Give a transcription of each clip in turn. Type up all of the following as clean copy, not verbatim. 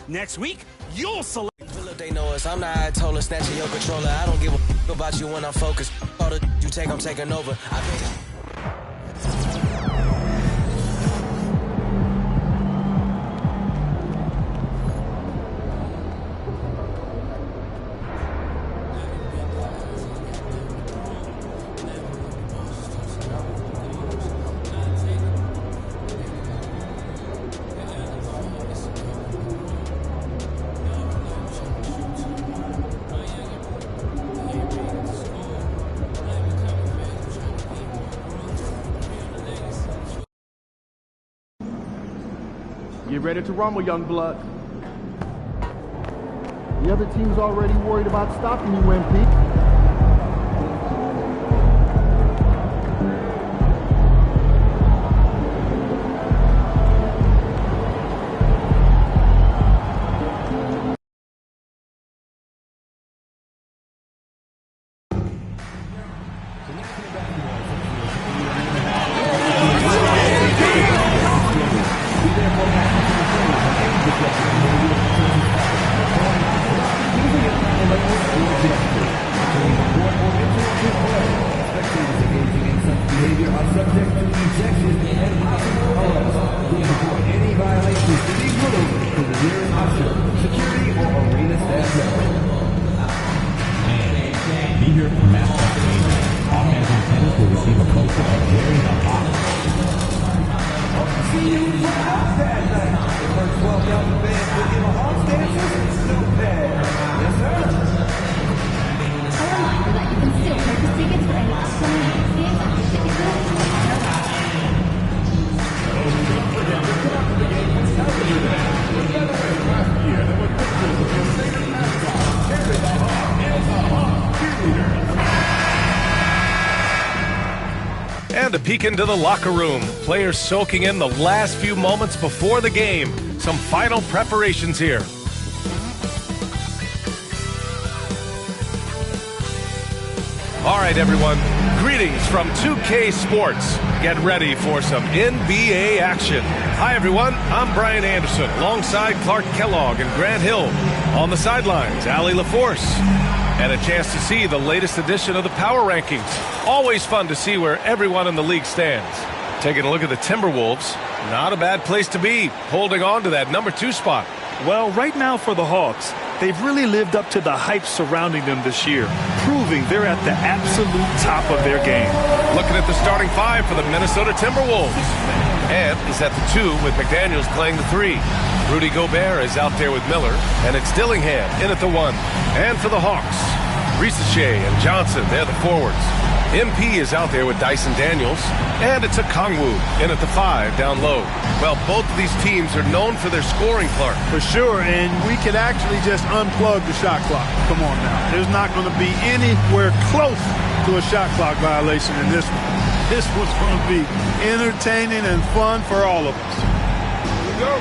Next week, you'll select. Look, they know us. I'm the Ayatollah, snatching your controller. I don't give a f about you when I'm focused. All the you take, I'm taking over. Get ready to rumble, young blood. The other team's already worried about stopping you, MP. And a peek into the locker room. Players soaking in the last few moments before the game. Some final preparations here. All right, everyone. Greetings from 2K Sports. Get ready for some NBA action. Hi, everyone. I'm Brian Anderson, alongside Clark Kellogg and Grant Hill. On the sidelines, Allie LaForce. And a chance to see the latest edition of the Power Rankings. Always fun to see where everyone in the league stands. Taking a look at the Timberwolves, not a bad place to be, holding on to that #2 spot. Well, right now for the Hawks, they've really lived up to the hype surrounding them this year, proving they're at the absolute top of their game. Looking at the starting five for the Minnesota Timberwolves. Ant is at the 2 with McDaniels playing the 3. Rudy Gobert is out there with Miller, and it's Dillingham in at the 1. And for the Hawks, Risache and Johnson, they're the forwards. MP is out there with Dyson Daniels, and it's Okongwu in at the 5 down low. Well, both of these teams are known for their scoring, Clark. For sure, and we could actually just unplug the shot clock. Come on now. There's not going to be anywhere close to a shot clock violation in this one. This one's going to be entertaining and fun for all of us. Here we go.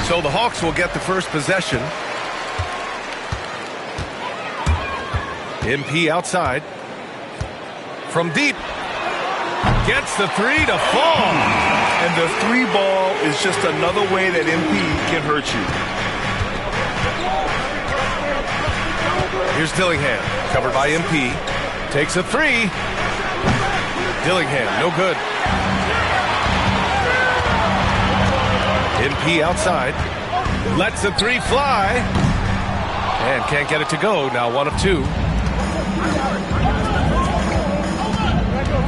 So the Hawks will get the first possession. MP outside. From deep. Gets the 3 to fall. And the 3 ball is just another way that MP can hurt you. Here's Dillingham, covered by MP. Takes a 3. Dillingham, no good. MP outside. Lets the 3 fly. And can't get it to go. Now 1 of 2.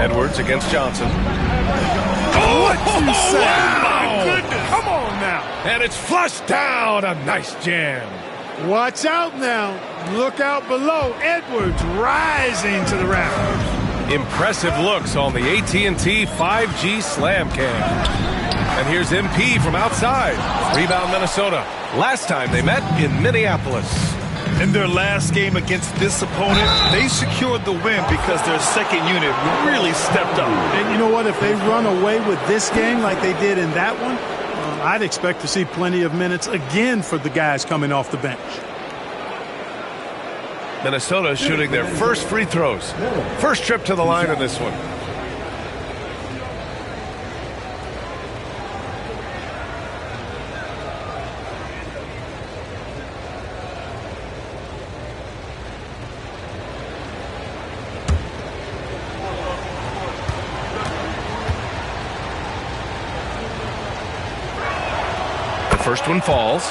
Edwards against Johnson. Oh, what you say? Wow. My goodness. Come on now. And it's flushed down. A nice jam. Watch out now. Look out below. Edwards rising to the rafters. Impressive looks on the AT&T 5G Slam Cam. And here's MP from outside. Rebound Minnesota. Last time they met in Minneapolis. In their last game against this opponent, they secured the win because their second unit really stepped up. And you know what? If they run away with this game like they did in that one, I'd expect to see plenty of minutes again for the guys coming off the bench. Minnesota shooting their first free throws. First trip to the line in this one. First one falls.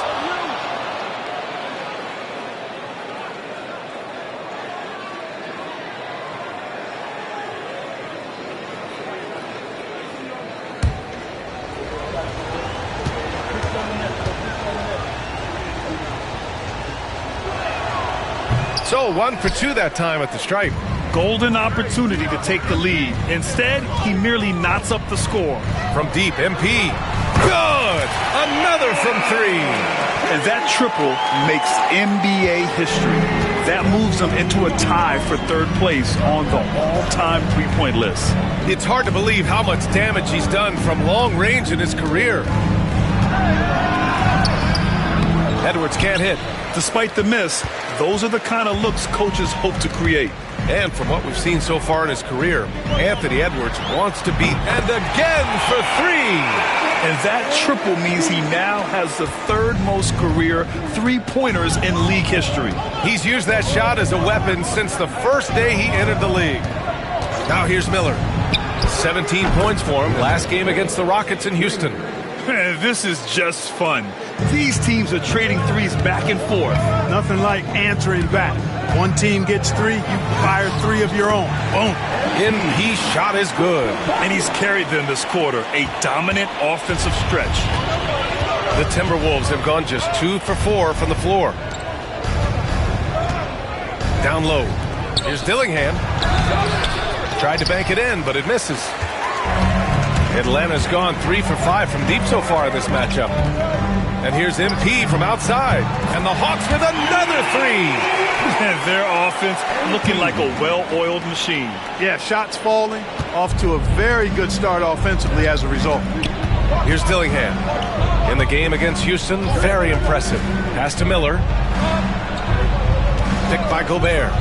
So 1 for 2 that time at the stripe. Golden opportunity to take the lead. Instead, he merely knots up the score. From deep, MP. Good! Another from 3. And that triple makes NBA history. That moves him into a tie for third place on the all-time three-point list. It's hard to believe how much damage he's done from long range in his career. Edwards can't hit. Despite the miss, those are the kind of looks coaches hope to create. And from what we've seen so far in his career, Anthony Edwards wants to beat and again for 3. And that triple means he now has the third most career three-pointers in league history. He's used that shot as a weapon since the first day he entered the league. Now here's Miller. 17 points for him last game against the Rockets in Houston. This is just fun. These teams are trading threes back and forth. Nothing like answering back. One team gets 3, you fire 3 of your own. Boom. His shot is good. And he's carried them this quarter, a dominant offensive stretch. The Timberwolves have gone just 2 for 4 from the floor. Down low. Here's Dillingham. Tried to bank it in, but it misses. Atlanta's gone 3 for 5 from deep so far in this matchup. And here's MP from outside. And the Hawks with another 3. And their offense looking like a well-oiled machine. Yeah, shots falling. Off to a very good start offensively as a result. Here's Dillingham. In the game against Houston, very impressive. Pass to Miller. Picked by Gobert.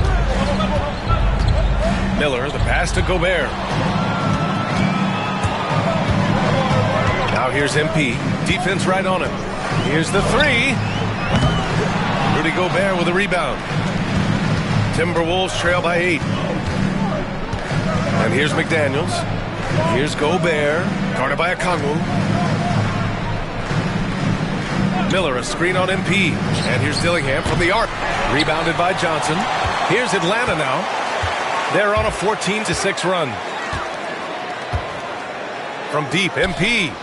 Miller, the pass to Gobert. Now here's MP. Defense right on him. Here's the 3. Rudy Gobert with a rebound. Timberwolves trail by 8. And here's McDaniels. Here's Gobert. Guarded by Okongwu. Miller, a screen on MP. And here's Dillingham from the arc. Rebounded by Johnson. Here's Atlanta now. They're on a 14-6 run. From deep, MP.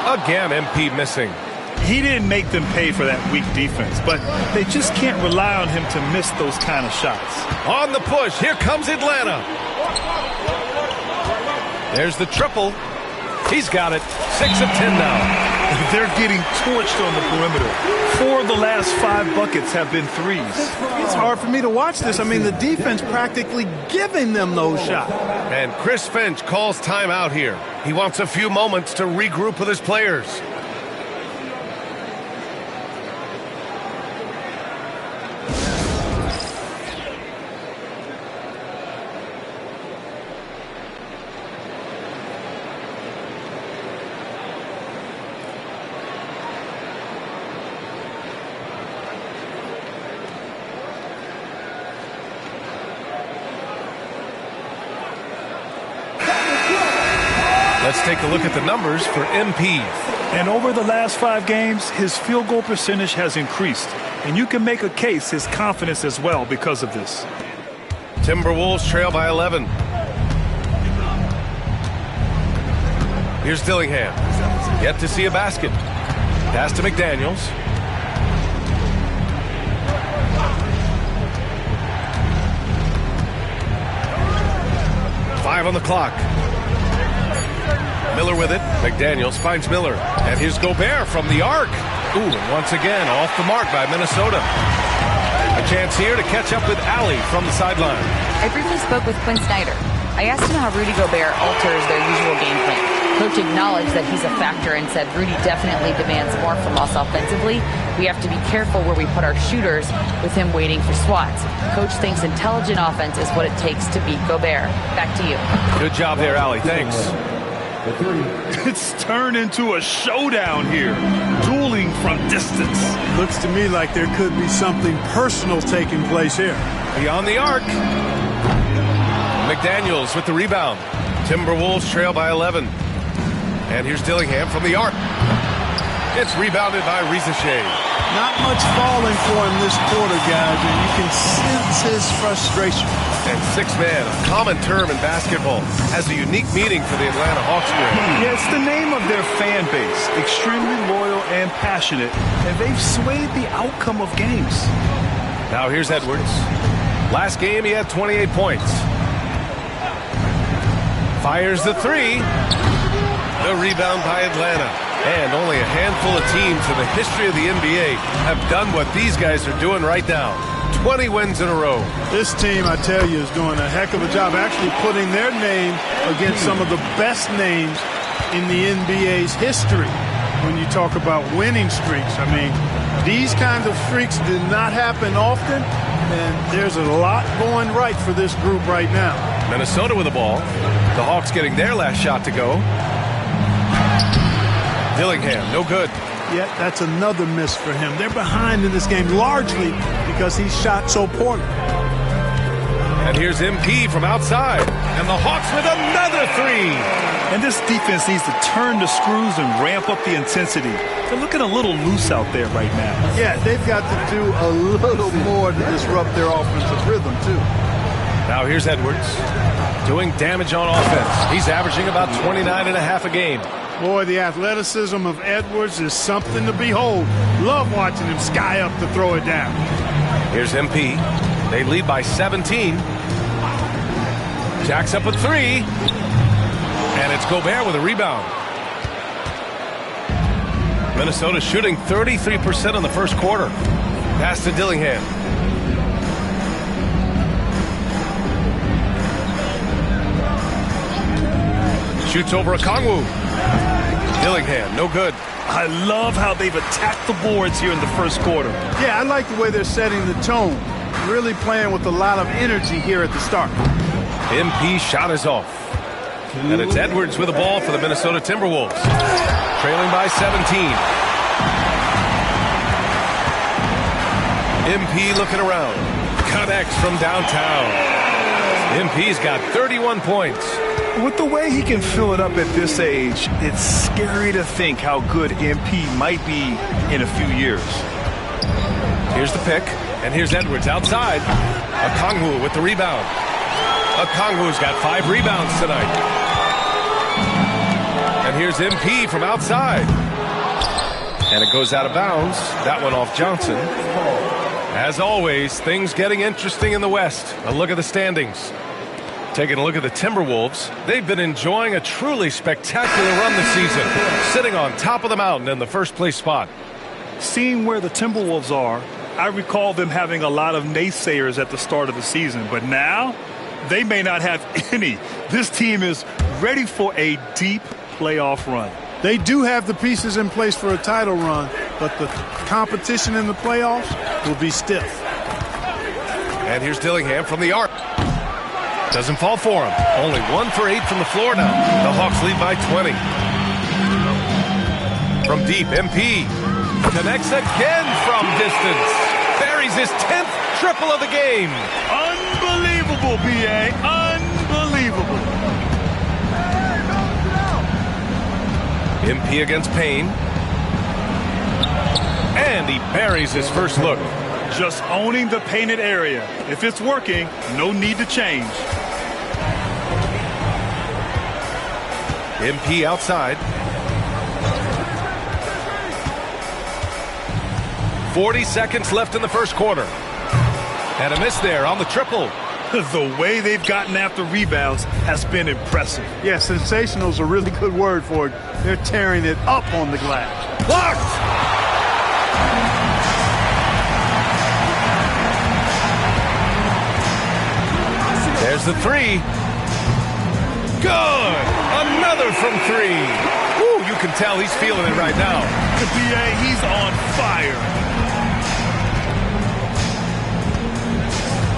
Again, MP missing. He didn't make them pay for that weak defense, but they just can't rely on him to miss those kind of shots. On the push, here comes Atlanta. There's the triple. He's got it. 6 of 10 now. They're getting torched on the perimeter. 4 of the last 5 buckets have been threes. It's hard for me to watch this. I mean, the defense practically giving them those shots. And Chris Finch calls timeout here. He wants a few moments to regroup with his players. Let's take a look at the numbers for MP. And over the last 5 games, his field goal percentage has increased. And you can make a case his confidence as well because of this. Timberwolves trail by 11. Here's Dillingham. Yet to see a basket. Pass to McDaniels. Five on the clock. Miller with it. McDaniels finds Miller. And here's Gobert from the arc. Ooh, and once again, off the mark by Minnesota. A chance here to catch up with Allie from the sideline. I briefly spoke with Quinn Snyder. I asked him how Rudy Gobert alters their usual game plan. Coach acknowledged that he's a factor and said Rudy definitely demands more from us offensively. We have to be careful where we put our shooters with him waiting for swats. Coach thinks intelligent offense is what it takes to beat Gobert. Back to you. Good job there, Allie. Thanks. It's turned into a showdown here. Dueling from distance. Looks to me like there could be something personal taking place here. Beyond the arc. McDaniels with the rebound. Timberwolves trail by 11. And here's Dillingham from the arc. It's rebounded by Rizachet. Not much falling for him this quarter, guys, and you can sense his frustration. And six-man, a common term in basketball, has a unique meaning for the Atlanta Hawks. Yeah, it's the name of their fan base. Extremely loyal and passionate, and they've swayed the outcome of games. Now here's Edwards. Last game, he had 28 points. Fires the three. The rebound by Atlanta. And only a handful of teams in the history of the NBA have done what these guys are doing right now. 20 wins in a row. This team, I tell you, is doing a heck of a job actually putting their name against some of the best names in the NBA's history. When you talk about winning streaks, I mean, these kinds of streaks do not happen often, and there's a lot going right for this group right now. Minnesota with the ball. The Hawks getting their last shot to go. Dillingham, no good. Yeah, that's another miss for him. They're behind in this game largely because he shot so poorly. And here's MP from outside. And the Hawks with another three. And this defense needs to turn the screws and ramp up the intensity. They're looking a little loose out there right now. Yeah, they've got to do a little more to disrupt their offensive rhythm, too. Now here's Edwards doing damage on offense. He's averaging about 29.5 a game. Boy, the athleticism of Edwards is something to behold. Love watching him sky up to throw it down. Here's MP. They lead by 17. Jacks up a three. And it's Gobert with a rebound. Minnesota shooting 33% in the first quarter. Pass to Dillingham. Shoots over Okongwu. Dillingham, no good. I love how they've attacked the boards here in the first quarter. Yeah, I like the way they're setting the tone. Really playing with a lot of energy here at the start. MP shot is off. And it's Edwards with the ball for the Minnesota Timberwolves. Trailing by 17. MP looking around. Connects from downtown. MP's got 31 points. With the way he can fill it up at this age, it's scary to think how good MP might be in a few years. Here's the pick, and here's Edwards outside. Okongwu with the rebound. Okongwu's got 5 rebounds tonight. And here's MP from outside. And it goes out of bounds. That one off Johnson. As always, things getting interesting in the West. A look at the standings. Taking a look at the Timberwolves, they've been enjoying a truly spectacular run this season, sitting on top of the mountain in the first place spot. Seeing where the Timberwolves are, I recall them having a lot of naysayers at the start of the season, but now they may not have any. This team is ready for a deep playoff run. They do have the pieces in place for a title run, but the competition in the playoffs will be stiff. And here's Dillingham from the arc. Doesn't fall for him. Only 1 for 8 from the floor now. The Hawks lead by 20. From deep, MP connects again from distance. Buries his 10th triple of the game. Unbelievable, B.A. Unbelievable. MP against Payne. And he buries his first look. Just owning the painted area. If it's working, no need to change. MP outside. 40 seconds left in the first quarter. And a miss there on the triple. The way they've gotten after rebounds has been impressive. Yeah, sensational is a really good word for it. They're tearing it up on the glass. Blocked! There's the three. Good! Another from 3. Woo, you can tell he's feeling it right now. The BA, he's on fire.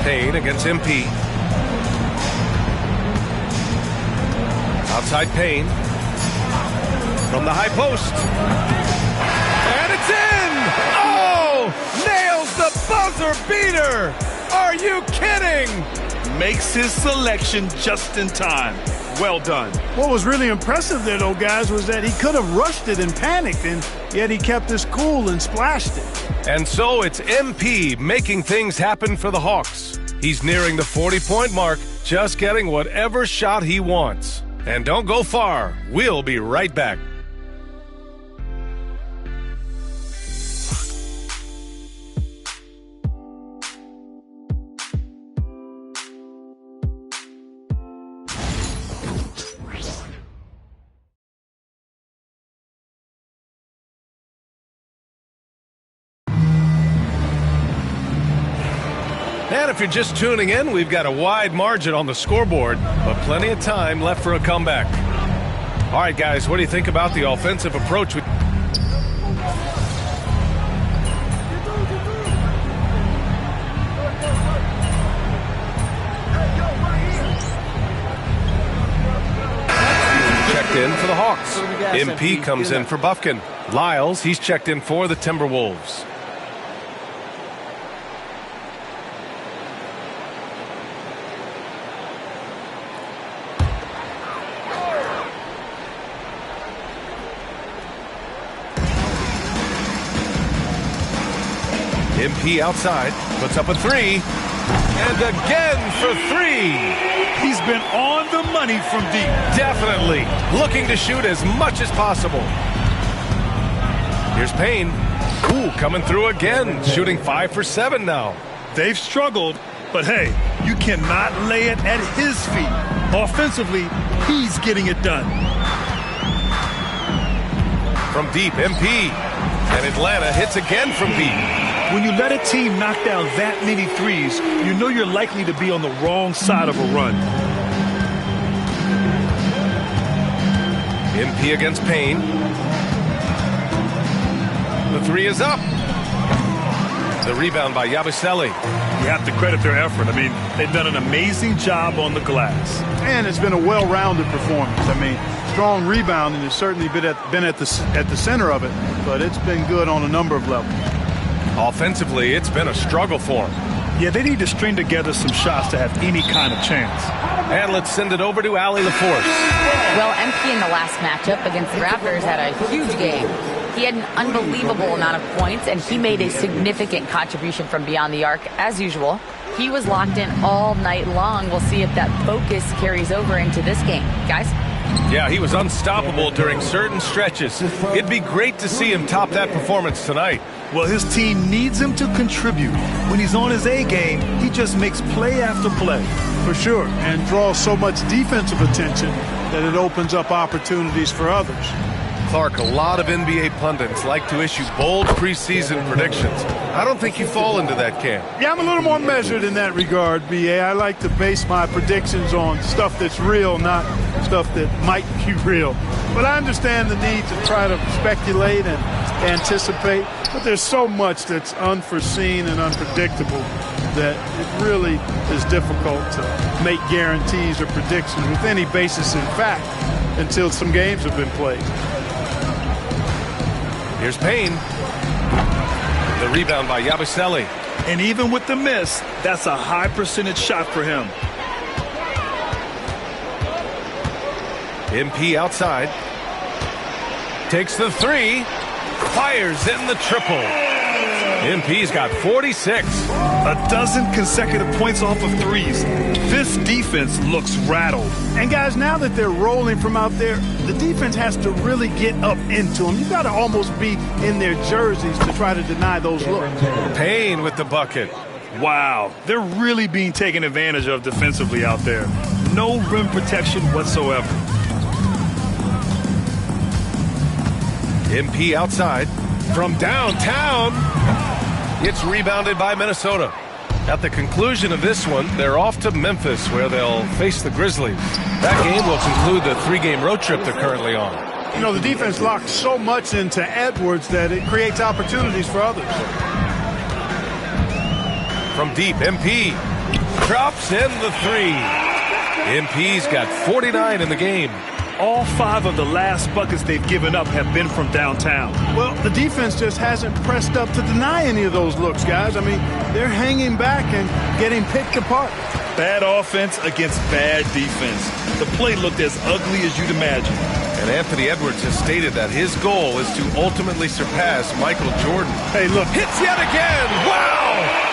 Payne against MP. Outside Payne. From the high post. And it's in! Oh! Nails the buzzer beater! Are you kidding? Makes his selection just in time. Well done. What was really impressive there, though, guys, was that he could have rushed it and panicked, and yet he kept his cool and splashed it. And so it's MP making things happen for the Hawks. He's nearing the 40-point mark, just getting whatever shot he wants. And don't go far. We'll be right back. And if you're just tuning in, we've got a wide margin on the scoreboard, but plenty of time left for a comeback. All right, guys, what do you think about the offensive approach? Checked in for the Hawks. MP comes in for Bufkin. Lyles, he's checked in for the Timberwolves. MP outside, puts up a three, and again for three. He's been on the money from deep. Definitely looking to shoot as much as possible. Here's Payne. Ooh, coming through again, shooting 5 for 7 now. They've struggled, but hey, you cannot lay it at his feet. Offensively, he's getting it done. From deep, MP. And Atlanta hits again from deep. When you let a team knock down that many threes, you know you're likely to be on the wrong side of a run. MP against Payne. The three is up. The rebound by Yabusele. You have to credit their effort. I mean, they've done an amazing job on the glass. And it's been a well-rounded performance. I mean, strong rebounding has certainly been at the center of it, but it's been good on a number of levels. Offensively, it's been a struggle for them. Yeah, they need to string together some shots to have any kind of chance. And let's send it over to Allie LaForce. Well, MP in the last matchup against the Raptors had a huge game. He had an unbelievable amount of points, and he made a significant contribution from beyond the arc, as usual. He was locked in all night long. We'll see if that focus carries over into this game. Guys? Yeah, he was unstoppable during certain stretches. It'd be great to see him top that performance tonight. Well, his team needs him to contribute. When he's on his A game, he just makes play after play. For sure, and draws so much defensive attention that it opens up opportunities for others. Clark, a lot of NBA pundits like to issue bold preseason predictions. I don't think you fall into that camp. Yeah, I'm a little more measured in that regard, B.A. I like to base my predictions on stuff that's real, not stuff that might be real. But I understand the need to try to speculate and anticipate. But there's so much that's unforeseen and unpredictable that it really is difficult to make guarantees or predictions with any basis in fact until some games have been played. Here's Payne. The rebound by Yabusele. And even with the miss, that's a high percentage shot for him. MP outside. Takes the three. Fires in the triple. MP's got 46. A dozen consecutive points off of threes. This defense looks rattled. And guys, now that they're rolling from out there, the defense has to really get up into them. You've got to almost be in their jerseys to try to deny those looks. Payne with the bucket. Wow, they're really being taken advantage of defensively out there. No rim protection whatsoever. MP outside. From downtown, it's rebounded by Minnesota. At the conclusion of this one, they're off to Memphis, where they'll face the Grizzlies. That game will conclude the 3-game road trip they're currently on. You know, the defense locked so much into Edwards that it creates opportunities for others. From deep, MP drops in the three. MP's got 49 in the game. All 5 of the last buckets they've given up have been from downtown. Well, the defense just hasn't pressed up to deny any of those looks, guys. I mean, they're hanging back and getting picked apart. Bad offense against bad defense. The play looked as ugly as you'd imagine. And Anthony Edwards has stated that his goal is to ultimately surpass Michael Jordan. Hey, look. Hits yet again. Wow!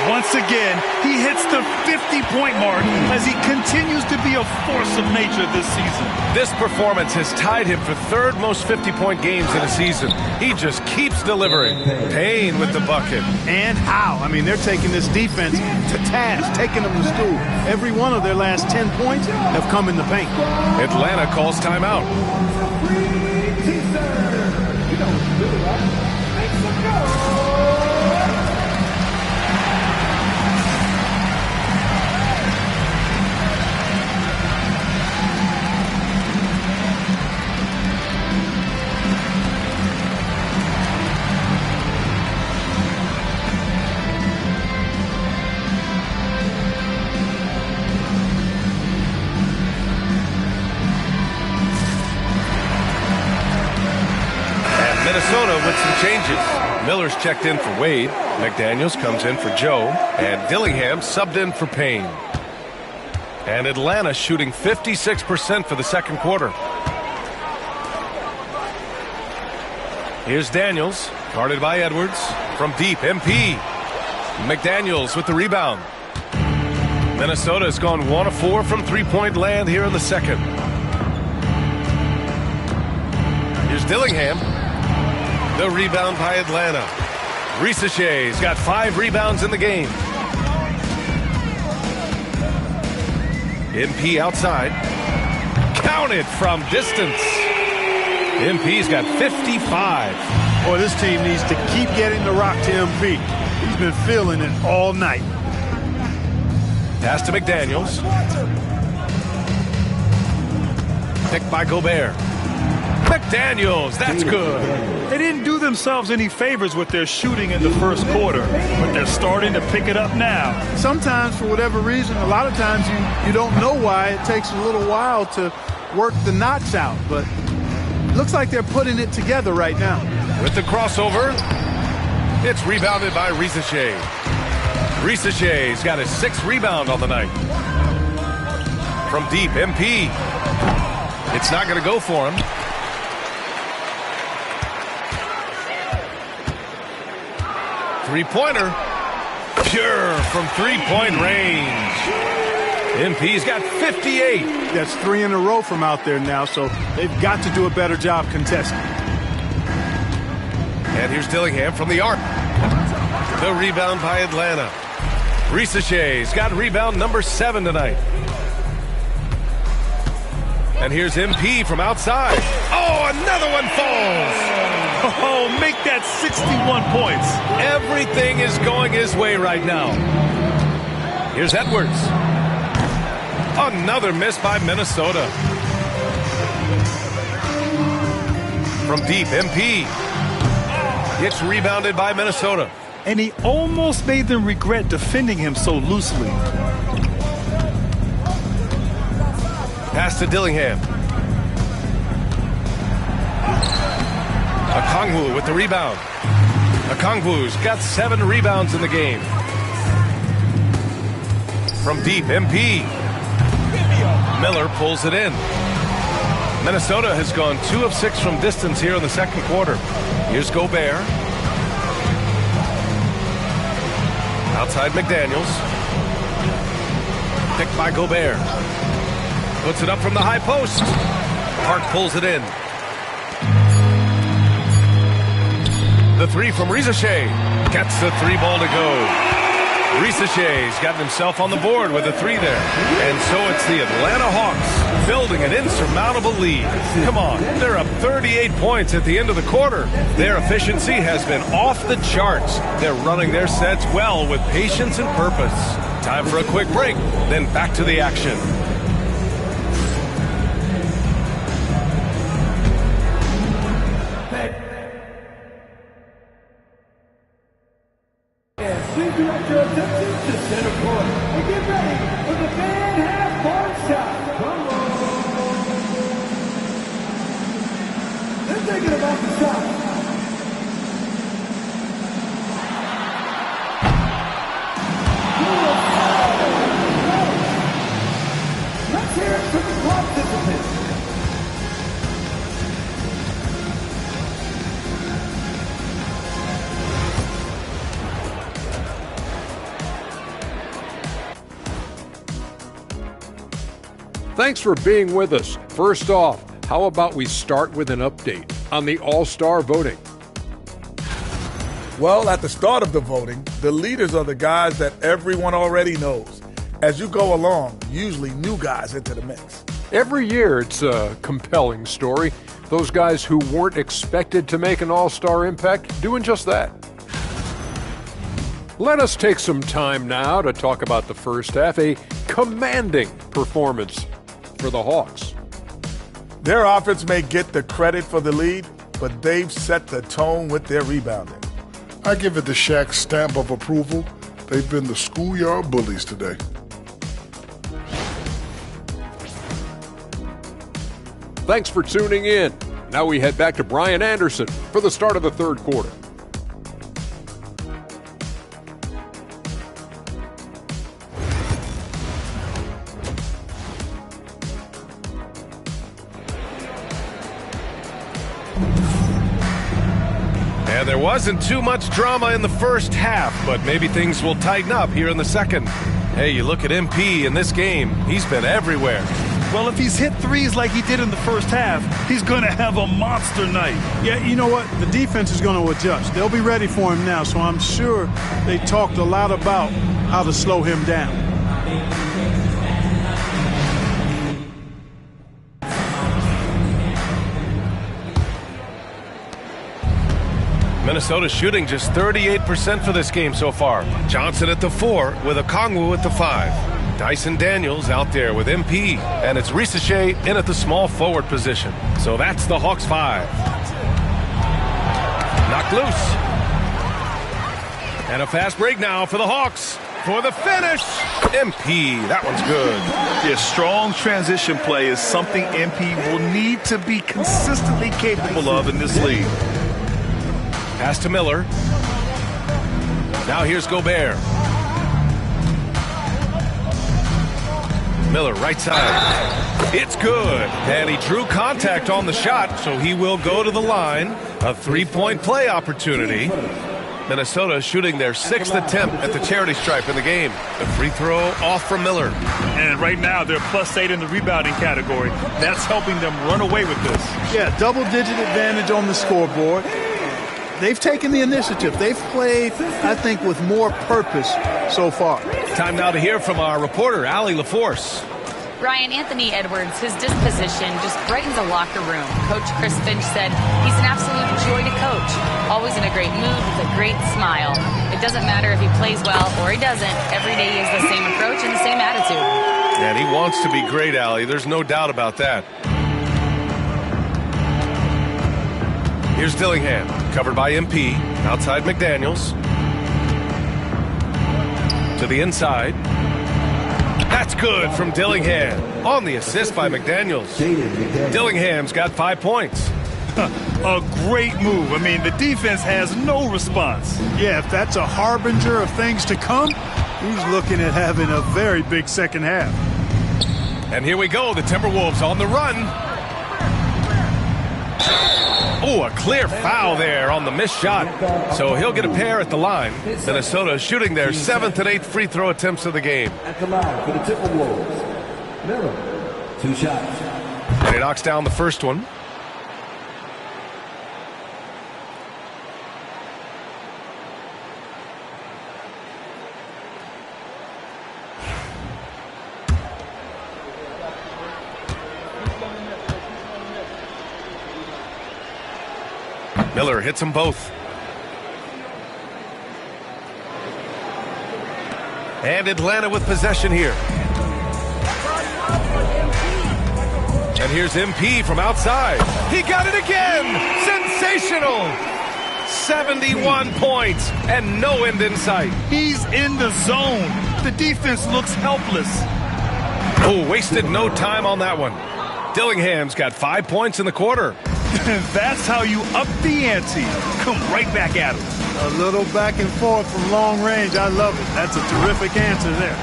Once again, he hits the 50-point mark as he continues to be a force of nature this season. This performance has tied him for third most 50-point games in a season. He just keeps delivering. Payne with the bucket. And how? I mean, they're taking this defense to task, taking them to school. Every one of their last 10 points have come in the paint. Atlanta calls timeout. Minnesota with some changes. Miller's checked in for Wade. McDaniels comes in for Joe. And Dillingham subbed in for Payne. And Atlanta shooting 56% for the second quarter. Here's Daniels, guarded by Edwards. From deep, MP. McDaniels with the rebound. Minnesota has gone 1 of 4 from three-point land here in the second. Here's Dillingham. The rebound by Atlanta. Risache's got 5 rebounds in the game. MP outside. Counted from distance. MP's got 55. Boy, this team needs to keep getting the rock to MP. He's been feeling it all night. Pass to McDaniels. Picked by Gobert. McDaniels, that's good. They didn't do themselves any favors with their shooting in the first quarter, but they're starting to pick it up now. Sometimes, for whatever reason, a lot of times you don't know why. It takes a little while to work the knots out, but it looks like they're putting it together right now. With the crossover, it's rebounded by Risache. Risache's got his 6th rebound on the night. From deep, MP. It's not going to go for him. Three-pointer. Pure from three-point range. MP's got 58. That's 3 in a row from out there now, so they've got to do a better job contesting. And here's Dillingham from the arc. The rebound by Atlanta. Risache's got rebound number 7 tonight. And here's MP from outside. Oh, another one falls. Oh, make that 61 points. Everything is going his way right now. Here's Edwards. Another miss by Minnesota. From deep, MP. It's rebounded by Minnesota. And he almost made them regret defending him so loosely. Pass to Dillingham. Okongwu with the rebound. Okongwu's got 7 rebounds in the game. From deep, MP. Miller pulls it in. Minnesota has gone 2 of 6 from distance here in the second quarter. Here's Gobert. Outside McDaniels. Picked by Gobert. Puts it up from the high post. Park pulls it in. The 3 from Risache. Gets the 3 ball to go. Risache's gotten himself on the board with a 3 there. And so it's the Atlanta Hawks building an insurmountable lead. Come on, they're up 38 points at the end of the quarter. Their efficiency has been off the charts. They're running their sets well with patience and purpose. Time for a quick break, then back to the action. Please direct your attention to center court and get ready for the fan half-court shot. Come on. They're thinking about the shot. Thanks for being with us. First off, how about we start with an update on the All-Star voting? Well, at the start of the voting, the leaders are the guys that everyone already knows. As you go along, usually new guys enter the mix. Every year it's a compelling story. Those guys who weren't expected to make an all-star impact doing just that. Let us take some time now to talk about the first half, a commanding performance for the Hawks. Their offense may get the credit for the lead, but they've set the tone with their rebounding. I give it the Shaq stamp of approval. They've been the schoolyard bullies today. Thanks for tuning in. Now we head back to Brian Anderson for the start of the third quarter. And there wasn't too much drama in the first half, but maybe things will tighten up here in the second. Hey, you look at MP in this game, he's been everywhere. Well, if he's hit threes like he did in the first half, he's going to have a monster night. Yeah, you know what? The defense is going to adjust. They'll be ready for him now, so I'm sure they talked a lot about how to slow him down. Minnesota shooting just 38% for this game so far. Johnson at the 4 with Okongwu at the 5. Dyson Daniels out there with MP. And it's Risacher in at the small forward position. So that's the Hawks 5. Knocked loose. And a fast break now for the Hawks. For the finish, MP. That one's good. Yeah, strong transition play is something MP will need to be consistently capable of in this league. Pass to Miller. Now here's Gobert. Miller, right side. It's good. And he drew contact on the shot, so he will go to the line. A three-point play opportunity. Minnesota shooting their 6th attempt at the charity stripe in the game. The free throw off from Miller. And right now they're +8 in the rebounding category. That's helping them run away with this. Yeah, double-digit advantage on the scoreboard. They've taken the initiative. They've played, I think, with more purpose so far. Time now to hear from our reporter, Allie LaForce. Ryan, Anthony Edwards, his disposition just brightens a locker room. Coach Chris Finch said he's an absolute joy to coach. Always in a great mood with a great smile. It doesn't matter if he plays well or he doesn't. Every day he has the same approach and the same attitude. And he wants to be great, Allie. There's no doubt about that. Here's Dillingham, covered by MP, outside McDaniels. To the inside. That's good from Dillingham. On the assist by McDaniels. Dillingham's got 5 points. A great move. I mean, the defense has no response. Yeah, if that's a harbinger of things to come, he's looking at having a very big second half. And here we go, the Timberwolves on the run. Oh, a clear foul there on the missed shot. So he'll get a pair at the line. Minnesota shooting their 7th and 8th free throw attempts of the game. At the line for the Timberwolves, Miller, 2 shots. And he knocks down the first one. Miller hits them both. And Atlanta with possession here. And here's MP from outside. He got it again! Sensational! 71 points and no end in sight. He's in the zone. The defense looks helpless. Oh, wasted no time on that one. Dillingham's got 5 points in the quarter. That's how you up the ante. Come right back at him. A little back and forth from long range. I love it. That's a terrific answer there.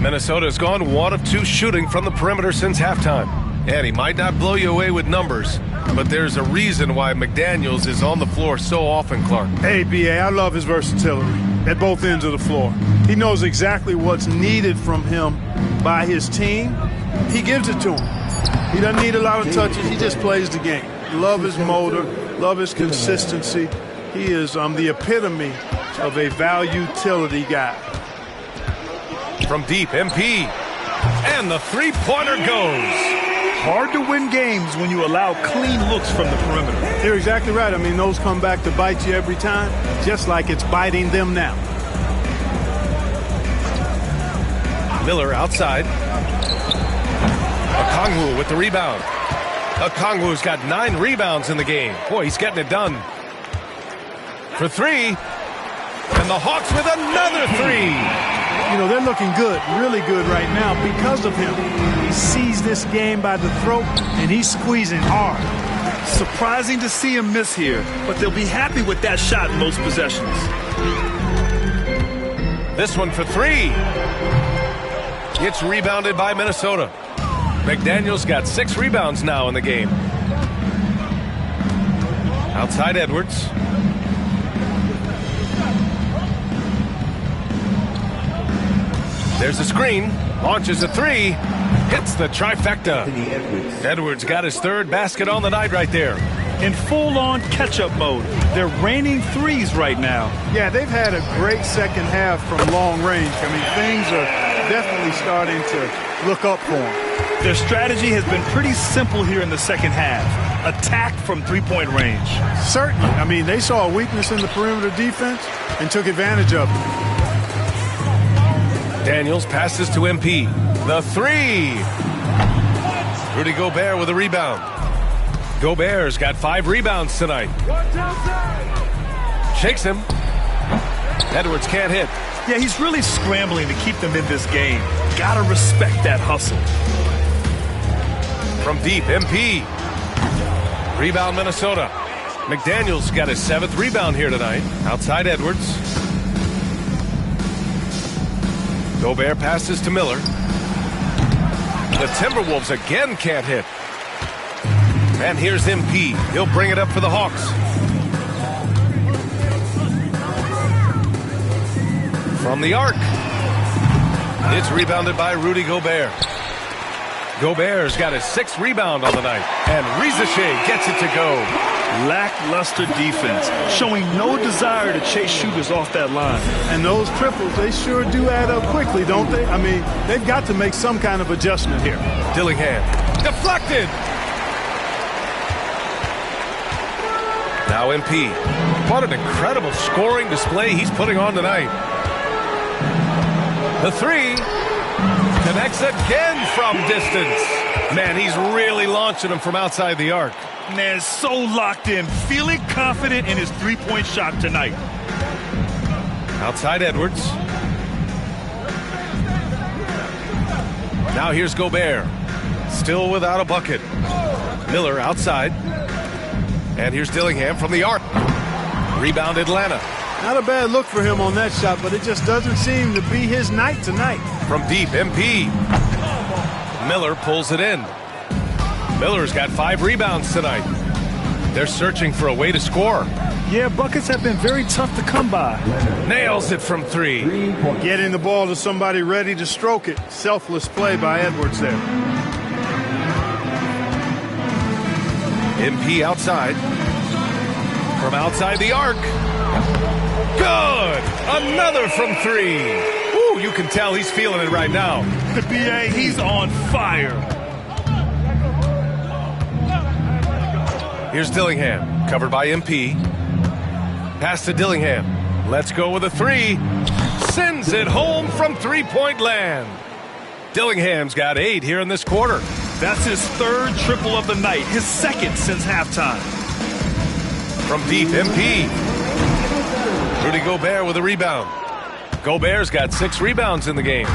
Minnesota's gone 1 of 2 shooting from the perimeter since halftime. And he might not blow you away with numbers, but there's a reason why McDaniels is on the floor so often, Clark. Hey, B.A., I love his versatility. at both ends of the floor. He knows exactly what's needed from him by his team. He gives it to him. He doesn't need a lot of touches. He just plays the game. Love his motor, love his consistency. He is the epitome of a value utility guy. From deep, MP. And the three-pointer goes. Hard to win games when you allow clean looks from the perimeter. You're exactly right. I mean, those come back to bite you every time, just like it's biting them now. Miller outside. Okongwu with the rebound. Okongwu's got 9 rebounds in the game. Boy, he's getting it done. For 3. And the Hawks with another 3. You know, they're looking good, really good right now because of him. He sees this game by the throat, and he's squeezing hard. Surprising to see him miss here, but they'll be happy with that shot most possessions. This one for 3. It's rebounded by Minnesota. McDaniels got 6 rebounds now in the game. Outside Edwards. There's a screen. Launches a 3. Hits the trifecta. Edwards got his 3rd basket on the night right there. In full-on catch-up mode. They're raining threes right now. Yeah, they've had a great second half from long range. I mean, things are definitely starting to look up for them. Their strategy has been pretty simple here in the second half. Attack from three-point range. Certainly. I mean, they saw a weakness in the perimeter defense and took advantage of it. Daniels passes to MP. The 3. Rudy Gobert with a rebound. Gobert's got 5 rebounds tonight. Shakes him. Edwards can't hit. Yeah, he's really scrambling to keep them in this game. Gotta respect that hustle. From deep, MP. Rebound Minnesota. McDaniels got his 7th rebound here tonight. Outside Edwards. Gobert passes to Miller. The Timberwolves again can't hit. And here's MP. He'll bring it up for the Hawks. From the arc. It's rebounded by Rudy Gobert. Gobert's got his 6th rebound on the night. And Rizachet gets it to go. Lackluster defense, showing no desire to chase shooters off that line. And those triples, they sure do add up quickly, don't they? I mean, they've got to make some kind of adjustment here. Dillingham. Deflected. Now MP. What an incredible scoring display he's putting on tonight. The 3 connects again from distance. Man, he's really launching him from outside the arc. Man, so locked in, feeling confident in his three-point shot tonight. Outside Edwards. Now here's Gobert. Still without a bucket. Miller outside. And here's Dillingham from the arc. Rebound Atlanta. Not a bad look for him on that shot, but it just doesn't seem to be his night tonight. From deep, MP. Miller pulls it in. Miller's got 5 rebounds tonight. They're searching for a way to score. Yeah, buckets have been very tough to come by. Nails it from 3. Getting the ball to somebody ready to stroke it. Selfless play by Edwards there. MP outside. From outside the arc. Good! Another from 3. Ooh, you can tell he's feeling it right now. The BA, he's on fire. Here's Dillingham, covered by MP. Pass to Dillingham. Let's go with a 3. Sends it home from three-point land. Dillingham's got 8 here in this quarter. That's his 3rd triple of the night, his 2nd since halftime. From deep, MP. Rudy Gobert with a rebound. Gobert's got 6 rebounds in the game.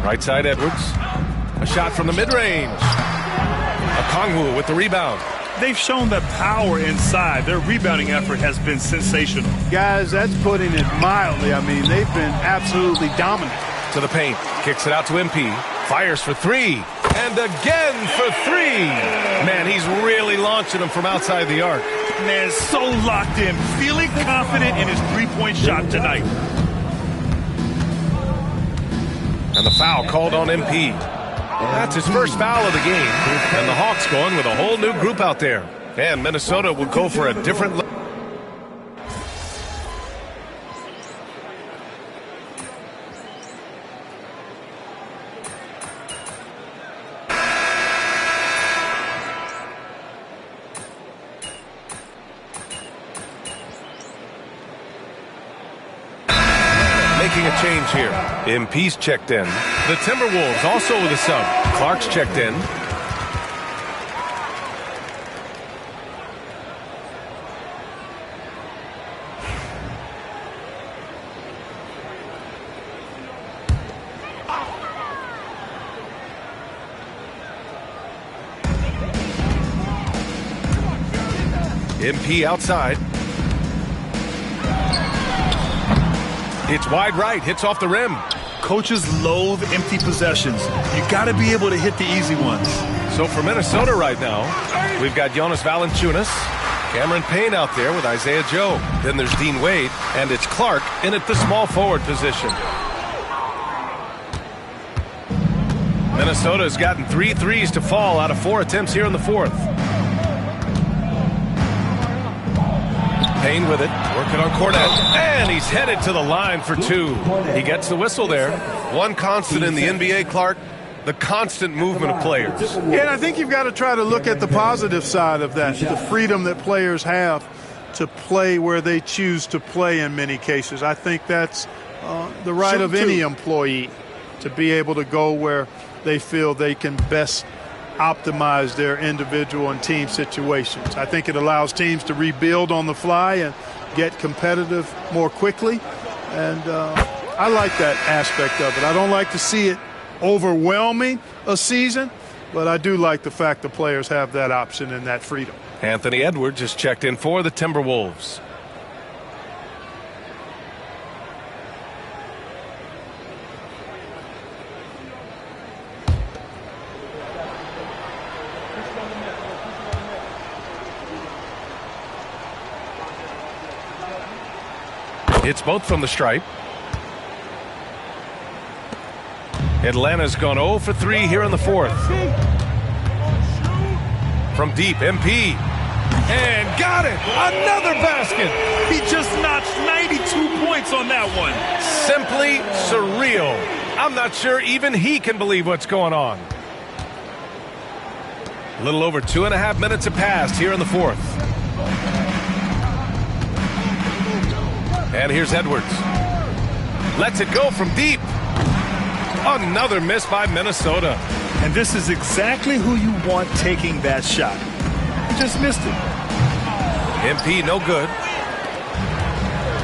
Right side Edwards. A shot from the mid-range. Okongwu with the rebound. They've shown that power inside. Their rebounding effort has been sensational. Guys, that's putting it mildly. I mean, they've been absolutely dominant. To the paint. Kicks it out to MP. Fires for 3. And again for 3. Man, he's really launched launching them from outside the arc. Man, so locked in, feeling confident in his three-point shot tonight. And the foul called on MP. That's his first foul of the game. And the Hawks going with a whole new group out there. And Minnesota will go for a different look. Making a change here. MP's checked in. The Timberwolves also with a sub. Clark's checked in. MP outside. It's wide right, hits off the rim. Coaches loathe empty possessions. You got to be able to hit the easy ones. So for Minnesota right now, we've got Jonas Valanciunas, Cameron Payne out there with Isaiah Joe. Then there's Dean Wade, and it's Clark in at the small forward position. Minnesota has gotten 3 threes to fall out of 4 attempts here in the fourth. Payne with it, working on Cornette, and he's headed to the line for 2. He gets the whistle there. One constant in the NBA, Clark, the constant movement of players. Yeah, and I think you've got to try to look at the positive side of that, the freedom that players have to play where they choose to play in many cases. I think that's the right of any employee to be able to go where they feel they can best optimize their individual and team situations. I think it allows teams to rebuild on the fly and get competitive more quickly. And I like that aspect of it. I don't like to see it overwhelming a season, but I do like the fact the players have that option and that freedom. Anthony Edwards just checked in for the Timberwolves. It's both from the stripe. Atlanta's gone 0 for 3 here in the fourth. From deep, MP. And got it! Another basket! He just notched 92 points on that one. Simply surreal. I'm not sure even he can believe what's going on. A little over 2.5 minutes have passed here in the fourth. And here's Edwards. Lets it go from deep. Another miss by Minnesota. And this is exactly who you want taking that shot. He just missed it. MP no good.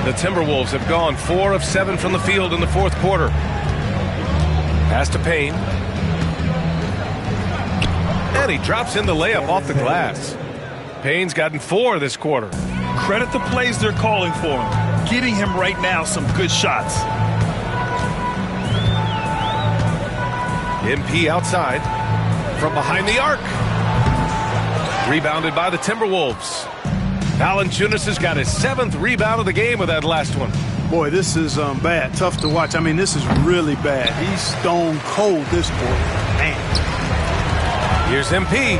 The Timberwolves have gone 4 of 7 from the field in the fourth quarter. Pass to Payne. And he drops in the layup off the glass. Payne's gotten 4 this quarter. Credit the plays they're calling for him. Getting him right now some good shots. MP outside from behind the arc. Rebounded by the Timberwolves. Valanciunas has got his 7th rebound of the game with that last one. Boy, this is bad. Tough to watch. I mean, this is really bad. He's stone cold this quarter. Man. Here's MP.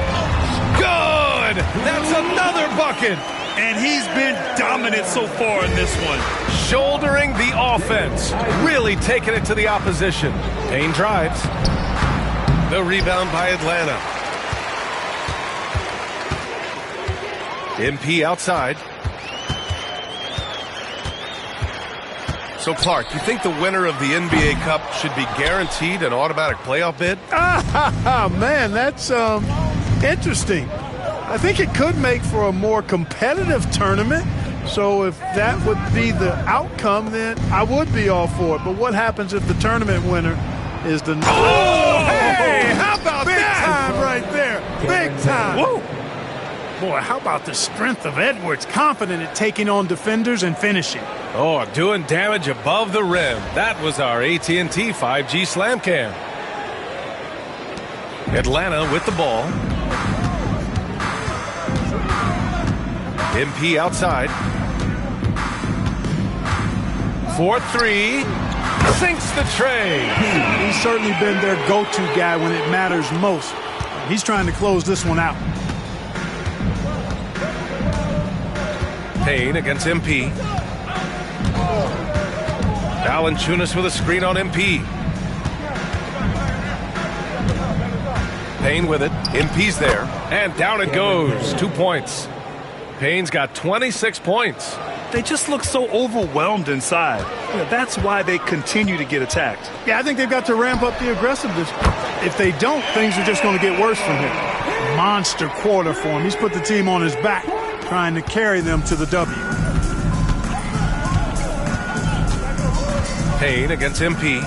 Good! That's another bucket! And he's been dominant so far in this one. Shouldering the offense. Really taking it to the opposition. Payne drives. The rebound by Atlanta. MP outside. So, Clark, you think the winner of the NBA Cup should be guaranteed an automatic playoff bid? Man, that's interesting. I think it could make for a more competitive tournament. So if that would be the outcome, then I would be all for it. But what happens if the tournament winner is the... Oh, hey, how about Big that? time right there. Big time. Whoa. Boy, how about the strength of Edwards, confident at taking on defenders and finishing. Oh, doing damage above the rim. That was our AT&T 5G Slam Cam. Atlanta with the ball. MP outside. 4-3. Sinks the tray. He's certainly been their go-to guy when it matters most. He's trying to close this one out. Payne against MP. Valanciunas with a screen on MP. Payne with it. MP's there. And down it goes. 2 points. Payne's got 26 points. They just look so overwhelmed inside. That's why they continue to get attacked. Yeah, I think they've got to ramp up the aggressiveness. If they don't, things are just going to get worse from him. Monster quarter for him. He's put the team on his back, trying to carry them to the W. Payne against MP.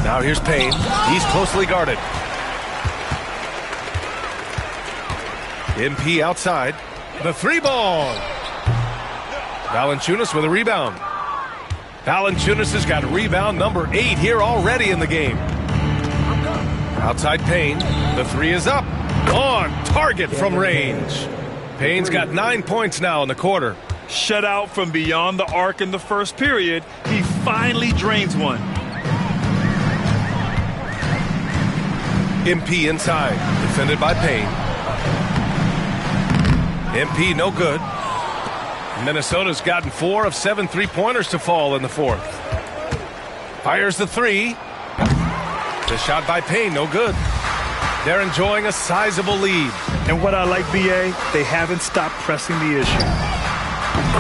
Now here's Payne. He's closely guarded. MP outside. The 3-ball. Valanciunas with a rebound. Valanciunas has got rebound number 8 here already in the game. Outside Payne. The 3 is up. On target from range. Payne's got 9 points now in the quarter. Shut out from beyond the arc in the first period. He finally drains one. MP inside. Defended by Payne. MP no good. Minnesota's gotten 4 of 7 3-pointers to fall in the fourth. Fires the 3. The shot by Payne no good. They're enjoying a sizable lead. And what I like, BA, they haven't stopped pressing the issue.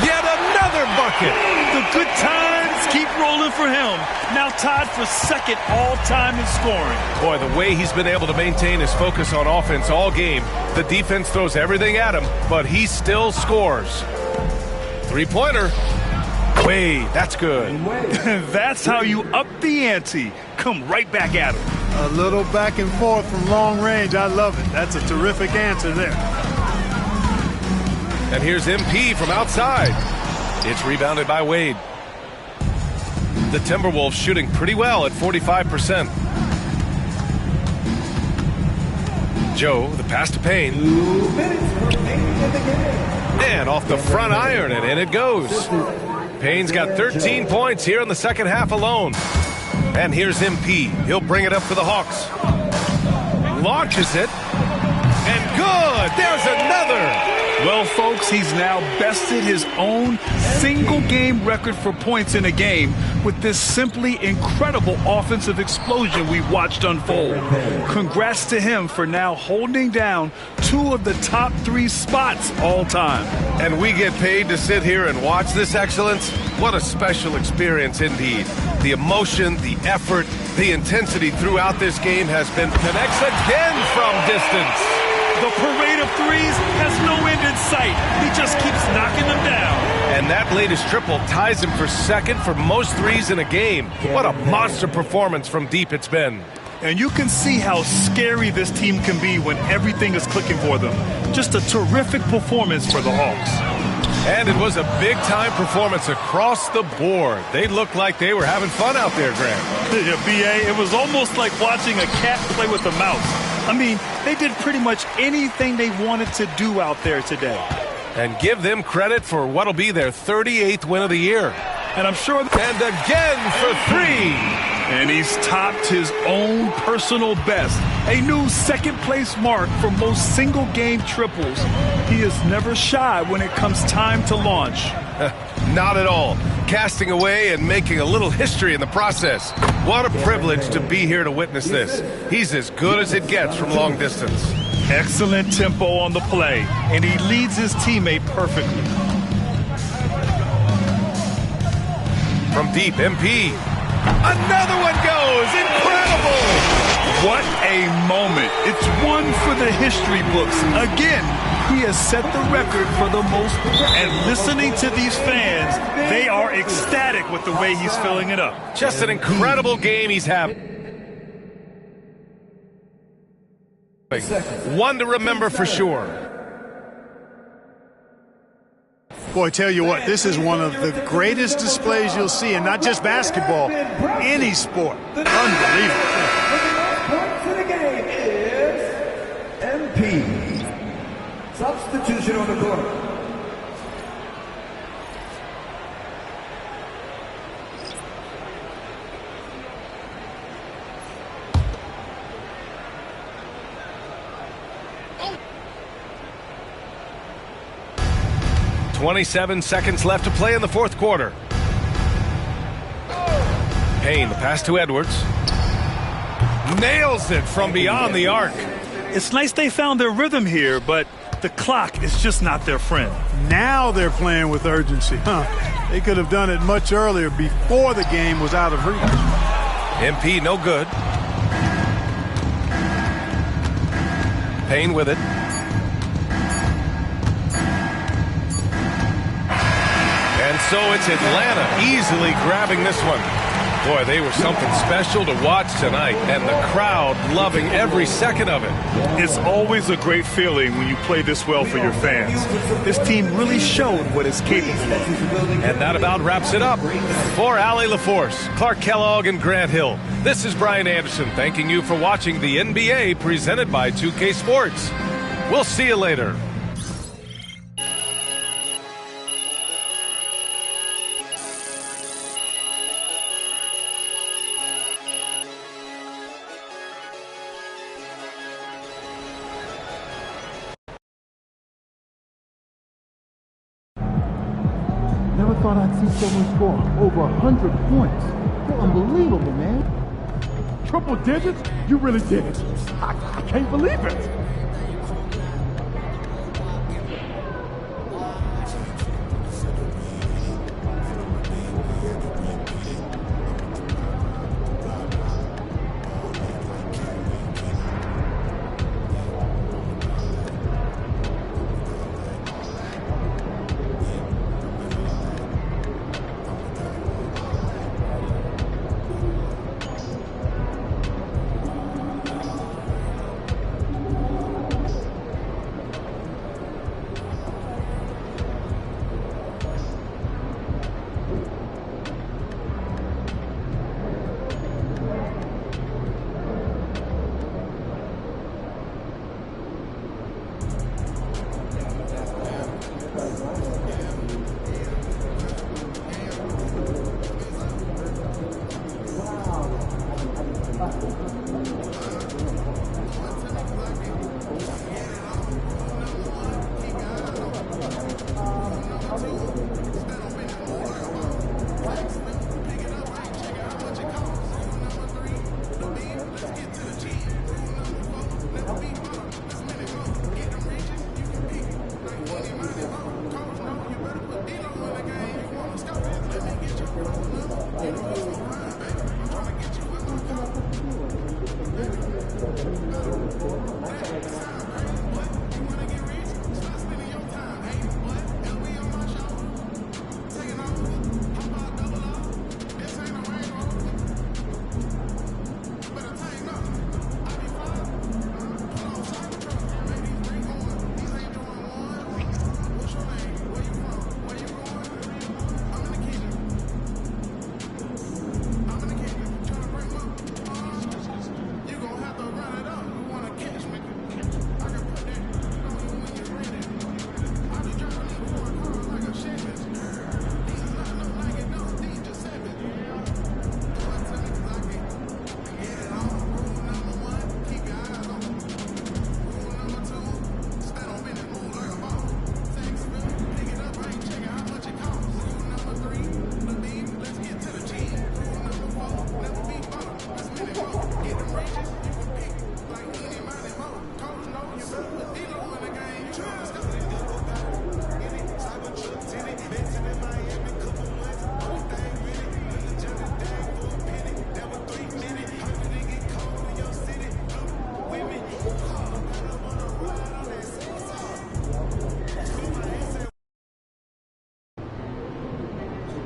Yet another bucket. The good times keep rolling for him. Now tied for second all-time in scoring. Boy, the way he's been able to maintain his focus on offense all game. The defense throws everything at him, but he still scores. 3-pointer. Way, that's good. That's how you up the ante. Come right back at him. A little back and forth from long range. I love it. That's a terrific answer there. And here's MP from outside. It's rebounded by Wade. The Timberwolves shooting pretty well at 45%. Joe, the pass to Payne. And off the front iron, and in it goes. Payne's got 13 points here in the second half alone. And here's MP. He'll bring it up for the Hawks. Launches it. And good! There's another! Well, folks, he's now bested his own single-game record for points in a game with this simply incredible offensive explosion we watched unfold. Congrats to him for now holding down 2 of the top 3 spots all time. And we get paid to sit here and watch this excellence? What a special experience indeed. The emotion, the effort, the intensity throughout this game has been connects again from distance. The parade of threes has no end in sight. He just keeps knocking them down. And that latest triple ties him for second for most threes in a game. What a monster performance from deep it's been. And you can see how scary this team can be when everything is clicking for them. Just a terrific performance for the Hawks. And it was a big-time performance across the board. They looked like they were having fun out there, Grant. Yeah, B.A., it was almost like watching a cat play with a mouse. I mean, they did pretty much anything they wanted to do out there today. And give them credit for what'll be their 38th win of the year. And I'm sure... And again for 3. And he's topped his own personal best. A new second-place mark for most single-game triples. He is never shy when it comes time to launch. Not at all. Casting away and making a little history in the process. What a privilege to be here to witness this. He's as good as it gets from long distance. Excellent tempo on the play, and he leads his teammate perfectly. From deep, MP. Another one goes! Incredible! What a moment. It's one for the history books. Again, he has set the record for the most. And listening to these fans, they are ecstatic with the way he's filling it up. Just an incredible game he's having. One to remember for sure. Boy, tell you what, this is one of the greatest displays you'll see, and not just basketball, any sport. Unbelievable. Substitution on the court. Oh. 27 seconds left to play in the fourth quarter. Payne, the pass to Edwards. Nails it from beyond the arc. It's nice they found their rhythm here, but the clock is just not their friend. Now they're playing with urgency. They could have done it much earlier before the game was out of reach. MP no good. Payne with it. And so it's Atlanta easily grabbing this one. Boy, they were something special to watch tonight, and the crowd loving every second of it. It's always a great feeling when you play this well for your fans. This team really showed what it's capable of. And that about wraps it up. For Allie LaForce, Clark Kellogg, and Grant Hill, this is Brian Anderson thanking you for watching the NBA presented by 2K Sports. We'll see you later. Never thought I'd see someone score over 100 points. They're unbelievable, man. Triple digits? You really did it. I can't believe it.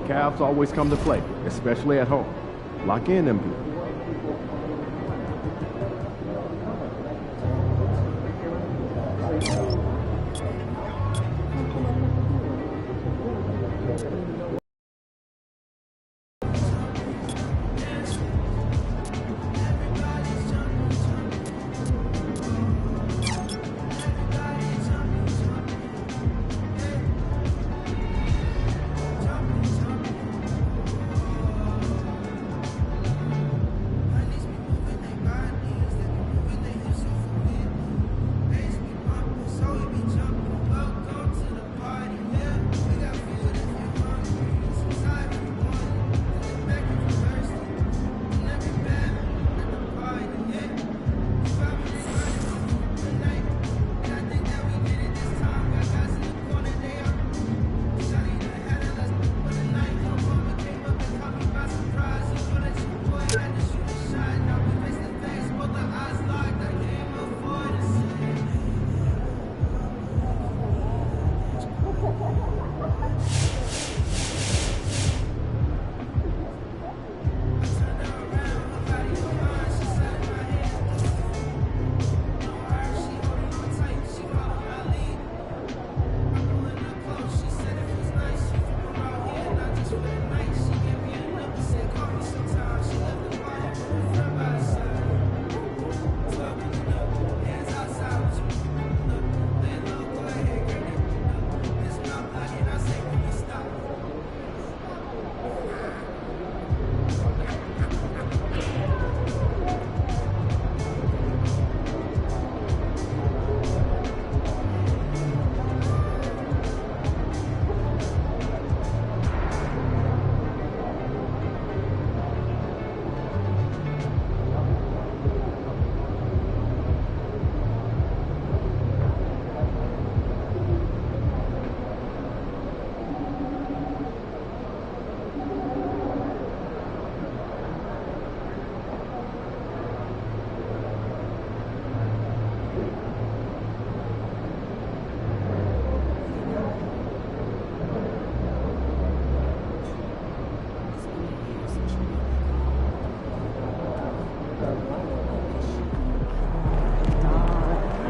Cavs always come to play, especially at home. Lock in, MP.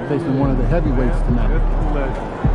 facing one of the heavyweights tonight.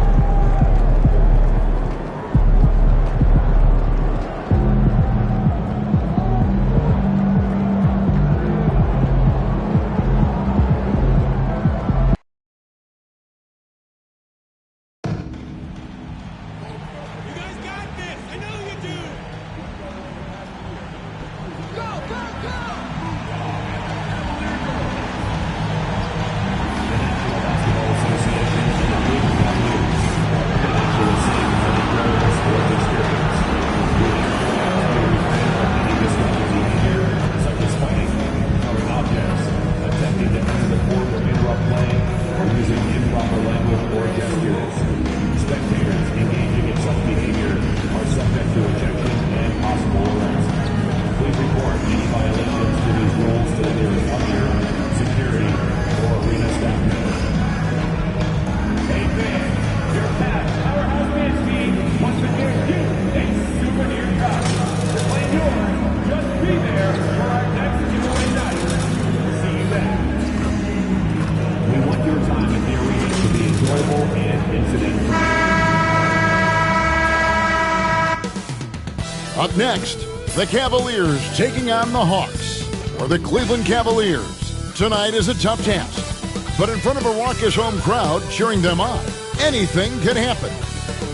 Up next, the Cavaliers taking on the Hawks. For the Cleveland Cavaliers, tonight is a tough task. But in front of a raucous home crowd cheering them on, anything can happen.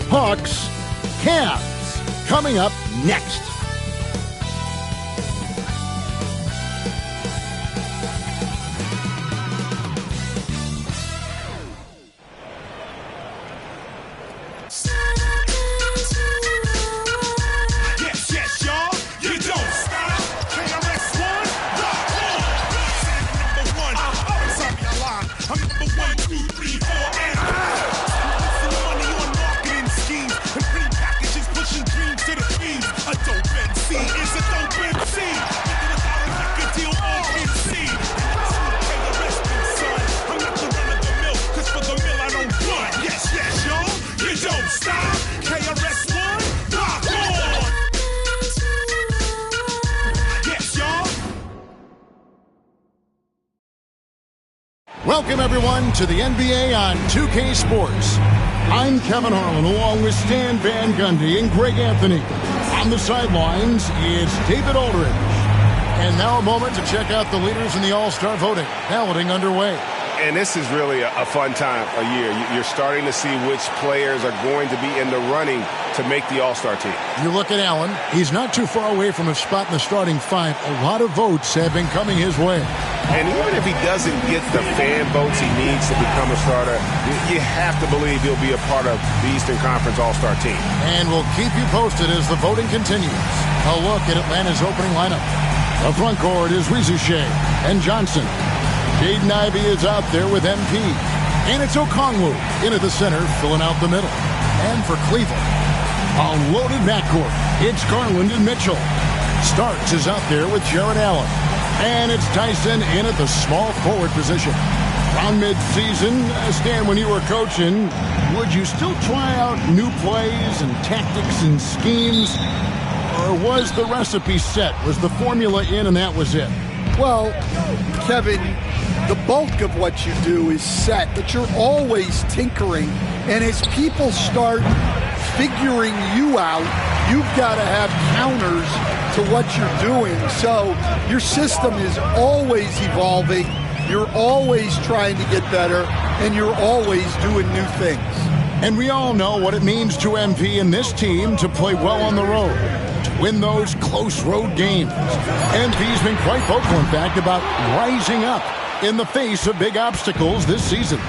Hawks, Cavs, coming up next. Welcome, everyone, to the NBA on 2K Sports. I'm Kevin Harlan, along with Stan Van Gundy and Greg Anthony. On the sidelines, it's David Aldridge. And now a moment to check out the leaders in the All-Star voting. Balloting underway. And this is really a fun time of year. You're starting to see which players are going to be in the running to make the All-Star team. You look at Allen. He's not too far away from a spot in the starting five. A lot of votes have been coming his way. And even if he doesn't get the fan votes he needs to become a starter, you have to believe he'll be a part of the Eastern Conference All-Star team. And we'll keep you posted as the voting continues. A look at Atlanta's opening lineup. The front court is Rizushea and Johnson. Jaden Ivey is out there with MP. And it's Okongwu into the center, filling out the middle. And for Cleveland, a loaded backcourt. It's Garland and Mitchell. Starks is out there with Jared Allen. And it's Tyson in at the small forward position. Around mid-season, Stan, when you were coaching, would you still try out new plays and tactics and schemes? Or was the recipe set? Was the formula in and that was it? Well, Kevin, the bulk of what you do is set, but you're always tinkering. And as people start figuring you out, you've got to have counters to what you're doing. So your system is always evolving. You're always trying to get better, and you're always doing new things. And we all know what it means to MP and this team to play well on the road, to win those close road games. MP's been quite vocal, in fact, about rising up in the face of big obstacles this season.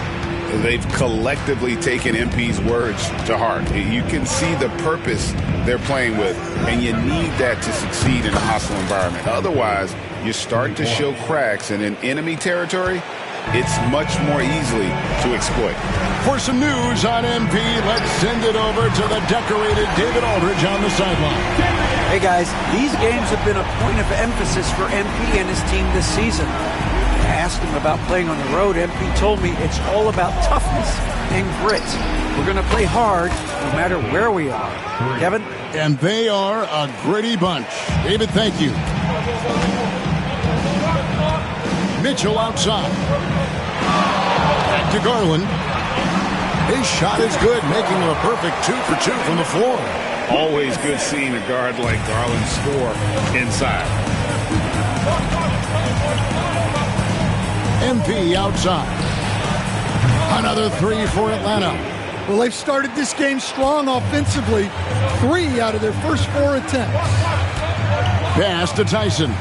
They've collectively taken MP's words to heart. You can see the purpose they're playing with, and you need that to succeed in a hostile environment. Otherwise, you start to show cracks, and in enemy territory, it's much more easily to exploit. For some news on MP, let's send it over to the decorated David Aldridge on the sideline. Hey guys, these games have been a point of emphasis for MP and his team this season. I asked him about playing on the road. MP told me it's all about toughness and grit. We're going to play hard no matter where we are. Kevin? And they are a gritty bunch. David, thank you. Mitchell outside. to Garland. His shot is good, making him a perfect 2 for 2 from the floor. Always good seeing a guard like Garland score inside. MP outside. Another 3 for Atlanta. Well, they've started this game strong offensively. 3 out of their first 4 attempts. Pass to Tyson.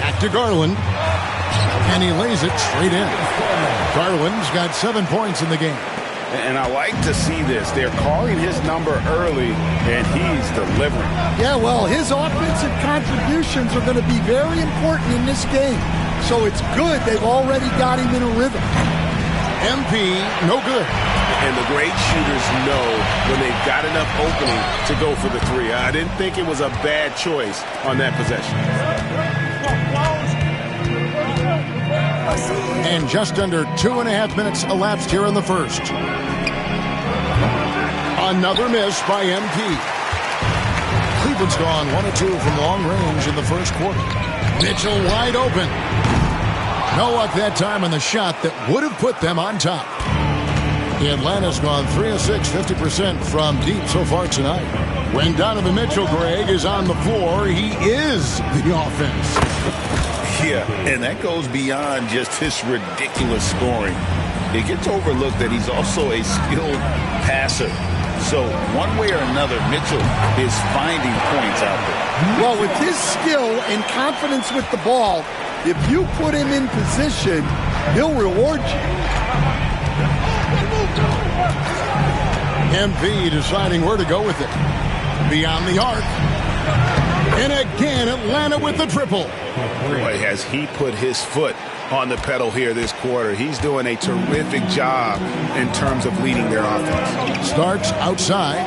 Back to Garland. And he lays it straight in. Garland's got 7 points in the game. And I like to see this. They're calling his number early, and he's delivering. Yeah, well, his offensive contributions are going to be very important in this game. So it's good they've already got him in a rhythm. MP, no good. And the great shooters know when they've got enough opening to go for the 3. I didn't think it was a bad choice on that possession. And just under 2.5 minutes elapsed here in the first. Another miss by MP. Cleveland's gone 1 of 2 from long range in the first quarter. Mitchell wide open. No luck that time on the shot that would have put them on top. Atlanta's gone 3 of 6, 50% from deep so far tonight. When Donovan Mitchell, Greg, is on the floor, he is the offense. Yeah, and that goes beyond just his ridiculous scoring. It gets overlooked that he's also a skilled passer. So one way or another, Mitchell is finding points out there. Well, with his skill and confidence with the ball, if you put him in position, he'll reward you. MP deciding where to go with it. Beyond the arc. And again, Atlanta with the triple. Boy, has he put his foot on the pedal here this quarter. He's doing a terrific job in terms of leading their offense. Starts outside.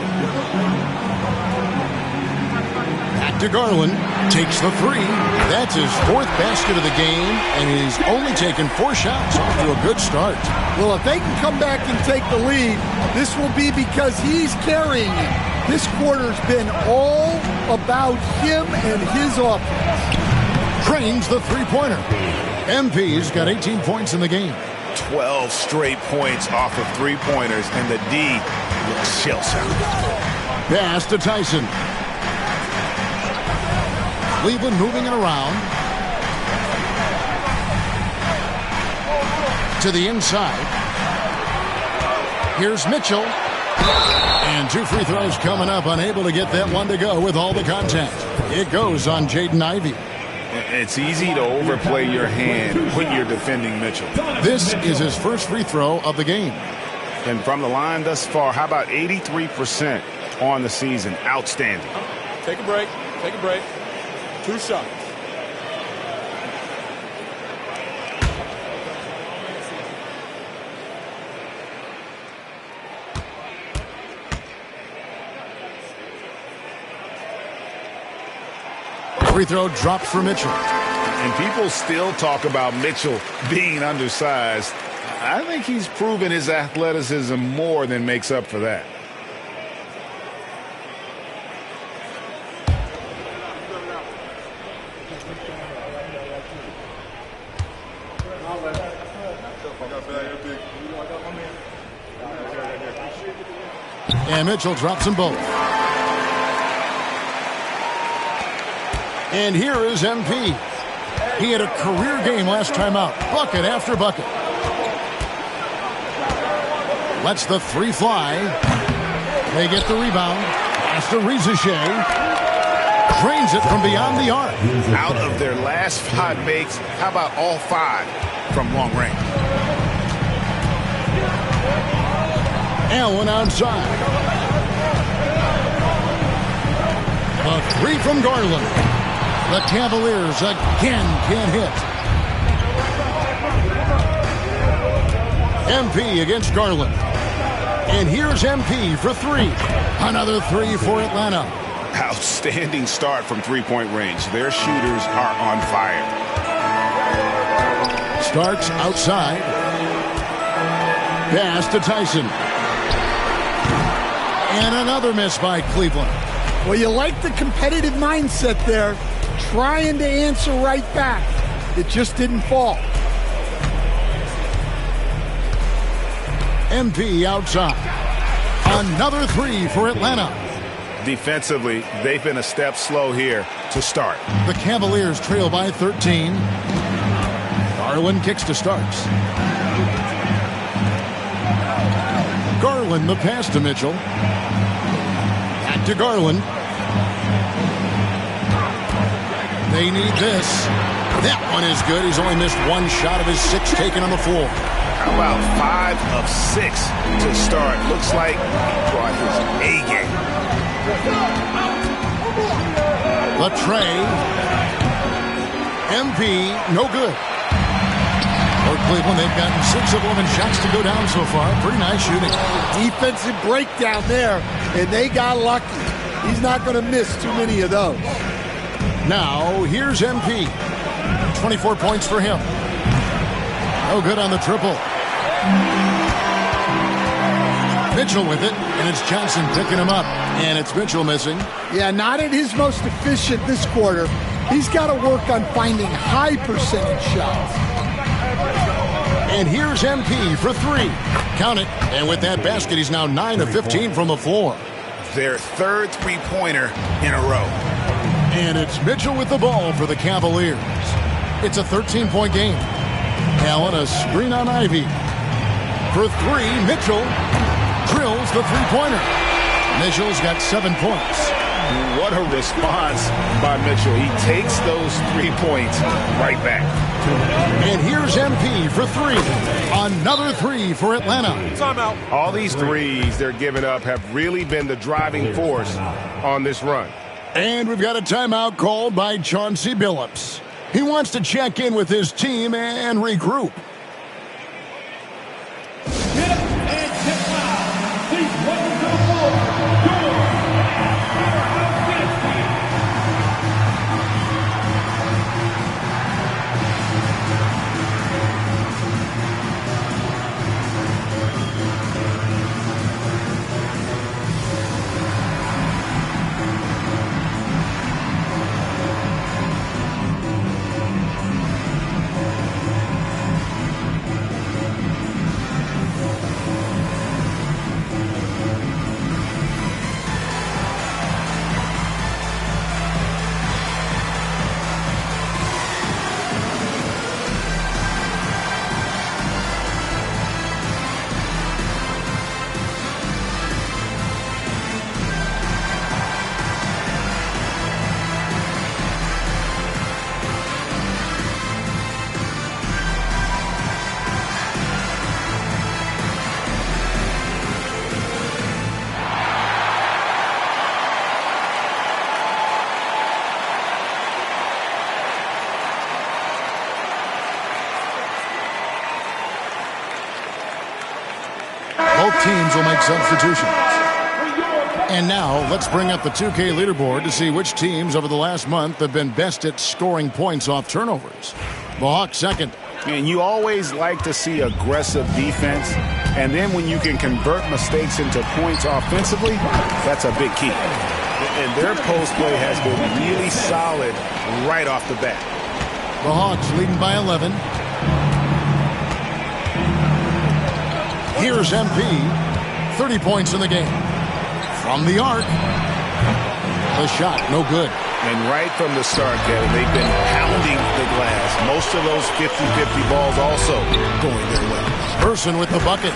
Back to Garland. Takes the 3. That's his 4th basket of the game, and he's only taken 4 shots. Off to a good start. Well, if they can come back and take the lead, this will be because he's carrying it. This quarter's been all about him and his offense. Trains the 3-pointer. MP's got 18 points in the game. 12 straight points off of 3-pointers, and the D looks shell-shocked. Pass to Tyson. Cleveland moving it around. To the inside. Here's Mitchell. And 2 free throws coming up, unable to get that one to go with all the contact. It goes on Jaden Ivey. It's easy to overplay your hand when you're defending Mitchell. This is his first free throw of the game. And from the line thus far, how about 83% on the season? Outstanding. Take a break. Take a break. 2 shots. Free throw dropped for Mitchell. And people still talk about Mitchell being undersized. I think he's proven his athleticism more than makes up for that. And Mitchell drops them both. And here is MP. He had a career game last time out. Bucket after bucket. Lets the 3 fly. They get the rebound. Pass to Rizashea. Drains it from beyond the arc. Out of their last 5 makes, how about all 5 from long range? Allen outside. A 3 from Garland. The Cavaliers again can't hit. MP against Garland. And here's MP for 3. Another 3 for Atlanta. Outstanding start from 3-point range. Their shooters are on fire. Starts outside. Pass to Tyson. And another miss by Cleveland. Well, you like the competitive mindset there. Trying to answer right back. It just didn't fall. MP outside. Another three for Atlanta. Defensively, they've been a step slow here to start. The Cavaliers trail by 13. Garland kicks to Starks. Garland the pass to Mitchell. Back to Garland. They need this. That one is good. He's only missed one shot of his 6 taken on the floor. How about 5 of 6 to start? Looks like he brought his A game. Latray. MP, no good. For Cleveland, they've gotten 6 of 11 shots to go down so far. Pretty nice shooting. Defensive breakdown there, and they got lucky. He's not going to miss too many of those. Now, here's MP. 24 points for him. No good on the triple. Mitchell with it, and it's Johnson picking him up. And it's Mitchell missing. Yeah, not at his most efficient this quarter. He's got to work on finding high percentage shots. And here's MP for 3. Count it. And with that basket, he's now 9 of 15 from the floor. Their 3rd three-pointer in a row. And it's Mitchell with the ball for the Cavaliers. It's a 13-point game. Allen a screen on Ivy. For 3, Mitchell drills the three-pointer. Mitchell's got 7 points. What a response by Mitchell. He takes those 3 points right back. And here's MP for 3. Another 3 for Atlanta. Timeout. All these threes they're giving up have really been the driving force on this run. And we've got a timeout called by Chauncey Billups. He wants to check in with his team and regroup. Both teams will make substitutions. And now, let's bring up the 2K leaderboard to see which teams over the last month have been best at scoring points off turnovers. The Hawks second. And you always like to see aggressive defense. And then when you can convert mistakes into points offensively, that's a big key. And their post play has been really solid right off the bat. The Hawks leading by 11. Here's MP. 30 points in the game. From the arc. The shot, no good. And right from the start, Kevin, they've been pounding the glass. Most of those 50-50 balls also going their way. Person with the bucket.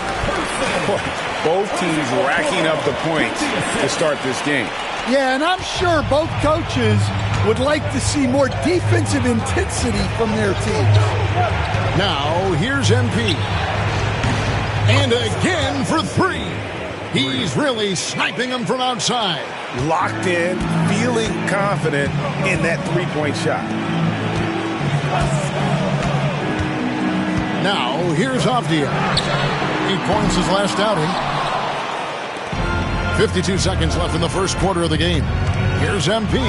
Both teams racking up the points to start this game. Yeah, and I'm sure both coaches would like to see more defensive intensity from their teams. Now, here's MP. And again for 3. He's really sniping them from outside. Locked in, feeling confident in that three-point shot. Now, here's Avdia. 8 points his last outing. 52 seconds left in the first quarter of the game. Here's MP.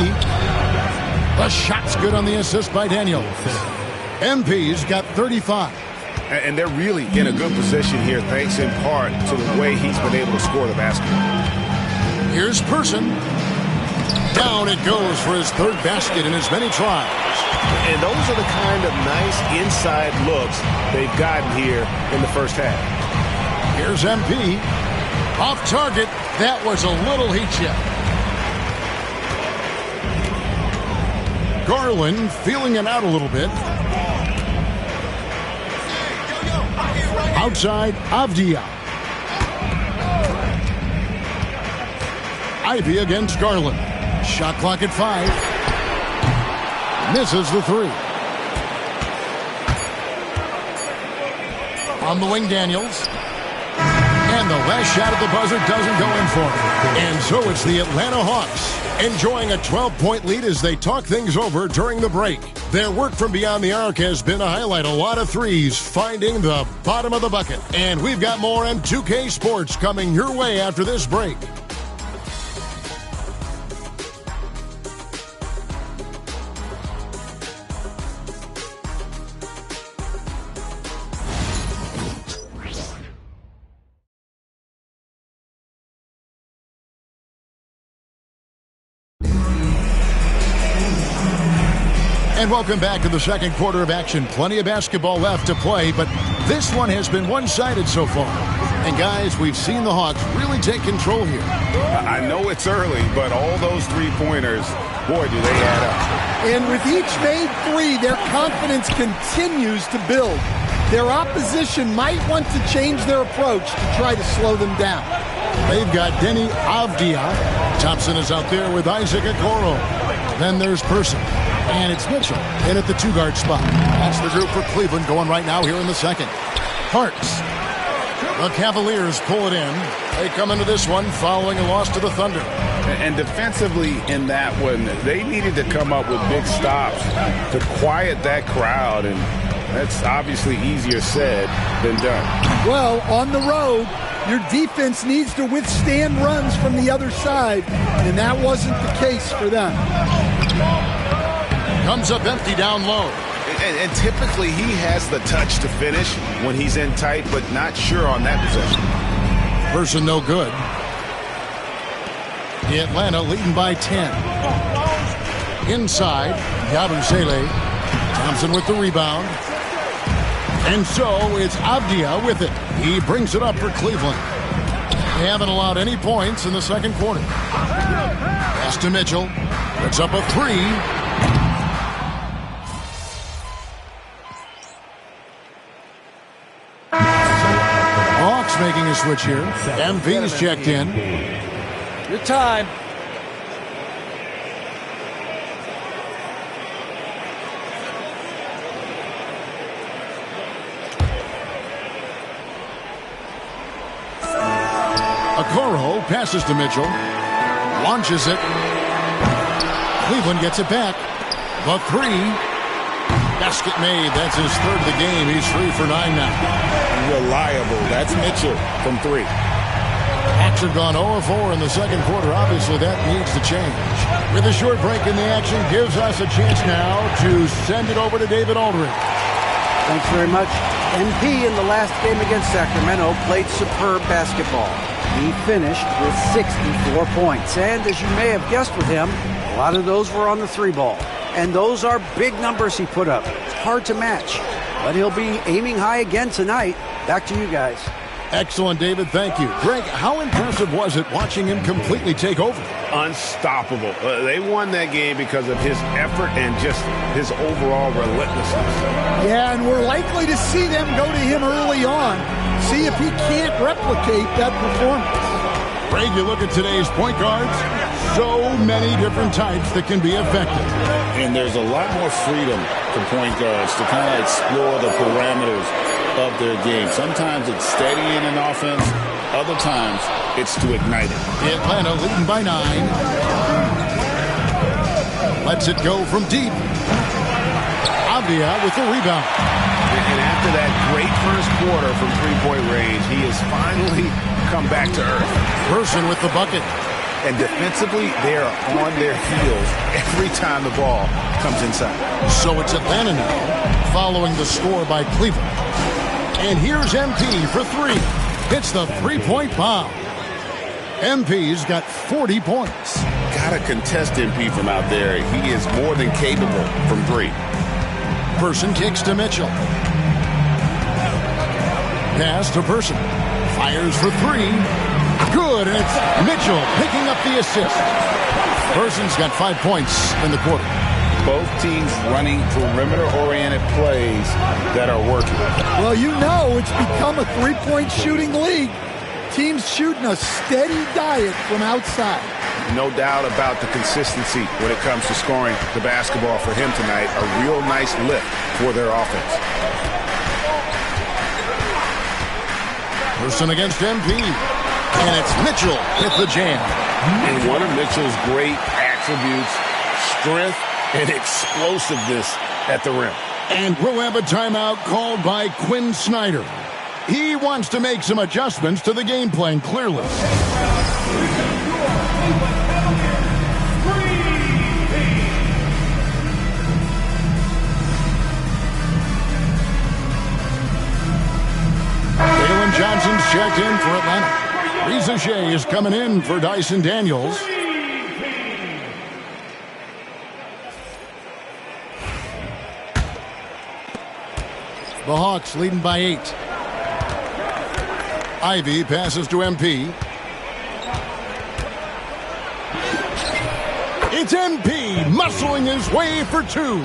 The shot's good on the assist by Daniels. MP's got 35. And they're really in a good position here, thanks in part to the way he's been able to score the basket. Here's Person. Down it goes for his 3rd basket in as many tries. And those are the kind of nice inside looks they've gotten here in the first half. Here's MP. Off target. That was a little heat check. Garland feeling it out a little bit. Outside, Avdia. Ivy against Garland. Shot clock at 5. Misses the 3. On the wing, Daniels. And the last shot at the buzzer doesn't go in for him. And so it's the Atlanta Hawks enjoying a 12-point lead as they talk things over during the break. Their work from beyond the arc has been a highlight. A lot of threes, finding the bottom of the bucket. And we've got more M2K Sports coming your way after this break. And welcome back to the second quarter of action. Plenty of basketball left to play, but this one has been one-sided so far. And guys, we've seen the Hawks really take control here. I know it's early, but all those three-pointers, boy, do they add up. And with each made 3, their confidence continues to build. Their opposition might want to change their approach to try to slow them down. They've got Denny Avdia. Thompson is out there with Isaac Okoro. Then there's Person. And it's Mitchell in at the 2-guard spot. That's the group for Cleveland going right now here in the second. Hartz. The Cavaliers pull it in. They come into this one following a loss to the Thunder. And defensively in that one, they needed to come up with big stops to quiet that crowd. And that's obviously easier said than done. Well, on the road, your defense needs to withstand runs from the other side. And that wasn't the case for them. Comes up empty down low. And typically he has the touch to finish when he's in tight, but not sure on that possession. Person no good. Atlanta leading by 10. Inside, Yabusele. Thompson with the rebound. And so it's Avdia with it. He brings it up for Cleveland. They haven't allowed any points in the second quarter. Pass to Mitchell. Puts up a 3. Hawks making a switch here. MV's checked in. Your time. Okoro passes to Mitchell. Launches it. Cleveland gets it back. The 3. Basket made. That's his third of the game. He's 3 for 9 now. Reliable. That's Mitchell from 3. Hawks have gone 0-4 in the second quarter. Obviously, that needs to change. With a short break in the action, gives us a chance now to send it over to David Aldridge. Thanks very much. MP in the last game against Sacramento played superb basketball. He finished with 64 points. And as you may have guessed with him, a lot of those were on the 3-ball. And those are big numbers he put up. It's hard to match. But he'll be aiming high again tonight. Back to you guys. Excellent, David. Thank you. Greg, how impressive was it watching him completely take over? Unstoppable. They won that game because of his effort and just his overall relentlessness. Yeah, and we're likely to see them go to him early on. See if he can't replicate that performance. Greg, you look at today's point guards, so many different types that can be effective. And there's a lot more freedom for point guards to kind of explore the parameters of their game. Sometimes it's steadying an offense. Other times it's to ignite it. Atlanta leading by 9. Lets it go from deep. Avdia with the rebound. And after that great first quarter from three-point range, he has finally come back to earth. Person with the bucket. And defensively, they are on their heels every time the ball comes inside. So it's Atlanta now, following the score by Cleveland. And here's MP for 3. Hits the 3-point bomb. MP's got 40 points. Gotta contest MP from out there. He is more than capable from 3. Person kicks to Mitchell. Pass to Person. Fires for three. Good, and it's Mitchell picking up the assist. Person's got 5 points in the quarter. Both teams running perimeter-oriented plays that are working. Well, you know it's become a three-point shooting league. Teams shooting a steady diet from outside. No doubt about the consistency when it comes to scoring the basketball for him tonight. A real nice lift for their offense. Person against MP. And it's Mitchell with the jam. And one of Mitchell's great attributes, strength and explosiveness at the rim. And we'll have a timeout called by Quinn Snyder. He wants to make some adjustments to the game plan, clearly. Jalen Johnson's checked in for Atlanta. Reza Shea is coming in for Dyson Daniels. The Hawks leading by 8. Ivy passes to MP. It's MP muscling his way for 2.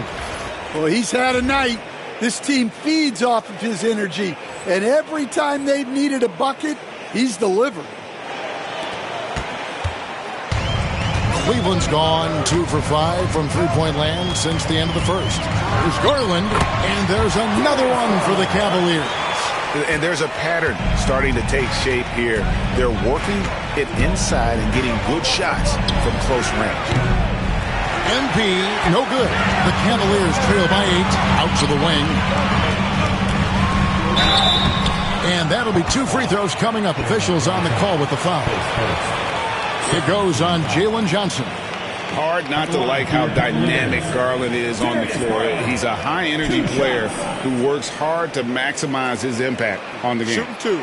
Well, he's had a night. This team feeds off of his energy, and every time they've needed a bucket, he's delivered. Cleveland's gone 2 for 5 from three-point land since the end of the first. There's Garland, and there's another one for the Cavaliers. And there's a pattern starting to take shape here. They're working it inside and getting good shots from close range. MP, no good. The Cavaliers trail by 8, out to the wing. And that'll be 2 free throws coming up. Officials on the call with the foul. It goes on Jalen Johnson. Hard not to like how dynamic Garland is on the floor. He's a high-energy player who works hard to maximize his impact on the game. Shooting 2.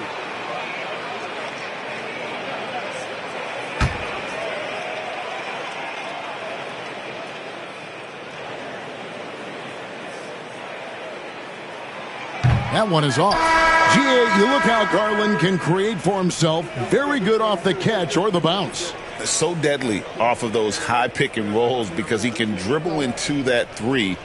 That one is off. G.A., you look how Garland can create for himself. Very good off the catch or the bounce. So deadly off of those high pick and rolls because he can dribble into that 3.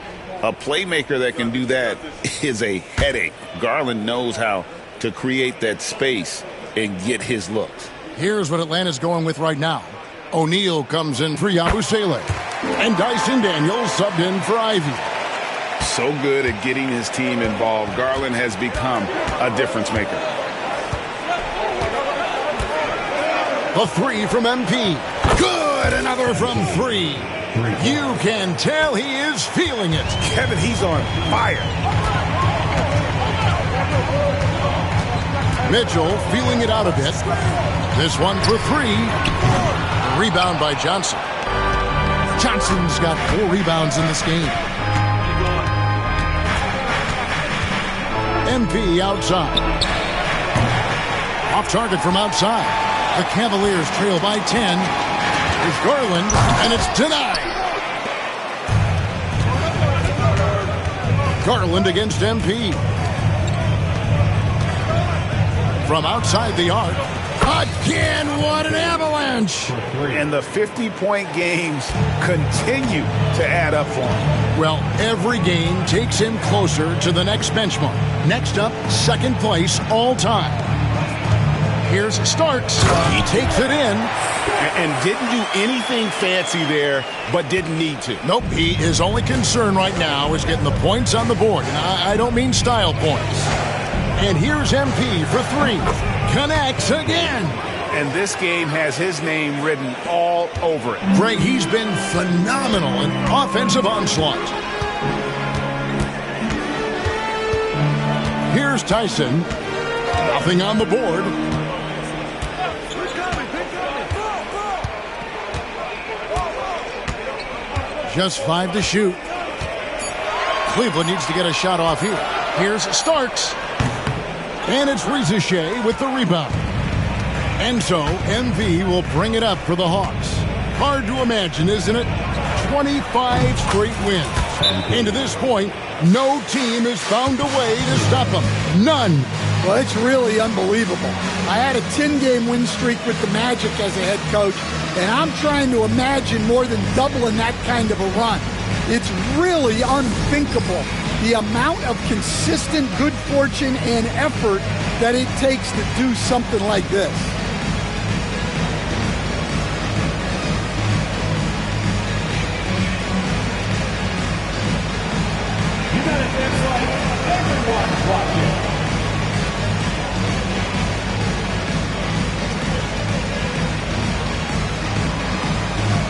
A playmaker that can do that is a headache. Garland knows how to create that space and get his looks. Here's what Atlanta's going with right now. O'Neal comes in for Yabusele. And Dyson Daniels subbed in for Ivy. So good at getting his team involved. Garland has become a difference maker. The 3 from MP. Good! Another from 3. You can tell he is feeling it. Kevin, he's on fire. Mitchell feeling it out a bit. This one for 3. Rebound by Johnson. Johnson's got 4 rebounds in this game. MP outside. Off target from outside. The Cavaliers trail by 10. Here's Garland, and it's denied. Garland against MP. From outside the arc. Again, what an avalanche. And the 50-point games continue to add up for him. Well, every game takes him closer to the next benchmark. Next up, second place all time. Here's Starks. He takes it in. And didn't do anything fancy there, but didn't need to. Nope, his only concern right now is getting the points on the board. And I don't mean style points. And here's MP for 3. Connects again. And this game has his name written all over it. Greg, he's been phenomenal in offensive onslaught. Here's Tyson. Nothing on the board. Just 5 to shoot. Cleveland needs to get a shot off here. Here's Starks. And it's Reza Shea with the rebound. And so MV will bring it up for the Hawks. Hard to imagine, isn't it? 25 straight wins. And to this point, no team has found a way to stop them. None. Well, it's really unbelievable. I had a 10-game win streak with the Magic as a head coach, and I'm trying to imagine more than doubling that kind of a run. It's really unthinkable, the amount of consistent good fortune and effort that it takes to do something like this. You got it dance like everyone's watching.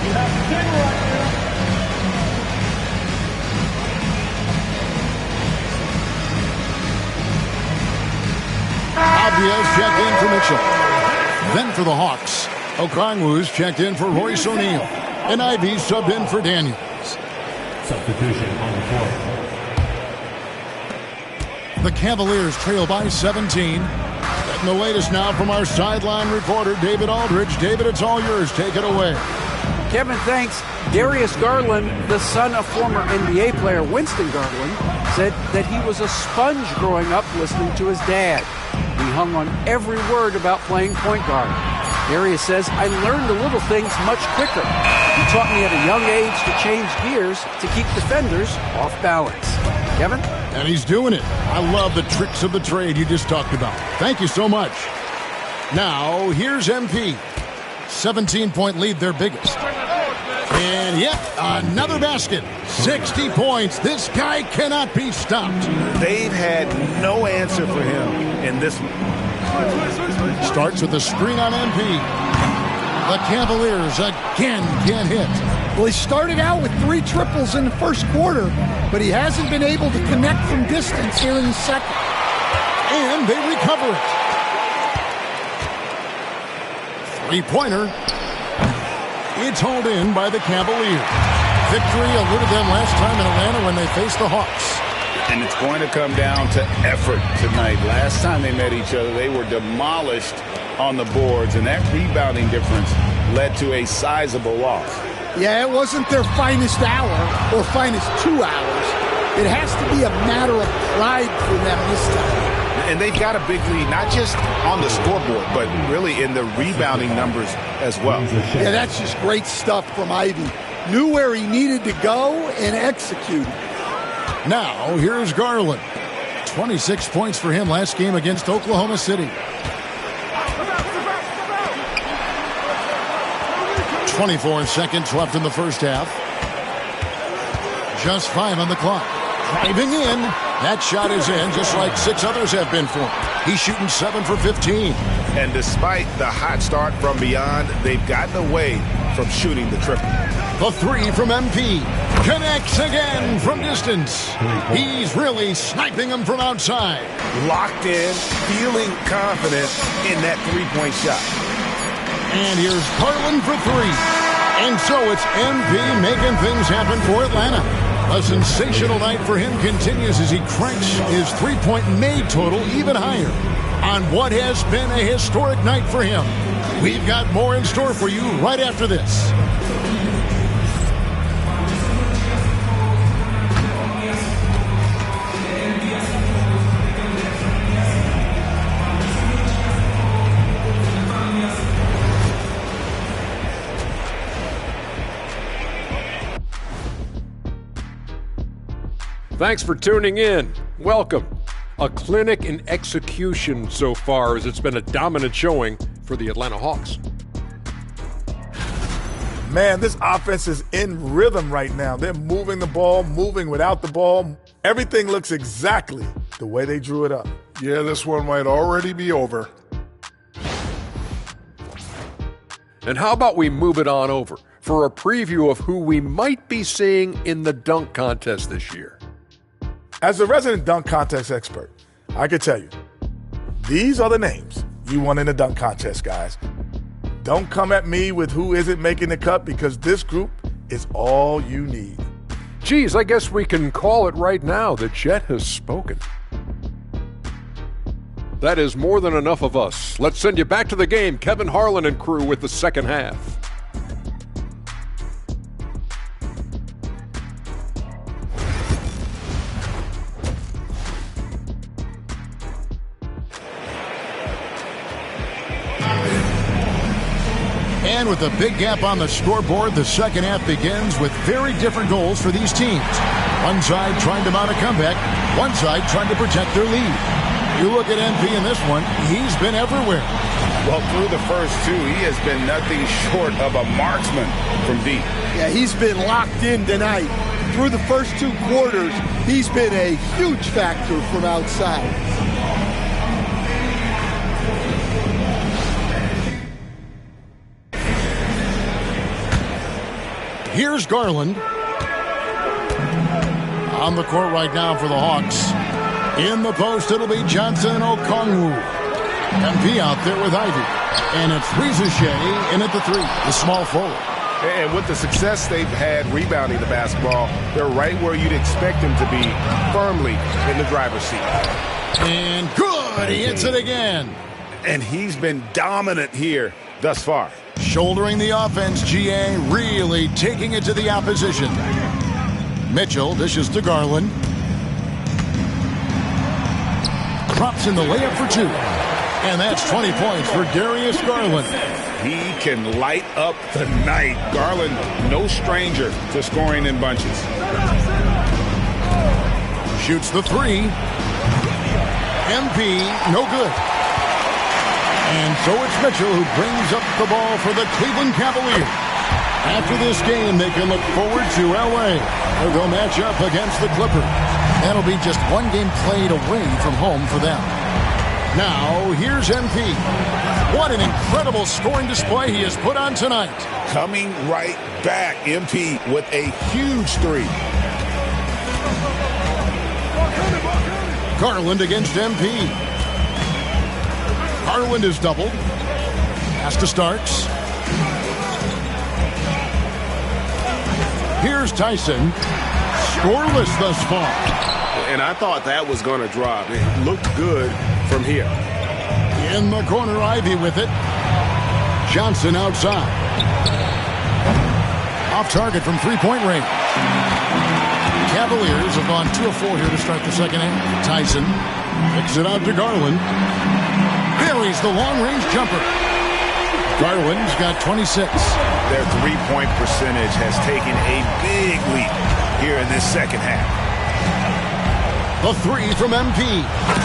You have to take right here. Abiel's checked in for Mitchell. Then for the Hawks, Okongwu's checked in for Royce O'Neal. And Ivey subbed in for Daniels. Substitution on the floor. The Cavaliers trail by 17. And the latest now from our sideline reporter, David Aldridge. David, it's all yours. Take it away. Kevin, thanks. Darius Garland, the son of former NBA player Winston Garland, said that he was a sponge growing up listening to his dad. He hung on every word about playing point guard. Darius says, I learned the little things much quicker. He taught me at a young age to change gears to keep defenders off balance. Kevin? And he's doing it. I love the tricks of the trade you just talked about. Thank you so much. Now, here's MP. 17-point lead, their biggest. And yep, another basket. 60 points. This guy cannot be stopped. They've had no answer for him in this one. Starts with a screen on MP. The Cavaliers again can't hit. Well, he started out with 3 triples in the first quarter, but he hasn't been able to connect from distance here in the second. And they recover it. Three-pointer. It's hauled in by the Cavaliers. Victory eluded them last time in Atlanta when they faced the Hawks. And it's going to come down to effort tonight. Last time they met each other, they were demolished on the boards, and that rebounding difference led to a sizable loss. Yeah, it wasn't their finest hour or finest 2 hours. It has to be a matter of pride for them this time. And they've got a big lead, not just on the scoreboard, but really in the rebounding numbers as well. Yeah, that's just great stuff from Ivey. Knew where he needed to go and executed. Now, here's Garland. 26 points for him last game against Oklahoma City. 24 seconds left in the first half. Just 5 on the clock. Driving in. That shot is in, just like 6 others have been for him. He's shooting 7 for 15. And despite the hot start from beyond, they've gotten away from shooting the triple. The 3 from MP. Connects again from distance. He's really sniping them from outside. Locked in, feeling confident in that three-point shot. And here's Garland for 3. And so it's MP making things happen for Atlanta. A sensational night for him continues as he cranks his three-point made total even higher on what has been a historic night for him. We've got more in store for you right after this. Thanks for tuning in. Welcome. A clinic in execution so far, as it's been a dominant showing for the Atlanta Hawks. Man, this offense is in rhythm right now. They're moving the ball, moving without the ball. Everything looks exactly the way they drew it up. Yeah, this one might already be over. And how about we move it on over for a preview of who we might be seeing in the dunk contest this year. As a resident dunk contest expert, I can tell you, these are the names you want in the dunk contest, guys. Don't come at me with who isn't making the cut, because this group is all you need. Geez, I guess we can call it right now. The Jet has spoken. That is more than enough of us. Let's send you back to the game. Kevin Harlan and crew with the second half. And with a big gap on the scoreboard, the second half begins with very different goals for these teams. One side trying to mount a comeback, one side trying to protect their lead. You look at MP in this one, he's been everywhere. Well, through the first two, he has been nothing short of a marksman from deep. Yeah, he's been locked in tonight. Through the first 2 quarters, he's been a huge factor from outside. Here's Garland. On the court right now for the Hawks. In the post, it'll be Johnson Okongwu. MP out there with Ivy. And it's Rizushea in at the 3, the small forward. And with the success they've had rebounding the basketball, they're right where you'd expect them to be, firmly in the driver's seat. And good, he hits it again. And he's been dominant here thus far. Shouldering the offense, GA really taking it to the opposition. Mitchell dishes to Garland. Drops in the layup for 2. And that's 20 points for Darius Garland. He can light up the night. Garland, no stranger to scoring in bunches. Shoots the 3. MP, no good. And so it's Mitchell who brings up the ball for the Cleveland Cavaliers. After this game, they can look forward to L.A., where they'll match up against the Clippers. That'll be just 1 game played away from home for them. Now, here's MP. What an incredible scoring display he has put on tonight. Coming right back, MP with a huge 3. Garland against MP. Garland is doubled. Pass to Starks. Here's Tyson. Scoreless thus far. And I thought that was going to drop. It looked good from here. In the corner, Ivy with it. Johnson outside. Off target from 3-point range. Cavaliers have gone 2 of 4 here to start the second half. Tyson kicks it out to Garland. Buries the long-range jumper. Garland's got 26. Their 3-point percentage has taken a big leap here in this second half. The 3 from MP.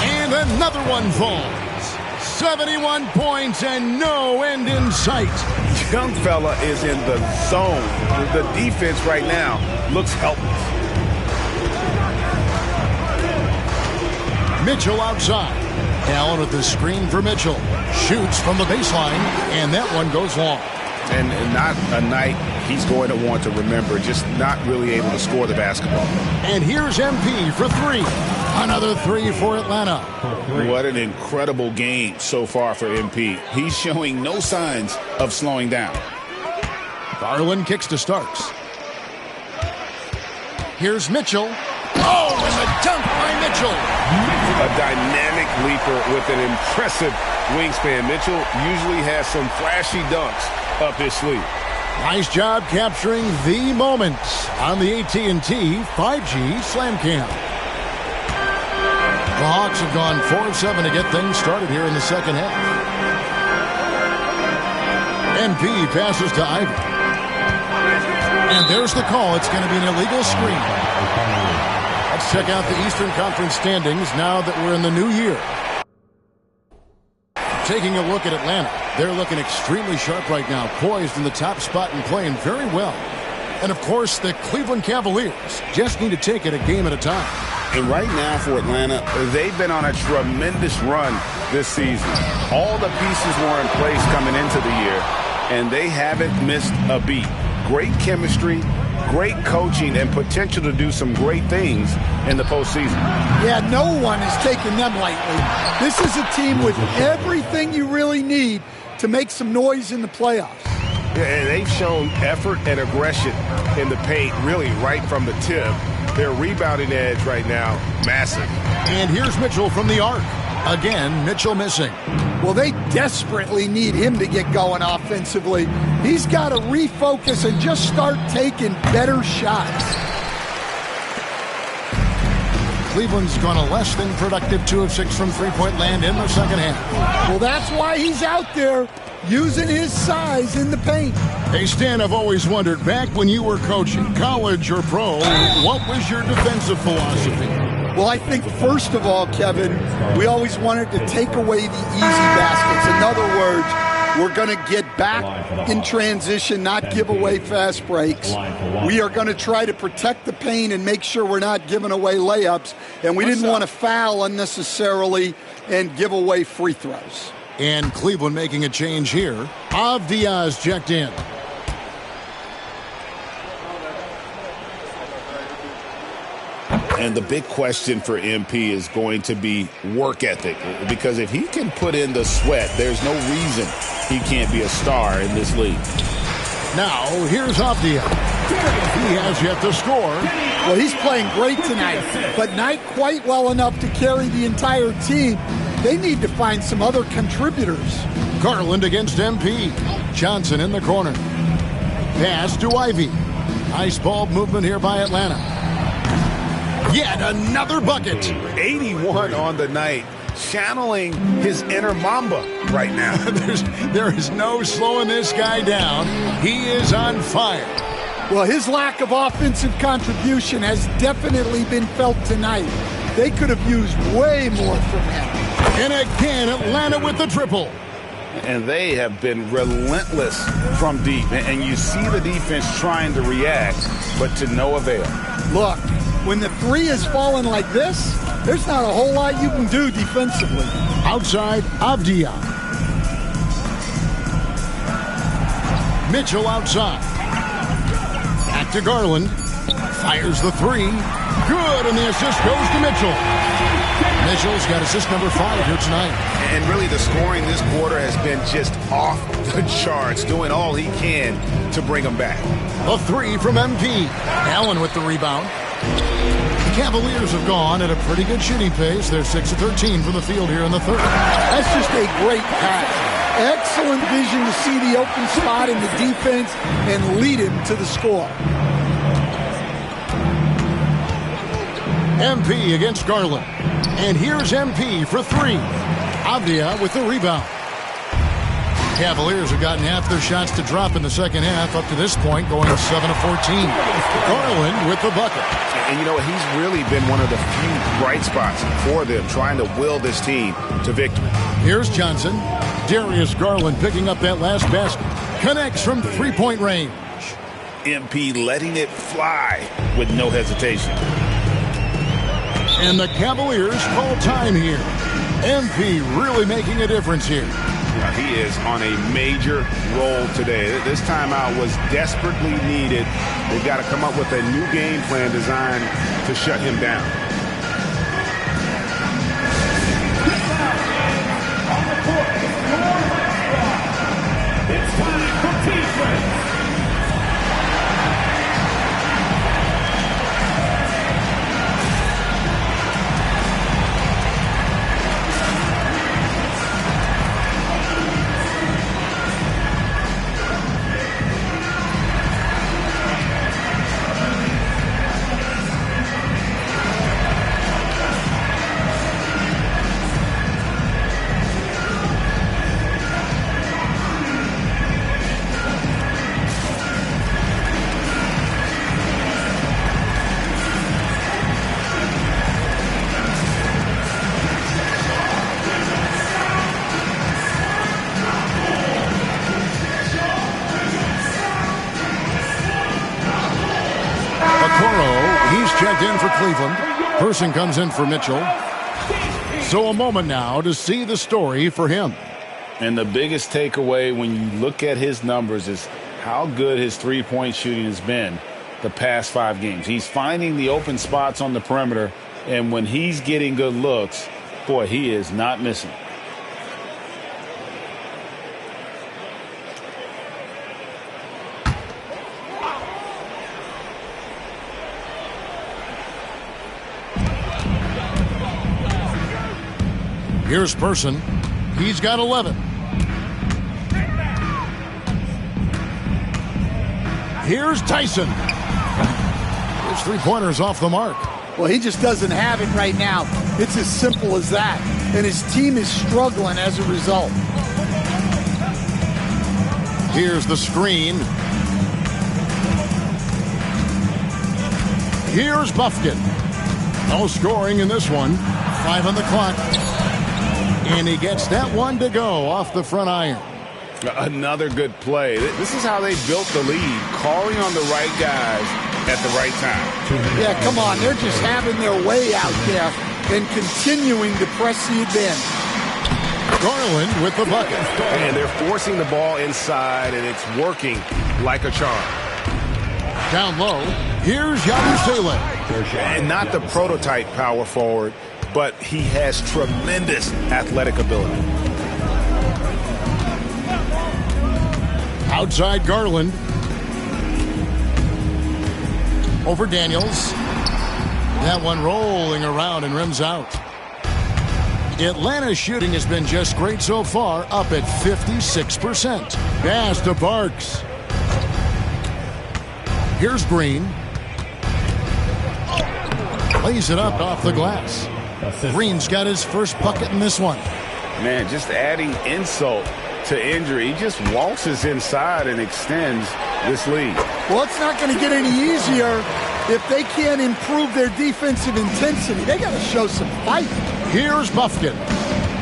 And another one falls. 71 points and no end in sight. Young fella is in the zone. The defense right now looks helpless. Mitchell outside. Allen with the screen for Mitchell. Shoots from the baseline, and that one goes long. And not a night he's going to want to remember, just not really able to score the basketball. And here's MP for 3. Another 3 for Atlanta. What an incredible game so far for MP. He's showing no signs of slowing down. Garland kicks to Starks. Here's Mitchell. Oh, and the dunk by Mitchell. A dynamic leaper with an impressive wingspan. Mitchell usually has some flashy dunks up his sleeve. Nice job capturing the moments on the AT&T 5G Slam Cam. The Hawks have gone 4 of 7 to get things started here in the second half. MP passes to Ivy. And there's the call. It's going to be an illegal screen. Let's check out the Eastern Conference standings now that we're in the new year. Taking a look at Atlanta. They're looking extremely sharp right now, poised in the top spot and playing very well. And, of course, the Cleveland Cavaliers just need to take it a game at a time. And right now for Atlanta, they've been on a tremendous run this season. All the pieces were in place coming into the year, and they haven't missed a beat. Great chemistry, great coaching, and potential to do some great things in the postseason. Yeah, no one is taking them lightly. This is a team with everything you really need to make some noise in the playoffs. Yeah, and they've shown effort and aggression in the paint, really right from the tip. Their rebounding edge right now, massive. And here's Mitchell from the arc. Again, Mitchell missing. Well, they desperately need him to get going offensively. He's got to refocus and just start taking better shots. Cleveland's gone a less than productive 2 of 6 from 3-point land in the second half. Well, that's why he's out there. using his size in the paint. Hey, Stan, I've always wondered, back when you were coaching, college or pro, what was your defensive philosophy? Well, I think first of all, Kevin, we always wanted to take away the easy baskets. In other words, we're going to get back in transition, not give away fast breaks. We are going to try to protect the paint and make sure we're not giving away layups. And we didn't want to foul unnecessarily and give away free throws. And Cleveland making a change here. Avdia's checked in. And the big question for MP is going to be work ethic, because if he can put in the sweat, there's no reason he can't be a star in this league. Now, here's Avdia. He has yet to score. Well, he's playing great tonight, but not quite well enough to carry the entire team. They need to find some other contributors. Garland against MP. Johnson in the corner. Pass to Ivy. Nice ball movement here by Atlanta. Yet another bucket. 81 on the night. Channeling his inner Mamba right now. There is no slowing this guy down. He is on fire. Well, his lack of offensive contribution has definitely been felt tonight. They could have used way more from him. And again, Atlanta with the triple. And they have been relentless from deep. And you see the defense trying to react, but to no avail. Look, when the three is falling like this, there's not a whole lot you can do defensively. Outside, Avdia. Mitchell outside. Back to Garland. Fires the three. Good, and the assist goes to Mitchell. Mitchell's got assist number 5 here tonight. And really the scoring this quarter has been just off the charts, doing all he can to bring them back. A three from MP. Allen with the rebound. The Cavaliers have gone at a pretty good shooting pace. They're 6 of 13 from the field here in the third. That's just a great pass. Excellent vision to see the open spot in the defense and lead him to the score. MP against Garland. And here's MP for 3. Avdia with the rebound. Cavaliers have gotten half their shots to drop in the second half up to this point, going 7 of 14. Garland with the bucket. And you know, he's really been one of the few bright spots for them, trying to will this team to victory. Here's Johnson. Darius Garland picking up that last basket. Connects from three-point range. MP letting it fly with no hesitation. And the Cavaliers call time here. MP really making a difference here. He is on a major roll today. This timeout was desperately needed. They've got to come up with a new game plan designed to shut him down. It's time for defense. Checked in for Cleveland. Person comes in for Mitchell. So a moment now to see the story for him. And the biggest takeaway when you look at his numbers is how good his three-point shooting has been the past 5 games. He's finding the open spots on the perimeter, and when he's getting good looks, boy, he is not missing. Here's Person. He's got 11. Here's Tyson. His three-pointer's off the mark. Well, he just doesn't have it right now. It's as simple as that. And his team is struggling as a result. Here's the screen. Here's Bufkin. No scoring in this one. 5 on the clock. And he gets that one to go off the front iron. Another good play. This is how they built the lead, calling on the right guys at the right time. Yeah, come on. They're just having their way out there and continuing to press the advantage. Garland with the bucket. And they're forcing the ball inside, and it's working like a charm. Down low, here's Yabusele. And not the prototype power forward, but he has tremendous athletic ability. Outside Garland. Over Daniels. That one rolling around and rims out. Atlanta's shooting has been just great so far, up at 56%. Pass to Parks. Here's Green. Lays it up off the glass. Green's got his first bucket in this one. Man, just adding insult to injury. He just waltzes inside and extends this lead. Well, it's not going to get any easier if they can't improve their defensive intensity. They got to show some fight. Here's Bufkin.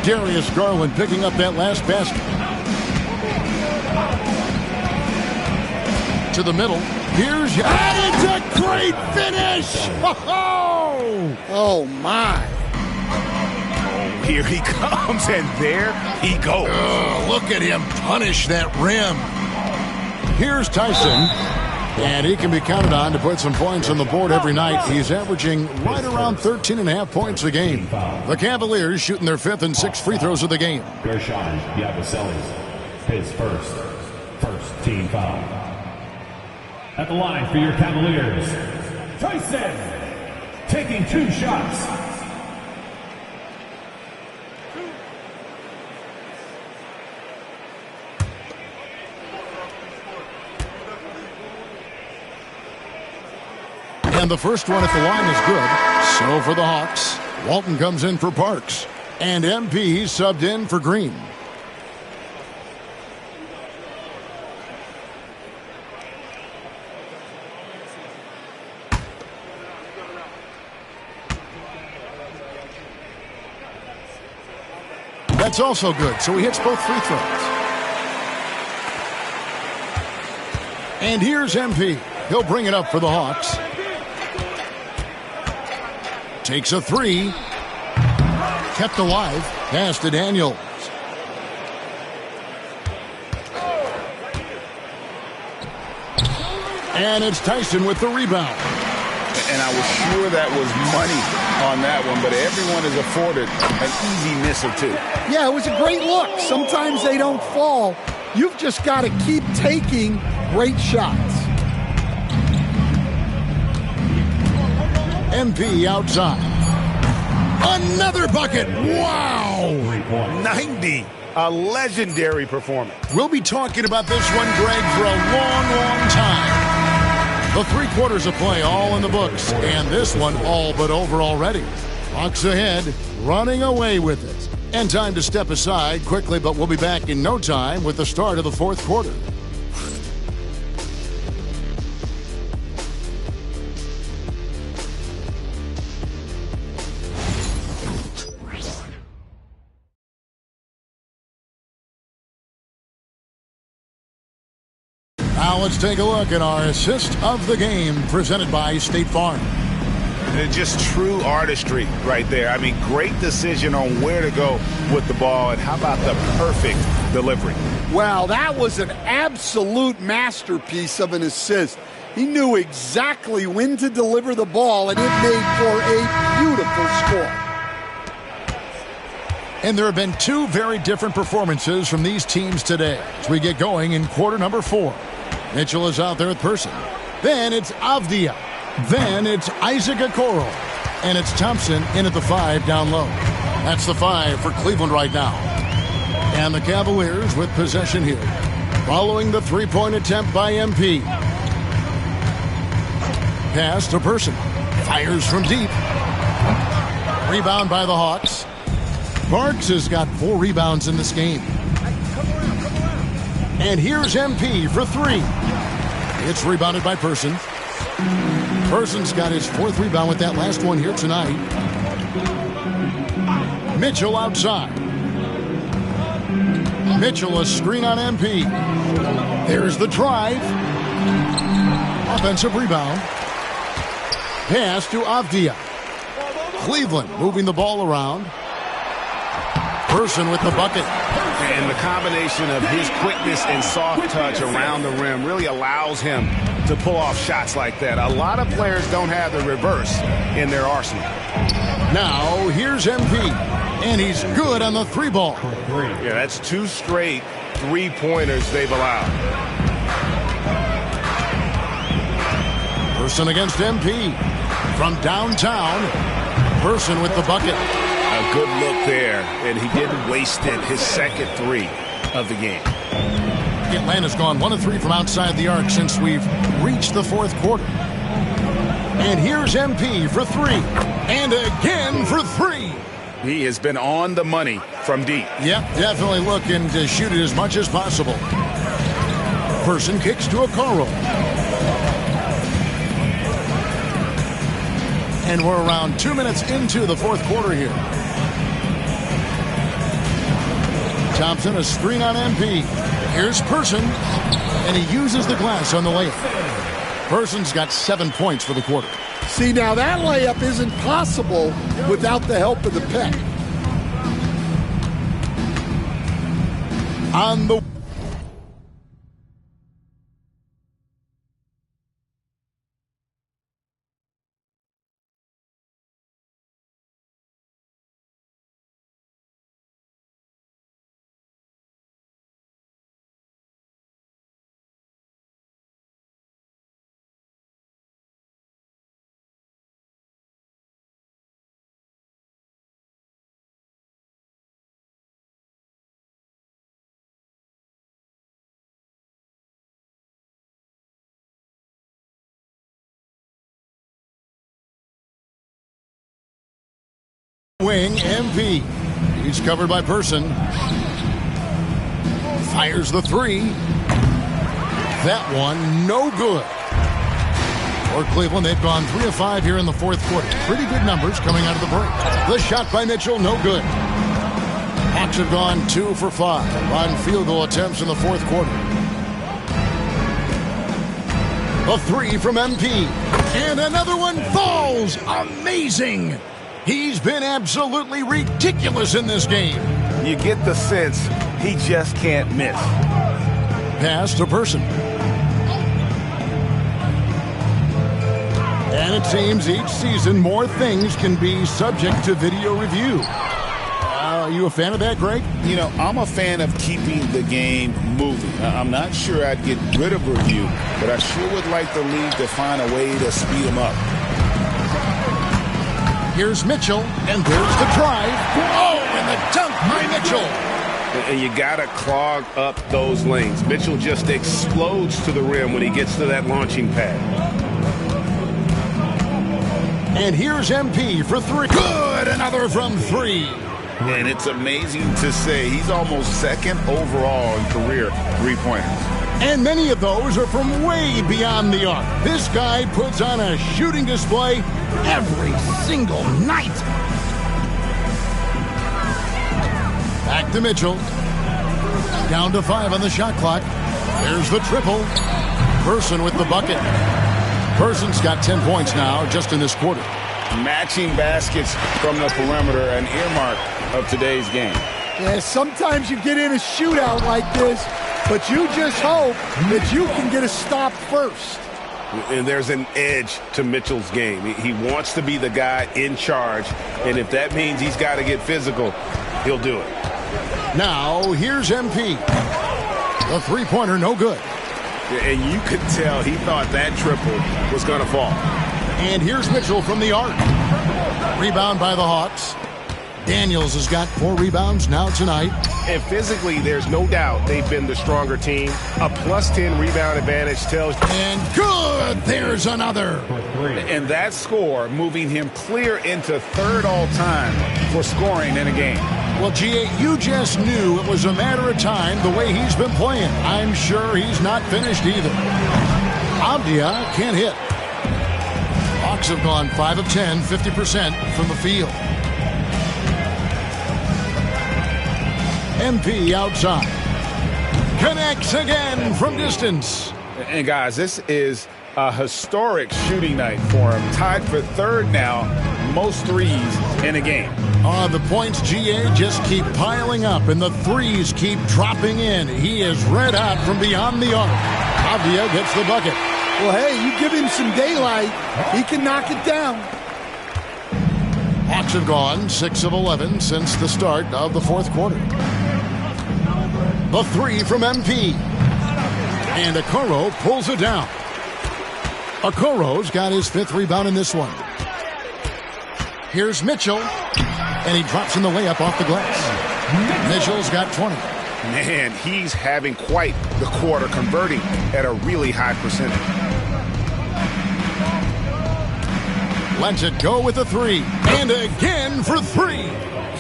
Darius Garland picking up that last basket. To the middle. Here's and it's a great finish. Oh my. Here he comes, and there he goes. Look at him punish that rim. Here's Tyson. And he can be counted on to put some points on the board every night. He's averaging right around 13.5 points a game. The Cavaliers shooting their 5th and 6th free throws of the game. Gershon Yabusele, his first team foul. At the line for your Cavaliers, Tyson, taking 2 shots. And the first one at the line is good. So for the Hawks, Walton comes in for Parks. And MP subbed in for Green. That's also good. So he hits both free throws. And here's MP. He'll bring it up for the Hawks. Takes a 3. Kept alive. Pass to Daniels. And it's Tyson with the rebound. And I was sure that was money on that one, but everyone is afforded an easy miss or 2. Yeah, it was a great look. Sometimes they don't fall. You've just got to keep taking great shots. MP outside. Another bucket. Wow. 90. A legendary performance. We'll be talking about this one, Greg, for a long, long time. The 3 quarters of play all in the books, and this one all but over already. Hawks ahead, running away with it. And time to step aside quickly, but we'll be back in no time with the start of the 4th quarter. Now let's take a look at our assist of the game presented by State Farm. Just true artistry right there. I mean, great decision on where to go with the ball, and how about the perfect delivery? Wow, that was an absolute masterpiece of an assist. He knew exactly when to deliver the ball, and it made for a beautiful score. And there have been 2 very different performances from these teams today as we get going in quarter number 4. Mitchell is out there with Person. Then it's Avdia. Then it's Isaac Okoro. And it's Thompson in at the 5 down low. That's the 5 for Cleveland right now. And the Cavaliers with possession here. Following the 3-point attempt by MP. Pass to Person. Fires from deep. Rebound by the Hawks. Parks has got 4 rebounds in this game. And here's MP for three. It's rebounded by Person. Person's got his fourth rebound with that last one here tonight. Mitchell outside. Mitchell, a screen on MP. There's the drive. Offensive rebound. Pass to Avdia. Cleveland moving the ball around. Person with the bucket. And the combination of his quickness and soft touch around the rim really allows him to pull off shots like that. A lot of players don't have the reverse in their arsenal. Now, here's MP. And he's good on the three ball. Yeah, that's 2 straight three-pointers they've allowed. Person against MP. From downtown, Person with the bucket. A good look there, and he didn't waste it. His second 3 of the game. Atlanta's gone 1 of 3 from outside the arc since we've reached the fourth quarter. And here's MP for 3. And again for 3. He has been on the money from deep. Yep, definitely looking to shoot it as much as possible. Person kicks to Okoro. And we're around 2 minutes into the fourth quarter here. Thompson, a screen on MP. Here's Person, and he uses the glass on the layup. Person's got 7 points for the quarter. See, now that layup isn't possible without the help of the pick. On the wing, MP. He's covered by Person. Fires the 3. That one, no good. For Cleveland, they've gone 3 of 5 here in the fourth quarter. Pretty good numbers coming out of the break. The shot by Mitchell, no good. Hawks have gone 2 for 5 on field goal attempts in the fourth quarter. A 3 from MP. And another one falls. Amazing. He's been absolutely ridiculous in this game. You get the sense he just can't miss. Pass to Person. And it seems each season more things can be subject to video review. Are you a fan of that, Greg? You know, I'm a fan of keeping the game moving. I'm not sure I'd get rid of review, but I sure would like the league to find a way to speed them up. Here's Mitchell, and there's the drive. Oh, and the dunk by Mitchell. And you got to clog up those lanes. Mitchell just explodes to the rim when he gets to that launching pad. And here's MP for 3. Good, another from 3. And it's amazing to say he's almost second overall in career three-pointers. And many of those are from way beyond the arc. This guy puts on a shooting display every single night. Back to Mitchell. Down to 5 on the shot clock. There's the triple. Person with the bucket. Person's got 10 points now just in this quarter. Matching baskets from the perimeter, an earmark of today's game. Yeah, sometimes you get in a shootout like this, but you just hope that you can get a stop first. And there's an edge to Mitchell's game. He wants to be the guy in charge, and if that means he's got to get physical, he'll do it. Now, here's MP. The three-pointer, no good. And you could tell he thought that triple was going to fall. And here's Mitchell from the arc. Rebound by the Hawks. Daniels has got 4 rebounds now tonight. And physically, there's no doubt they've been the stronger team. A +10 rebound advantage tells. And good! There's another. And that score moving him clear into third all-time for scoring in a game. Well, G.A., you just knew it was a matter of time the way he's been playing. I'm sure he's not finished either. Avdia can't hit. Hawks have gone 5 of 10, 50% from the field. MP outside. Connects again from distance. And guys, this is a historic shooting night for him. Tied for third now, most threes in a game. The points, GA, just keep piling up, and the threes keep dropping in. He is red hot from beyond the arc. Avdia gets the bucket. Well, hey, you give him some daylight, he can knock it down. Hawks have gone 6 of 11 since the start of the fourth quarter. The three from MP. And Okoro pulls it down. Okoro's got his 5th rebound in this one. Here's Mitchell. And he drops in the layup off the glass. Mitchell's got 20. Man, he's having quite the quarter, converting at a really high percentage. Lets it go with a 3. And again for 3.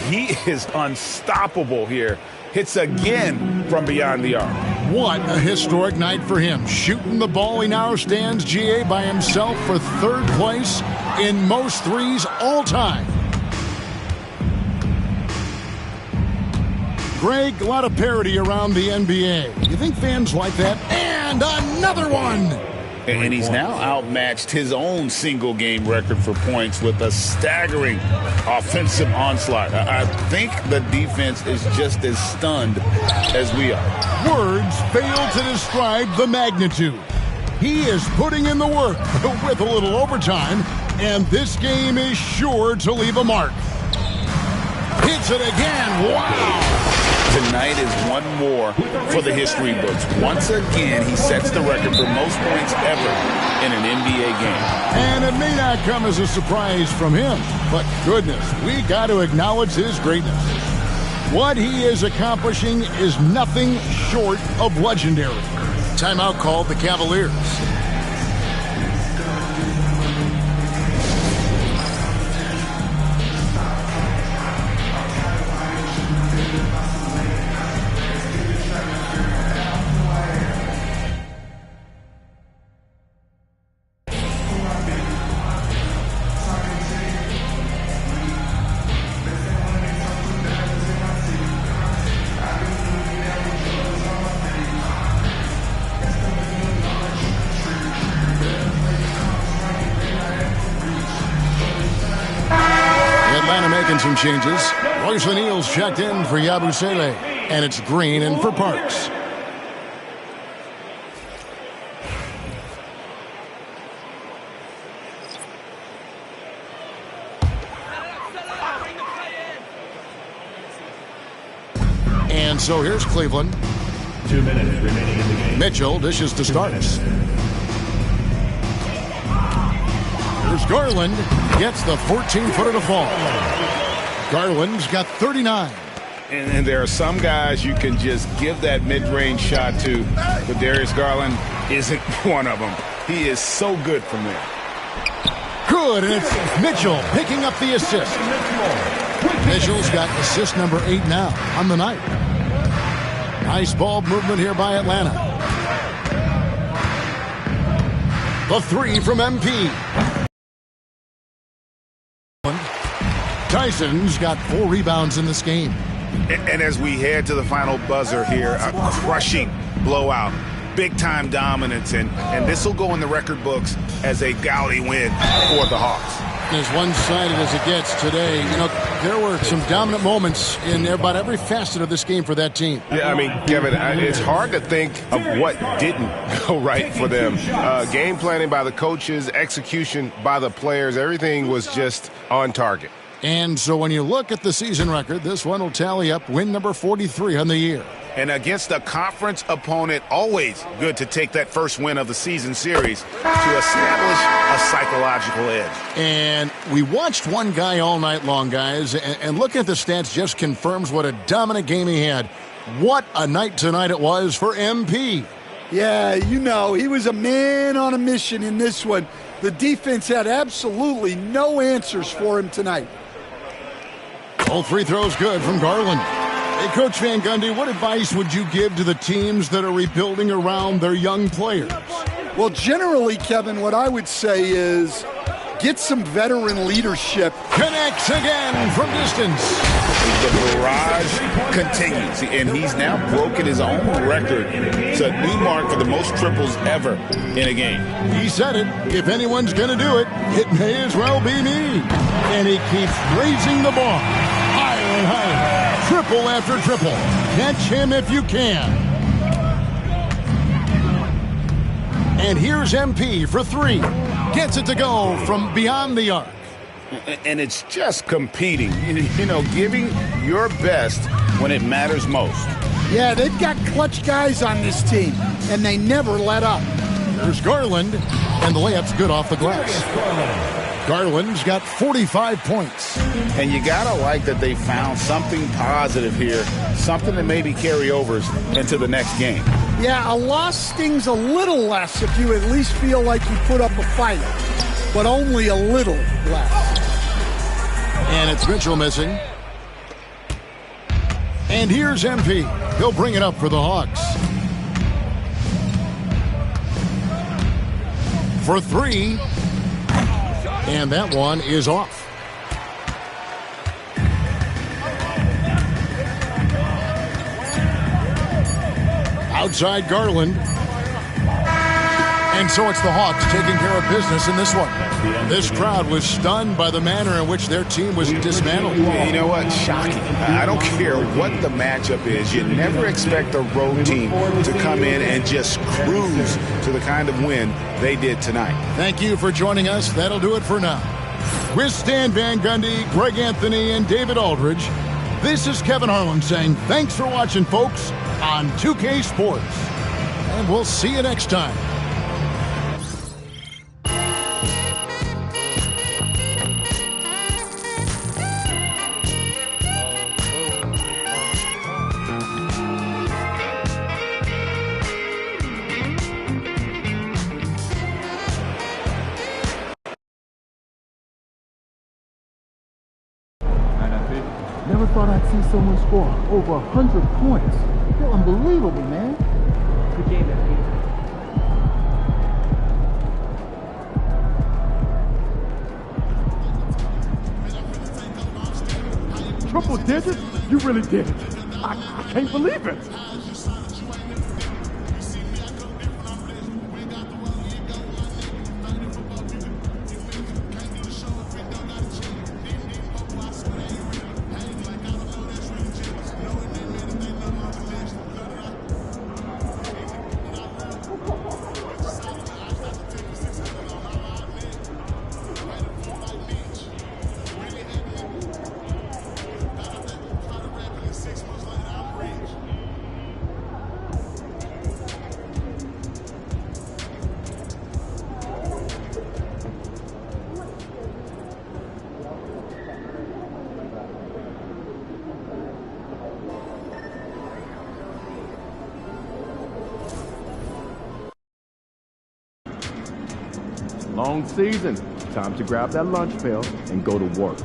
He is unstoppable here. Hits again from beyond the arc. What a historic night for him. Shooting the ball, he now stands, GA, by himself for 3rd place in most threes all time. Greg, a lot of parity around the NBA. You think fans like that? And another one! And he's now outmatched his own single-game record for points with a staggering offensive onslaught. I think the defense is just as stunned as we are. Words fail to describe the magnitude. He is putting in the work with a little overtime, and this game is sure to leave a mark. Hits it again. Wow! Tonight is one more for the history books. Once again, he sets the record for most points ever in an NBA game. And it may not come as a surprise from him, but goodness, we got to acknowledge his greatness. What he is accomplishing is nothing short of legendary. Timeout called the Cavaliers. Some changes. Royce O'Neal's checked in for Yabusele, and it's Green in for Parks. And so here's Cleveland. 2 minutes remaining in the game. Mitchell dishes to Starks. Here's Garland. Gets the 14-footer to fall. Garland's got 39. And there are some guys you can just give that mid-range shot to, but Darius Garland isn't one of them. He is so good from there. Good, and it's Mitchell picking up the assist. Mitchell's got assist number 8 now on the night. Nice ball movement here by Atlanta. The 3 from MP. Tyson's got 4 rebounds in this game. And as we head to the final buzzer here, a crushing blowout, big-time dominance, and this will go in the record books as a gaudy win for the Hawks. As one-sided as it gets today, you know, there were some dominant moments in about every facet of this game for that team. Yeah, I mean, Kevin, it's hard to think of what didn't go right for them. Game planning by the coaches, execution by the players, everything was just on target. And so when you look at the season record, this one will tally up win number 43 on the year. And against a conference opponent, always good to take that first win of the season series to establish a psychological edge. And we watched one guy all night long, guys, and looking at the stats just confirms what a dominant game he had. What a night tonight it was for MP. Yeah, you know, he was a man on a mission in this one. The defense had absolutely no answers for him tonight. All free throws good from Garland. Hey, Coach Van Gundy, what advice would you give to the teams that are rebuilding around their young players? Well, generally, Kevin, what I would say is get some veteran leadership. Connects again from distance. The barrage continues, and he's now broken his own record. It's a new mark for the most triples ever in a game. He said it. If anyone's going to do it, it may as well be me. And he keeps raising the bar higher and higher. Triple after triple. Catch him if you can. And here's MP for three. Gets it to go from beyond the arc. And it's just competing, giving your best when it matters most. Yeah, they've got clutch guys on this team, and they never let up. There's Garland, and the layup's good off the glass. Garland's got 45 points. And you got to like that they found something positive here, something that maybe carry overs into the next game. Yeah, a loss stings a little less if you at least feel like you put up a fight, but only a little less. And it's Mitchell missing. And here's MP. He'll bring it up for the Hawks. For three. And that one is off. Outside Garland. And so it's the Hawks taking care of business in this one. This crowd was stunned by the manner in which their team was dismantled. You know what? Shocking. I don't care what the matchup is. You never expect a road team to come in and just cruise to the kind of win they did tonight. Thank you for joining us. That'll do it for now. With Stan Van Gundy, Greg Anthony, and David Aldridge, this is Kevin Harlan saying thanks for watching, folks, on 2K Sports. And we'll see you next time. Never thought I'd see someone score over 100 points. Feel unbelievable, man. Good game, MP. Triple digits? You really did it. I can't believe it. Long season. Time to grab that lunch pail and go to work.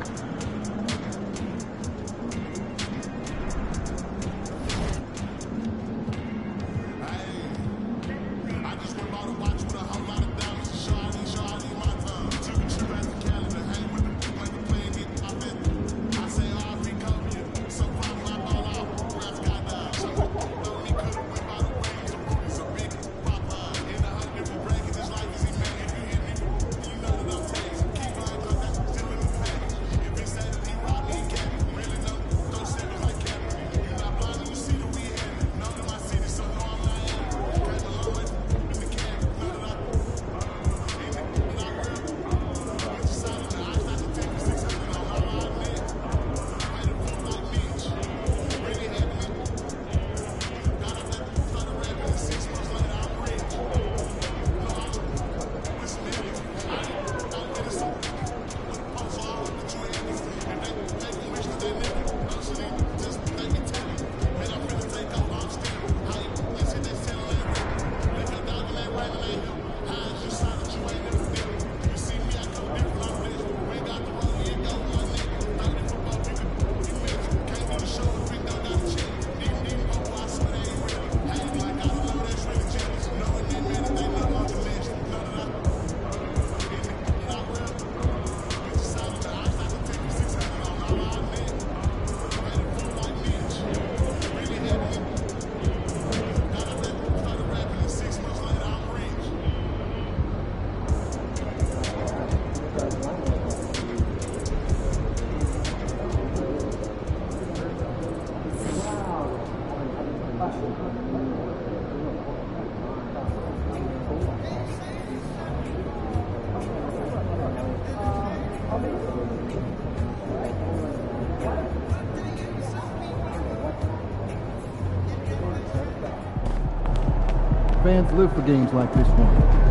Fans live for games like this one.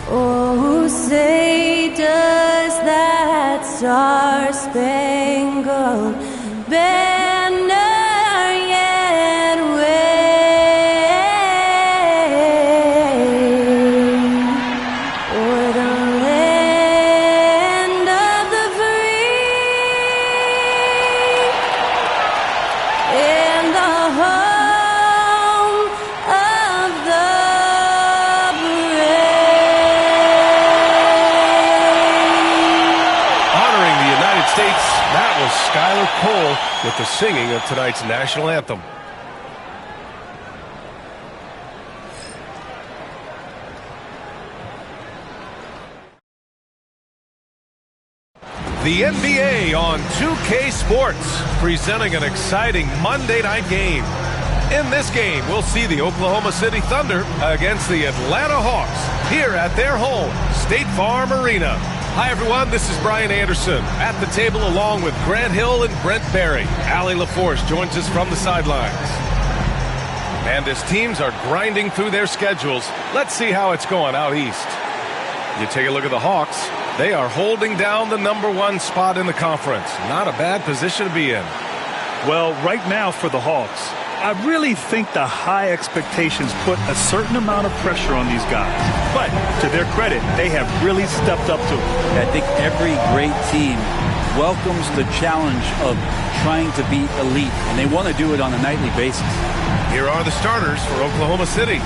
Oh, say does that star-spangled banner yet wave o'er the land of the free and the home of the That was Skylar Cole with the singing of tonight's national anthem. The NBA on 2K Sports, presenting an exciting Monday night game. In this game, we'll see the Oklahoma City Thunder against the Atlanta Hawks here at their home, State Farm Arena. Hi, everyone. This is Brian Anderson at the table along with Grant Hill and Brent Barry. Allie LaForce joins us from the sidelines. And as teams are grinding through their schedules, let's see how it's going out east. You take a look at the Hawks. They are holding down the #1 spot in the conference. Not a bad position to be in. Well, right now for the Hawks, I really think the high expectations put a certain amount of pressure on these guys. But to their credit, they have really stepped up to it. I think every great team welcomes the challenge of trying to be elite, and they want to do it on a nightly basis. Here are the starters for Oklahoma City.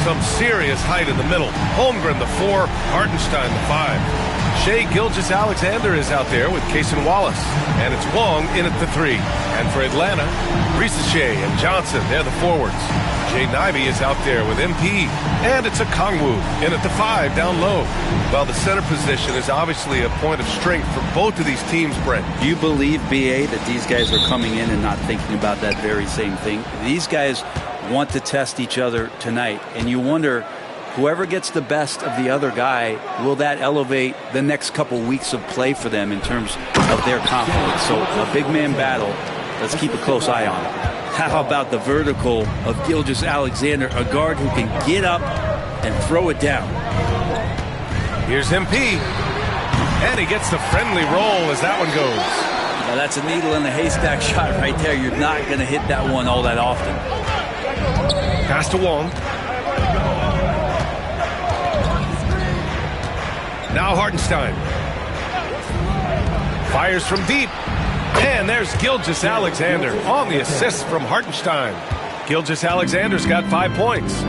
Some serious height in the middle. Holmgren, the 4, Hartenstein, the 5. Shai Gilgeous-Alexander is out there with Cason Wallace. And it's Wong in at the 3. And for Atlanta, Shai and Johnson, they're the forwards. Jaden Ivey is out there with MP. And it's Okongwu in at the 5 down low. Well, the center position is obviously a point of strength for both of these teams, Brent. Do you believe, B.A., that these guys are coming in and not thinking about that very same thing? These guys want to test each other tonight, and you wonder, whoever gets the best of the other guy, will that elevate the next couple weeks of play for them in terms of their confidence? So a big man battle, let's keep a close eye on it. How about the vertical of Gilgeous-Alexander, a guard who can get up and throw it down? Here's MP, and he gets the friendly roll as that one goes. Now that's a needle in the haystack shot right there. You're not going to hit that one all that often. Pass to Wong. Now Hartenstein. Fires from deep. And there's Gilgeous-Alexander on the assist from Hartenstein. Gilgeous-Alexander's got 5 points.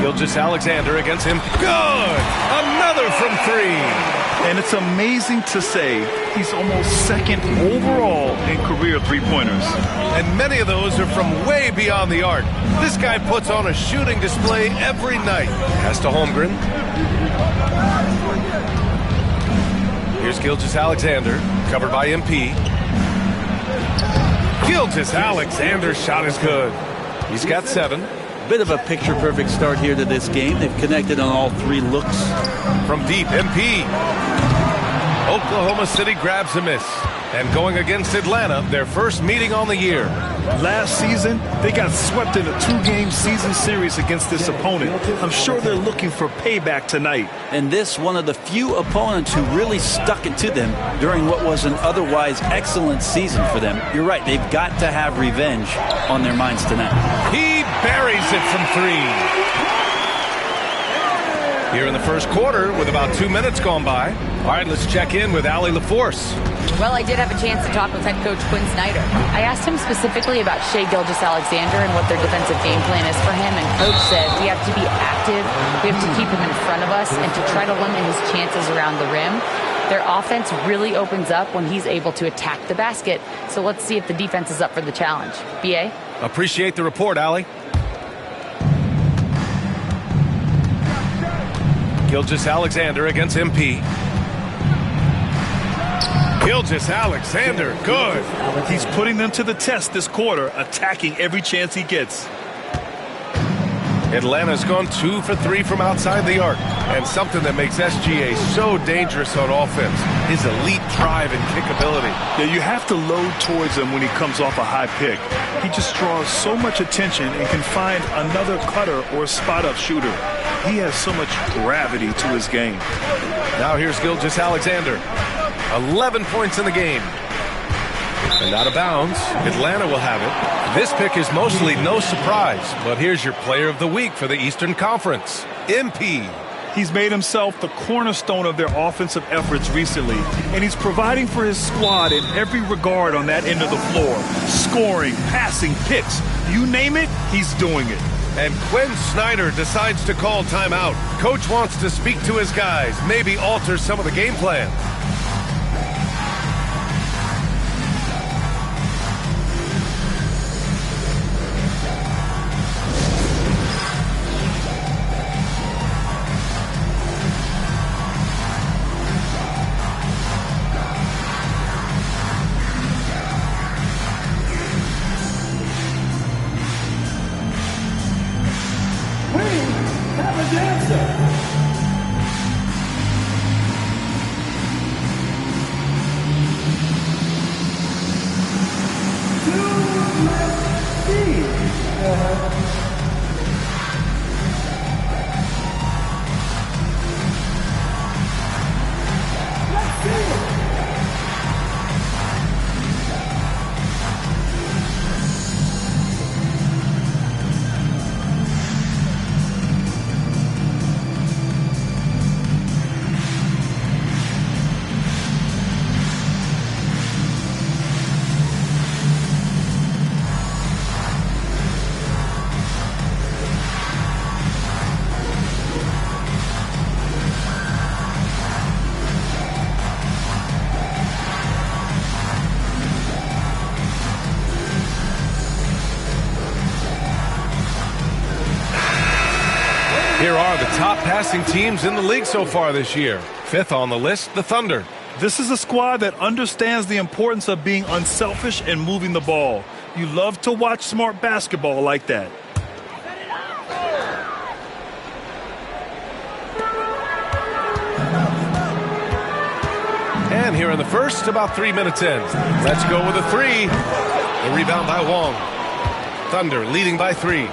Gilgeous-Alexander against him. Good! Another from 3. And it's amazing to say he's almost second overall in career three-pointers. And many of those are from way beyond the arc. This guy puts on a shooting display every night. Pass to Holmgren. Here's Gilgeous-Alexander, covered by MP. Gilgeous-Alexander's shot is good. He's got 7. Bit of a picture-perfect start here to this game. They've connected on all 3 looks. From deep, MP. Oklahoma City grabs a miss. And going against Atlanta, their first meeting on the year. Last season, they got swept in a 2-game season series against this opponent. I'm sure they're looking for payback tonight. And this, one of the few opponents who really stuck it to them during what was an otherwise excellent season for them. You're right, they've got to have revenge on their minds tonight. He buries it from 3. Here in the first quarter, with about 2 minutes gone by. All right, let's check in with Allie LaForce. Well, I did have a chance to talk with head coach Quinn Snyder. I asked him specifically about Shai Gilgeous-Alexander and what their defensive game plan is for him, and coach said we have to be active, we have to keep him in front of us, and to try to limit his chances around the rim. Their offense really opens up when he's able to attack the basket, so let's see if the defense is up for the challenge. B.A.? Appreciate the report, Allie. Gilgeous-Alexander against MP. Gilgeous-Alexander, good. He's putting them to the test this quarter, attacking every chance he gets. Atlanta's gone 2 for 3 from outside the arc. And something that makes SGA so dangerous on offense, his elite drive and kickability. Yeah, you have to load towards him when he comes off a high pick. He just draws so much attention and can find another cutter or spot-up shooter. He has so much gravity to his game. Now here's Gilgeous-Alexander. 11 points in the game. And out of bounds, Atlanta will have it. This pick is mostly no surprise, but here's your player of the week for the Eastern Conference, MP. He's made himself the cornerstone of their offensive efforts recently, and he's providing for his squad in every regard on that end of the floor. Scoring, passing, picks, you name it, he's doing it. And Quinn Snyder decides to call timeout. Coach wants to speak to his guys, maybe alter some of the game plan. Here are the top passing teams in the league so far this year. 5th on the list, the Thunder. This is a squad that understands the importance of being unselfish and moving the ball. You love to watch smart basketball like that. And here in the first, about 3 minutes in. Let's go with a 3. The rebound by Wong. Thunder leading by 3.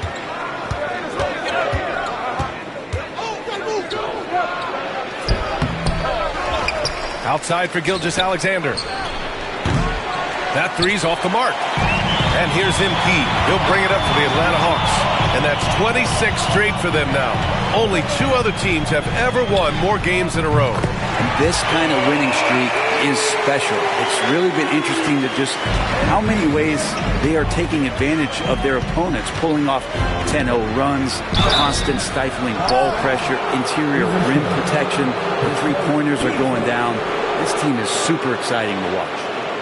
Outside for Gilgeous-Alexander. That 3's off the mark. And here's MP. He'll bring it up for the Atlanta Hawks. And that's 26 straight for them now. Only 2 other teams have ever won more games in a row. And this kind of winning streak is special. It's really been interesting to just how many ways they are taking advantage of their opponents, pulling off 10-0 runs, constant stifling ball pressure, interior rim protection, the three-pointers are going down. This team is super exciting to watch.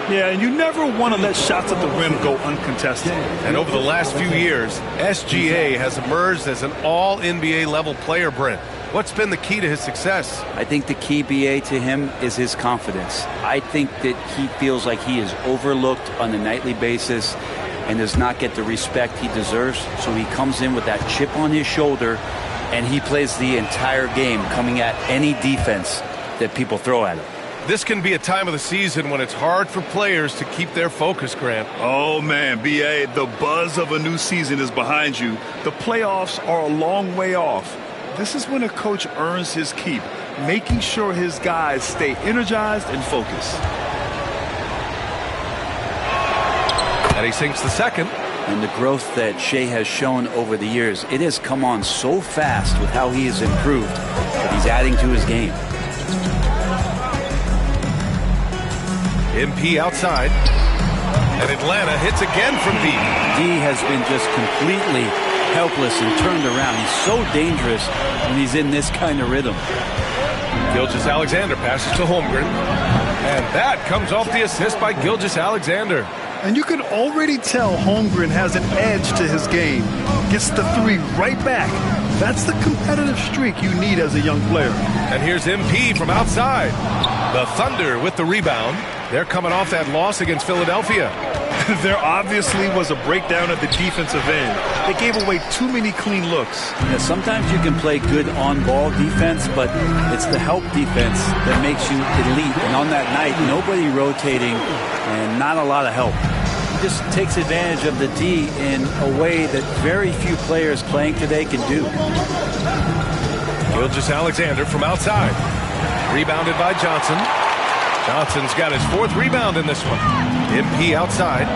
Yeah, and you never want to let shots at the rim go uncontested. And over the last few years, SGA has emerged as an all-NBA level player, Brent. What's been the key to his success? I think the key, BA, to him is his confidence. I think that he feels like he is overlooked on a nightly basis and does not get the respect he deserves. So he comes in with that chip on his shoulder, and he plays the entire game coming at any defense that people throw at him. This can be a time of the season when it's hard for players to keep their focus, Grant. Oh, man, B.A., the buzz of a new season is behind you. The playoffs are a long way off. This is when a coach earns his keep, making sure his guys stay energized and focused. And he sinks the second. And the growth that Shea has shown over the years, it has come on so fast with how he has improved that he's adding to his game. MP outside, and Atlanta hits again from deep. D has been just completely helpless and turned around. He's so dangerous when he's in this kind of rhythm. Gilgeous-Alexander passes to Holmgren, and that comes off the assist by Gilgeous-Alexander. And you can already tell Holmgren has an edge to his game. Gets the three right back. That's the competitive streak you need as a young player. And here's MP from outside. The Thunder with the rebound. They're coming off that loss against Philadelphia. There obviously was a breakdown at the defensive end. They gave away too many clean looks. Yeah, sometimes you can play good on-ball defense, but it's the help defense that makes you elite. And on that night, nobody rotating and not a lot of help. He just takes advantage of the D in a way that very few players playing today can do. Gilgeous-Alexander from outside. Rebounded by Johnson. Johnson's got his fourth rebound in this one. MP outside.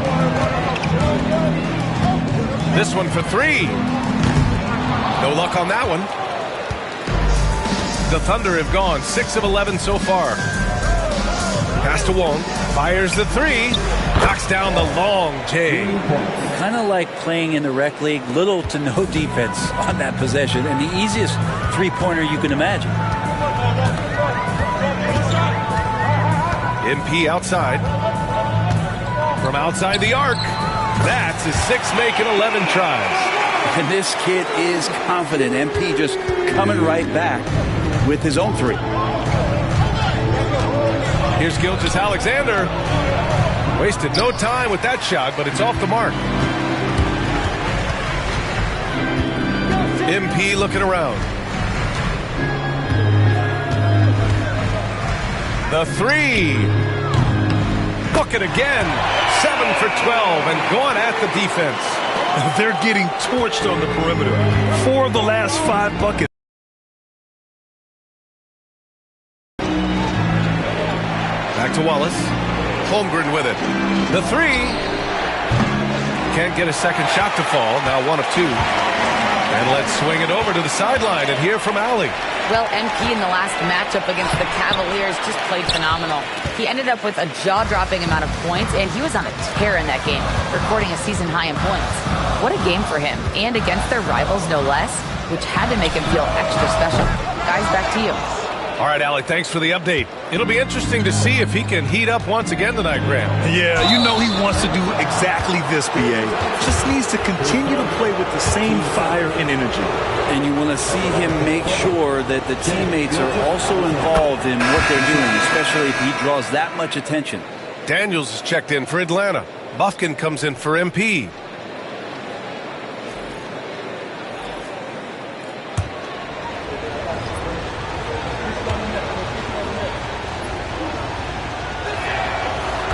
This one for three. No luck on that one. The Thunder have gone 6 of 11 so far. Pass to Wong. Fires the three. Knocks down the long J. Kind of like playing in the rec league. Little to no defense on that possession. And the easiest three-pointer you can imagine. MP outside. From outside the arc. That's his 6th make in 11 tries. And this kid is confident. MP just coming right back with his own three. Here's Gilgeous-Alexander. Wasted no time with that shot, but it's off the mark. MP looking around. The three. Book it again. 7 for 12 and going at the defense. They're getting torched on the perimeter. 4 of the last 5 buckets. Back to Wallace. Holmgren with it. The three. Can't get a second shot to fall. Now 1 of 2. And let's swing it over to the sideline and hear from Allie. Well, MP in the last matchup against the Cavaliers just played phenomenal. He ended up with a jaw-dropping amount of points, and he was on a tear in that game, recording a season high in points. What a game for him, and against their rivals no less, which had to make him feel extra special. Guys, back to you. All right, Allie, thanks for the update. It'll be interesting to see if he can heat up once again tonight, Graham. Yeah, you know he wants to do exactly this, BA. Just needs to continue to play with the same fire and energy. And you want to see him make sure that the teammates are also involved in what they're doing, especially if he draws that much attention. Daniels is checked in for Atlanta. Bufkin comes in for MP.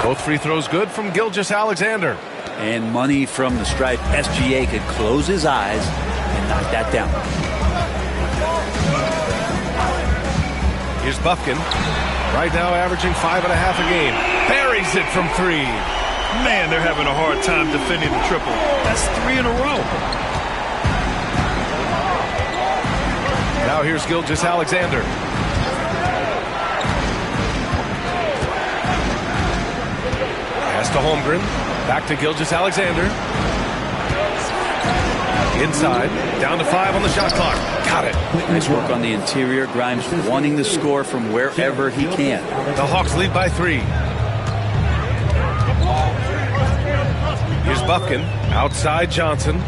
Both free throws good from Gilgeous-Alexander. And money from the stripe. SGA could close his eyes and knock that down. Here's Bufkin. Right now averaging 5.5 a game. Buries it from 3. Man, they're having a hard time defending the triple. That's 3 in a row. Now here's Gilgeous-Alexander. Pass to Holmgren. Back to Gilgeous-Alexander. Inside. Down to 5 on the shot clock. Got it. Nice work on the interior. Grimes wanting to score from wherever he can. The Hawks lead by 3. Here's Bufkin. Outside Johnson.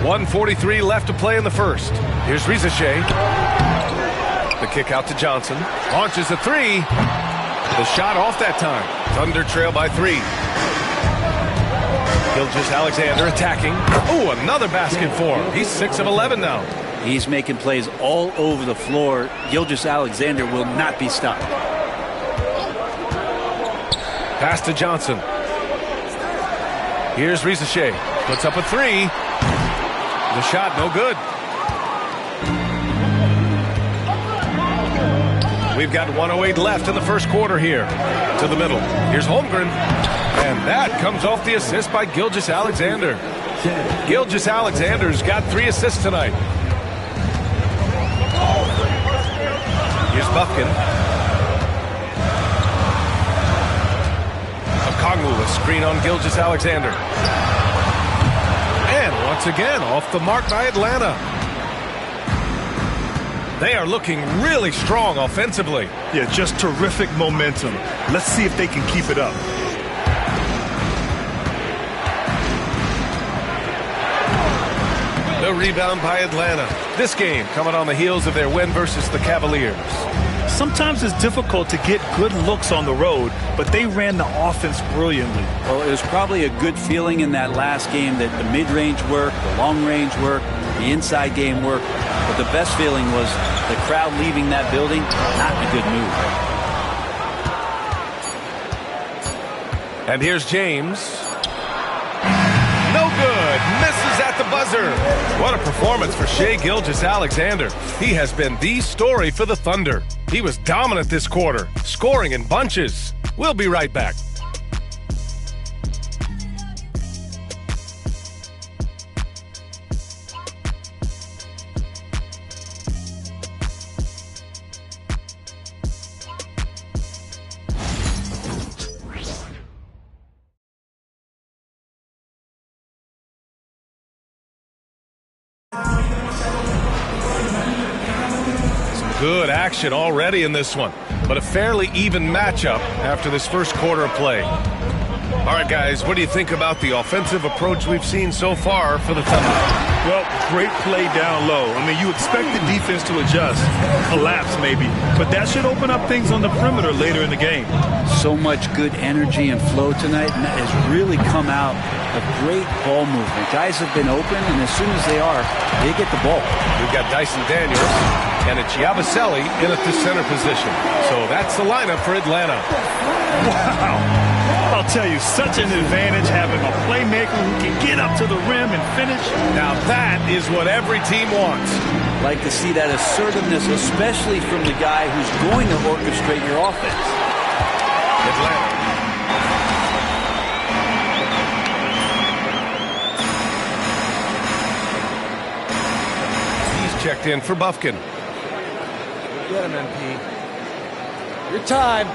1:43 left to play in the first. Here's Rizachet. The kick out to Johnson. Launches a three. The shot off that time. Thunder trail by 3. Gilgeous-Alexander attacking. Oh, another basket for him. He's 6 of 11 now. He's making plays all over the floor. Gilgeous-Alexander will not be stopped. Pass to Johnson. Here's Rizachet. Puts up a 3. The shot no good. We've got 1:08 left in the first quarter here. To the middle. Here's Holmgren. And that comes off the assist by Gilgeous-Alexander. Gilgeous-Alexander's got 3 assists tonight. Here's Bufkin. Okongwu, a screen on Gilgeous-Alexander. And once again, off the mark by Atlanta. They are looking really strong offensively. Yeah, just terrific momentum. Let's see if they can keep it up. The rebound by Atlanta. This game coming on the heels of their win versus the Cavaliers. Sometimes it's difficult to get good looks on the road, but they ran the offense brilliantly. Well, it was probably a good feeling in that last game that the mid-range worked, the long-range worked, the inside game worked. But the best feeling was the crowd leaving that building, not in a good mood. And here's James. No good. Misses at the buzzer. What a performance for Shai Gilgeous-Alexander. He has been the story for the Thunder. He was dominant this quarter, scoring in bunches. We'll be right back. Good action already in this one, but a fairly even matchup after this first quarter of play. All right, guys, what do you think about the offensive approach we've seen so far for the Thunder? Well, great play down low. I mean, you expect the defense to adjust, collapse maybe, but that should open up things on the perimeter later in the game. So much good energy and flow tonight, and that has really come out of great ball movement. Guys have been open, and as soon as they are, they get the ball. We've got Dyson Daniels and it's Yabusele in at the center position. So that's the lineup for Atlanta. Wow. I'll tell you, such an advantage having a playmaker who can get up to the rim and finish. Now that is what every team wants. Like to see that assertiveness, especially from the guy who's going to orchestrate your offense. Atlanta. He's checked in for Bufkin. Get him, MP. Your time.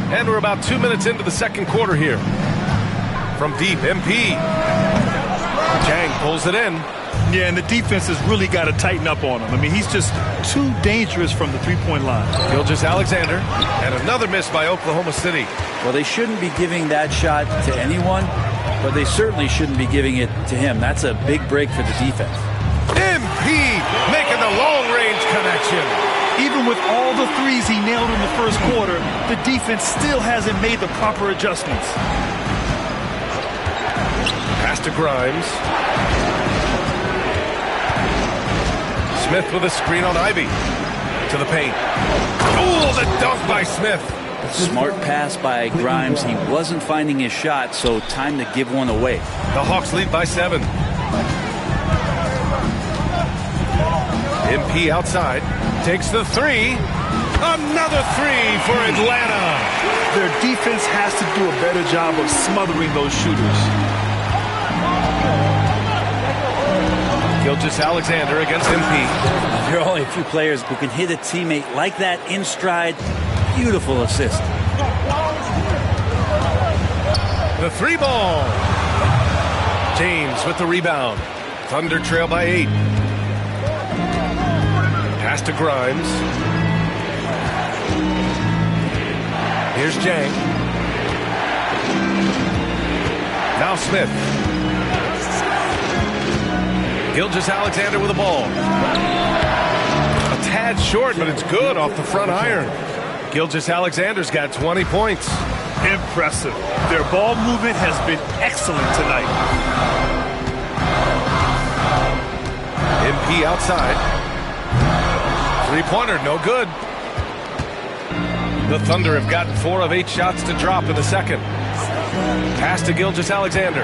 And we're about 2 minutes into the second quarter here. From deep, MP. Chang pulls it in. Yeah, and the defense has really got to tighten up on him. I mean, he's just too dangerous from the three-point line. Gilgeous-Alexander, and another miss by Oklahoma City. Well, they shouldn't be giving that shot to anyone, but they certainly shouldn't be giving it to him. That's a big break for the defense. MP making the long-range connection. Even with all the threes he nailed in the first quarter, the defense still hasn't made the proper adjustments. Pass to Grimes. Smith with a screen on Ivy. To the paint. Oh, the dunk by Smith. Smart pass by Grimes. He wasn't finding his shot, so time to give one away. The Hawks lead by 7. MP outside. Takes the three. Another three for Atlanta. Their defense has to do a better job of smothering those shooters. Gilgeous-Alexander against MP. There are only a few players who can hit a teammate like that in stride. Beautiful assist. The three ball. James with the rebound. Thunder trail by 8. Pass to Grimes. Here's Jang. Now Smith. Gilgeous-Alexander with the ball. A tad short, but it's good off the front iron. Gilgeous-Alexander's got 20 points. Impressive. Their ball movement has been excellent tonight. MP outside. Three-pointer, no good. The Thunder have gotten 4 of 8 shots to drop in the second. Pass to Gilgeous-Alexander.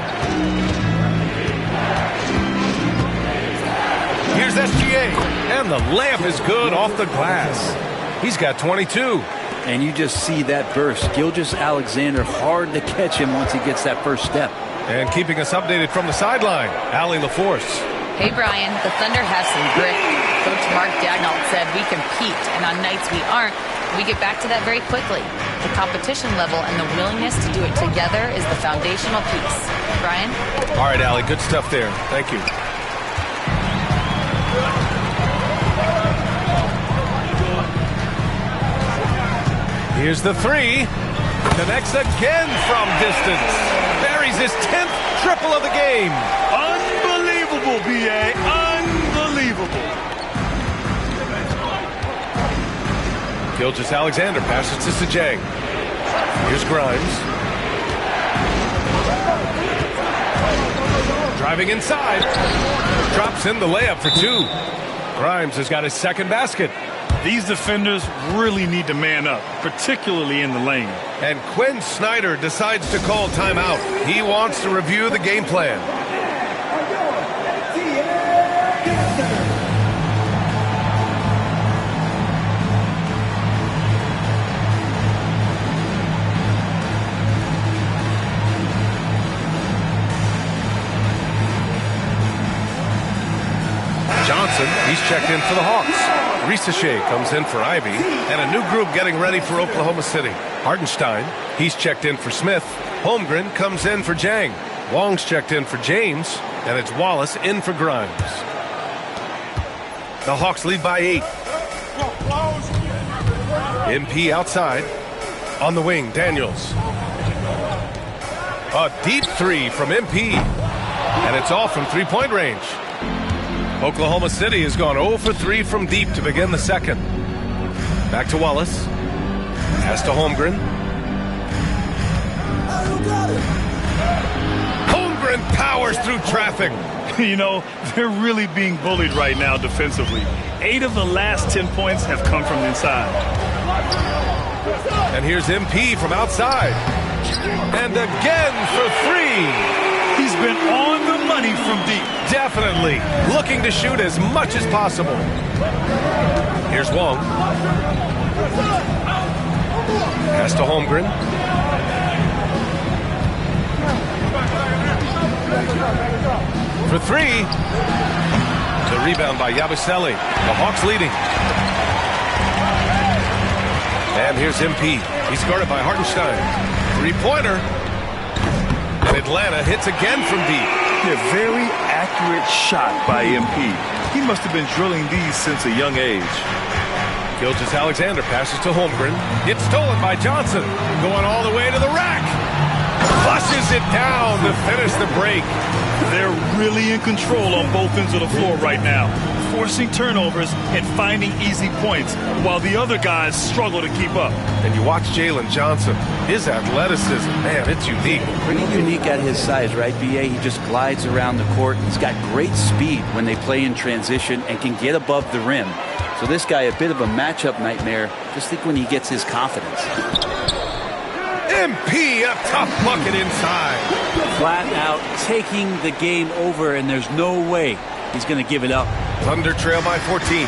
Here's SGA. And the layup is good off the glass. He's got 22. And you just see that burst. Gilgeous-Alexander, hard to catch him once he gets that first step. And keeping us updated from the sideline, Allie LaForce. Hey, Brian, the Thunder have some grit. Coach Mark Daigneault said we compete, and on nights we aren't, we get back to that very quickly. The competition level and the willingness to do it together is the foundational piece. Brian? All right, Allie, good stuff there. Thank you. Here's the three. Connects again from distance. Buries his 10th triple of the game. Unbelievable, B.A. Unbelievable. Gilgeous-Alexander passes to Sajang. Here's Grimes. Driving inside. Drops in the layup for 2. Grimes has got his second basket. These defenders really need to man up, particularly in the lane. And Quinn Snyder decides to call timeout. He wants to review the game plan. Johnson, he's checked in for the Hawks. Risacher comes in for Ivy, and a new group getting ready for Oklahoma City. Hartenstein, he's checked in for Smith. Holmgren comes in for Jang. Wong's checked in for James, and it's Wallace in for Grimes. The Hawks lead by 8. MP outside. On the wing, Daniels. A deep three from MP, and it's off from three-point range. Oklahoma City has gone 0 for 3 from deep to begin the second. Back to Wallace. Pass to Holmgren. Holmgren powers through traffic. You know, they're really being bullied right now defensively. 8 of the last 10 points have come from inside. And here's MP from outside. And again for 3. He's been on the money from deep. Definitely. Looking to shoot as much as possible. Here's Wong. Pass to Holmgren. For 3. The rebound by Yabusele. The Hawks leading. And here's MP. He's guarded by Hartenstein. Three-pointer. And Atlanta hits again from deep. A very accurate shot by MP. He must have been drilling these since a young age. Gilgeous-Alexander passes to Holmgren. It's stolen by Johnson. Going all the way to the rack. Flushes it down to finish the break. They're really in control on both ends of the floor right now, forcing turnovers and finding easy points while the other guys struggle to keep up. And you watch Jalen Johnson. His athleticism, man, it's unique. Pretty unique at his size, right, B.A.? He just glides around the court. He's got great speed when they play in transition and can get above the rim. So this guy, a bit of a matchup nightmare. Just think when he gets his confidence. MP, a tough bucket inside. Flat out taking the game over, and there's no way he's going to give it up. Thunder trail by 14.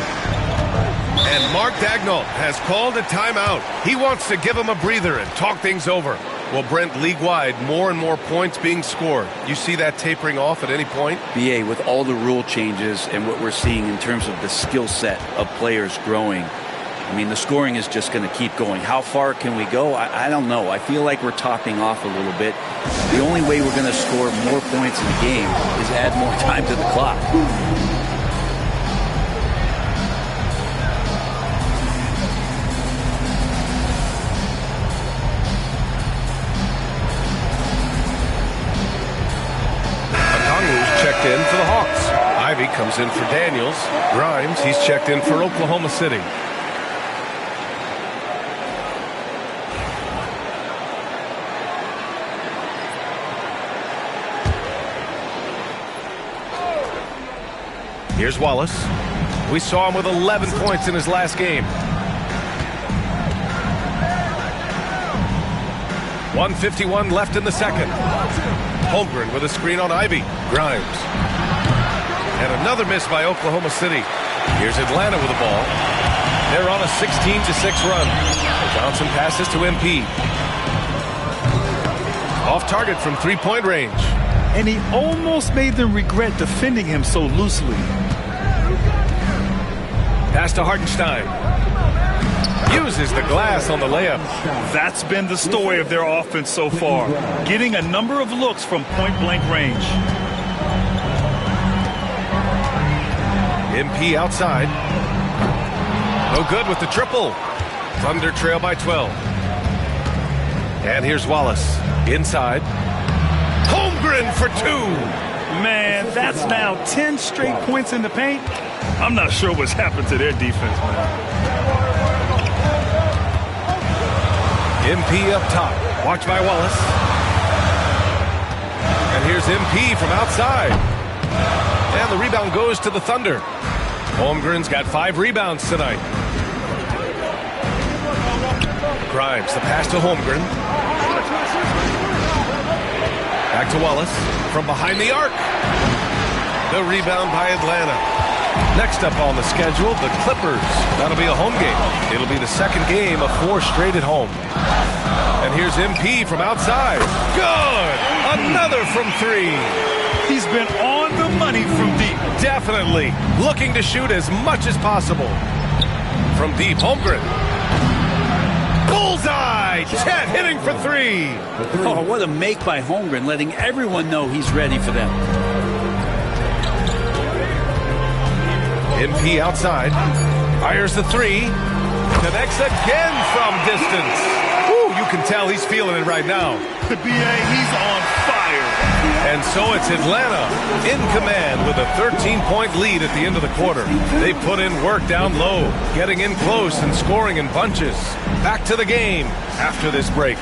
And Mark Daigneault has called a timeout. He wants to give him a breather and talk things over. Well, Brent, league-wide, more and more points being scored. You see that tapering off at any point? BA, with all the rule changes and what we're seeing in terms of the skill set of players growing, I mean, the scoring is just going to keep going. How far can we go? I don't know. I feel like we're topping off a little bit. The only way we're going to score more points in the game is add more time to the clock. checked in for the Hawks. Ivy comes in for Daniels. Grimes, he's checked in for Oklahoma City. Here's Wallace. We saw him with 11 points in his last game. 1:51 left in the second. Holmgren with a screen on Ivy. Grimes. And another miss by Oklahoma City. Here's Atlanta with the ball. They're on a 16-6 run. Johnson passes to MP. Off target from three-point range. And he almost made them regret defending him so loosely. Pass to Hartenstein. Uses the glass on the layup. That's been the story of their offense so far. Getting a number of looks from point-blank range. MP outside. No good with the triple. Thunder trail by 12. And here's Wallace. Inside. Holmgren for two. Man, that's now 10 straight points in the paint. I'm not sure what's happened to their defense, man. MP up top. Watch by Wallace. And here's MP from outside. And the rebound goes to the Thunder. Holmgren's got 5 rebounds tonight. Grimes, the pass to Holmgren. Back to Wallace. From behind the arc. The rebound by Atlanta. Next up on the schedule, the Clippers. That'll be a home game. It'll be the second game of 4 straight at home. And here's MP from outside. Good! Another from 3. He's been on the money from deep. Definitely. Looking to shoot as much as possible. From deep, Holmgren. Bullseye! Chet hitting for 3. Oh, what a make by Holmgren, letting everyone know he's ready for them. MP outside. Fires the 3. Connects again from distance. Ooh, you can tell he's feeling it right now. The BA, he's on fire. And so it's Atlanta in command with a 13-point lead at the end of the quarter. They put in work down low, getting in close and scoring in bunches. Back to the game after this break.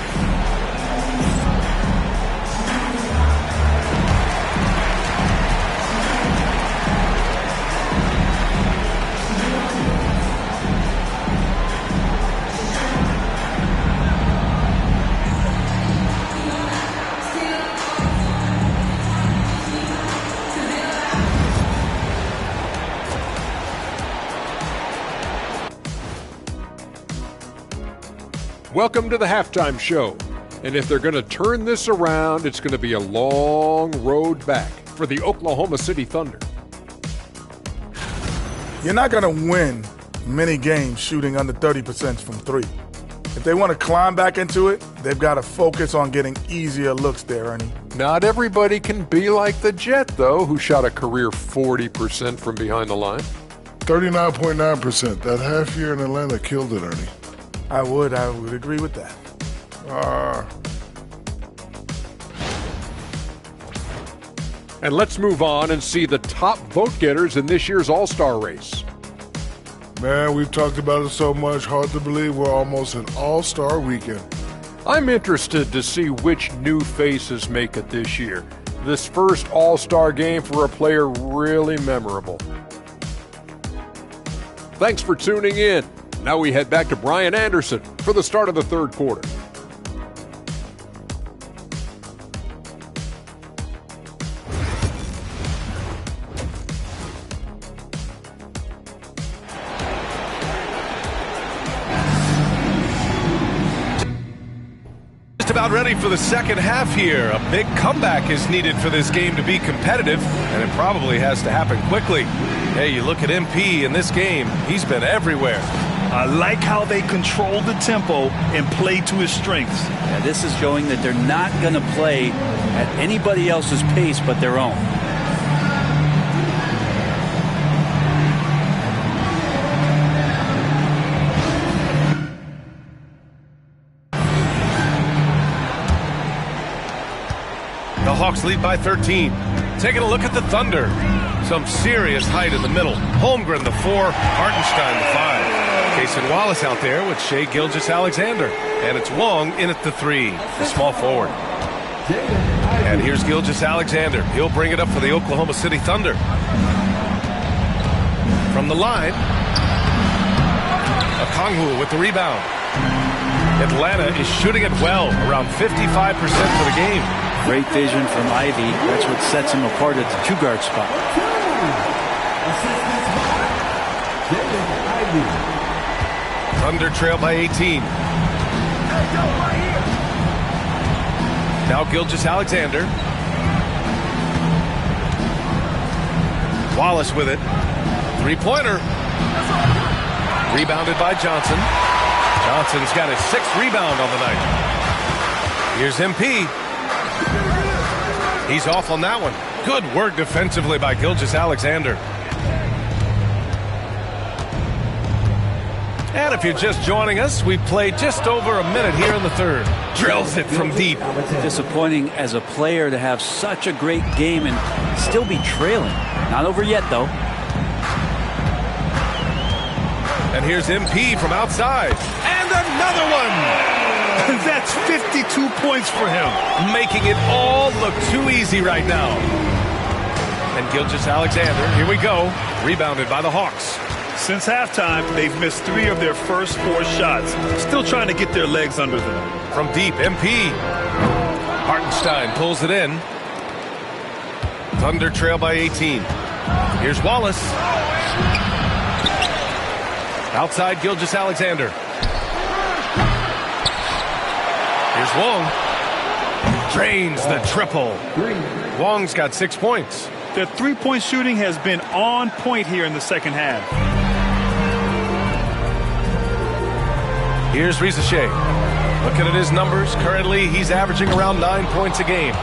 Welcome to the halftime show. And if they're going to turn this around, it's going to be a long road back for the Oklahoma City Thunder. You're not going to win many games shooting under 30% from 3. If they want to climb back into it, they've got to focus on getting easier looks there, Ernie. Not everybody can be like the Jet, though, who shot a career 40% from behind the line. 39.9%. That half year in Atlanta killed it, Ernie. I would agree with that. And let's move on and see the top vote getters in this year's All-Star race. Man, we've talked about it so much. Hard to believe we're almost an All-Star weekend. I'm interested to see which new faces make it this year. This first All-Star game for a player really memorable. Thanks for tuning in. Now we head back to Brian Anderson for the start of the third quarter. Just about ready for the second half here. A big comeback is needed for this game to be competitive, and it probably has to happen quickly. Hey, you look at MP in this game, he's been everywhere. I like how they control the tempo and play to his strengths. Yeah, this is showing that they're not going to play at anybody else's pace but their own. The Hawks lead by 13. Taking a look at the Thunder. Some serious height in the middle. Holmgren, the 4. Hartenstein, the 5. Cason Wallace out there with Shai Gilgeous-Alexander. And it's Wong in at the 3, the small forward. And here's Gilgeous-Alexander. He'll bring it up for the Oklahoma City Thunder. From the line, Okongwu with the rebound. Atlanta is shooting it well, around 55% for the game. Great vision from Ivey. That's what sets him apart at the 2-guard spot. Thunder trail by 18. Now Gilgeous-Alexander. Wallace with it. Three-pointer. Rebounded by Johnson. Johnson's got his 6th rebound on the night. Here's MP. He's off on that one. Good work defensively by Gilgeous-Alexander. And if you're just joining us, we played just over a minute here in the third. Drills it from deep. Disappointing as a player to have such a great game and still be trailing. Not over yet, though. And here's MP from outside. And another one! That's 52 points for him. Making it all look too easy right now. And Gilgeous-Alexander, here we go. Rebounded by the Hawks. Since halftime, they've missed 3 of their first 4 shots. Still trying to get their legs under them. From deep, MP. Hartenstein pulls it in. Thunder trail by 18. Here's Wallace. Outside Gilgeous-Alexander. Here's Wong. Drains the triple. Wong's got 6 points. Their three-point shooting has been on point here in the second half. Here's Riza Shea. Looking at his numbers, currently he's averaging around 9 points a game.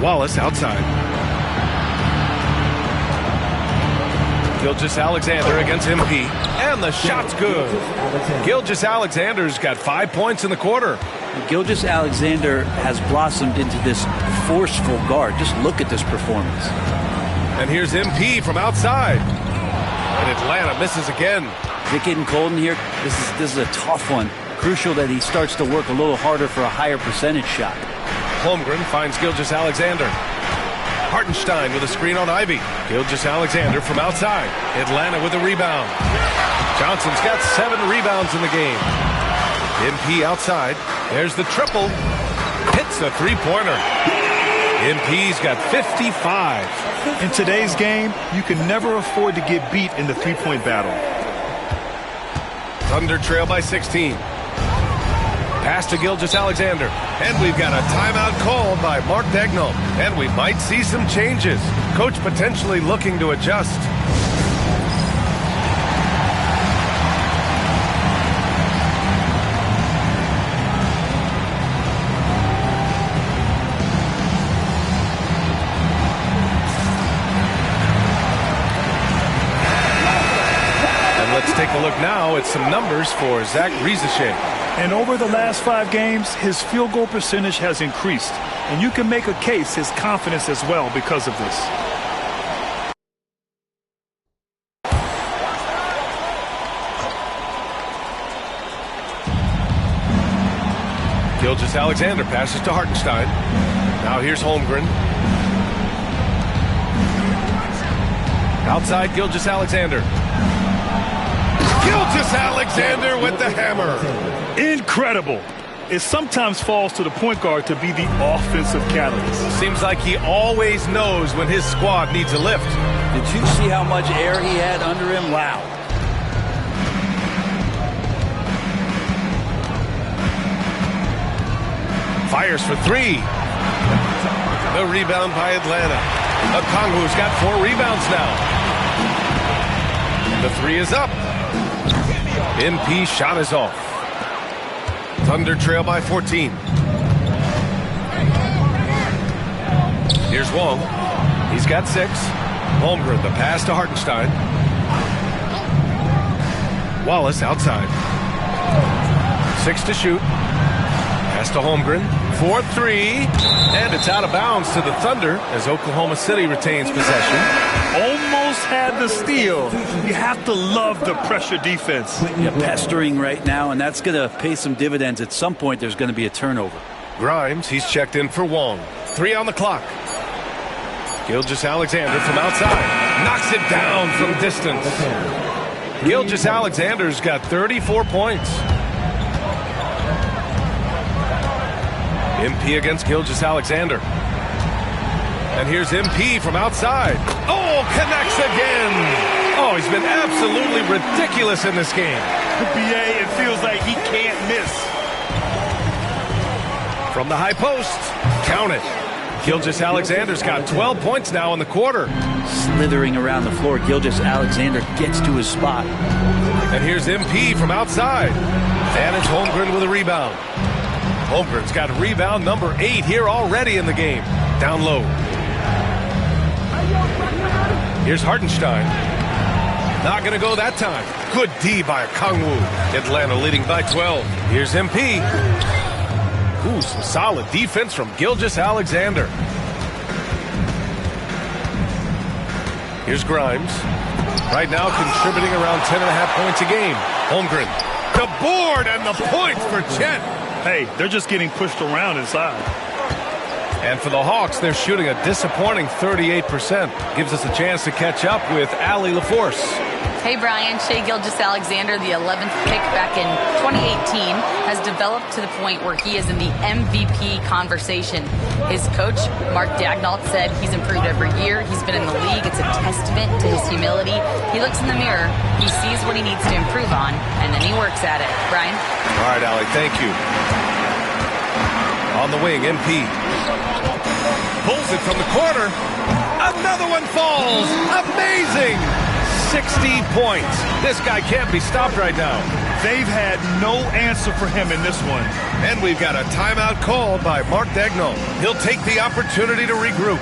Wallace outside. Gilgeous-Alexander against MP. And the shot's good. Gilgeous-Alexander's got 5 points in the quarter. Gilgeous-Alexander has blossomed into this forceful guard. Just look at this performance. And here's MP from outside. And Atlanta misses again. Vic Colton here. This is a tough one. Crucial that he starts to work a little harder for a higher percentage shot. Holmgren finds Gilgeous-Alexander. Hartenstein with a screen on Ivey. Gilgeous-Alexander from outside. Atlanta with a rebound. Johnson's got 7 rebounds in the game. MP outside. There's the triple. Hits a three-pointer. MP's got 55. In today's game, you can never afford to get beat in the three-point battle. Thunder trail by 16. Pass to Gilgeous-Alexander. And we've got a timeout called by Mark Daigneault. And we might see some changes. Coach potentially looking to adjust. Take a look now at some numbers for Zach Riza Shea. And over the last 5 games, his field goal percentage has increased. And you can make a case his confidence as well because of this. Gilgeous-Alexander passes to Hartenstein. Now here's Holmgren. Outside Gilgeous-Alexander. Gilgeous-Alexander with the hammer. Incredible. It sometimes falls to the point guard to be the offensive catalyst. Seems like he always knows when his squad needs a lift. Did you see how much air he had under him? Wow. Fires for 3. The rebound by Atlanta. Okongwu's got 4 rebounds now. The 3 is up. MP shot is off. Thunder trail by 14. Here's Wong. He's got 6. Holmgren, the pass to Hartenstein. Wallace outside. 6 to shoot. Pass to Holmgren. 4-3. And it's out of bounds to the Thunder as Oklahoma City retains possession. Almost had the steal. You have to love the pressure defense. Yeah, pestering right now, and that's going to pay some dividends. At some point, there's going to be a turnover. Grimes, he's checked in for Wong. 3 on the clock. Gilgeous-Alexander from outside. Knocks it down from distance. Gilgeous-Alexander's got 34 points. MP against Gilgeous-Alexander. And here's MP from outside. Oh, connects again. Oh, he's been absolutely ridiculous in this game. BA, it feels like he can't miss. From the high post. Count it. Gilgeous-Alexander's got 12 points now in the quarter. Slithering around the floor, Gilgeous-Alexander gets to his spot. And here's MP from outside. And it's Holmgren with a rebound. Holmgren's got rebound number 8 here already in the game. Down low. Here's Hartenstein. Not going to go that time. Good D by Kangwoo. Atlanta leading by 12. Here's MP. Ooh, some solid defense from Gilgeous-Alexander. Here's Grimes. Right now contributing around 10.5 points a game. Holmgren. The board and the points for Chet. Hey, they're just getting pushed around inside. And for the Hawks, they're shooting a disappointing 38%. Gives us a chance to catch up with Allie LaForce. Hey, Brian. Shai Gilgeous-Alexander, the 11th pick back in 2018, has developed to the point where he is in the MVP conversation. His coach, Mark Daigneault, said he's improved every year. He's been in the league. It's a testament to his humility. He looks in the mirror, he sees what he needs to improve on, and then he works at it. Brian? All right, Allie, thank you. On the wing, MP. Pulls it from the corner. Another one falls. Amazing. 60 points. This guy can't be stopped right now. They've had no answer for him in this one. And we've got a timeout called by Mark Daigneault. He'll take the opportunity to regroup.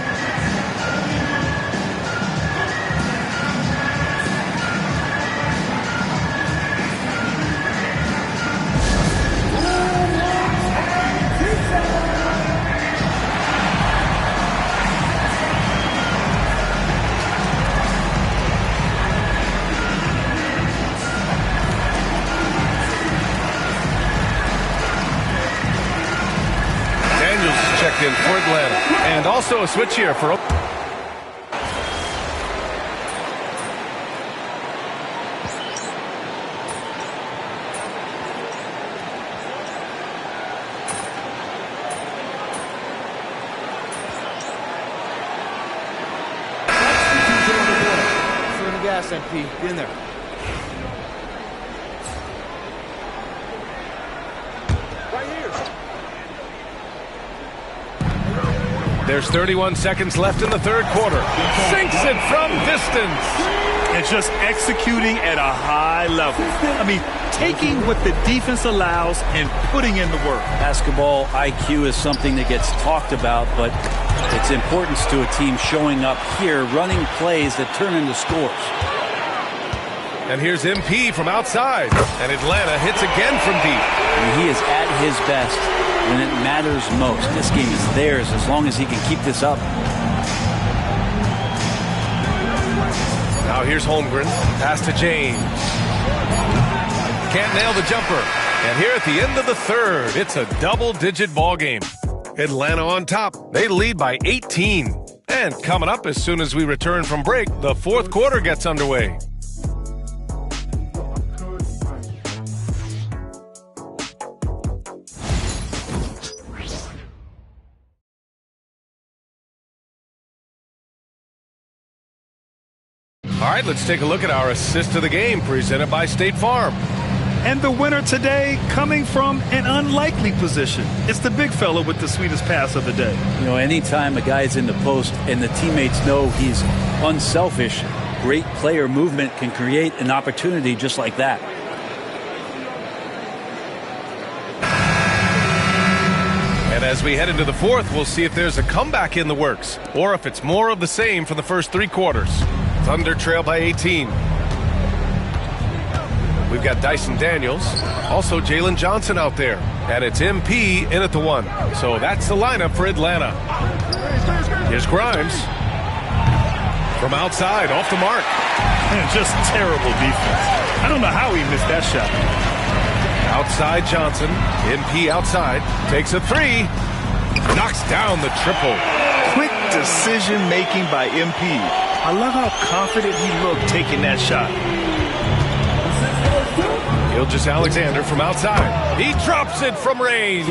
In for Atlanta. And also a switch here for the gas, MP. Get in there. There's 31 seconds left in the third quarter. Sinks it from distance. And just executing at a high level. I mean, taking what the defense allows and putting in the work. Basketball IQ is something that gets talked about, but its importance to a team showing up here, running plays that turn into scores. And here's MP from outside. And Atlanta hits again from deep. And he is at his best when it matters most. This game is theirs as long as he can keep this up. Now here's Holmgren. Pass to James. Can't nail the jumper. And here at the end of the third, it's a double-digit ball game. Atlanta on top. They lead by 18. And coming up as soon as we return from break, the fourth quarter gets underway. All right, let's take a look at our assist of the game presented by State Farm. And the winner today coming from an unlikely position. It's the big fella with the sweetest pass of the day. You know, anytime a guy's in the post and the teammates know he's unselfish, great player movement can create an opportunity just like that. And as we head into the fourth, we'll see if there's a comeback in the works or if it's more of the same for the first three quarters. Thunder trail by 18. We've got Dyson Daniels, also Jalen Johnson out there. And it's MP in at the 1. So that's the lineup for Atlanta. Here's Grimes. From outside, off the mark. Man, just terrible defense. I don't know how he missed that shot. Outside Johnson. MP outside. Takes a 3. Knocks down the triple. Quick decision-making by MP. I love how confident he looked taking that shot. Gilgeous-Alexander from outside. He drops it from range.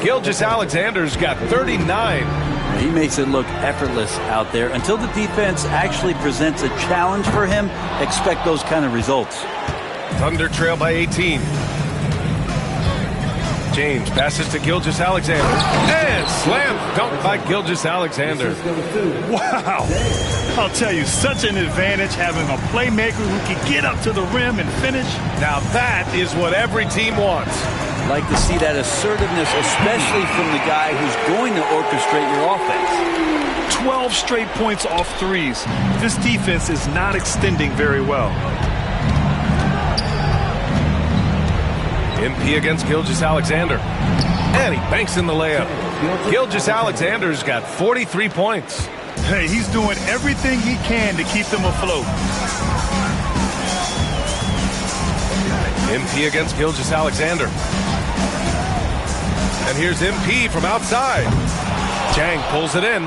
Gilgeous-Alexander's got 39. He makes it look effortless out there. Until the defense actually presents a challenge for him, expect those kind of results. Thunder trail by 18. James passes to Gilgeous-Alexander. And slam dunk by Gilgeous-Alexander. Wow. I'll tell you, such an advantage having a playmaker who can get up to the rim and finish. Now that is what every team wants. Like to see that assertiveness, especially from the guy who's going to orchestrate your offense. 12 straight points off threes. This defense is not extending very well. MP against Gilgeous-Alexander. And he banks in the layup. Gilgeous-Alexander's got 43 points. Hey, he's doing everything he can to keep them afloat. MP against Gilgeous-Alexander. And here's MP from outside. Jang pulls it in.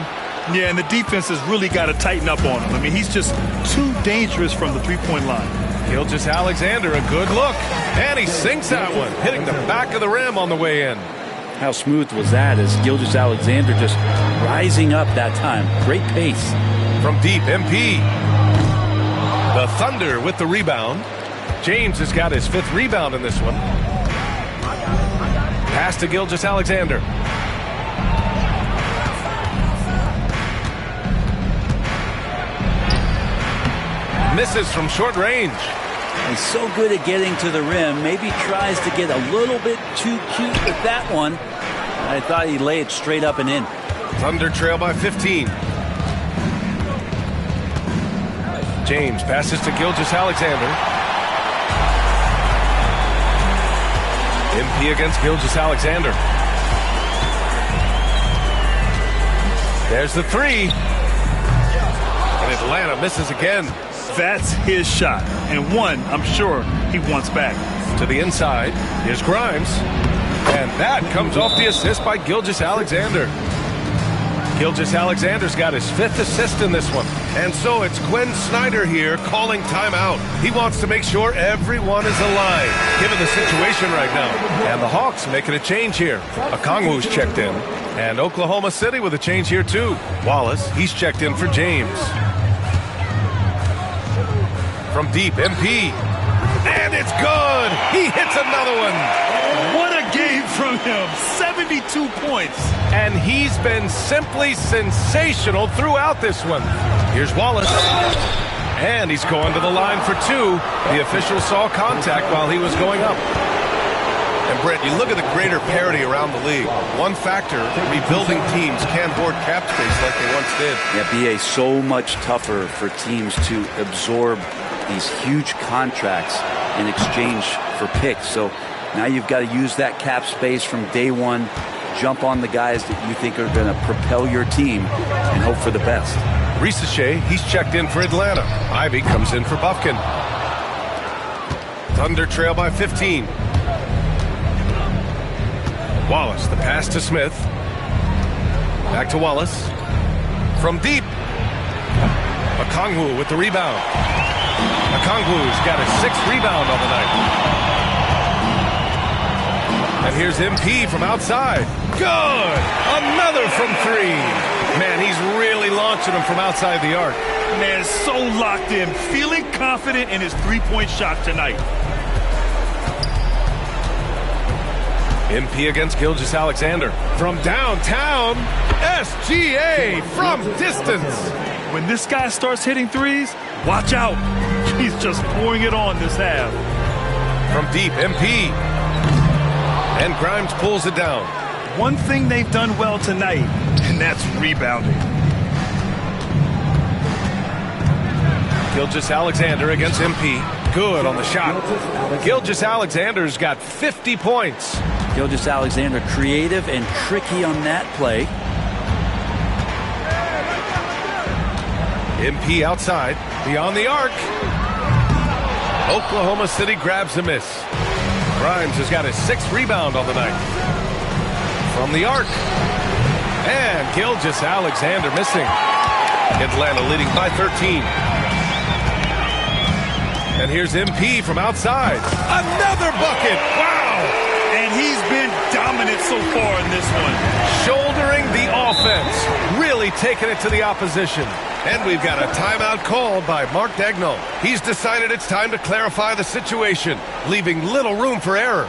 Yeah, and the defense has really got to tighten up on him. I mean, he's just too dangerous from the three-point line. Gilgeous-Alexander, a good look. And he sinks that one, hitting the back of the rim on the way in. How smooth was that as Gilgeous-Alexander just rising up that time. Great pace. From deep, MP. The Thunder with the rebound. James has got his 5th rebound in this one. Pass to Gilgeous-Alexander. Misses from short range. He's so good at getting to the rim. Maybe tries to get a little bit too cute with that one. I thought he'd lay it straight up and in. Thunder trail by 15. James passes to Gilgeous-Alexander. MP against Gilgeous-Alexander. There's the 3. And Atlanta misses again. That's his shot, and one I'm sure he wants back. To the inside, here's Grimes. And that comes off the assist by Gilgeous-Alexander. Gilgeous-Alexander's got his 5th assist in this one. And so it's Quinn Snyder here calling timeout. He wants to make sure everyone is aligned, given the situation right now. And the Hawks making a change here. Okongwu's checked in. And Oklahoma City with a change here too. Wallace, he's checked in for James. From deep, MP. And it's good! He hits another one! What a game from him! 72 points! And he's been simply sensational throughout this one. Here's Wallace. And he's going to the line for 2. The official saw contact while he was going up. And Brent, you look at the greater parity around the league. One factor, rebuilding teams can't hoard cap space like they once did. Yeah, BA, so much tougher for teams to absorb these huge contracts in exchange for picks. So now you've got to use that cap space from day one, jump on the guys that you think are going to propel your team, and hope for the best. Risacher, he's checked in for Atlanta. Ivy comes in for Bufkin. Thunder trail by 15. Wallace, the pass to Smith. Back to Wallace. From deep. Okongwu with the rebound. Okongwu's got his 6th rebound on the night. And here's MP from outside. Good! Another from 3. Man, he's really launching him from outside the arc. Man, so locked in, feeling confident in his three-point shot tonight. MP against Gilgeous-Alexander. From downtown, SGA from distance. When this guy starts hitting threes, watch out. He's just pouring it on this half. From deep, MP. And Grimes pulls it down. One thing they've done well tonight, and that's rebounding. Gilgeous-Alexander against MP. Good on the shot. Gilgeous-Alexander's got 50 points. Gilgeous-Alexander creative and tricky on that play. MP outside, beyond the arc. Oklahoma City grabs a miss. Grimes has got his 6th rebound on the night. From the arc. And Gilgeous-Alexander missing. Atlanta leading by 13. And here's MP from outside. Another bucket! Wow! And he's been dominant so far in this one. Shouldering the offense. Really taking it to the opposition. And we've got a timeout called by Mark Daigneault. He's decided it's time to clarify the situation, leaving little room for error.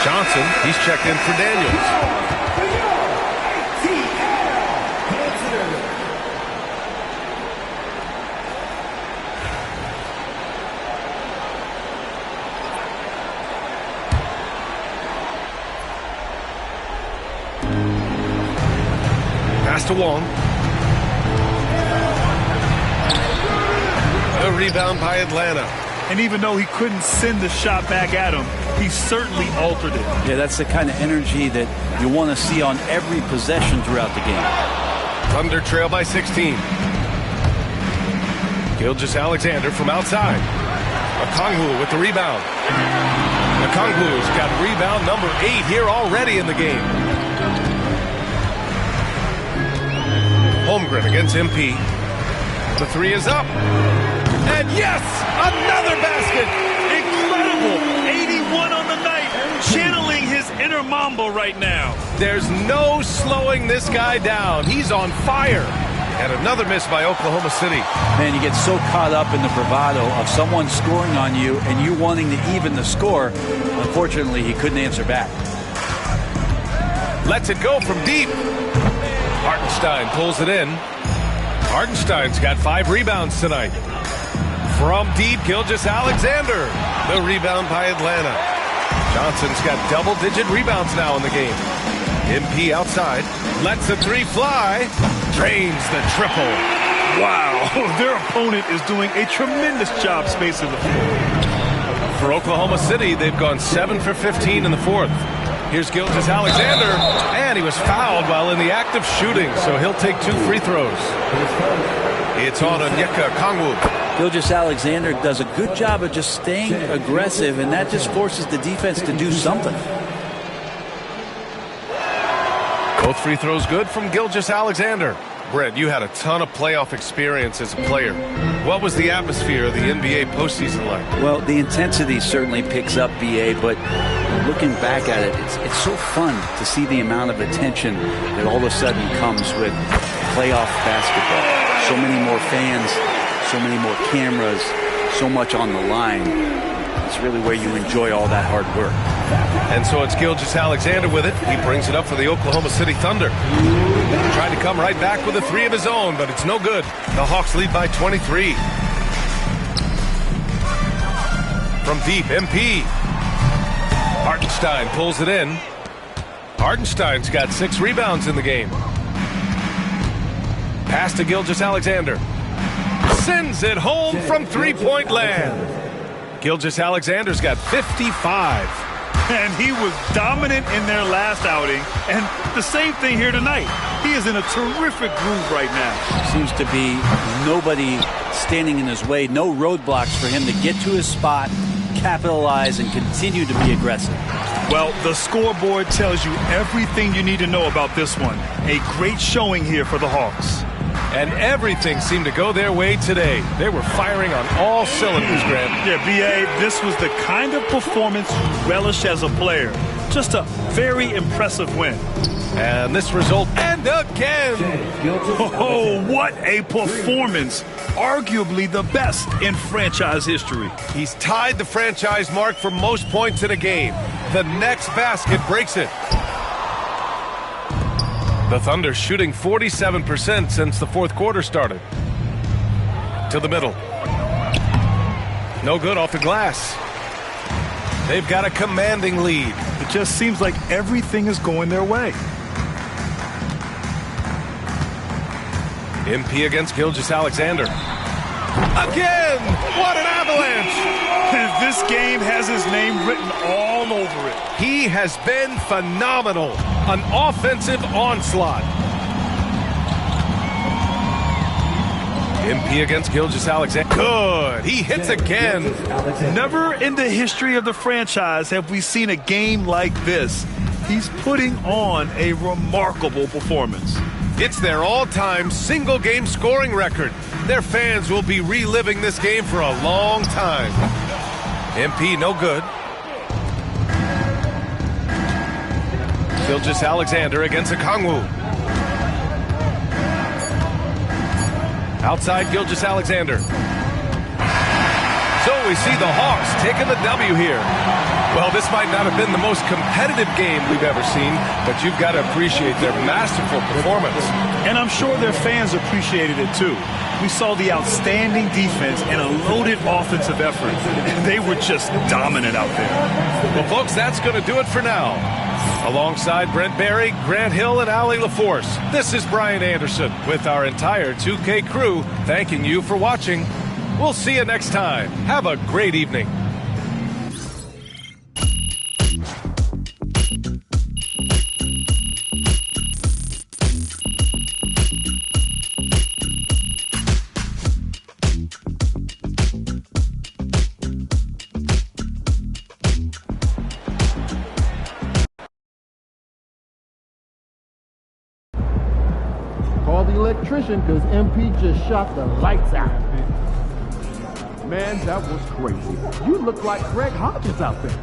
Johnson, he's checked in for Daniels. Pass to Wong. A rebound by Atlanta. And even though he couldn't send the shot back at him, he certainly altered it. Yeah, that's the kind of energy that you want to see on every possession throughout the game. Thunder trail by 16. Gilgeous-Alexander from outside. Okongwu with the rebound. Okongwu's got rebound number 8 here already in the game. Holmgren against MP. The 3 is up. And yes, another basket. Incredible. 81 on the night. Channeling his inner Mamba right now. There's no slowing this guy down. He's on fire. And another miss by Oklahoma City. Man, you get so caught up in the bravado of someone scoring on you and you wanting to even the score. Unfortunately, he couldn't answer back. Lets it go from deep. Hartenstein pulls it in. Hartenstein's got 5 rebounds tonight. From deep, Gilgeous-Alexander. The rebound by Atlanta. Johnson's got double-digit rebounds now in the game. MP outside. Lets the 3 fly. Drains the triple. Wow. Their opponent is doing a tremendous job spacing the floor. For Oklahoma City, they've gone 7 for 15 in the 4th. Here's Gilgeous-Alexander. And he was fouled while in the act of shooting, so he'll take 2 free throws. It's on Onyeka Okongwu. Gilgeous-Alexander does a good job of just staying aggressive, and that just forces the defense to do something. Both free throws good from Gilgeous-Alexander. Brett, you had a ton of playoff experience as a player. What was the atmosphere of the NBA postseason like? Well, the intensity certainly picks up, BA, but looking back at it, it's so fun to see the amount of attention that all of a sudden comes with playoff basketball. So many more fans, so many more cameras, so much on the line. It's really where you enjoy all that hard work. And so it's Gilgeous-Alexander with it. He brings it up for the Oklahoma City Thunder. Tried to come right back with a 3 of his own, but it's no good. The Hawks lead by 23. From deep, MP. Hartenstein pulls it in. Hartenstein's got 6 rebounds in the game. Pass to Gilgeous-Alexander. Sends it home from 3-point land. Gilgeous-Alexander's got 55. And he was dominant in their last outing. And the same thing here tonight. He is in a terrific groove right now. Seems to be nobody standing in his way. No roadblocks for him to get to his spot, capitalize, and continue to be aggressive. Well, the scoreboard tells you everything you need to know about this one. A great showing here for the Hawks. And everything seemed to go their way today. They were firing on all cylinders, Grant. Yeah, B.A., this was the kind of performance you relish as a player. Just a very impressive win. And this result, and again. Oh, what a performance. Arguably the best in franchise history. He's tied the franchise mark for most points in a game. The next basket breaks it. The Thunder shooting 47% since the fourth quarter started. To the middle. No good off the glass. They've got a commanding lead. It just seems like everything is going their way. MP against Gilgeous-Alexander. Again! What an avalanche! And this game has his name written all over it. He has been phenomenal. An offensive onslaught. MP against Gilgeous-Alexander. Good. He hits again. Never in the history of the franchise have we seen a game like this. He's putting on a remarkable performance. It's their all-time single-game scoring record. Their fans will be reliving this game for a long time. MP no good. Gilgeous-Alexander against Okongwu. Outside Gilgeous-Alexander. So we see the Hawks taking the W here. Well, this might not have been the most competitive game we've ever seen, but you've got to appreciate their masterful performance. And I'm sure their fans appreciated it too. We saw the outstanding defense and a loaded offensive effort. They were just dominant out there. Well, folks, that's going to do it for now. Alongside Brent Barry, Grant Hill, and Allie LaForce, this is Brian Anderson with our entire 2K crew thanking you for watching. We'll see you next time. Have a great evening. Call the electrician because MP just shot the lights out. Man, that was crazy. You look like Greg Hodges out there.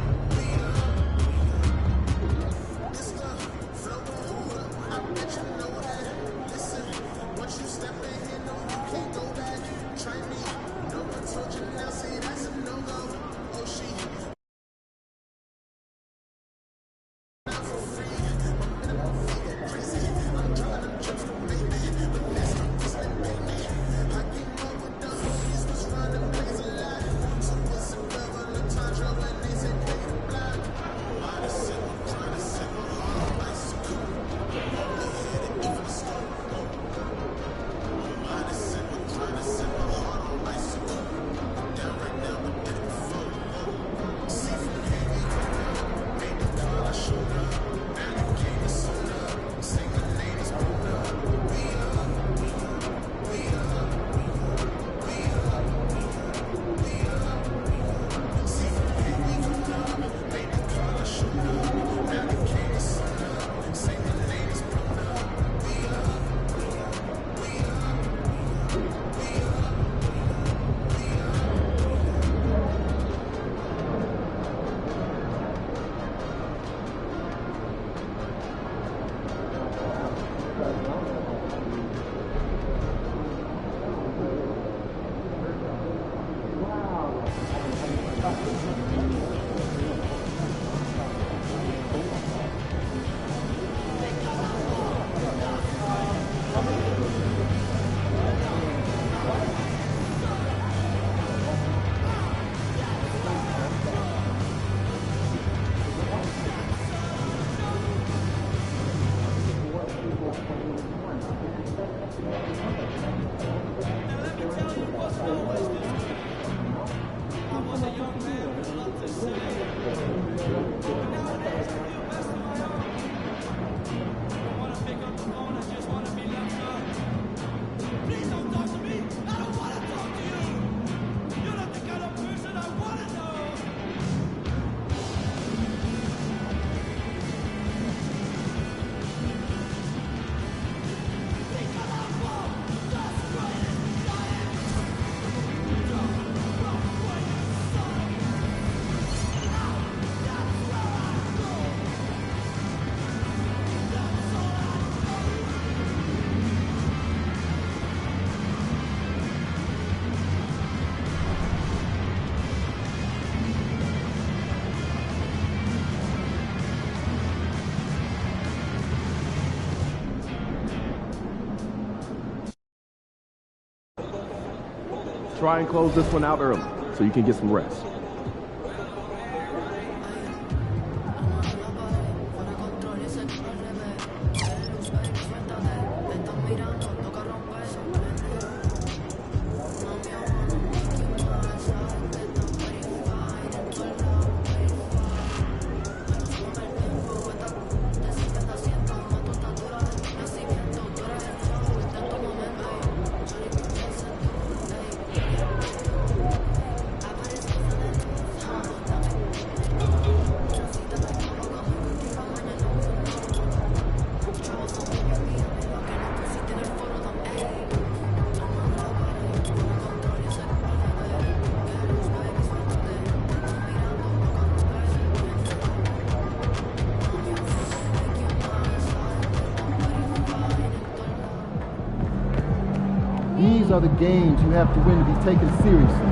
Thank you. try and close this one out early so you can get some rest. These are the games you have to win to be taken seriously.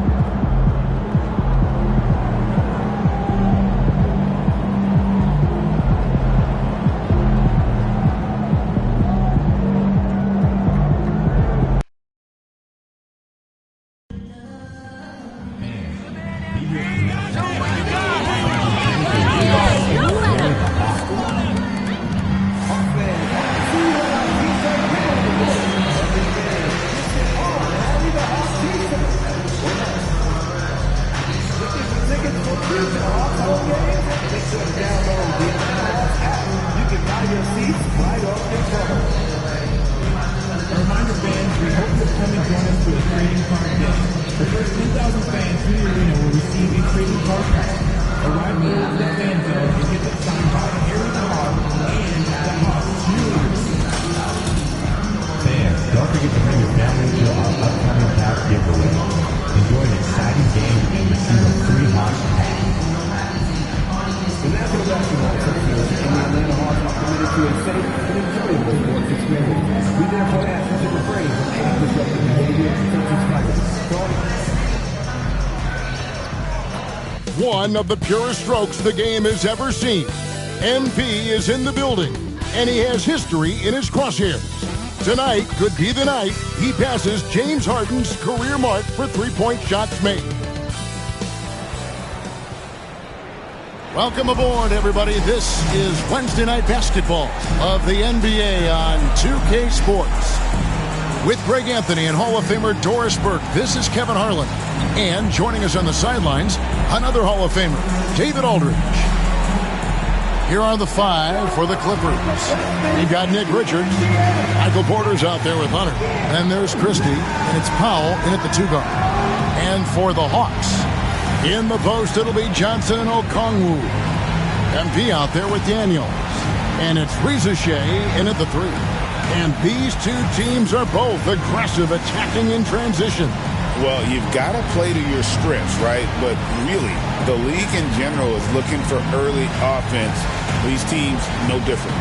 One of the purest strokes the game has ever seen. MP is in the building, and he has history in his crosshairs. Tonight could be the night he passes James Harden's career mark for three-point shots made. Welcome aboard, everybody. This is Wednesday Night Basketball of the NBA on 2K Sports. With Greg Anthony and Hall of Famer Doris Burke, this is Kevin Harlan. And joining us on the sidelines, another Hall of Famer, David Aldridge. Here are the five for the Clippers. You've got Nick Richards. Michael Porter's out there with Hunter. Then there's Christie, and it's Powell in at the two guard. And for the Hawks, in the post, it'll be Johnson and Okongwu. MP out there with Daniels. And it's Reza Shea in at the three. And these two teams are both aggressive, attacking in transition. Well, you've got to play to your strengths, right? But really, the league in general is looking for early offense. These teams, no different.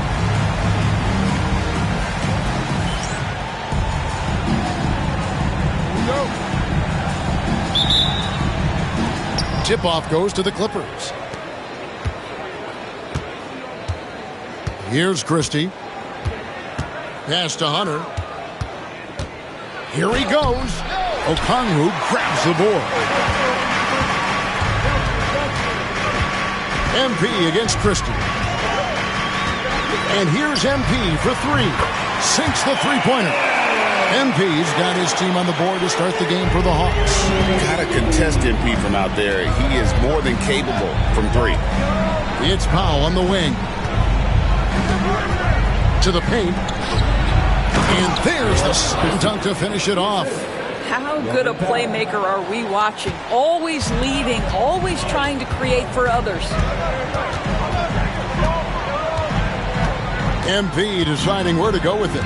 Tip-off goes to the Clippers. Here's Christie. Pass to Hunter. Here he goes. Okongwu grabs the board. MP against Christie. And here's MP for three. Sinks the three-pointer. MP's got his team on the board to start the game for the Hawks. Got to contest MP from out there. He is more than capable from three. It's Powell on the wing. To the paint. And there's the spin dunk to finish it off. How good a playmaker are we watching? Always leading, always trying to create for others. MP deciding where to go with it.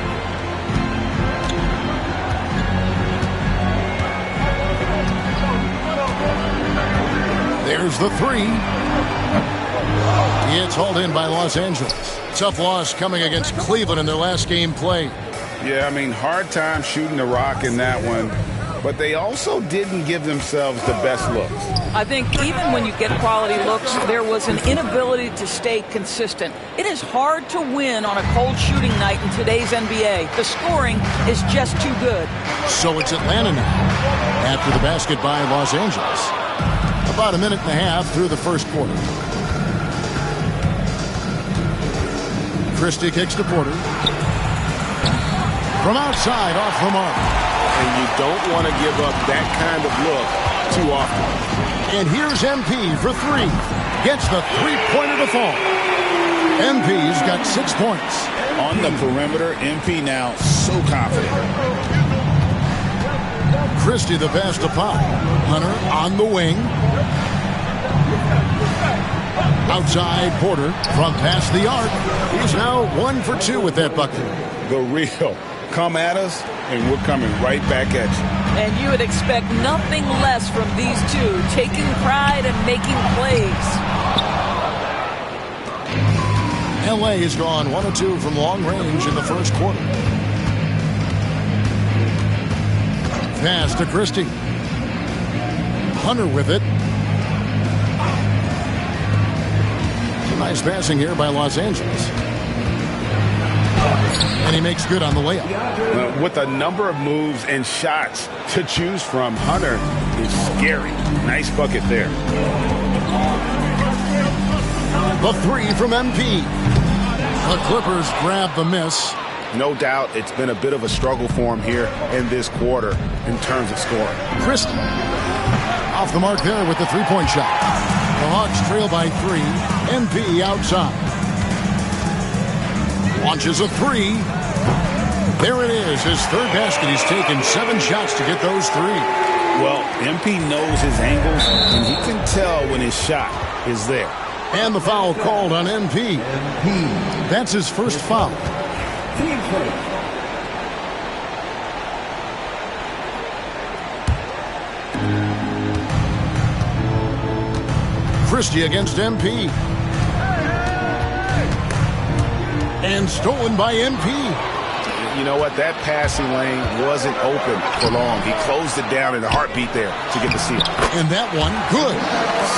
There's the three. It's hauled in by Los Angeles. Tough loss coming against Cleveland in their last game played. Yeah, I mean, hard time shooting the rock in that one. but they also didn't give themselves the best looks. I think even when you get quality looks, there was an inability to stay consistent. It is hard to win on a cold shooting night in today's NBA. The scoring is just too good. So it's Atlanta now, after the basket by Los Angeles. About a minute and a half through the first quarter. Christie kicks to Porter. From outside, off the mark. And you don't want to give up that kind of look too often. And here's MP for three. Gets the three-pointer to fall. MP's got 6 points. On the perimeter, MP now so confident. Christie the pass to Pop. Hunter on the wing. Outside Porter from past the arc. He's now 1 for 2 with that bucket. The real. Come at us, and we're coming right back at you. And you would expect nothing less from these two, taking pride and making plays. LA has gone 1 of 2 from long range in the first quarter. Pass to Christie. Hunter with it. Nice passing here by Los Angeles. And he makes good on the layup. With a number of moves and shots to choose from, Hunter is scary. Nice bucket there. The three from MP. The Clippers grab the miss. No doubt it's been a bit of a struggle for him here in this quarter in terms of scoring. Christie off the mark there with the three-point shot. The Hawks trail by 3. MP outside. Launches a three. There it is, his third basket. He's taken 7 shots to get those 3. Well, MP knows his angles, and he can tell when his shot is there. And the foul called on MP. That's his first foul. Christie against MP. And stolen by MP. You know what? That passing lane wasn't open for long. He closed it down in a heartbeat there to get the steal. And that one, good.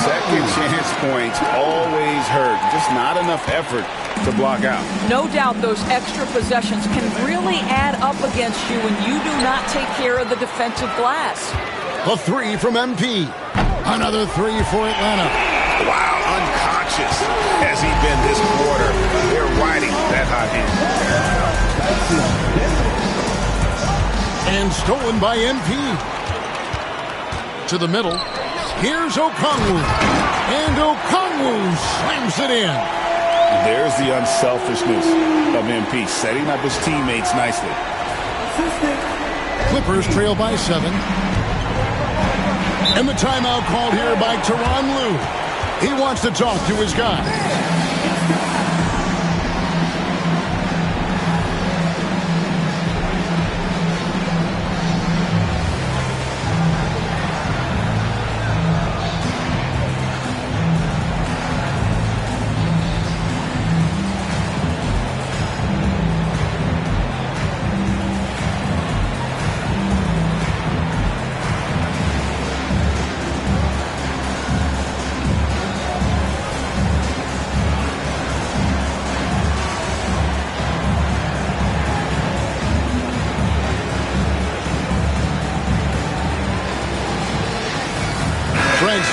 Second chance points always hurt. Just not enough effort to block out. No doubt those extra possessions can really add up against you when you do not take care of the defensive glass. The three from MP. Another 3 for Atlanta. Wow, unconscious has he been this quarter. They're riding that hot hand. And stolen by MP. To the middle. Here's Okongwu. And Okongwu slams it in. There's the unselfishness of MP, setting up his teammates nicely. Clippers trail by 7. And the timeout called here by Tyronn Lue. He wants to talk to his guy.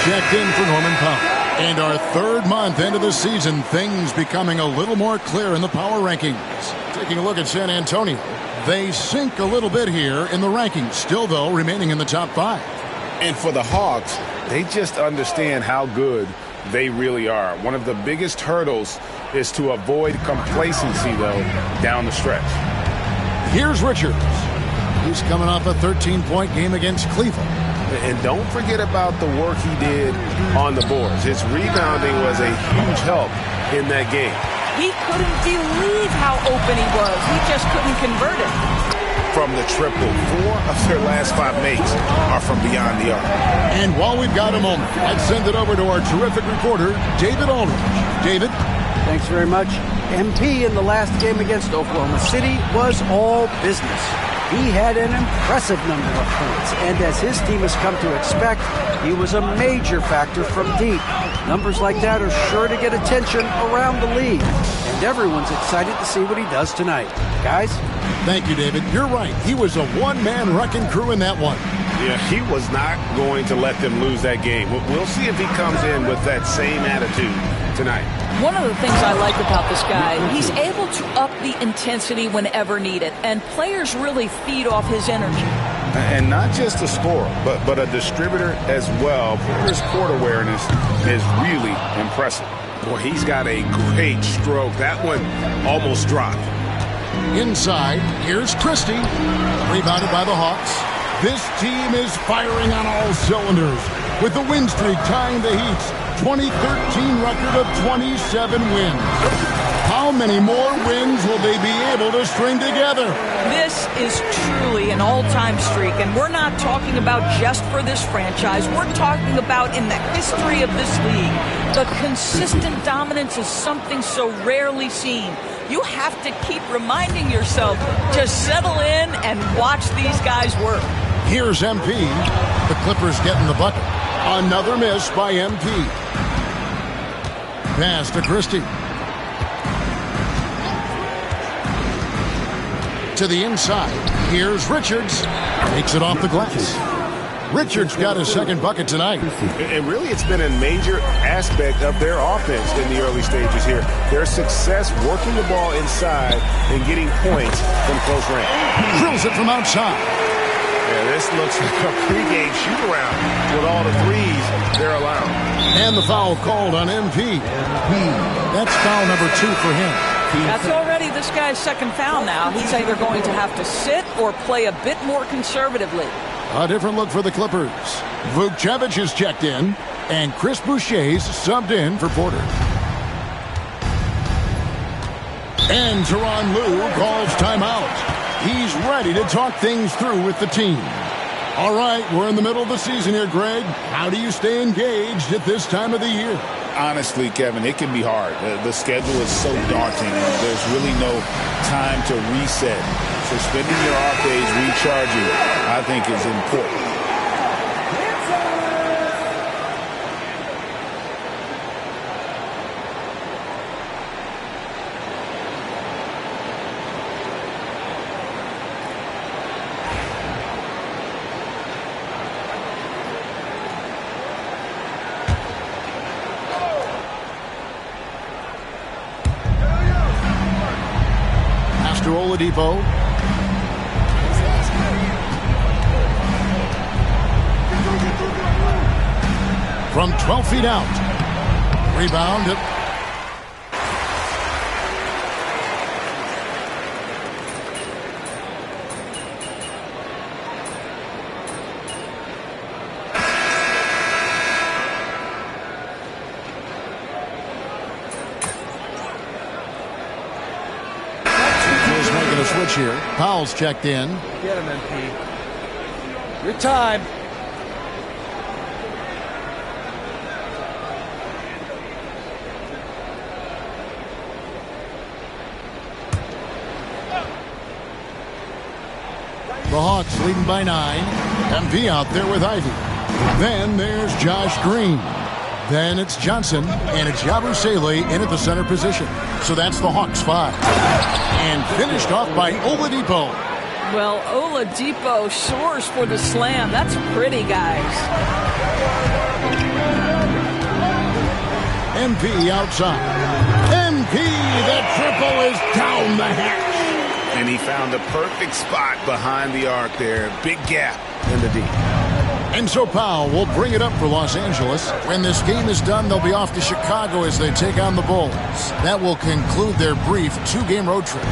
Checked in for Norman Powell. And our third month into the season, things becoming a little more clear in the power rankings. Taking a look at San Antonio, they sink a little bit here in the rankings, still though remaining in the top 5. And for the Hawks, they just understand how good they really are. One of the biggest hurdles is to avoid complacency though down the stretch. Here's Richards. He's coming off a 13-point game against Cleveland. And don't forget about the work he did on the boards. His rebounding was a huge help in that game. He couldn't believe how open he was. He just couldn't convert it. From the triple, 4 of their last 5 makes are from beyond the arc. And while we've got a moment, let's send it over to our terrific reporter, David Aldridge. David? Thanks very much. MP in the last game against Oklahoma City was all business. He had an impressive number of points, and as his team has come to expect, he was a major factor from deep. Numbers like that are sure to get attention around the league, and everyone's excited to see what he does tonight. Guys? Thank you, David. You're right. He was a one-man wrecking crew in that one. Yeah, he was not going to let them lose that game. We'll see if he comes in with that same attitude tonight. One of the things I like about this guy, he's able to up the intensity whenever needed, and players really feed off his energy. And not just a scorer, but a distributor as well. His court awareness is really impressive. Boy, he's got a great stroke. That one almost dropped. Inside, here's Christie. Rebounded by the Hawks. This team is firing on all cylinders, with the win streak tying the Heat's 2013 record of 27 wins. How many more wins will they be able to string together? This is truly an all-time streak, and we're not talking about just for this franchise. We're talking about in the history of this league. The consistent dominance is something so rarely seen. You have to keep reminding yourself to settle in and watch these guys work. Here's MP. The Clippers getting the bucket. Another miss by MP. Pass to Christie. To the inside. Here's Richards. Takes it off the glass. Richards got his second bucket tonight. And really, it's been a major aspect of their offense in the early stages here. Their success working the ball inside and getting points from close range. Drills it from outside. Yeah, this looks like a pregame shoot-around with all the threes they're allowing. And the foul called on MP. That's foul number 2 for him. That's already this guy's second foul now. He's either going to have to sit or play a bit more conservatively. A different look for the Clippers. Vukcevic is checked in, and Chris Boucher's subbed in for Porter. And Tyronn Lue calls timeout. He's ready to talk things through with the team. All right, we're in the middle of the season here, Greg. How do you stay engaged at this time of the year? Honestly, Kevin, it can be hard. The schedule is so daunting, and there's really no time to reset. So spending your off days recharging, I think, is important. Oladipo. From 12 feet out. Rebound. Switch here. Powell's checked in. Get him, MP. Your time. The Hawks leading by 9. MP out there with Ivy. Then there's Josh Green. Then it's Johnson, and it's Yabusele in at the center position. So that's the Hawks 5. And finished off by Oladipo. Well, Oladipo soars for the slam. That's pretty, guys. MP outside. MP, the triple is down the hatch. And he found the perfect spot behind the arc there. Big gap in the D. And so Powell will bring it up for Los Angeles. When this game is done, they'll be off to Chicago as they take on the Bulls. That will conclude their brief 2-game road trip.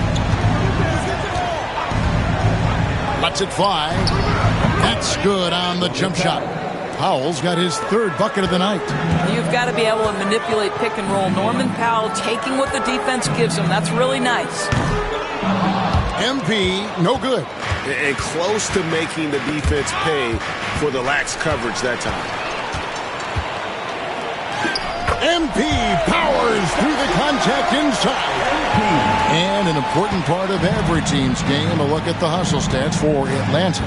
Lets it fly. That's good on the jump shot. Powell's got his 3rd bucket of the night. You've got to be able to manipulate pick and roll. Norman Powell taking what the defense gives him. That's really nice. MP, no good. And close to making the defense pay for the lax coverage that time. MP powers through the contact inside. And an important part of every team's game, a look at the hustle stats for Atlanta.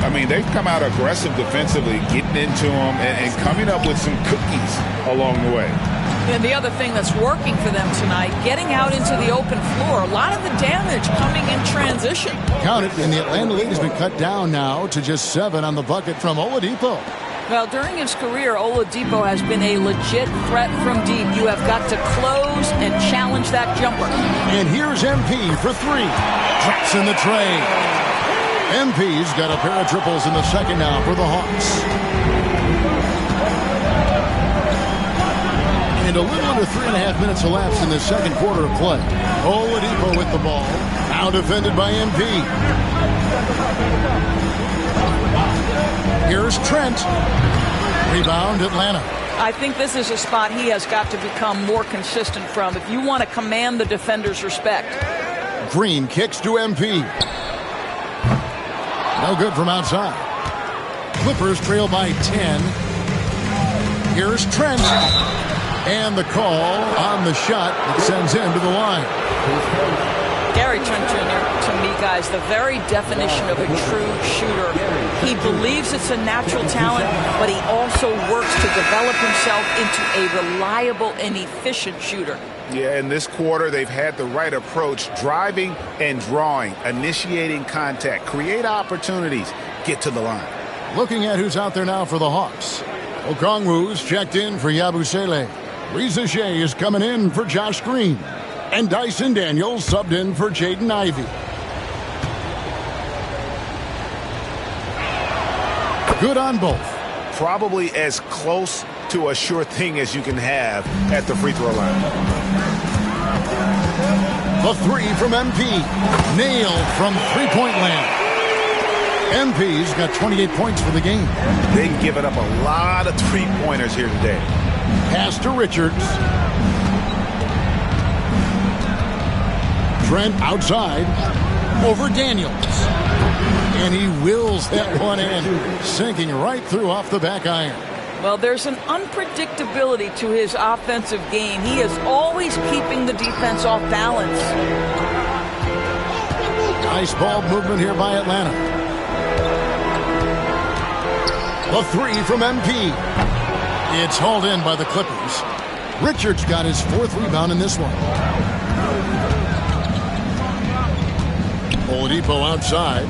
I mean, they've come out aggressive defensively, getting into them and coming up with some cookies along the way. And the other thing that's working for them tonight, getting out into the open floor. A lot of the damage coming in transition. Count it, and the Atlanta lead has been cut down now to just 7 on the bucket from Oladipo. Well, during his career, Oladipo has been a legit threat from deep. You have got to close and challenge that jumper. And here's MP for 3. Drops in the tray. MP's got a pair of triples in the second now for the Hawks. And a little under 3.5 minutes elapsed in the second quarter of play. Oladipo with the ball. Now defended by MP. Here's Trent. Rebound, Atlanta. I think this is a spot he has got to become more consistent from if you want to command the defender's respect. Green kicks to MP. No good from outside. Clippers trail by 10. Here's Trent. And the call on the shot that sends him to the line. Gary Trent Jr., to me, guys, the very definition of a true shooter. He believes it's a natural talent, but he also works to develop himself into a reliable and efficient shooter. Yeah, in this quarter, they've had the right approach, driving and drawing, initiating contact, create opportunities, get to the line. Looking at who's out there now for the Hawks. Okongwu's checked in for Yabusele. Reza Shea is coming in for Josh Green. And Dyson Daniels subbed in for Jaden Ivey. Good on both. Probably as close to a sure thing as you can have at the free throw line. The 3 from MP. Nailed from three-point land. MP's got 28 points for the game. They've given up a lot of three-pointers here today. Pass to Richards. Trent outside. Over Daniels. And he wills that one in. Sinking right through off the back iron. Well, there's an unpredictability to his offensive game. He is always keeping the defense off balance. Nice ball movement here by Atlanta. The 3 from MP. It's hauled in by the Clippers. Richards got his 4th rebound in this one. Oladipo outside.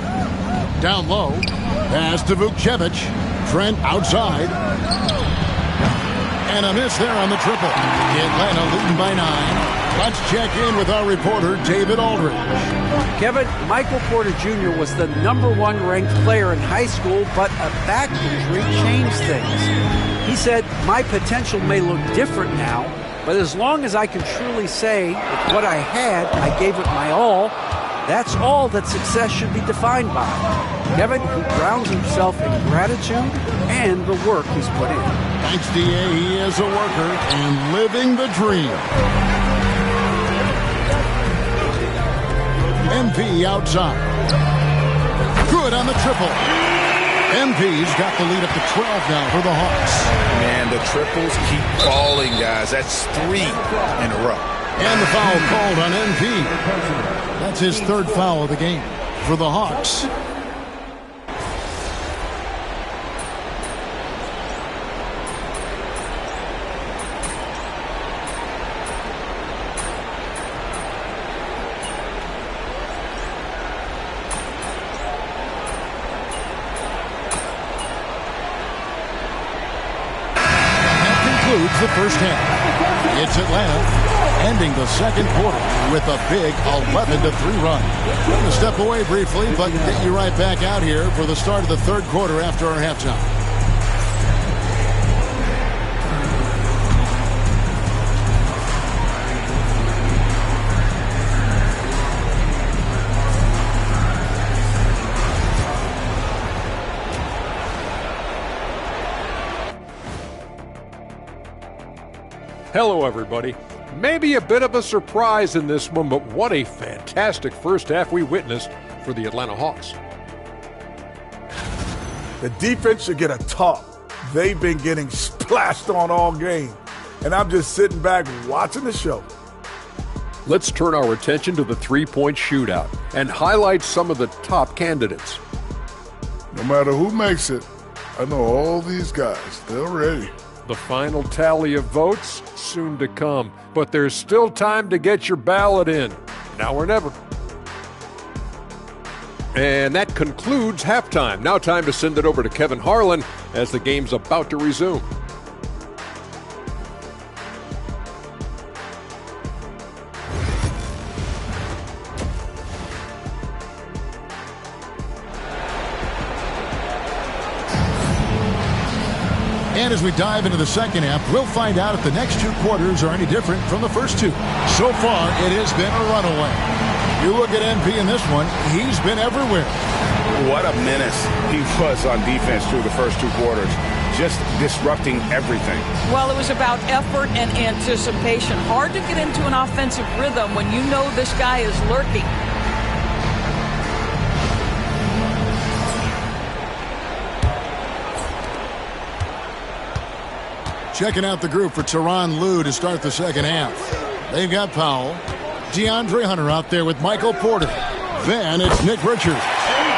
Down low. Pass to Vukcevic. Trent outside. And a miss there on the triple. Atlanta leading by 9. Let's check in with our reporter, David Aldridge. Kevin, Michael Porter Jr. was the #1 ranked player in high school, but a back injury changed things. He said, "My potential may look different now, but as long as I can truly say with what I had, I gave it my all, that's all that success should be defined by." Kevin, he grounds himself in gratitude and the work he's put in. Thanks, D.A. He is a worker and living the dream. MP outside. Good on the triple. MP's got the lead up to 12 now for the Hawks. Man, the triples keep falling, guys. That's 3 in a row. And the foul called on MP. That's his 3rd foul of the game for the Hawks. The first half. It's Atlanta ending the second quarter with a big 11-3 run. We're going to step away briefly, but get you right back out here for the start of the 3rd quarter after our halftime. Hello, everybody. Maybe a bit of a surprise in this one, but what a fantastic first half we witnessed for the Atlanta Hawks. The defense should get a talk. They've been getting splashed on all game, and I'm just sitting back watching the show. let's turn our attention to the three-point shootout and highlight some of the top candidates. No matter who makes it, I know all these guys, they're ready. The final tally of votes soon to come, but there's still time to get your ballot in. Now or never. And that concludes halftime. Now time to send it over to Kevin Harlan as the game's about to resume. And as we dive into the second half, we'll find out if the next two quarters are any different from the first two. So far, it has been a runaway. You look at MP in this one, he's been everywhere. What a menace he was on defense through the first two quarters, just disrupting everything. Well, it was about effort and anticipation. Hard to get into an offensive rhythm when you know this guy is lurking. Checking out the group for Tyronn Lue to start the second half. They've got Powell, DeAndre Hunter out there with Michael Porter. Then it's Nick Richards.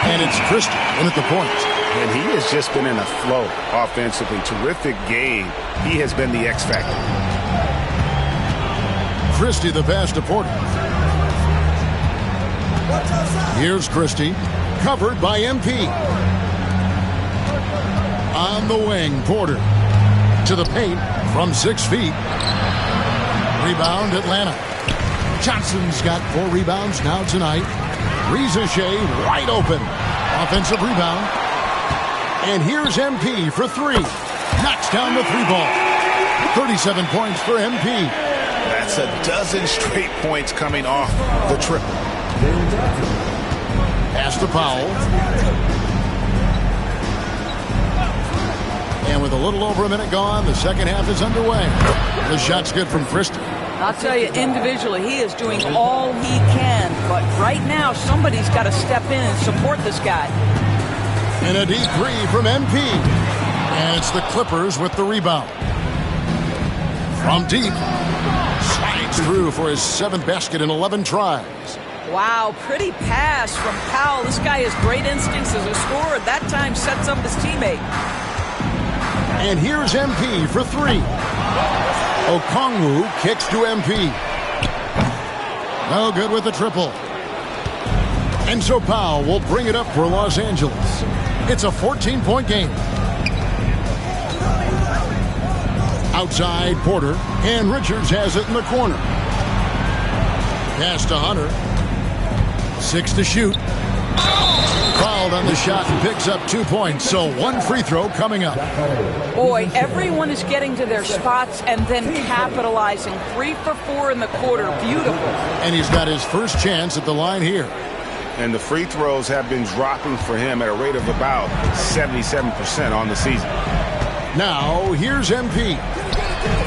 And it's Christie in at the point. And he has just been in a flow offensively. Terrific game. He has been the X factor. Christie the pass to Porter. Here's Christie. Covered by MP. On the wing, Porter. To the paint from 6 feet. Rebound, Atlanta. Johnson's got 4 rebounds now tonight. Reza Shea wide open. Offensive rebound. And here's MP for 3. Knocks down the 3-ball. 37 points for MP. That's a dozen straight points coming off the triple. Pass to Powell. And with a little over a minute gone, the second half is underway. The shot's good from Christie. I'll tell you, individually, he is doing all he can. But right now, somebody's got to step in and support this guy. And a deep 3 from MP. And it's the Clippers with the rebound. From deep. Slides through for his 7th basket in 11 tries. Wow, pretty pass from Powell. This guy has great instincts as a scorer. That time sets up his teammate. And here's MP for 3. Okongwu kicks to MP. No good with the triple. And so Powell will bring it up for Los Angeles. It's a 14-point game. Outside Porter, and Richards has it in the corner. Pass to Hunter. 6 to shoot. Fouled on the shot and picks up 2 points. So 1 free throw coming up. Boy, everyone is getting to their spots and then capitalizing. 3 for 4 in the quarter. Beautiful. And he's got his first chance at the line here. And the free throws have been dropping for him at a rate of about 77% on the season. Now, here's MP.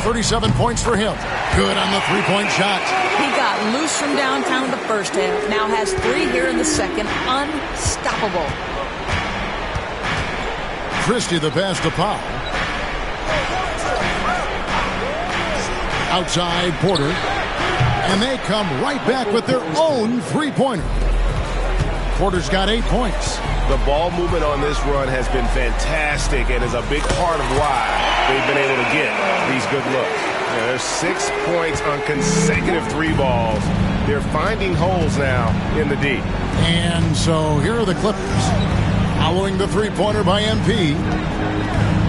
37 points for him. Good on the 3-point shot. He got loose from downtown in the first half. Now has 3 here in the second. Unstoppable. Christie the pass to Powell. Outside Porter. And they come right back with their own 3-pointer. Porter's got 8 points. The ball movement on this run has been fantastic and is a big part of why they've been able to get these good looks. There's 6 points on consecutive 3 balls. They're finding holes now in the D. And so here are the Clippers. Following the 3-pointer by MP.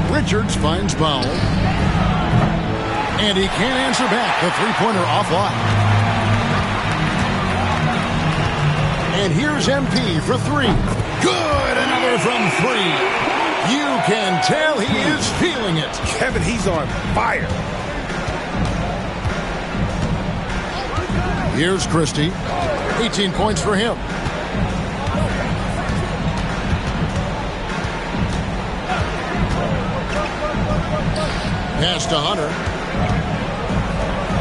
Richards finds Powell. And he can't answer back. The 3-pointer offline. And here's MP for 3. Good, another from 3. You can tell he is feeling it. Kevin, he's on fire. Here's Christie. 18 points for him. Pass to Hunter.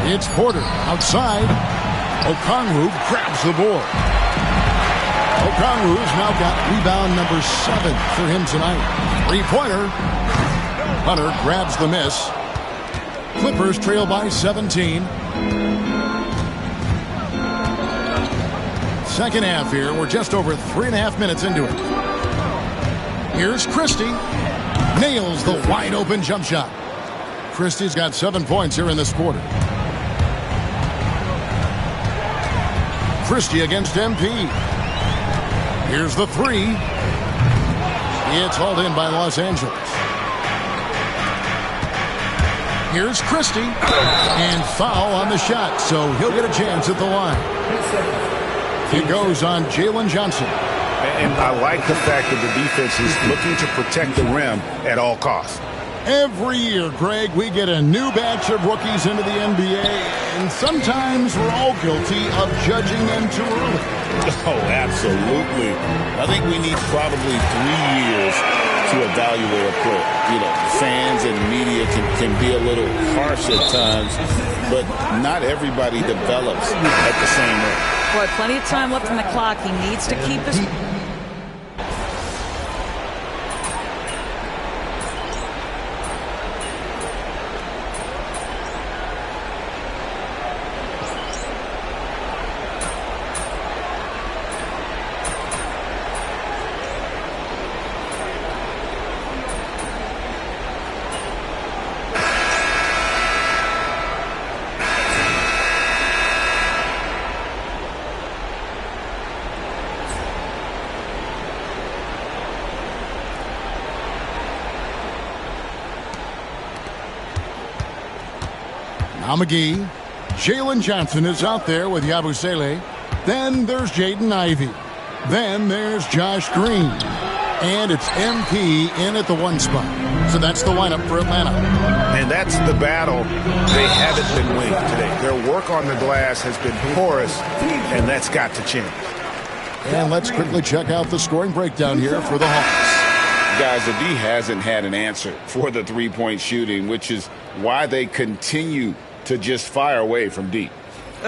It's Porter outside. Okongwu grabs the board. Okongwu's now got rebound number 7 for him tonight. 3-pointer. Hunter grabs the miss. Clippers trail by 17. second half here. We're just over 3.5 minutes into it. Here's Christie. Nails the wide open jump shot. Christie's got 7 points here in this quarter. Christie against MP. Here's the three. It's hauled in by Los Angeles. Here's Christie. And foul on the shot, so he'll get a chance at the line. It goes on Jalen Johnson. And I like the fact that the defense is looking to protect the rim at all costs. Every year, Greg, we get a new batch of rookies into the NBA, and sometimes we're all guilty of judging them too early. Oh, absolutely. I think we need probably 3 years to evaluate a player. You know, fans and media can be a little harsh at times, but not everybody develops at the same rate. Boy, plenty of time left on the clock. He needs to keep his... Now McGee. Jalen Johnson is out there with Yabusele. Then there's Jaden Ivey. Then there's Josh Green. And it's MP in at the 1 spot. So that's the lineup for Atlanta. And that's the battle they haven't been winning today. Their work on the glass has been porous, and that's got to change. And let's quickly check out the scoring breakdown here for the Hawks. Guys, the D hasn't had an answer for the three-point shooting, which is why they continue to just fire away from deep.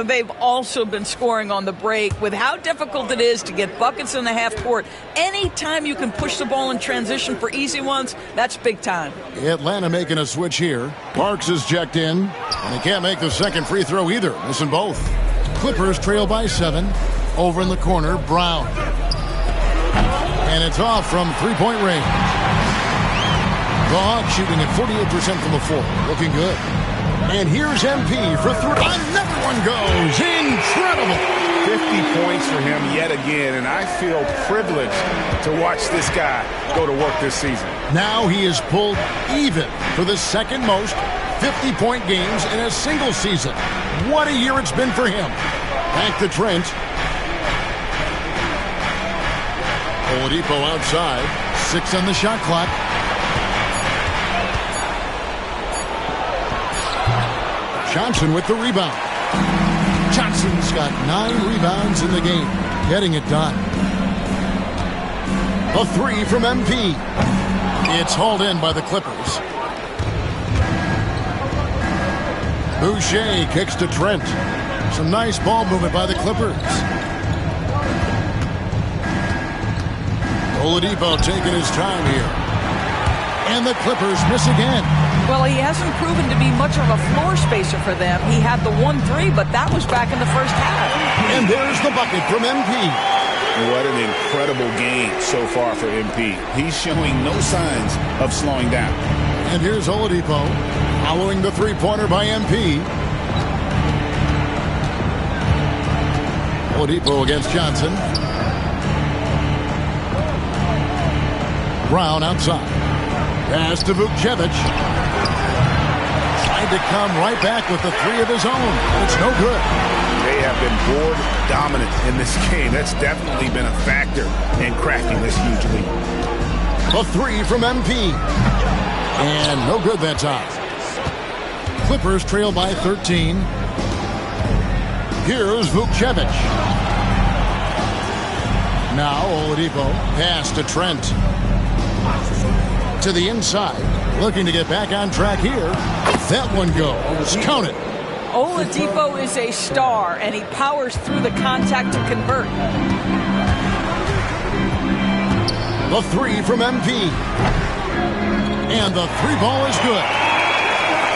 They've also been scoring on the break. With how difficult it is to get buckets in the half court, anytime you can push the ball in transition for easy ones, that's big time. Atlanta making a switch here. Parks is checked in, and he can't make the second free throw either, missing both. Clippers trail by 7. Over in the corner, Brown. And it's off from three-point range. The Hawks shooting at 48% from the floor. Looking good. And here's MP for 3. Another one goes. Incredible. 50 points for him yet again, and I feel privileged to watch this guy go to work this season. Now he is pulled even for the second most 50-point games in a single season. What a year it's been for him. Back to Trent. Oladipo outside. 6 on the shot clock. Johnson with the rebound. Johnson's got 9 rebounds in the game. Getting it done. A 3 from MP. It's hauled in by the Clippers. Boucher kicks to Trent. Some nice ball movement by the Clippers. Oladipo taking his time here. And the Clippers miss again. Well, he hasn't proven to be much of a floor spacer for them. He had the 1-3, but that was back in the first half. And there's the bucket from MP. What an incredible game so far for MP. He's showing no signs of slowing down. And here's Oladipo following the three-pointer by MP. Oladipo against Johnson. Brown outside. Pass to Vukcevic. Tried to come right back with the 3 of his own. It's no good. They have been board dominant in this game. That's definitely been a factor in cracking this huge lead. A 3 from MP. And no good that time. Clippers trail by 13. Here's Vukcevic. Now Oladipo. Pass to Trent. To the inside. Looking to get back on track here. That one goes. Count it. Oladipo is a star, and he powers through the contact to convert. The 3 from MP. And the 3 ball is good.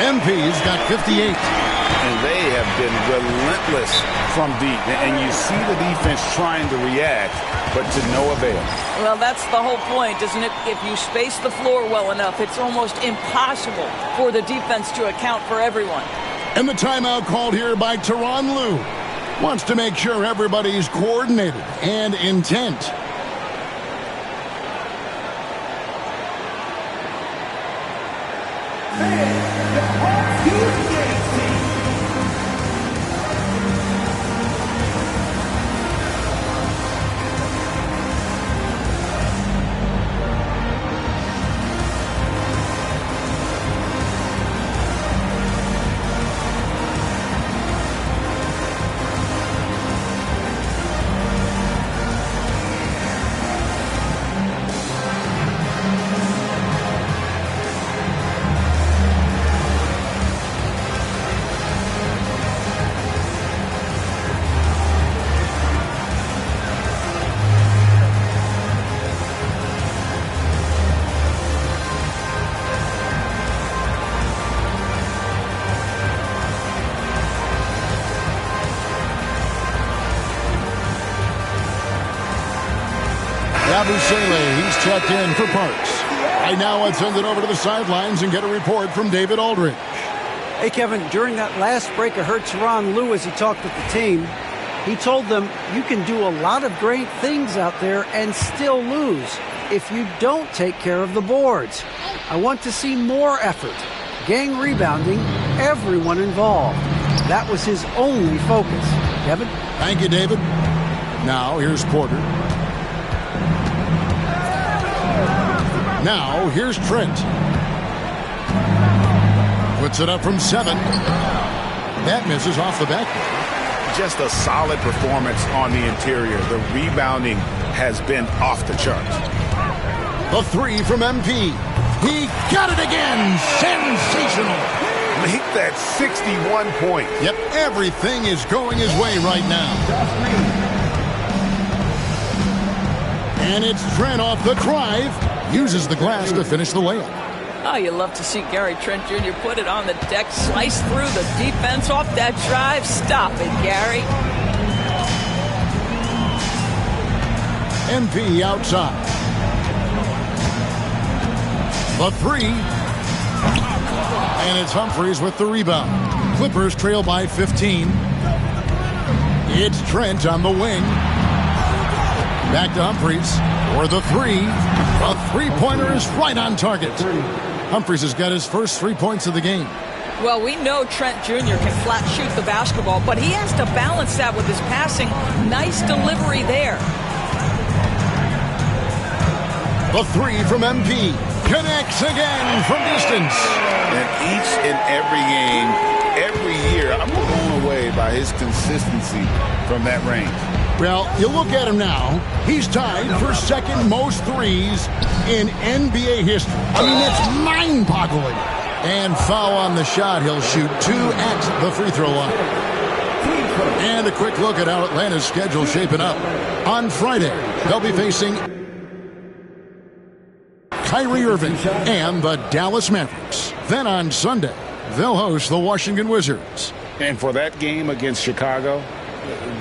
MP's got 58. And they have been relentless from deep. And you see the defense trying to react, but to no avail. Well, that's the whole point, isn't it? If you space the floor well enough, it's almost impossible for the defense to account for everyone. And the timeout called here by Tyronn Lue. Wants to make sure everybody's coordinated and intent. Yabusele, he's checked in for Parks. Right now, let's send it over to the sidelines and get a report from David Aldridge. Hey, Kevin, during that last break, I heard Tyronn Lue as he talked with the team. He told them, you can do a lot of great things out there and still lose if you don't take care of the boards. I want to see more effort. Gang rebounding, everyone involved. That was his only focus. Kevin? Thank you, David. Now, here's Porter. Now, here's Trent. Puts it up from 7. That misses off the back. Just a solid performance on the interior. The rebounding has been off the charts. The 3 from MP. He got it again. Sensational. Make that 61 points. Yep, everything is going his way right now. And it's Trent off the drive. Uses the glass to finish the layup. Oh, you love to see Gary Trent Jr. put it on the deck, slice through the defense off that drive. Stop it, Gary. MP outside. The 3. And it's Humphries with the rebound. Clippers trail by 15. It's Trent on the wing. Back to Humphries for the 3. A three-pointer is right on target. Humphries has got his first 3 points of the game. Well, we know Trent Jr. can flat shoot the basketball, but he has to balance that with his passing. Nice delivery there. The 3 from MP. Connects again from distance. And each and every game, every year, I'm blown away by his consistency from that range. Well, you look at him now. He's tied for second most threes in NBA history. I mean, that's mind-boggling. And foul on the shot. He'll shoot 2 at the free throw line. And a quick look at how Atlanta's schedule shaping up. On Friday, they'll be facing Kyrie Irving and the Dallas Mavericks. Then on Sunday, they'll host the Washington Wizards. And for that game against Chicago,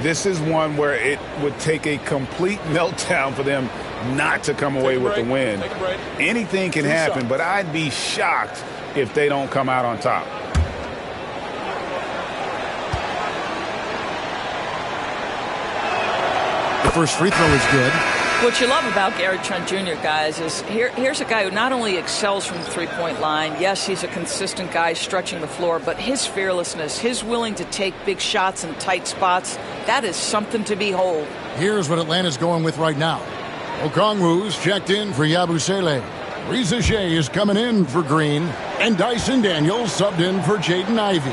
this is one where it would take a complete meltdown for them not to come away with the win. Anything can happen, but I'd be shocked if they don't come out on top. The first free throw is good. What you love about Gary Trent Jr., guys, is here's a guy who not only excels from the three-point line. Yes, he's a consistent guy stretching the floor, but his fearlessness, his willing to take big shots in tight spots, that is something to behold. Here's what Atlanta's going with right now. Okongwu's checked in for Yabusele. Reza Shea is coming in for Green. And Dyson Daniels subbed in for Jaden Ivey.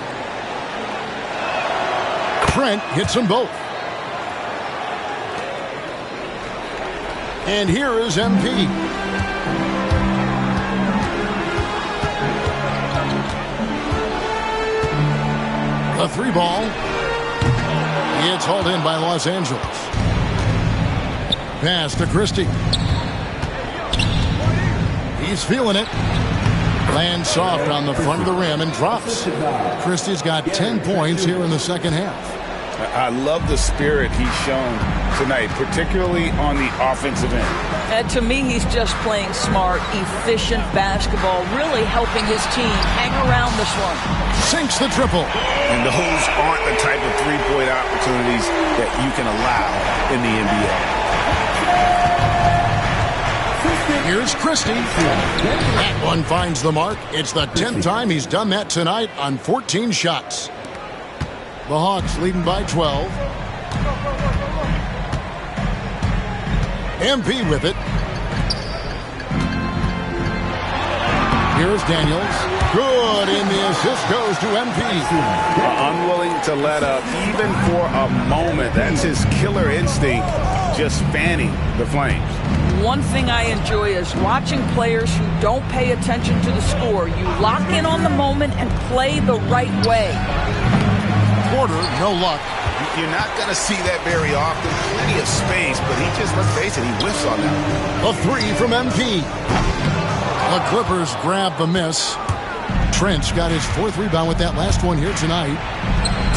Trent hits them both. And here is MP. A 3 ball. It's hauled in by Los Angeles. Pass to Christie. He's feeling it. Lands soft on the front of the rim and drops. Christie's got 10 points here in the second half. I love the spirit he's shown tonight, particularly on the offensive end. And to me, he's just playing smart, efficient basketball, really helping his team hang around this one. Sinks the triple. And those aren't the type of three-point opportunities that you can allow in the NBA. Here's Christie. That one finds the mark. It's the 10th time he's done that tonight on 14 shots. The Hawks leading by 12. MP with it. Here's Daniels. Good, and the assist goes to MP. Unwilling to let up even for a moment. That's his killer instinct, just fanning the flames. One thing I enjoy is watching players who don't pay attention to the score. You lock in on the moment and play the right way. Porter, no luck. You're not going to see that very often. Plenty of space, but he just, let's face it, he whiffs on that. A three from MP. The Clippers grab the miss. Trent's got his 4th rebound with that last one here tonight.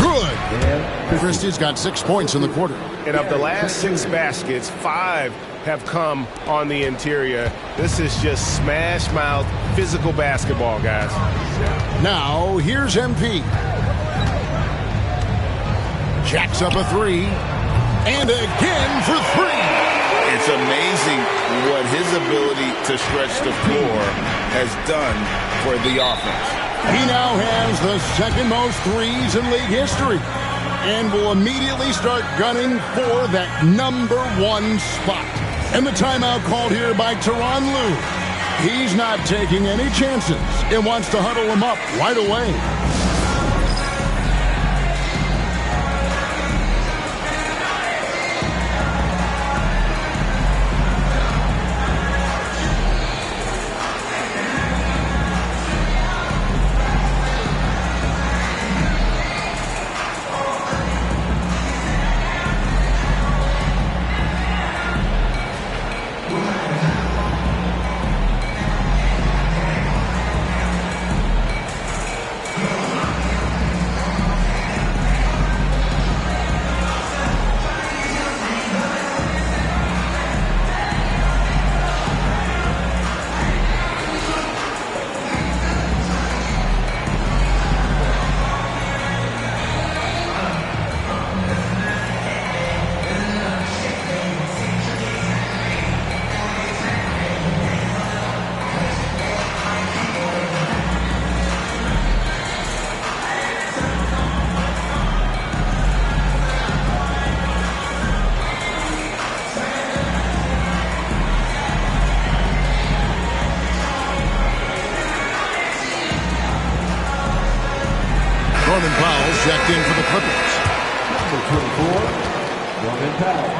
Good. Christie's got 6 points in the quarter. And of the last 6 baskets, 5 have come on the interior. This is just smash mouth physical basketball, guys. Now, here's MP. Jacks up a 3. And again for 3. It's amazing what his ability to stretch the floor has done for the offense. He now has the 2nd most threes in league history and will immediately start gunning for that #1 spot. And the timeout called here by Tyronn Lue. He's not taking any chances and wants to huddle him up right away. Norman Powell checked in for the Clippers. Number 24, Norman Powell.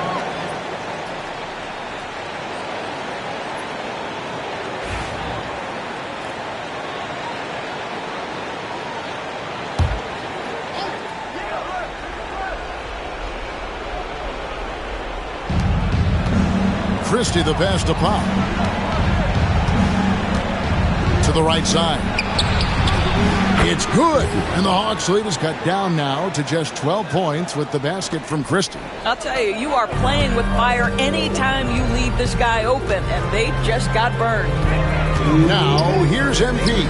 Christie the pass to Powell. To the right side. It's good, and the Hawks lead is cut down now to just 12 points with the basket from Christie. I'll tell you, you are playing with fire anytime you leave this guy open, and they just got burned. Now, here's MP.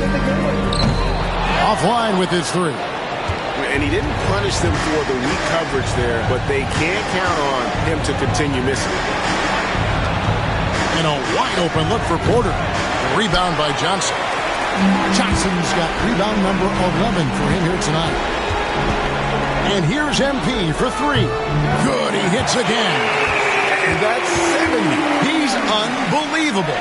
Offline with his 3. And he didn't punish them for the weak coverage there, but they can't count on him to continue missing. And a wide open look for Porter. Rebound by Johnson. Johnson's got rebound number 11 for him here tonight. And here's MP for 3. Good, he hits again. And that's 70. He's unbelievable.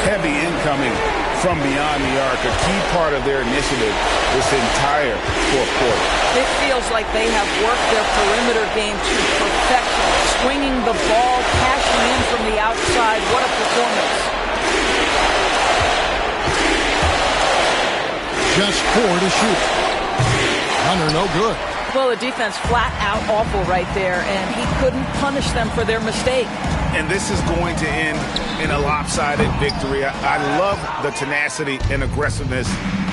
Heavy incoming from beyond the arc, a key part of their initiative this entire 4th quarter. It feels like they have worked their perimeter game to perfection, swinging the ball, cashing in from the outside. What a performance. Just 4 to shoot. Hunter, no good. Well, the defense flat out awful right there, and he couldn't punish them for their mistake. And this is going to end in a lopsided victory. I love the tenacity and aggressiveness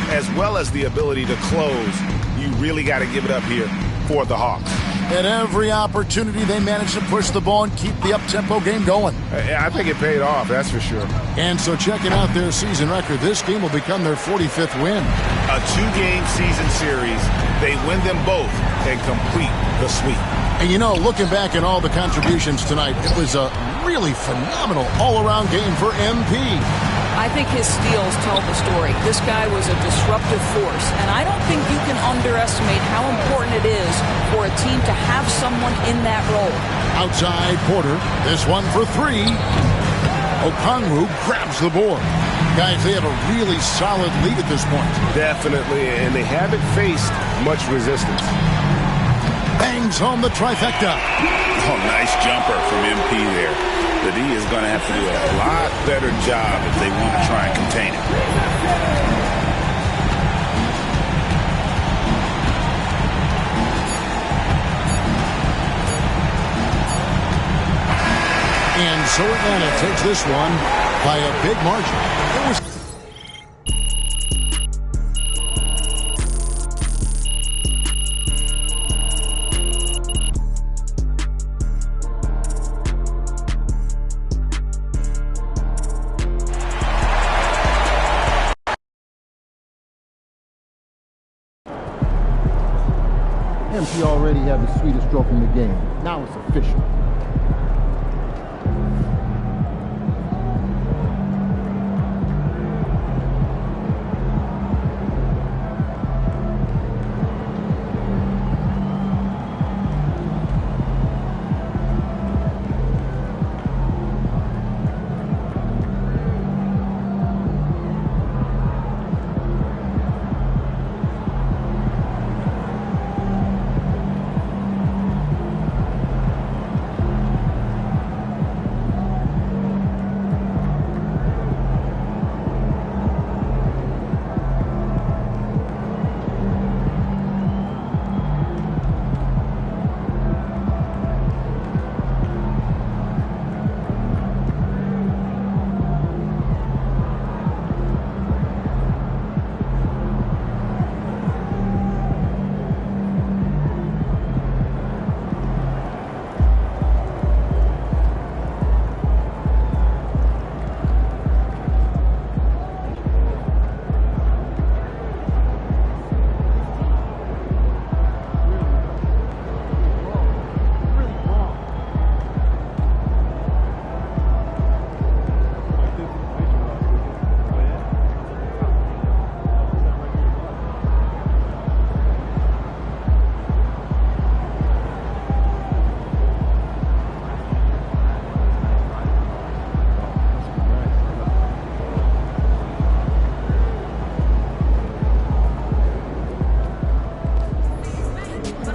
as well as the ability to close. You really got to give it up here for the Hawks. At every opportunity, they managed to push the ball and keep the up-tempo game going. I think it paid off, that's for sure. And so checking out their season record, this game will become their 45th win. A 2-game season series. They win them both and complete the sweep. And you know, looking back at all the contributions tonight, it was a really phenomenal all-around game for MP. I think his steals tell the story. This guy was a disruptive force, and I don't think you can underestimate how important it is for a team to have someone in that role. Outside Porter, this one for 3. Okongwu grabs the board. Guys, they have a really solid lead at this point. Definitely, and they haven't faced much resistance. Bangs home the trifecta. Oh, nice jumper from MP there. The D is going to have to do a lot better job if they want to try and contain it. And so Atlanta takes this one by a big margin. It was MP already had the sweetest stroke in the game. Now it's official.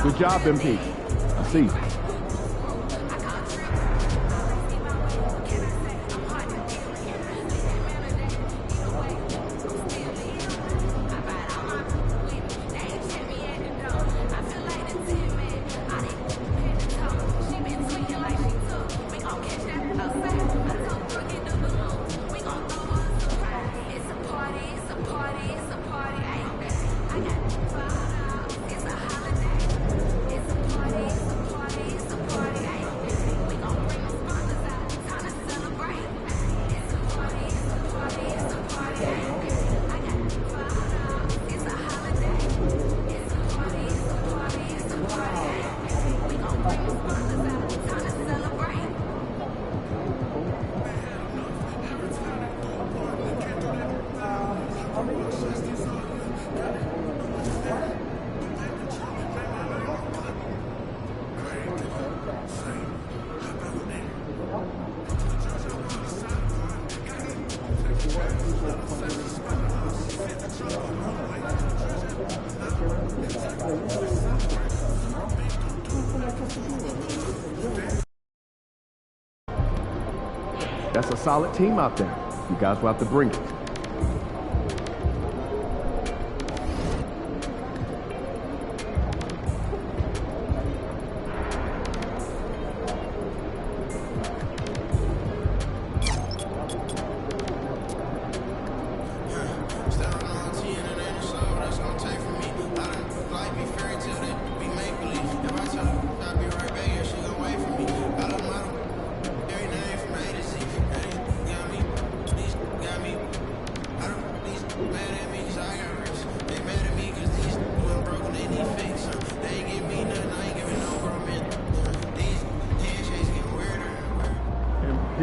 Good job, MP. I see. That's a solid team out there. You guys will have to bring it.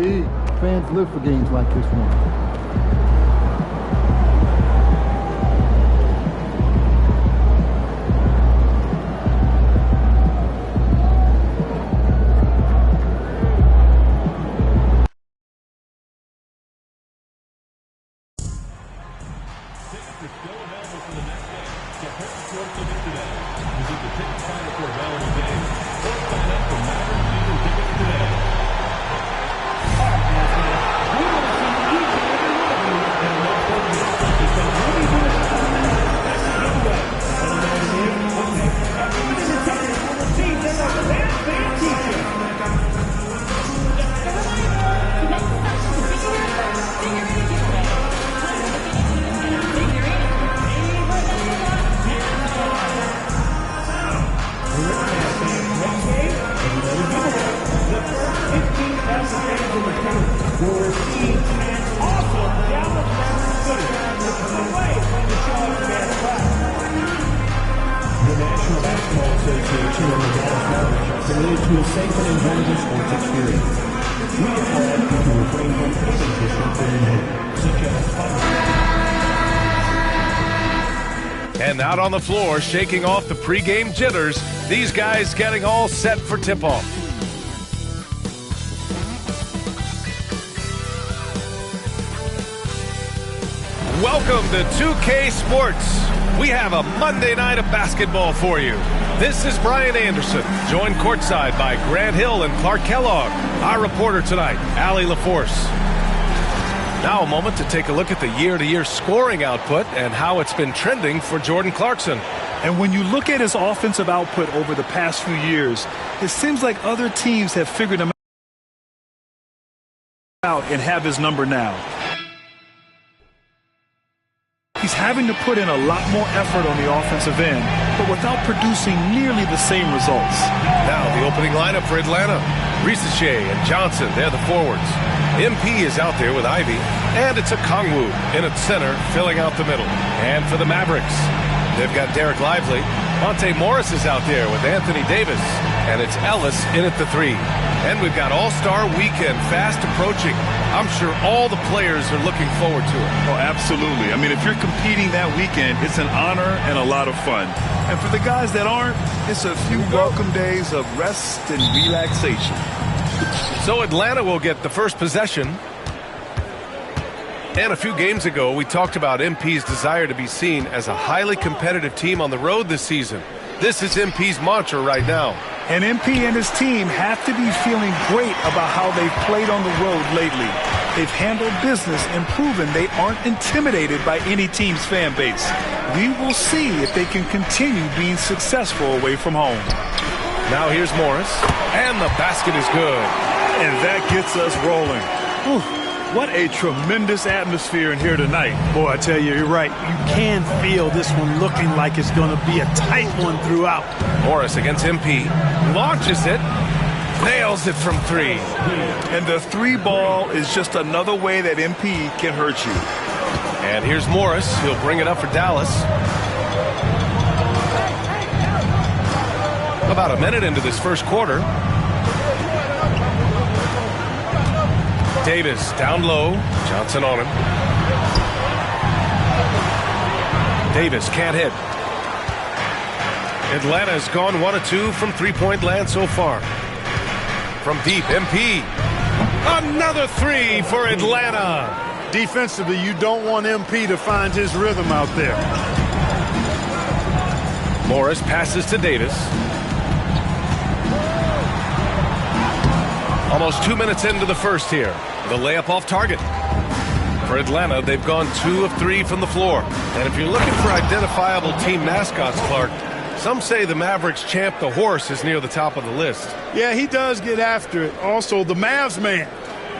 Big. Fans live for games like this one. And out on the floor, shaking off the pregame jitters, these guys getting all set for tip-off. Welcome to 2K Sports. We have a Monday night of basketball for you. This is Brian Anderson, joined courtside by Grant Hill and Clark Kellogg. Our reporter tonight, Allie LaForce. Now a moment to take a look at the year-to-year scoring output and how it's been trending for Jordan Clarkson. And when you look at his offensive output over the past few years, it seems like other teams have figured him out and have his number now. He's having to put in a lot more effort on the offensive end, but without producing nearly the same results. Now the opening lineup for Atlanta. Risache and Johnson, they're the forwards. MP is out there with Ivy, and it's a Kongwu in at center, filling out the middle. And for the Mavericks, they've got Derek Lively. Monte Morris is out there with Anthony Davis, and it's Ellis in at the 3. And we've got All-Star Weekend fast approaching. I'm sure all the players are looking forward to it. Oh, absolutely. I mean, if you're competing that weekend, it's an honor and a lot of fun. And for the guys that aren't, it's a few welcome days of rest and relaxation. So Atlanta will get the first possession. And a few games ago, we talked about MP's desire to be seen as a highly competitive team on the road this season. This is MP's mantra right now. And MP and his team have to be feeling great about how they've played on the road lately. They've handled business and proven they aren't intimidated by any team's fan base. We will see if they can continue being successful away from home. Now here's Morris, and the basket is good. And that gets us rolling. Whew. What a tremendous atmosphere in here tonight. Boy, I tell you, you're right. You can feel this one looking like it's going to be a tight one throughout. Morris against MP. Launches it. Nails it from 3. And the 3 ball is just another way that MP can hurt you. And here's Morris. He'll bring it up for Dallas. About a minute into this first quarter. Davis down low. Johnson on him. Davis can't hit. Atlanta's gone 1 of 2 from three-point land so far. From deep, MP. Another 3 for Atlanta. Defensively, you don't want MP to find his rhythm out there. Morris passes to Davis. Almost 2 minutes into the first here. The layup off target. For Atlanta, they've gone 2 of 3 from the floor. And if you're looking for identifiable team mascots, Clark, some say the Mavericks champ, the horse, is near the top of the list. Yeah, he does get after it. Also, the Mavs man.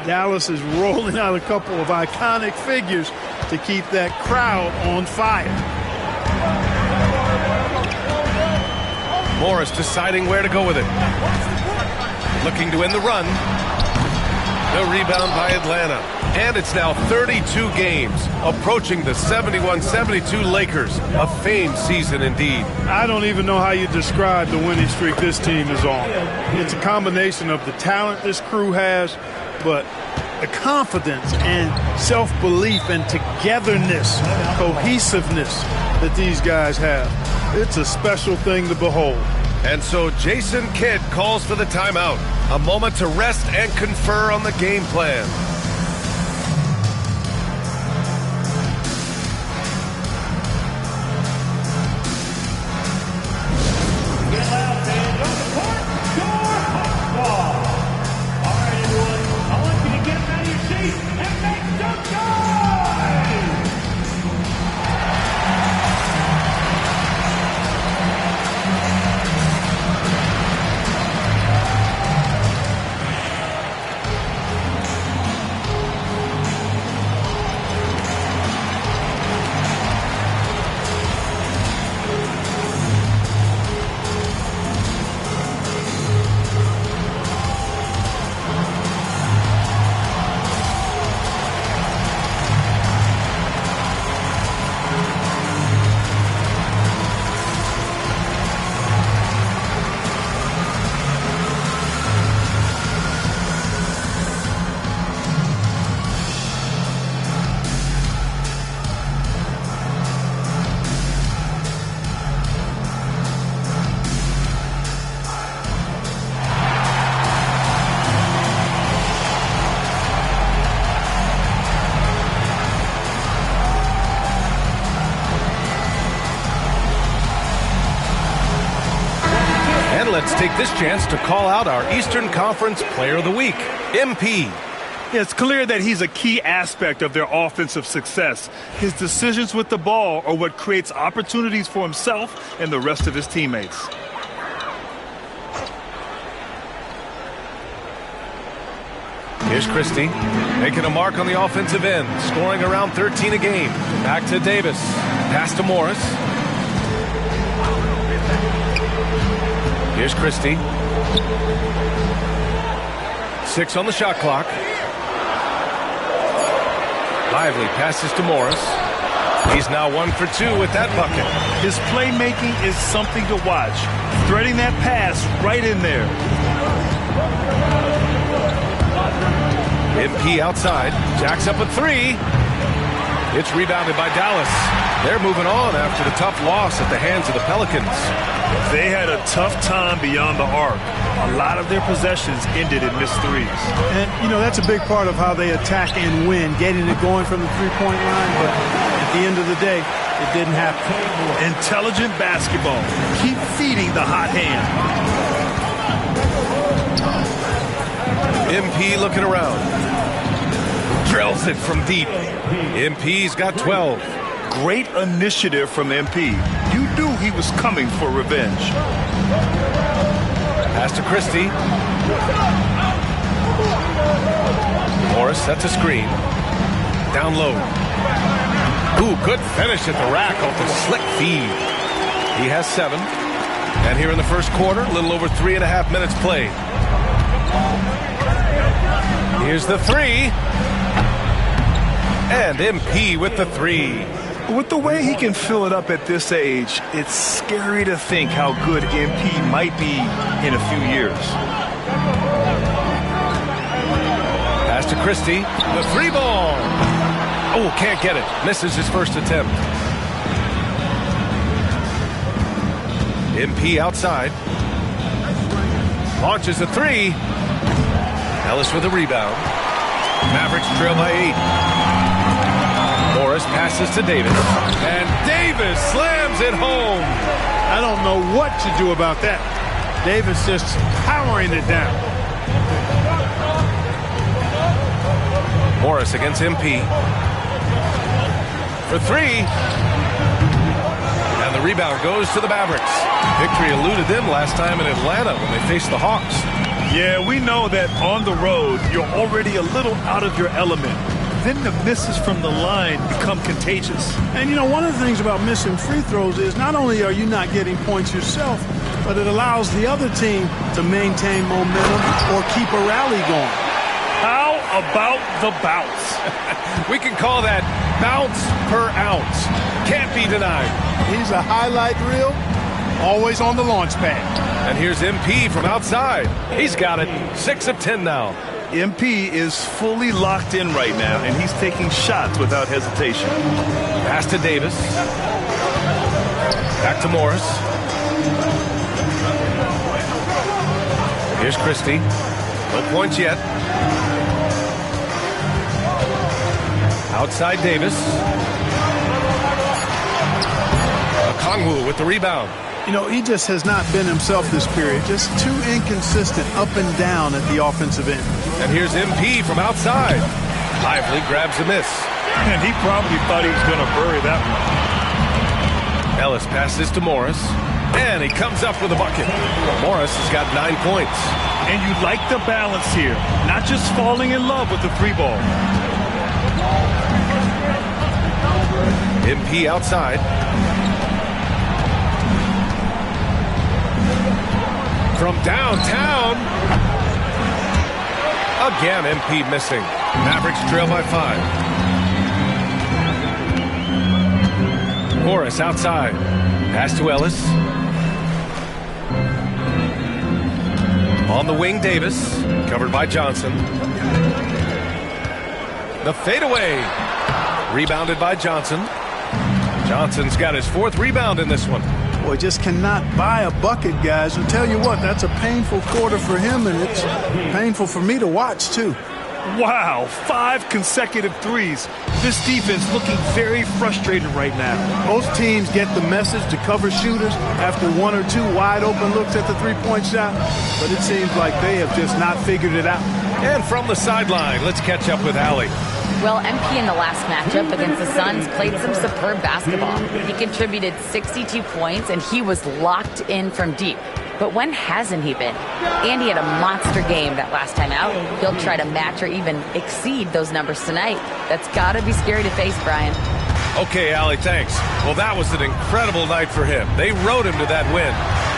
Dallas is rolling out a couple of iconic figures to keep that crowd on fire. Morris deciding where to go with it. Looking to win the run. No rebound by Atlanta. And it's now 32 games, approaching the 71-72 Lakers. A famed season indeed. I don't even know how you describe the winning streak this team is on. It's a combination of the talent this crew has, but the confidence and self-belief and togetherness, cohesiveness that these guys have, it's a special thing to behold. And so Jason Kidd calls for the timeout. A moment to rest and confer on the game plan. Let's take this chance to call out our Eastern Conference Player of the Week, MP. Yeah, it's clear that he's a key aspect of their offensive success. His decisions with the ball are what creates opportunities for himself and the rest of his teammates. Here's Christie, making a mark on the offensive end, scoring around 13 a game. Back to Davis, pass to Morris. Here's Christie. 6 on the shot clock. Lively passes to Morris. He's now 1 for 2 with that bucket. His playmaking is something to watch. Threading that pass right in there. MP outside. Jacks up a 3. It's rebounded by Dallas. They're moving on after the tough loss at the hands of the Pelicans. They had a tough time beyond the arc. A lot of their possessions ended in missed threes. And, you know, that's a big part of how they attack and win, getting it going from the three-point line. But at the end of the day, it didn't happen. Intelligent basketball. Keep feeding the hot hand. MP looking around. Drills it from deep. MP's got 12. Great initiative from MP. You knew he was coming for revenge. Pass to Christie. Morris sets a screen. Down low. Ooh, good finish at the rack off the slick feed. He has 7. And here in the first quarter, a little over 3.5 minutes played. Here's the 3. And MP with the 3. With the way he can fill it up at this age, it's scary to think how good MP might be in a few years. Pass to Christie. The 3 ball. Oh, can't get it. Misses his first attempt. MP outside. Launches a 3. Ellis with a rebound. Mavericks trail by 8. Morris passes to Davis. And Davis slams it home. I don't know what to do about that. Davis just powering it down. Morris against MP. For 3. And the rebound goes to the Mavericks. Victory eluded them last time in Atlanta when they faced the Hawks. Yeah, we know that on the road, you're already a little out of your element. Then the misses from the line become contagious. And, you know, one of the things about missing free throws is not only are you not getting points yourself, but it allows the other team to maintain momentum or keep a rally going. How about the bounce? We can call that bounce per ounce. Can't be denied. He's a highlight reel, always on the launch pad. And here's MP from outside. He's got it. 6 of 10 now. MP is fully locked in right now, and he's taking shots without hesitation. Pass to Davis. Back to Morris. Here's Christie. No points yet. Outside Davis. Okongwu with the rebound. You know, he just has not been himself this period. Just too inconsistent up and down at the offensive end. And here's MP from outside. Lively grabs a miss. And he probably thought he was going to bury that one. Ellis passes to Morris. And he comes up with a bucket. Morris has got 9 points. And you like the balance here. Not just falling in love with the three ball. MP outside. From downtown. Again, MP missing. Mavericks trail by 5. Morris outside. Pass to Ellis. On the wing, Davis. Covered by Johnson. The fadeaway. Rebounded by Johnson. Johnson's got his 4th rebound in this one. Boy, just cannot buy a bucket, guys. And tell you what, that's a painful quarter for him, and it's painful for me to watch, too. Wow, 5 consecutive threes. This defense looking very frustrated right now. Most teams get the message to cover shooters after 1 or 2 wide open looks at the three-point shot, but it seems like they have just not figured it out. And from the sideline, let's catch up with Allie. Well, MP in the last matchup against the Suns played some superb basketball. He contributed 62 points, and he was locked in from deep. But when hasn't he been? And he had a monster game that last time out. He'll try to match or even exceed those numbers tonight. That's got to be scary to face, Brian. Okay, Allie, thanks. Well, that was an incredible night for him. They rode him to that win.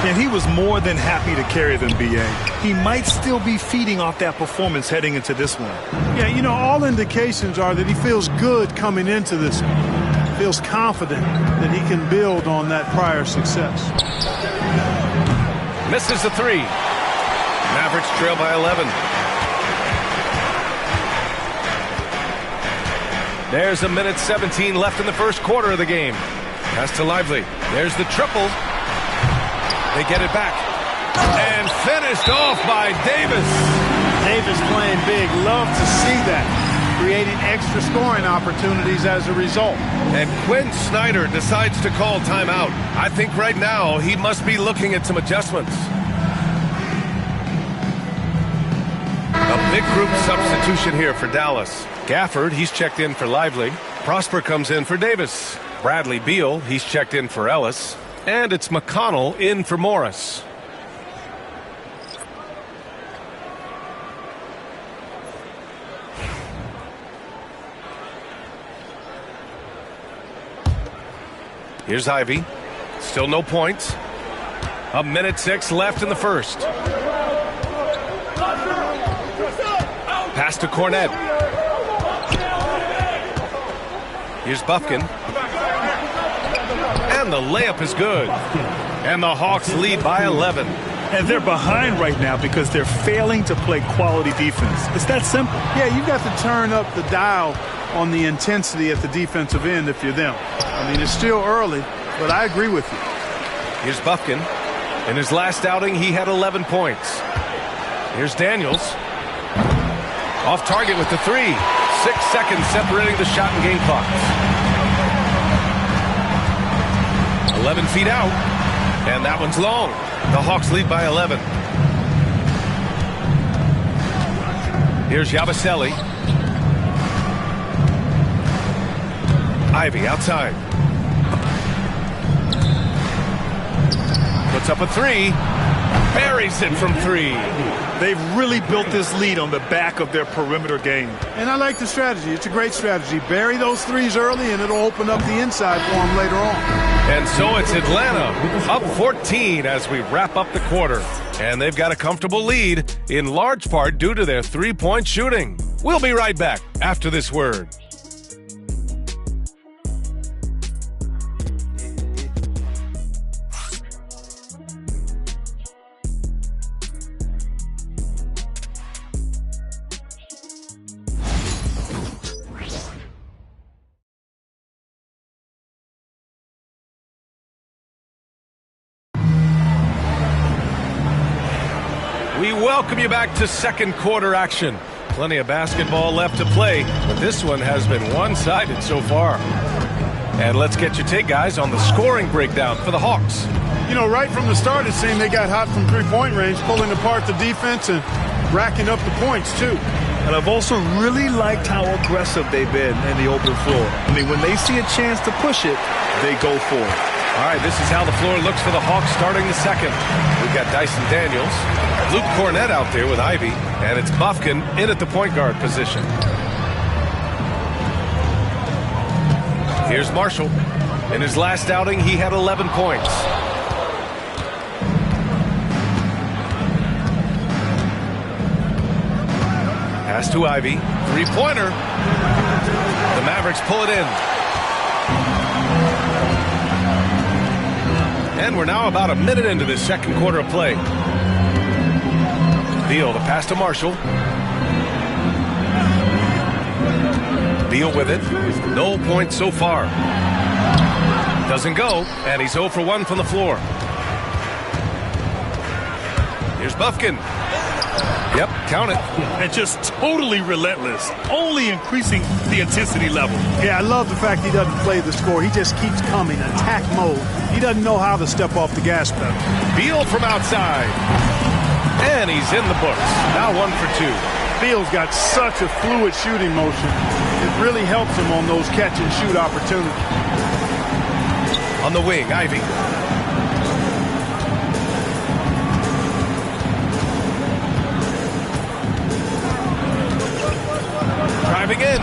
And he was more than happy to carry them, B.A. He might still be feeding off that performance heading into this one. Yeah, you know, all indications are that he feels good coming into this one. Feels confident that he can build on that prior success. Misses the 3. Mavericks trail by 11. There's 1:17 left in the first quarter of the game. Pass to Lively. There's the triple. They get it back. And finished off by Davis. Davis playing big. Love to see that. Creating extra scoring opportunities as a result. And Quinn Snyder decides to call timeout. I think right now he must be looking at some adjustments. A big group substitution here for Dallas. Gafford, he's checked in for Lively. Prosper comes in for Davis. Bradley Beal, he's checked in for Ellis. And it's McConnell in for Morris. Here's Ivy. Still no points. 1:06 left in the first. Pass to Cornette. Here's Bufkin. And the layup is good. And the Hawks lead by 11. And they're behind right now because they're failing to play quality defense. It's that simple. Yeah, you've got to turn up the dial on the intensity at the defensive end if you're them. I mean, it's still early, but I agree with you. Here's Bufkin. In his last outing, he had 11 points. Here's Daniels. Off target with the 3. 6 seconds separating the shot and game clocks. 11 feet out. And that one's long. The Hawks lead by 11. Here's Yabusele. Ivy outside. Puts up a 3. Buries it from 3. They've really built this lead on the back of their perimeter game. And I like the strategy. It's a great strategy. Bury those threes early, and it'll open up the inside for them later on. And so it's Atlanta up 14 as we wrap up the quarter. And they've got a comfortable lead, in large part due to their three-point shooting. We'll be right back after this word. We welcome you back to second quarter action. Plenty of basketball left to play, but this one has been one-sided so far. And let's get your take, guys, on the scoring breakdown for the Hawks. You know, right from the start, it seemed they got hot from three-point range, pulling apart the defense and racking up the points, too. And I've also really liked how aggressive they've been in the open floor. I mean, when they see a chance to push it, they go for it. All right, this is how the floor looks for the Hawks starting the second. We've got Dyson Daniels, Luke Cornett out there with Ivy, and it's Bufkin in at the point guard position. Here's Marshall. In his last outing, he had 11 points. Pass to Ivy. Three-pointer. The Mavericks pull it in. And we're now about a minute into this second quarter of play. Beal, the pass to Marshall. Beal with it. No points so far. Doesn't go, and he's 0 for 1 from the floor. Here's Bufkin. Yep, count it. And just totally relentless, only increasing the intensity level. Yeah, I love the fact he doesn't play the score. He just keeps coming, attack mode. He doesn't know how to step off the gas pedal. Beal from outside. And he's in the books. Now 1 for 2. Beal's got such a fluid shooting motion. It really helps him on those catch-and-shoot opportunities. On the wing, Ivy. Driving in.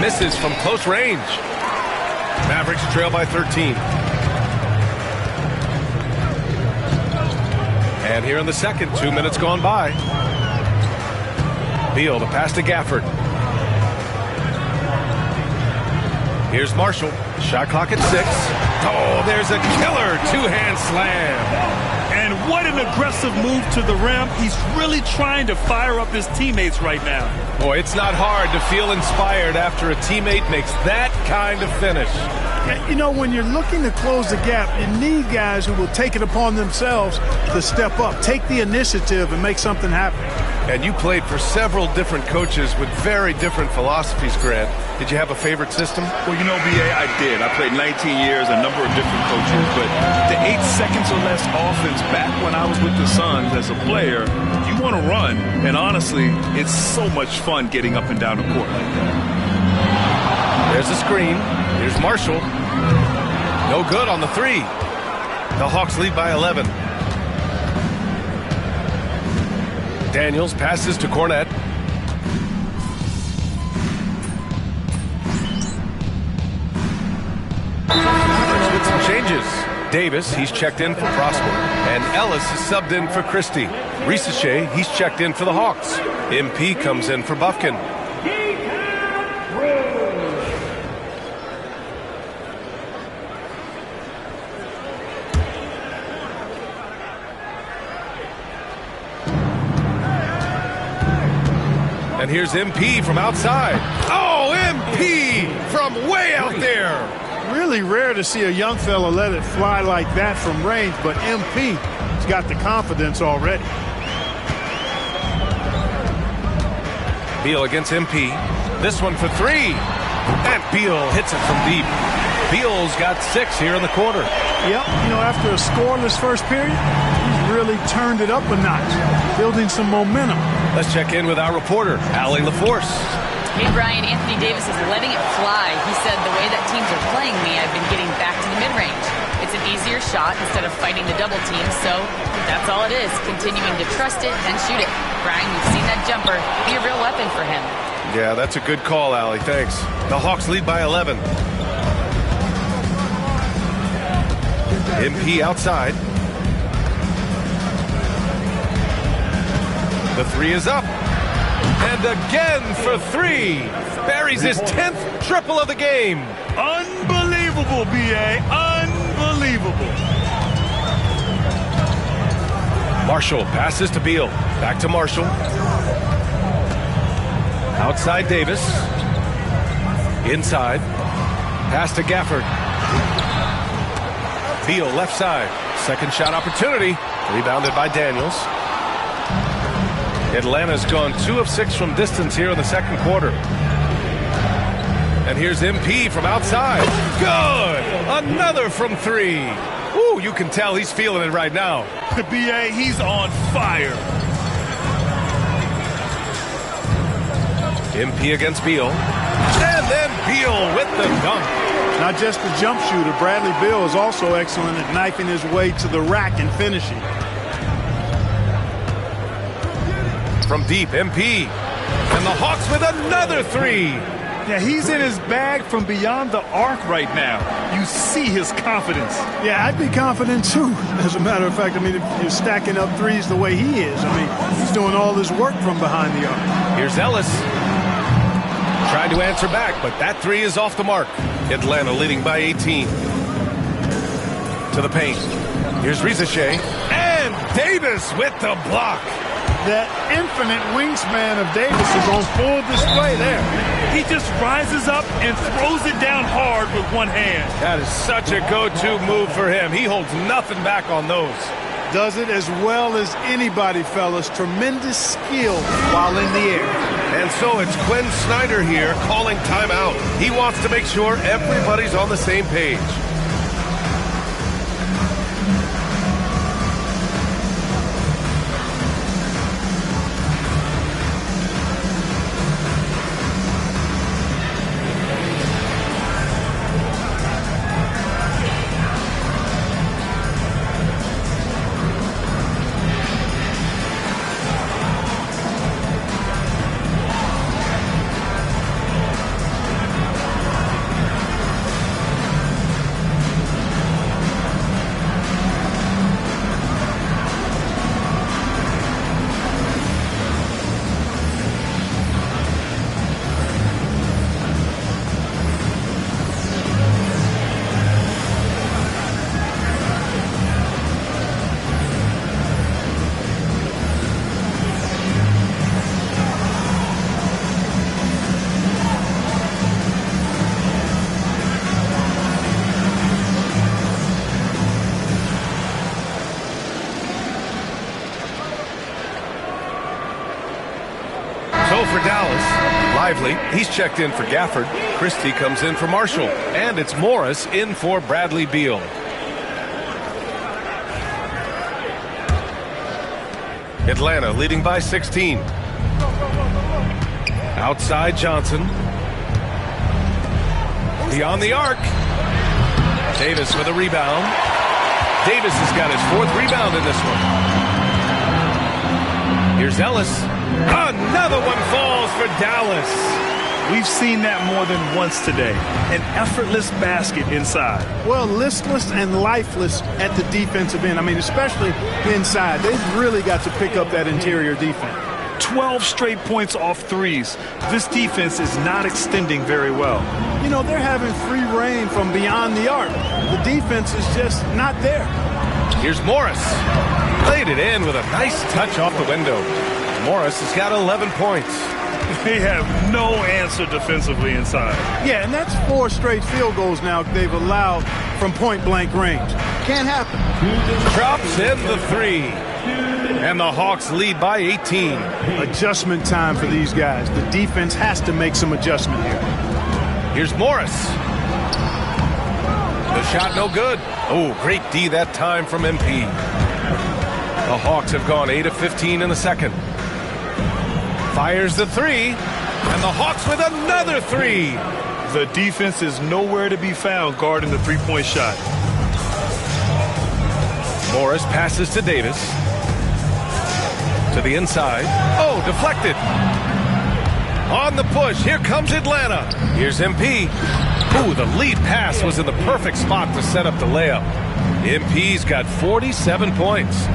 Misses from close range. Mavericks trail by 13. And here in the second, 2 minutes gone by. Beal, the pass to Gafford. Here's Marshall. Shot clock at 6. Oh, there's a killer two-hand slam. And what an aggressive move to the rim. He's really trying to fire up his teammates right now. Boy, it's not hard to feel inspired after a teammate makes that kind of finish. You know, when you're looking to close the gap, you need guys who will take it upon themselves to step up, take the initiative, and make something happen. And you played for several different coaches with very different philosophies, Grant. Did you have a favorite system? Well, you know, B.A., I did. I played 19 years, a number of different coaches, but the 8 seconds or less offense back when I was with the Suns as a player, you want to run. And honestly, it's so much fun getting up and down the court like that. There's a screen. Here's Marshall. No good on the 3. The Hawks lead by 11. Daniels passes to Cornett. With some changes. Davis, he's checked in for Prosper. And Ellis is subbed in for Christie. Risache, he's checked in for the Hawks. MP comes in for Bufkin. And here's MP from outside. Oh, MP from way out there. Really rare to see a young fella let it fly like that from range, but MP's got the confidence already. Beal against MP. This one for 3. And Beal hits it from deep. Beal's got 6 here in the quarter. Yep, you know, after a scoreless first period, he's really turned it up a notch, building some momentum. Let's check in with our reporter, Allie LaForce. Hey, Brian, Anthony Davis is letting it fly. He said, the way that teams are playing me, I've been getting back to the mid-range. It's an easier shot instead of fighting the double team, so that's all it is, continuing to trust it and shoot it. Brian, you've seen that jumper be a real weapon for him. Yeah, that's a good call, Allie. Thanks. The Hawks lead by 11. MP outside. The 3 is up. And again for 3. Buries his 10th triple of the game. Unbelievable, B.A. Unbelievable. Marshall passes to Beal. Back to Marshall. Outside Davis. Inside. Pass to Gafford. Beal left side. Second shot opportunity. Rebounded by Daniels. Atlanta's gone 2 of 6 from distance here in the second quarter. And here's MP from outside. Good! Another from 3. Ooh, you can tell he's feeling it right now. B.A., he's on fire. MP against Beal. And then Beal with the dunk. Not just the jump shooter, Bradley Beal is also excellent at knifing his way to the rack and finishing. From deep, MP. And the Hawks with another 3. Yeah, he's in his bag from beyond the arc right now. You see his confidence. Yeah, I'd be confident too. As a matter of fact, I mean, if you're stacking up threes the way he is, I mean, he's doing all his work from behind the arc. Here's Ellis. Trying to answer back, but that 3 is off the mark. Atlanta leading by 18. To the paint. Here's Rizachet. And Davis with the block. That infinite wingspan of Davis is on full display there. He just rises up and throws it down hard with one hand. That is such a go-to move for him. He holds nothing back on those. Does it as well as anybody, fellas. Tremendous skill while in the air. And so it's Quinn Snyder here calling timeout. He wants to make sure everybody's on the same page. For Dallas, Lively, he's checked in for Gafford. Christie comes in for Marshall. And it's Morris in for Bradley Beal. Atlanta leading by 16. Outside Johnson. Beyond the arc. Davis with a rebound. Davis has got his 4th rebound in this one. Here's Ellis. Another one falls for Dallas. We've seen that more than once today. An effortless basket inside. Well, listless and lifeless at the defensive end. I mean, especially inside. They've really got to pick up that interior defense. 12 straight points off threes. This defense is not extending very well. You know, they're having free reign from beyond the arc. The defense is just not there. Here's Morris. Laid it in with a nice touch off the window. Morris has got 11 points. They have no answer defensively inside. Yeah, and that's 4 straight field goals now they've allowed from point-blank range. Can't happen. Drops in the 3. And the Hawks lead by 18. Adjustment time for these guys. The defense has to make some adjustment here. Here's Morris. The shot no good. Oh, great D that time from MP. The Hawks have gone 8 of 15 in the second. Fires the 3, and the Hawks with another 3. The defense is nowhere to be found guarding the three-point shot. Morris passes to Davis. To the inside. Oh, deflected. On the push, here comes Atlanta. Here's MP. Ooh, the lead pass was in the perfect spot to set up the layup. MP's got 47 points.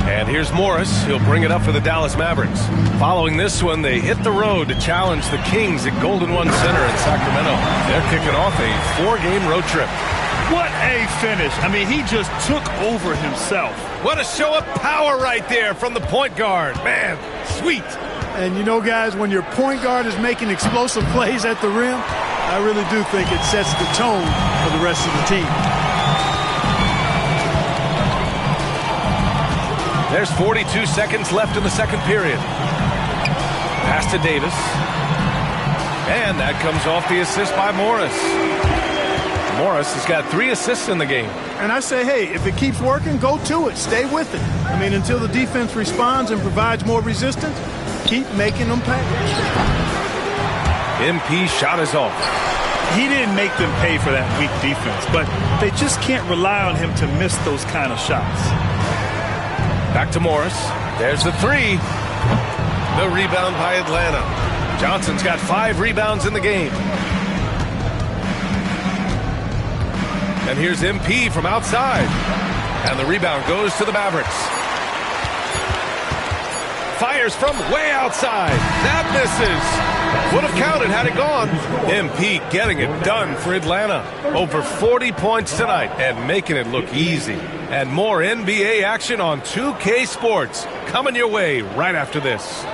And here's Morris. He'll bring it up for the Dallas Mavericks. Following this one, they hit the road to challenge the Kings at Golden One Center in Sacramento. They're kicking off a 4-game road trip. What a finish. I mean, he just took over himself. What a show of power right there from the point guard. Man, sweet. And you know, guys, when your point guard is making explosive plays at the rim, I really do think it sets the tone for the rest of the team. There's 42 seconds left in the second period. Pass to Davis. And that comes off the assist by Morris. Morris has got 3 assists in the game. And I say, hey, if it keeps working, go to it. Stay with it. I mean, until the defense responds and provides more resistance, keep making them pay. MP shot is off. He didn't make them pay for that weak defense, but they just can't rely on him to miss those kind of shots. Back to Morris. There's the 3. The rebound by Atlanta. Johnson's got 5 rebounds in the game. And here's MP from outside. And the rebound goes to the Mavericks. Fires from way outside. That misses. Would have counted had it gone. MP getting it done for Atlanta. Over 40 points tonight and making it look easy. And more NBA action on 2K Sports coming your way right after this.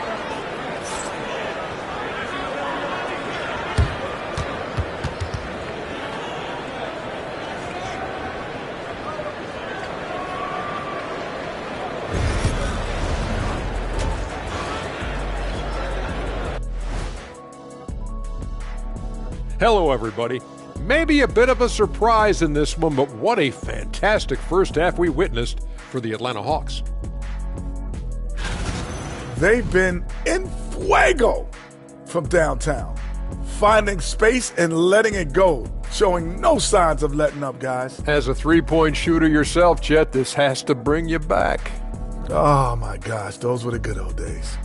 Hello, everybody. Maybe a bit of a surprise in this one, but what a fantastic first half we witnessed for the Atlanta Hawks. They've been in fuego from downtown, finding space and letting it go, showing no signs of letting up, guys. As a three-point shooter yourself, Chet, this has to bring you back. Oh, my gosh, those were the good old days.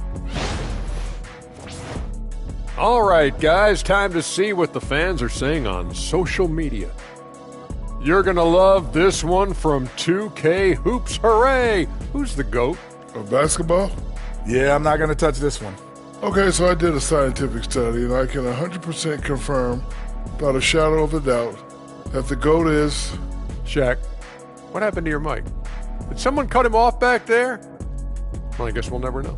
All right, guys, time to see what the fans are saying on social media. You're going to love this one from 2K Hoops. Hooray! Who's the GOAT? Of basketball? Yeah, I'm not going to touch this one. Okay, so I did a scientific study, and I can 100% confirm, without a shadow of a doubt, that the GOAT is... Shaq, what happened to your mic? Did someone cut him off back there? Well, I guess we'll never know.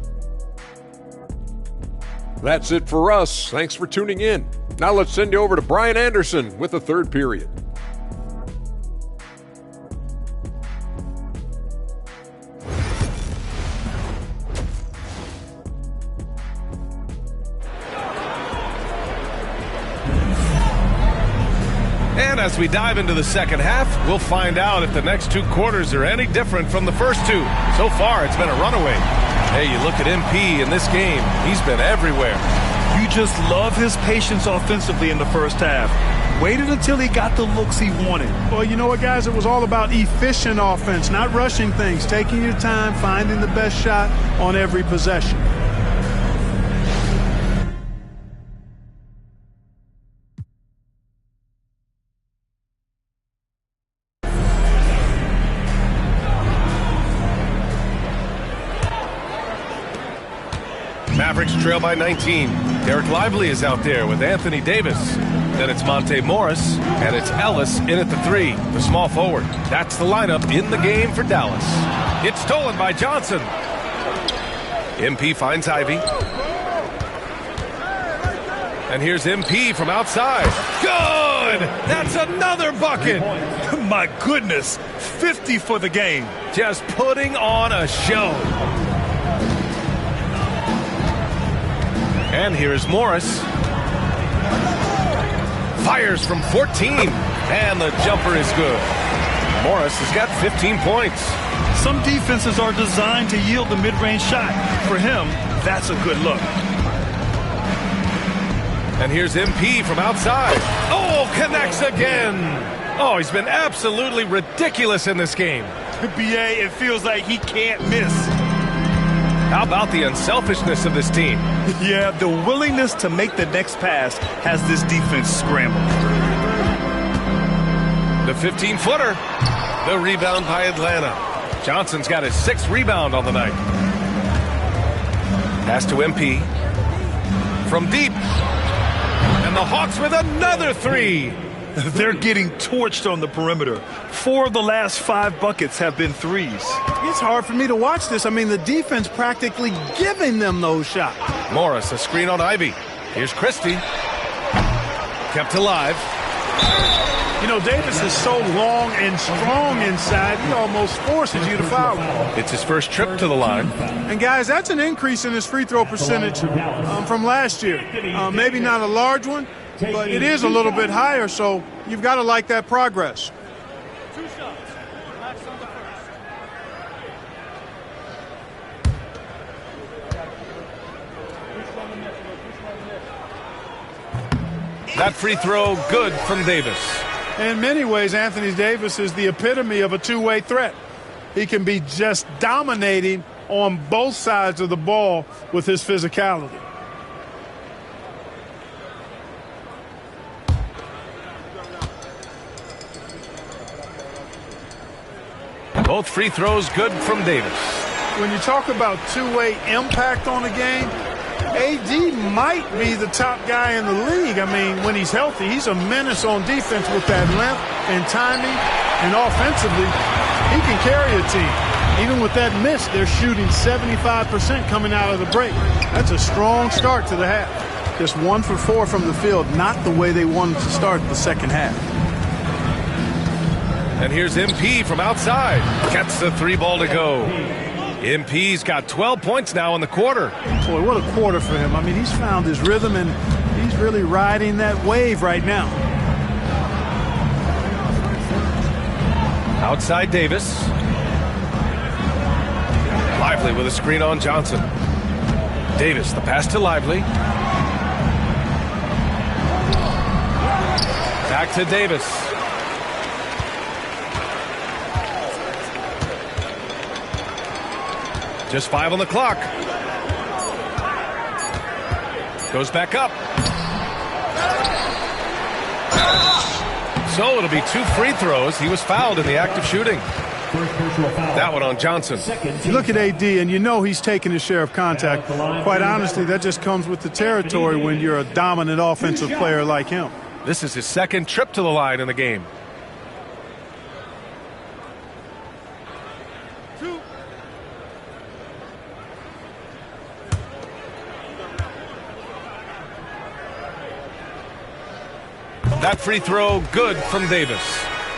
That's it for us. Thanks for tuning in. Now let's send you over to Brian Anderson with the third period. And as we dive into the second half, we'll find out if the next 2 quarters are any different from the first 2. So far, it's been a runaway. Hey, you look at MP in this game, he's been everywhere. You just love his patience offensively in the first half. Waited until he got the looks he wanted. Well, you know what, guys? It was all about efficient offense, not rushing things, taking your time, finding the best shot on every possession. Mavericks trail by 19. Derek Lively is out there with Anthony Davis. Then it's Monte Morris, and it's Ellis in at the 3, the small forward. That's the lineup in the game for Dallas. It's stolen by Johnson. MP finds Ivy. And here's MP from outside. Good! That's another bucket! My goodness, 50 for the game. Just putting on a show. And here's Morris. Fires from 14. And the jumper is good. Morris has got 15 points. Some defenses are designed to yield the mid-range shot. For him, that's a good look. And here's MP from outside. Oh, connects again. Oh, he's been absolutely ridiculous in this game. BA, it feels like he can't miss. How about the unselfishness of this team? Yeah, the willingness to make the next pass has this defense scrambled. The 15-footer. The rebound by Atlanta. Johnson's got his 6th rebound on the night. Pass to MP. From deep. And the Hawks with another 3. They're getting torched on the perimeter. 4 of the last 5 buckets have been threes. It's hard for me to watch this. I mean, the defense practically giving them those shots. Morris, a screen on Ivy. Here's Christie. Kept alive. You know, Davis is so long and strong inside, he almost forces you to foul him. It's his first trip to the line. And, guys, that's an increase in his free throw percentage from last year. Maybe not a large one, but it is a little bit higher, so you've got to like that progress. That free throw good from Davis. In many ways, Anthony Davis is the epitome of a two-way threat. He can be just dominating on both sides of the ball with his physicality. Both free throws good from Davis. When you talk about two-way impact on the game, AD might be the top guy in the league. I mean, when he's healthy, he's a menace on defense with that length and timing. And offensively, he can carry a team. Even with that miss, they're shooting 75% coming out of the break. That's a strong start to the half. Just 1 for 4 from the field, not the way they wanted to start the second half. And here's MP from outside. Gets the 3 ball to go. MP's got 12 points now in the quarter. Boy, what a quarter for him. I mean, he's found his rhythm, and he's really riding that wave right now. Outside Davis. Lively with a screen on Johnson. Davis, the pass to Lively. Back to Davis. Just 5 on the clock. Goes back up. So it'll be 2 free throws. He was fouled in the act of shooting. That one on Johnson. You look at AD, and you know he's taking his share of contact. Quite honestly, that just comes with the territory when you're a dominant offensive player like him. This is his second trip to the line in the game. That free throw good from Davis.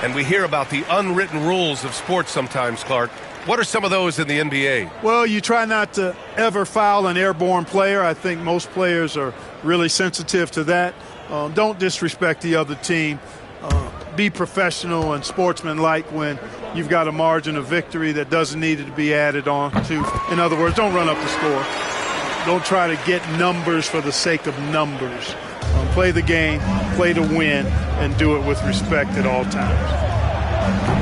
And we hear about the unwritten rules of sports sometimes, Clark. What are some of those in the NBA? Well, you try not to ever foul an airborne player. I think most players are really sensitive to that. Don't disrespect the other team. Be professional and sportsmanlike when you've got a margin of victory that doesn't need to be added on to. In other words, don't run up the score. Don't try to get numbers for the sake of numbers. Play the game, play to win, and do it with respect at all times.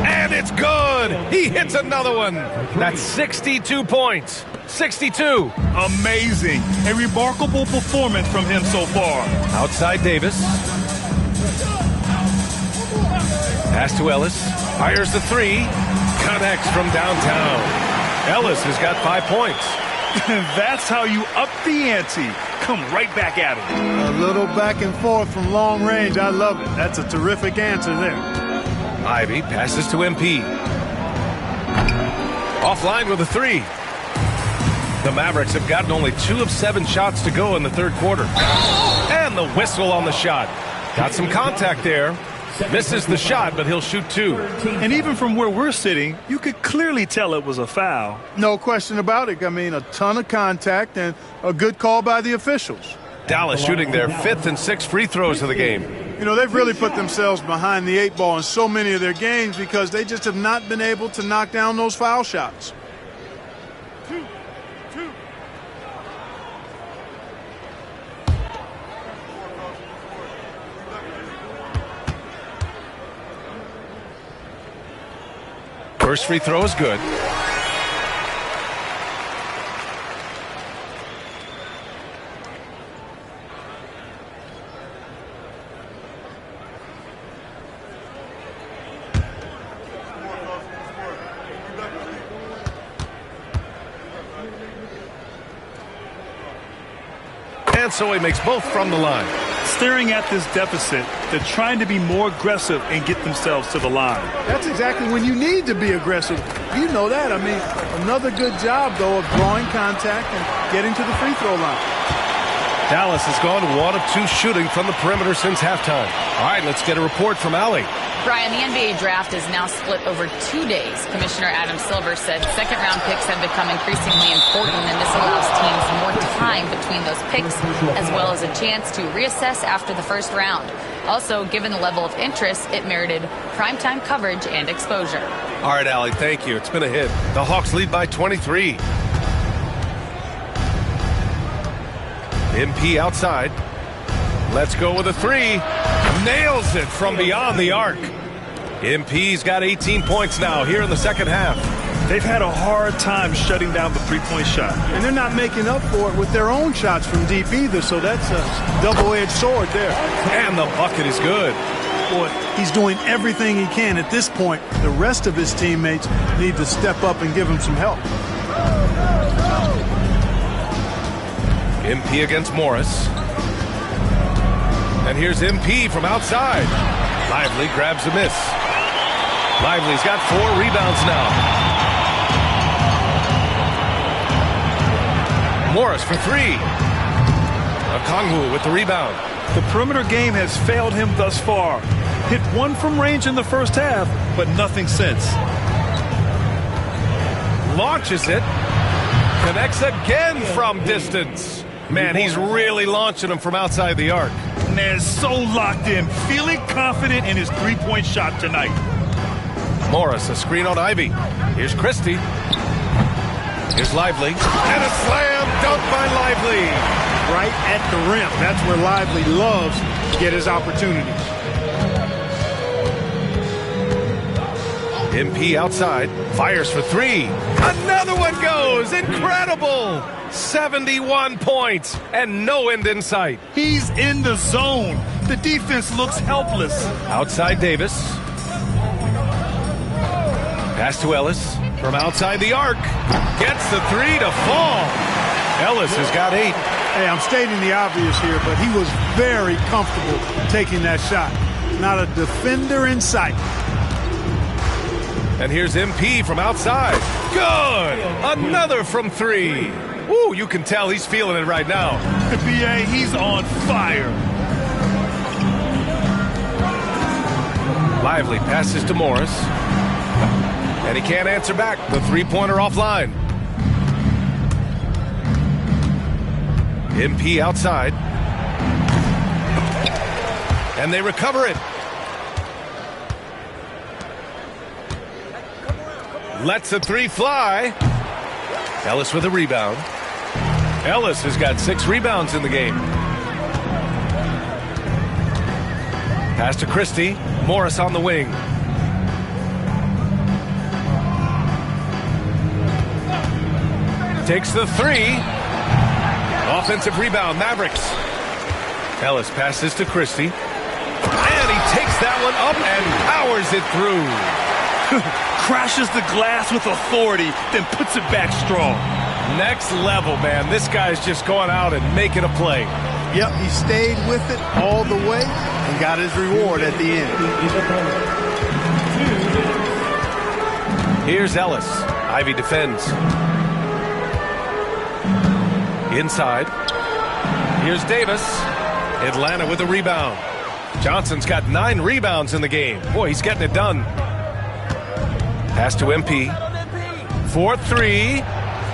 And it's good! He hits another one! That's 62 points. 62. Amazing. A remarkable performance from him so far. Outside Davis. Pass to Ellis. Fires the 3. Connects from downtown. Ellis has got 5 points. That's how you up the ante. Come right back at him. A little back and forth from long range. I love it. That's a terrific answer there. Ivy passes to MP. Offline with a 3. The Mavericks have gotten only 2 of 7 shots to go in the third quarter. And the whistle on the shot. Got some contact there. Misses the shot, but he'll shoot 2. And even from where we're sitting, you could clearly tell it was a foul. No question about it. I mean, a ton of contact and a good call by the officials. Dallas shooting their 5th and 6th free throws of the game. You know, they've really put themselves behind the 8 ball in so many of their games because they just have not been able to knock down those foul shots. First free throw is good. And so he makes both from the line. Staring at this deficit, they're trying to be more aggressive and get themselves to the line. That's exactly when you need to be aggressive. You know that. I mean, another good job, though, of drawing contact and getting to the free throw line. Dallas has gone 1 of 2 shooting from the perimeter since halftime. All right, let's get a report from Allie. Brian, the NBA draft is now split over 2 days. Commissioner Adam Silver said second-round picks have become increasingly important, and this allows teams more time between those picks, as well as a chance to reassess after the first round. Also, given the level of interest, it merited primetime coverage and exposure. All right, Allie, thank you. It's been a hit. The Hawks lead by 23. MP outside. Let's go with a 3. Nails it from beyond the arc. MP's got 18 points now here in the second half. They've had a hard time shutting down the three-point shot. And they're not making up for it with their own shots from deep either, so that's a double-edged sword there. And the bucket is good. Boy, he's doing everything he can at this point. The rest of his teammates need to step up and give him some help. MP against Morris. And here's MP from outside. Lively grabs a miss. Lively's got 4 rebounds now. Morris for 3. Okongwu with the rebound. The perimeter game has failed him thus far. Hit 1 from range in the first half, but nothing since. Launches it. Connects again from distance. Man, he's really launching them from outside the arc. Man, so locked in, feeling confident in his three-point shot tonight. Morris, a screen on Ivy. Here's Christie. Here's Lively. And a slam dunk by Lively. Right at the rim. That's where Lively loves to get his opportunities. MP outside. Fires for 3. Another one goes. Incredible. 71 points and no end in sight. He's in the zone. The defense looks helpless. Outside Davis. Pass to Ellis from outside the arc. Gets the 3 to fall. Ellis has got 8. Hey, I'm stating the obvious here, but he was very comfortable taking that shot. Not a defender in sight. And here's MP from outside. Good. Another from 3. Ooh, you can tell he's feeling it right now. BA, he's on fire. Lively passes to Morris. And he can't answer back. The three-pointer offline. MP outside. And they recover it. Lets a 3 fly. Ellis with a rebound. Ellis has got 6 rebounds in the game. Pass to Christie. Morris on the wing. Takes the 3. Offensive rebound, Mavericks. Ellis passes to Christie. And he takes that one up and powers it through. Crashes the glass with authority, then puts it back strong. Next level, man. This guy's just going out and making a play. Yep, he stayed with it all the way and got his reward at the end. Here's Ellis. Ivy defends. Inside. Here's Davis. Atlanta with a rebound. Johnson's got 9 rebounds in the game. Boy, he's getting it done. Pass to MP. 4-3.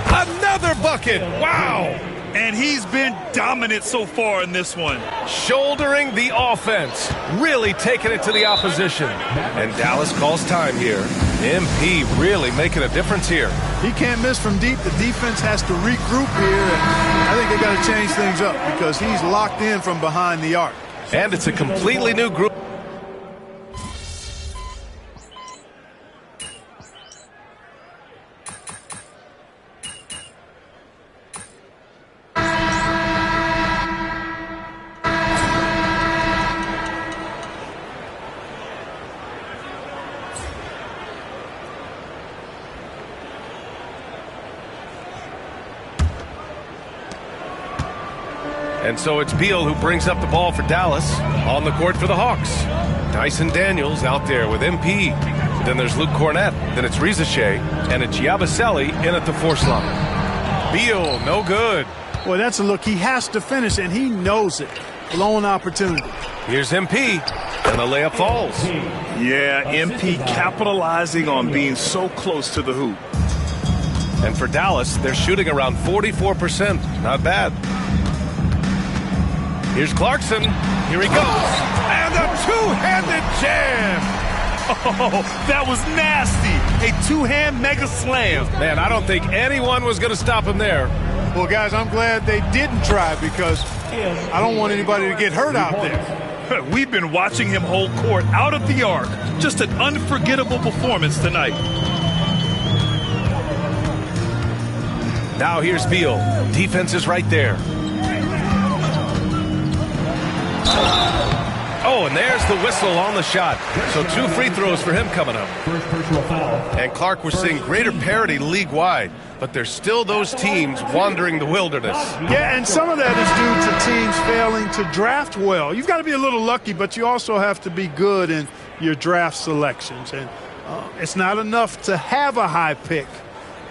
Another bucket. Wow. And he's been dominant so far in this one. Shouldering the offense. Really taking it to the opposition. And Dallas calls time here. MP really making a difference here. He can't miss from deep. The defense has to regroup here. And I think they got to change things up because he's locked in from behind the arc. And it's a completely new group. And so it's Beal who brings up the ball for Dallas on the court for the Hawks. Dyson Daniels out there with MP. Then there's Luke Cornett. Then it's Riza Shea. And it's Yabusele in at the 4 slot. Beal, no good. Boy, that's a look. He has to finish, and he knows it. Blown opportunity. Here's MP, and the layup falls. Yeah, MP capitalizing on being so close to the hoop. And for Dallas, they're shooting around 44%. Not bad. Here's Clarkson. Here he goes. And a two-handed jam. Oh, that was nasty. A two-hand mega slam. Man, I don't think anyone was going to stop him there. Well, guys, I'm glad they didn't try because I don't want anybody to get hurt out there. We've been watching him hold court out of the arc. Just an unforgettable performance tonight. Now here's Beal. Defense is right there. Oh, and there's the whistle on the shot. So 2 free throws for him coming up. First personal foul. And Clark, we're seeing greater parity league-wide, but there's still those teams wandering the wilderness. Yeah, and some of that is due to teams failing to draft well. You've got to be a little lucky, but you also have to be good in your draft selections. And it's not enough to have a high pick.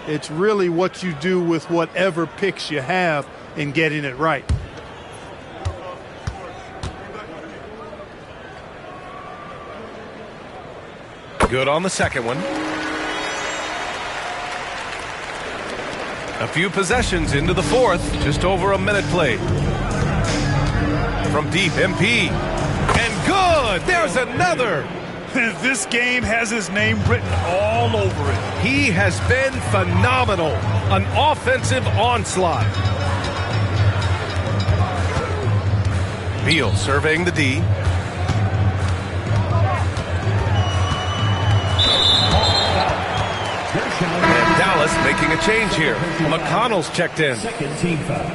It's really what you do with whatever picks you have in getting it right. Good on the second one. A few possessions into the fourth. Just over a minute played. From deep, MP. And good! There's another! This game has his name written all over it. He has been phenomenal. An offensive onslaught. Beal surveying the D. And Dallas making a change here. McConnell's checked in. Second team foul.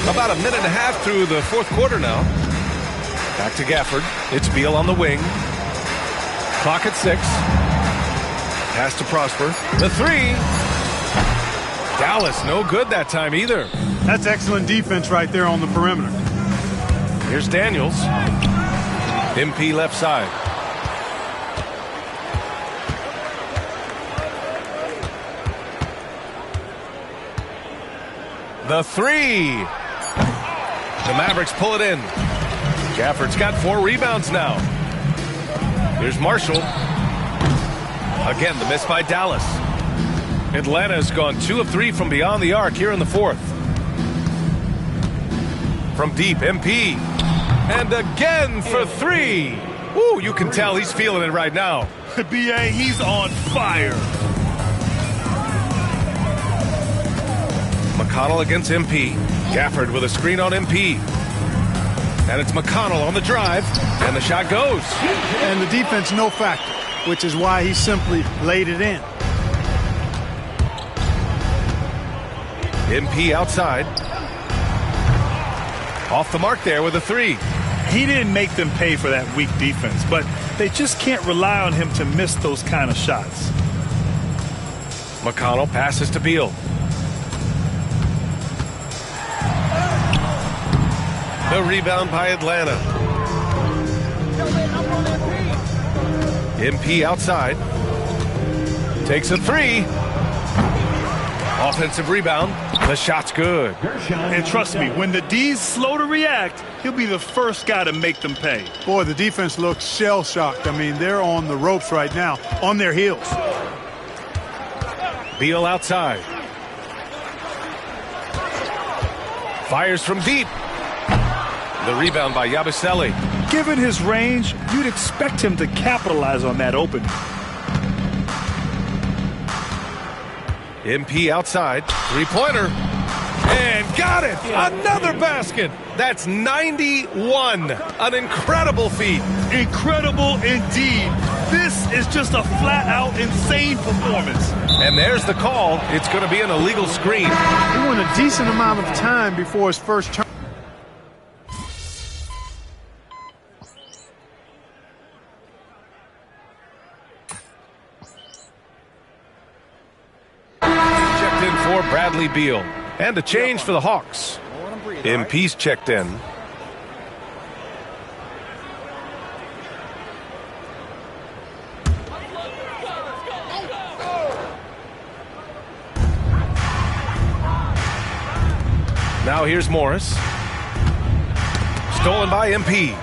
About a minute and a half through the fourth quarter now. Back to Gafford. It's Beal on the wing. Clock at 6. Pass to Prosper. The 3. Dallas no good that time either. That's excellent defense right there on the perimeter. Here's Daniels. MP left side. The 3. The Mavericks pull it in. Gafford's got 4 rebounds now. Here's Marshall. Again, the miss by Dallas. Atlanta's gone 2 of 3 from beyond the arc here in the fourth. From deep, MP. And again for 3. Ooh, you can tell he's feeling it right now. B.A., he's on fire. McConnell against MP. Gafford with a screen on MP. And it's McConnell on the drive. And the shot goes. And the defense no factor, which is why he simply laid it in. MP outside. Off the mark there with a 3. He didn't make them pay for that weak defense, but they just can't rely on him to miss those kind of shots. McConnell passes to Beal. The rebound by Atlanta. MP outside. Takes a 3. Offensive rebound. The shot's good. And trust me, when the D's slow to react, he'll be the first guy to make them pay. Boy, the defense looks shell-shocked. I mean, they're on the ropes right now, on their heels. Beal outside. Fires from deep. The rebound by Yabusele. Given his range, you'd expect him to capitalize on that open. MP outside. 3-pointer. And got it. Another basket. That's 91. An incredible feat. Incredible indeed. This is just a flat-out insane performance. And there's the call. It's going to be an illegal screen. He went a decent amount of time before his first turn. Checked in for Bradley Beal. And a change for the Hawks. MP's checked in. Now here's Morris. Stolen by MP.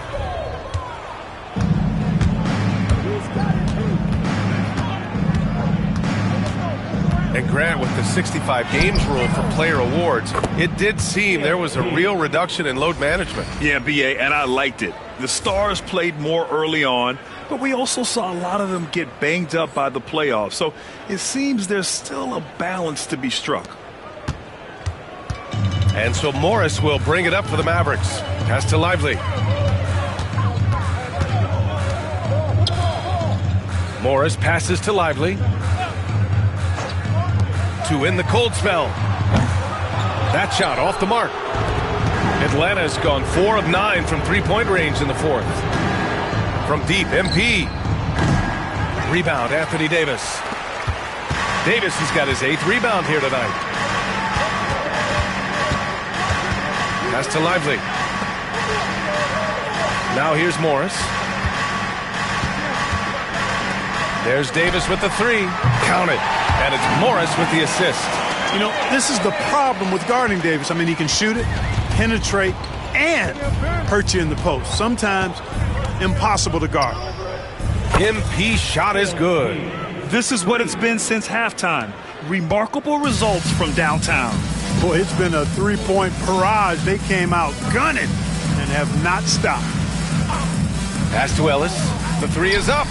And Grant, with the 65 games rule for player awards, it did seem there was a real reduction in load management. Yeah, B.A., and I liked it. The Stars played more early on, but we also saw a lot of them get banged up by the playoffs. So it seems there's still a balance to be struck. And so Morris will bring it up for the Mavericks. Pass to Lively. Morris passes to Lively. To win the cold spell. That shot off the mark. Atlanta has gone 4 of 9 from three-point range in the fourth. From deep, MP. Rebound, Anthony Davis. Davis has got his 8th rebound here tonight. Pass to Lively. Now here's Morris. There's Davis with the 3. Count it. And it's Morris with the assist. You know, this is the problem with guarding Davis. I mean, he can shoot it, penetrate, and hurt you in the post. Sometimes impossible to guard. MP shot is good. This is what it's been since halftime. Remarkable results from downtown. Boy, it's been a three-point barrage. They came out gunning and have not stopped. Pass to Ellis. The 3 is up.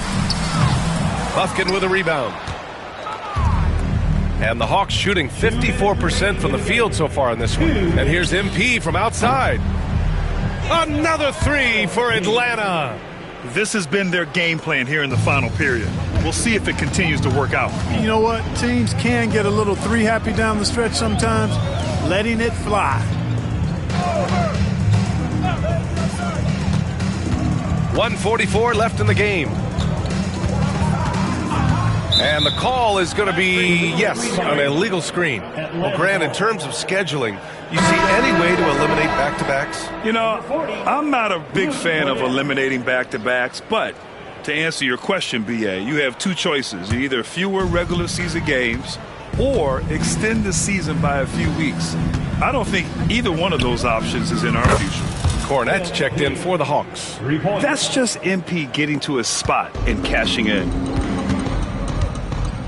Bufkin with a rebound. And the Hawks shooting 54% from the field so far in this one. And here's MP from outside. Another 3 for Atlanta. This has been their game plan here in the final period. We'll see if it continues to work out. You know what? Teams can get a little 3 happy down the stretch sometimes. Letting it fly. 1:44 left in the game. And the call is going to be, yes, an illegal screen. Well, Grant, in terms of scheduling, you see any way to eliminate back-to-backs? You know, I'm not a big fan of eliminating back-to-backs, but to answer your question, B.A., you have 2 choices. Either fewer regular season games or extend the season by a few weeks. I don't think either one of those options is in our future. Cornette's checked in for the Hawks. That's just MP getting to his spot and cashing in.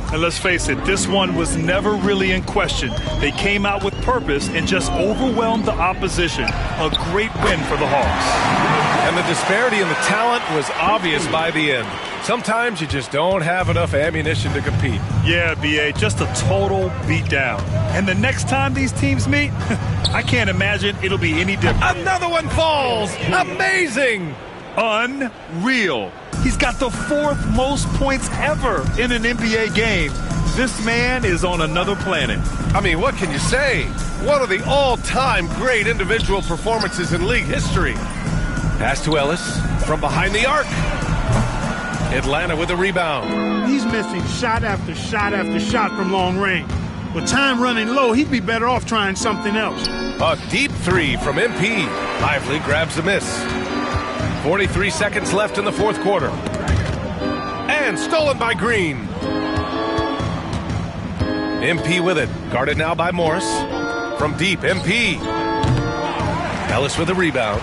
And let's face it, this one was never really in question. They came out with purpose and just overwhelmed the opposition. A great win for the Hawks. And the disparity in the talent was obvious by the end. Sometimes you just don't have enough ammunition to compete. Yeah, B.A., just a total beatdown. And the next time these teams meet, I can't imagine it'll be any different. Another one falls! Amazing! Unreal. He's got the 4th most points ever in an NBA game. This man is on another planet. I mean, what can you say? One of the all-time great individual performances in league history. Pass to Ellis from behind the arc. Atlanta with a rebound. He's missing shot after shot after shot from long range. With time running low, he'd be better off trying something else. A deep 3 from MP. Lively grabs the miss. 43 seconds left in the fourth quarter. And stolen by Green. MP with it. Guarded now by Morris. From deep, MP. Ellis with a rebound.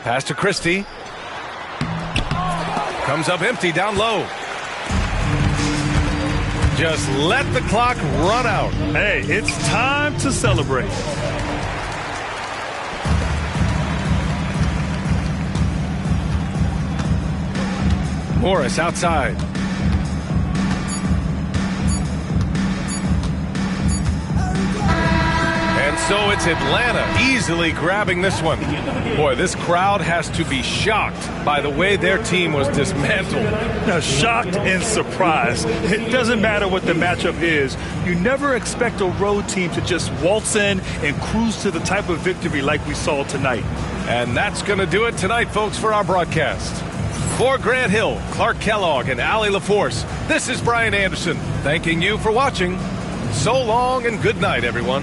Pass to Christie. Comes up empty down low. Just let the clock run out. Hey, it's time to celebrate. Morris outside. And so it's Atlanta easily grabbing this one. Boy, this crowd has to be shocked by the way their team was dismantled. Now, shocked and surprised. It doesn't matter what the matchup is. You never expect a road team to just waltz in and cruise to the type of victory like we saw tonight. And that's going to do it tonight, folks, for our broadcast. For Grant Hill, Clark Kellogg, and Allie LaForce, this is Brian Anderson, thanking you for watching. So long and good night, everyone.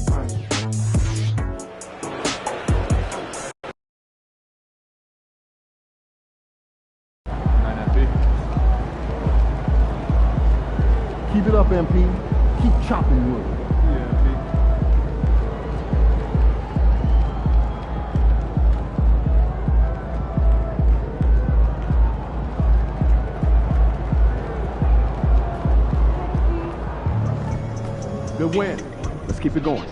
I could Keep it up, MP. Keep chopping wood. Good win. Let's keep it going.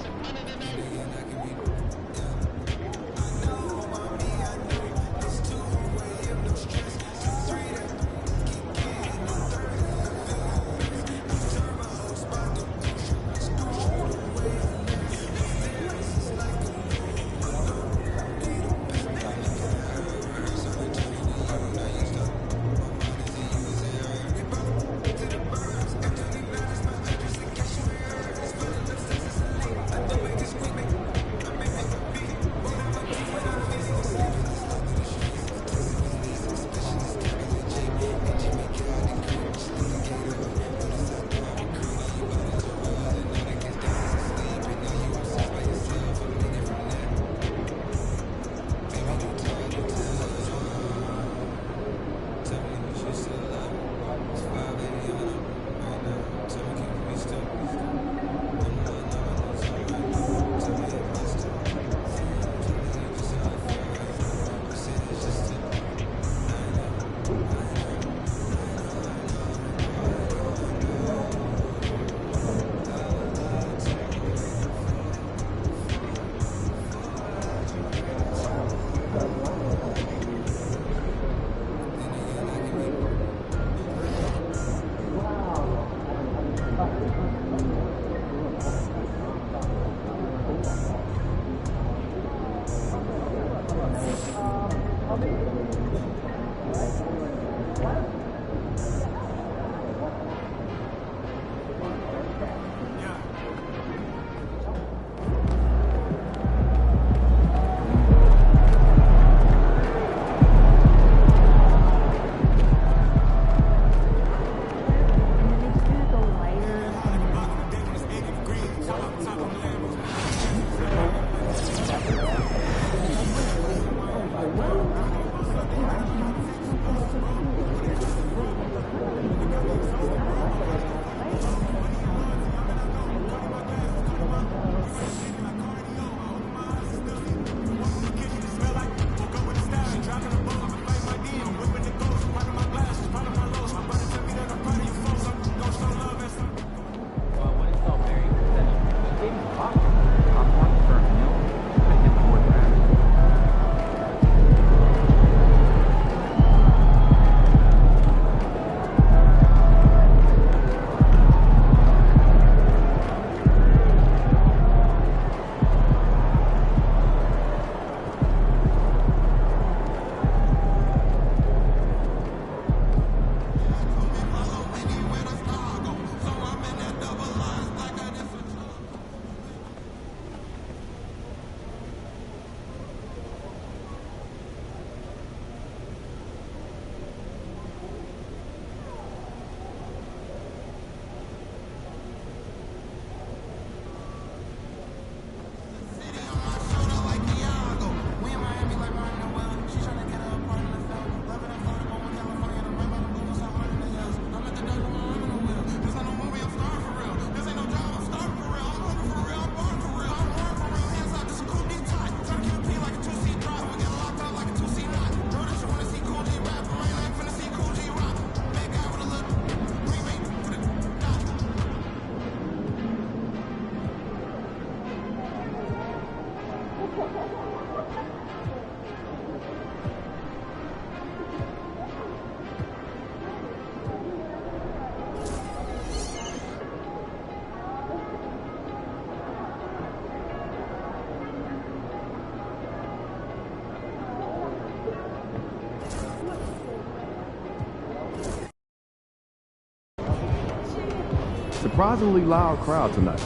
Surprisingly loud crowd tonight.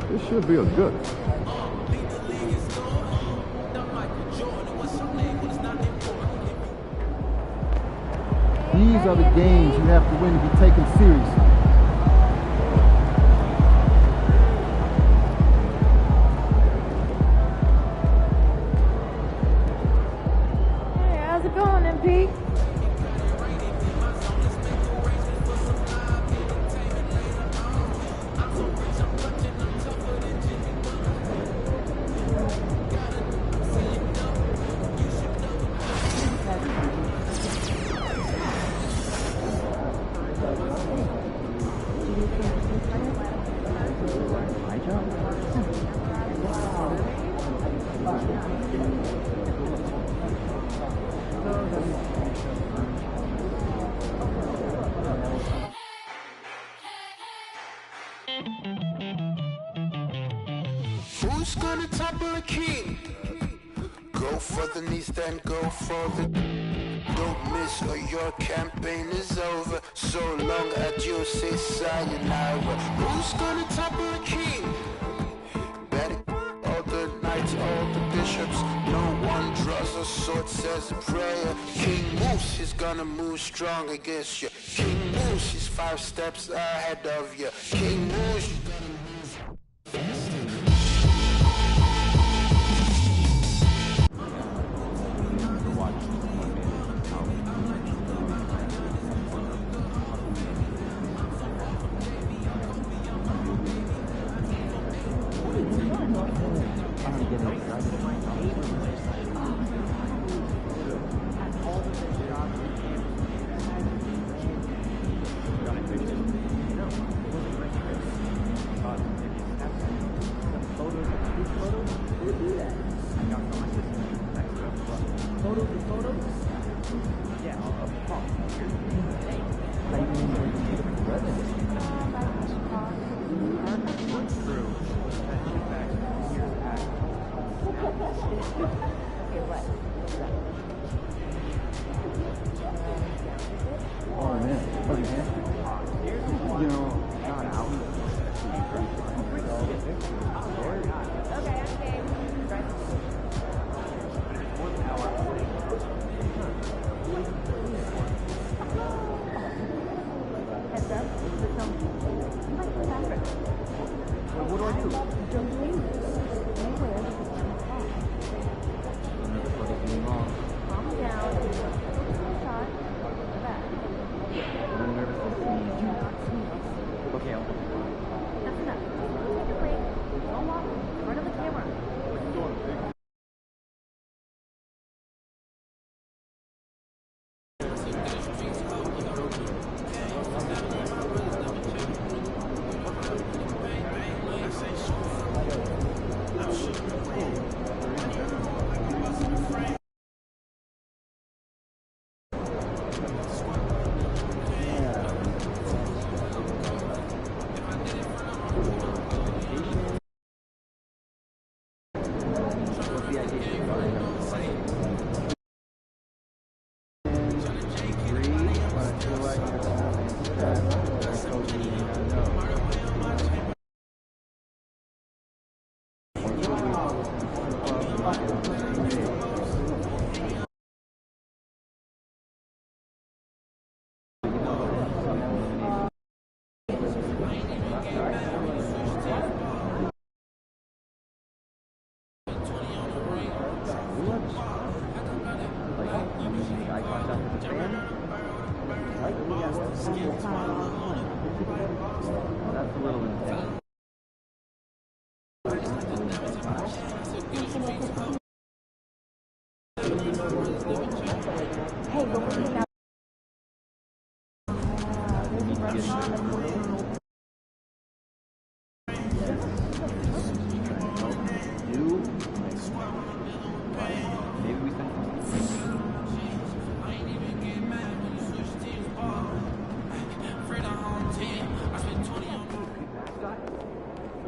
This should be a good one. These are the games you have to win to be taken seriously. Hey, how's it going, MP? Who's gonna topple a king? Go for the knees, then go for the... Don't miss or your campaign is over. So long, adios, say sayonara. Who's gonna topple a king? Better all the knights, all the bishops. No one draws a sword, says a prayer. King Moose is gonna move strong against you. King Moose is 5 steps ahead of you. King Moose, you gotta move faster.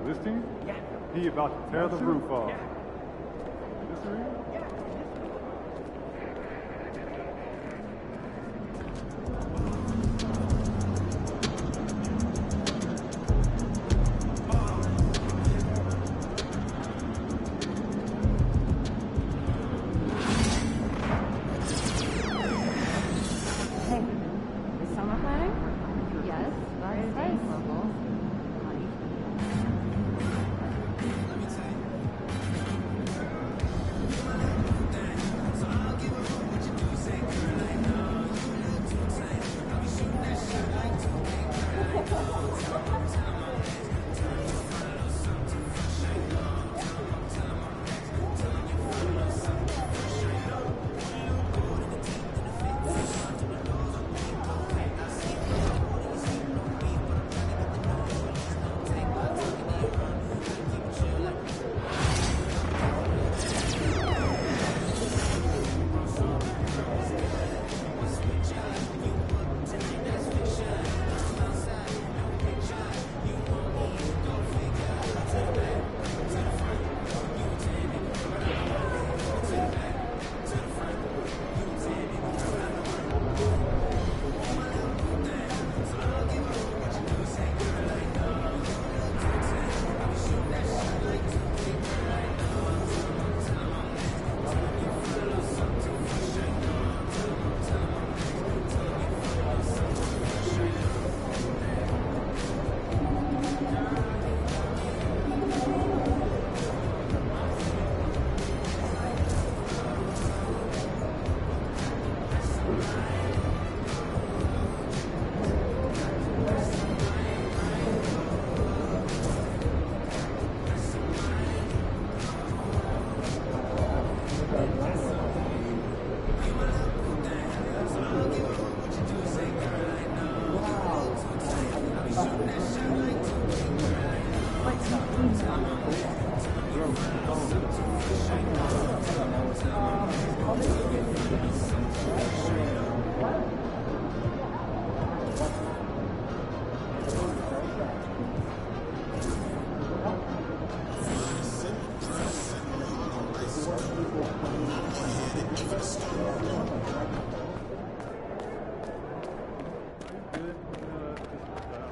This team? Yeah. He about to tear the roof off. Yeah. This ring? Yeah.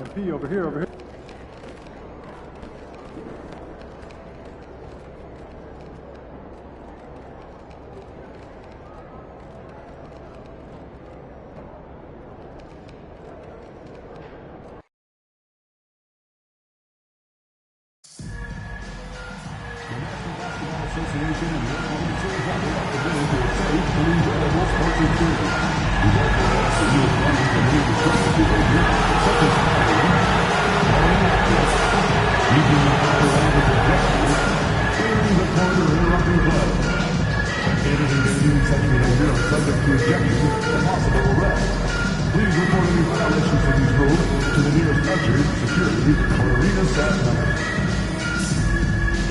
MP over here, over here. Please report any violations of these rules to the nearest entry, security, or arena staff member.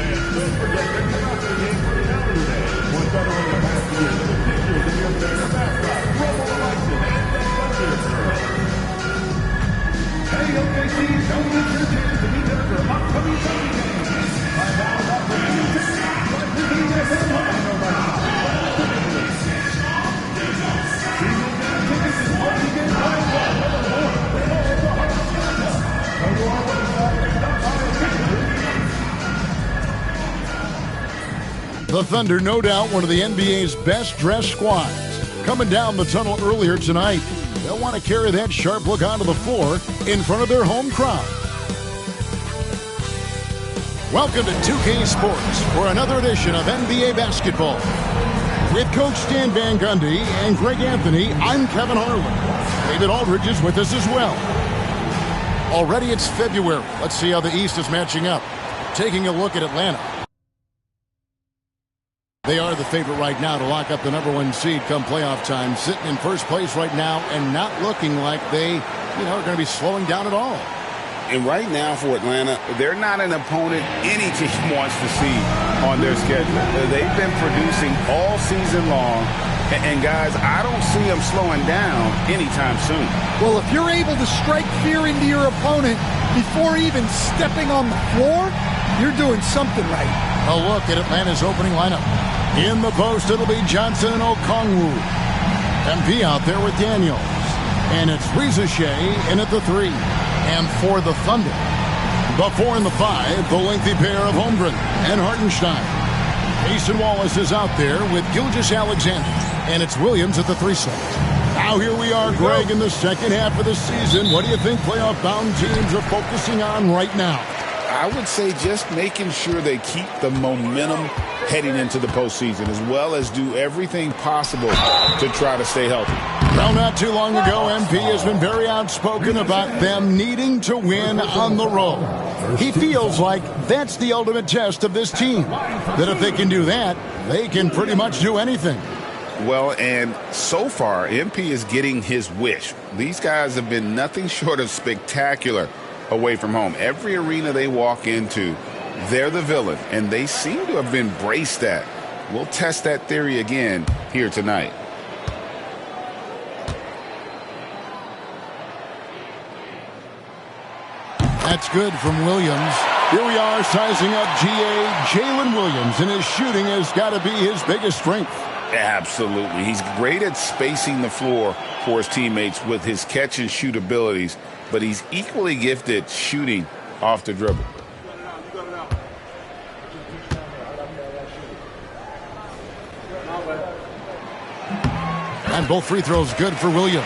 And don't forget that you're not the game for the counter today. One federal capacity is the pictures of your favorite mascot, Robo Elected, and the Thunder. Hey, OKC, don't miss your chance to meet them for upcoming Sunday games. By now, that brings you to like the The Thunder, no doubt, one of the NBA's best-dressed squads. Coming down the tunnel earlier tonight, they'll want to carry that sharp look onto the floor in front of their home crowd. Welcome to 2K Sports for another edition of NBA basketball. With Coach Stan Van Gundy and Greg Anthony, I'm Kevin Harlan. David Aldridge is with us as well. Already it's February. Let's see how the East is matching up. Taking a look at Atlanta. They are the favorite right now to lock up the #1 seed come playoff time, sitting in first place right now and not looking like they, are going to be slowing down at all. And right now for Atlanta, they're not an opponent any team wants to see on their schedule. They've been producing all season long, and guys, I don't see them slowing down anytime soon. Well, if you're able to strike fear into your opponent before even stepping on the floor, you're doing something right. A look at Atlanta's opening lineup. In the post, it'll be Johnson and Okongwu. MP out there with Daniels. And it's Reza Shea in at the 3. And for the Thunder, the 4 and the 5, the lengthy pair of Holmgren and Hartenstein. Mason Wallace is out there with Gilgeous-Alexander. And it's Williams at the 3 slot. Now here we are, Greg, in the second half of the season. What do you think playoff-bound teams are focusing on right now? I would say just making sure they keep the momentum heading into the postseason, as well as do everything possible to try to stay healthy. Well, not too long ago, MP has been very outspoken about them needing to win on the road. He feels like that's the ultimate test of this team, that if they can do that, they can pretty much do anything. Well, and so far, MP is getting his wish. These guys have been nothing short of spectacular away from home. Every arena they walk into, they're the villain, and they seem to have embraced that. We'll test that theory again here tonight. That's good from Williams. Here we are sizing up Jalen Williams, and his shooting has got to be his biggest strength. Absolutely. He's great at spacing the floor for his teammates with his catch and shoot abilities, but he's equally gifted shooting off the dribble. And both free throws good for Williams.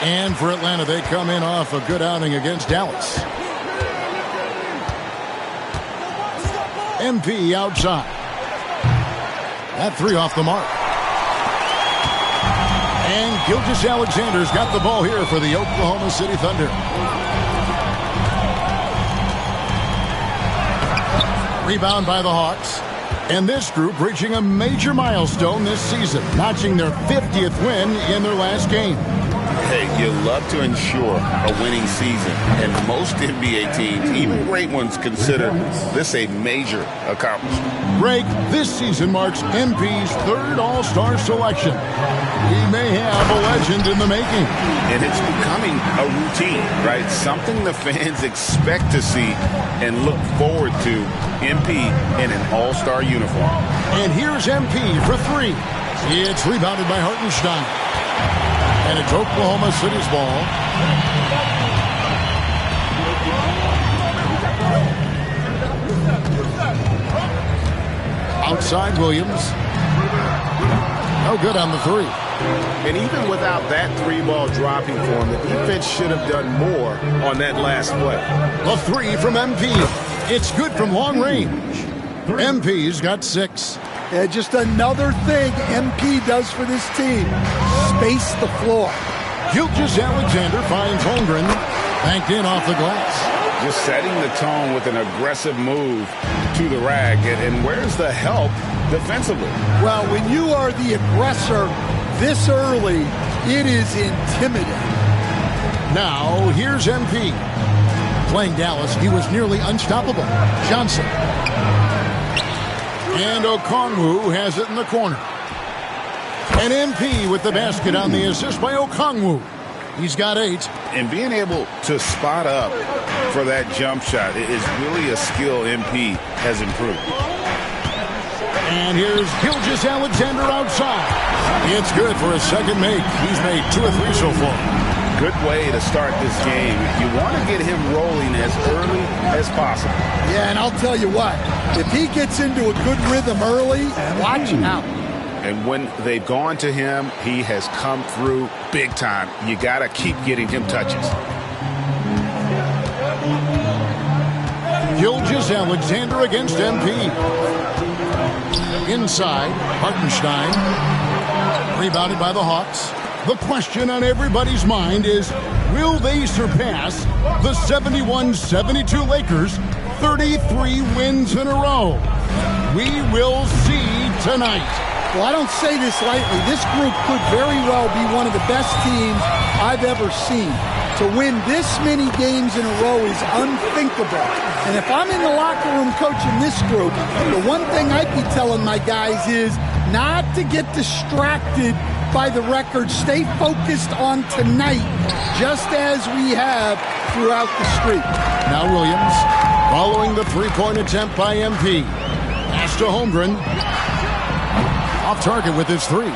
And for Atlanta, they come in off a good outing against Dallas. MP outside. That 3 off the mark. Gilgeous-Alexander's got the ball here for the Oklahoma City Thunder. Rebound by the Hawks. And this group reaching a major milestone this season, notching their 50th win in their last game. Hey, you love to ensure a winning season, and most NBA teams, even great ones, consider this a major accomplishment. Greg, this season marks MP's third All-Star selection. He may have a legend in the making. And it's becoming a routine, right? Something the fans expect to see and look forward to MP in an All-Star uniform. And here's MP for three. It's rebounded by Hartenstein. And it's Oklahoma City's ball. Outside Williams. No good on the three. And even without that three ball dropping for him, the defense should have done more on that last play. A three from MP. It's good from long range. MP's got 6. Yeah, just another thing MP does for this team. Space the floor. Gilgeous-Alexander finds Holmgren. Banked in off the glass. Just setting the tone with an aggressive move to the rack. And where's the help defensively? Well, when you are the aggressor this early, it is intimidating. Now, here's MP. Playing Dallas, he was nearly unstoppable. Johnson. And Okongwu has it in the corner. And MP with the basket on the assist by Okongwu. He's got 8. And being able to spot up for that jump shot is really a skill MP has improved. And here's Gilgeous-Alexander outside. It's good for a second make. He's made 2 or 3 so far. Good way to start this game. You want to get him rolling as early as possible. Yeah, and I'll tell you what, if he gets into a good rhythm early, watch out. And when they've gone to him, he has come through big time. You got to keep getting him touches. Gilgeous-Alexander against MP. Inside, Hartenstein. Rebounded by the Hawks. The question on everybody's mind is, will they surpass the 71-72 Lakers, 33 wins in a row? We will see tonight. Well, I don't say this lightly. This group could very well be one of the best teams I've ever seen. To win this many games in a row is unthinkable. And if I'm in the locker room coaching this group, the one thing I'd be telling my guys is not to get distracted by the record. Stay focused on tonight, just as we have throughout the streak. Now Williams, following the three-point attempt by MP. Pass to Holmgren. Off target with his 3.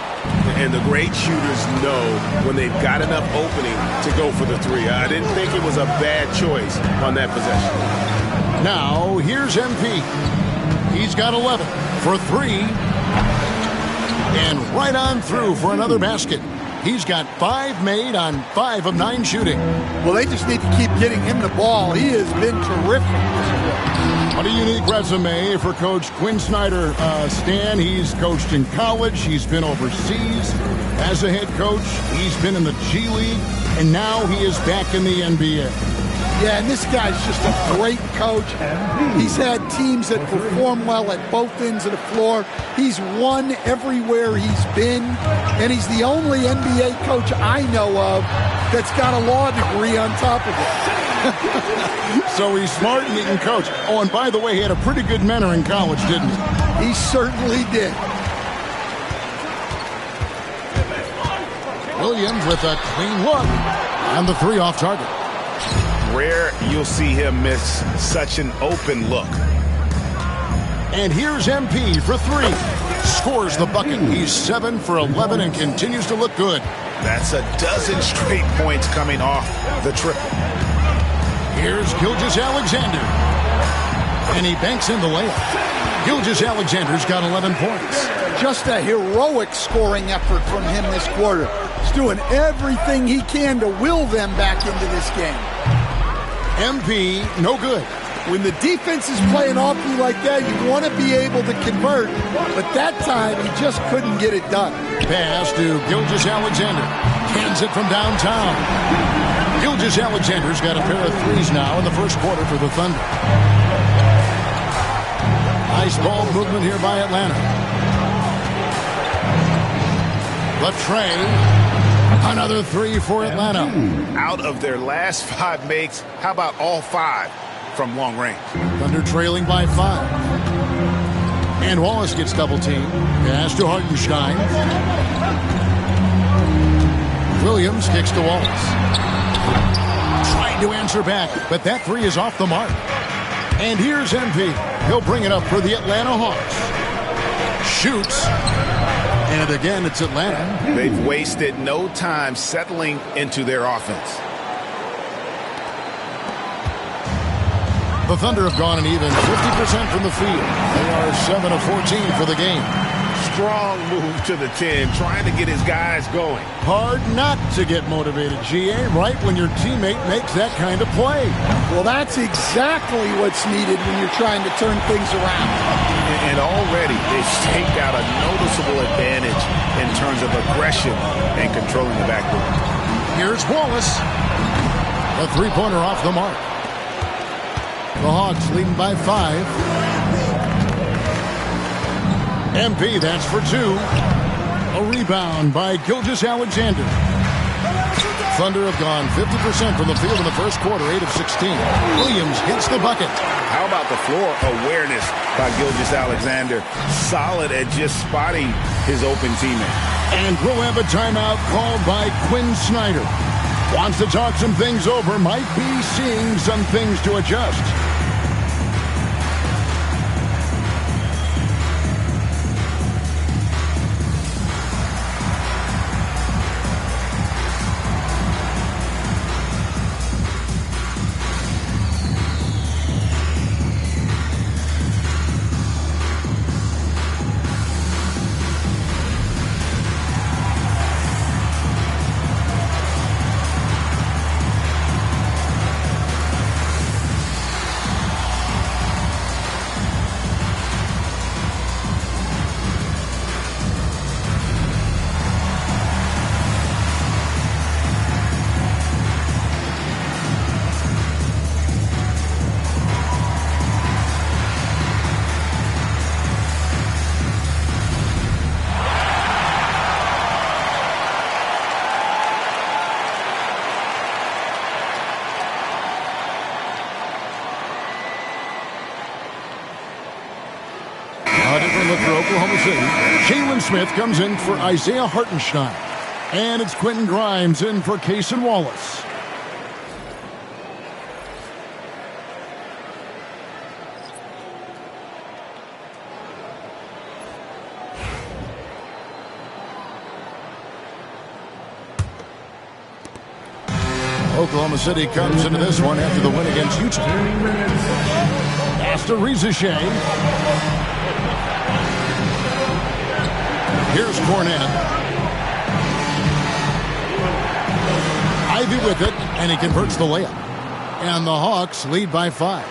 And the great shooters know when they've got enough opening to go for the 3. I didn't think it was a bad choice on that possession. Now, here's MP. He's got 11 for 3. And right on through for another basket. He's got 5 made on 5 of 9 shooting. Well, they just need to keep getting him the ball. He has been terrific. What a unique resume for Coach Quinn Snyder. Stan, he's coached in college. He's been overseas as a head coach. He's been in the G League. And now he is back in the NBA. Yeah, and this guy's just a great coach. He's had teams that perform well at both ends of the floor. He's won everywhere he's been. And he's the only NBA coach I know of that's got a law degree on top of it. So he's smart and he can coach. Oh, and by the way, he had a pretty good mentor in college, didn't he? He certainly did. Williams with a clean look. And the 3 off target. Rare you'll see him miss such an open look. And here's MP for 3. Scores the bucket. He's 7 for 11 and continues to look good. That's a dozen straight points coming off the triple. Here's Gilgeous-Alexander. And he banks in the layup. Gilgeous-Alexander's got 11 points. Just a heroic scoring effort from him this quarter. He's doing everything he can to will them back into this game. MP, no good. When the defense is playing off you like that, you want to be able to convert. But that time, he just couldn't get it done. Pass to Gilgeous-Alexander. Hands it from downtown. Gilgeous-Alexander's got a pair of threes now in the first quarter for the Thunder. Nice ball movement here by Atlanta. Latrey, another three for Atlanta. Out of their last 5 makes, how about all 5 from long range? Thunder trailing by 5. And Wallace gets double teamed. Pass to Hartenstein. Williams kicks to Wallace. Trying to answer back, but that three is off the mark. And here's MP. He'll bring it up for the Atlanta Hawks. Shoots. And again, it's Atlanta. They've wasted no time settling into their offense. The Thunder have gone an even 50% from the field. They are 7 of 14 for the game. Strong move to the 10, trying to get his guys going. Hard not to get motivated, GA, right when your teammate makes that kind of play. Well, that's exactly what's needed when you're trying to turn things around. And already they've staked out a noticeable advantage in terms of aggression and controlling the backboard. Here's Wallace. A three-pointer off the mark. The Hawks leading by 5. MP, that's for 2. A rebound by Gilgeous-Alexander. Thunder have gone 50% from the field in the first quarter, 8 of 16. Williams hits the bucket. How about the floor awareness by Gilgeous-Alexander? Solid at just spotting his open teammate. And we'll have a timeout called by Quinn Snyder. Wants to talk some things over, might be seeing some things to adjust. For Oklahoma City, Jalen Smith comes in for Isaiah Hartenstein. And it's Quentin Grimes in for Cason Wallace. Oklahoma City comes into this one after the win against Utah. Pass to Reza Shea. Here's Cornette. Ivy with it, and he converts the layup. And the Hawks lead by 5.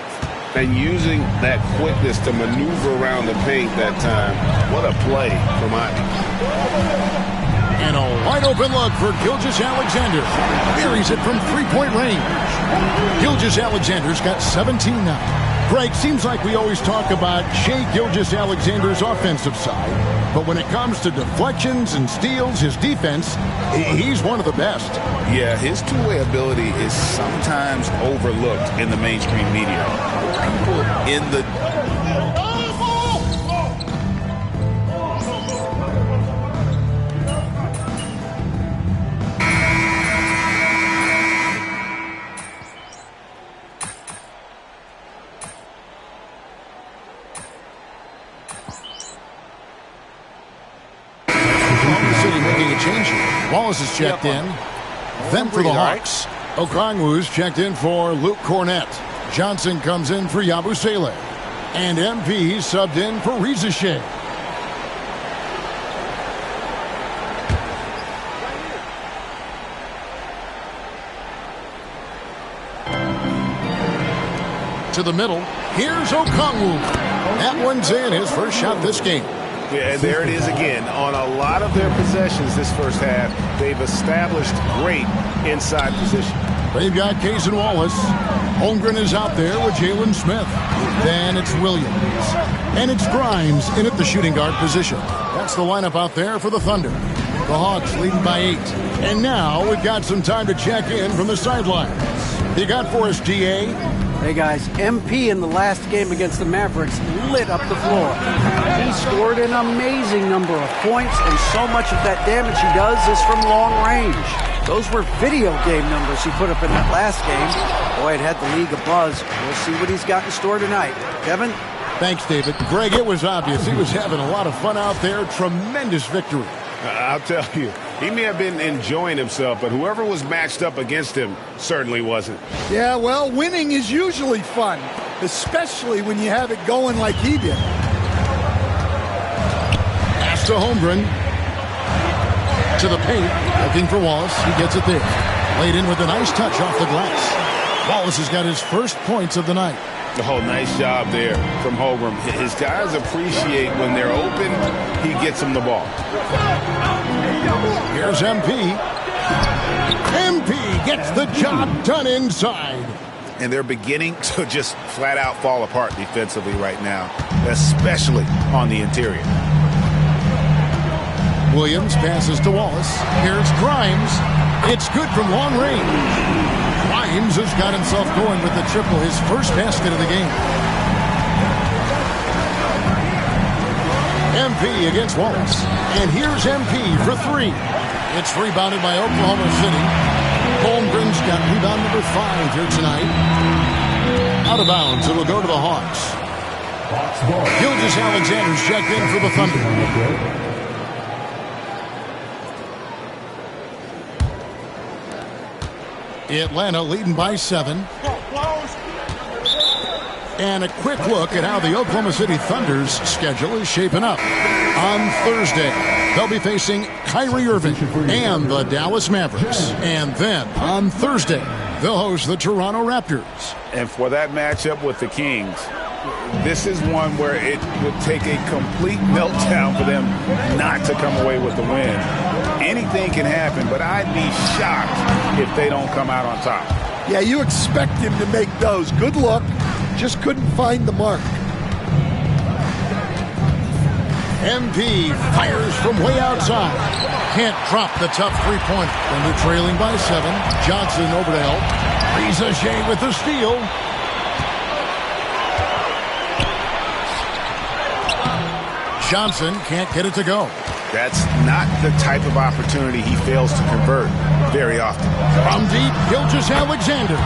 And using that quickness to maneuver around the paint that time. What a play from Ivy. And a wide open look for Gilgeous-Alexander. Buries it from three-point range. Gilgeous-Alexander's got 17 now. Greg, seems like we always talk about Shai Gilgeous-Alexander's offensive side, but when it comes to deflections and steals, his defense, he's one of the best. Yeah, his two-way ability is sometimes overlooked in the mainstream media. People in the... Wallace is checked in. Then for the Hawks, Okongwu's checked in for Luke Cornette. Johnson comes in for Yabusele. And MP subbed in for Reza Shea. To the middle, here's Okongwu. That one's in, his first shot this game. Yeah, there it is again. On a lot of their possessions this first half, they've established great inside position. They've got Cason Wallace. Holmgren is out there with Jalen Smith. Then it's Williams. And it's Grimes in at the shooting guard position. That's the lineup out there for the Thunder. The Hawks leading by 8. And now we've got some time to check in from the sidelines. You got for us, DA? Hey guys, MP in the last game against the Mavericks lit up the floor. He scored an amazing number of points, and so much of that damage he does is from long range. Those were video game numbers he put up in that last game. Boy, it had the league abuzz. We'll see what he's got in store tonight. Kevin? Thanks, David. Greg, it was obvious. He was having a lot of fun out there. Tremendous victory. I'll tell you, he may have been enjoying himself, but whoever was matched up against him certainly wasn't. Yeah, well, winning is usually fun, especially when you have it going like he did. Pass to Holmgren. To the paint, looking for Wallace. He gets it there. Laid in with a nice touch off the glass. Wallace has got his first points of the night. Oh, nice job there from Holmgren. His guys appreciate when they're open, he gets them the ball. Here's MP. MP gets the job done inside. And they're beginning to just flat out fall apart defensively right now, especially on the interior. Williams passes to Wallace. Here's Grimes. It's good from long range. Grimes has got himself going with the triple, his first basket of the game. MP against Wallace. And here's MP for 3. It's rebounded by Oklahoma City. Holmgren's got rebound number 5 here tonight. Out of bounds, it'll go to the Hawks. Gilgeous-Alexander's checked in for the Thunder. Atlanta leading by 7. And a quick look at how the Oklahoma City Thunder's schedule is shaping up. On Thursday, they'll be facing Kyrie Irving and the Dallas Mavericks. And then on Thursday, they'll host the Toronto Raptors. And for that matchup with the Kings, this is one where it would take a complete meltdown for them not to come away with the win. Anything can happen, but I'd be shocked if they don't come out on top. Yeah, you expect him to make those. Good luck. Just couldn't find the mark. MP fires from way outside. Can't drop the tough three-pointer. And they're trailing by 7. Johnson over to help. Risacher with the steal. Johnson can't get it to go. That's not the type of opportunity he fails to convert very often. From deep, Gilgeous-Alexander.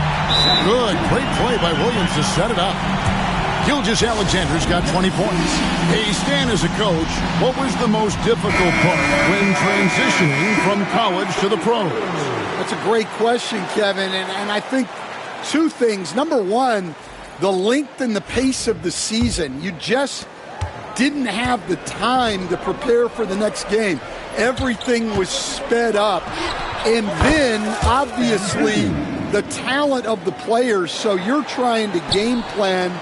Good, great play by Williams to set it up. Gilgeous-Alexander's got 20 points. Hey, Stan, as a coach, what was the most difficult part when transitioning from college to the pros? That's a great question, Kevin, and I think 2 things. Number 1, the length and the pace of the season. You just didn't have the time to prepare for the next game. Everything was sped up. And then, obviously, the talent of the players. So you're trying to game plan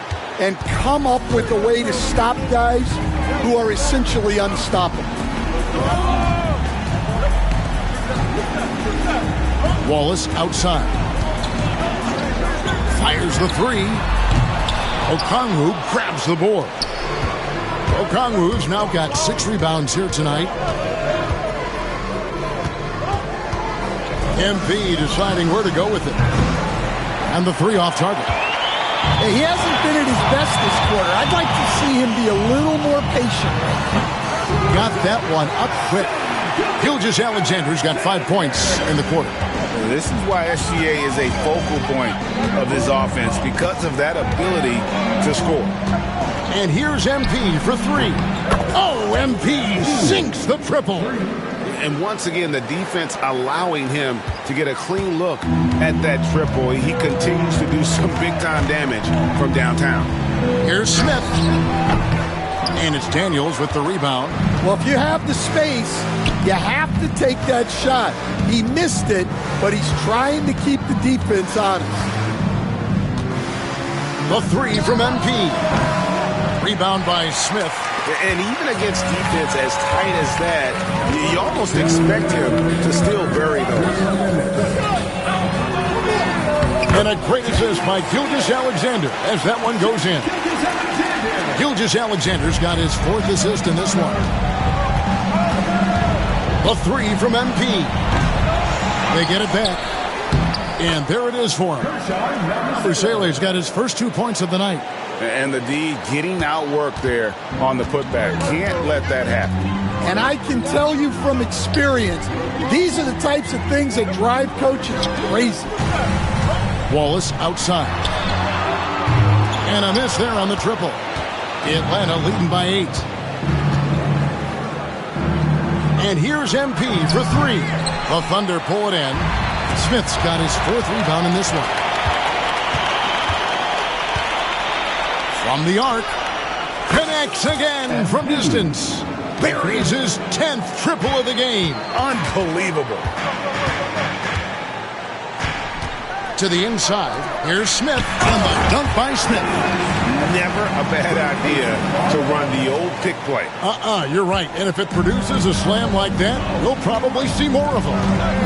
and come up with a way to stop guys who are essentially unstoppable. Wallace outside. Fires the 3. Okongwu grabs the board. Okongwu's now got 6 rebounds here tonight. MP deciding where to go with it. And the 3 off target. Hey, he hasn't been at his best this quarter. I'd like to see him be a little more patient. Got that one up quick. Gilgeous-Alexander's got 5 points in the quarter. This is why SGA is a focal point of this offense, because of that ability to score. And here's MP for 3. Oh, MP sinks the triple. And once again, the defense allowing him to get a clean look at that triple. He continues to do some big-time damage from downtown. Here's Smith. And it's Daniels with the rebound. Well, if you have the space, you have to take that shot. He missed it, but he's trying to keep the defense honest. The 3 from MP. Rebound by Smith. And even against defense as tight as that, you almost expect him to still bury those. And a great assist by Gilgeous-Alexander as that one goes in. Gilgeous-Alexander's got his 4th assist in this one. A 3 from MP. They get it back. And there it is for him. Versailles got his first 2 points of the night. And the D getting outworked there on the putback. Can't let that happen. And I can tell you from experience, these are the types of things that drive coaches crazy. Wallace outside. And a miss there on the triple. Atlanta leading by 8. And here's MP for 3. The Thunder pull it in. Smith's got his 4th rebound in this one. From the arc. Connects again from distance. Buries his 10th triple of the game. Unbelievable. To the inside. Here's Smith. And the dunk by Smith. Never a bad idea to run the old pick play. You're right. And if it produces a slam like that, we'll probably see more of them.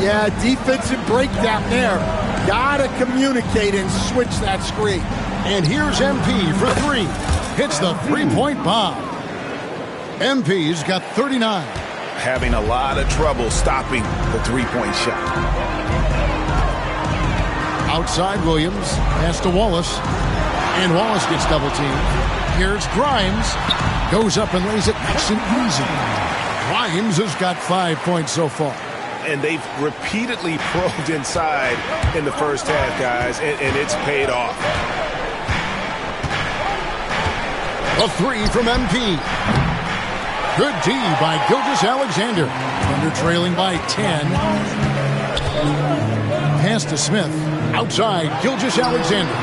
Yeah, defensive breakdown there. Gotta communicate and switch that screen. And here's MP for 3. Hits the 3-point bomb. MP's got 39. Having a lot of trouble stopping the 3-point shot. Outside Williams. Pass to Wallace. And Wallace gets double teamed. Here's Grimes. Goes up and lays it nice and easy. Grimes has got 5 points so far. And they've repeatedly probed inside in the first half, guys, and it's paid off. A 3 from MP. Good D by Gilgeous-Alexander. Thunder trailing by 10. Pass to Smith. Outside, Gilgeous-Alexander.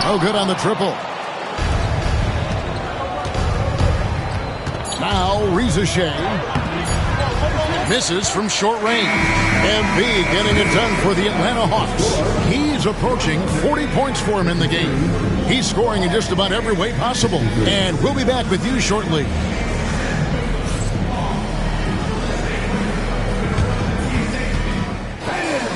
Oh, good on the triple. Now, Reza Shea. Misses from short range. MP getting it done for the Atlanta Hawks. He's approaching 40 points for him in the game. He's scoring in just about every way possible. And we'll be back with you shortly.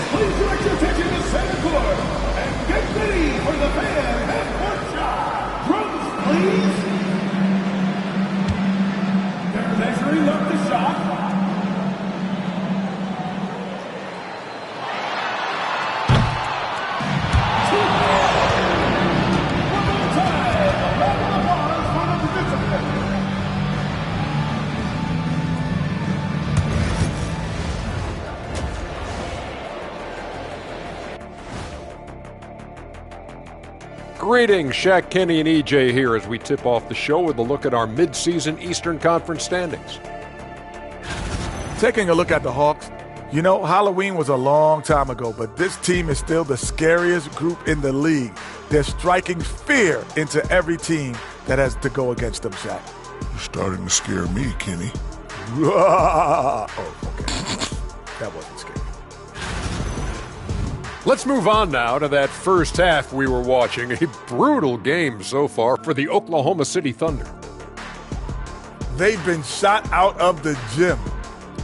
Please direct your attention to center court and get ready for the fan half-court shot. Drums, please. They're measuring up the shot. Greetings, Shaq Kenny and EJ here as we tip off the show with a look at our midseason Eastern Conference standings. Taking a look at the Hawks, you know, Halloween was a long time ago, but this team is still the scariest group in the league. They're striking fear into every team that has to go against them, Shaq. You're starting to scare me, Kenny. Oh, okay. That wasn't scary. Let's move on now to that first half we were watching. A brutal game so far for the Oklahoma City Thunder. They've been shot out of the gym.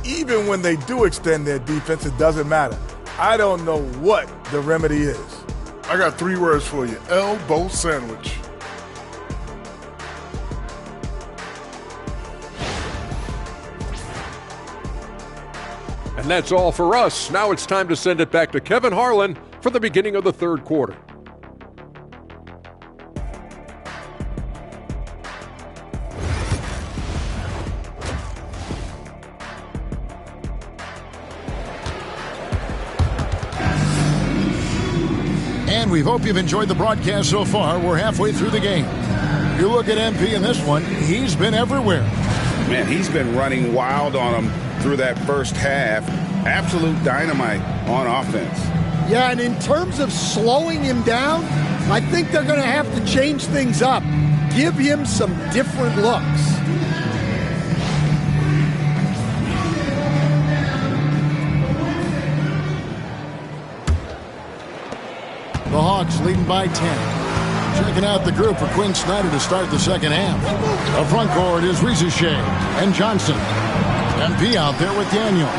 Even when they do extend their defense, it doesn't matter. I don't know what the remedy is. I got 3 words for you. Elbow sandwich. And that's all for us. Now it's time to send it back to Kevin Harlan for the beginning of the third quarter. And we hope you've enjoyed the broadcast so far. We're halfway through the game. You look at MP in this one, he's been everywhere. Man, he's been running wild on them through that first half. Absolute dynamite on offense. Yeah, and in terms of slowing him down, I think they're going to have to change things up. Give him some different looks. The Hawks leading by 10. Checking out the group for Quinn Snyder to start the second half. The front court is Rizushea and Johnson. MP out there with Daniels.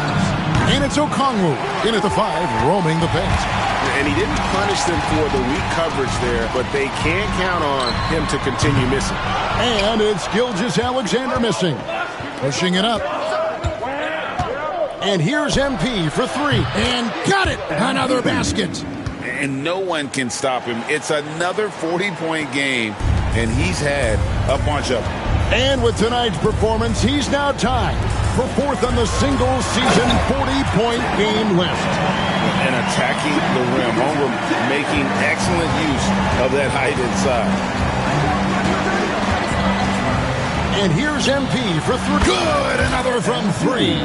And it's Okongwu in at the 5, roaming the paint. And he didn't punish them for the weak coverage there, but they can't count on him to continue missing. And it's Gilgeous-Alexander missing. Pushing it up. And here's MP for 3. And got it! Another basket. And no one can stop him. It's another 40-point game, and he's had a bunch of them. And with tonight's performance, he's now tied for 4th on the single-season 40-point game list. And attacking the rim. Holmgren making excellent use of that height inside. And here's MP for 3. Good! Another from 3.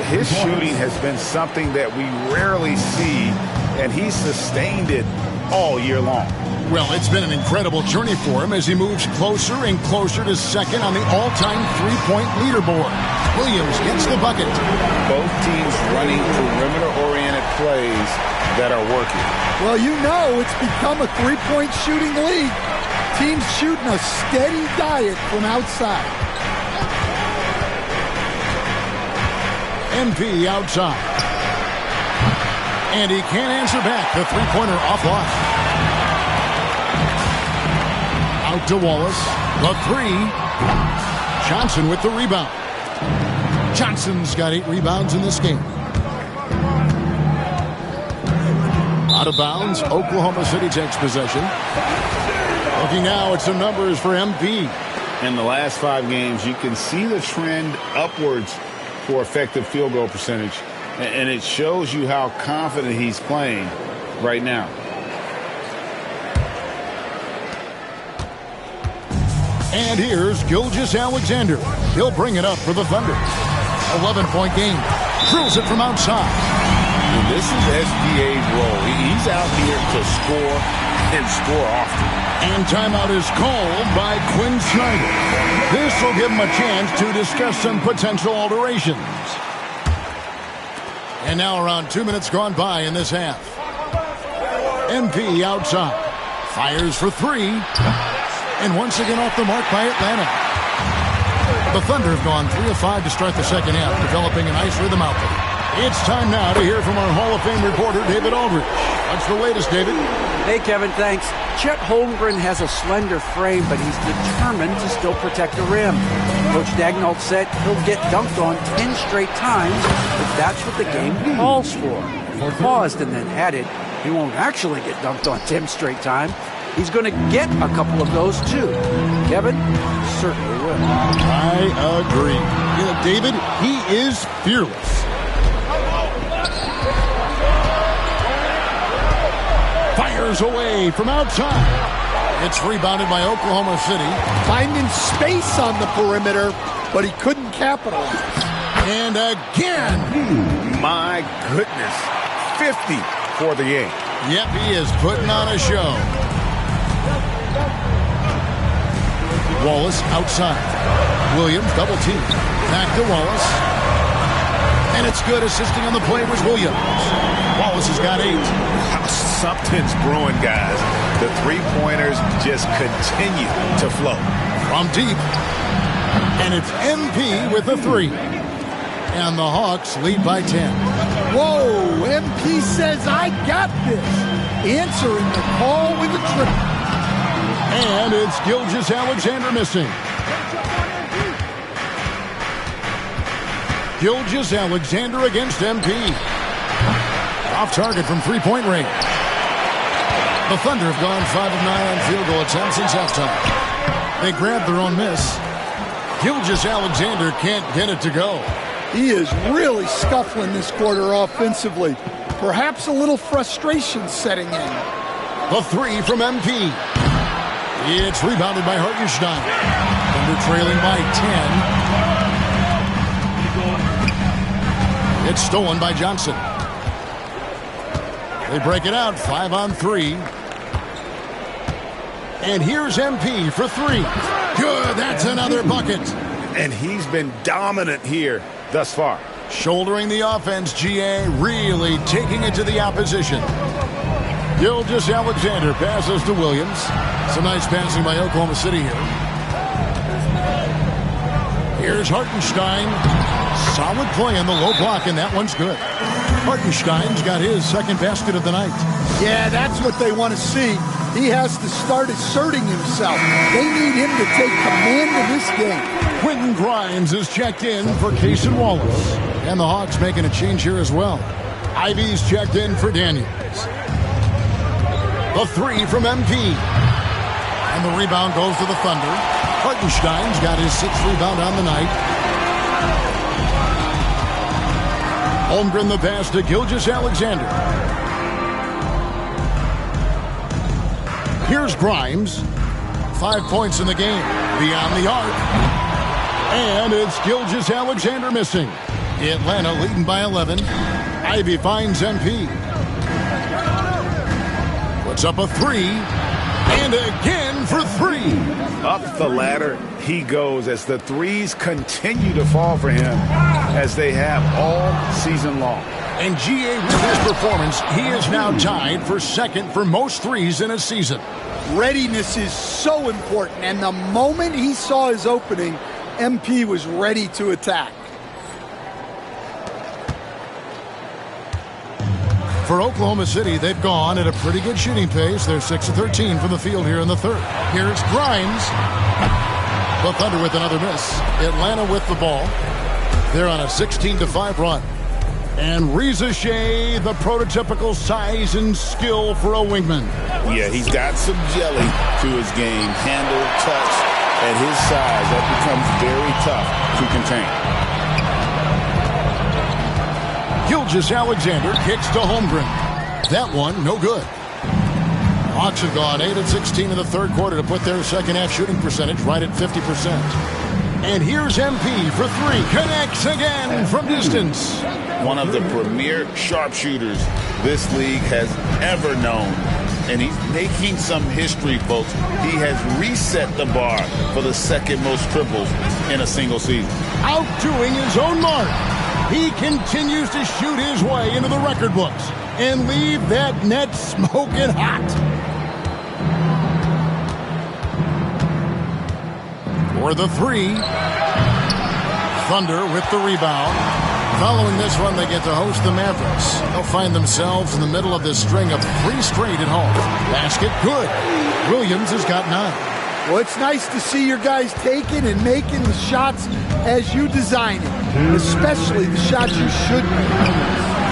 His shooting has been something that we rarely see, and he's sustained it all year long. Well, it's been an incredible journey for him as he moves closer and closer to second on the all-time three-point leaderboard. Williams gets the bucket. Both teams running perimeter-oriented plays that are working. Well, you know it's become a three-point shooting league. Teams shooting a steady diet from outside. MP outside. And he can't answer back. The three-pointer offline. Out to Wallace. The 3. Johnson with the rebound. Johnson's got 8 rebounds in this game. Out of bounds. Oklahoma City takes possession. Looking now at some numbers for MP. In the last 5 games, you can see the trend upwards for effective field goal percentage. And it shows you how confident he's playing right now. And here's Gilgeous-Alexander. He'll bring it up for the Thunder. 11-point game. Drills it from outside. And this is SGA's role. He's out here to score and score often. And timeout is called by Quinn Snyder. This will give him a chance to discuss some potential alterations. And now around 2 minutes gone by in this half. MP outside. Fires for 3. And once again off the mark by Atlanta. The Thunder have gone 3 of 5 to start the second half, developing a nice rhythm out there. It's time now to hear from our Hall of Fame reporter, David Aldridge. What's the latest, David? Hey, Kevin, thanks. Chet Holmgren has a slender frame, but he's determined to still protect the rim. Coach Daigneault said he'll get dunked on 10 straight times if that's what the game calls for. He paused and then added, he won't actually get dunked on 10 straight times. He's going to get a couple of those, too. Kevin certainly will. I agree. You know, David, he is fearless. Fires away from outside. It's rebounded by Oklahoma City. Finding space on the perimeter, but he couldn't capitalize. And again. My goodness. 50 for the game. Yep, he is putting on a show. Wallace outside. Williams double team. Back to Wallace. And it's good. Assisting on the play was Williams. Wallace has got 8. Something's brewing, guys. The three-pointers just continue to flow. From deep. And it's MP with the 3. And the Hawks lead by 10. Whoa, MP says, I got this. Answering the call with a triple. And it's Gilgeous-Alexander missing. Gilgeous-Alexander against MP. Off target from three-point range. The Thunder have gone 5 of 9 on field goal attempts since halftime. They grabbed their own miss. Gilgeous-Alexander can't get it to go. He is really scuffling this quarter offensively. Perhaps a little frustration setting in. The 3 from MP. It's rebounded by Hartenstein. Thunder trailing by 10. It's stolen by Johnson. They break it out, 5 on 3. And here's MP for 3. Good, that's another bucket. And he's been dominant here thus far. Shouldering the offense, GA really taking it to the opposition. Gilgeous-Alexander passes to Williams. Some nice passing by Oklahoma City here. Here's Hartenstein. Solid play in the low block, and that one's good. Hartenstein's got his second basket of the night. Yeah, that's what they want to see. He has to start asserting himself. They need him to take command of this game. Quentin Grimes is checked in for Cason Wallace. And the Hawks making a change here as well. Ivy's checked in for Daniels. The three from MP. And the rebound goes to the Thunder. Hartenstein's got his sixth rebound on the night. Holmgren the pass to Gilgeous-Alexander. Here's Grimes. 5 points in the game. Beyond the arc. And it's Gilgeous-Alexander missing. Atlanta leading by 11. Ivy finds MP. Puts up a three. And again for three. Up the ladder he goes as the threes continue to fall for him as they have all season long. And GA with his performance, he is now tied for second for most threes in a season. Readiness is so important, and the moment he saw his opening, MP was ready to attack. For Oklahoma City, they've gone at a pretty good shooting pace. They're 6 of 13 from the field here in the third. Here's Grimes. The Thunder with another miss. Atlanta with the ball. They're on a 16-5 run. And Reza Shea, the prototypical size and skill for a wingman. Yeah, he's got some jelly to his game. Handle, touch. At his size, that becomes very tough to contain. Gilgeous-Alexander kicks to Holmgren. That one, no good. Hawks have gone 8 of 16 in the third quarter to put their second half shooting percentage right at 50%. And here's MP for three. Connects again from distance. One of the premier sharpshooters this league has ever known. And he's making some history, folks. He has reset the bar for the second most triples in a single season. Outdoing his own mark. He continues to shoot his way into the record books and leave that net smoking hot. For the three. Thunder with the rebound. Following this run, they get to host the Mavericks. They'll find themselves in the middle of this string of 3 straight at home. Basket good. Williams has got 9. Well, it's nice to see your guys taking and making the shots as you design it, especially the shots you should make.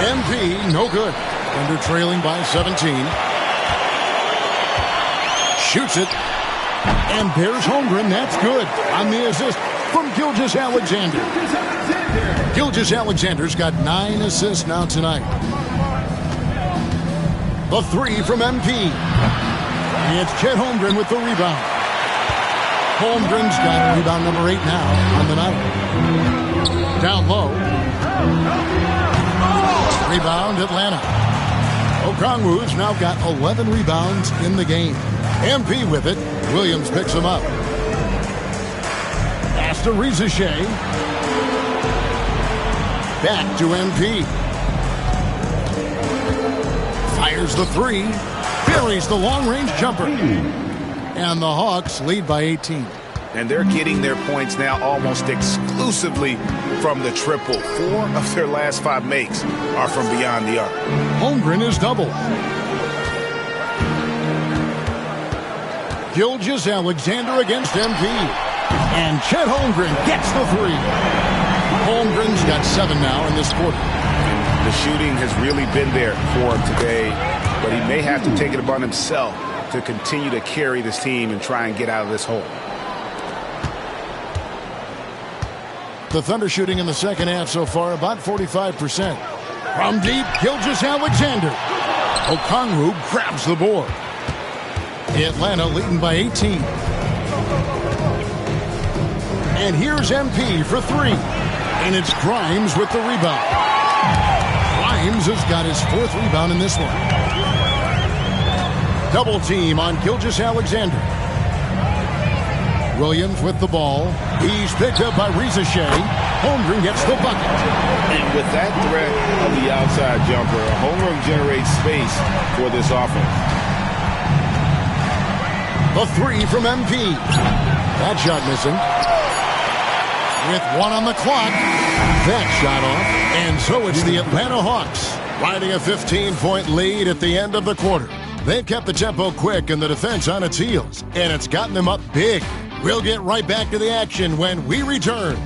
MP, no good. Thunder trailing by 17. Shoots it. And there's Holmgren. That's good on the assist from Gilgeous-Alexander. Gilgeous-Alexander's got 9 assists now tonight. The three from MP. It's Chet Holmgren with the rebound. Holmgren's got rebound number 8 now on the night. Down low. Rebound Atlanta. Okongwu's now got 11 rebounds in the game. MP with it. Williams picks him up. Pass to Reza Shea. Back to MP. Fires the three. Buries the long-range jumper. And the Hawks lead by 18. And they're getting their points now almost exclusively from the triple. 4 of their last 5 makes are from beyond the arc. Holmgren is double. Gilgeous-Alexander against MP. And Chet Holmgren gets the three. Holmgren's got 7 now in this quarter. The shooting has really been there for him today, but he may have to take it upon himself to continue to carry this team and try and get out of this hole. The Thunder shooting in the second half so far about 45%. From deep, Gilgeous-Alexander. Okongwu grabs the board. Atlanta leading by 18. And here's MP for 3. And it's Grimes with the rebound. Grimes has got his 4th rebound in this one. Double team on Gilgeous-Alexander. Williams with the ball. He's picked up by Reza Shea. Holmgren gets the bucket. And with that threat of the outside jumper, Holmgren generates space for this offense. The three from MP. That shot missing. With 1 on the clock, that shot off. And so it's the Atlanta Hawks riding a 15-point lead at the end of the quarter. They've kept the tempo quick and the defense on its heels, and it's gotten them up big. We'll get right back to the action when we return.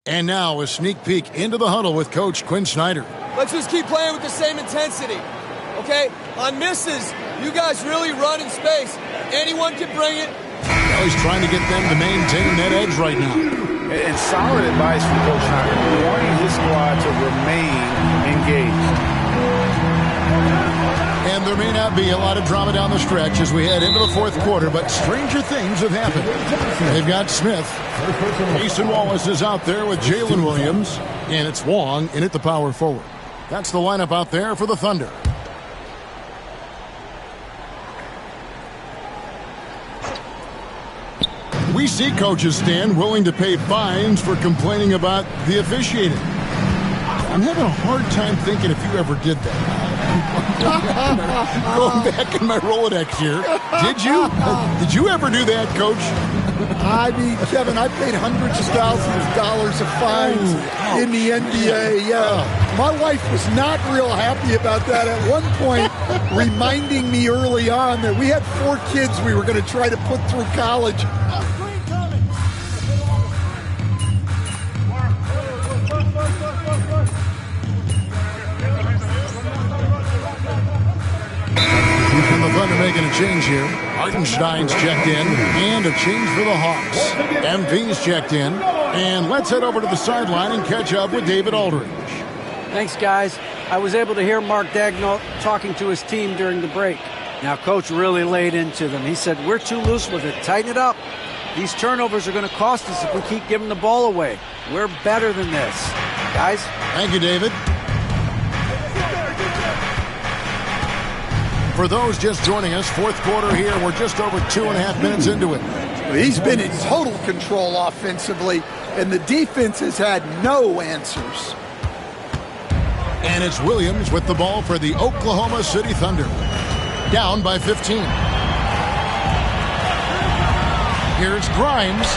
And now a sneak peek into the huddle with Coach Quinn Snyder. Let's just keep playing with the same intensity, okay? On misses, you guys really run in space. Anyone can bring it. Well, he's trying to get them to maintain that edge right now. And solid advice from Coach Snyder, wanting his squad to remain engaged. And there may not be a lot of drama down the stretch as we head into the fourth quarter, but stranger things have happened. They've got Smith. Mason Wallace is out there with Jalen Williams, and it's Wong in at the power forward. That's the lineup out there for the Thunder. We see coaches stand willing to pay fines for complaining about the officiating. I'm having a hard time thinking if you ever did that. Going back in my Rolodex here. Did you? Did you ever do that, Coach? I mean, Kevin, I paid hundreds of thousands of dollars of fines in the NBA. Yeah. My wife was not real happy about that at one point, reminding me early on that we had 4 kids we were going to try to put through college. And the Thunder making a change here. Hartenstein's checked in, and a change for the Hawks. MV's checked in, and let's head over to the sideline and catch up with David Aldridge. Thanks, guys. I was able to hear Mark Daigneault talking to his team during the break. Now, Coach really laid into them. He said, we're too loose with it. Tighten it up. These turnovers are going to cost us if we keep giving the ball away. We're better than this. Guys? Thank you, David. For those just joining us, fourth quarter here. We're just over 2.5 minutes into it. He's been in total control offensively, and the defense has had no answers. And it's Williams with the ball for the Oklahoma City Thunder. Down by 15. Here's Grimes.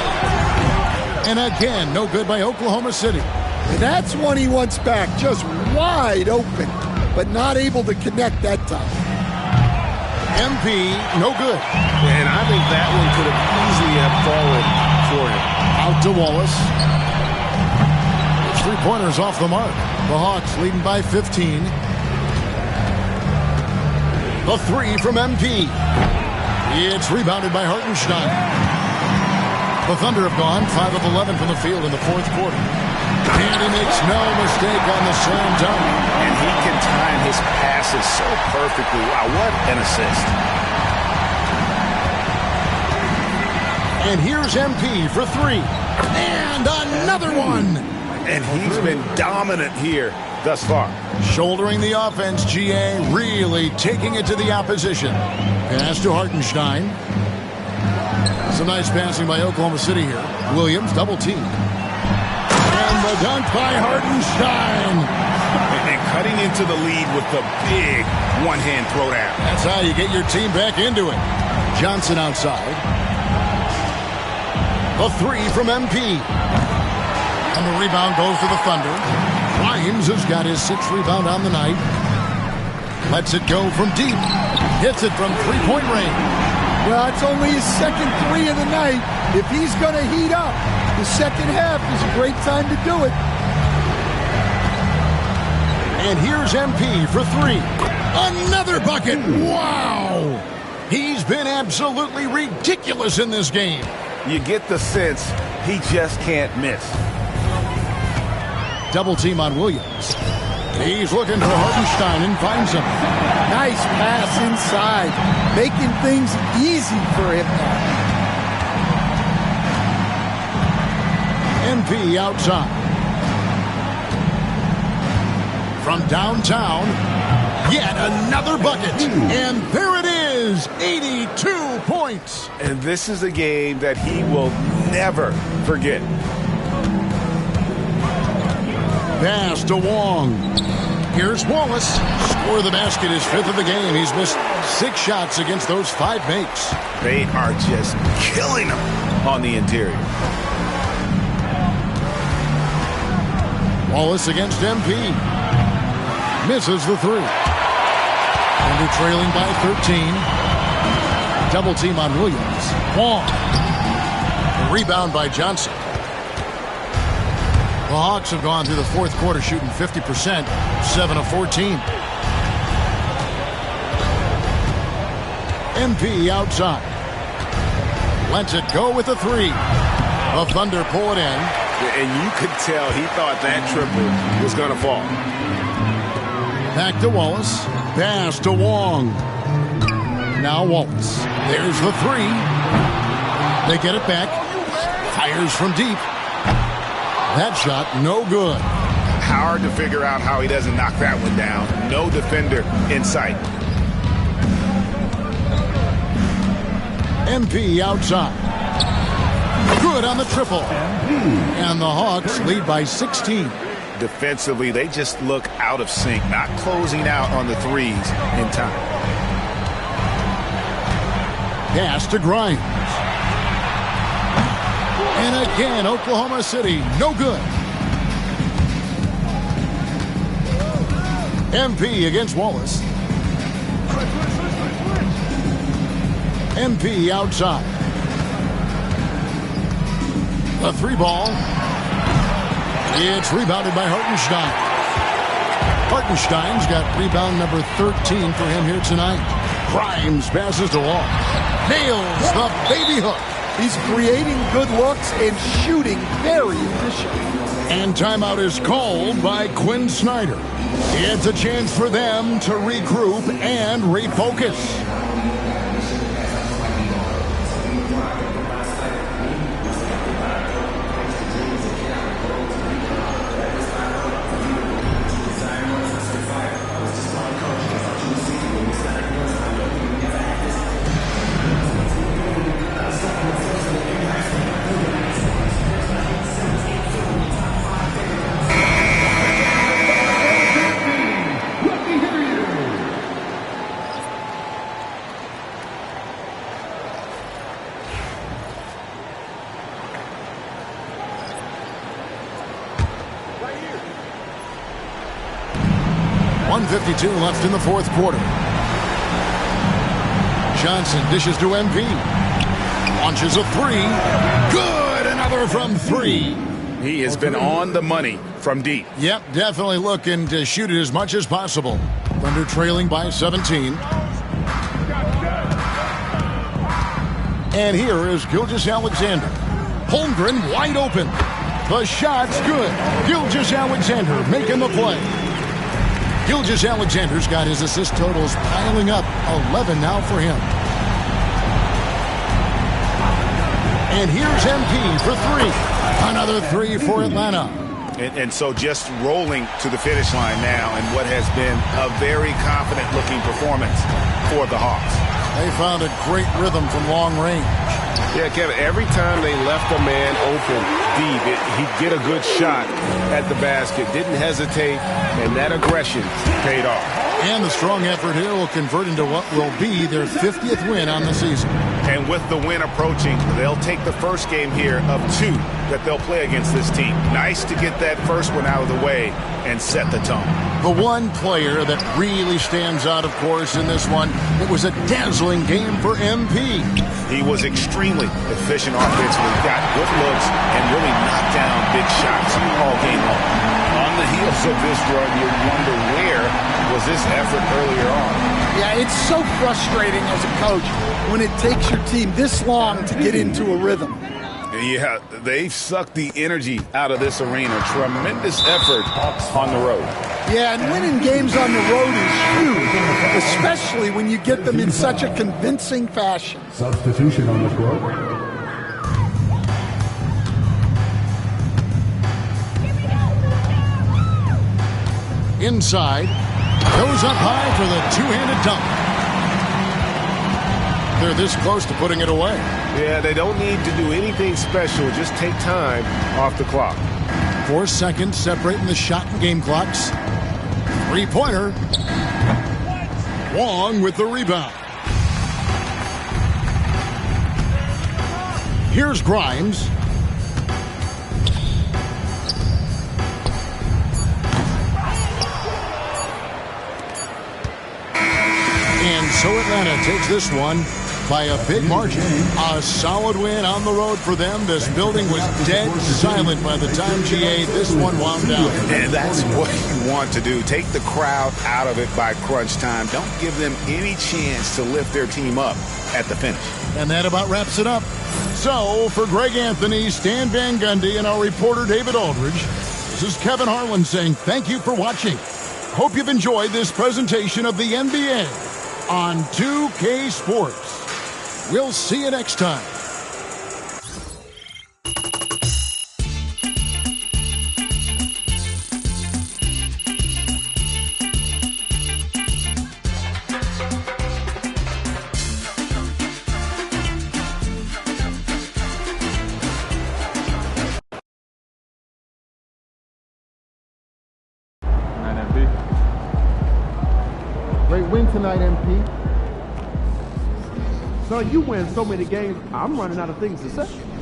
And again, no good by Oklahoma City. And that's one he wants back, just wide open, but not able to connect that time. MP, no good. And I think that one could have easily have fallen for him. Out to Wallace. 3-pointers off the mark. The Hawks leading by 15. The 3 from MP. It's rebounded by Hartenstein. The Thunder have gone 5 of 11 from the field in the fourth quarter. And he makes no mistake on the slam dunk. And he can time his passes so perfectly. Wow, what an assist. And here's MP for 3. And another one. And he's been dominant here thus far. Shouldering the offense, GA really taking it to the opposition. Pass to Hartenstein. Some nice passing by Oklahoma City here. Williams double team. And the dunk by Hartenstein. And cutting into the lead with the big one-hand throwdown. That's how you get your team back into it. Johnson outside. The 3 from MP. And the rebound goes to the Thunder. Grimes has got his 6th rebound on the night. Lets it go from deep. Hits it from 3-point range. Well, it's only his 2nd 3 of the night. If he's going to heat up, the second half is a great time to do it. And here's MP for 3. Another bucket. Wow. He's been absolutely ridiculous in this game. You get the sense he just can't miss. Double team on Williams. He's looking for Hartenstein and finds him. Nice pass inside, making things easy for him now. MP outside. From downtown, yet another bucket. And there it is, 82 points. And this is a game that he will never forget. Pass to Wong. Here's Wallace. Score the basket, his 5th of the game. He's missed 6 shots against those 5 makes. They are just killing him on the interior. Wallace against MP. Misses the 3. Under trailing by 13. Double team on Williams. Wong. The rebound by Johnson. The Hawks have gone through the fourth quarter shooting 50%, 7 of 14. MP outside. Lets it go with a three. The Thunder pull it in. And you could tell he thought that triple was going to fall. Back to Wallace. Pass to Wong. Now Wallace. There's the three. They get it back. Fires from deep. That shot, no good. Hard to figure out how he doesn't knock that one down. No defender in sight. MP outside. Good on the triple. And the Hawks lead by 16. Defensively, they just look out of sync, not closing out on the threes in time. Pass to Grimes. And again, Oklahoma City, no good. MP against Wallace. MP outside. The three ball. It's rebounded by Hartenstein. Hartenstein's got rebound number 13 for him here tonight. Grimes passes to Wall. Nails the baby hook. He's creating good looks and shooting very efficient. And timeout is called by Quinn Snyder. It's a chance for them to regroup and refocus. .52 left in the fourth quarter. Johnson dishes to MP. Launches a three. Good! Another from three. He has been on the money from deep. Yep, definitely looking to shoot it as much as possible. Thunder trailing by 17. And here is Gilgeous-Alexander. Holmgren wide open. The shot's good. Gilgeous-Alexander making the play. Gilgeous-Alexander's got his assist totals piling up. 11 now for him. And here's MP for three. Another three for Atlanta. And so just rolling to the finish line now in what has been a very confident-looking performance for the Hawks. They found a great rhythm from long range. Yeah, Kevin, every time they left a man open deep, he'd get a good shot at the basket. Didn't hesitate, and that aggression paid off. And the strong effort here will convert into what will be their 50th win on the season. And with the win approaching, they'll take the first game here of two that they'll play against this team. Nice to get that first one out of the way and set the tone. The one player that really stands out, of course, in this one, it was a dazzling game for MP. He was extremely efficient offensively, got good looks, and really knocked down big shots all game long. On the heels of this run, you wonder where was this effort earlier on? Yeah, it's so frustrating as a coach when it takes your team this long to get into a rhythm. Yeah, they've sucked the energy out of this arena. Tremendous effort on the road. Yeah, and winning games on the road is huge, especially when you get them in such a convincing fashion. Substitution on the court. Inside, goes up high for the two-handed dunk. They're this close to putting it away. Yeah, they don't need to do anything special. Just take time off the clock. 4 seconds separating the shot and game clocks. Three-pointer. Wong with the rebound. Here's Grimes. And so Atlanta takes this one by a big margin. A solid win on the road for them. This building was dead silent by the time, GA, this one wound down. And that's what you want to do. Take the crowd out of it by crunch time. Don't give them any chance to lift their team up at the finish. And that about wraps it up. So, for Greg Anthony, Stan Van Gundy, and our reporter David Aldridge, this is Kevin Harlan saying thank you for watching. Hope you've enjoyed this presentation of the NBA on 2K Sports. We'll see you next time. Great win tonight, MP. Son, you win so many games, I'm running out of things to say.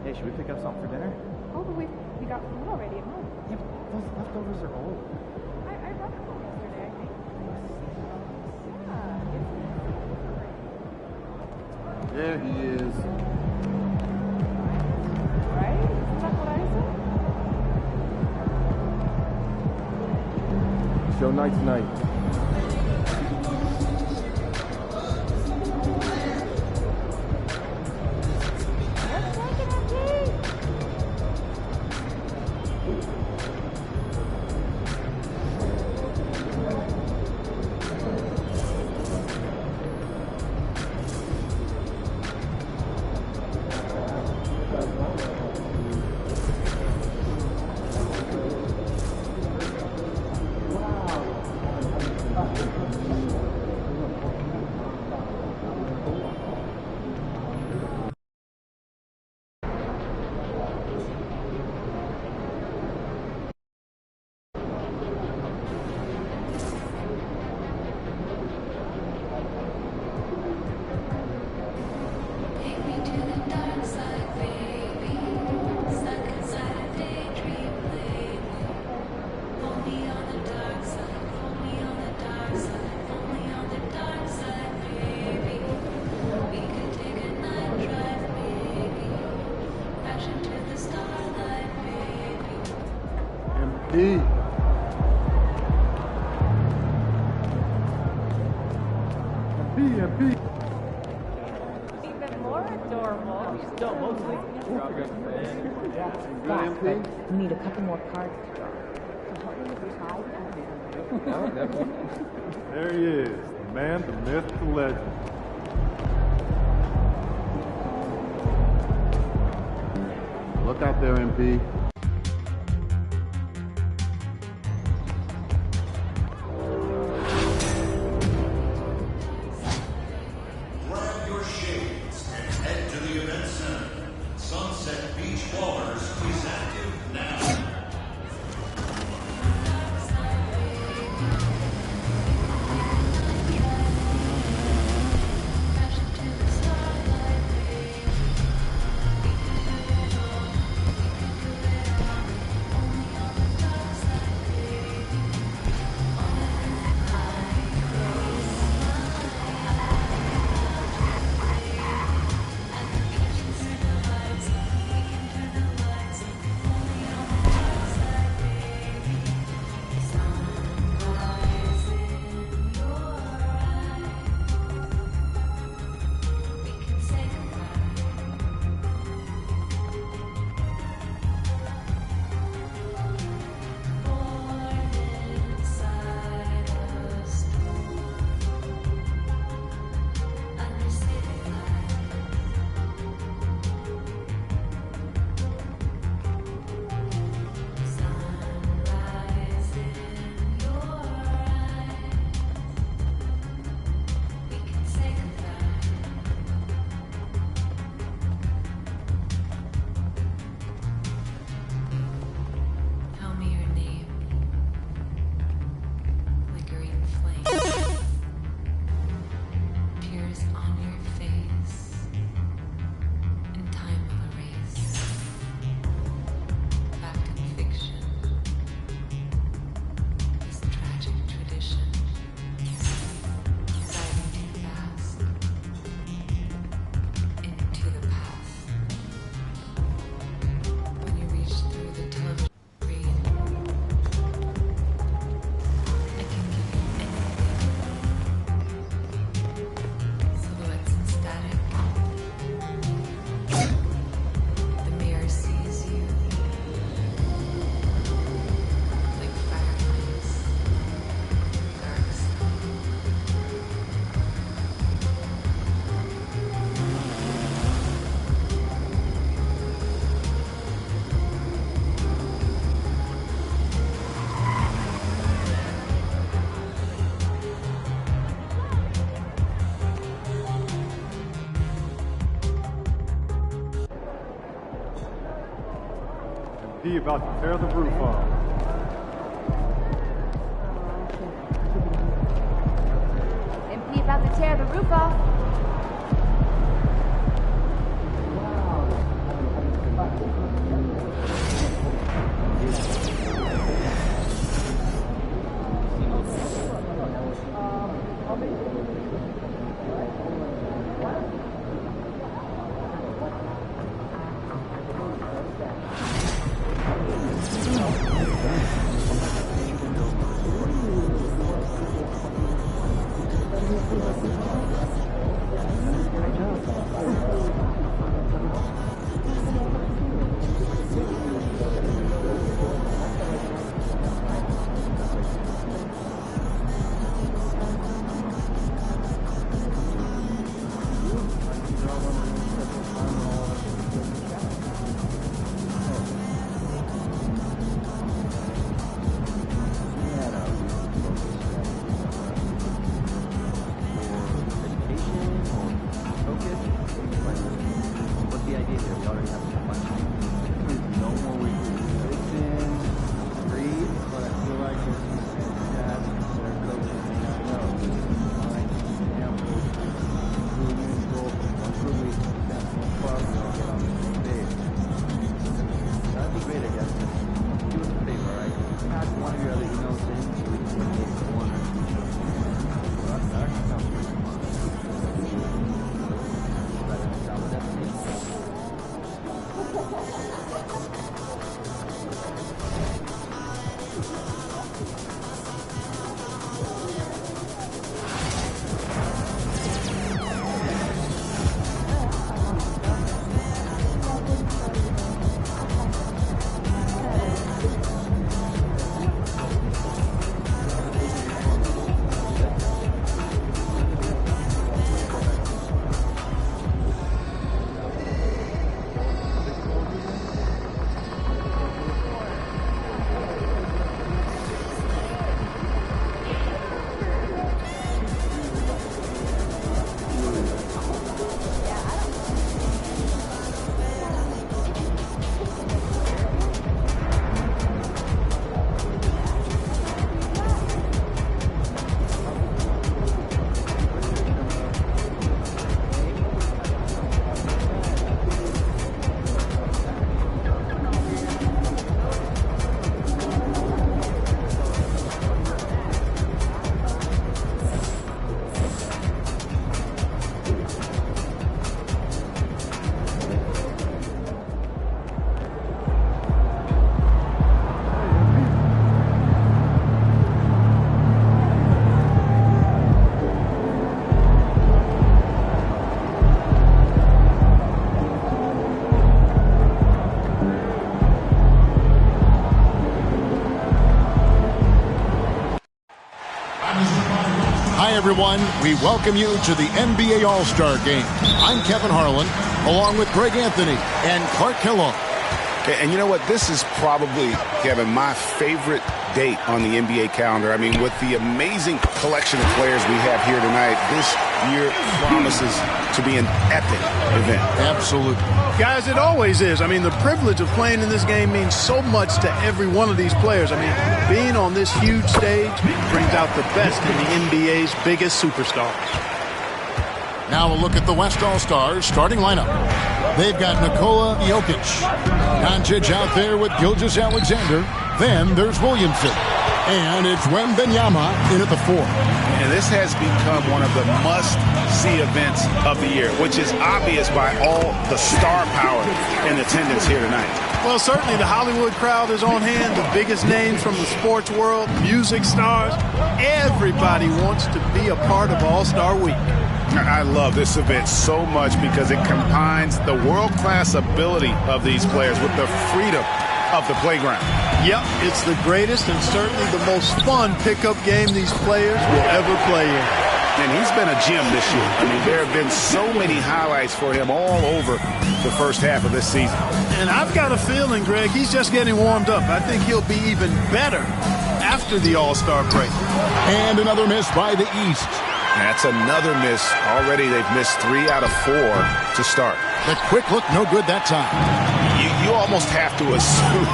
Hey, should we pick up something for dinner? Oh, but we got food already at home. Yeah, but those leftovers are old. I brought them home yesterday, I think. Yeah, There he is. right? Isn't that what I said? Show night tonight. MP. MP. Even more adorable. Still mostly. We need a couple more cards. There he is, the man, the myth, the legend. Look out there, MP. Grab your shades and head to the event center. Sunset Beach Ballers is active now. MP about to tear the roof off. MP about to tear the roof off. everyone. We welcome you to the NBA All-Star Game. I'm Kevin Harlan, along with Greg Anthony and Clark Kellogg. And you know what? This is probably, Kevin, my favorite date on the NBA calendar. I mean, with the amazing collection of players we have here tonight, this year promises to be an epic event. Absolutely. Guys, it always is. I mean, the privilege of playing in this game means so much to every one of these players. I mean, being on this huge stage brings out the best in the NBA's biggest superstars. Now a look at the West All-Stars starting lineup. They've got Nikola Jokic. Doncic out there with Gilgeous-Alexander. Then there's Williamson. And it's Wembanyama in at the 4. And this has become one of the must-see events of the year, which is obvious by all the star power in attendance here tonight. Well, certainly the Hollywood crowd is on hand, the biggest names from the sports world, music stars. Everybody wants to be a part of All-Star Week. I love this event so much because it combines the world-class ability of these players with the freedom of the playground. Yep, it's the greatest and certainly the most fun pickup game these players will ever play in. And he's been a gem this year. I mean, there have been so many highlights for him all over the first half of this season. And I've got a feeling, Greg, he's just getting warmed up. I think he'll be even better after the All-Star break. And another miss by the East. That's another miss. Already they've missed 3 out of 4 to start. The quick look, no good that time. You almost have to assume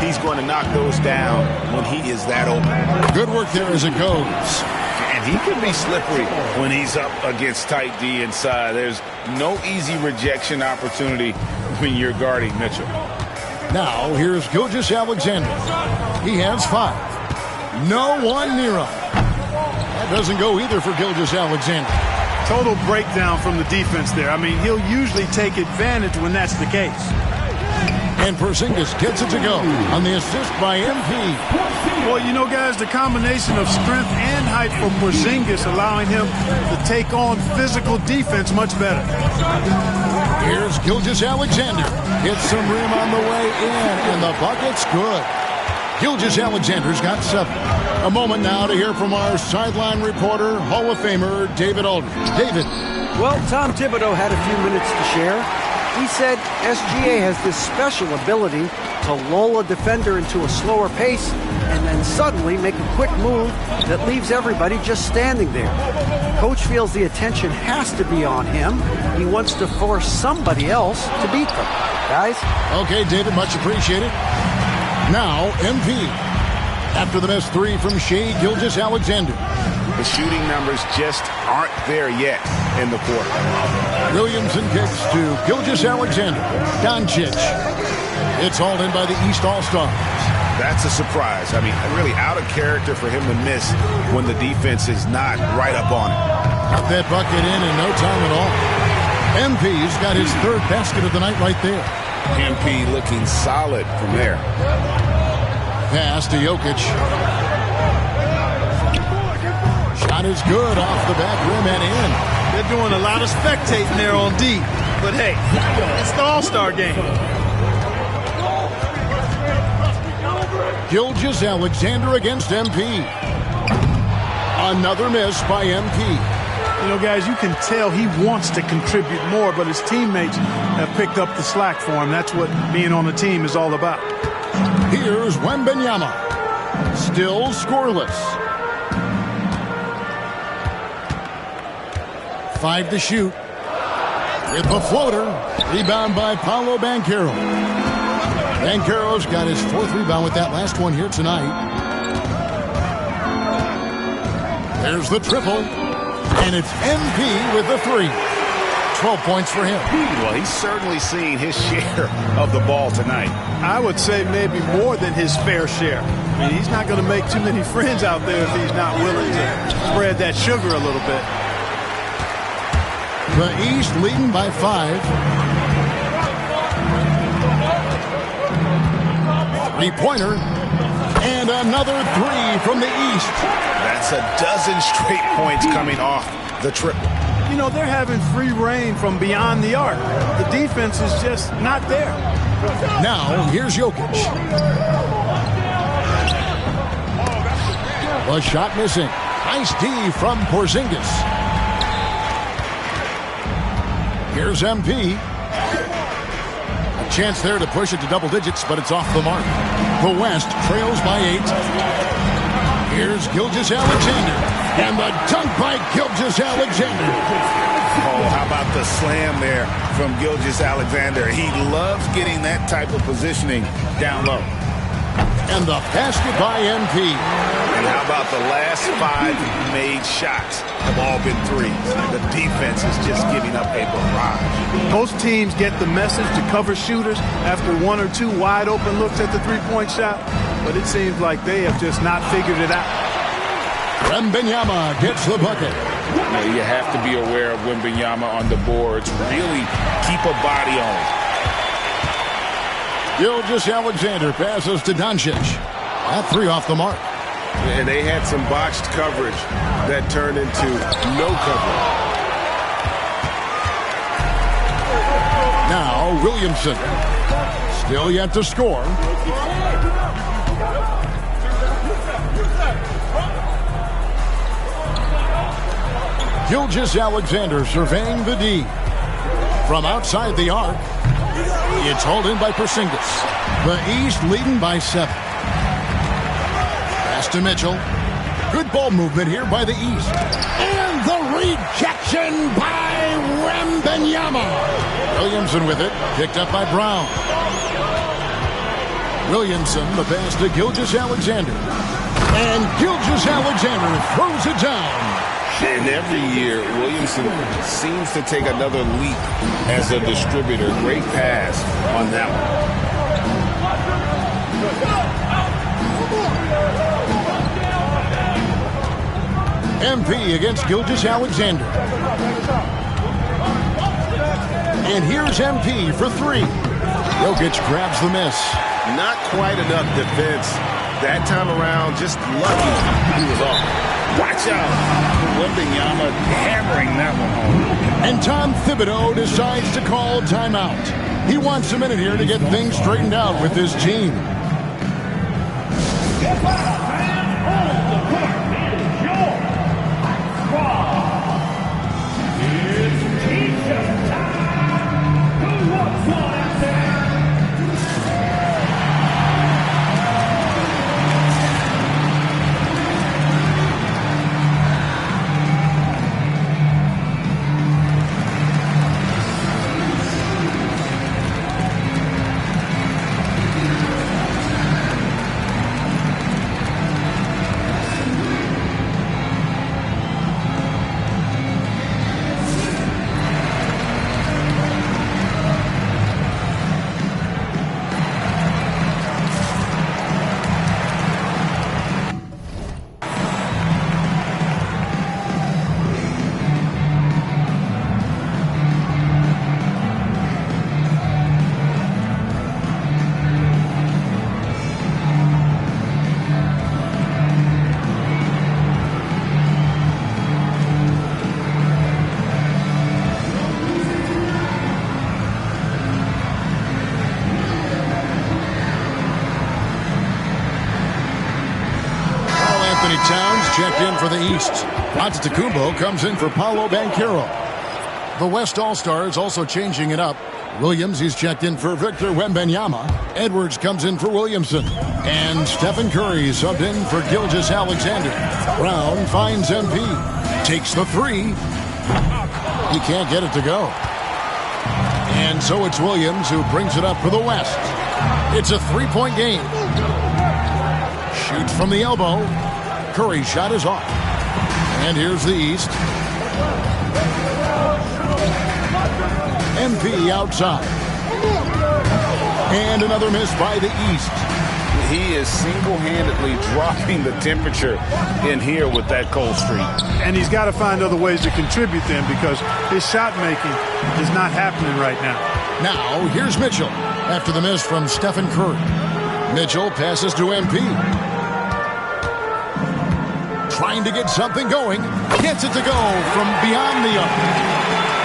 he's going to knock those down when he is that open. Good work there as it goes. And he can be slippery when he's up against tight D inside. There's no easy rejection opportunity when you're guarding Mitchell. Now here's Gilgeous-Alexander. He has 5. No one near him. That doesn't go either for Gilgeous-Alexander. Total breakdown from the defense there. I mean, he'll usually take advantage when that's the case. And Porzingis gets it to go on the assist by MP. Well, you know, guys, the combination of strength and height for Porzingis allowing him to take on physical defense much better. Here's Gilgeous-Alexander. Hits some rim on the way in, and the bucket's good. Gilgeous-Alexander's got 7. A moment now to hear from our sideline reporter, Hall of Famer David Aldridge. David. Well, Tom Thibodeau had a few minutes to share. He said SGA has this special ability to lull a defender into a slower pace and then suddenly make a quick move that leaves everybody just standing there. Coach feels the attention has to be on him. He wants to force somebody else to beat them. Guys? Okay, David, much appreciated. Now, MP. After the missed 3 from Shai Gilgeous-Alexander. The shooting numbers just aren't there yet in the quarter. Williamson kicks to Gilgeous-Alexander. Doncic. It's hauled in by the East All-Stars. That's a surprise. I mean, really out of character for him to miss when the defense is not right up on it. Got that bucket in no time at all. MP's got his 3rd basket of the night right there. MP looking solid from there. Pass to Jokic. Shot is good off the back rim and in. They're doing a lot of spectating there on D. But hey, it's the All-Star game. Gilgeous-Alexander against MP. Another miss by MP. You know, guys, you can tell he wants to contribute more, but his teammates have picked up the slack for him. That's what being on the team is all about. Here's Wembanyama. Still scoreless. 5 to shoot. With the floater. Rebound by Paolo Banchero. Banchero's got his 4th rebound with that last one here tonight. There's the triple. And it's MP with the 3. 12 points for him. Well, he's certainly seen his share of the ball tonight. I would say maybe more than his fair share. I mean, he's not going to make too many friends out there if he's not willing to spread that sugar a little bit. The East leading by 5. 3-pointer. And another 3 from the East. That's a dozen straight points coming off the triple. You know, they're having free reign from beyond the arc. The defense is just not there. Now, here's Jokic. A shot missing. Nice D from Porzingis. Here's MP. A chance there to push it to double digits, but it's off the mark. The West trails by 8. Here's Gilgeous-Alexander. And the dunk by Gilgeous-Alexander. Oh, how about the slam there from Gilgeous-Alexander? He loves getting that type of positioning down low. And the basket by MP. And how about the last 5 made shots have all been threes? The defense is just giving up a barrage. Most teams get the message to cover shooters after 1 or 2 wide open looks at the three-point shot, but it seems like they have just not figured it out. Wembanyama gets the bucket. You have to be aware of Wembanyama on the boards. Really keep a body on it. Gilgeous-Alexander passes to Doncic. That 3 off the mark. And they had some botched coverage that turned into no coverage. Now Williamson. Still yet to score. Gilgeous-Alexander surveying the D. From outside the arc, it's hauled in by Porzingis. The East leading by 7. Pass to Mitchell. Good ball movement here by the East. And the rejection by Wembanyama. Williamson with it, picked up by Brown. Williamson, the pass to Gilgeous-Alexander. And Gilgeous-Alexander throws it down. And every year, Williamson seems to take another leap as a distributor. Great pass on that one. MP against Gilgeous-Alexander. And here's MP for 3. Jokic grabs the miss. Not quite enough defense. That time around, just lucky he was off. Watch out. Wembanyama hammering that one home. And Tom Thibodeau decides to call timeout. He wants a minute here to get things straightened out with his team. Towns checked in for the East. Antetokounmpo comes in for Paolo Banchero. The West All-Stars also changing it up. Williams is checked in for Victor Wembanyama. Edwards comes in for Williamson. And Stephen Curry subbed in for Gilgeous-Alexander. Brown finds MP. Takes the 3. He can't get it to go. And so it's Williams who brings it up for the West. It's a 3-point game. Shoots from the elbow. Curry's shot is off. And here's the East. MP outside. And another miss by the East. He is single-handedly dropping the temperature in here with that cold streak. And he's got to find other ways to contribute then, because his shot making is not happening right now. Now, here's Mitchell after the miss from Stephen Curry. Mitchell passes to MP. Trying to get something going. Gets it to go from beyond the arc.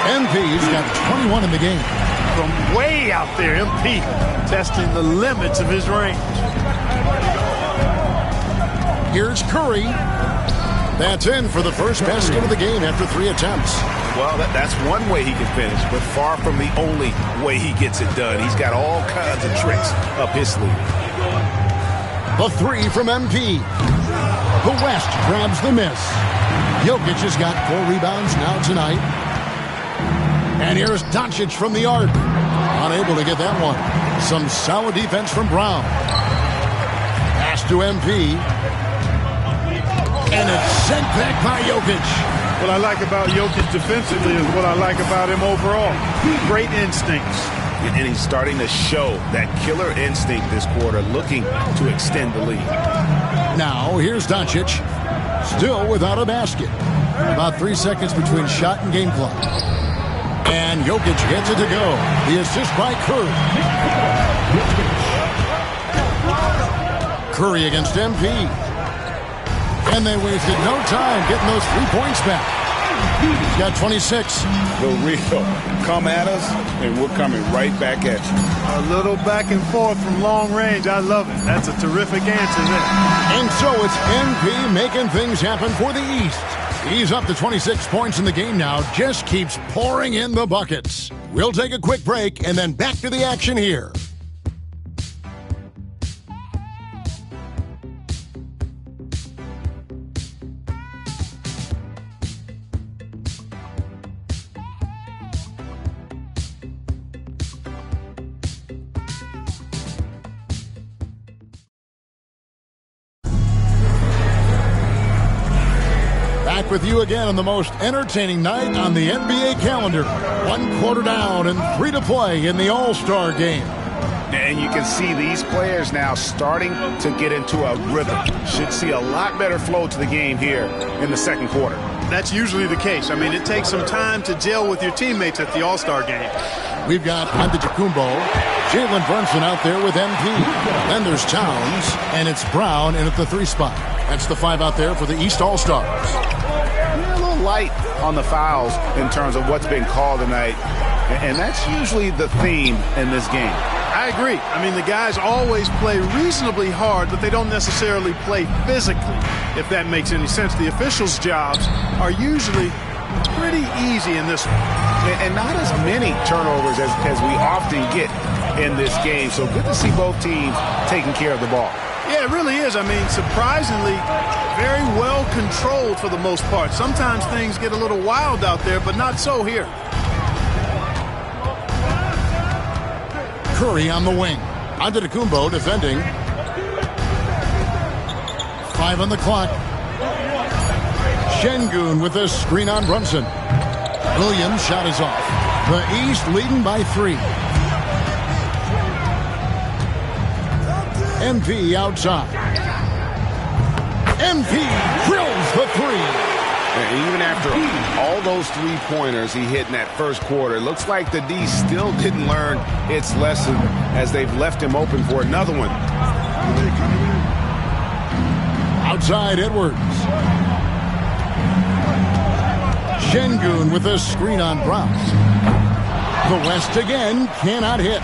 MP's got 21 in the game. From way out there, MP testing the limits of his range. Here's Curry. That's in for the first basket of the game after 3 attempts. Well, that's one way he can finish, but far from the only way he gets it done. He's got all kinds of tricks up his sleeve. The 3 from MP. The West grabs the miss. Jokic has got 4 rebounds now tonight. And here's Doncic from the arc. Unable to get that one. Some solid defense from Brown. Pass to MP. And it's sent back by Jokic. What I like about Jokic defensively is what I like about him overall. Great instincts. And he's starting to show that killer instinct this quarter, looking to extend the lead. Now, here's Doncic. Still without a basket. About 3 seconds between shot and game clock. And Jokic gets it to go. The assist by Curry. Curry against MP. And they wasted no time getting those 3 points back. He's got 26. The real. Come at us, and we're coming right back at you. A little back and forth from long range. I love it. That's a terrific answer there. And so it's MP making things happen for the East. He's up to 26 points in the game now. Just keeps pouring in the buckets. We'll take a quick break and then back to the action here. Back with you again on the most entertaining night on the NBA calendar. 1 quarter down and 3 to play in the All-Star game. And you can see these players now starting to get into a rhythm. Should see a lot better flow to the game here in the second quarter. That's usually the case. I mean, it takes some time to gel with your teammates at the All-Star game. We've got Antetokounmpo, Jalen Brunson out there with MP. Then there's Towns, and it's Brown in at the 3 spot. That's the 5 out there for the East All-Stars. A little light on the fouls in terms of what's been called tonight, and that's usually the theme in this game. I agree. I mean, the guys always play reasonably hard, but they don't necessarily play physically, if that makes any sense. The officials' jobs are usually pretty easy in this one. And not as many turnovers as we often get in this game, so good to see both teams taking care of the ball. Yeah, it really is. I mean, surprisingly, very well controlled for the most part. Sometimes things get a little wild out there, but not so here. Curry on the wing. Antetokounmpo defending. 5 on the clock. Şengün with a screen on Brunson. Williams' shot is off. The East leading by 3. MP outside. MP drills the 3. And even after all those 3-pointers he hit in that first quarter, it looks like the D still didn't learn its lesson as they've left him open for another one. Outside Edwards. Şengün with a screen on Brown. The West again cannot hit.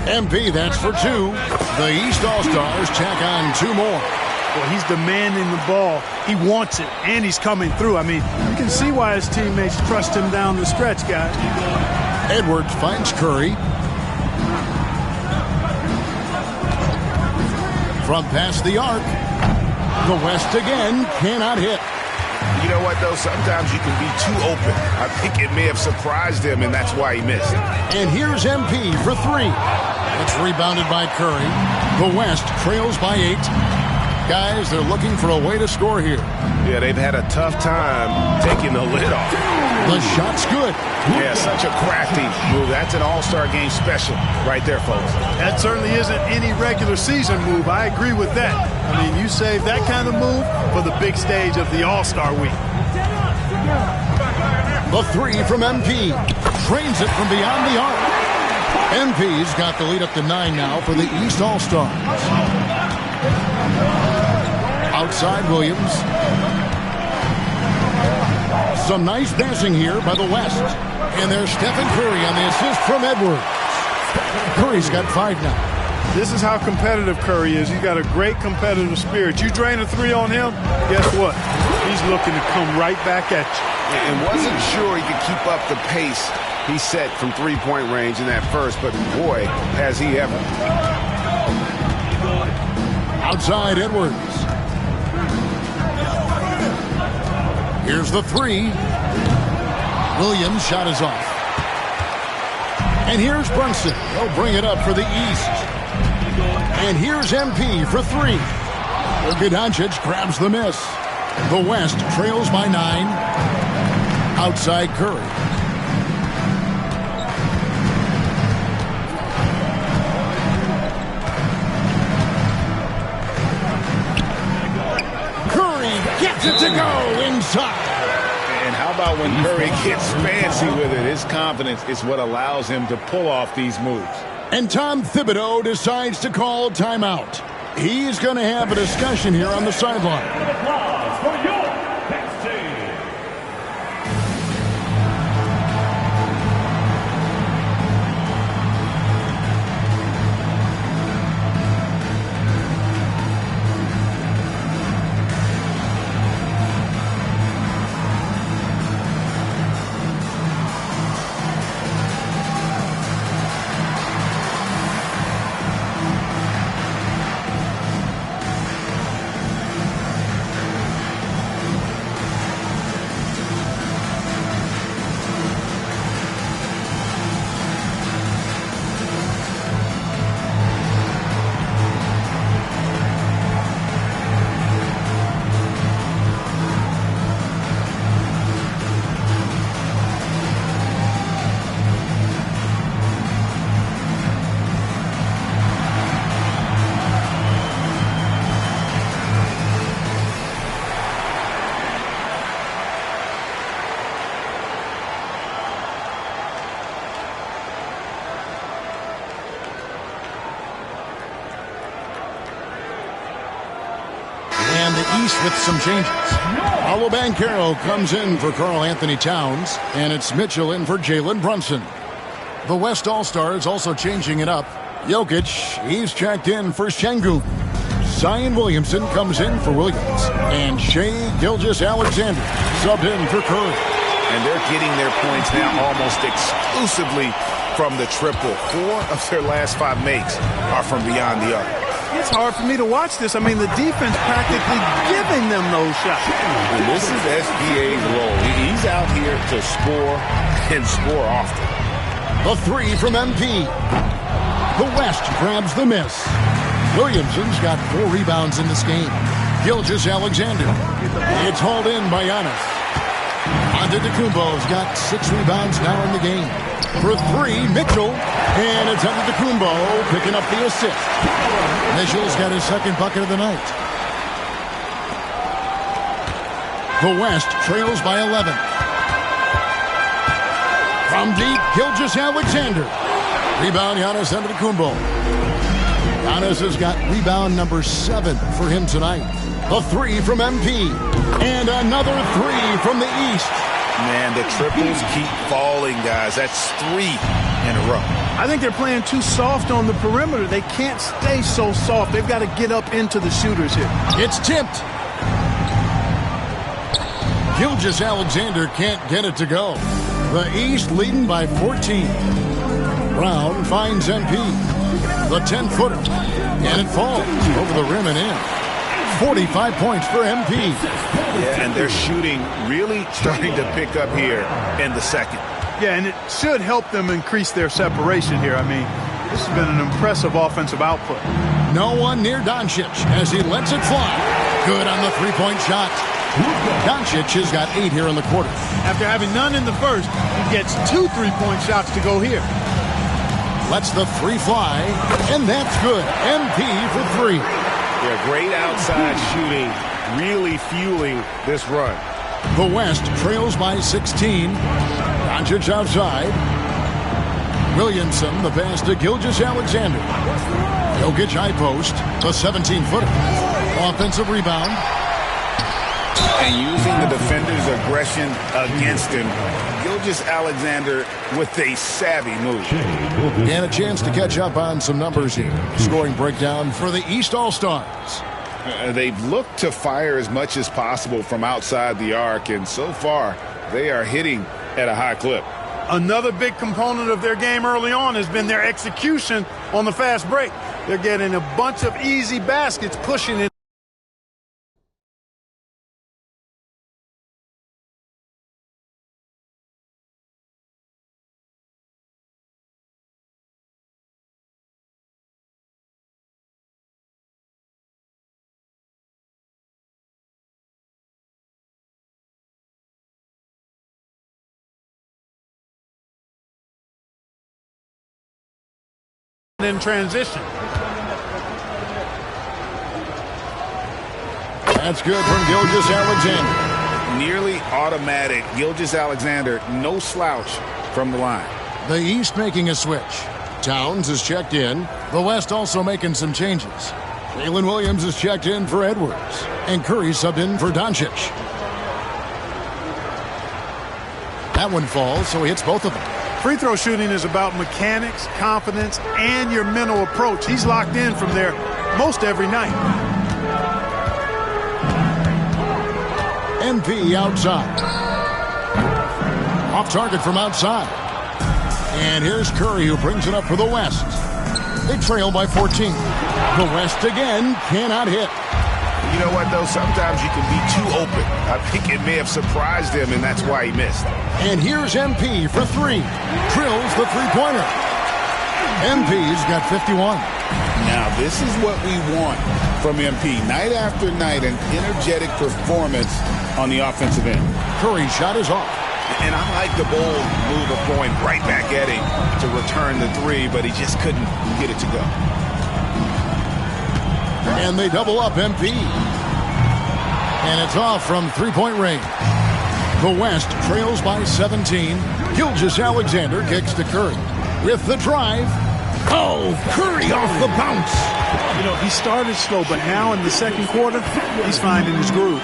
MP, that's for 2. The East All-Stars tack on 2 more. Well, he's demanding the ball. He wants it, and he's coming through. I mean, you can see why his teammates trust him down the stretch, guys. Edwards finds Curry. From past the arc. The West again cannot hit. You know what, though? Sometimes you can be too open. I think it may have surprised him, and that's why he missed. And here's MP for 3. It's rebounded by Curry. The West trails by 8. Guys, they're looking for a way to score here. Yeah, they've had a tough time taking the lid off. The shot's good. Yeah, such a crafty move. That's an all-star game special right there, folks. That certainly isn't any regular season move. I agree with that. I mean, you save that kind of move for the big stage of the All-Star week. The 3 from MP. Trains it from beyond the arc. MP's got the lead up to 9 now for the East All-Stars. Outside Williams. Some nice passing here by the West. And there's Stephen Curry on the assist from Edwards. Curry's got 5 now. This is how competitive Curry is. He's got a great competitive spirit. You drain a three on him, guess what? He's looking to come right back at you. And wasn't sure he could keep up the pace he set from three-point range in that first, but boy, has he ever. Outside Edwards. Here's the three. Williams' shot is off. And here's Brunson. He'll bring it up for the East. And here's MP for three. Luka Doncic grabs the miss. The West trails by 9. Outside Curry. Curry gets it to go inside. And how about when Curry gets fancy with it? His confidence is what allows him to pull off these moves. And Tom Thibodeau decides to call timeout. He's going to have a discussion here on the sideline. Applause for your best team. East with some changes. Paolo Banchero comes in for Karl Anthony Towns, and it's Mitchell in for Jalen Brunson. The West All-Stars also changing it up. Jokic, he's checked in for Şengün. Zion Williamson comes in for Williams. And Shai Gilgeous-Alexander subbed in for Curry. And they're getting their points now almost exclusively from the triple. 4 of their last 5 makes are from beyond the arc. It's hard for me to watch this. I mean, the defense practically giving them those shots. And this is SGA's role. He's out here to score and score often. The three from MP. The West grabs the miss. Williamson's got 4 rebounds in this game. Gilgeous-Alexander. It's hauled in by Giannis. Antetokounmpo's got 6 rebounds now in the game. For 3, Mitchell. And it's Antetokounmpo picking up the assist. Mitchell's got his second bucket of the night. The West trails by 11. From deep, Gilgeous-Alexander. Rebound, Giannis Antetokounmpo. Giannis has got rebound number 7 for him tonight. A 3 from MP. And another 3 from the East. Man, the triples keep falling, guys. That's 3 in a row. I think they're playing too soft on the perimeter. They can't stay so soft. They've got to get up into the shooters here. It's tipped. Gilgeous-Alexander can't get it to go. The East leading by 14. Brown finds MP. The 10-footer. And it falls over the rim and in. 45 points for MP. Yeah, and they're shooting really starting to pick up here in the second. Yeah, and it should help them increase their separation here. I mean, this has been an impressive offensive output. No one near Doncic as he lets it fly. Good on the three-point shot. Doncic has got 8 here in the quarter. After having none in the first, he gets 2 3-point shots to go here. Lets the 3 fly, and that's good. MP for 3. Yeah, great outside shooting, really fueling this run. The West trails by 16. Doncic outside. Williamson, the pass to Gilgeous-Alexander. Jokic high post, the 17-footer. Offensive rebound. And using the defender's aggression against him, Gilgeous-Alexander with a savvy move. And a chance to catch up on some numbers here. Scoring breakdown for the East All-Stars. They've looked to fire as much as possible from outside the arc, and so far they are hitting at a high clip. Another big component of their game early on has been their execution on the fast break. They're getting a bunch of easy baskets, pushing it. In transition. That's good from Gilgeous-Alexander. Nearly automatic. Gilgeous-Alexander, no slouch from the line. The East making a switch. Towns is checked in. The West also making some changes. Jalen Williams is checked in for Edwards. And Curry subbed in for Doncic. That one falls, so he hits both of them. Free throw shooting is about mechanics, confidence, and your mental approach. He's locked in from there most every night. MP outside. Off target from outside. And here's Curry, who brings it up for the West. They trail by 14. The West again cannot hit. You know what, though? Sometimes you can be too open. I think it may have surprised him, and that's why he missed. And here's MP for three. Drills the three-pointer. MP's got 51. Now, this is what we want from MP. Night after night, an energetic performance on the offensive end. Curry's shot is off. And I like the bold move of going right back at him to return the three, but he just couldn't get it to go. And they double up MP. And it's off from three-point range. The West trails by 17. Gilgeous-Alexander kicks to Curry. With the drive. Oh, Curry off the bounce. You know, he started slow, but now in the second quarter, he's finding his groove.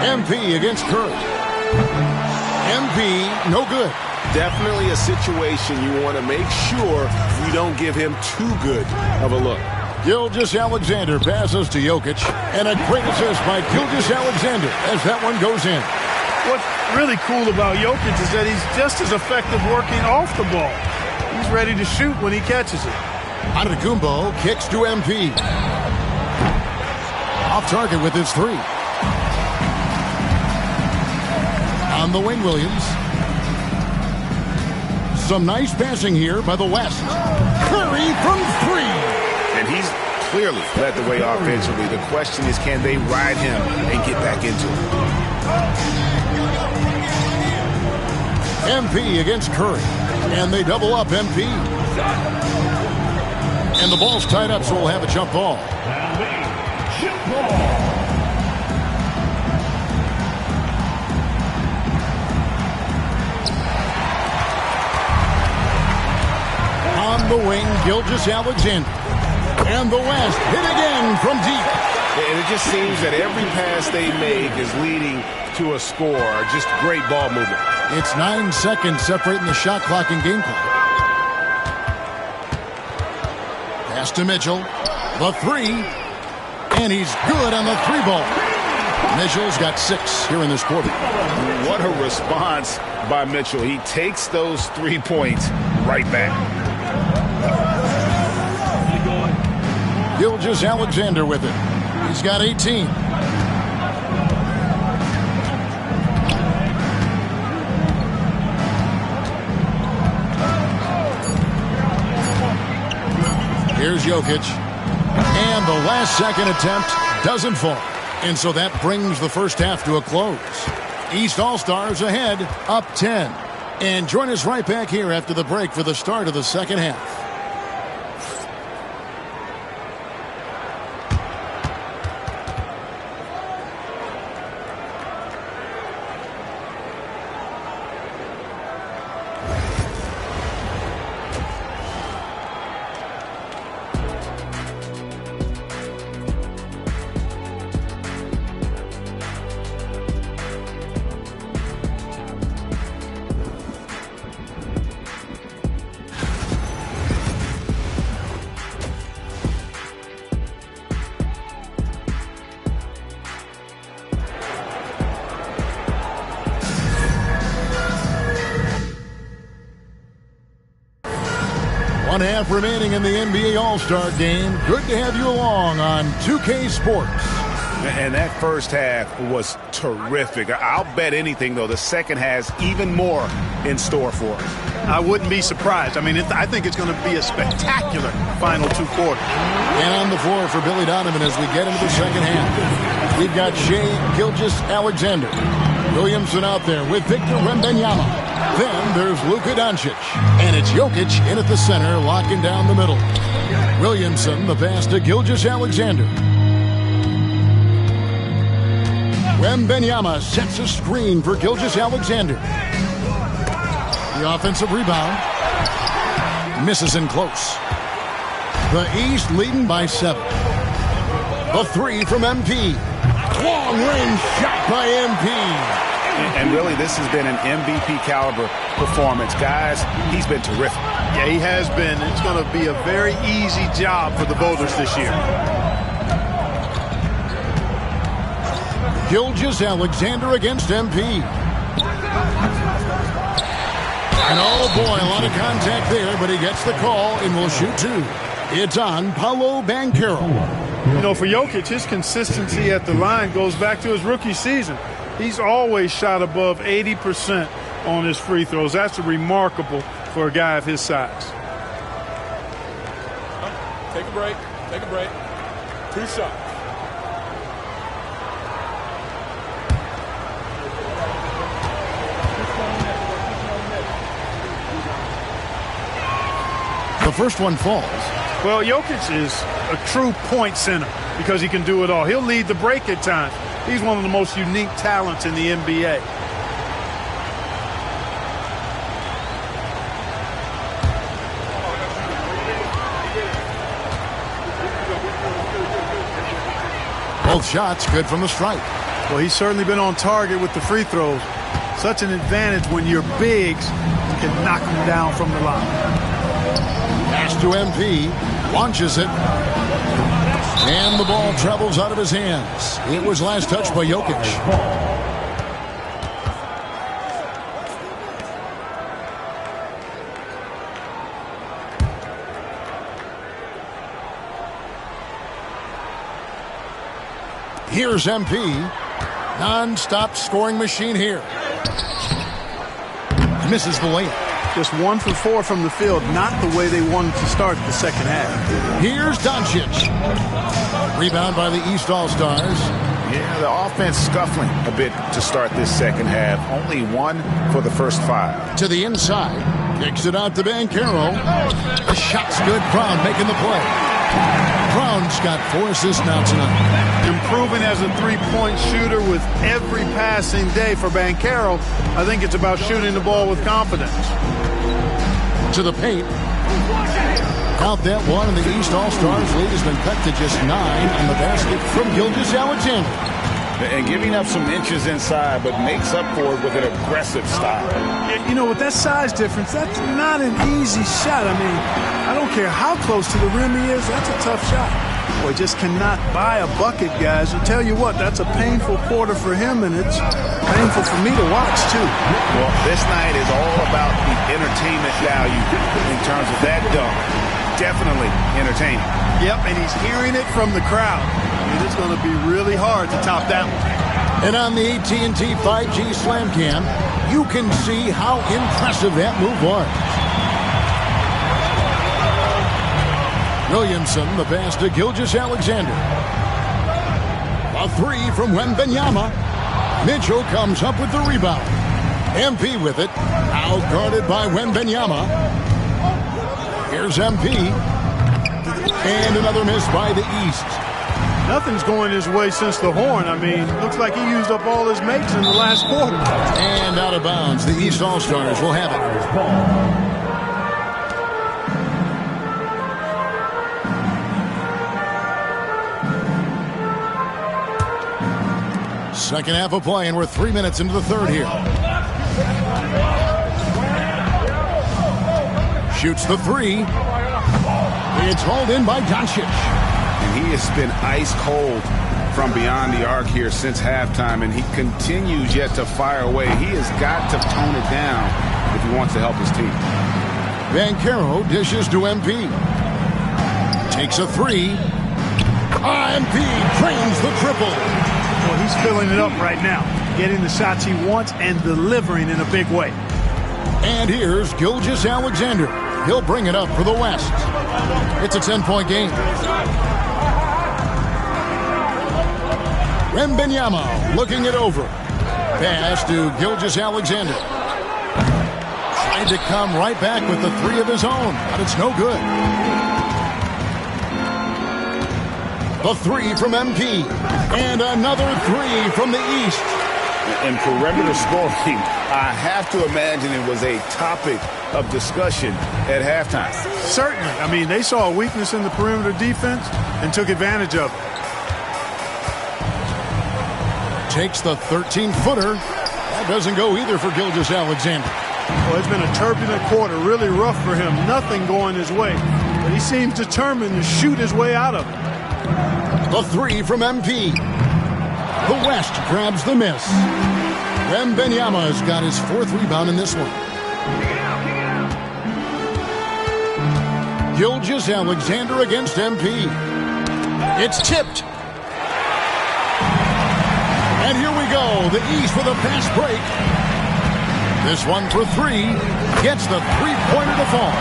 MP against Curry. MP, no good. Definitely a situation you want to make sure you don't give him too good of a look. Gilgeous-Alexander passes to Jokic, and a great assist by Gilgeous-Alexander as that one goes in. What's really cool about Jokic is that he's just as effective working off the ball. He's ready to shoot when he catches it. Antetokounmpo kicks to MP. Off target with his three. On the wing, Williams. Some nice passing here by the West. Curry from three. And he's clearly led the way offensively. The question is, can they ride him and get back into it? MP against Curry. And they double up MP. And the ball's tied up, so we'll have a jump ball. On the wing, Gilgeous-Alexander. And the West hit again from deep. And it just seems that every pass they make is leading to a score. Just great ball movement. It's 9 seconds separating the shot clock and game clock. Pass to Mitchell. The three. And he's good on the three ball. Mitchell's got 6 here in this quarter. What a response by Mitchell. He takes those 3 points right back. Gilgeous-Alexander with it. He's got 18. Here's Jokic. And the last second attempt doesn't fall. And so that brings the first half to a close. East All-Stars ahead, up 10. And join us right back here after the break for the start of the second half. half remaining in the NBA All-Star Game. Good to have you along on 2K Sports. And that first half was terrific. I'll bet anything, though, the second has even more in store for us. I wouldn't be surprised. I mean, I think it's going to be a spectacular final 2 quarters. And on the floor for Billy Donovan as we get into the second half, we've got Shai Gilgeous-Alexander. Williamson out there with Victor Wembanyama. Then there's Luka Doncic. And it's Jokic in at the center, locking down the middle. Williamson, the pass to Gilgeous-Alexander. Wembanyama sets a screen for Gilgeous-Alexander. The offensive rebound. Misses in close. The East leading by 7. The 3 from MP. Long-range shot by MP. And really, this has been an MVP caliber performance. Guys, he's been terrific. Yeah, he has been. It's going to be a very easy job for the voters this year. Gilgeous-Alexander against MP. And oh boy, a lot of contact there, but he gets the call and will shoot 2. It's on Paolo Banchero. You know, for Jokic, his consistency at the line goes back to his rookie season. He's always shot above 80% on his free throws. That's remarkable for a guy of his size. Take a break. Take a break. 2 shots. The first one falls. Well, Jokic is a true point center because he can do it all. He'll lead the break at times. He's one of the most unique talents in the NBA. Both shots good from the stripe. Well, he's certainly been on target with the free throws. Such an advantage when your bigs can knock them down from the line. Pass to MP, launches it, and the ball travels out of his hands. It was last touched by Jokic. Here's MP, non-stop scoring machine here. Misses the layup. Just 1 for 4 from the field, not the way they wanted to start the second half. Here's Doncic. Rebound by the East All-Stars. Yeah, the offense scuffling a bit to start this second half. Only 1 for the first 5. To the inside. Kicks it out to Banchero. The shot's good. Brown making the play. Brown's got 4 assists now tonight. Improving as a 3-point shooter with every passing day for Banchero. I think it's about shooting the ball with confidence. To the paint. Count that one, and the East All-Stars lead has been cut to just 9 on the basket from Gilgeous-Alexander. And giving up some inches inside, but makes up for it with an aggressive style. You know, with that size difference, that's not an easy shot. I mean, I don't care how close to the rim he is, that's a tough shot. Boy, just cannot buy a bucket, guys. I'll tell you what, that's a painful quarter for him, and it's painful for me to watch, too. Well, this night is all about the entertainment value in terms of that dunk. Definitely entertaining. Yep, and he's hearing it from the crowd. And it's going to be really hard to top that one. And on the AT&T 5G Slam Cam, you can see how impressive that move was. Williamson, the pass to Gilgeous-Alexander. A 3 from Wembanyama. Mitchell comes up with the rebound. MP with it. Out guarded by Wembanyama. Here's MP. And another miss by the East. Nothing's going his way since the horn. I mean, looks like he used up all his makes in the last quarter. And out of bounds. The East All-Stars will have it. Second half of play, and we're 3 minutes into the third here. Shoots the 3. It's hauled in by Doncic. And he has been ice cold from beyond the arc here since halftime, and he continues yet to fire away. He has got to tone it down if he wants to help his team. Banchero dishes to MP. Takes a three. MP drains the triple. Well, he's filling it up right now, getting the shots he wants and delivering in a big way. And here's Gilgeous-Alexander. He'll bring it up for the West. It's a 10-point game. Wembanyama looking it over. Pass to Gilgeous-Alexander. Tried to come right back with the three of his own, but it's no good. The three from MP. And another three from the East. In perimeter scoring, I have to imagine it was a topic of discussion at halftime. Certainly. I mean, they saw a weakness in the perimeter defense and took advantage of it. Takes the 13-footer. That doesn't go either for Gilgeous-Alexander. Well, it's been a turbulent quarter, really rough for him. Nothing going his way. But he seems determined to shoot his way out of it. The three from MP. The West grabs the miss. Wembanyama's got his fourth rebound in this one. Gilgeous-Alexander against MP. It's tipped. And here we go. The East with a fast break. This one for three. Gets the three-pointer to fall.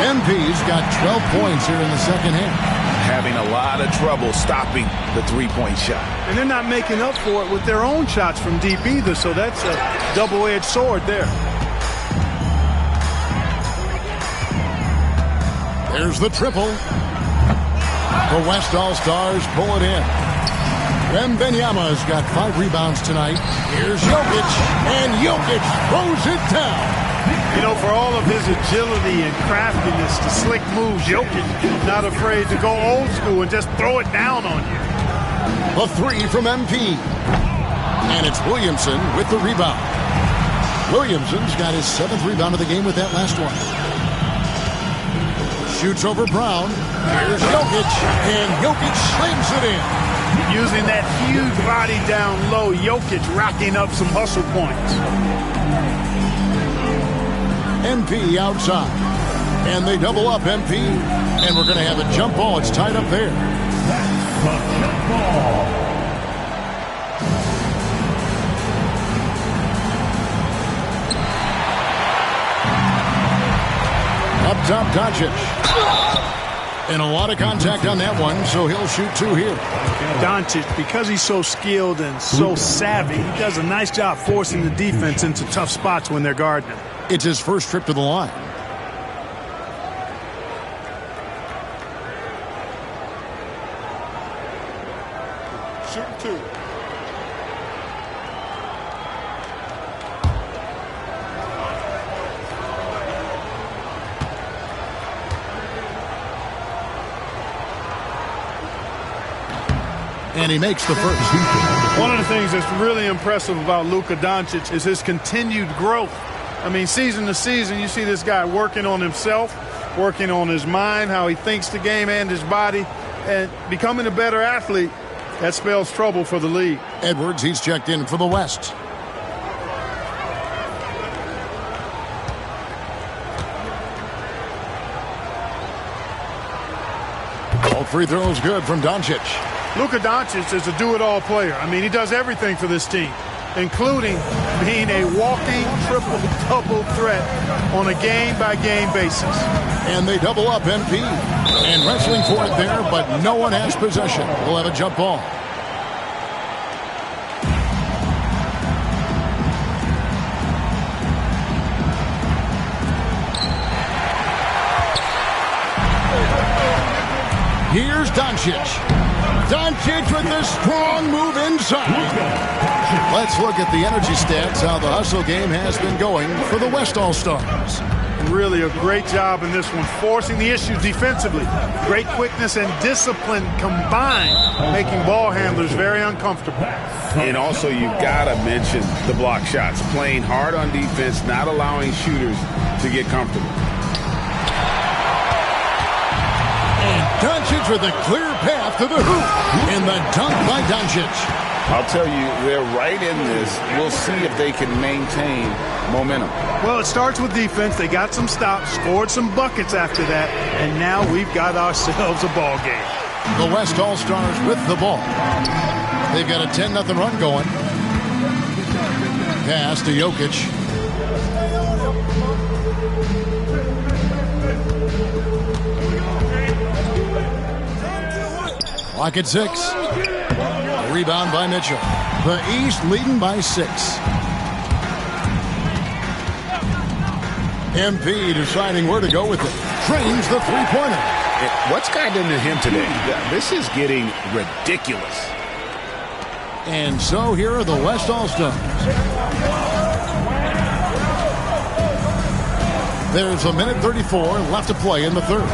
MP's got 12 points here in the second half. Having a lot of trouble stopping the three-point shot. And they're not making up for it with their own shots from deep either, so that's a double-edged sword there. There's the triple. The West All-Stars pull it in. Wembanyama's got 5 rebounds tonight. Here's Jokic, and Jokic throws it down. You know, for all of his agility and craftiness, the slick moves, Jokic not afraid to go old school and just throw it down on you. A three from MP. And it's Williamson with the rebound. Williamson's got his 7th rebound of the game with that last one. Shoots over Brown. Here's Jokic, and Jokic slams it in. Using that huge body down low, Jokic racking up some hustle points. MP outside. And they double up MP. And we're going to have a jump ball. It's tied up there. That's the jump ball. Up top, Doncic. And a lot of contact on that one, so he'll shoot 2 here. Doncic, because he's so skilled and so savvy, he does a nice job forcing the defense into tough spots when they're guarding him. It's his first trip to the line. Shoot 2. And he makes the first. One of the things that's really impressive about Luka Doncic is his continued growth. I mean, season to season, you see this guy working on himself, working on his mind, how he thinks the game and his body, and becoming a better athlete. That spells trouble for the league. Edwards, he's checked in for the West. All free throws good from Doncic. Luka Doncic is a do-it-all player. I mean, he does everything for this team, including being a walking triple-double threat on a game-by-game basis. And they double up MP. And wrestling for it there, but no one has possession. We'll have a jump ball. Here's Doncic. Doncic with the strong move inside. Let's look at the energy stats, how the hustle game has been going for the West All-Stars. Really a great job in this one, forcing the issues defensively. Great quickness and discipline combined, making ball handlers very uncomfortable. And also, you've got to mention the block shots. Playing hard on defense, not allowing shooters to get comfortable. And Doncic with a clear path to the hoop. And the dunk by Doncic. I'll tell you, they're right in this. We'll see if they can maintain momentum. Well, it starts with defense. They got some stops, scored some buckets after that, and now we've got ourselves a ball game. The West All-Stars with the ball. They've got a 10-0 run going. Pass to Jokic. Clock at 6. Rebound by Mitchell. The East leading by 6. MP deciding where to go with it. Trains the three-pointer. What's gotten into him today? This is getting ridiculous. And so here are the West All-Stars. There's a minute 34 left to play in the third.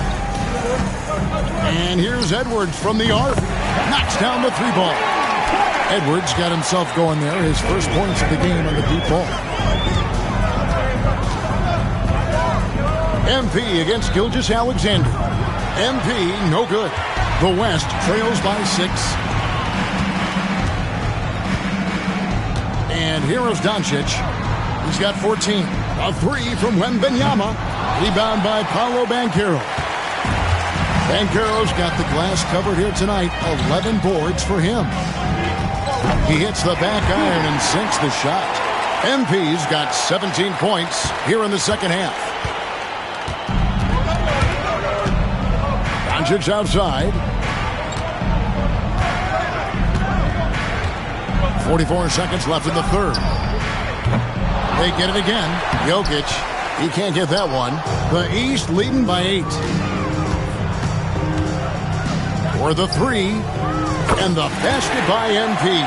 And here's Edwards from the arc. Knocks down the three ball. Edwards got himself going there. His first points of the game on the deep ball. MP against Gilgeous-Alexander. MP, no good. The West trails by 6. And here is Doncic. He's got 14. A 3 from Wembanyama. Rebound by Paolo Banchero. Banchero's got the glass covered here tonight. 11 boards for him. He hits the back iron and sinks the shot. MP's got 17 points here in the second half. Doncic outside. 44 seconds left in the third. They get it again. Jokic, he can't get that one. The East leading by 8. For the 3, and the basket by MP.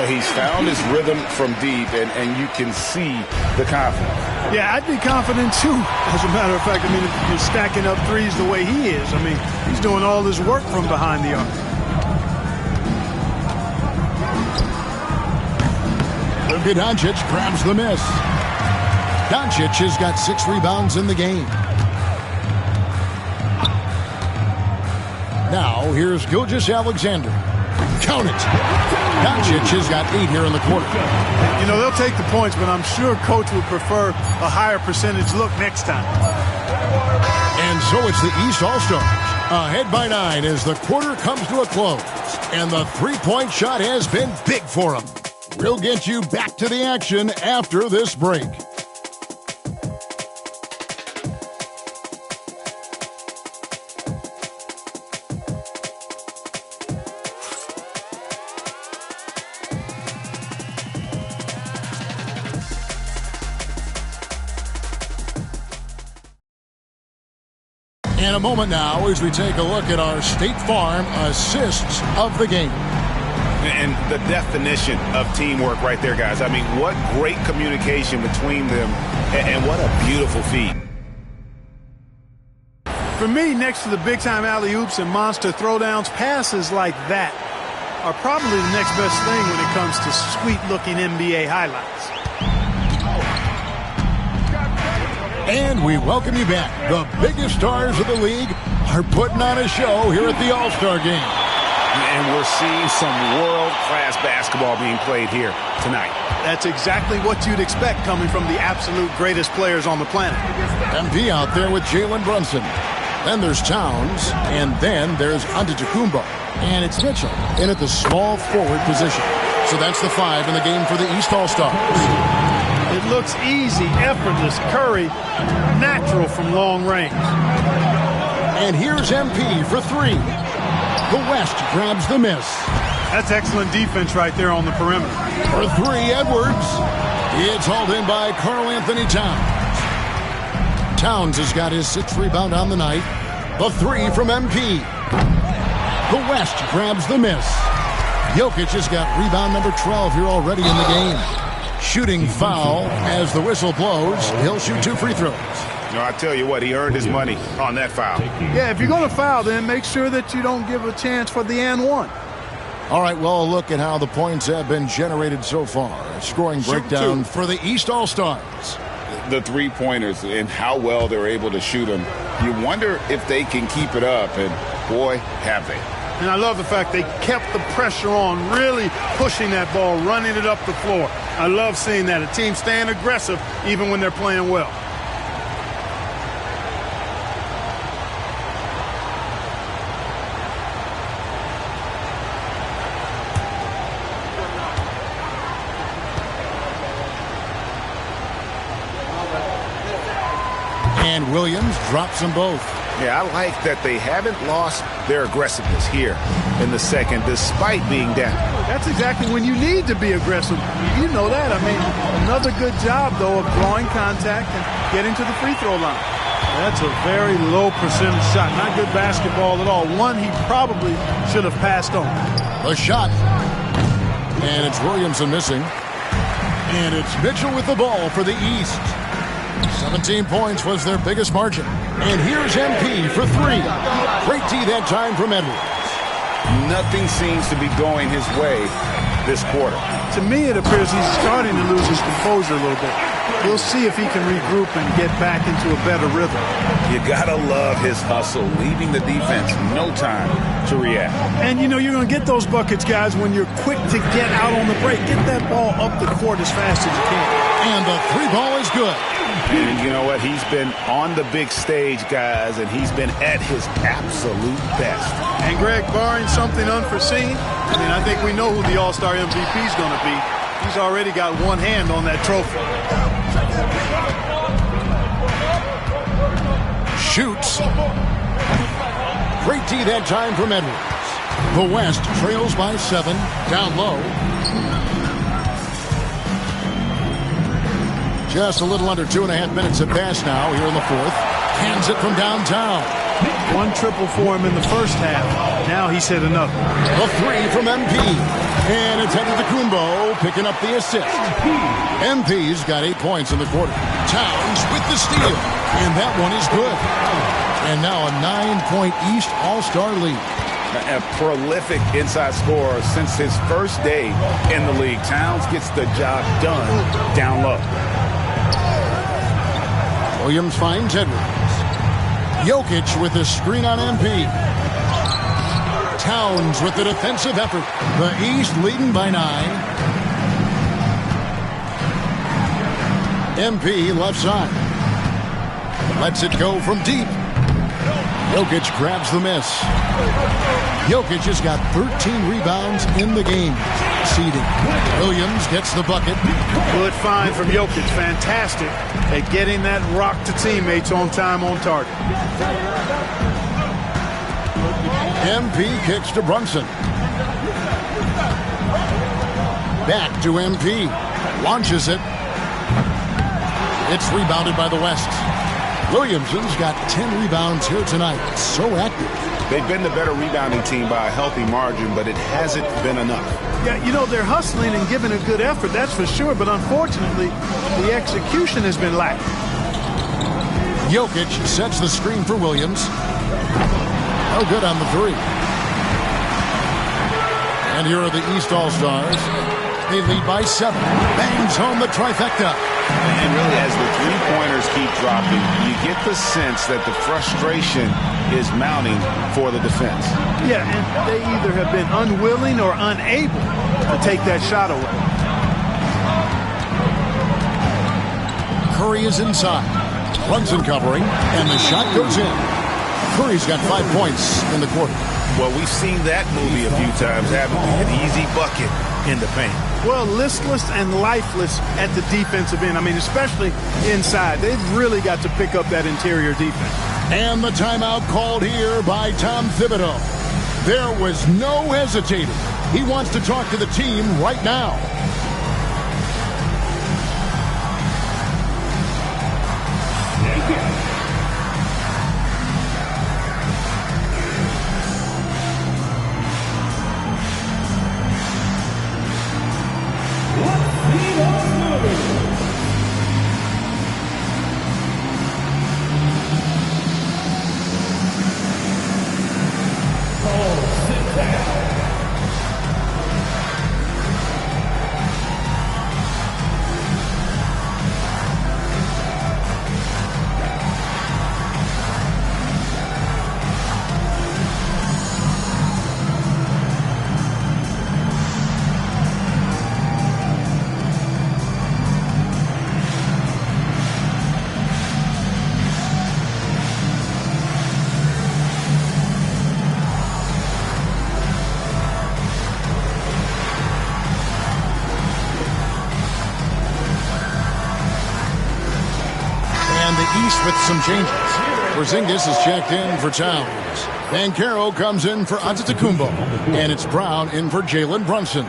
He's found his rhythm from deep, and you can see the confidence. Yeah, I'd be confident too. As a matter of fact, I mean, if you're stacking up threes the way he is, I mean, he's doing all his work from behind the arc. Luka Doncic grabs the miss. Doncic has got 6 rebounds in the game. Now, here's Gilgeous-Alexander. Count it. Doncic has got 8 here in the quarter. You know, they'll take the points, but I'm sure Coach would prefer a higher percentage look next time. And so it's the East All-Stars. Ahead by 9 as the quarter comes to a close. And the three-point shot has been big for them. We'll get you back to the action after this break. In a moment now as we take a look at our State Farm assists of the game. And the definition of teamwork right there, guys. I mean, what great communication between them, and what a beautiful feat. For me, next to the big-time alley-oops and monster throwdowns, passes like that are probably the next best thing when it comes to sweet-looking NBA highlights. And we welcome you back. The biggest stars of the league are putting on a show here at the All-Star Game. And we're seeing some world-class basketball being played here tonight. That's exactly what you'd expect coming from the absolute greatest players on the planet. MP out there with Jalen Brunson. Then there's Towns, and then there's Antetokounmpo. And it's Mitchell in at the small forward position. So that's the 5 in the game for the East All-Stars. It looks easy, effortless. Curry, natural from long range. And here's MP for 3. The West grabs the miss. That's excellent defense right there on the perimeter. For 3, Edwards. It's hauled in by Karl-Anthony Towns. Towns has got his 6th rebound on the night. The 3 from MP. The West grabs the miss. Jokic has got rebound number 12 here already in the game. Shooting foul as the whistle blows. He'll shoot 2 free throws. No, I tell you what, he earned his money on that foul. Yeah, if you're going to foul, then make sure that you don't give a chance for the and one. All right, well, look at how the points have been generated so far. A scoring breakdown for the East All-Stars. The three-pointers and how well they're able to shoot them. You wonder if they can keep it up, and boy, have they. And I love the fact they kept the pressure on, really pushing that ball, running it up the floor. I love seeing that. A team staying aggressive even when they're playing well. And Williams drops them both. Yeah, I like that they haven't lost their aggressiveness here in the second, despite being down. That's exactly when you need to be aggressive. You know that. I mean, another good job, though, of drawing contact and getting to the free throw line. That's a very low percentage shot. Not good basketball at all. One he probably should have passed on. The shot. And it's Williamson missing. And it's Mitchell with the ball for the East. 17 points was their biggest margin. And here's MP for three. Great D that time from Edwards. Nothing seems to be going his way this quarter. To me, it appears he's starting to lose his composure a little bit. We'll see if he can regroup and get back into a better rhythm. You gotta love his hustle, leaving the defense no time to react. And you know, you're going to get those buckets, guys, when you're quick to get out on the break. Get that ball up the court as fast as you can. And the three ball is good. And you know what? He's been on the big stage, guys, and he's been at his absolute best. And, Greg, barring something unforeseen, I mean, I think we know who the All-Star MVP is going to be. He's already got one hand on that trophy. Shoots. Great D that time from Edwards. The West trails by 7. Down low. Just a little under 2.5 minutes have passed now here in the fourth. Hands it from downtown. One triple for him in the first half. Now he's hit another. A three from MP. And it's headed to Kumbo, picking up the assist. MP's got 8 points in the quarter. Towns with the steal. And that one is good. And now a 9-point East All-Star lead. A prolific inside scorer since his first day in the league. Towns gets the job done down low. Williams finds Edwards. Jokic with a screen on MP. Towns with the defensive effort. The East leading by 9. MP left side. Lets it go from deep. Jokic grabs the miss. Jokic has got 13 rebounds in the game. Seeding. Williams gets the bucket. Good find from Jokic. Fantastic at getting that rock to teammates on time, on target. MP kicks to Brunson. Back to MP. Launches it. It's rebounded by the West. Williamson's got 10 rebounds here tonight. So active. They've been the better rebounding team by a healthy margin, but it hasn't been enough. Yeah, you know, they're hustling and giving a good effort, that's for sure, but unfortunately, the execution has been lacking. Jokic sets the screen for Williams. No good on the three. And here are the East All-Stars. They lead by 7. Bangs home the trifecta. And really, as the three-pointers keep dropping, you get the sense that the frustration is mounting for the defense. Yeah, and they either have been unwilling or unable to take that shot away. Curry is inside. Brunson covering, and the shot goes in. Curry's got 5 points in the quarter. Well, we've seen that movie a few times, haven't we? An easy bucket in the paint. Well, listless and lifeless at the defensive end. I mean, especially inside. They've really got to pick up that interior defense. And the timeout called here by Tom Thibodeau. There was no hesitating. He wants to talk to the team right now. with some changes. Porzingis is checked in for Towns. Banchero comes in for Antetokounmpo. And it's Brown in for Jalen Brunson.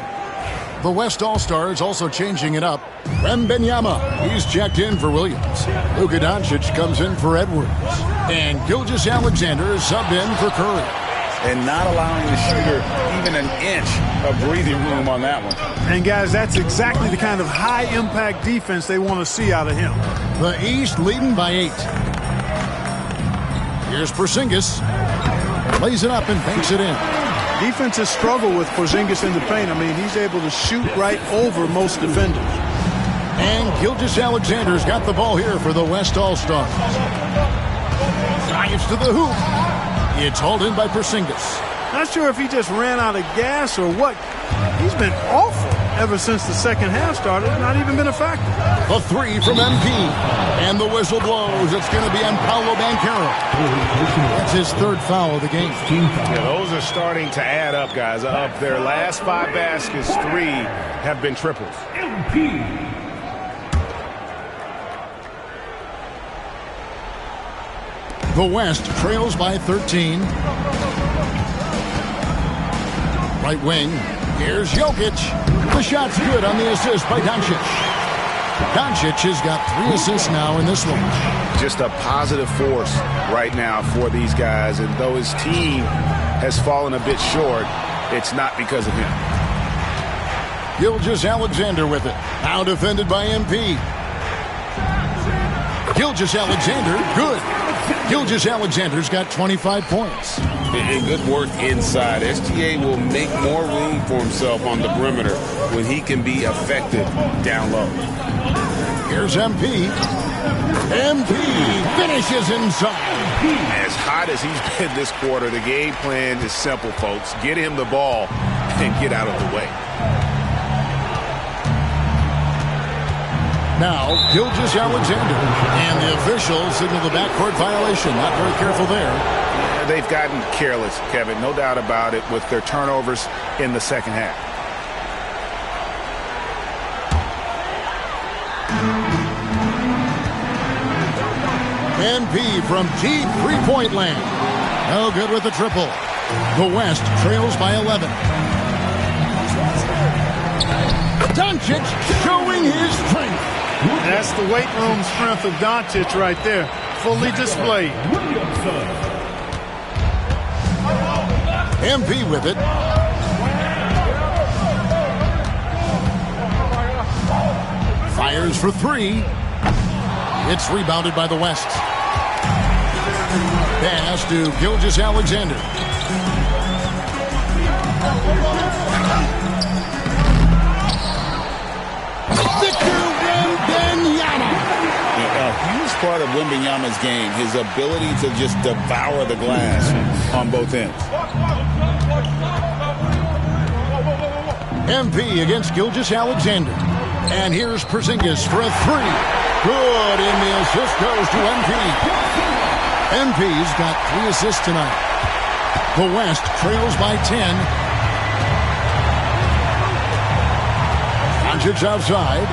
The West All-Stars also changing it up. Wembanyama, he's checked in for Williams. Luka Doncic comes in for Edwards. And Gilgeous-Alexander is subbed in for Curry. And not allowing the shooter even an inch of breathing room on that one. And, guys, that's exactly the kind of high-impact defense they want to see out of him. The East leading by 8. Here's Porzingis. Lays it up and banks it in. Defenses struggle with Porzingis in the paint. I mean, he's able to shoot right over most defenders. And Gilgeous-Alexander's got the ball here for the West All-Stars. Drives to the hoop. It's hauled in by Porzingis. Not sure if he just ran out of gas or what. He's been awful ever since the second half started. Not even been a factor. A 3 from MP. And the whistle blows. It's going to be on Paolo Banchero. That's his 3rd foul of the game. Yeah, those are starting to add up, guys. Of their last 5 baskets, 3 have been triples. MP. The West trails by 13. Right wing. Here's Jokic. The shot's good on the assist by Doncic. Doncic has got 3 assists now in this one. Just a positive force right now for these guys. And though his team has fallen a bit short, it's not because of him. Gilgeous-Alexander with it. Now defended by MP. Gilgeous-Alexander, good. Gilgeous-Alexander's got 25 points. And good work inside. SGA will make more room for himself on the perimeter when he can be effective down low. Here's MP. MP finishes inside. As hot as he's been this quarter, the game plan is simple, folks. Get him the ball and get out of the way. Now, Gilgeous-Alexander. And the officials signal the backcourt violation. Not very careful there. Yeah, they've gotten careless, Kevin. No doubt about it with their turnovers in the second half. MP from deep three-point land. No good with the triple. The West trails by 11. Doncic showing his strength. That's the weight room strength of Doncic right there. Fully displayed. MP with it. Fires for 3. It's rebounded by the West. Pass to Gilgeous-Alexander. Victor Wembanyama. A huge part of Wembanyama's game, his ability to just devour the glass on both ends. MP against Gilgeous-Alexander. And here's Porzingis for a 3. Good, and the assist goes to MP. MP's got 3 assists tonight. The West trails by 10. Doncic outside.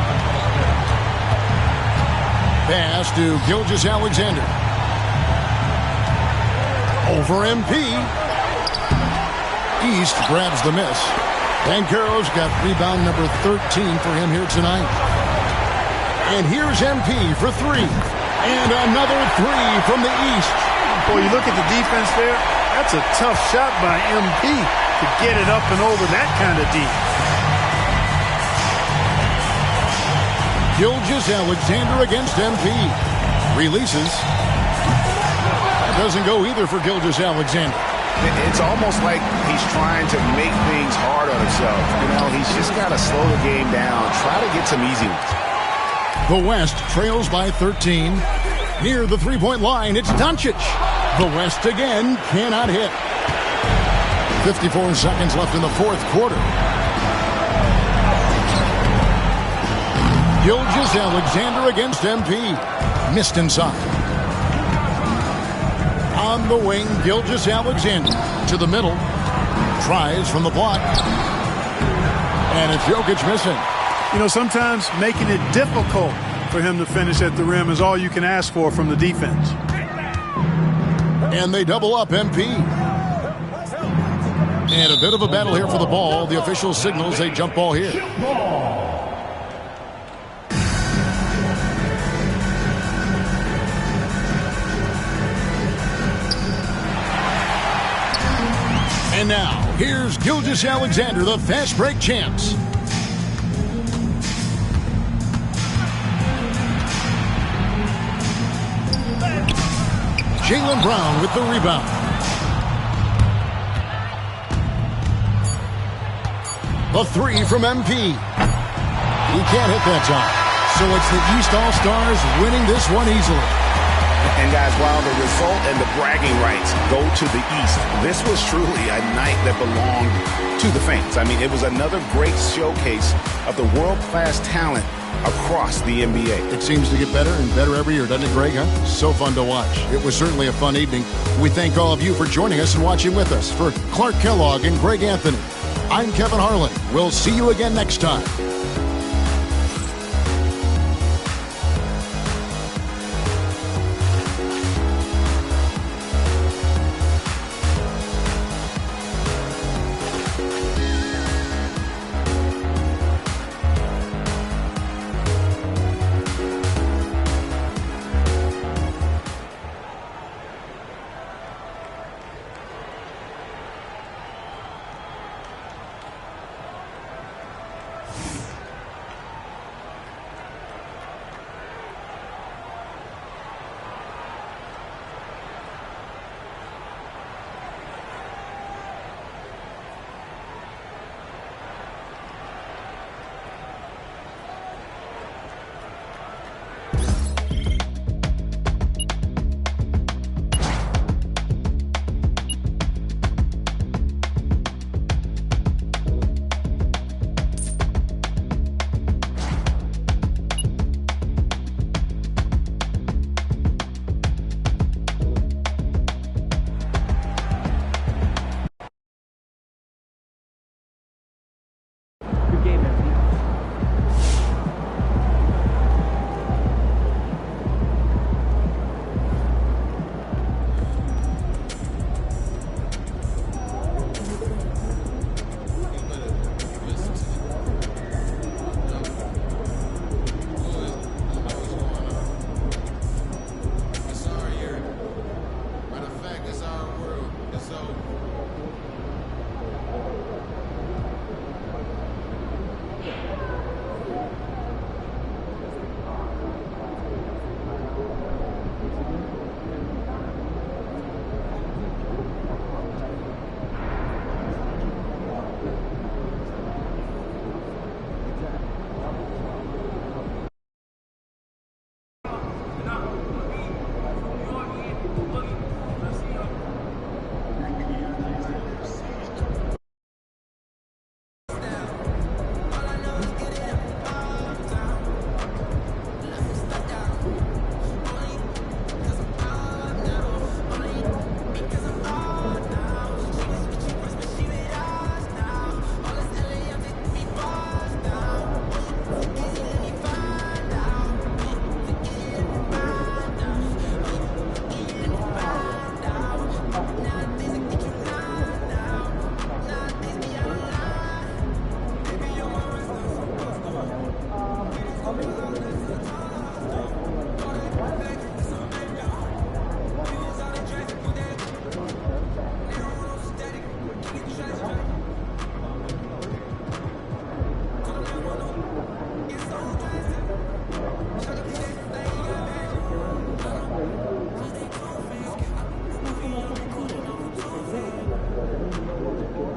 Pass to Gilgeous-Alexander. Over MP. East grabs the miss. Banchero's got rebound number 13 for him here tonight. And here's MP for 3. And another 3 from the East. Boy, you look at the defense there. That's a tough shot by MP to get it up and over that kind of deep. Gilgeous-Alexander against MP. Releases. That doesn't go either for Gilgeous-Alexander. It's almost like he's trying to make things hard on himself. You know, he's just got to slow the game down. Try to get some easy ones. The West trails by 13. Near the three-point line, it's Doncic. The West again cannot hit. 54 seconds left in the fourth quarter. Gilgeous-Alexander against MP. Missed inside. On the wing, Gilgeous-Alexander to the middle. Tries from the block. And it's Jokic missing. You know, sometimes making it difficult for him to finish at the rim is all you can ask for from the defense. And they double up MP. And a bit of a battle here for the ball. The official signals a jump ball here. And now, here's Gilgeous-Alexander, the fast break champs. Jaylen Brown with the rebound. The three from MP. He can't hit that time. So it's the East All-Stars winning this one easily. And guys, while the result and the bragging rights go to the East, this was truly a night that belonged to the fans. I mean, it was another great showcase of the world-class talent across the NBA. It seems to get better and better every year, doesn't it, Greg? Huh? So fun to watch. It was certainly a fun evening. We thank all of you for joining us and watching with us. For Clark Kellogg and Greg Anthony, I'm Kevin Harlan. We'll see you again next time.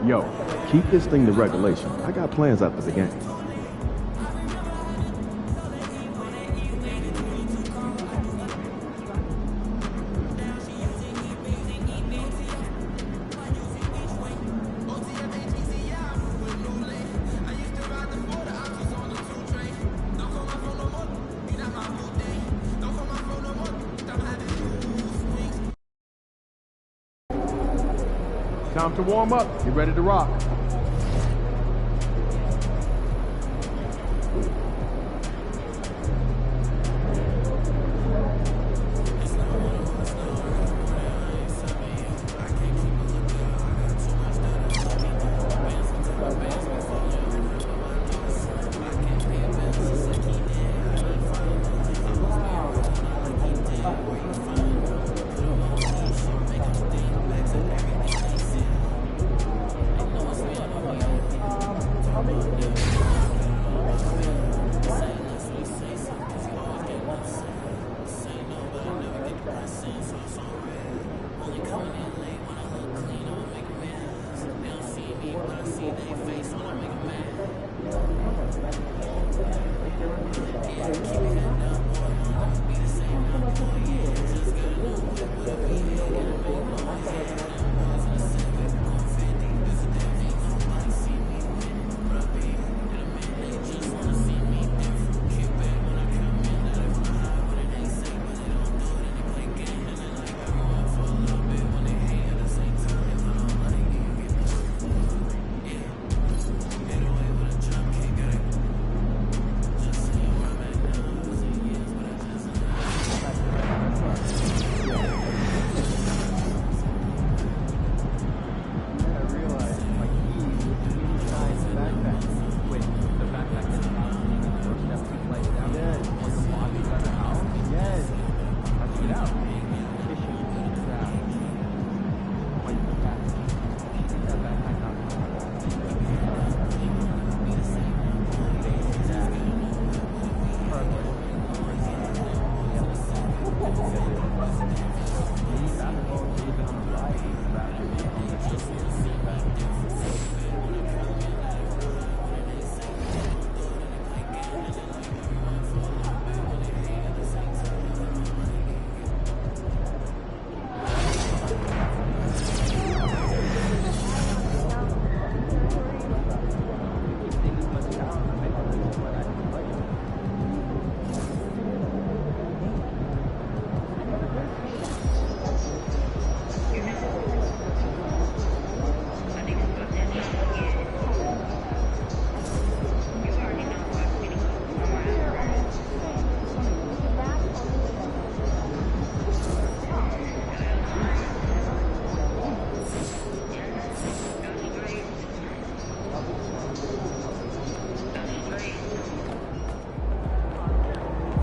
Yo, keep this thing to regulation. I got plans after the game. Time to warm up. Get ready to rock.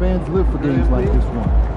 Fans live for games like this one.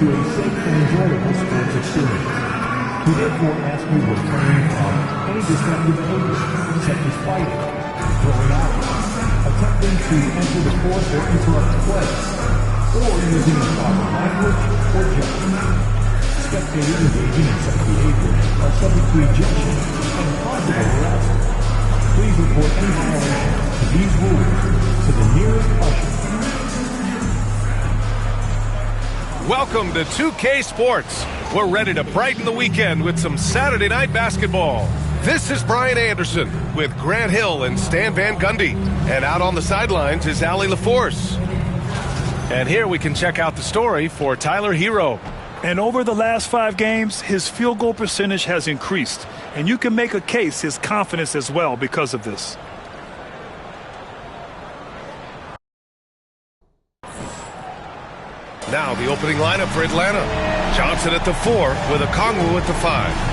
To a safe and enjoyable sports experience. We therefore ask you to refrain from any destructive behavior, such as fighting, throwing objects, attempting to enter the court or interrupt play, or using improper language or judgment. Spectators engaging in such behavior are subject to ejection and possible harassment. Please report any violations to these rules to the nearest usher. Welcome to 2K Sports. We're ready to brighten the weekend with some Saturday night basketball. This is Brian Anderson with Grant Hill and Stan Van Gundy. And out on the sidelines is Allie LaForce. And here we can check out the story for Tyler Hero. And over the last 5 games, his field goal percentage has increased. And you can make a case his confidence as well because of this. Now the opening lineup for Atlanta. Johnson at the 4 with Okongwu at the 5.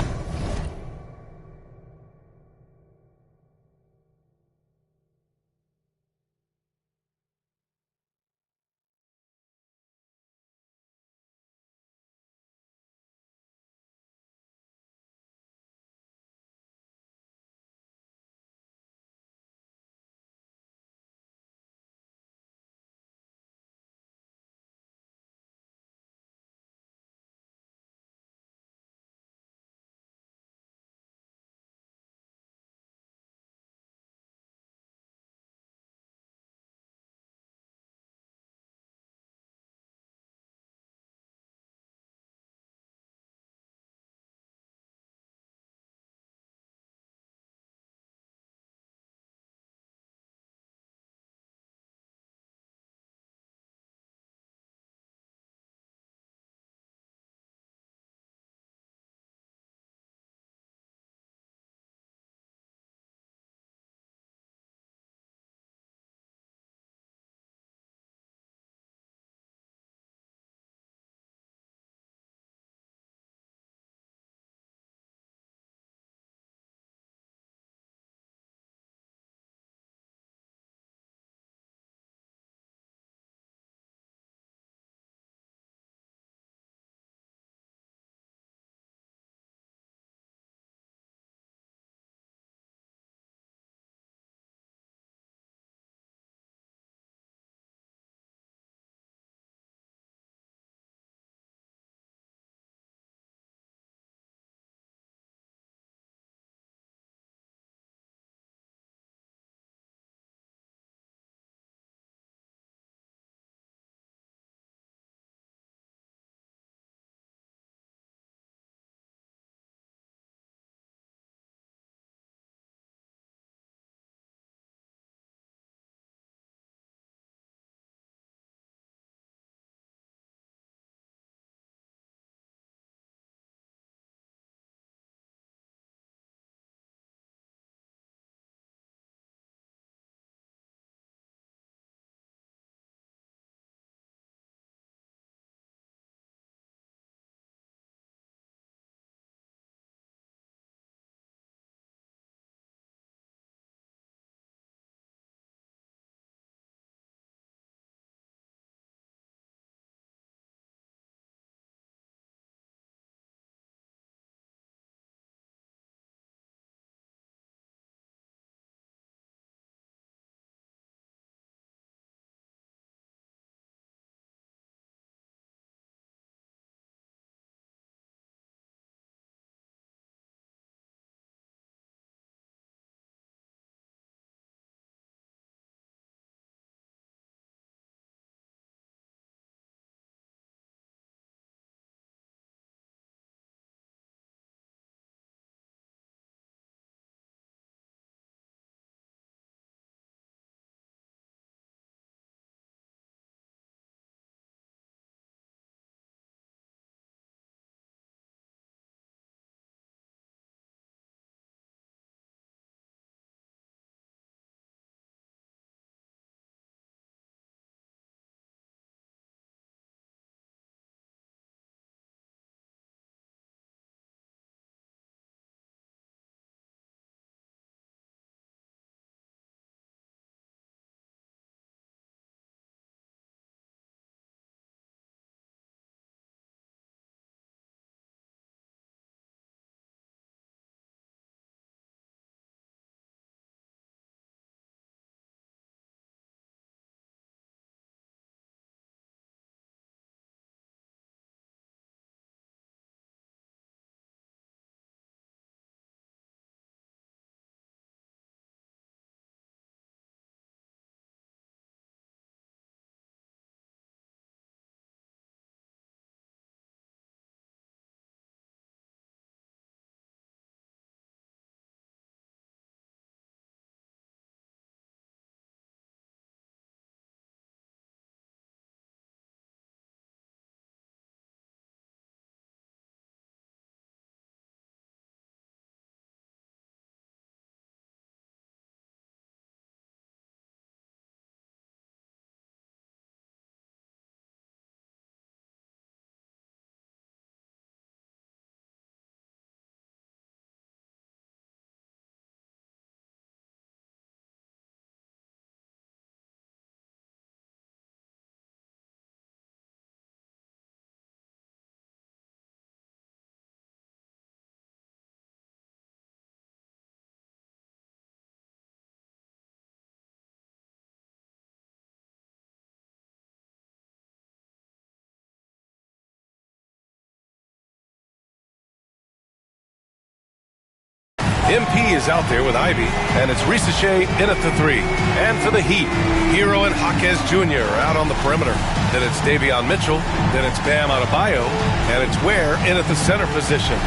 MP is out there with Ivy, and it's Risache in at the 3. And for the Heat, Hero and Jaquez Jr. are out on the perimeter. Then it's Davion Mitchell, then it's Bam Adebayo, and it's Ware in at the center position.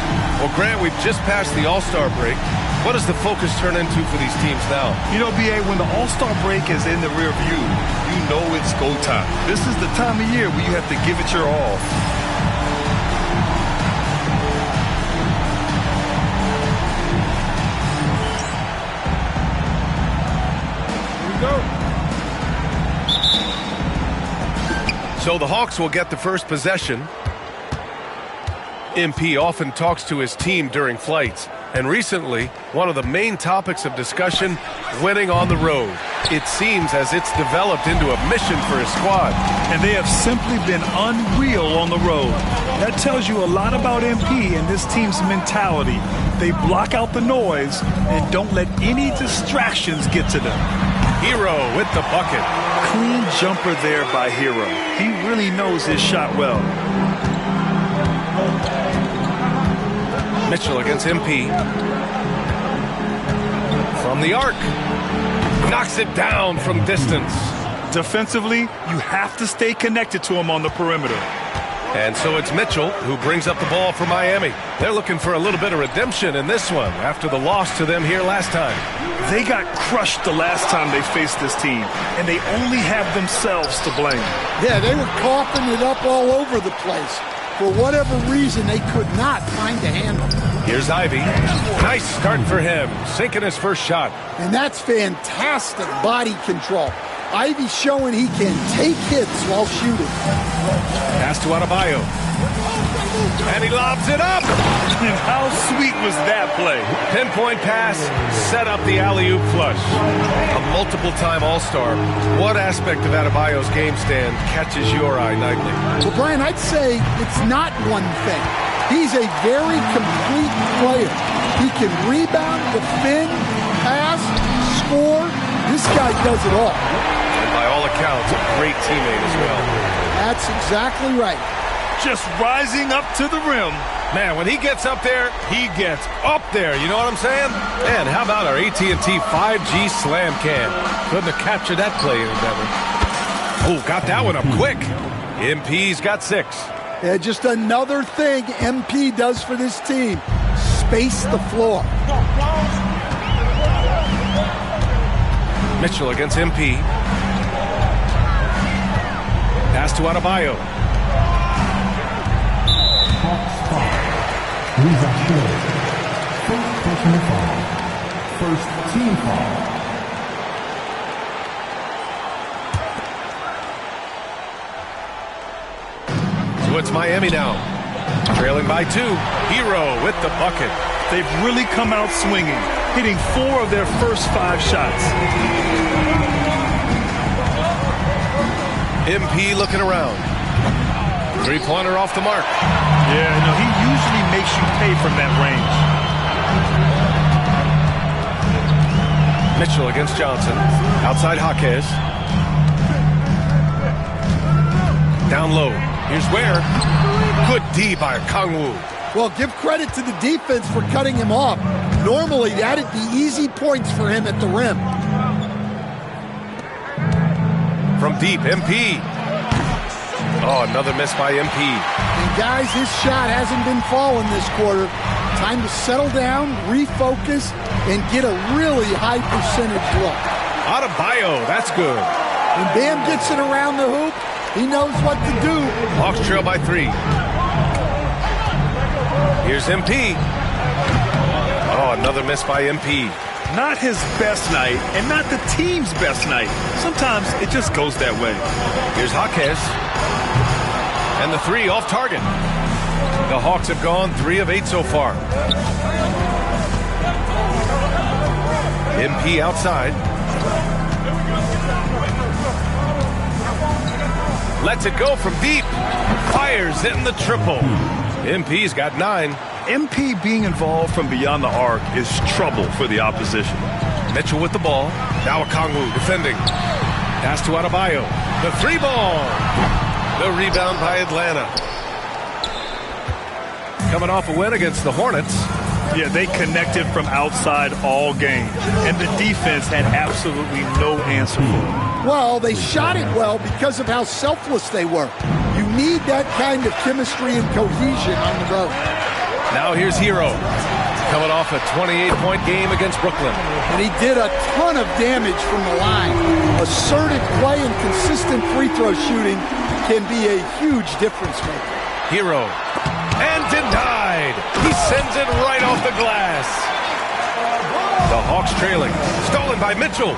Well, Grant, we've just passed the All-Star break. What does the focus turn into for these teams now? You know, B.A., when the All-Star break is in the rear view, you know it's go time. This is the time of year where you have to give it your all. So the Hawks will get the first possession. MP often talks to his team during flights, and recently, one of the main topics of discussion, winning on the road. It seems as it's developed into a mission for his squad. And they have simply been unreal on the road. That tells you a lot about MP and this team's mentality. They block out the noise and don't let any distractions get to them. Hero with the bucket. Clean jumper there by Hero. He really knows his shot well. Mitchell against MP. From the arc. Knocks it down from distance. Defensively, you have to stay connected to him on the perimeter. And so it's Mitchell who brings up the ball for Miami. They're looking for a little bit of redemption in this one after the loss to them here last time. They got crushed the last time they faced this team, and they only have themselves to blame. Yeah, they were coughing it up all over the place. For whatever reason, they could not find a handle. Here's Ivy. Nice start for him, sinking his first shot. And that's fantastic body control. Ivy's showing he can take hits while shooting. Pass to Adebayo. And he lobs it up. And how sweet was that play? Pinpoint pass, set up the alley-oop flush. A multiple-time All-Star. What aspect of Adebayo's game stand catches your eye nightly? Well, Brian, I'd say it's not one thing. He's a very complete player. He can rebound, defend, pass, score. This guy does it all. And by all accounts, a great teammate as well. That's exactly right. Just rising up to the rim. Man, when he gets up there, he gets up there. You know what I'm saying? And how about our AT&T 5G Slam Cam? Couldn't have captured that play any better. Oh, got that one up quick. MP's got 6. Yeah, just another thing MP does for this team. Space the floor. Mitchell against MP. Pass to Adebayo. First personal foul. First team foul. So it's Miami now. Trailing by 2. Hero with the bucket. They've really come out swinging, hitting 4 of their first 5 shots. MP looking around. 3-pointer off the mark. Yeah, no, he usually makes you pay from that range. Mitchell against Johnson. Outside Jaquez. Down low. Here's Ware. Good D by Kongwu. Well, give credit to the defense for cutting him off. Normally, that'd be easy points for him at the rim. From deep, MP. Oh, another miss by MP. And guys, his shot hasn't been falling this quarter. Time to settle down, refocus, and get a really high percentage look. Adebayo, that's good. When Bam gets it around the hoop, he knows what to do. Hawks trail by 3. Here's MP. Oh, another miss by MP. Not his best night, and not the team's best night. Sometimes it just goes that way. Here's Jaquez. And the 3 off target. The Hawks have gone 3 of 8 so far. MP outside. Lets it go from deep. Fires in the triple. MP's got 9. MP being involved from beyond the arc is trouble for the opposition. Mitchell with the ball. Now Kongwu defending. Pass to Adebayo. The 3-ball. The rebound by Atlanta. Coming off a win against the Hornets. Yeah, they connected from outside all game, and the defense had absolutely no answer for it. Well, they shot it well because of how selfless they were. You need that kind of chemistry and cohesion on the road. Now here's Hero, coming off a 28-point game against Brooklyn. And he did a ton of damage from the line. Assertive play and consistent free throw shooting can be a huge difference maker. Hero, and denied. He sends it right off the glass. The Hawks trailing, stolen by Mitchell.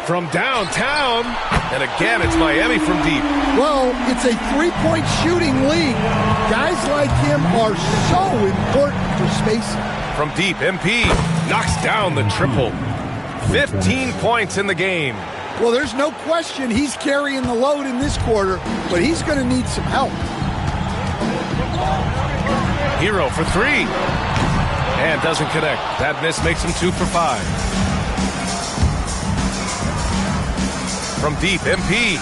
From downtown, and again it's Miami from deep. Well, it's a three-point shooting league. Guys like him are so important for spacing. From deep, MP knocks down the triple. 15 points in the game. Well, there's no question he's carrying the load in this quarter, but he's going to need some help. Hero for three. And doesn't connect. That miss makes him 2 for 5. From deep, MP.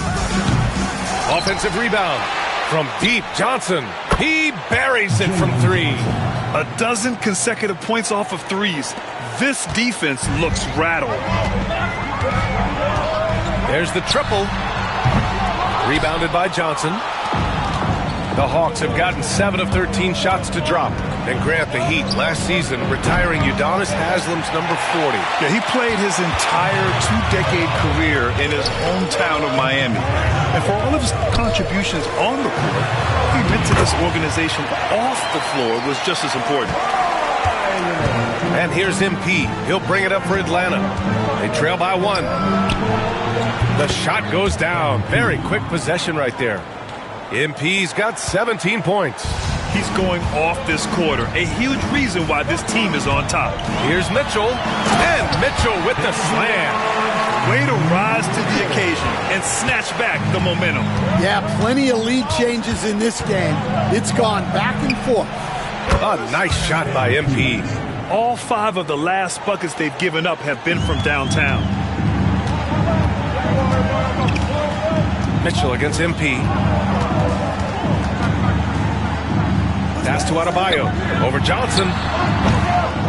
Offensive rebound. From deep, Johnson. He buries it from 3. A dozen consecutive points off of threes. This defense looks rattled. There's the triple. Rebounded by Johnson. The Hawks have gotten 7 of 13 shots to drop. And Grant, the Heat, last season, retiring Udonis Haslam's number 40. Yeah, he played his entire 2-decade career in his hometown of Miami. And for all of his contributions on the court, he meant to this organization off the floor was just as important. And here's MP. He'll bring it up for Atlanta. They trail by 1. The shot goes down. Very quick possession right there. MP's got 17 points. He's going off this quarter. A huge reason why this team is on top. Here's Mitchell. And Mitchell with the slam. Way to rise to the occasion and snatch back the momentum. Yeah, plenty of lead changes in this game. It's gone back and forth. A nice shot by MP. All 5 of the last buckets they've given up have been from downtown. Mitchell against MP. Pass to Adebayo. Over Johnson.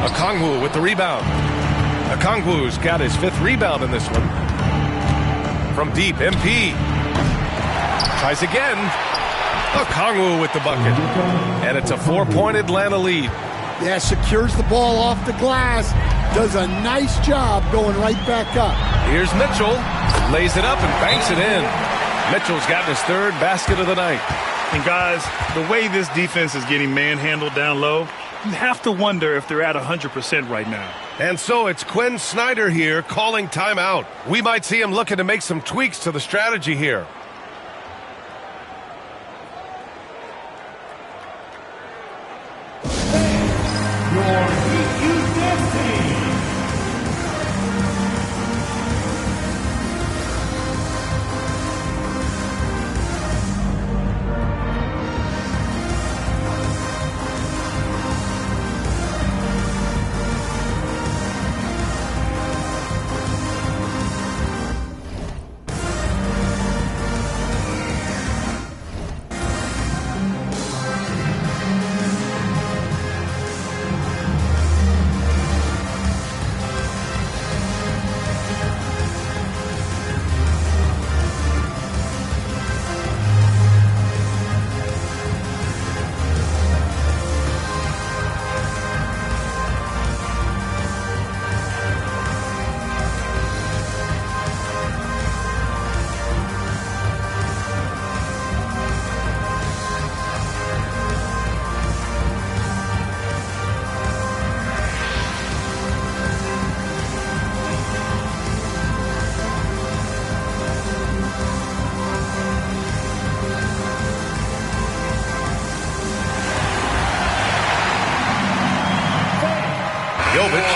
Okongwu with the rebound. Okongwu's got his 5th rebound in this one. From deep, MP. Tries again. Okongwu with the bucket. And it's a 4-point Atlanta lead. Yeah, secures the ball off the glass. Does a nice job going right back up. Here's Mitchell. Lays it up and banks it in. Mitchell's gotten his 3rd basket of the night. And guys, the way this defense is getting manhandled down low, you have to wonder if they're at 100% right now. And so it's Quinn Snyder here calling timeout. We might see him looking to make some tweaks to the strategy here.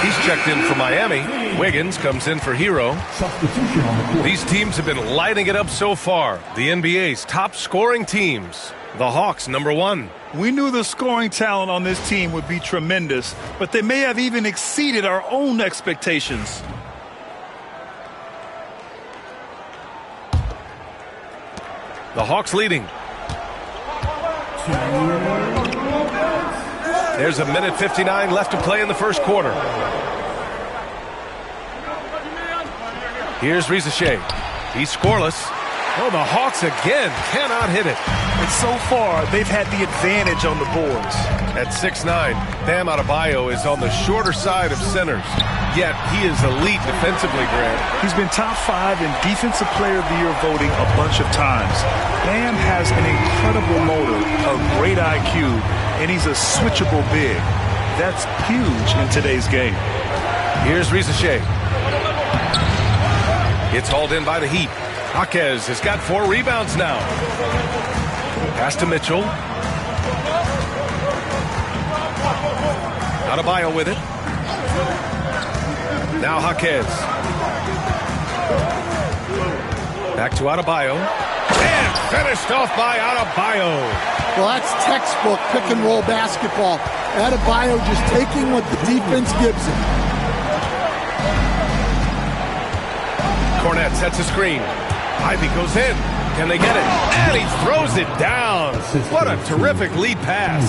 He's checked in for Miami. Wiggins comes in for Hero. Substitution on the court. These teams have been lighting it up so far. The NBA's top scoring teams. The Hawks, number 1. We knew the scoring talent on this team would be tremendous, but they may have even exceeded our own expectations. The Hawks leading. There's a minute 59 left to play in the first quarter. Here's Riza Shea. He's scoreless. Oh, the Hawks again cannot hit it. And so far, they've had the advantage on the boards. At 6'9", Bam Adebayo is on the shorter side of centers. Yet, he is elite defensively, Grant. He's been top 5 in Defensive Player of the Year voting a bunch of times. Bam has an incredible motor, a great IQ, and he's a switchable big. That's huge in today's game. Here's Riza Shea. It's hauled in by the Heat. Jaquez has got 4 rebounds now. Pass to Mitchell. Adebayo with it. Now Jaquez. Back to Adebayo. And finished off by Adebayo. Well, that's textbook pick-and-roll basketball. Adebayo just taking what the defense gives him. Cornette sets a screen. Ivy goes in. Can they get it? And he throws it down. What a terrific lead pass.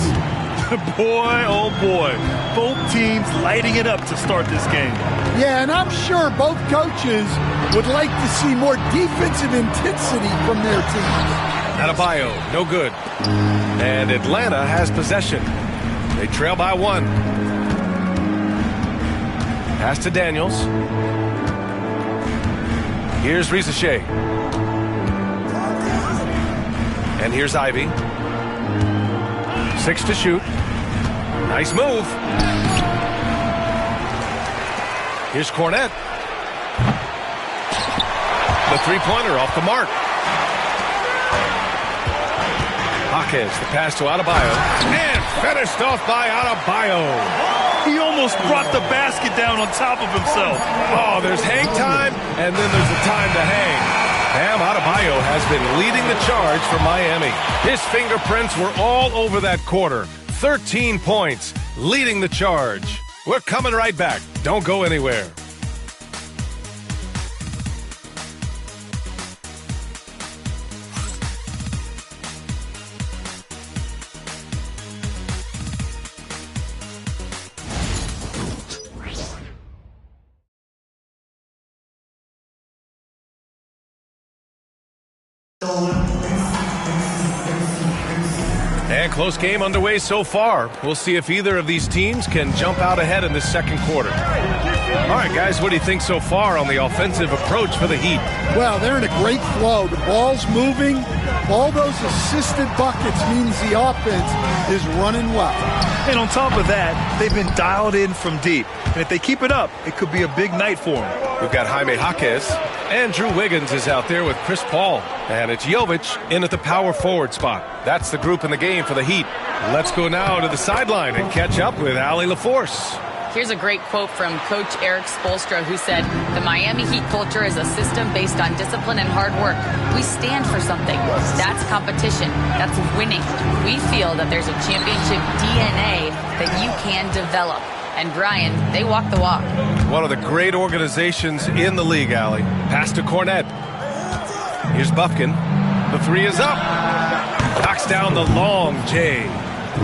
Boy, oh boy. Both teams lighting it up to start this game. Yeah, and I'm sure both coaches would like to see more defensive intensity from their teams. Adebayo, no good. And Atlanta has possession. They trail by 1. Pass to Daniels. Here's Riza Shea. And here's Ivy. 6 to shoot. Nice move. Here's Cornette. The three-pointer off the mark. Jaquez, the pass to Adebayo. And finished off by Adebayo. He almost brought the basket down on top of himself. Oh, there's hang time, and then there's a time to hang. Bam Adebayo has been leading the charge for Miami. His fingerprints were all over that quarter. 13 points, leading the charge. We're coming right back. Don't go anywhere. And close game underway so far. We'll see if either of these teams can jump out ahead in the second quarter. All right, guys, what do you think so far on the offensive approach for the Heat? Well, they're in a great flow. The ball's moving. All those assisted buckets means the offense is running well. And on top of that, they've been dialed in from deep. And if they keep it up, it could be a big night for them. We've got Jaime Jaquez. Andrew Wiggins is out there with Chris Paul. And it's Jovic in at the power forward spot. That's the group in the game for the Heat. Let's go now to the sideline and catch up with Allie LaForce. Here's a great quote from Coach Eric Spoelstra, who said, "The Miami Heat culture is a system based on discipline and hard work. We stand for something. That's competition. That's winning. We feel that there's a championship DNA that you can develop." And Brian, they walk the walk. One of the great organizations in the league, Allie. Pass to Cornette. Here's Bufkin. The three is up. Knocks down the long J.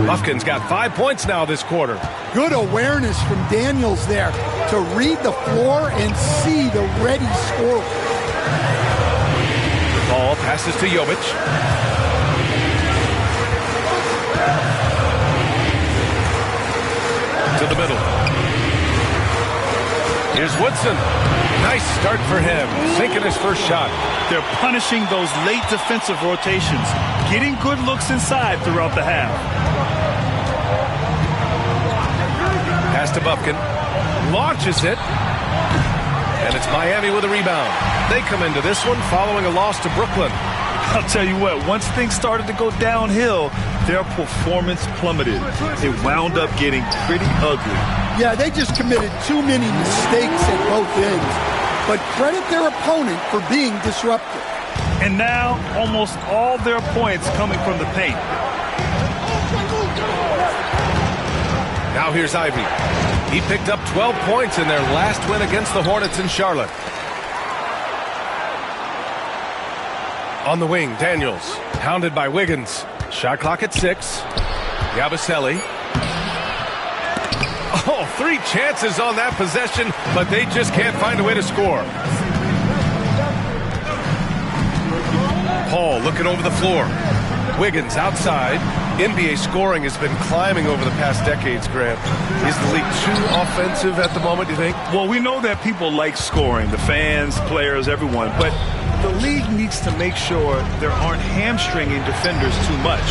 Bufkin's got 5 points now this quarter. Good awareness from Daniels there to read the floor and see the ready scorer. Ball passes to Jovic. To the middle. Here's Woodson. Nice start for him. Sinking his first shot. They're punishing those late defensive rotations, getting good looks inside throughout the half. Pass to Bufkin. Launches it. And it's Miami with a rebound. They come into this one following a loss to Brooklyn. I'll tell you what, once things started to go downhill, their performance plummeted. It wound up getting pretty ugly. Yeah, they just committed too many mistakes at both ends. But credit their opponent for being disruptive. And now, almost all their points coming from the paint. Now here's Ivy. He picked up 12 points in their last win against the Hornets in Charlotte. On the wing, Daniels, pounded by Wiggins. Shot clock at 6. Yabusele. Oh, 3 chances on that possession, but they just can't find a way to score. Paul looking over the floor. Wiggins outside. NBA scoring has been climbing over the past decades, Grant. Is the league too offensive at the moment, do you think? Well, we know that people like scoring, the fans, players, everyone, but the league needs to make sure there aren't hamstringing defenders too much.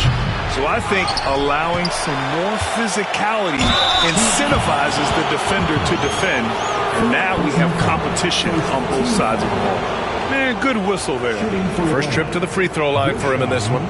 So I think allowing some more physicality incentivizes the defender to defend. And now we have competition on both sides of the ball. Man, good whistle there. First trip to the free throw line for him in this one.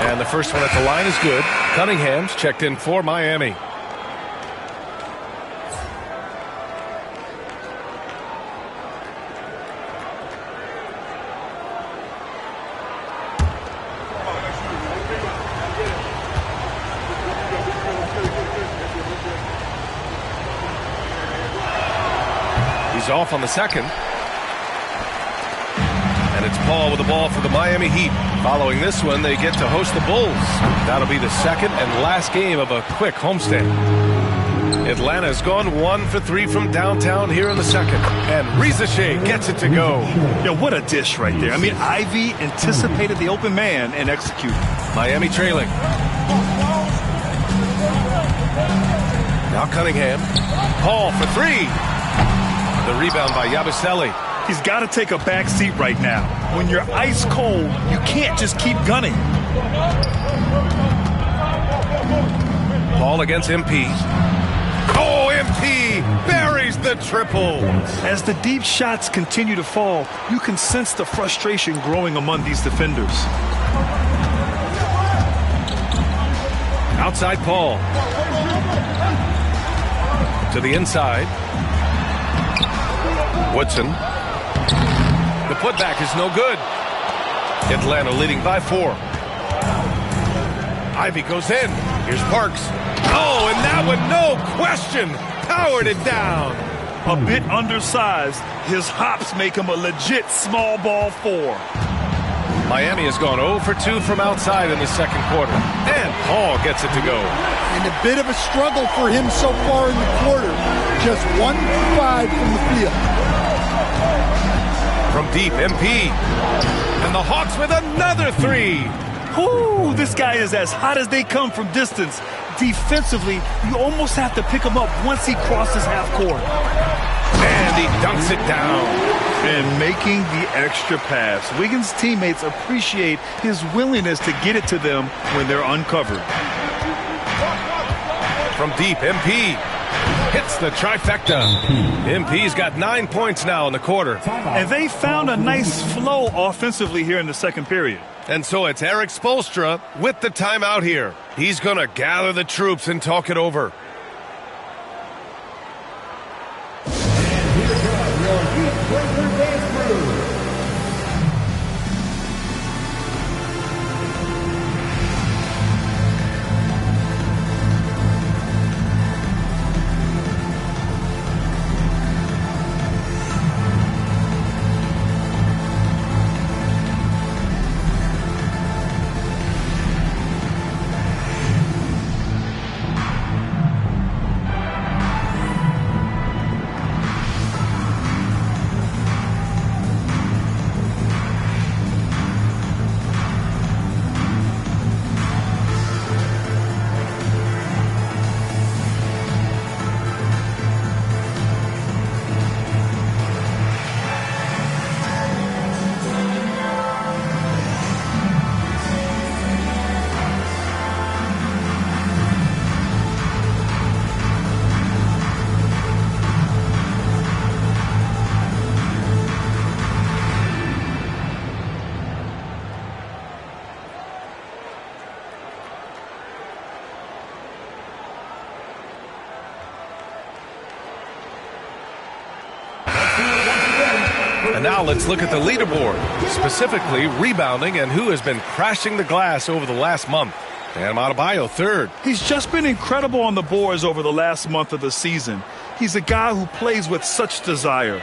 And the first one at the line is good. Cunningham's checked in for Miami. He's off on the second. And it's Paul with the ball for the Miami Heat. Following this one, they get to host the Bulls. That'll be the second and last game of a quick homestand. Atlanta's gone 1 for 3 from downtown here in the second. And Rizachet gets it to go. Yeah, what a dish right there. I mean, Ivy anticipated the open man and executed. Miami trailing. Now Cunningham. Paul for 3. The rebound by Yabusele. He's got to take a back seat right now. When you're ice cold, you can't just keep gunning. Ball against MP. Oh, MP buries the triple. As the deep shots continue to fall, you can sense the frustration growing among these defenders. Outside Paul. To the inside. Woodson. The putback is no good. Atlanta leading by 4. Ivy goes in. Here's Parks. Oh, and that one, no question, powered it down. A bit undersized. His hops make him a legit small ball 4. Miami has gone 0 for 2 from outside in the second quarter. And Paul gets it to go. And a bit of a struggle for him so far in the quarter. Just 1 for 5 from the field. From deep, MP. And the Hawks with another 3. Ooh, this guy is as hot as they come from distance. Defensively, you almost have to pick him up once he crosses half court. And he dunks it down. And making the extra pass. Wiggins' teammates appreciate his willingness to get it to them when they're uncovered. From deep, MP. Hits the trifecta. MP's got 9 points now in the quarter. And they found a nice flow offensively here in the second period. And so it's Eric Spoelstra with the timeout here. He's going to gather the troops and talk it over. And now let's look at the leaderboard, specifically rebounding and who has been crashing the glass over the last month. And Adebayo third. He's just been incredible on the boards over the last month of the season. He's a guy who plays with such desire.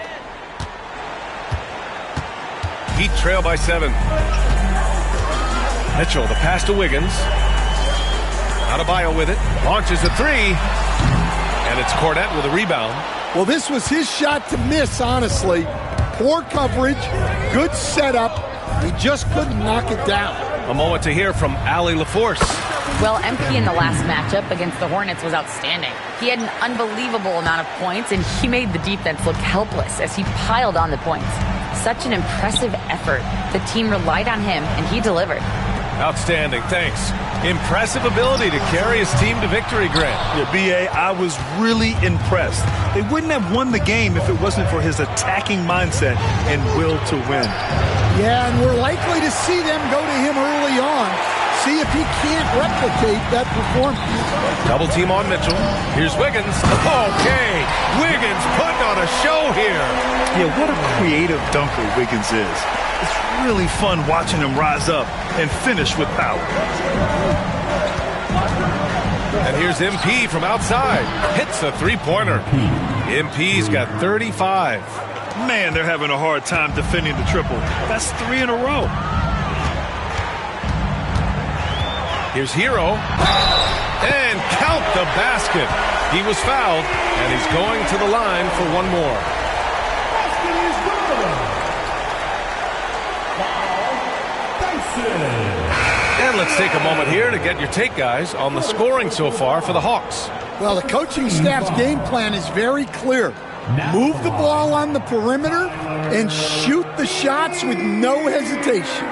Heat trail by 7. Mitchell, the pass to Wiggins. Adebayo with it. Launches a three. And it's Cornette with a rebound. Well, this was his shot to miss, honestly. Poor coverage, good setup. He just couldn't knock it down. A moment to hear from Allie LaForce. Well, MP in the last matchup against the Hornets was outstanding. He had an unbelievable amount of points, and he made the defense look helpless as he piled on the points. Such an impressive effort. The team relied on him, and he delivered. Outstanding, thanks. Impressive ability to carry his team to victory, Grant. Yeah, B.A., I was really impressed. They wouldn't have won the game if it wasn't for his attacking mindset and will to win. Yeah, and we're likely to see them go to him early on. See if he can't replicate that performance. Double team on Mitchell. Here's Wiggins. Okay, Wiggins putting on a show here. Yeah, what a creative dunker Wiggins is. It's really fun watching him rise up and finish with power. And here's MP from outside. Hits a three-pointer. MP's got 35. Man, they're having a hard time defending the triple. That's 3 in a row. Here's Hero. And count the basket. He was fouled, and he's going to the line for one more. And let's take a moment here to get your take, guys, on the scoring so far for the Hawks. Well, the coaching staff's game plan is very clear. Move the ball on the perimeter and shoot the shots with no hesitation.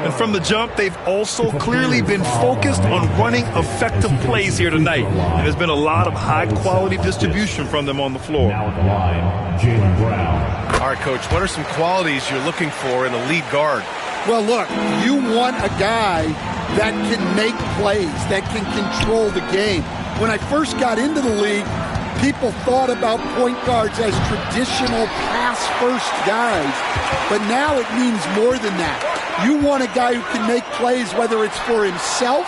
And from the jump, they've also clearly been focused on running effective plays here tonight. And there's been a lot of high-quality distribution from them on the floor. Now at the line, Jaylen Brown. All right, Coach, what are some qualities you're looking for in a lead guard? Well, look, you want a guy that can make plays, that can control the game. When I first got into the league, people thought about point guards as traditional pass-first guys. But now it means more than that. You want a guy who can make plays, whether it's for himself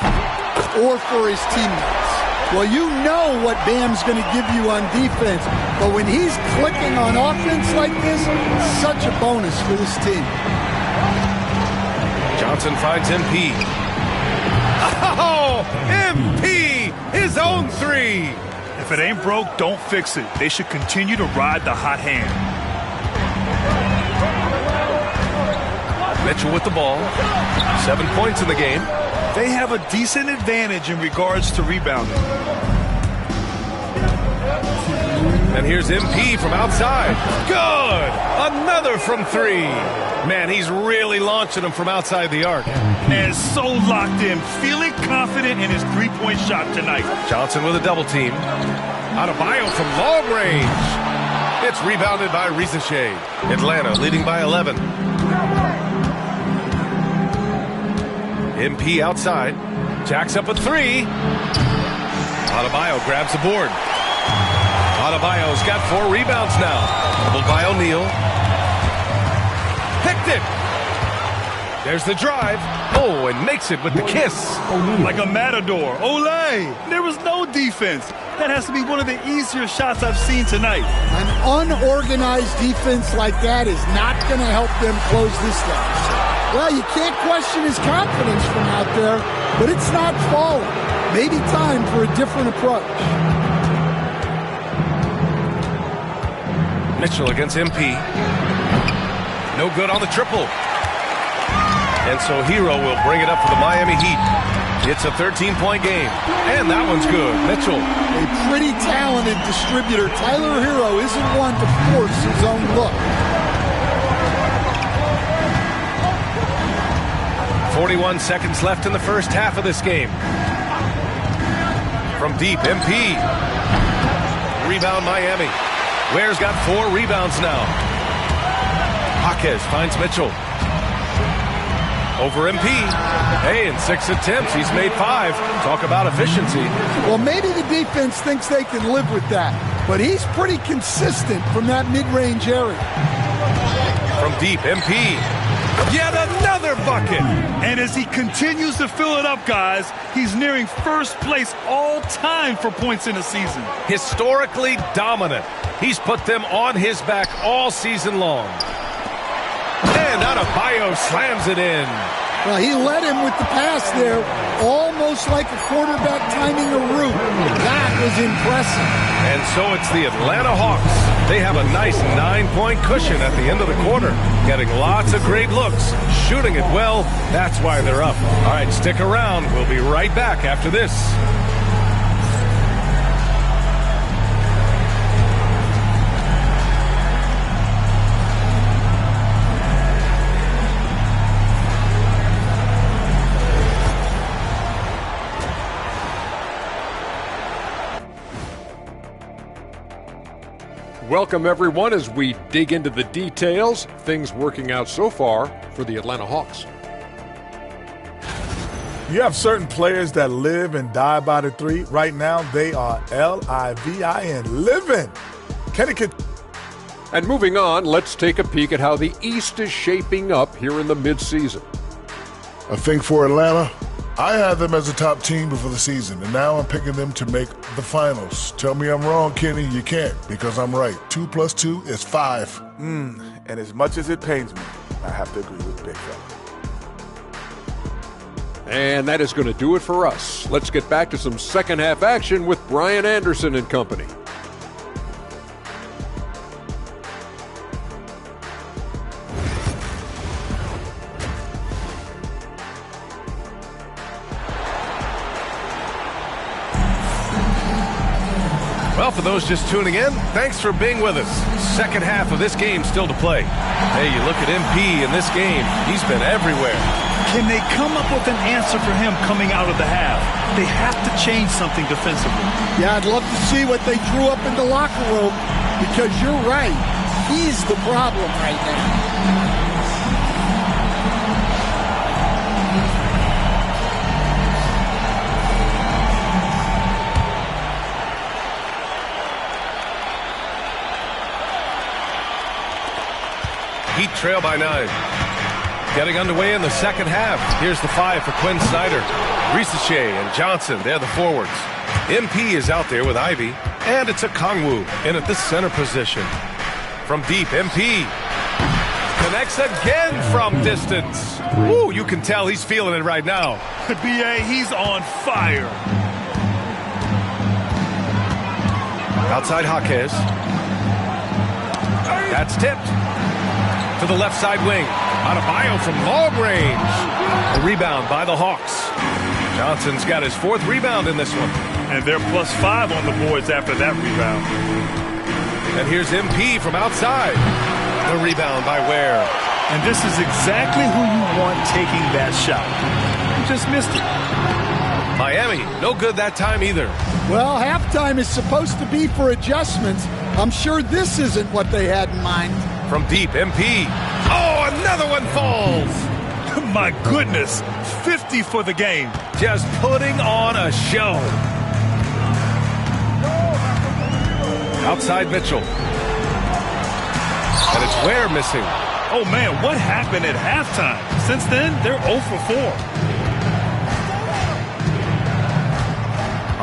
or for his teammates. Well, you know what Bam's going to give you on defense, but when he's clicking on offense like this, such a bonus for this team. Johnson finds MP. Oh, MP, his own three. If it ain't broke, don't fix it. They should continue to ride the hot hand. Mitchell with the ball. 7 points in the game. They have a decent advantage in regards to rebounding. And here's MP from outside. Good! Another from 3. Man, he's really launching them from outside the arc. And so locked in, feeling confident in his three-point shot tonight. Johnson with a double team. Adebayo from long range. It's rebounded by Risache. Atlanta leading by 11. MP outside. Jacks up a 3. Adebayo grabs the board. Adebayo's got 4 rebounds now. Doubled by O'Neal. Picked it. There's the drive. Oh, and makes it with the kiss. Like a matador. Olay! There was no defense. That has to be one of the easier shots I've seen tonight. An unorganized defense like that is not going to help them close this down. Well, you can't question his confidence from out there, but it's not falling. Maybe time for a different approach. Mitchell against MP. No good on the triple. And so Hero will bring it up for the Miami Heat. It's a 13-point game. And that one's good. Mitchell. A pretty talented distributor. Tyler Hero isn't one to force his own look. 41 seconds left in the first half of this game. From deep, MP. Rebound Miami. Ware's got 4 rebounds now. Jaquez finds Mitchell. Over MP. Hey, in 6 attempts, he's made 5. Talk about efficiency. Well, maybe the defense thinks they can live with that, but he's pretty consistent from that mid-range area. From deep, MP. Yet another bucket. And as he continues to fill it up, guys, he's nearing first place all time for points in a season. Historically dominant. He's put them on his back all season long. And Adebayo slams it in. Well, he led him with the pass there, almost like a quarterback timing a route. That was impressive. And so it's the Atlanta Hawks. They have a nice 9-point cushion at the end of the quarter, getting lots of great looks, shooting it well. That's why they're up. All right, stick around. We'll be right back after this. Welcome, everyone, as we dig into the details. Things working out so far for the Atlanta Hawks. You have certain players that live and die by the three. Right now, they are L-I-V-I-N, living. Kenny could. And moving on, let's take a peek at how the East is shaping up here in the midseason. I think for Atlanta, I had them as a top team before the season, and now I'm picking them to make the finals. Tell me I'm wrong, Kenny. You can't, because I'm right. 2 + 2 is 5. And as much as it pains me, I have to agree with Big Fella. And that is going to do it for us. Let's get back to some second half action with Brian Anderson and company. Well, for those just tuning in, thanks for being with us. Second half of this game still to play. Hey, you look at MP in this game, he's been everywhere. Can they come up with an answer for him coming out of the half? They have to change something defensively. Yeah, I'd love to see what they drew up in the locker room, because you're right. He's the problem right now. Heat trail by 9. Getting underway in the second half. Here's the 5 for Quinn Snyder. Risache and Johnson, they're the forwards. MP is out there with Ivy, and it's a Kongwu in at the center position. From deep, MP connects again from distance. Ooh, you can tell he's feeling it right now. B.A., he's on fire. Outside Jaquez. That's tipped. To the left side wing. Adebayo from long range. A rebound by the Hawks. Johnson's got his 4th rebound in this one. And they're +5 on the boards after that rebound. And here's MP from outside. The rebound by Ware. And this is exactly who you want taking that shot. You just missed it. Miami, no good that time either. Well, halftime is supposed to be for adjustments. I'm sure this isn't what they had in mind. From deep, MP. Oh, another one falls. My goodness, 50 for the game. Just putting on a show. Outside Mitchell. And it's Ware missing. Oh, man, what happened at halftime? Since then, they're 0 for 4.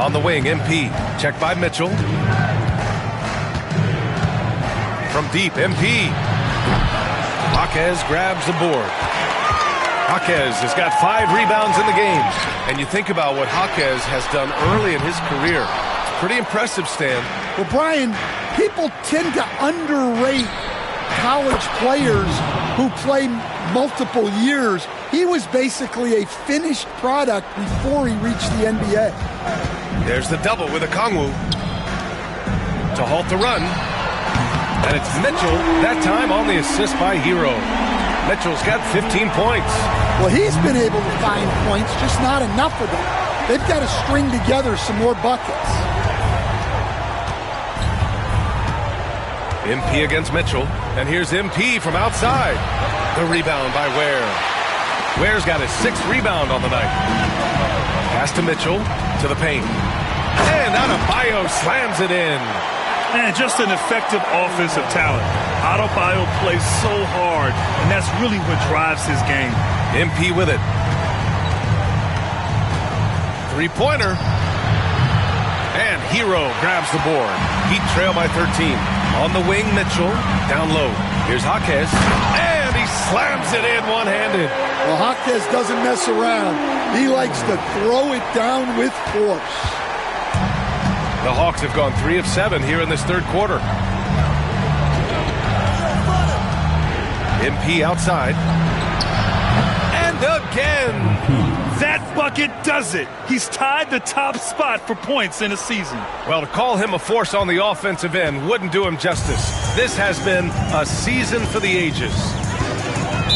On the wing, MP. Checked by Mitchell. From deep, MP. Jaquez grabs the board. Jaquez has got 5 rebounds in the game. And you think about what Jaquez has done early in his career. It's pretty impressive, Stan. Well, Brian, people tend to underrate college players who play multiple years. He was basically a finished product before he reached the NBA. There's the double with a Kongwu to halt the run. And it's Mitchell, that time on the assist by Hero. Mitchell's got 15 points. Well, he's been able to find points, just not enough of them. They've got to string together some more buckets. MP against Mitchell. And here's MP from outside. The rebound by Ware. Ware's got his 6th rebound on the night. Pass to Mitchell, to the paint. And Adebayo slams it in. And just an effective offensive talent. Adebayo plays so hard, and that's really what drives his game. MP with it. Three-pointer. And Hero grabs the board. Heat trail by 13. On the wing, Mitchell. Down low. Here's Jaquez. And he slams it in one-handed. Well, Jaquez doesn't mess around. He likes to throw it down with force. The Hawks have gone 3 of 7 here in this third quarter. MP outside. And again. That bucket does it. He's tied the top spot for points in a season. Well, to call him a force on the offensive end wouldn't do him justice. This has been a season for the ages.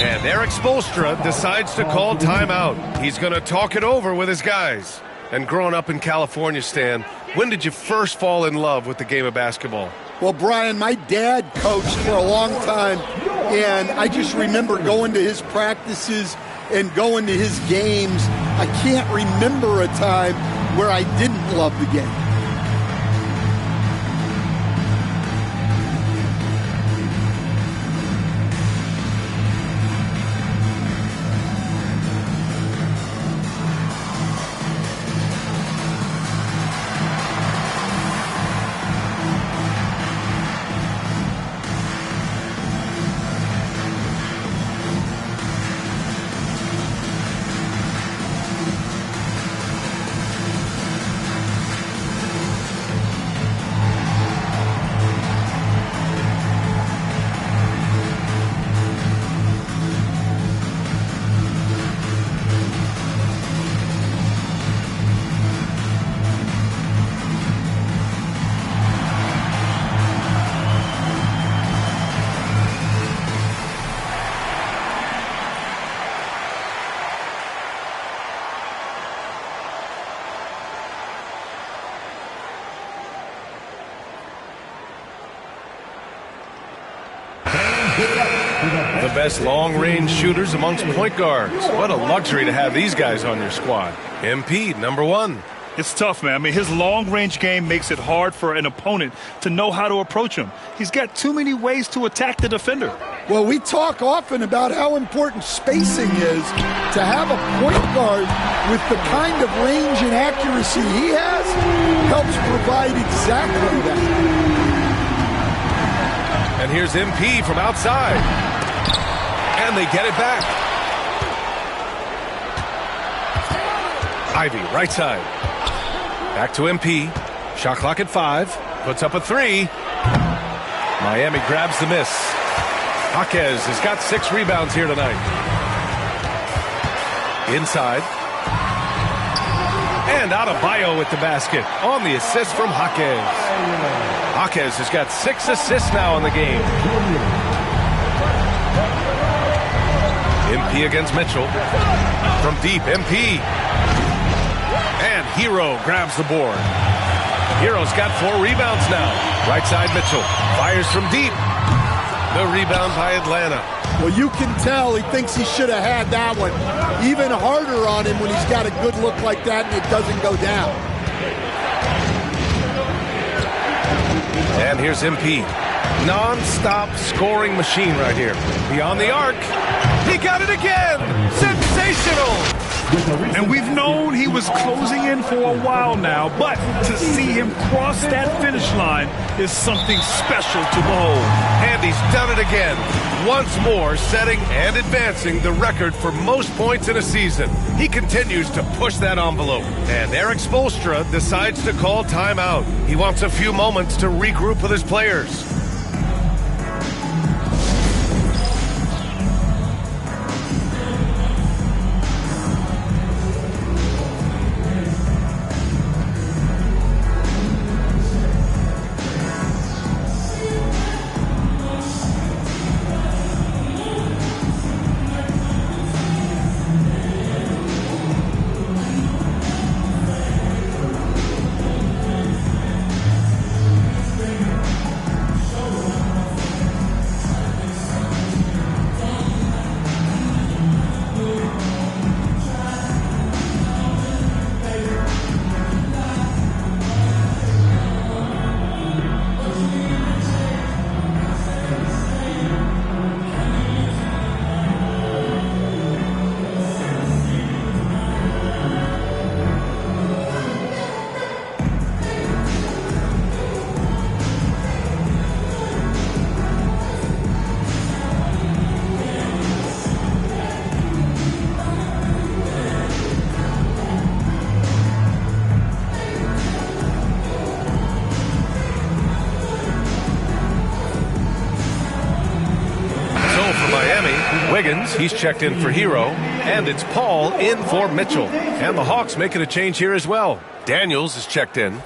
And Eric Spoelstra decides to call timeout. He's going to talk it over with his guys. And growing up in California, Stan, when did you first fall in love with the game of basketball? Well, Brian, my dad coached for a long time, and I just remember going to his practices and going to his games. I can't remember a time where I didn't love the game. The best long-range shooters amongst point guards. What a luxury to have these guys on your squad. MP, number 1. It's tough, man. I mean, his long-range game makes it hard for an opponent to know how to approach him. He's got too many ways to attack the defender. Well, we talk often about how important spacing is. To have a point guard with the kind of range and accuracy he has helps provide exactly that. And here's MP from outside. And they get it back. Ivy, right side. Back to MP. Shot clock at 5. Puts up a 3. Miami grabs the miss. Jaquez has got 6 rebounds here tonight. Inside. And Adebayo with the basket on the assist from Jaquez. Jaquez has got 6 assists now in the game. MP against Mitchell. From deep, MP. And Hero grabs the board. Hero's got 4 rebounds now. Right side, Mitchell. Fires from deep. The rebound by Atlanta. Well, you can tell he thinks he should have had that one. Even harder on him when he's got a good look like that and it doesn't go down. And here's MP. Non-stop scoring machine right here. Beyond the arc. He got it again. Sensational. And we've known he was closing in for a while now, but to see him cross that finish line is something special to behold. And he's done it again. Once more setting and advancing the record for most points in a season. He continues to push that envelope. And Eric Spoelstra decides to call timeout. He wants a few moments to regroup with his players. Jobich, he's checked in for Hero. And it's Paul in for Mitchell. And the Hawks making a change here as well. Daniels is checked in.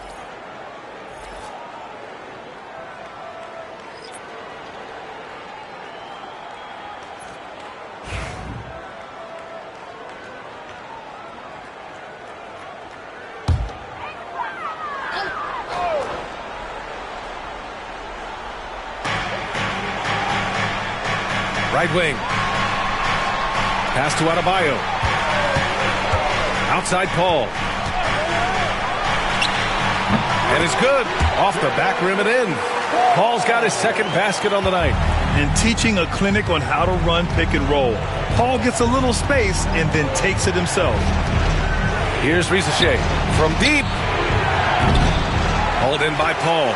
Right wing. Pass to Adebayo. Outside Paul. And it's good. Off the back rim and in. Paul's got his second basket on the night. And teaching a clinic on how to run pick and roll. Paul gets a little space and then takes it himself. Here's Risacher from deep. Hauled in by Paul.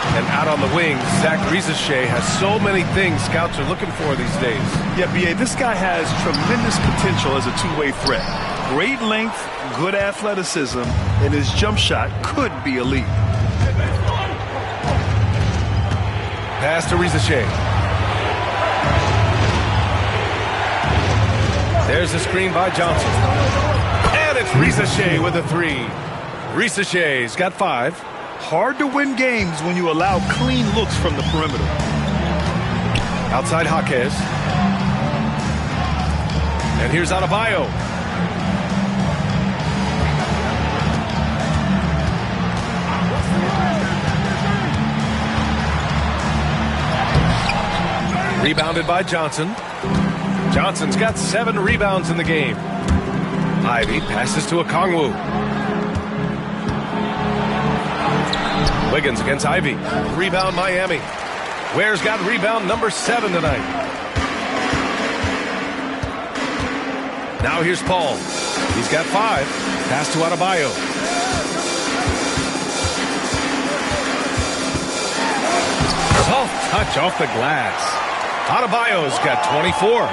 And out on the wing, Zach Risacher has so many things scouts are looking for these days. Yeah, B.A., this guy has tremendous potential as a two-way threat. Great length, good athleticism, and his jump shot could be elite. Pass to Risacher. There's the screen by Johnson. And it's Risacher with a three. Risacher's got 5. Hard to win games when you allow clean looks from the perimeter. Outside Jaquez. And here's Adebayo. Rebounded by Johnson. Johnson's got 7 rebounds in the game. Ivy passes to Okongwu. Wiggins against Ivy. Rebound Miami. Ware's got rebound number 7 tonight. Now here's Paul. He's got 5. Pass to Adebayo. Soft touch off the glass. Adebayo's got 24.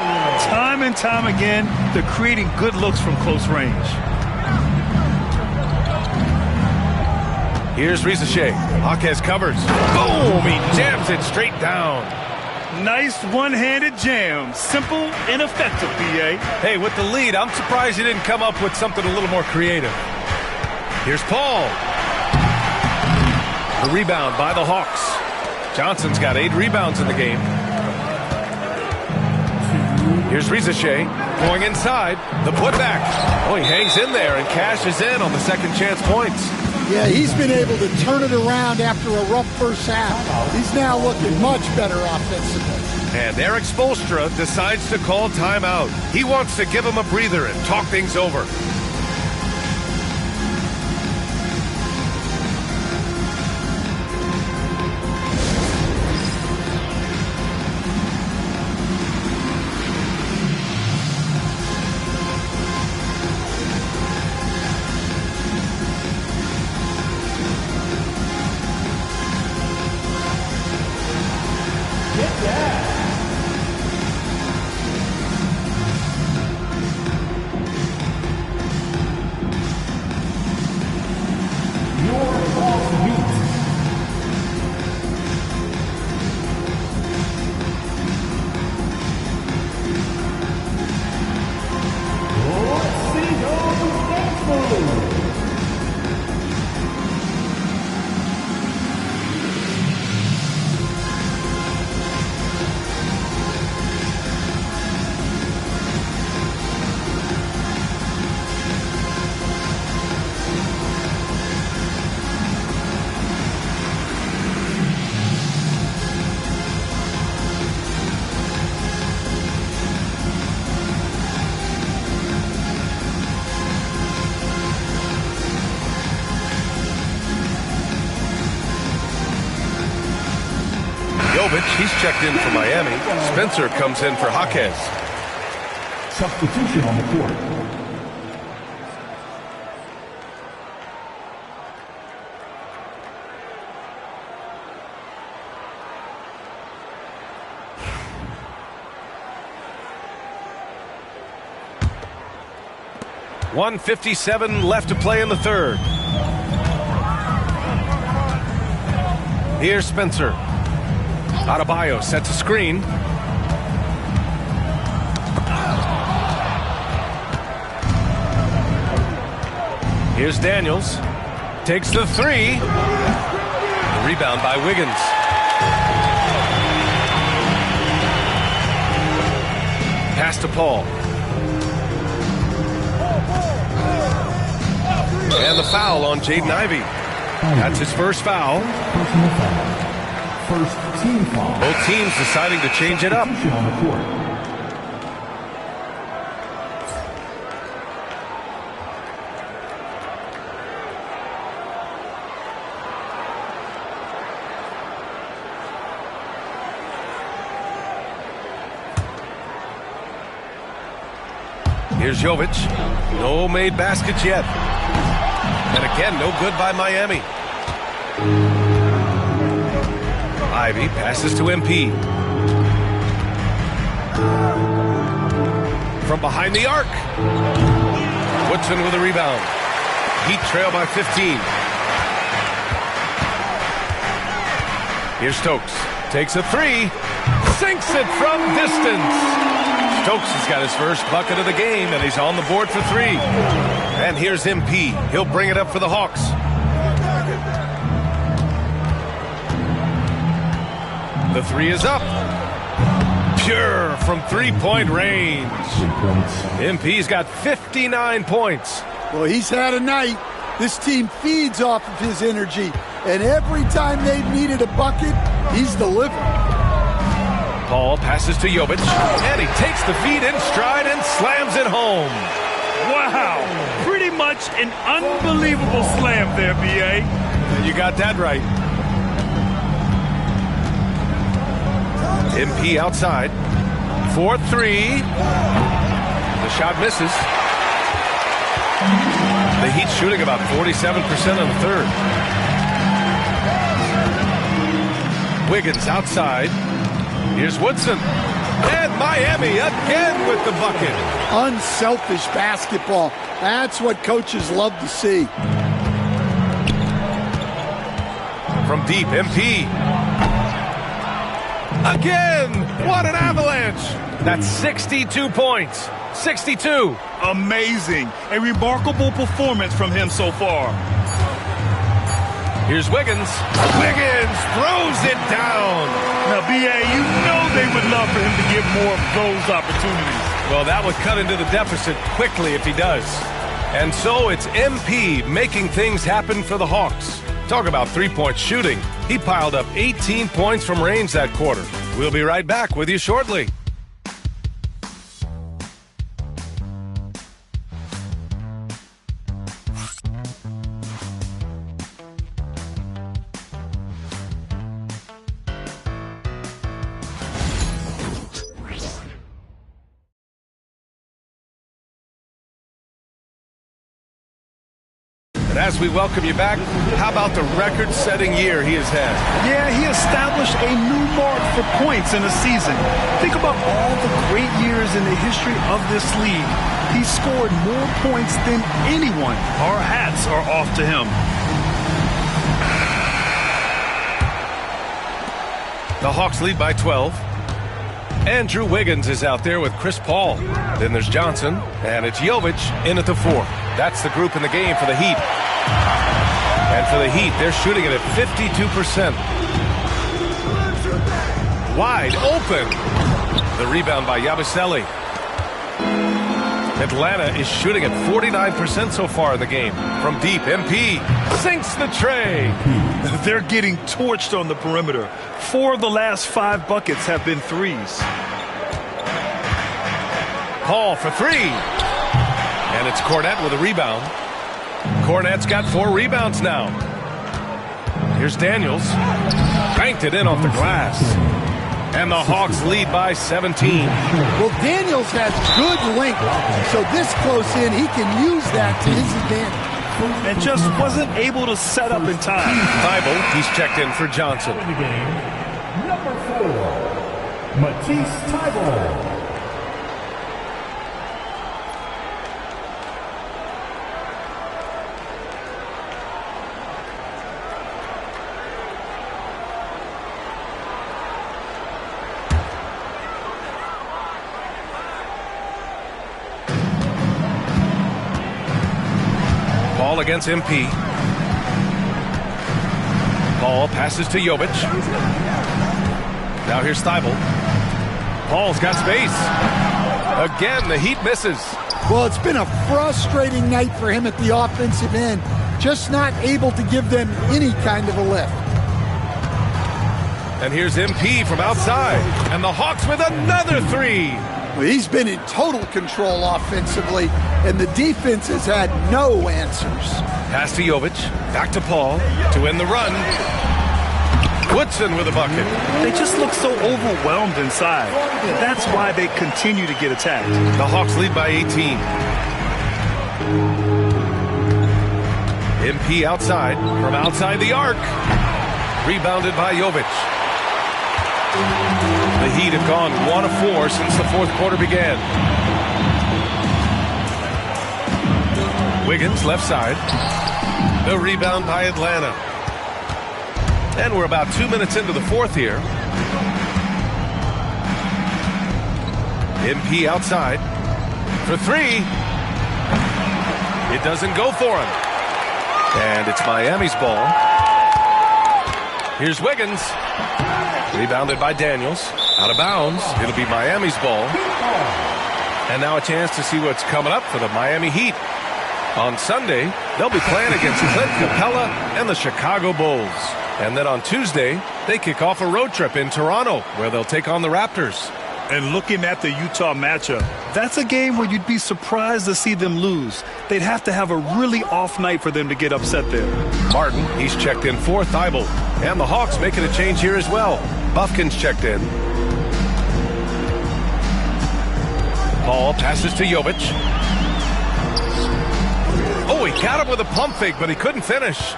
Time and time again, they're creating good looks from close range. Here's Risacher. Jaquez covers. Boom! He jams it straight down. Nice one-handed jam. Simple and effective, B.A. Hey, with the lead, I'm surprised he didn't come up with something a little more creative. Here's Paul. The rebound by the Hawks. Johnson's got 8 rebounds in the game. Here's Risacher going inside. The putback. Oh, he hangs in there and cashes in on the second chance points. Yeah, he's been able to turn it around after a rough first half. He's now looking much better offensively. And Eric Spoelstra decides to call timeout. He wants to give him a breather and talk things over. Jovich, he's checked in for Miami. Spencer comes in for Jaquez. Substitution on the court. .157 left to play in the third. Here's Spencer. Adebayo sets a screen. Here's Daniels. Takes the three. The rebound by Wiggins. Pass to Paul. And the foul on Jaden Ivey. That's his first foul. Personal foul. First team foul. Both teams deciding to change it up. On the court. Here's Jovic. No made baskets yet. And again, no good by Miami. Ivey passes to MP. From behind the arc. Woodson with a rebound. Heat trail by 15. Here's Stokes. Takes a three. Sinks it from distance. Stokes has got his first bucket of the game, and he's on the board for three. And here's MP. He'll bring it up for the Hawks. The three is up. Pure from three-point range. MP's got 59 points. Well, he's had a night. This team feeds off of his energy, and every time they've needed a bucket, he's delivered. Paul passes to Jovic, and he takes the feed in stride and slams it home. Wow, pretty much an unbelievable slam there, B.A. You got that right. MP outside. 4-3. The shot misses. The Heat shooting about 47% on the third. Wiggins outside. Here's Woodson. And Miami again with the bucket. Unselfish basketball. That's what coaches love to see. From deep, MP. Again! What an avalanche! That's 62 points. 62. Amazing. A remarkable performance from him so far. Here's Wiggins. Wiggins throws it down. Now, B.A., you know they would love for him to get more of those opportunities. Well, that would cut into the deficit quickly if he does. And so it's MP making things happen for the Hawks. Talk about three-point shooting. He piled up 18 points from range that quarter. We'll be right back with you shortly. As we welcome you back, how about the record-setting year he has had? Yeah, he established a new mark for points in a season. Think about all the great years in the history of this league. He scored more points than anyone. Our hats are off to him. The Hawks lead by 12. Andrew Wiggins is out there with Chris Paul. Then there's Johnson, and it's Jovic in at the 4. That's the group in the game for the Heat. And for the Heat, they're shooting it at 52%. Wide open. The rebound by Yabusele. Atlanta is shooting at 49% so far in the game. From deep, MP sinks the tray. They're getting torched on the perimeter. 4 of the last 5 buckets have been threes. Paul for 3. And it's Cornette with a rebound. Cornette's got 4 rebounds now. Here's Daniels. Banked it in off the glass. And the Hawks lead by 17. Well, Daniels has good length, so this close in, he can use that to his advantage. And just wasn't able to set up in time. Thibault, he's checked in for Johnson. Number 4, Matisse Thybulle. Paul against MP. Paul passes to Jovic. Now here's Thibault. Paul's got space. Again, the Heat misses. Well, it's been a frustrating night for him at the offensive end. Just not able to give them any kind of a lift. And here's MP from outside. And the Hawks with another three. Well, he's been in total control offensively, and the defense has had no answers. Pass to Jovic. Back to Paul to end the run. Woodson with a bucket. They just look so overwhelmed inside. That's why they continue to get attacked. The Hawks lead by 18. MP outside, from outside the arc. Rebounded by Jovic. The Heat have gone 1 of 4 since the fourth quarter began. Wiggins left side. The rebound by Atlanta. And we're about 2 minutes into the fourth here. MP outside for three. It doesn't go for him. And it's Miami's ball. Here's Wiggins. Rebounded by Daniels. Out of bounds. It'll be Miami's ball. And now a chance to see what's coming up for the Miami Heat. On Sunday, they'll be playing against Clint Capella and the Chicago Bulls. And then on Tuesday, they kick off a road trip in Toronto, where they'll take on the Raptors. And looking at the Utah matchup, that's a game where you'd be surprised to see them lose. They'd have to have a really off night for them to get upset there. Martin, he's checked in for Thibault. And the Hawks making a change here as well. Buffkin's checked in. Paul passes to Jovic. Oh, he got him with a pump fake, but he couldn't finish.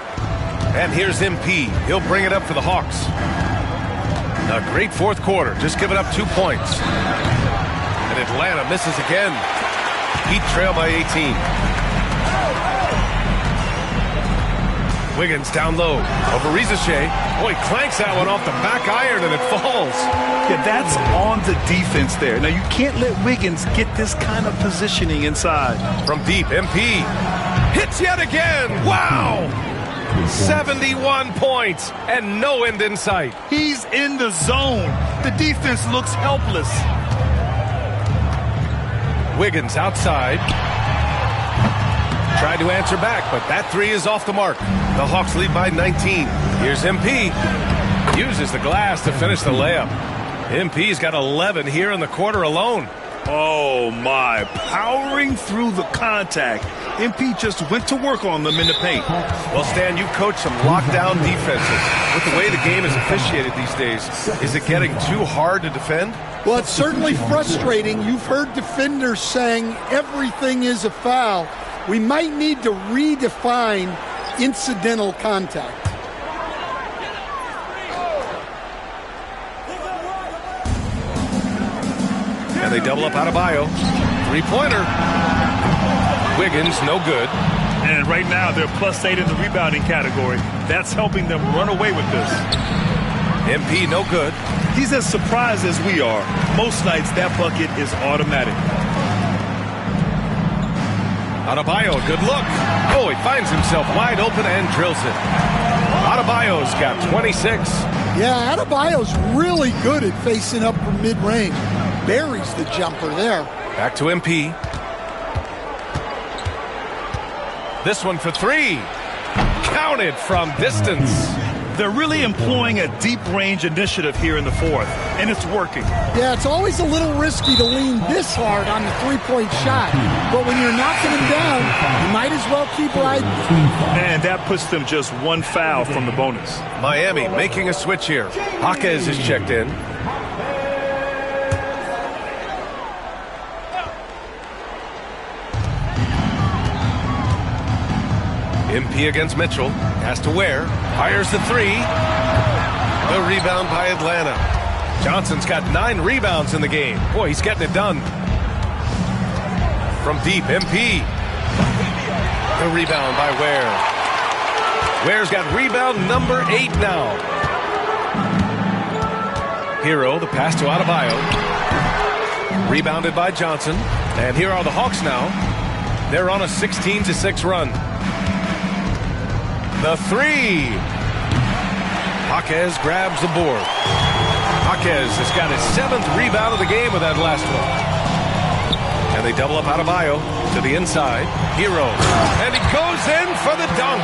And here's MP. He'll bring it up for the Hawks. A great fourth quarter, just giving up 2 points. And Atlanta misses again. Heat trail by 18. Wiggins down low over Rizachet. Oh, he clanks that one off the back iron and it falls. Yeah, that's on the defense there. Now, you can't let Wiggins get this kind of positioning inside. From deep, MP hits yet again. Wow! 71 points and no end in sight. He's in the zone. The defense looks helpless. Wiggins outside. Tried to answer back, but that three is off the mark. The Hawks lead by 19. Here's MP. Uses the glass to finish the layup. MP's got 11 here in the quarter alone. Oh, my. Powering through the contact. MP just went to work on them in the paint. Well, Stan, you coach some lockdown defenses. With the way the game is officiated these days, is it getting too hard to defend? Well, it's certainly frustrating. You've heard defenders saying everything is a foul. We might need to redefine incidental contact. And they double up Adebayo. Three-pointer. Wiggins, no good. And right now, they're +8 in the rebounding category. That's helping them run away with this. MP, no good. He's as surprised as we are. Most nights, that bucket is automatic. Adebayo, good look. Oh, he finds himself wide open and drills it. Adebayo's got 26. Yeah, Adebayo's really good at facing up from mid-range. Buries the jumper there. Back to MP. This one for three. Counted from distance. They're really employing a deep-range initiative here in the fourth, and it's working. Yeah, it's always a little risky to lean this hard on the three-point shot. But when you're knocking him down, you might as well keep riding. And that puts them just one foul from the bonus. Miami making a switch here. Jaquez is checked in. MP against Mitchell. Has to Ware. Fires the three. The rebound by Atlanta. Johnson's got 9 rebounds in the game. Boy, he's getting it done. From deep, MP. The rebound by Ware. Ware's got rebound number 8 now. Hero, the pass to Adebayo. Rebounded by Johnson. And here are the Hawks now. They're on a 16-6 run. The three. Jaquez grabs the board. Jaquez has got his 7th rebound of the game with that last one. And they double up Adebayo to the inside. Hero. And he goes in for the dunk.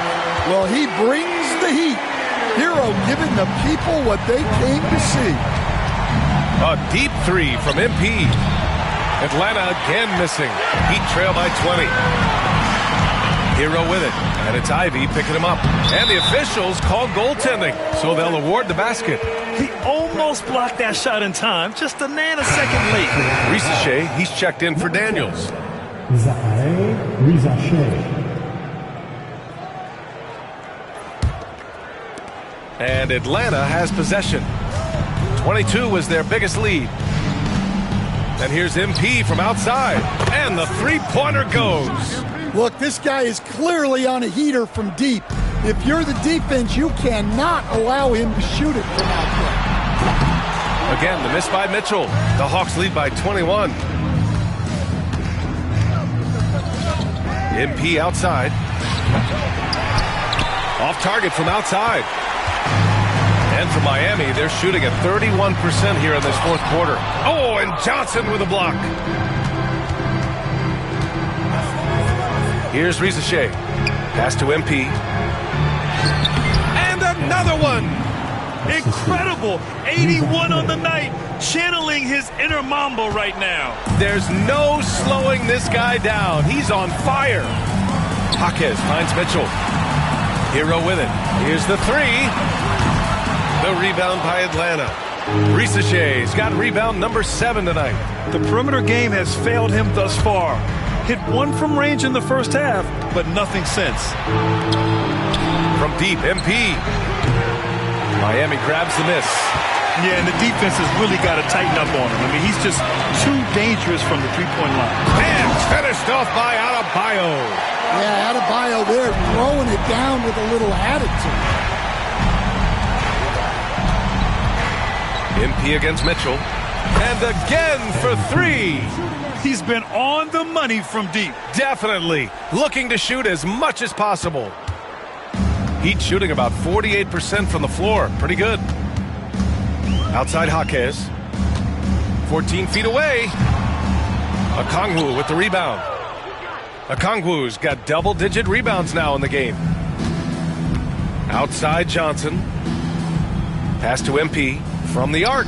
Well, he brings the heat. Hero giving the people what they came to see. A deep three from MP. Atlanta again missing. Heat trail by 20. Hero with it. And it's Ivy picking him up. And the officials called goaltending, so they'll award the basket. He almost blocked that shot in time, just a nanosecond late. Risacher, he's checked in for Daniels. Zachary Risacher. And Atlanta has possession. 22 was their biggest lead. And here's MP from outside. And the three-pointer goes. Look, this guy is clearly on a heater from deep. If you're the defense, you cannot allow him to shoot it from out there. Again, the miss by Mitchell. The Hawks lead by 21. MP outside. Off target from outside. And for Miami, they're shooting at 31% here in this fourth quarter. Oh, and Johnson with a block. Here's Risacher. Pass to MP. And another one. Incredible. 81 on the night. Channeling his inner Mamba right now. There's no slowing this guy down. He's on fire. Jaquez finds Mitchell. Hero with it. Here's the three. The rebound by Atlanta. Risacher's got rebound number 7 tonight. The perimeter game has failed him thus far. Hit one from range in the first half, but nothing since. From deep, MP. Miami grabs the miss. Yeah, and the defense has really got to tighten up on him. I mean, he's just too dangerous from the three-point line. And finished off by Adebayo. Yeah, Adebayo there throwing it down with a little attitude. MP against Mitchell. And again for three. He's been on the money from deep. Definitely. Looking to shoot as much as possible. Heat shooting about 48% from the floor. Pretty good. Outside Jaquez. 14 feet away. Okongwu with the rebound. Okongwu's got double-digit rebounds now in the game. Outside Johnson. Pass to MP from the arc.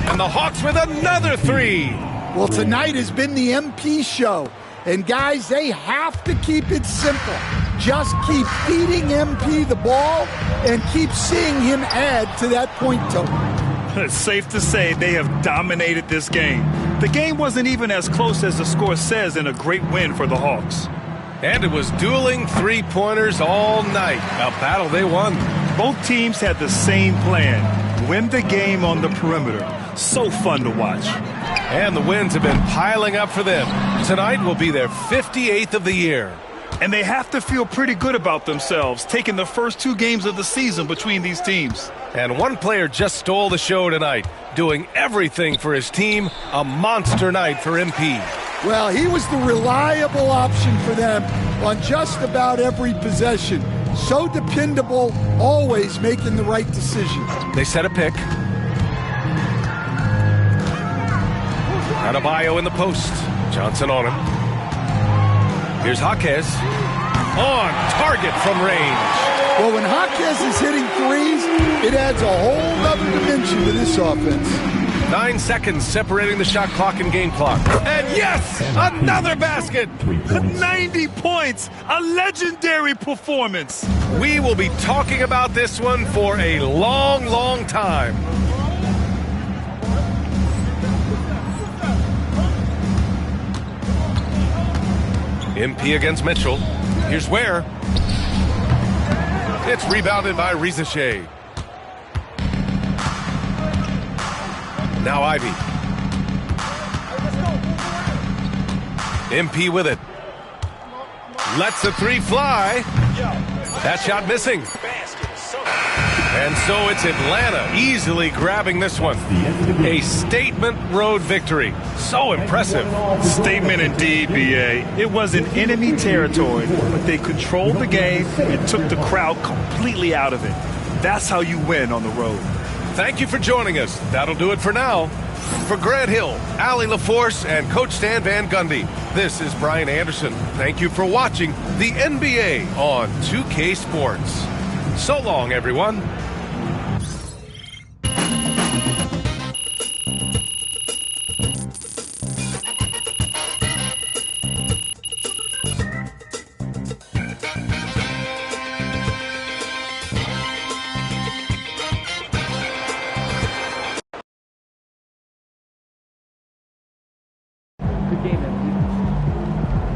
And the Hawks with another three. Well, tonight has been the MP show. And guys, they have to keep it simple. Just keep feeding MP the ball and keep seeing him add to that point total. It's safe to say they have dominated this game. The game wasn't even as close as the score says in a great win for the Hawks. And it was dueling three-pointers all night. A battle they won. Both teams had the same plan. Win the game on the perimeter. So fun to watch. And the wins have been piling up for them. Tonight will be their 58th of the year. And they have to feel pretty good about themselves, taking the first 2 games of the season between these teams. And one player just stole the show tonight, doing everything for his team. A monster night for MP. Well, he was the reliable option for them on just about every possession. So dependable, always making the right decision. They set a pick. Adebayo in the post. Johnson on him. Here's Jaquez. On target from range. Well, when Jaquez is hitting threes, it adds a whole other dimension to this offense. 9 seconds separating the shot clock and game clock. And yes, another basket. 90 points. A legendary performance. We will be talking about this one for a long, long time. MP against Mitchell. Here's where. It's rebounded by Risacher. Now Ivy. MP with it. Lets the three fly. That shot missing. And so it's Atlanta easily grabbing this one. A statement road victory. So impressive. Statement indeed, B.A. It was in enemy territory, but they controlled the game and took the crowd completely out of it. That's how you win on the road. Thank you for joining us. That'll do it for now. For Grant Hill, Allie LaForce, and Coach Stan Van Gundy, this is Brian Anderson. Thank you for watching the NBA on 2K Sports. So long, everyone.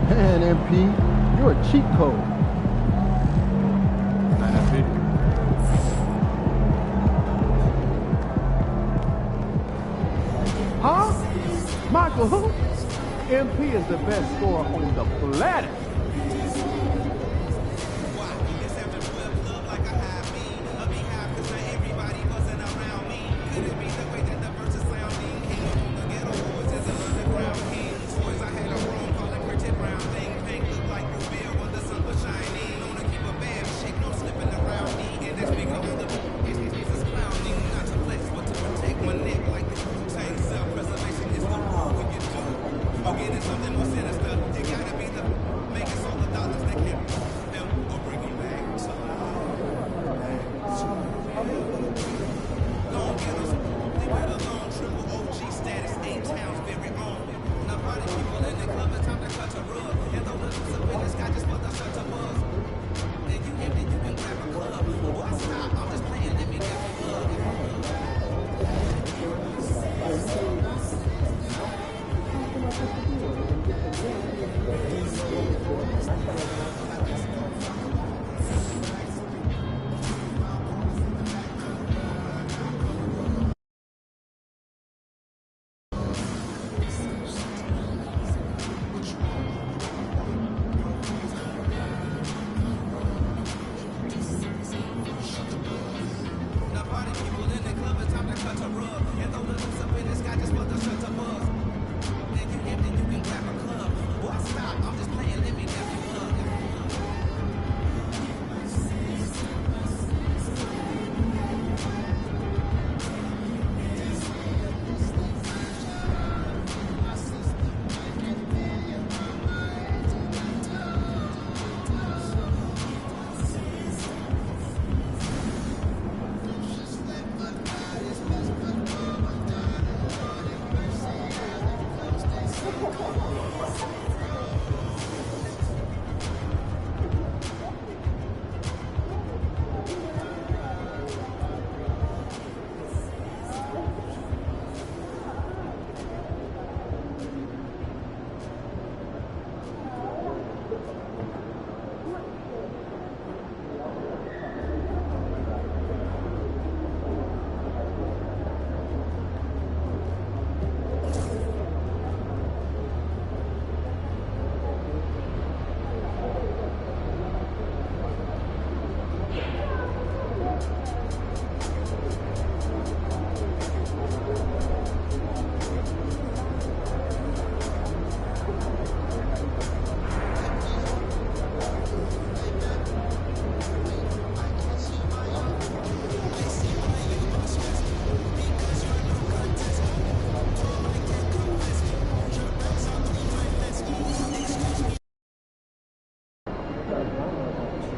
Man, MP, you're a cheat code. Huh? Michael who? MP is the best scorer on the planet.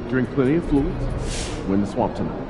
Drink plenty of fluids. Win the swamp tonight.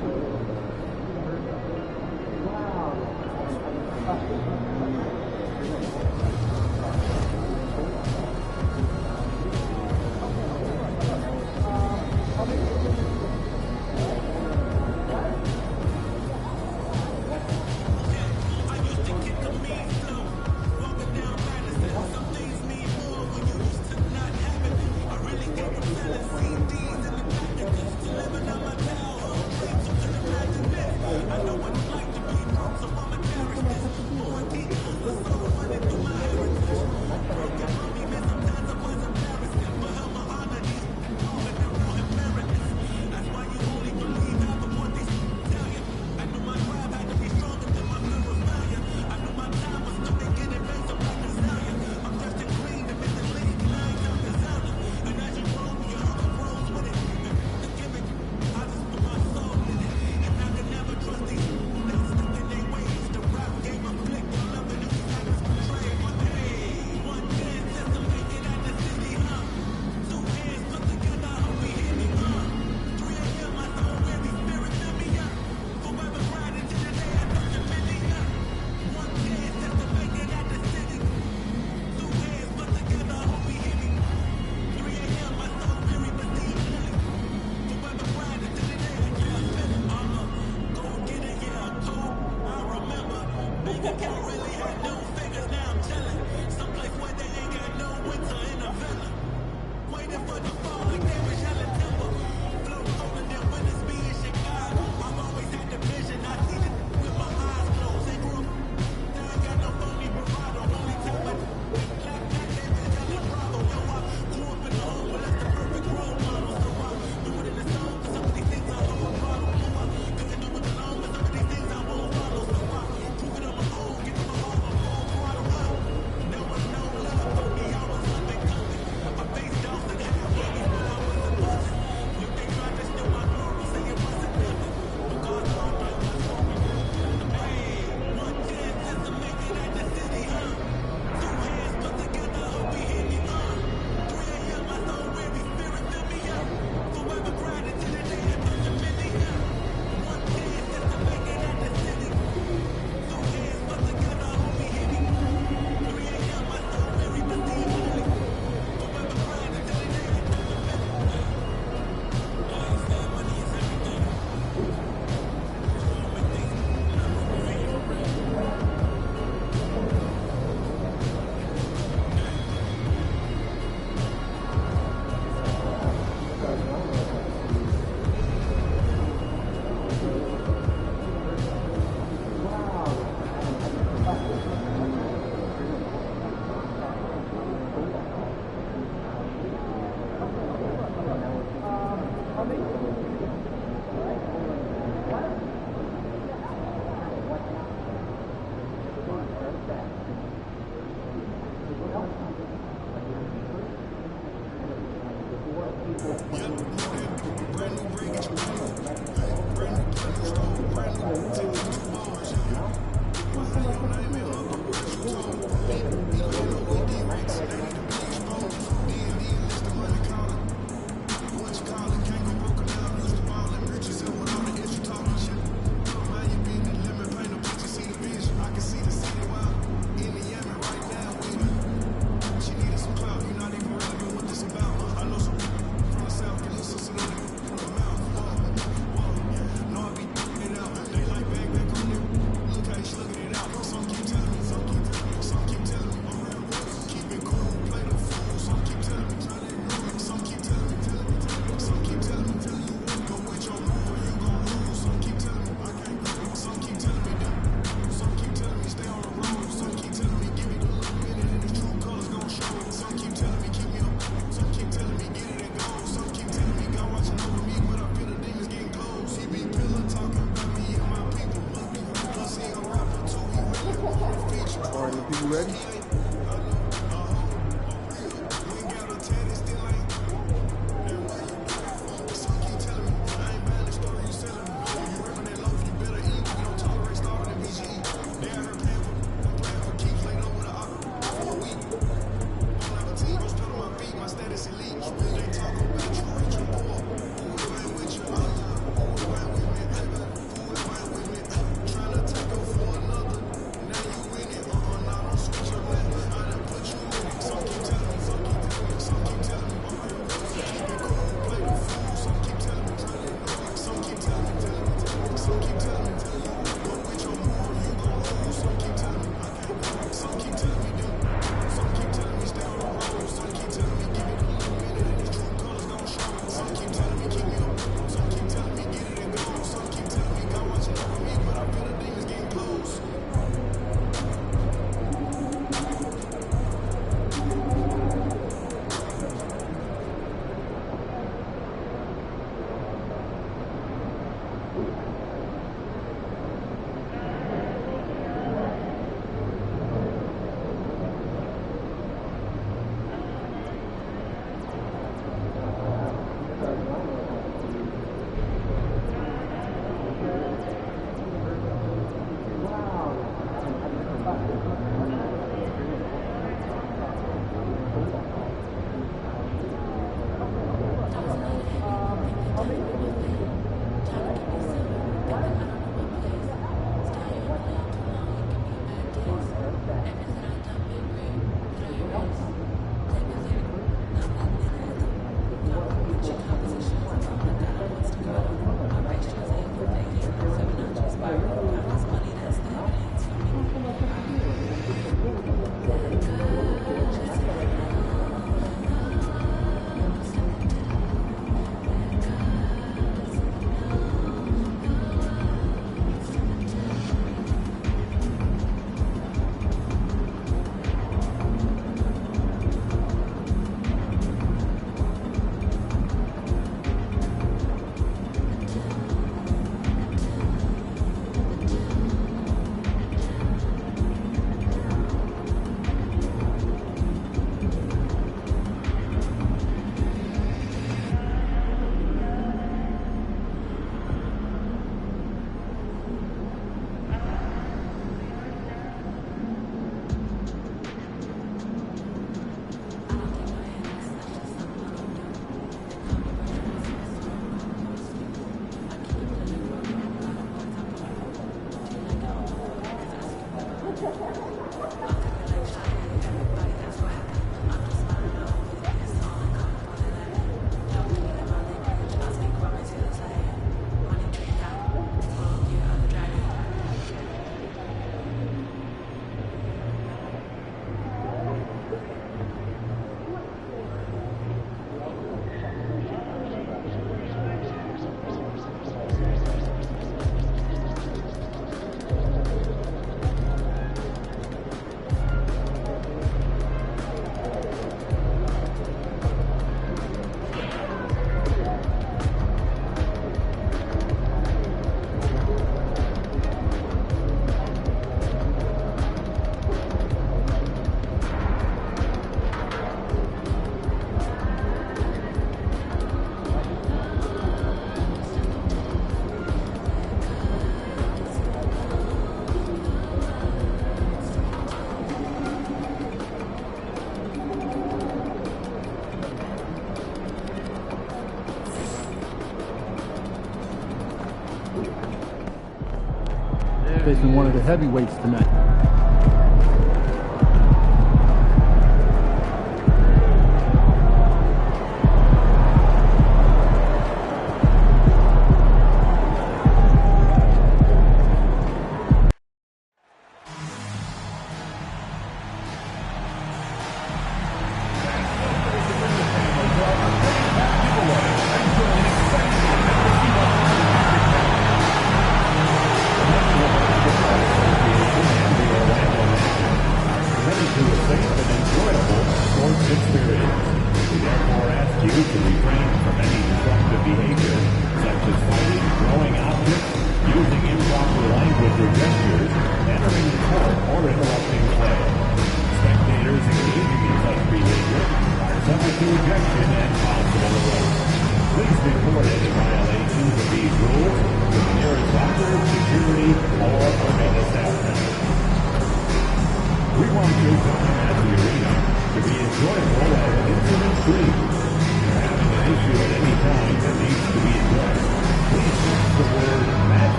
facing one of the heavyweights tonight.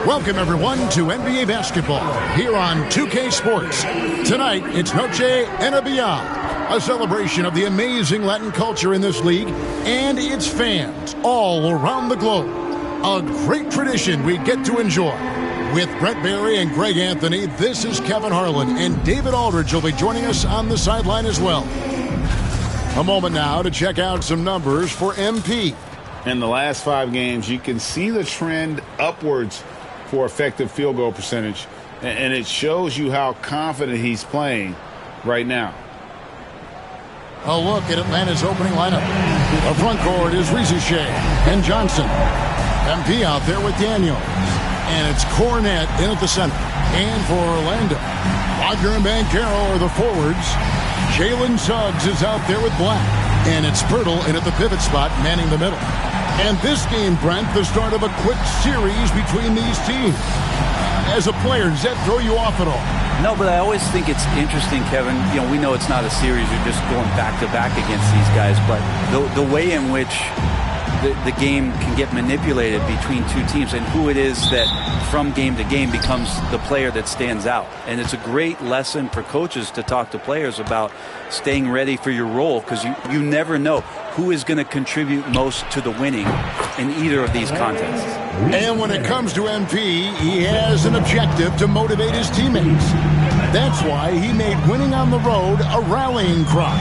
Welcome, everyone, to NBA basketball here on 2K Sports. Tonight, it's Noche and a Beyond, a celebration of the amazing Latin culture in this league and its fans all around the globe. A great tradition we get to enjoy. With Brett Barry and Greg Anthony, this is Kevin Harlan, and David Aldridge will be joining us on the sideline as well. A moment now to check out some numbers for MP. In the last 5 games, you can see the trend upwards for effective field goal percentage, and it shows you how confident he's playing right now. A look at Atlanta's opening lineup. The front court is Rizuche and Johnson. MP out there with Daniels. And it's Cornette in at the center. And for Orlando, Wagner and Banchero are the forwards. Jalen Suggs is out there with Black. And it's Pirtle in at the pivot spot, manning the middle. And this game, Brent, the start of a quick series between these teams. As a player, does that throw you off at all? No, but I always think it's interesting, Kevin. You know, we know it's not a series. You're just going back-to-back against these guys. But the way in which the game can get manipulated between two teams and who it is that from game to game becomes the player that stands out. And it's a great lesson for coaches to talk to players about staying ready for your role, because you never know who is going to contribute most to the winning in either of these contests. And when it comes to MP, he has an objective to motivate his teammates. That's why he made winning on the road a rallying cry.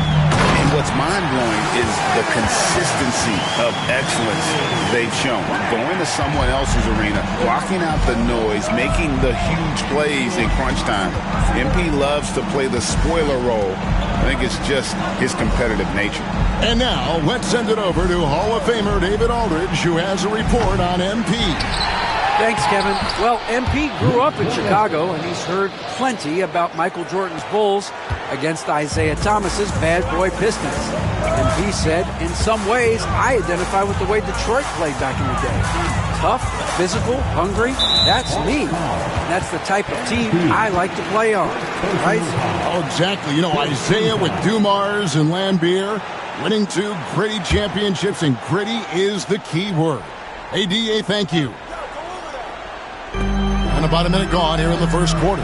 And what's mind-blowing is the consistency of excellence they've shown. Going to someone else's arena, blocking out the noise, making the huge plays in crunch time. MP loves to play the spoiler role. I think it's just his competitive nature. And now, let's send it over to Hall of Famer David Aldridge, who has a report on MP. Thanks, Kevin. Well, MP grew up in Chicago, and he's heard plenty about Michael Jordan's Bulls against Isaiah Thomas's bad boy Pistons. MP said, in some ways, I identify with the way Detroit played back in the day. Tough, physical, hungry, that's me. That's the type of team I like to play on, right? Oh, exactly. You know, Isaiah with Dumars and Lambier, winning 2 gritty championships, and gritty is the key word. Hey, DA, thank you. And about a minute gone here in the first quarter.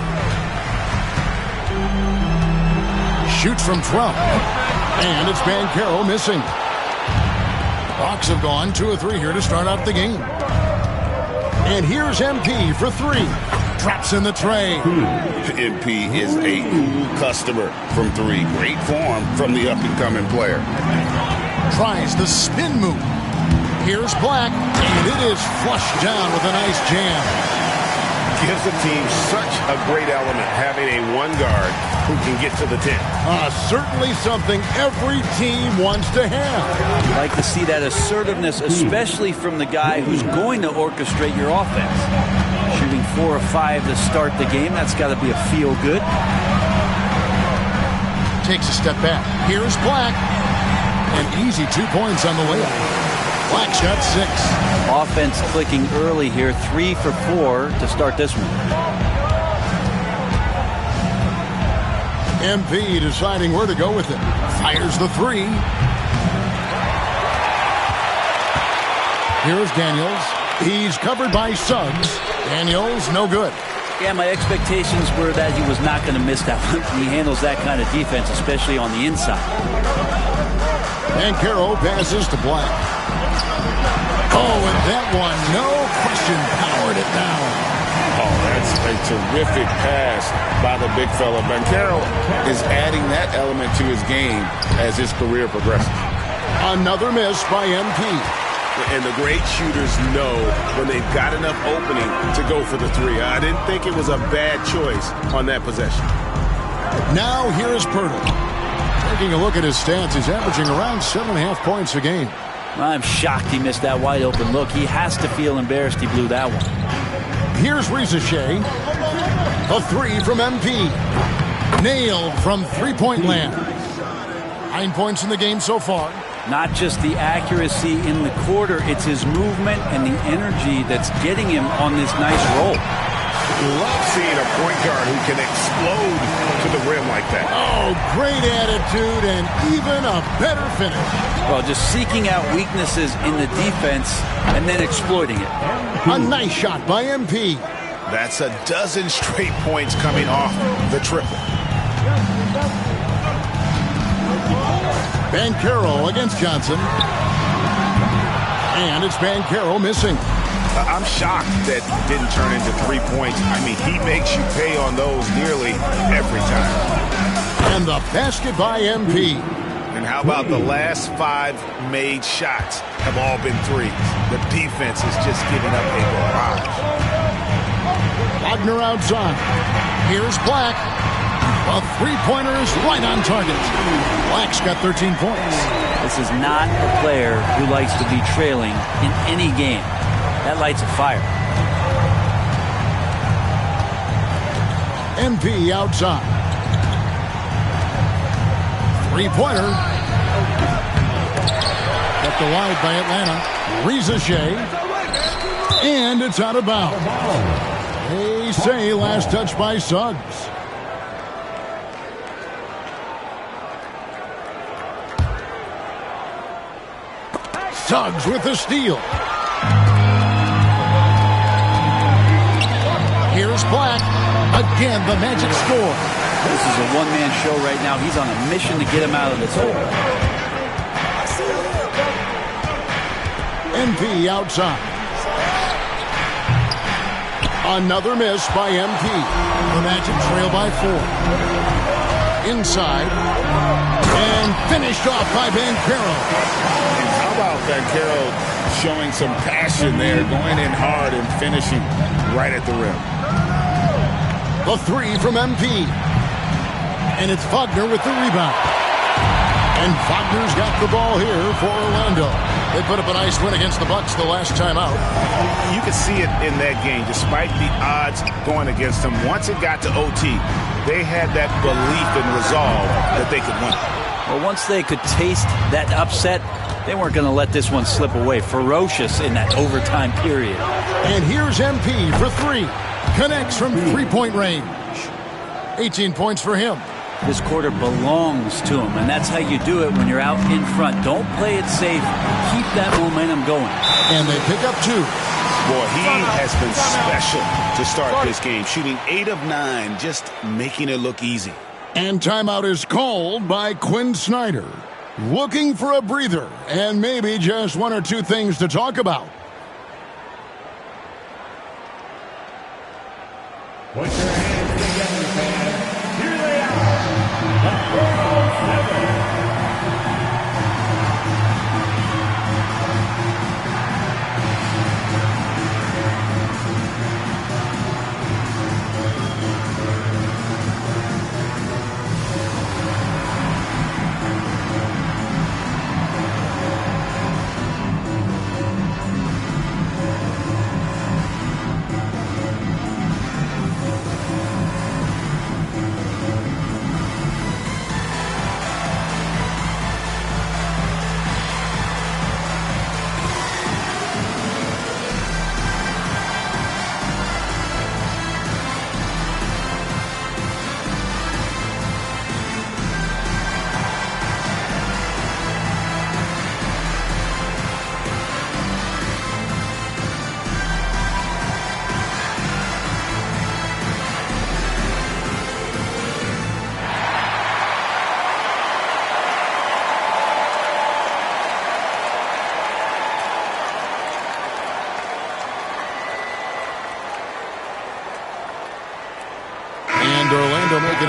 Shoots from 12. And it's Banchero missing. Hawks have gone 2 of 3 here to start out the game. And here's MP for 3. Drops in the tray. MP is a cool customer from 3. Great form from the up-and-coming player. Tries the spin move. Here's Black, and it is flushed down with a nice jam. Gives the team such a great element having a one guard who can get to the 10. Certainly something every team wants to have. You like to see that assertiveness, especially from the guy who's going to orchestrate your offense. Shooting 4 of 5 to start the game, that's got to be a feel good. Takes a step back. Here's Black. An easy 2 points on the layup. Black's got 6. Offense clicking early here, 3 for 4 to start this one. MP deciding where to go with it. Fires the 3. Here's Daniels. He's covered by Suggs. Daniels, no good. Yeah, my expectations were that he was not going to miss that one. He handles that kind of defense, especially on the inside. Banchero passes to Black. Oh, and that one, no question, powered it down. Oh, that's a terrific pass by the big fella. Banchero is adding that element to his game as his career progresses. Another miss by MP. And the great shooters know when they've got enough opening to go for the three. I didn't think it was a bad choice on that possession. Now here is Poeltl. Taking a look at his stats, he's averaging around 7.5 points a game. I'm shocked he missed that wide open look. He has to feel embarrassed he blew that one. Here's Rizachet. A three from MP. Nailed from three-point land. 9 points in the game so far. Not just the accuracy in the quarter, it's his movement and the energy that's getting him on this nice roll. Love seeing a point guard who can explode to the rim like that. Oh, great attitude and even a better finish. Well, just seeking out weaknesses in the defense and then exploiting it. A nice shot by MP. That's a dozen straight points coming off the triple. Banchero against Johnson. And it's Banchero missing. I'm shocked that didn't turn into 3 points. I mean, he makes you pay on those nearly every time. And the basket by MP. And how about the last 5 made shots have all been threes? The defense is just giving up a barrage. Wagner outside. Here's Black. A three-pointer is right on target. Black's got 13 points. This is not a player who likes to be trailing in any game. That lights a fire. MP outside. Three-pointer. Kept alive by Atlanta. Rizachet. And it's out of bounds. They say last touch by Suggs. Suggs with the steal. Here's Black. Again, the Magic score. This is a one-man show right now. He's on a mission to get him out of this hole. MP outside. Another miss by MP. The Magic trail by 4. Inside. And finished off by Banchero. How about Banchero showing some passion there, going in hard and finishing right at the rim. The three from MP. And it's Wagner with the rebound. And Wagner's got the ball here for Orlando. They put up a nice win against the Bucks the last time out. You could see it in that game. Despite the odds going against them, once it got to OT, they had that belief and resolve that they could win. Well, once they could taste that upset, they weren't going to let this one slip away. Ferocious in that overtime period. And here's MP for 3. Connects from three-point range. 18 points for him. This quarter belongs to him, and that's how you do it when you're out in front. Don't play it safe. Keep that momentum going. And they pick up 2. Boy, he has been special to start this game, shooting 8 of 9, just making it look easy. And timeout is called by Quinn Snyder. Looking for a breather and maybe just 1 or 2 things to talk about. Put your hands together, fans. Here they are. The 407.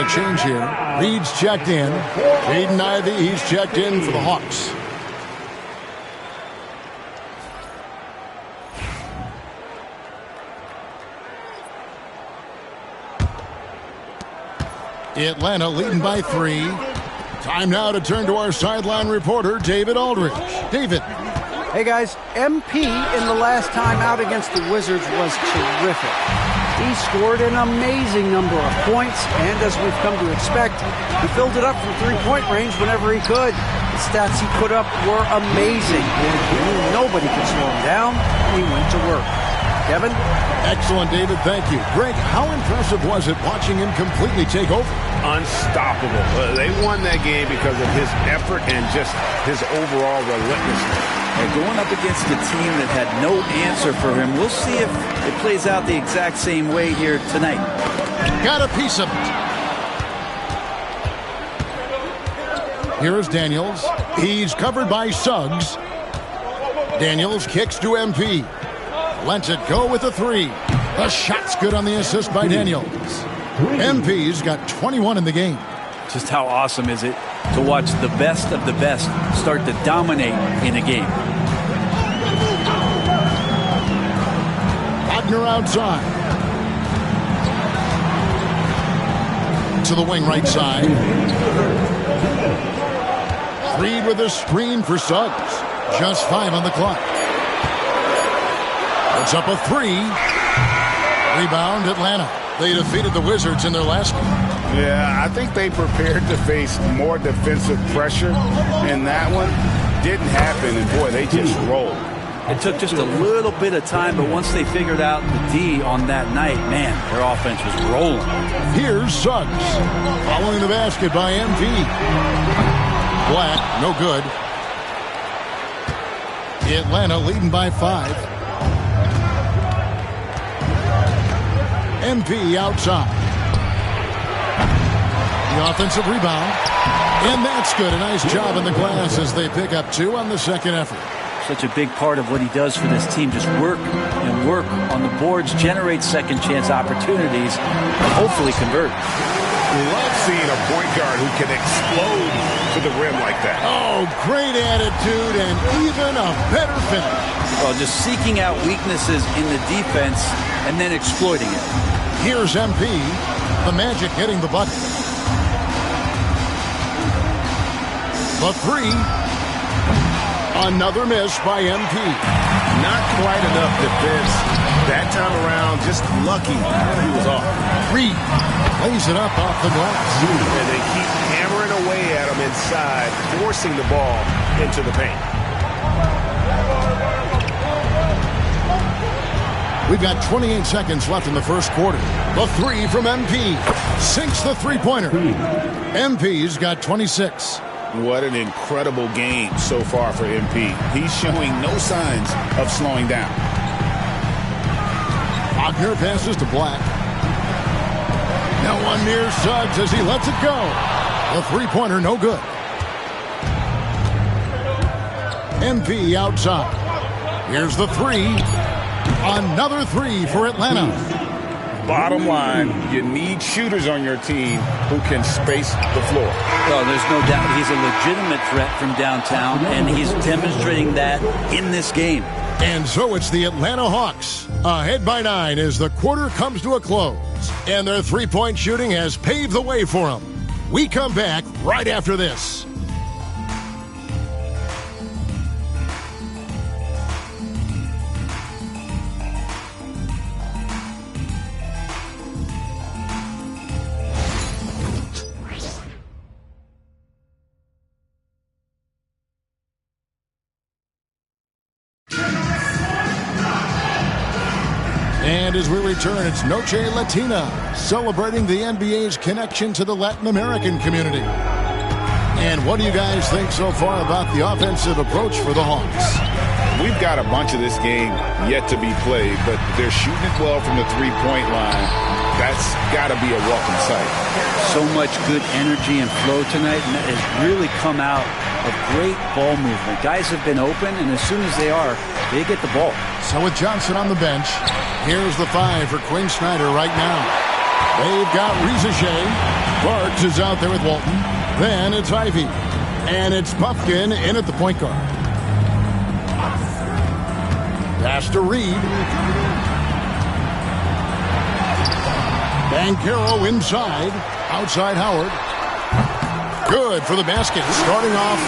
change here. Reed's checked in. Jaden Ivey, he's checked in for the Hawks. Atlanta leading by 3. Time now to turn to our sideline reporter, David Aldridge. David. Hey, guys. MP in the last time out against the Wizards was terrific. He scored an amazing number of points, and as we've come to expect, he filled it up from three-point range whenever he could. The stats he put up were amazing, and he knew nobody could slow him down, and he went to work. Kevin? Excellent, David. Thank you. Greg, how impressive was it watching him completely take over? Unstoppable. They won that game because of his effort and just his overall relentlessness. And going up against a team that had no answer for him, we'll see if it plays out the exact same way here tonight. Got a piece of it. Here is Daniels. He's covered by Suggs. Daniels kicks to MP. Lets it go with a 3. The shot's good on the assist by Daniels. MP's got 21 in the game. Just how awesome is it to watch the best of the best start to dominate in a game. Wagner outside. To the wing right side. Reed with a screen for Suggs. Just 5 on the clock. It's up a 3. Rebound, Atlanta. They defeated the Wizards in their last game. Yeah, I think they prepared to face more defensive pressure, and that one didn't happen, and boy, they just rolled. It took just a little bit of time, but once they figured out the D on that night, man, their offense was rolling. Here's Suggs. Following the basket by MP. Black, no good. Atlanta leading by 5. MP outside. The offensive rebound. And that's good. A nice job in the glass as they pick up 2 on the second effort. Such a big part of what he does for this team. Just work and work on the boards, generate second chance opportunities, and hopefully convert. Love seeing a point guard who can explode to the rim like that. Oh, great attitude and even a better finish. Well, just seeking out weaknesses in the defense and then exploiting it. Here's MP. The Magic getting the bucket. The 3. Another miss by MP. Not quite enough defense. That time around, just lucky he was off. Reed lays it up off the glass. And they keep hammering away at him inside, forcing the ball into the paint. We've got 28 seconds left in the first quarter. The 3 from MP. Sinks the three-pointer. MP's got 26. What an incredible game so far for MP. He's showing no signs of slowing down. Wagner passes to Black. No one near Suggs as he lets it go. The three-pointer no good. MP outside. Here's the 3. Another 3 for Atlanta. Bottom line, you need shooters on your team who can space the floor. Well, there's no doubt he's a legitimate threat from downtown, and he's demonstrating that in this game. And so it's the Atlanta Hawks, ahead by 9 as the quarter comes to a close. And their three-point shooting has paved the way for them. We come back right after this. And as we return, it's Noche Latina, celebrating the NBA's connection to the Latin American community. And what do you guys think so far about the offensive approach for the Hawks? We've got a bunch of this game yet to be played, but they're shooting it well from the three-point line. That's got to be a welcome sight. So much good energy and flow tonight, and that has really come out of great ball movement. Guys have been open, and as soon as they are, they get the ball. So with Johnson on the bench, here's the 5 for Quinn Snyder right now. They've got Riza Shea. Parks is out there with Walton. Then it's Ivy. And it's Pumpkin in at the point guard. Pass to Reed. Banchero inside. Outside Howard. Good for the basket. Starting off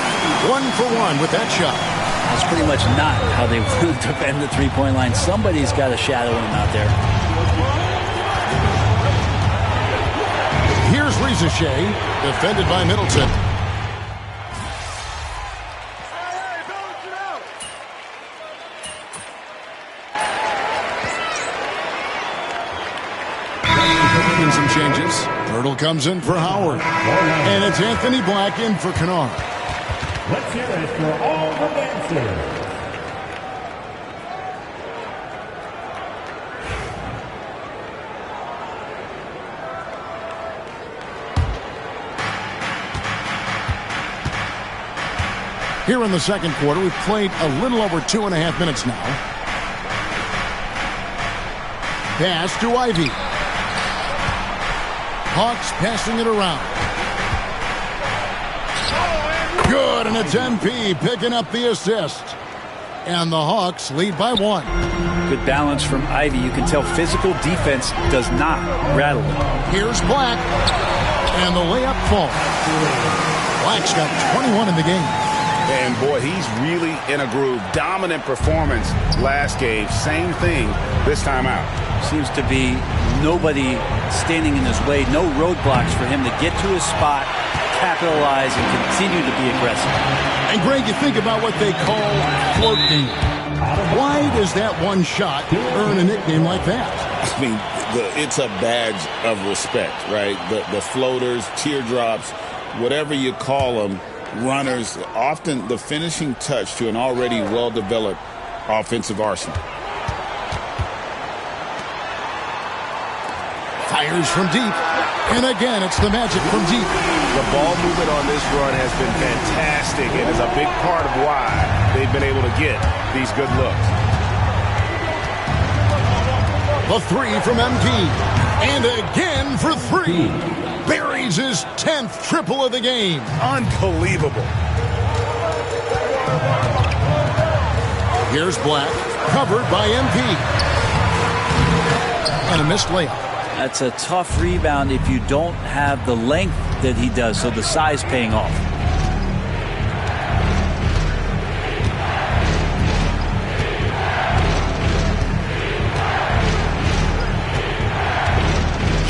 1 for 1 with that shot. That's pretty much not how they would defend the three-point line. Somebody's got a shadow him out there. Here's Rizachet, defended by Middleton. Making some changes. Hurdle comes in for Howard. And it's Anthony Black in for Kennard. Let's hear it for all the dancers. Here in the second quarter, we've played a little over 2.5 minutes now. Pass to Ivy. Hawks passing it around. Good, and it's MP picking up the assist. And the Hawks lead by 1. Good balance from Ivy. You can tell physical defense does not rattle him. Here's Black. And the layup falls. Black's got 21 in the game. And boy, he's really in a groove. Dominant performance last game. Same thing this time out. Seems to be nobody standing in his way. No roadblocks for him to get to his spot, capitalize, and continue to be aggressive. And Greg, you think about what they call floating. Why does that one shot earn a nickname like that? I mean, it's a badge of respect, right? The floaters, teardrops, whatever you call them, runners, often the finishing touch to an already well-developed offensive arsenal. Fires from deep. And again, it's the Magic from deep. The ball movement on this run has been fantastic and is a big part of why they've been able to get these good looks. The 3 from MP. And again for 3. Buries his 10th triple of the game. Unbelievable. Here's Black, covered by MP. And a missed layup. That's a tough rebound if you don't have the length that he does, so the size paying off.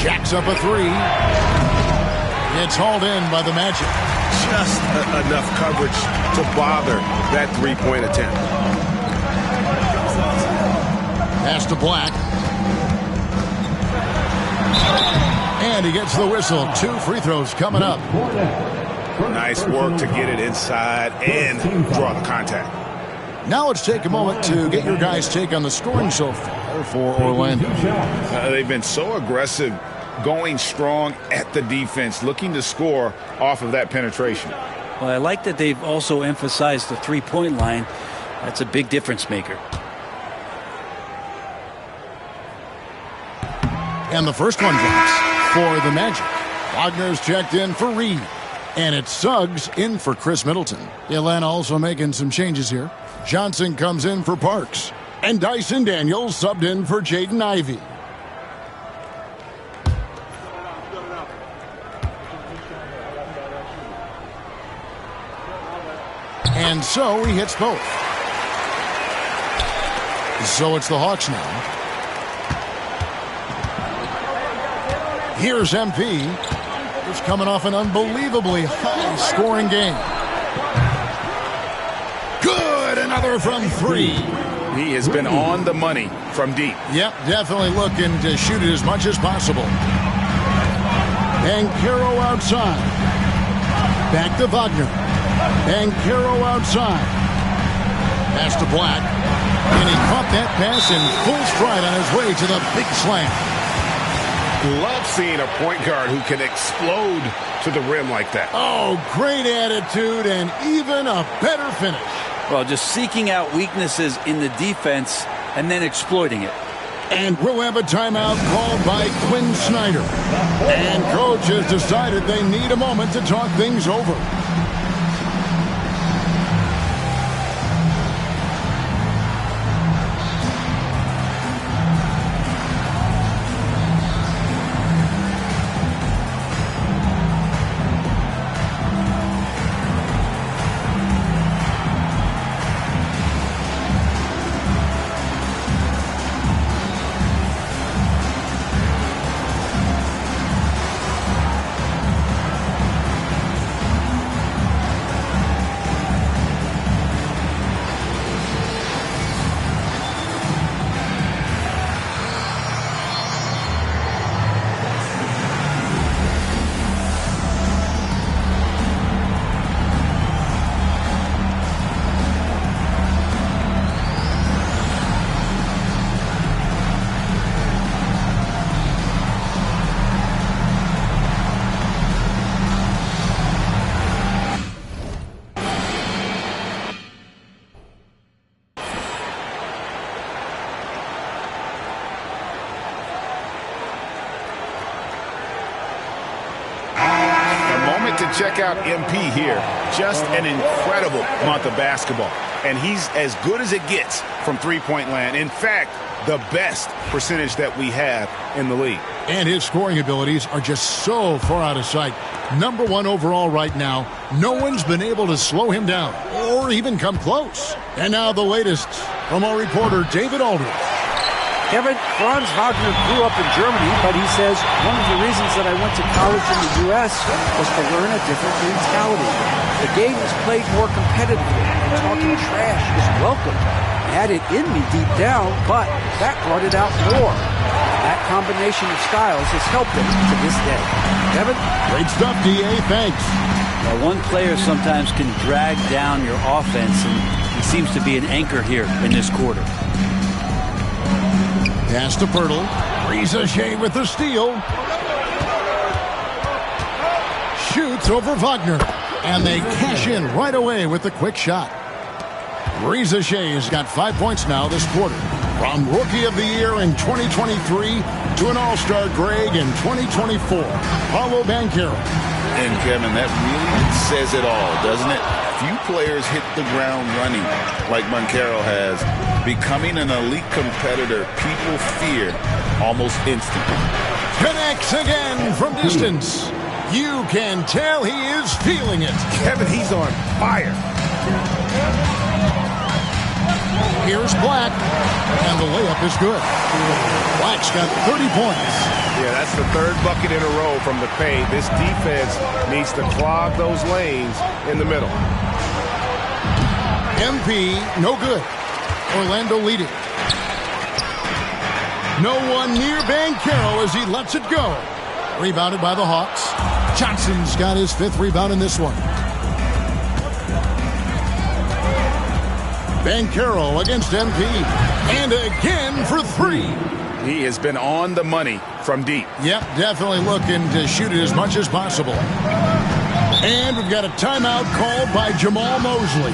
Jacks up a 3. It's hauled in by the Magic. Just enough coverage to bother that three-point attempt. Pass to Black. And he gets the whistle. 2 free throws coming up. Nice work to get it inside and draw the contact. Now let's take a moment to get your guys' take on the scoring so far for Orlando. They've been so aggressive, going strong at the defense, looking to score off of that penetration. Well, I like that they've also emphasized the three-point line. That's a big difference maker. And the first one drops for the Magic. Wagner's checked in for Reed. And it's Suggs in for Chris Middleton. Atlanta also making some changes here. Johnson comes in for Parks. And Dyson Daniels subbed in for Jaden Ivey. And so he hits both. So it's the Hawks now. Here's MP. He's coming off an unbelievably high-scoring game. Good, another from 3. He has been on the money from deep. Yep, definitely looking to shoot it as much as possible. Banchero outside. Back to Wagner. Banchero outside. Pass to Black. And he caught that pass in full stride on his way to the big slam. Love seeing a point guard who can explode to the rim like that. Oh, great attitude and even a better finish. Well, just seeking out weaknesses in the defense and then exploiting it. And we'll have a timeout called by Quinn Snyder. And coach has decided they need a moment to talk things over. Check out MP here. Just an incredible month of basketball. And he's as good as it gets from three-point land. In fact, the best percentage that we have in the league. And his scoring abilities are just so far out of sight. Number 1 overall right now. No one's been able to slow him down or even come close. And now the latest from our reporter, David Aldridge. Kevin, Franz Wagner grew up in Germany, but he says one of the reasons that I went to college in the U.S. was to learn a different mentality. The game is played more competitively, and talking trash is welcome. I had it in me deep down, but that brought it out more. That combination of styles has helped him to this day. Kevin? Great stuff, D.A. Thanks. Now, one player sometimes can drag down your offense, and he seems to be an anchor here in this quarter. Pass to Pirtle. Reza Shea with the steal. Shoots over Wagner. And they cash in right away with the quick shot. Reza Shea has got 5 points now this quarter. From Rookie of the Year in 2023 to an All-Star Greg in 2024. Paolo Banchero. And Kevin, that really says it all, doesn't it? Few players hit the ground running like Banchero has. Becoming an elite competitor, people fear almost instantly. Connects again from distance. You can tell he is feeling it. Kevin, he's on fire. Here's Black, and the layup is good. Black's got 30 points. Yeah, that's the third bucket in a row from the paint. This defense needs to clog those lanes in the middle. MP, no good. Orlando leading. No one near Banchero as he lets it go. Rebounded by the Hawks. Johnson's got his 5th rebound in this one. Banchero against MP. And again for 3. He has been on the money from deep. Yep, definitely looking to shoot it as much as possible. And we've got a timeout called by Jamal Mosley.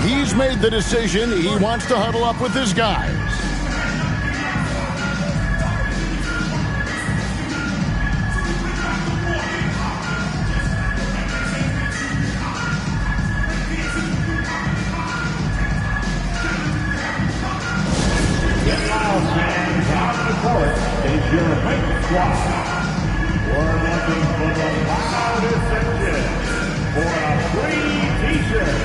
He's made the decision. He wants to huddle up with his guys. Is your hate squad. We're looking for the loudest section for a free t-shirt.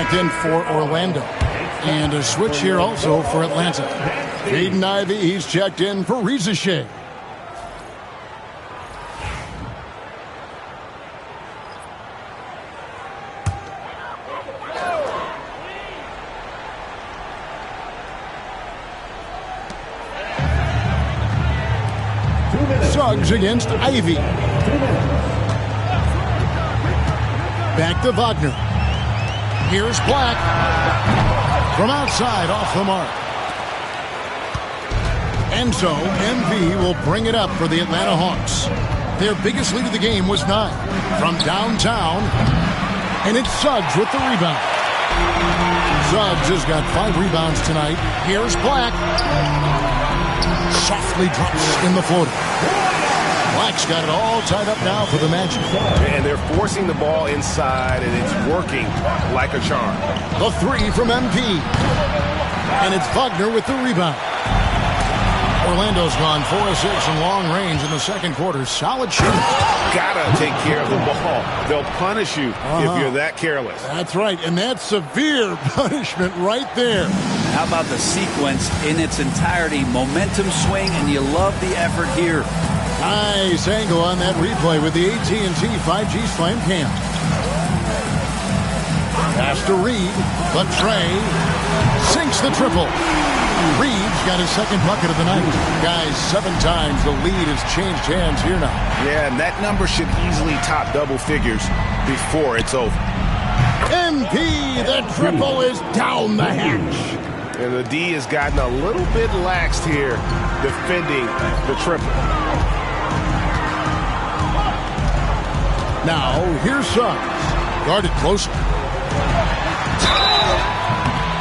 checked in for Orlando. And a switch here also for Atlanta. Jaden Ivey, he's checked in for Reza Shea. Suggs against Ivey. Back to Wagner. Here's Black. From outside, off the mark. And so, MP will bring it up for the Atlanta Hawks. Their biggest lead of the game was 9. From downtown, and it's Suggs with the rebound. Suggs has got 5 rebounds tonight. Here's Black. Softly drops in the floater. Black's got it all tied up now for the Magic. And they're forcing the ball inside, and it's working like a charm. The 3 from MP. And it's Wagner with the rebound. Orlando's gone 4 of 6 from long range in the second quarter. Solid shooting. Gotta take care of the ball. They'll punish you if you're that careless. That's right, and that's severe punishment right there. How about the sequence in its entirety? Momentum swing, and you love the effort here. Nice angle on that replay with the AT&T 5G Slam Cam. Pass to Reed, but Trey sinks the triple. Reed's got his second bucket of the night. Guys, 7 times the lead has changed hands here now. Yeah, and that number should easily top double figures before it's over. MP, the triple is down the hatch. And the D has gotten a little bit laxed here defending the triple. Now, here's Suggs. Guarded closer.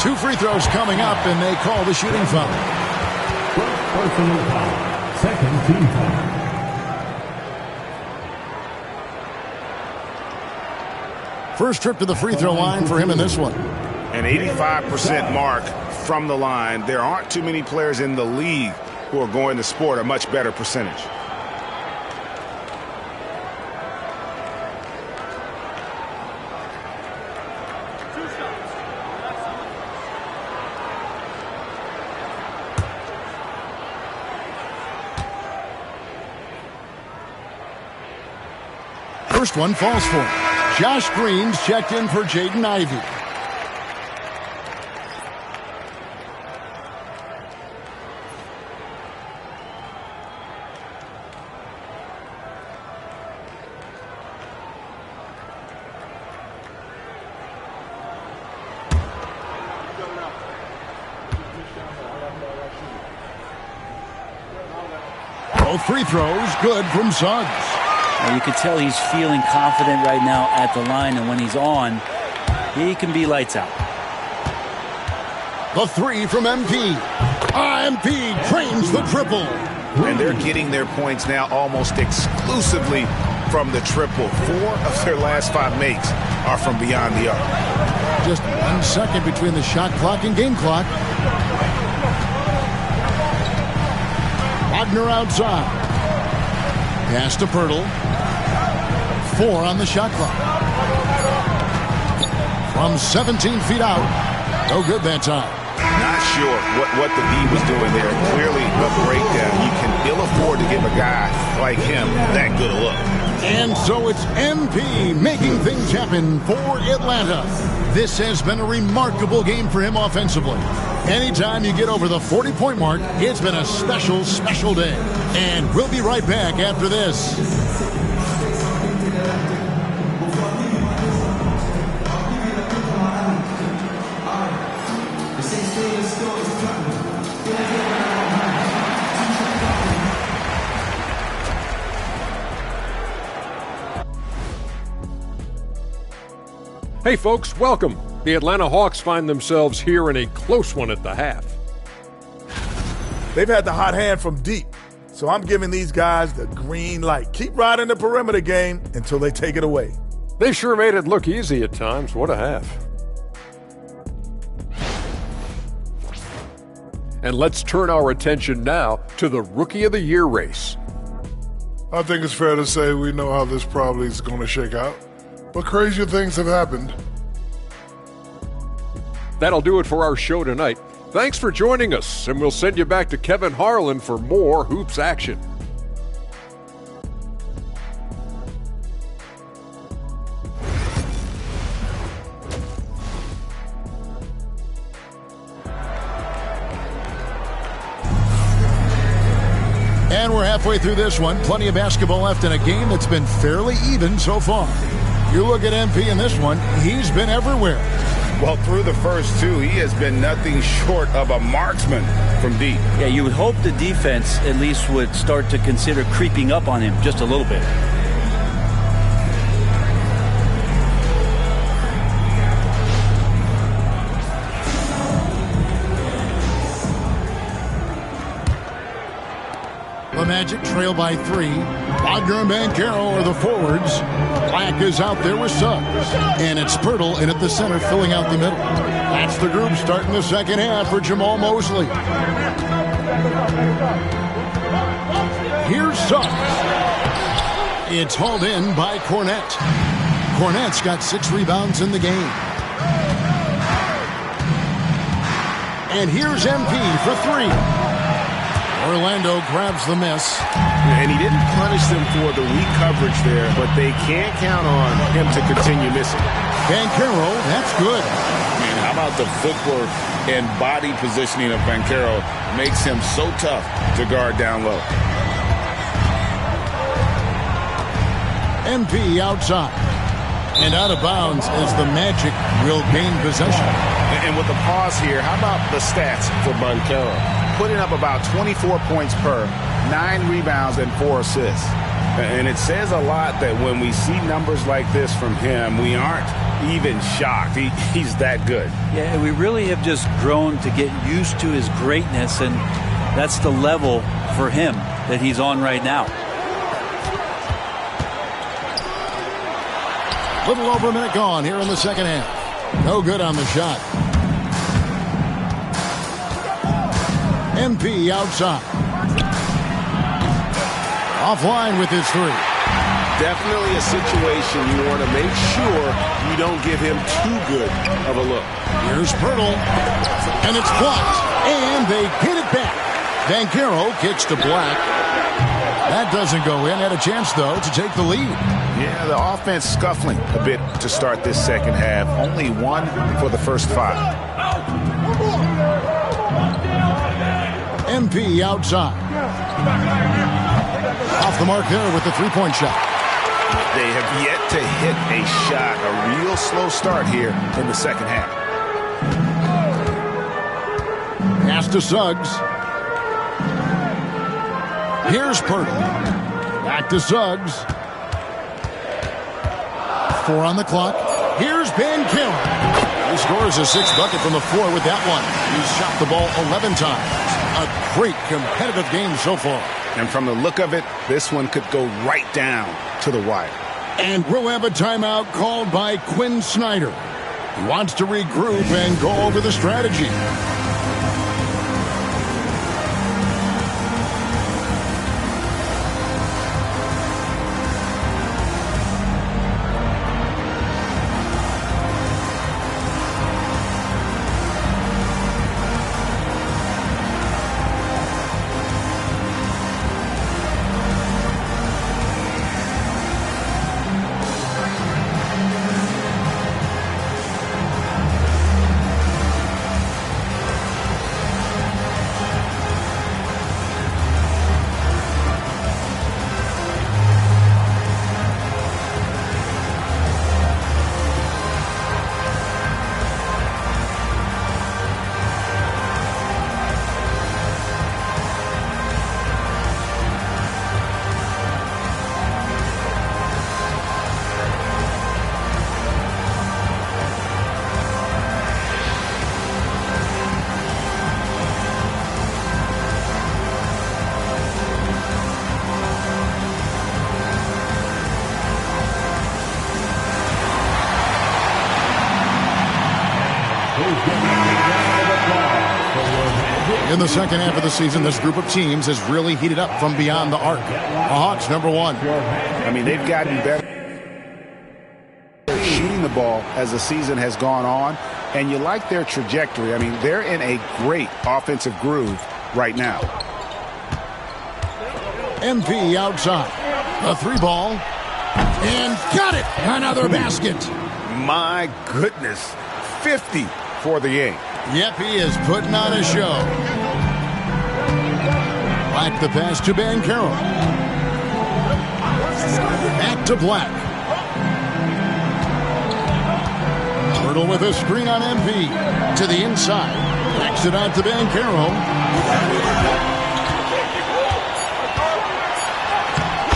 2 free throws coming up, and they call the shooting foul. Personal foul. Second team foul. First trip to the free throw line for him in this one. An 85% mark from the line. There aren't too many players in the league who are going to sport a much better percentage. First one falls for him. Josh Green's checked in for Jaden Ivey. Both free throws good from Suggs. You can tell he's feeling confident right now at the line, and when he's on, he can be lights out. The 3 from MP. MP trains the triple. And they're getting their points now almost exclusively from the triple. 4 of their last 5 makes are from beyond the arc. Just 1 second between the shot clock and game clock. Wagner outside. Pass to Pirtle. 4 on the shot clock. From 17 feet out. No good that time. Not sure what the D was doing there. Clearly a breakdown. You can ill afford to give a guy like him that good a look. And so it's MP making things happen for Atlanta. This has been a remarkable game for him offensively. Anytime you get over the 40-point mark, it's been a special, special day. And we'll be right back after this. Hey folks, welcome. The Atlanta Hawks find themselves here in a close one at the half. They've had the hot hand from deep, so I'm giving these guys the green light. Keep riding the perimeter game until they take it away. They sure made it look easy at times. What a half. And let's turn our attention now to the Rookie of the Year race. I think it's fair to say we know how this probably is going to shake out, but crazier things have happened. That'll do it for our show tonight. Thanks for joining us, and we'll send you back to Kevin Harlan for more hoops action. And we're halfway through this one. Plenty of basketball left in a game that's been fairly even so far. You look at MP in this one, he's been everywhere. Well, through the first two, he has been nothing short of a marksman from deep. Yeah, you would hope the defense at least would start to consider creeping up on him just a little bit. The Magic trail by 3. Wagner and Banchero are the forwards. Black is out there with Suggs. And it's Pirtle in at the center, filling out the middle. That's the group starting the second half for Jamal Mosley. Here's Suggs. It's hauled in by Cornette. Cornette's got 6 rebounds in the game. And here's MP for 3. Orlando grabs the miss. And he didn't punish them for the weak coverage there, but they can't count on him to continue missing. Banchero, that's good. Man, how about the footwork and body positioning of Banchero makes him so tough to guard down low. MP outside. And out of bounds as the Magic will gain possession. And with the pause here, how about the stats for Banchero? Putting up about 24 points per, 9 rebounds and 4 assists. And it says a lot that when we see numbers like this from him, we aren't even shocked. He's that good. Yeah, we really have just grown to get used to his greatness, and that's the level for him that he's on right now. Little over a minute gone here in the second half. No good on the shot. MP outside. Offline with his 3. Definitely a situation you want to make sure you don't give him too good of a look. Here's Pirtle. And it's blocked. And they get it back. Banchero kicks to Black. That doesn't go in. Had a chance, though, to take the lead. Yeah, the offense scuffling a bit to start this second half. Only 1 for the first 5. MP outside. Off the mark there with the 3-point shot. They have yet to hit a shot. A real slow start here in the second half. Pass to Suggs. Here's Pirtle. Back to Suggs. 4 on the clock. Here's Banchero. He scores a 6th bucket from the floor with that one. He's shot the ball 11 times. A great competitive game so far. And from the look of it, this one could go right down to the wire. And we'll have a timeout called by Quinn Snyder. He wants to regroup and go over the strategy. In the second half of the season, this group of teams has really heated up from beyond the arc. The Hawks, number 1. I mean, they've gotten better shooting the ball as the season has gone on. and you like their trajectory. I mean, they're in a great offensive groove right now. MP outside. A 3-ball. And got it. Another basket. My goodness. 50 for the game. Yep, he is putting on a show. Black the pass to Banchero. Back to Black. Hurdle with a screen on MP. To the inside. Backs it out to Banchero.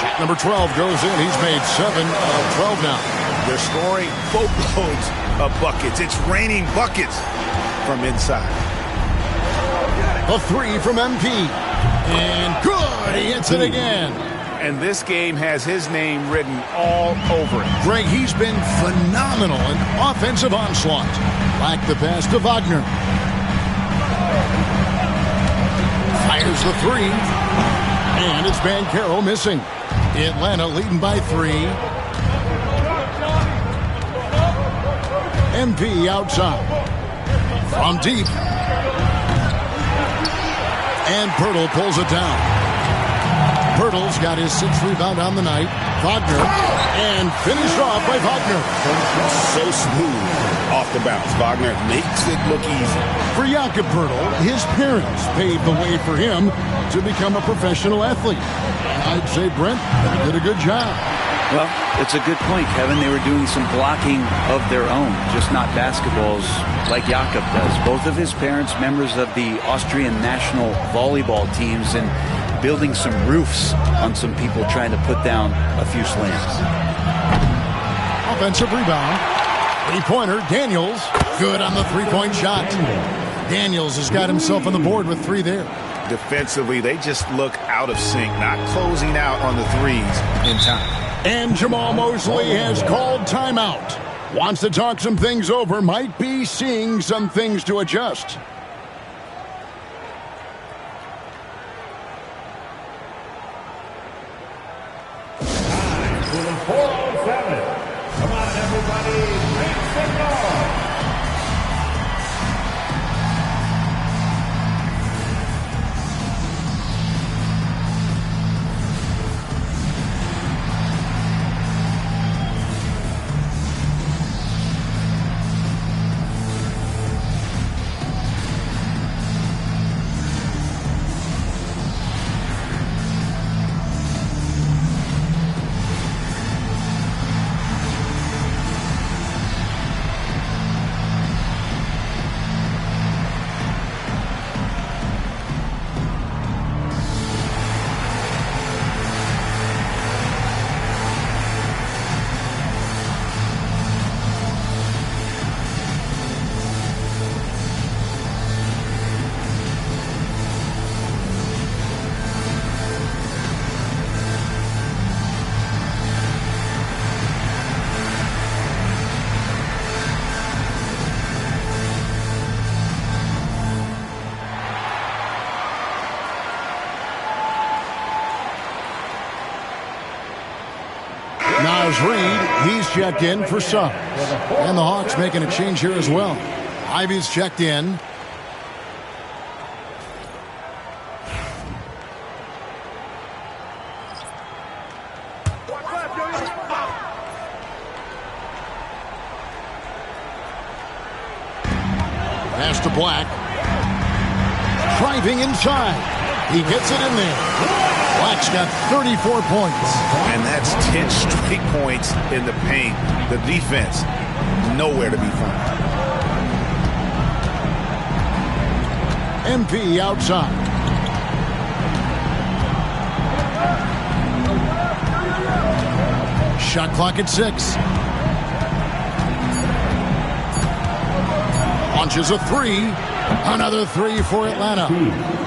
Shot number 12 goes in. He's made 7 of 12 now. They're scoring boatloads of buckets. It's raining buckets from inside. A 3 from MP. And good. He hits it again. And this game has his name written all over it. Greg, he's been phenomenal in offensive onslaught. Black the pass to Wagner. Fires the 3. And it's Banchero missing. Atlanta leading by 3. MP outside. From deep. And Pirtle pulls it down. Pirtle's got his 6th rebound on the night. Wagner. And finished off by Wagner. So smooth off the bounce. Wagner makes it look easy. For Jakob Pirtle, his parents paved the way for him to become a professional athlete. I'd say Brent did a good job. Well, it's a good point, Kevin. They were doing some blocking of their own, just not basketballs like Jakob does. Both of his parents, members of the Austrian national volleyball teams, and building some roofs on some people trying to put down a few slams. Offensive rebound. 3-pointer, Daniels. Good on the 3-point shot. Daniels has got himself on the board with 3 there. Defensively, they just look out of sync, not closing out on the threes in time. And Jamal Mosley has called timeout. Wants to talk some things over. Might be seeing some things to adjust. To the 407. Come on, everybody. Make some noise. Naz Reid, he's checked in for Suggs. And the Hawks making a change here as well. Ivy's checked in. Pass to Black. Driving inside. He gets it in there. Black's got 34 points. And that's 10 straight points in the paint. The defense, nowhere to be found. MP outside. Shot clock at 6. Launches a 3. Another 3 for Atlanta.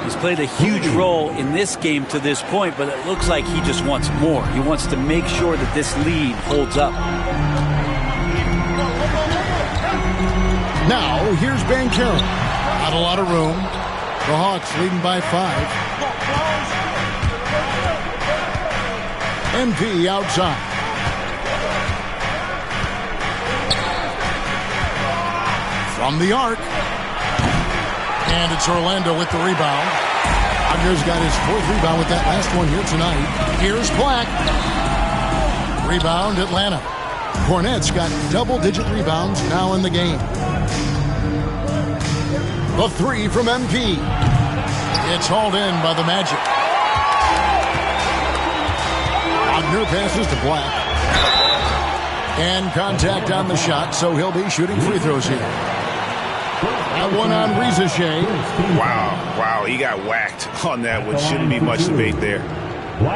He's played a huge role in this game to this point, but it looks like he just wants more. He wants to make sure that this lead holds up. Now, here's Banchero. Not a lot of room. The Hawks leading by 5. MP outside. From the arc. And it's Orlando with the rebound. Wagner's got his 4th rebound with that last one here tonight. Here's Black. Rebound, Atlanta. Cornette's got double-digit rebounds now in the game. The 3 from MP. It's hauled in by the Magic. Wagner passes to Black. And contact on the shot, so he'll be shooting free throws here. That one on Rizachet. Wow, he got whacked on that one. Shouldn't be much debate there.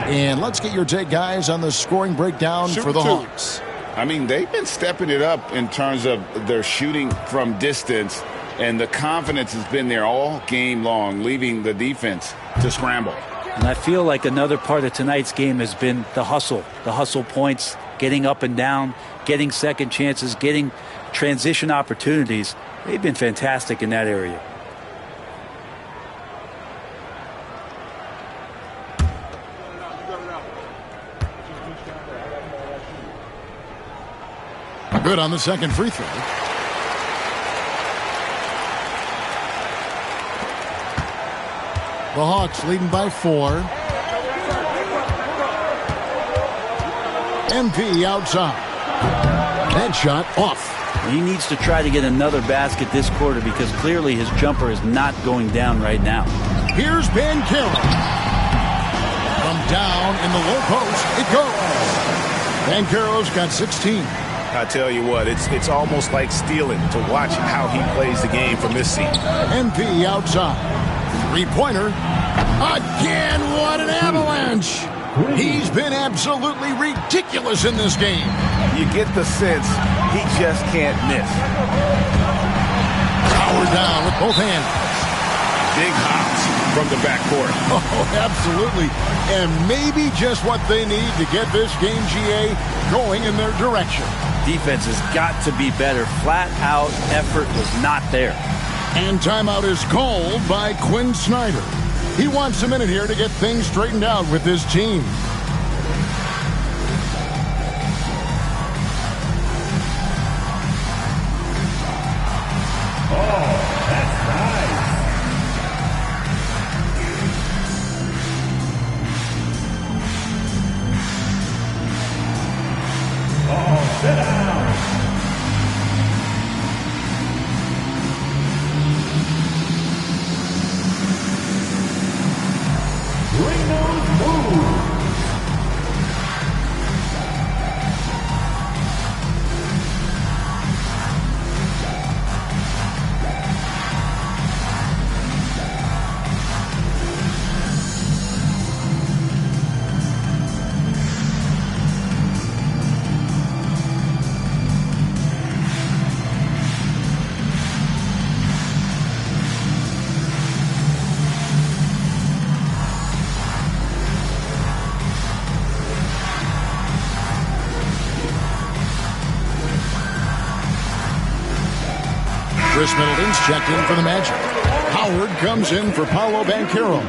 And let's get your take, guys, on the scoring breakdown for the Hawks. I mean, they've been stepping it up in terms of their shooting from distance, and the confidence has been there all game long, leaving the defense to scramble. And I feel like another part of tonight's game has been the hustle points, getting up and down, getting second chances, getting transition opportunities. They've been fantastic in that area. Good on the second free throw. The Hawks leading by 4. MP outside. That shot off. He needs to try to get another basket this quarter because clearly his jumper is not going down right now. Here's Banchero. From down in the low post, it goes. Banchero's got 16. I tell you what, it's almost like stealing to watch how he plays the game from this seat. MP outside. 3-pointer. Again, what an avalanche. He's been absolutely ridiculous in this game. You get the sense he just can't miss. Power down with both hands. Big hops from the backcourt. Oh, absolutely. And maybe just what they need to get this game, GA, going in their direction. Defense has got to be better. Flat out effort was not there. And timeout is called by Quinn Snyder. He wants a minute here to get things straightened out with his team. Sit down. Bring those moves. Chris Middleton's checked in for the Magic. Howard comes in for Paolo Banchero.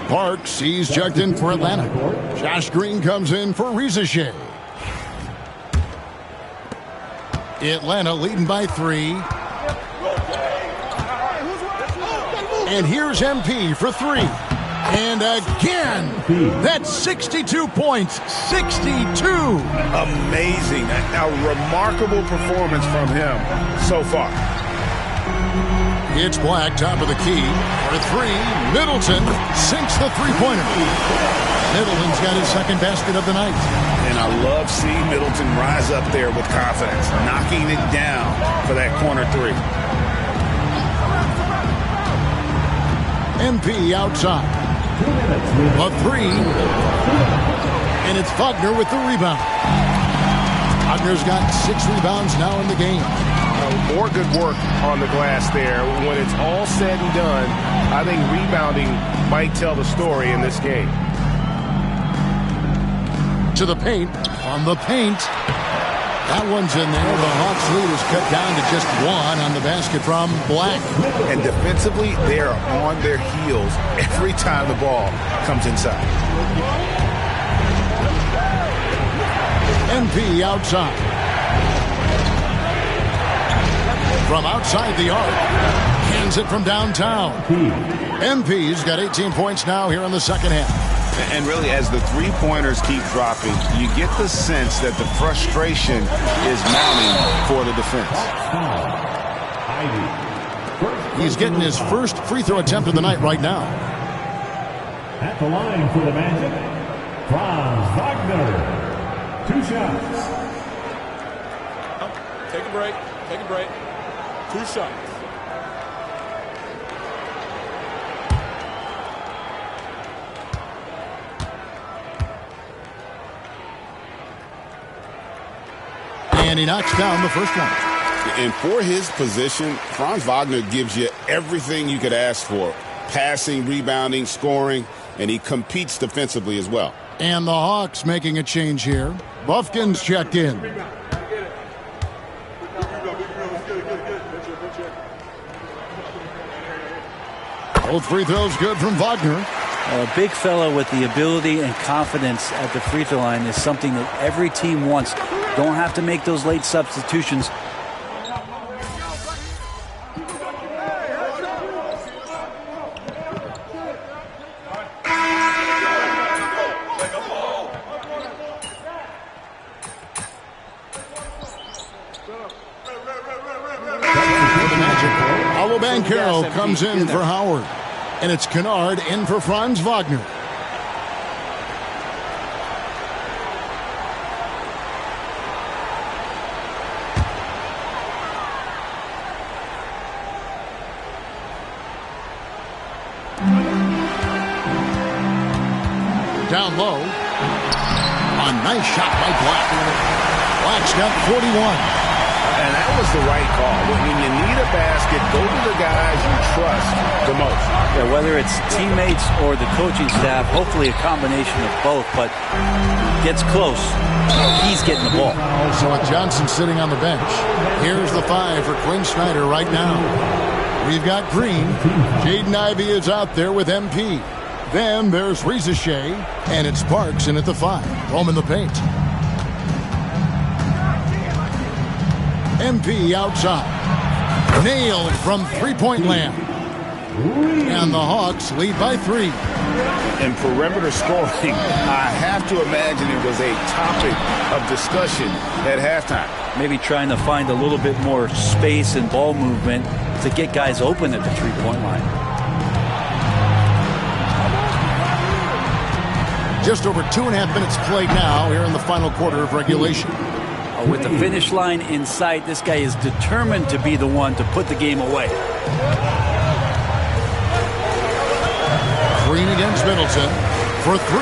Parks, he's checked in for Atlanta. Josh Green comes in for Rizachet. Atlanta leading by 3. And here's MP for 3. And again, that's 62 points. 62. Amazing. A remarkable performance from him so far. It's Black, top of the key. For 3, Middleton sinks the three-pointer. Middleton's got his second basket of the night. And I love seeing Middleton rise up there with confidence, knocking it down for that corner 3. MP outside. A 3. And it's Wagner with the rebound. Wagner's got 6 rebounds now in the game. More good work on the glass there. When it's all said and done, I think rebounding might tell the story in this game. To the paint. On the paint. That one's in there. The Hawks lead is cut down to just 1 on the basket from Black. And defensively, they are on their heels every time the ball comes inside. MP outside. from outside the arc. Hands it from downtown. MP's got 18 points now here in the second half. And really, as the three-pointers keep dropping, you get the sense that the frustration is mounting for the defense. He's getting his first free throw attempt of the night right now. At the line for the Magic, Franz Wagner. 2 shots. Take a break. Take a break. 2 shots. And he knocks down the first one. And for his position, Franz Wagner gives you everything you could ask for. Passing, rebounding, scoring, and he competes defensively as well. And the Hawks making a change here. Buffkin's checked in. Both free throws good from Wagner. A big fella with the ability and confidence at the free throw line is something that every team wants. Don't have to make those late substitutions. Banchero comes in for Howard. And it's Kennard in for Franz Wagner. Down low. A nice shot by Black. Black's got 41. And that was the right call. When you need a basket, go to the guys you trust the most. Yeah, whether it's teammates or the coaching staff, hopefully a combination of both, but gets close. He's getting the ball. So with Johnson sitting on the bench, here's the 5 for Quinn Snyder right now. We've got Green. Jaden Ivey is out there with MP. Then there's Reza Shea, and it's Parks in at the 5. Home in the paint. MP outside. Nailed from three-point land. And the Hawks lead by 3. And perimeter scoring, I have to imagine it was a topic of discussion at halftime. Maybe trying to find a little bit more space and ball movement to get guys open at the three-point line. Just over 2.5 minutes played now here in the final quarter of regulation. With the finish line in sight, this guy is determined to be the one to put the game away. Green against Middleton for 3.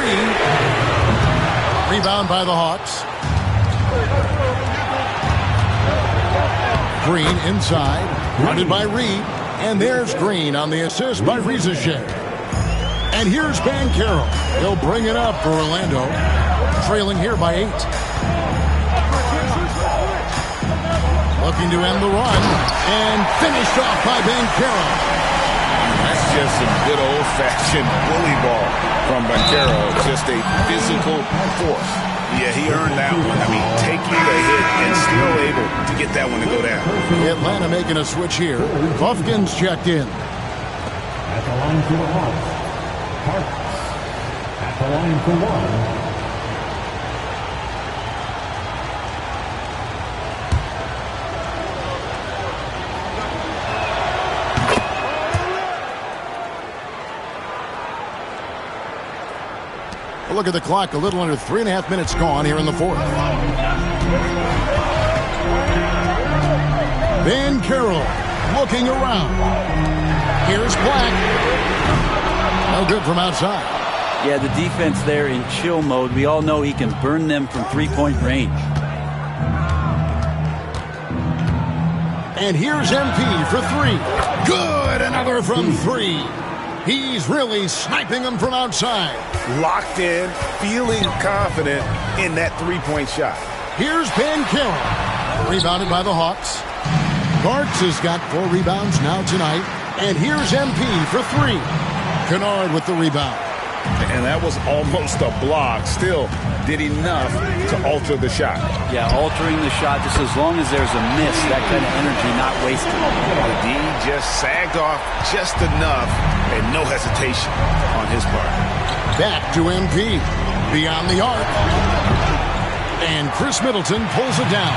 Rebound by the Hawks. Green inside, guarded by Reed. And there's Green on the assist by Reza Shea. And here's Banchero. He'll bring it up for Orlando, trailing here by 8. Looking to end the run, and finished off by Banchero. That's just some good old-fashioned bully ball from Banchero. Just a physical force. Yeah, he earned that one. I mean, taking the hit and still able to get that one to go down. Atlanta making a switch here. Buffkin's checked in. At the line for the Hawks, Parks. At the line for 1. Look at the clock, a little under 3.5 minutes gone here in the 4th. Banchero looking around. Here's Black. No good from outside. Yeah, the defense there in chill mode. We all know he can burn them from three-point range. And here's MP for 3. Good, another from 3. He's really sniping them from outside. Locked in, feeling confident in that three-point shot. Here's Banchero. Rebounded by the Hawks. Parks has got 4 rebounds now tonight. And here's MP for 3. Kennard with the rebound. And that was almost a block. Still did enough to alter the shot. Yeah, altering the shot just as long as there's a miss. That kind of energy not wasted. The D just sagged off just enough and no hesitation on his part. Back to MP. Beyond the arc. And Chris Middleton pulls it down.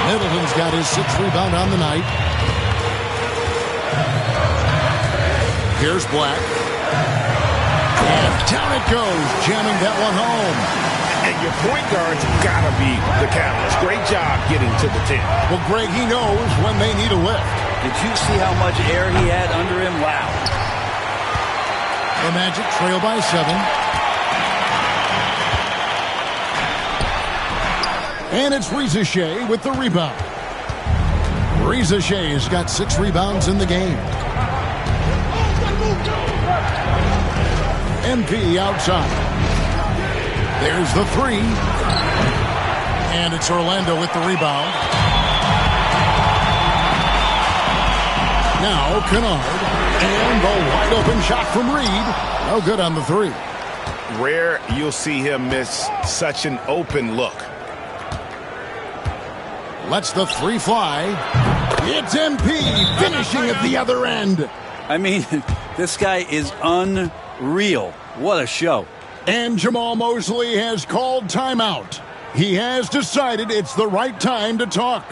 Middleton's got his 6th rebound on the night. Here's Black. And down it goes, jamming that one home. And your point guard's got to be the catalyst. Great job getting to the 10. Well, Greg, he knows when they need a lift. Did you see how much air he had under him? Wow. The Magic trail by 7. And it's Reza Shea with the rebound. Reza Shea has got 6 rebounds in the game. MP outside. There's the 3. And it's Orlando with the rebound. Now Kennard. And the wide open shot from Reed. No good on the 3. Rare you'll see him miss such an open look. Lets the 3 fly. It's MP finishing at the other end. I mean, this guy is unreal. What a show. And Jamal Mosley has called timeout. He has decided it's the right time to talk.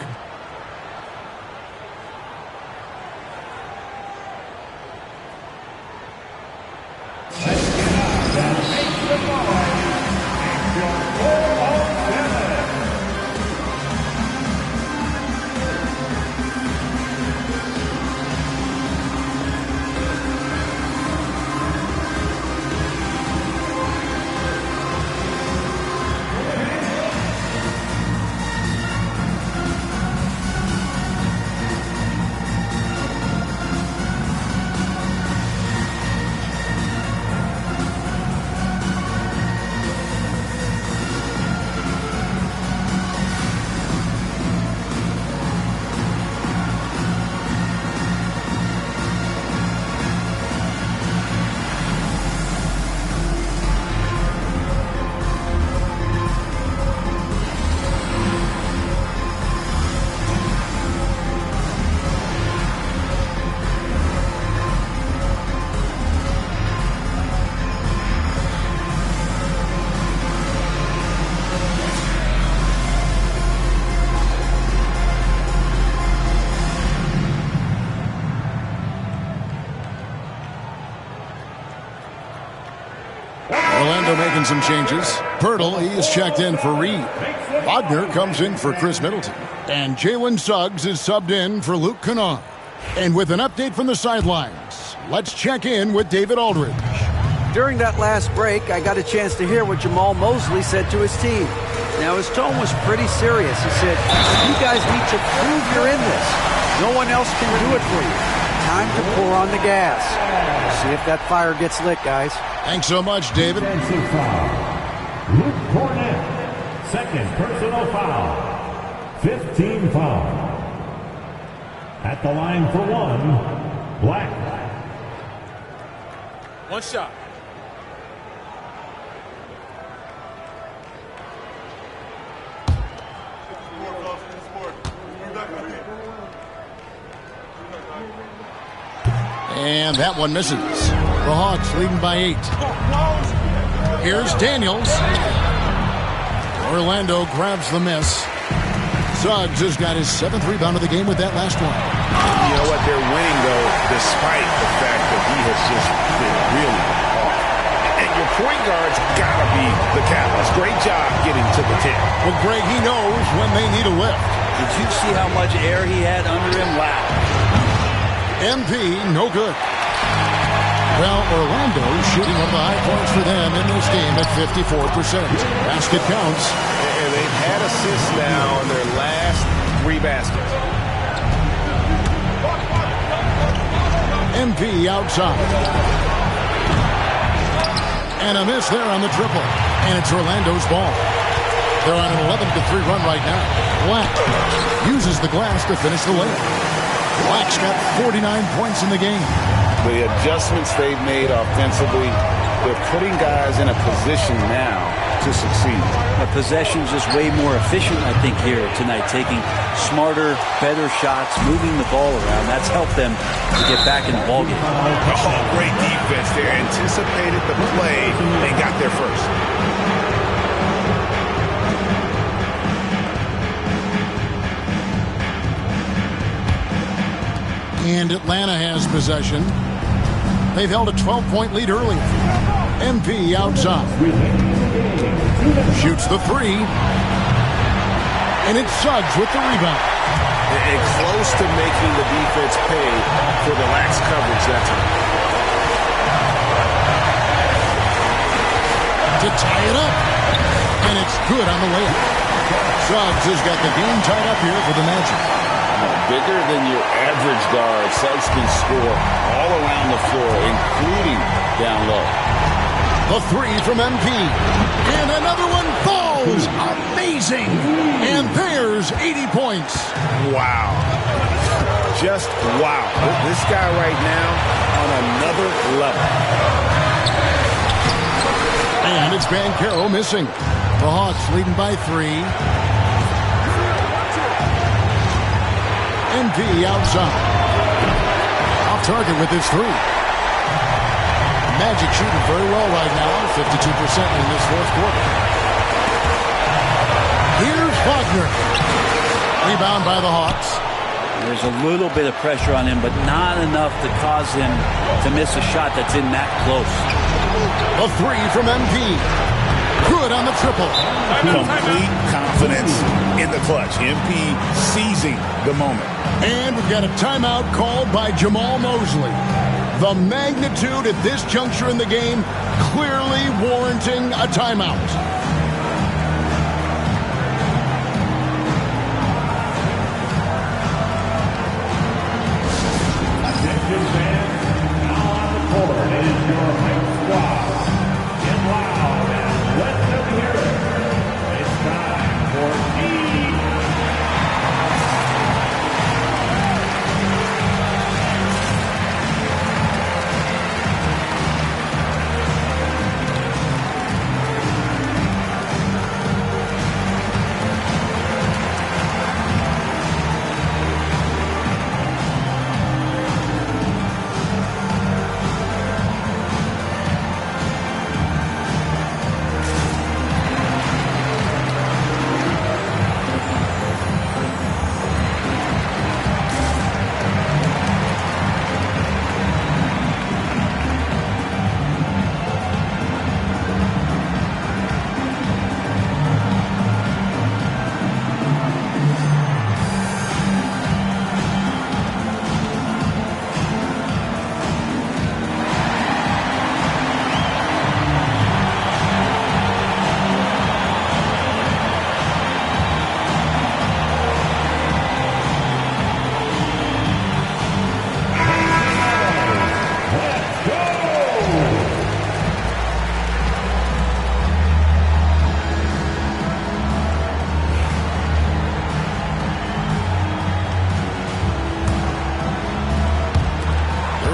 Making some changes. Pirtle, he is checked in for Reed. Wagner comes in for Chris Middleton. And Jalen Suggs is subbed in for Luke Kennard. And with an update from the sidelines, let's check in with David Aldridge. During that last break, I got a chance to hear what Jamal Mosley said to his team. Now, his tone was pretty serious. He said, you guys need to prove you're in this. No one else can do it for you. Time to pour on the gas. See if that fire gets lit, guys. Thanks so much, David. Defensive foul. Luke Cornett, second personal foul. 15 foul. At the line for 1, Black. One shot. And that one misses. The Hawks leading by 8. Here's Daniels. Orlando grabs the miss. Suggs has got his 7th rebound of the game with that last one. You know what? They're winning, though, despite the fact that he has just been really hard. And your point guard's got to be the catalyst. Great job getting to the 10. Well, Greg, he knows when they need a lift. Did you see how much air he had under him? Wow. MP, no good. Well, Orlando shooting up the high points for them in this game at 54%. Basket counts. And they've had assists now in their last 3 baskets. MP outside. And a miss there on the triple. And it's Orlando's ball. They're on an 11-3 run right now. Black uses the glass to finish the layup. Black's got 49 points in the game. The adjustments they've made offensively They're putting guys in a position now to succeed. The possession's just way more efficient, I think, here tonight, taking smarter, better shots, moving the ball around. That's helped them to get back in the ballgame. Oh, great defense there. Anticipated the play and got there first. And Atlanta has possession. They've held a 12-point lead earlier. MP outside. Shoots the three. And it's Suggs with the rebound. And close to making the defense pay for the lax coverage that time. To tie it up. And it's good on the way up. Suggs has got the game tied up here for the Magic. Bigger than your average guard, Suggs can score all around the floor, including down low. The three from MP. And another one falls. Amazing. And there's 80 points. Wow. Just wow. This guy right now on another level. And it's Banchero missing. The Hawks leading by 3. MP outside. Off target with his 3. Magic shooting very well right now, 52% in this fourth quarter. Here's Wagner. Rebound by the Hawks. There's a little bit of pressure on him, but not enough to cause him to miss a shot that's in that close. A 3 from MP. Good on the triple. Complete confidence in the clutch. MP seizing the moment. And we've got a timeout called by Jamal Mosley. The magnitude at this juncture in the game clearly warranting a timeout.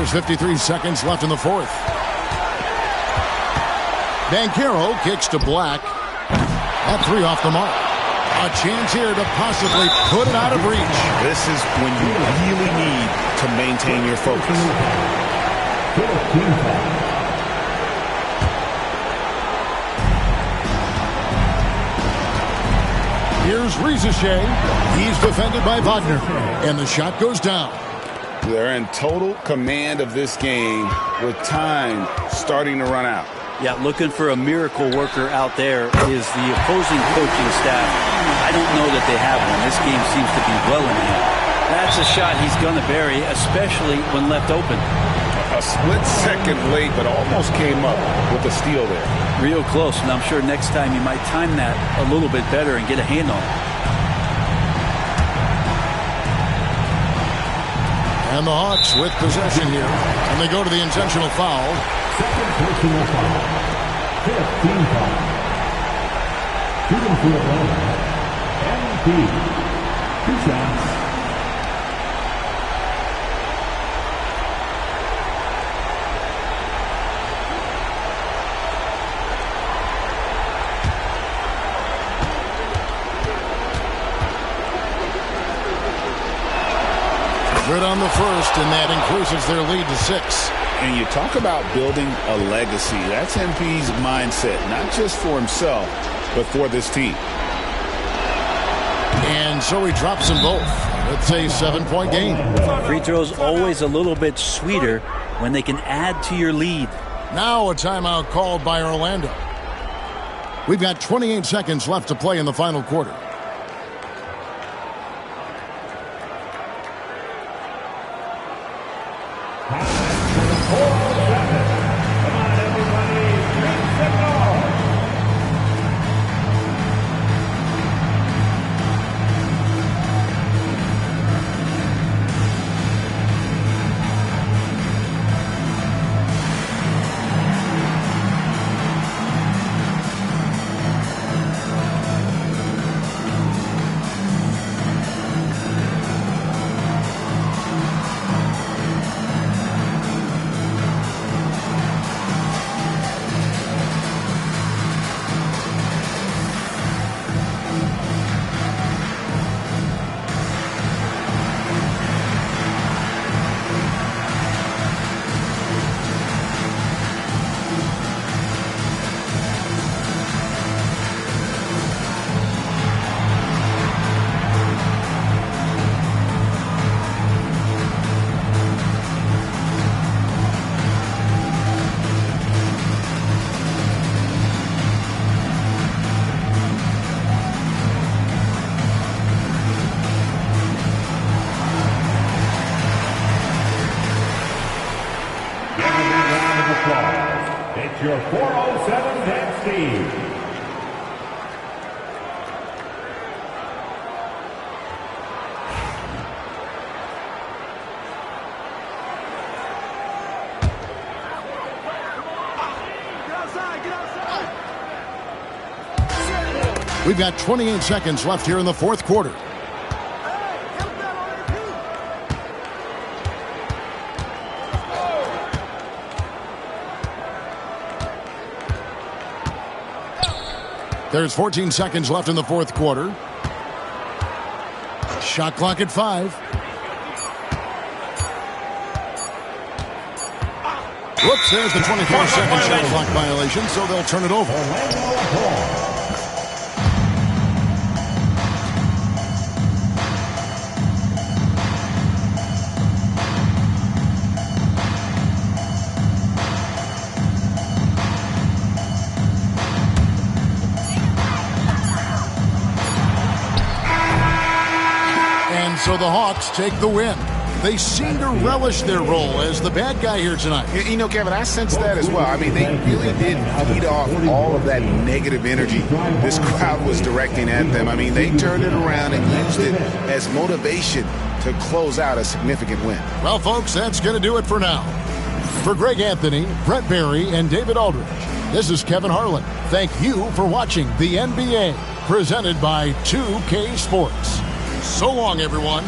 There's 53 seconds left in the fourth. Banchero kicks to Black. That 3 off the mark. A chance here to possibly put it out of reach. This is when you really need to maintain your focus. Here's Rizachet. He's defended by Wagner. And the shot goes down. They're in total command of this game with time starting to run out. Yeah, looking for a miracle worker out there is the opposing coaching staff. I don't know that they have one. This game seems to be well in hand. That's a shot he's going to bury, especially when left open. A split second late, but almost came up with a steal there. Real close, and I'm sure next time you might time that a little bit better and get a hand on it. And the Hawks with possession here. And they go to the intentional foul. Second personal foul. 15 foul. Shooting for Atlanta. MP. 2 shots. Good on the first, and that increases their lead to 6. And you talk about building a legacy. That's MP's mindset, not just for himself, but for this team. And so he drops them both. It's a 7-point game. Free throws always a little bit sweeter when they can add to your lead. Now a timeout called by Orlando. We've got 28 seconds left to play in the final quarter. It's your 407 Dan Steve. We've got 28 seconds left here in the fourth quarter. There's 14 seconds left in the fourth quarter. Shot clock at 5. Whoops, there's the 24-second shot clock violation, so they'll turn it over. So the Hawks take the win. They seem to relish their role as the bad guy here tonight. You know, Kevin, I sense that as well. I mean, they really did feed off all of that negative energy this crowd was directing at them. I mean, they turned it around and used it as motivation to close out a significant win. Well, folks, that's going to do it for now. For Greg Anthony, Brett Barry, and David Aldridge, this is Kevin Harlan. Thank you for watching the NBA, presented by 2K Sports. So long, everyone.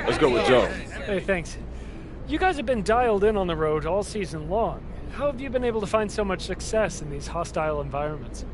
Let's go with Joe. Hey, thanks. You guys have been dialed in on the road all season long. How have you been able to find so much success in these hostile environments?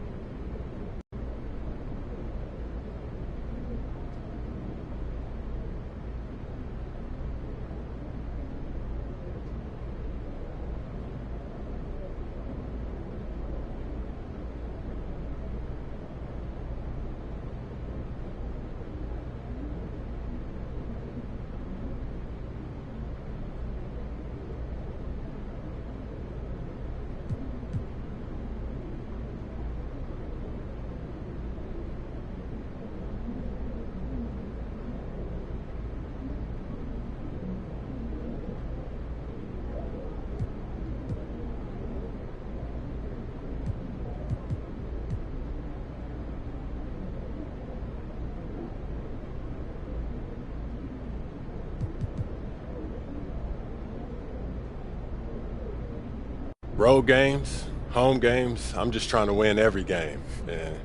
Road games, home games, I'm just trying to win every game. And,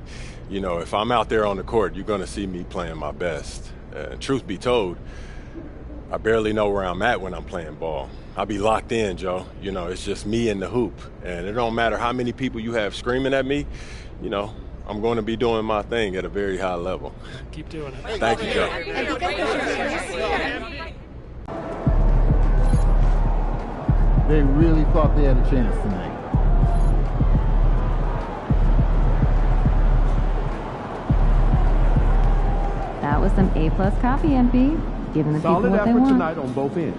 you know, if I'm out there on the court, you're going to see me playing my best. Truth be told, I barely know where I'm at when I'm playing ball. I'll be locked in, Joe. You know, it's just me and the hoop. And it don't matter how many people you have screaming at me, you know, I'm going to be doing my thing at a very high level. Keep doing it. Thank you, Joe. They really thought they had a chance tonight. That was some A-plus copy, MP. Giving the people Solid what they effort want. tonight on both ends.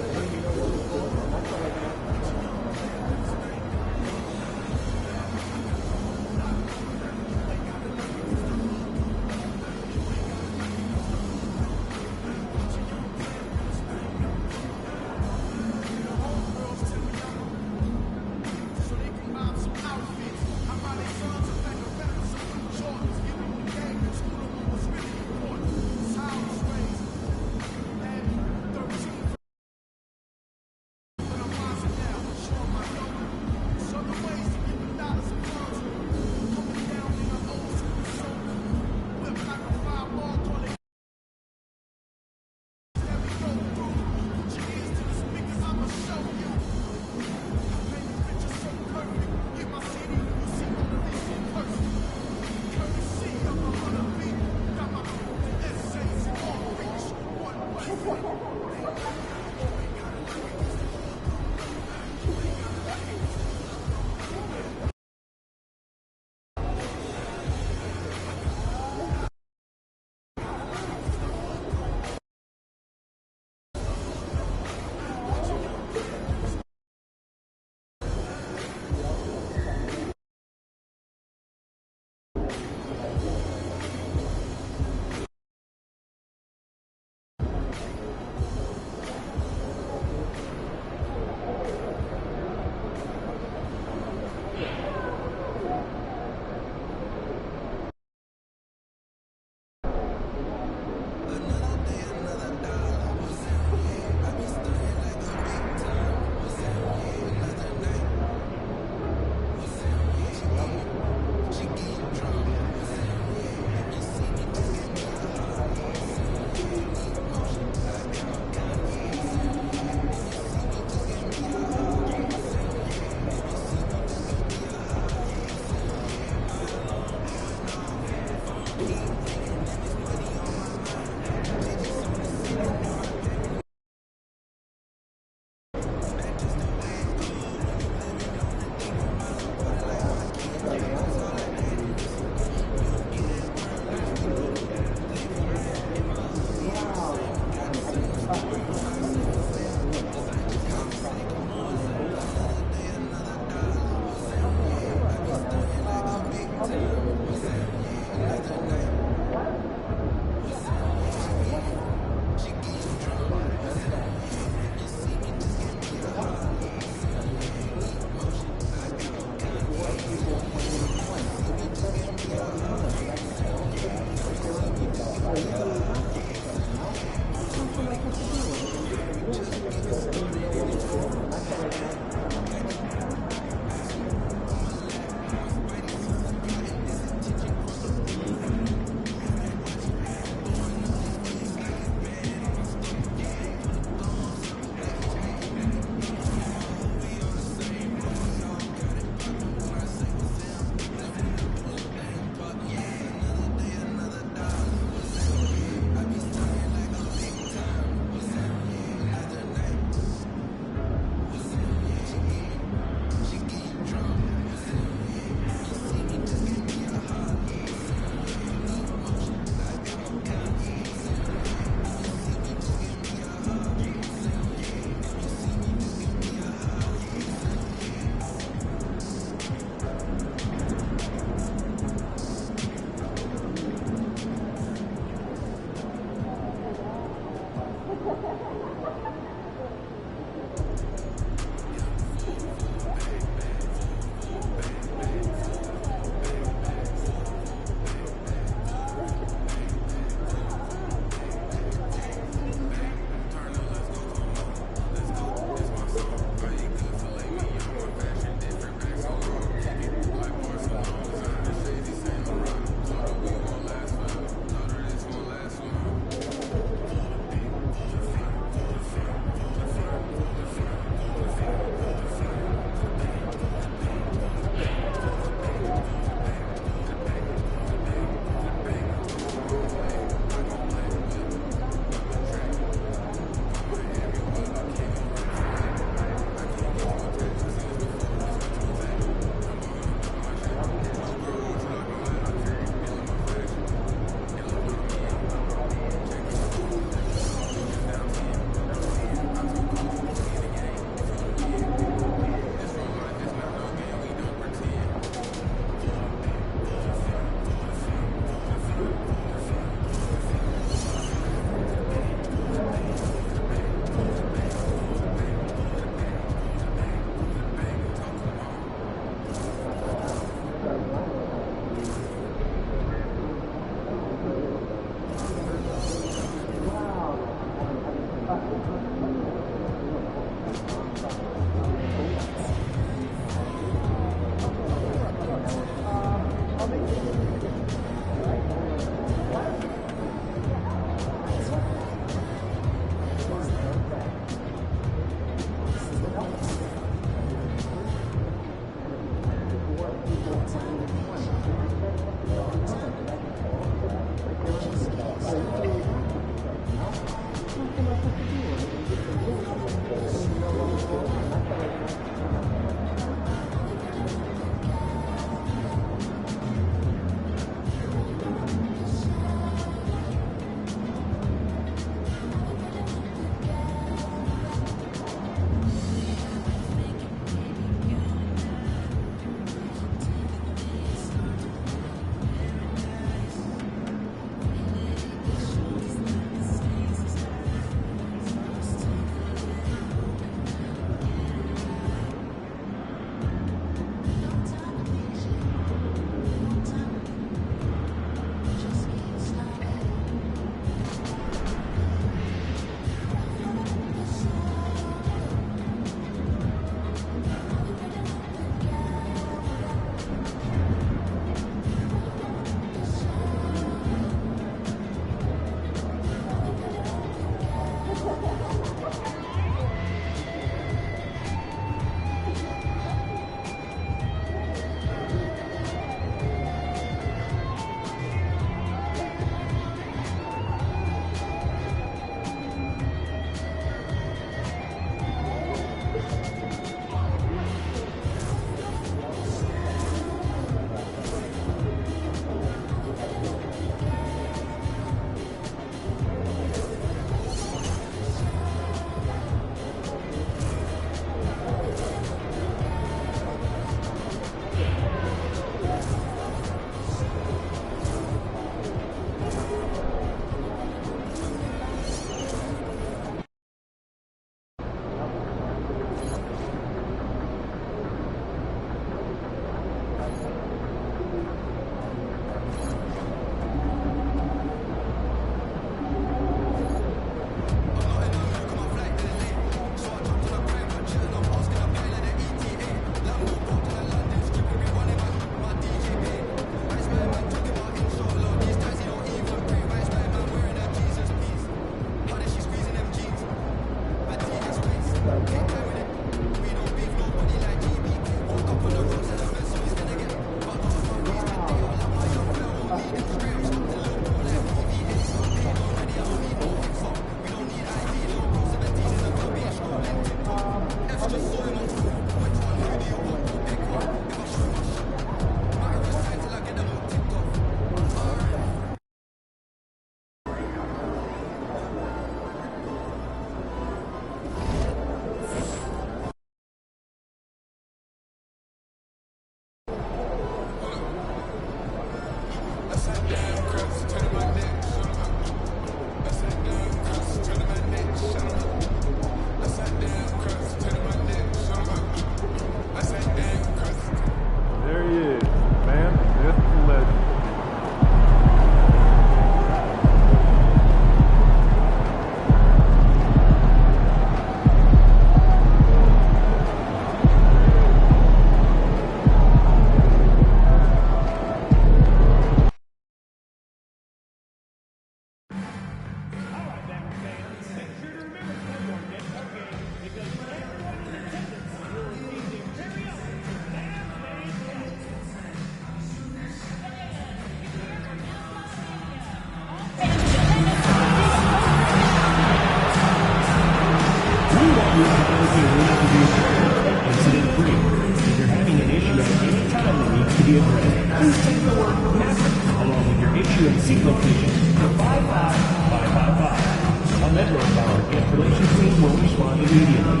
the address, please text the word Mavericks along with your issue and seat location to 55555. A member of our guest relations team will respond immediately.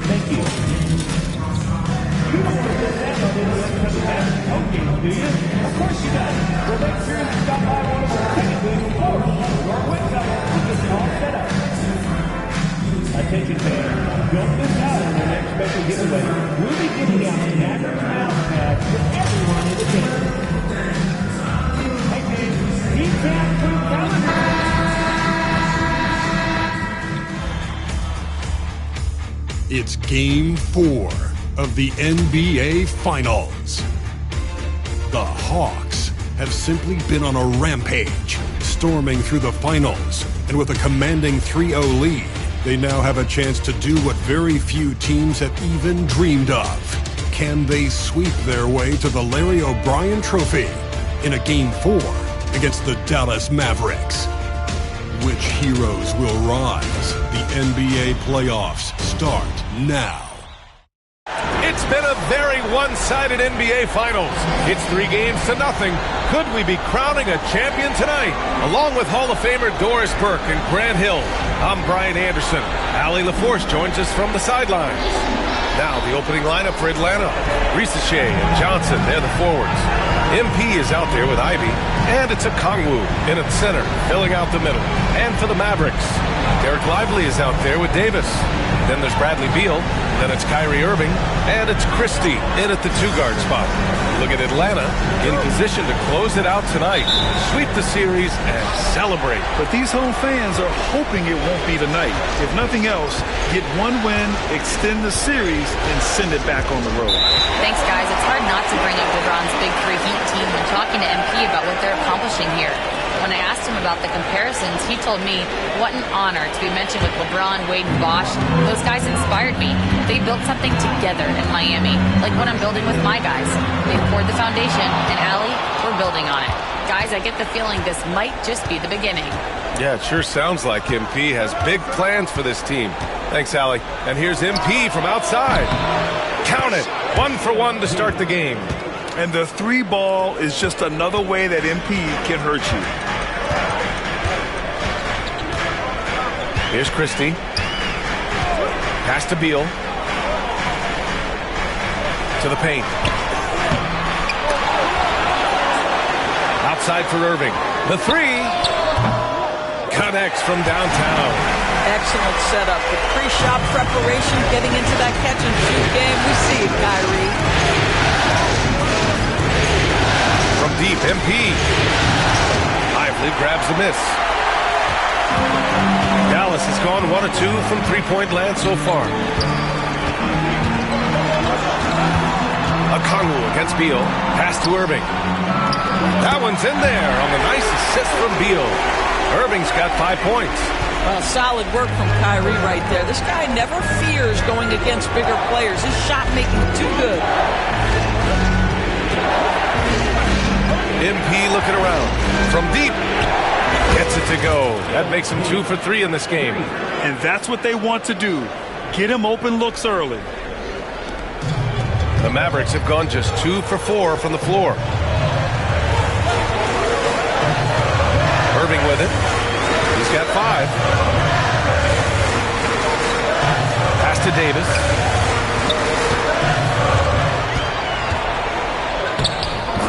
Thank you. You don't want to miss out on any upcoming Mavericks home games, do you? Of course you don't. Well, make sure you stop by one of our ticket booths before your website to get it all set up. Attention fans, don't miss out on the next special giveaway. We'll be giving out Mavericks mouse pads to everyone in the team. Hey, man, keep that crew coming. It's Game 4 of the NBA Finals. The Hawks have simply been on a rampage, storming through the finals, and with a commanding 3-0 lead, they now have a chance to do what very few teams have even dreamed of. Can they sweep their way to the Larry O'Brien Trophy in a Game 4 against the Dallas Mavericks? Which heroes will rise? The NBA playoffs start now. It's been a very one-sided NBA Finals. It's 3-0. Could we be crowning a champion tonight? Along with Hall of Famer Doris Burke and Grant Hill, I'm Brian Anderson. Allie LaForce joins us from the sidelines. Now the opening lineup for Atlanta. Risacher and Johnson, they're the forwards. MP is out there with Ivy, and it's Okongwu in at center, filling out the middle. And for the Mavericks, Derek Lively is out there with Davis. Then there's Bradley Beal, then it's Kyrie Irving, and it's Christie in at the two-guard spot. Look at Atlanta in position to close it out tonight, sweep the series, and celebrate. But these home fans are hoping it won't be tonight. If nothing else, get one win, extend the series, and send it back on the road. Thanks, guys. It's hard not to bring up LeBron's Big Three Heat team when talking to MP about what they're accomplishing here. When I asked him about the comparisons, he told me what an honor to be mentioned with LeBron, Wade, and Bosh. Those guys inspired me. They built something together in Miami, like what I'm building with my guys. They poured the foundation, and Allie, we're building on it. Guys, I get the feeling this might just be the beginning. Yeah, it sure sounds like MP has big plans for this team. Thanks, Allie. And here's MP from outside. Count it. 1 for 1 to start the game. And the 3 ball is just another way that MP can hurt you. Here's Christie. Pass to Beal. To the paint. Outside for Irving. The 3. Connects from downtown. Excellent setup. The pre-shot preparation, getting into that catch-and-shoot game. We see it, Kyrie. From deep, MP. Lively grabs the miss. Dallas has gone 1 of 2 from three-point land so far. Okongwu against Beal. Pass to Irving. That one's in there on the nice assist from Beal. Irving's got 5 points. Well, solid work from Kyrie right there. This guy never fears going against bigger players. His shot making too good. MP looking around. From deep. Gets it to go. That makes him 2 for 3 in this game. And that's what they want to do. Get him open looks early. The Mavericks have gone just 2 for 4 from the floor. Irving with it. He's got 5. Pass to Davis.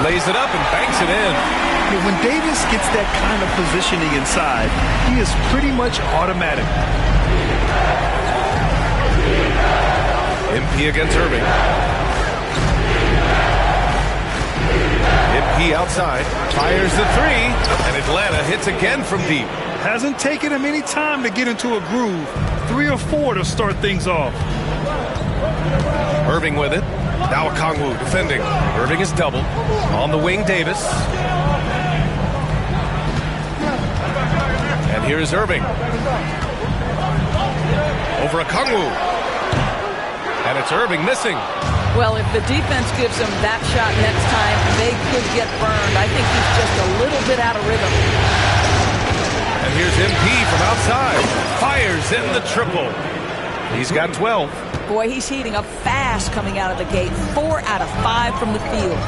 Lays it up and banks it in. When Davis gets that kind of positioning inside, he is pretty much automatic. MP against Irving. MP outside, fires the 3, and Atlanta hits again from deep. Hasn't taken him any time to get into a groove. 3 or 4 to start things off. Irving with it. Now Okongwu defending. Irving is doubled. On the wing, Davis. And here is Irving. Over Okongwu. And it's Irving missing. Well, if the defense gives him that shot next time, they could get burned. I think he's just a little bit out of rhythm. And here's MP from outside. Fires in the triple. He's got 12. Boy, he's heating up fast coming out of the gate. 4 out of 5 from the field.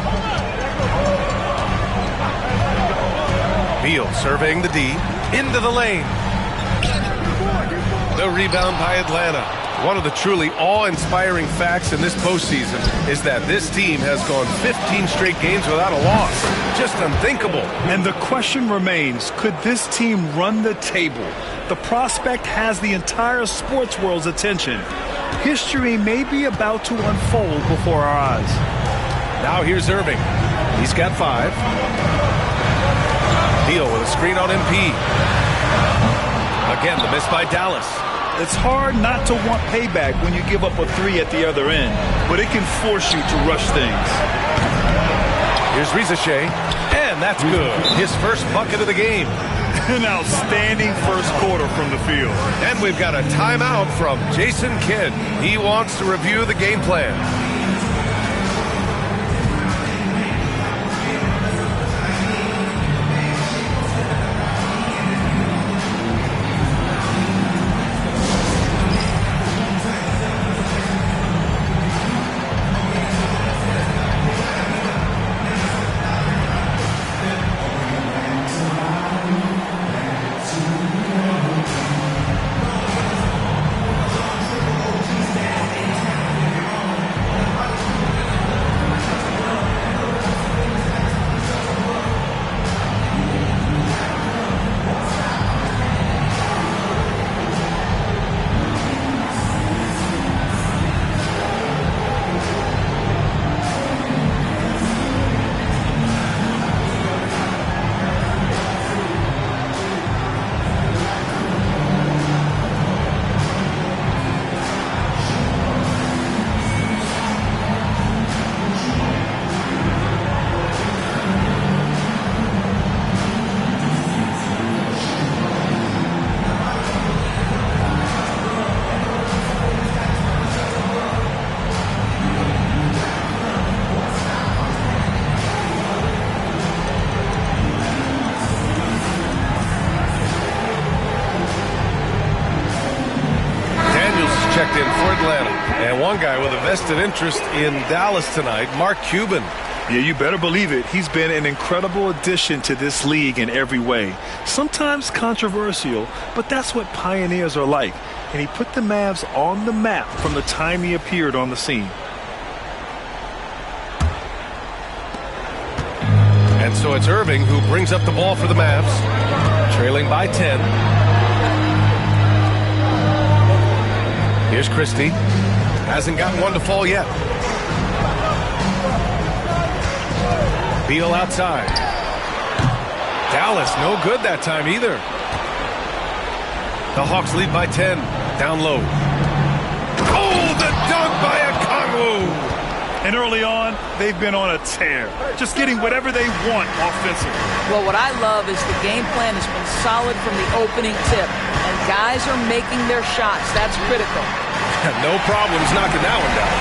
Beal surveying the D, into the lane. The rebound by Atlanta. One of the truly awe-inspiring facts in this postseason is that this team has gone 15 straight games without a loss. Just unthinkable. And the question remains, could this team run the table? The prospect has the entire sports world's attention. History may be about to unfold before our eyes. Now here's Irving. He's got 5. Beal with a screen on MP. Again, the miss by Dallas. It's hard not to want payback when you give up a 3 at the other end, but it can force you to rush things. Here's Rizachet, and that's good. His first bucket of the game. An outstanding first quarter from the field. And we've got a timeout from Jason Kidd. He wants to review the game plan. checked in for Atlanta. And one guy with a vested interest in Dallas tonight, Mark Cuban. Yeah, you better believe it. He's been an incredible addition to this league in every way. Sometimes controversial, but that's what pioneers are like. And he put the Mavs on the map from the time he appeared on the scene. And so it's Irving who brings up the ball for the Mavs, trailing by 10. Here's Christie. Hasn't gotten one to fall yet. Beal outside. Dallas no good that time either. The Hawks lead by 10. Down low. Oh, the dunk by Okongwu. And early on, they've been on a tear, just getting whatever they want offensively. Well, what I love is the game plan has been solid from the opening tip, and guys are making their shots. That's critical. No problems knocking that one down.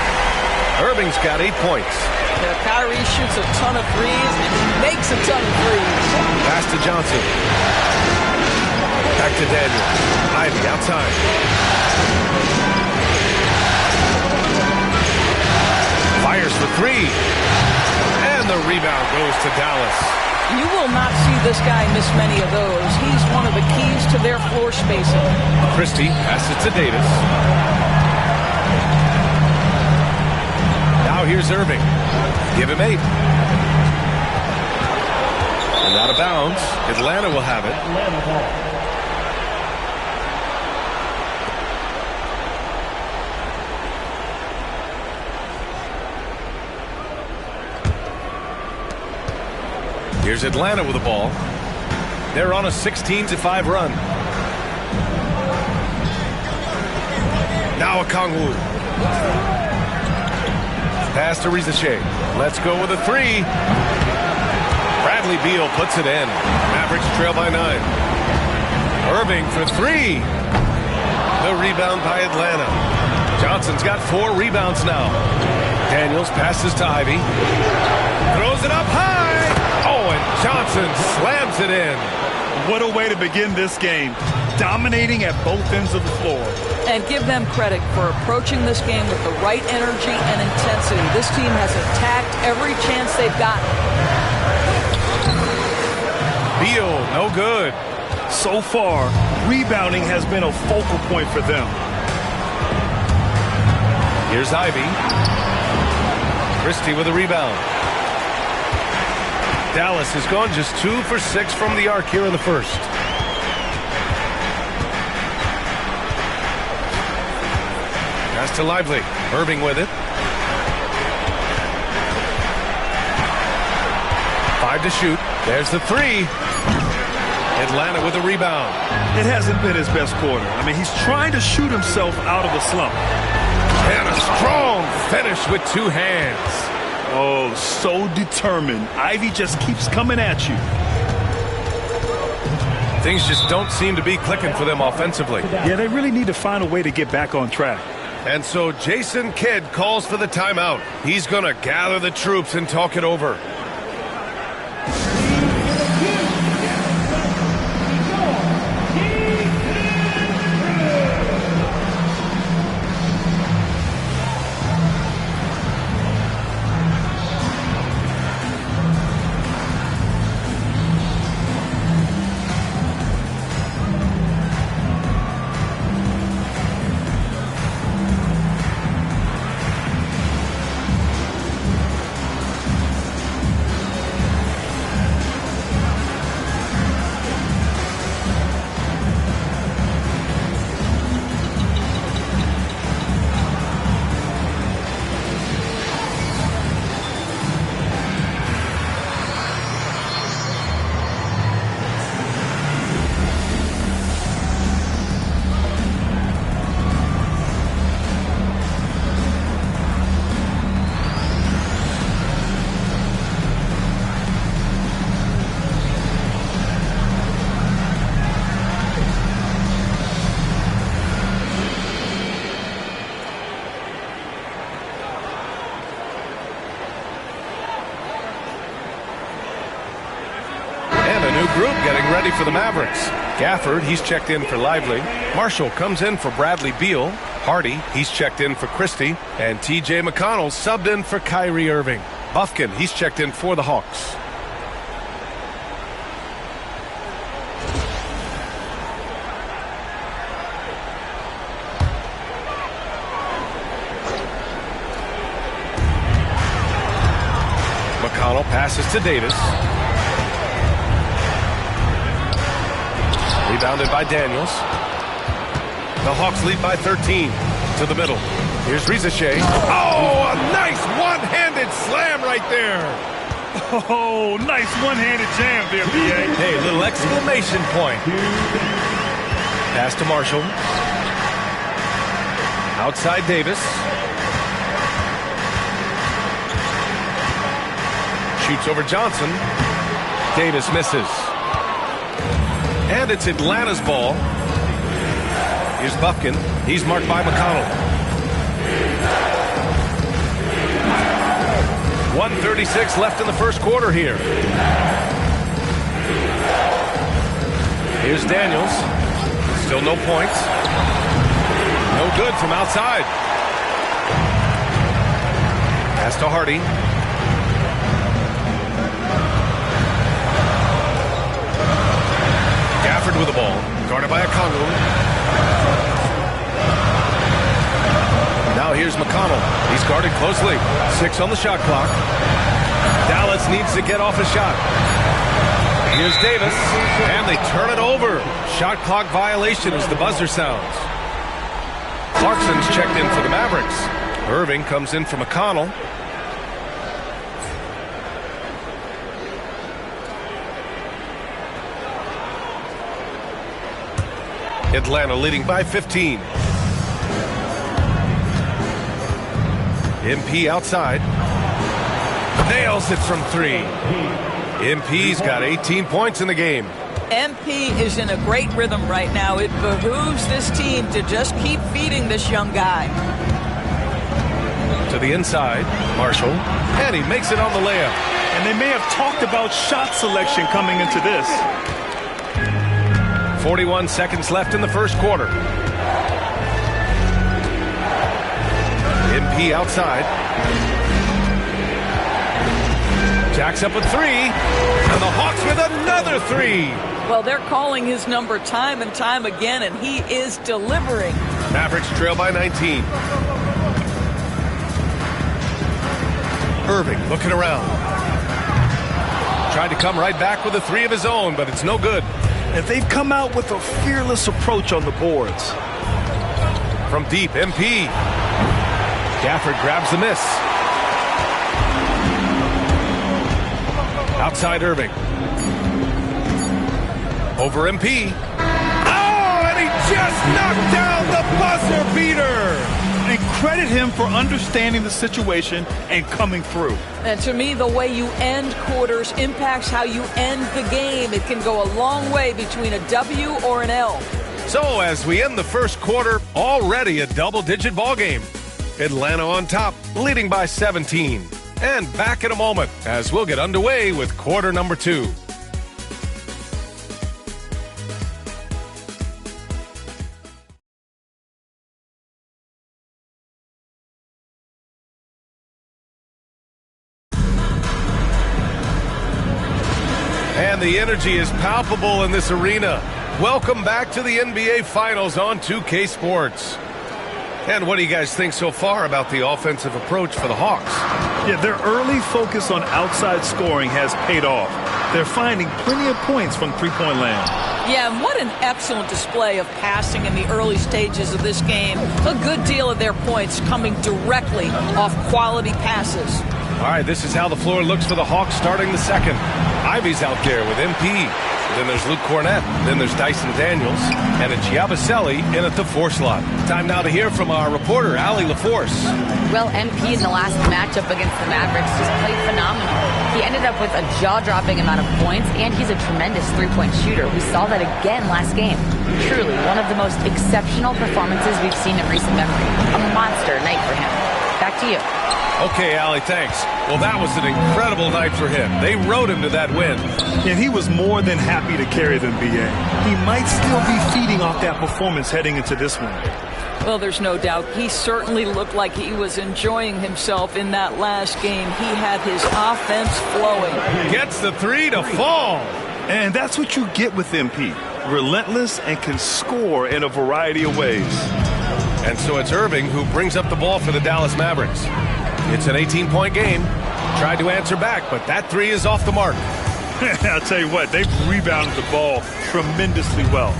Irving's got 8 points. Yeah, Kyrie shoots a ton of threes, and he makes a ton of threes. Pass to Johnson. Back to Daniel. Ivy outside. Fires for 3. And the rebound goes to Dallas. You will not see this guy miss many of those. He's one of the keys to their floor spacing. Christie passes to Davis. Now here's Irving. Give him 8. And out of bounds. Atlanta will have it. Here's Atlanta with the ball. They're on a 16-5 run. Now Okongwu. Pass to Rizachet. Let's go with a 3. Bradley Beal puts it in. Mavericks trail by 9. Irving for 3. The rebound by Atlanta. Johnson's got 4 rebounds now. Daniels passes to Ivy. Throws it up high. Oh, and Johnson slams it in. What a way to begin this game. Dominating at both ends of the floor. And give them credit for approaching this game with the right energy and intensity. This team has attacked every chance they've gotten. Beal, no good. So far, rebounding has been a focal point for them. Here's Ivy. Christie with a rebound. Dallas has gone just 2 for 6 from the arc here in the first. Pass to Lively. Irving with it. 5 to shoot. There's the 3. Atlanta with a rebound. It hasn't been his best quarter. I mean, he's trying to shoot himself out of a slump. And a strong finish with 2 hands. Oh, so determined. Ivy just keeps coming at you. Things just don't seem to be clicking for them offensively. Yeah, they really need to find a way to get back on track. And so Jason Kidd calls for the timeout. He's going to gather the troops and talk it over. Group getting ready for the Mavericks. Gafford, he's checked in for Lively. Marshall comes in for Bradley Beal. Hardy, he's checked in for Christie. And T.J. McConnell subbed in for Kyrie Irving. Bufkin, he's checked in for the Hawks. McConnell passes to Davis. Rebounded by Daniels. The Hawks lead by 13. To the middle. Here's Rizachet. Oh, a nice one-handed slam right there. Oh, nice one-handed jam there, B.A. Hey, little exclamation point. Pass to Marshall. Outside Davis. Shoots over Johnson. Davis misses. And it's Atlanta's ball. Here's Bufkin. He's marked by McConnell. 1:36 left in the first quarter here. Here's Daniels. Still no points. No good from outside. Pass to Hardy. Gafford with the ball. Guarded by Okongwu. Now here's McConnell. He's guarded closely. 6 on the shot clock. Dallas needs to get off a shot. Here's Davis. And they turn it over. Shot clock violation as the buzzer sounds. Clarkson's checked in for the Mavericks. Irving comes in for McConnell. Atlanta leading by 15. MP outside. Nails it from 3. MP's got 18 points in the game. MP is in a great rhythm right now. It behooves this team to just keep feeding this young guy. To the inside, Marshall. And he makes it on the layup. And they may have talked about shot selection coming into this. 41 seconds left in the first quarter. MP outside. Jacks up a 3, and the Hawks with another 3. Well, they're calling his number time and time again, and he is delivering. Mavericks trail by 19. Irving looking around. Tried to come right back with a 3 of his own, but it's no good. And they've come out with a fearless approach on the boards. From deep, MP. Gafford grabs the miss. Outside Irving. Over MP. Oh, and he just knocked down the buzzer beater. And credit him for understanding the situation and coming through. And to me, the way you end quarters impacts how you end the game. It can go a long way between a W or an L. So as we end the first quarter, already a double-digit ball game. Atlanta on top, leading by 17. And back in a moment as we'll get underway with quarter number 2. And the energy is palpable in this arena. Welcome back to the NBA Finals on 2K Sports. And what do you guys think so far about the offensive approach for the Hawks? Yeah, their early focus on outside scoring has paid off. They're finding plenty of points from three-point land. Yeah, and what an excellent display of passing in the early stages of this game. A good deal of their points coming directly off quality passes. All right, this is how the floor looks for the Hawks starting the second. Ivy's out there with MP. Then there's Luke Cornett. Then there's Dyson Daniels. And it's Yabusele in at the 4 slot. Time now to hear from our reporter, Allie LaForce. Well, MP in the last matchup against the Mavericks just played phenomenal. He ended up with a jaw-dropping amount of points, and he's a tremendous three-point shooter. We saw that again last game. Truly, one of the most exceptional performances we've seen in recent memory. A monster night for him. Back to you. Okay, Allie, thanks. Well, that was an incredible night for him. They rode him to that win. And he was more than happy to carry them, B.A. He might still be feeding off that performance heading into this one. Well, there's no doubt. He certainly looked like he was enjoying himself in that last game. He had his offense flowing. Gets the 3 to fall. And that's what you get with MP. Relentless and can score in a variety of ways. And so it's Irving who brings up the ball for the Dallas Mavericks. It's an 18-point game. Tried to answer back, but that 3 is off the mark. I'll tell you what, they've rebounded the ball tremendously well.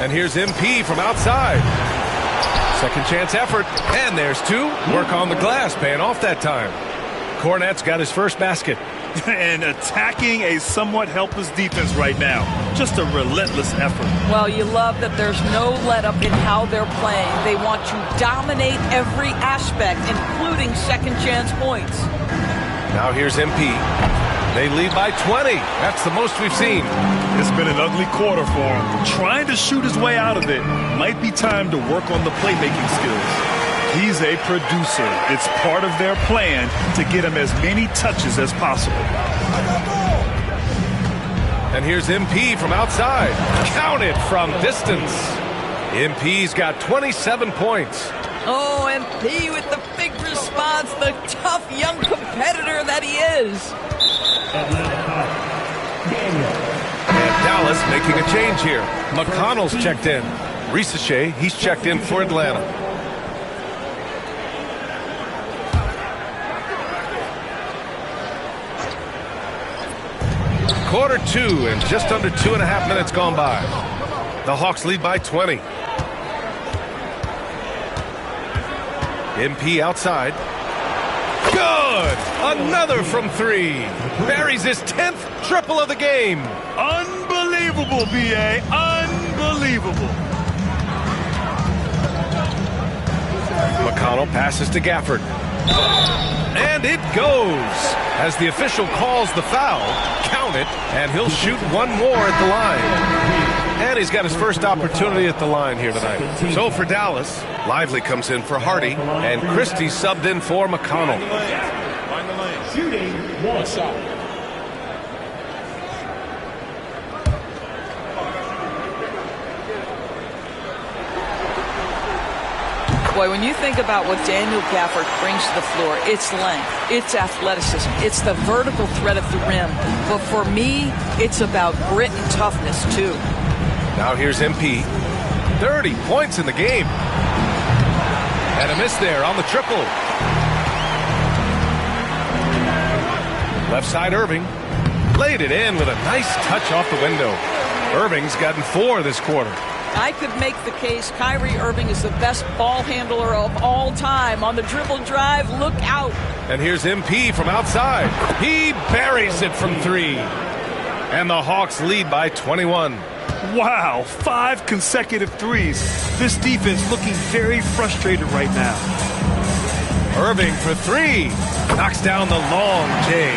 And here's MP from outside. Second chance effort, and there's 2. Work on the glass, paying off that time. Cornett's got his first basket. And attacking a somewhat helpless defense right now. Just a relentless effort. Well, you love that there's no let-up in how they're playing. They want to dominate every aspect, including second-chance points. Now here's MP. They lead by 20. That's the most we've seen. It's been an ugly quarter for him. Trying to shoot his way out of it. Might be time to work on the playmaking skills. He's a producer. It's part of their plan to get him as many touches as possible. And here's MP from outside. Count it from distance. MP's got 27 points. Oh, MP with the big response, the tough young competitor that he is. And Dallas making a change here. McConnell's checked in. Risache, he's checked in for Atlanta. Quarter 2 and just under 2.5 minutes gone by. The Hawks lead by 20. MP outside. Good! Another from 3. Buries his 10th triple of the game. Unbelievable, B.A. Unbelievable. McConnell passes to Gafford. And it goes. As the official calls the foul, count it, and he'll shoot one more at the line. And he's got his first opportunity at the line here tonight. So for Dallas, Lively comes in for Hardy, and Christie subbed in for McConnell. Shooting 1 shot. Boy, when you think about what Daniel Gafford brings to the floor, it's length, it's athleticism, it's the vertical threat at the rim. But for me, it's about grit and toughness, too. Now here's MP. 30 points in the game. And a miss there on the triple. Left side Irving. Laid it in with a nice touch off the window. Irving's gotten 4 this quarter. I could make the case Kyrie Irving is the best ball handler of all time. On the dribble drive, look out. And here's MP from outside. He buries it from 3. And the Hawks lead by 21. Wow, 5 consecutive threes. This defense looking very frustrated right now. Irving for 3. Knocks down the long J.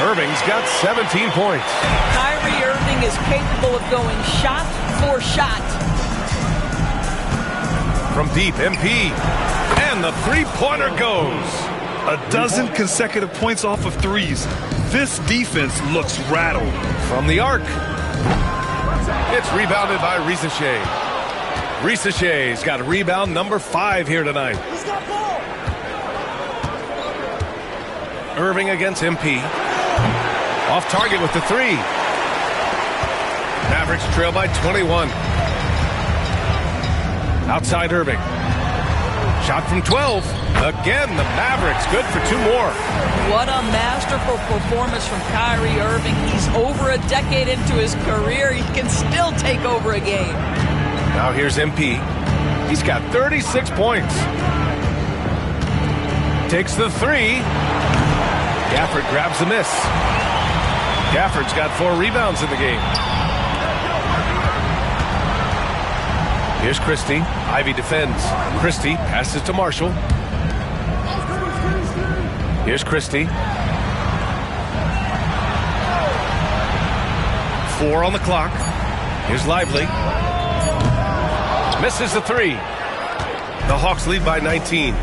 Irving's got 17 points. Kyrie Irving is capable of going shot for shot. From deep, MP. And the three-pointer goes. A dozen consecutive points off of threes. This defense looks rattled. From the arc. It's rebounded by Risacher. Risacher's got rebound number 5 here tonight. He's got ball. Irving against MP. Off target with the 3. Mavericks trail by 21. Outside Irving. Shot from 12. Again, the Mavericks good for 2 more. What a masterful performance from Kyrie Irving. He's over a decade into his career. He can still take over a game. Now here's MP. He's got 36 points. Takes the 3. Gafford grabs the miss. Gafford's got 4 rebounds in the game. Here's Christie. Ivy defends. Christie passes to Marshall. Here's Christie. 4 on the clock. Here's Lively. Misses the 3. The Hawks lead by 19.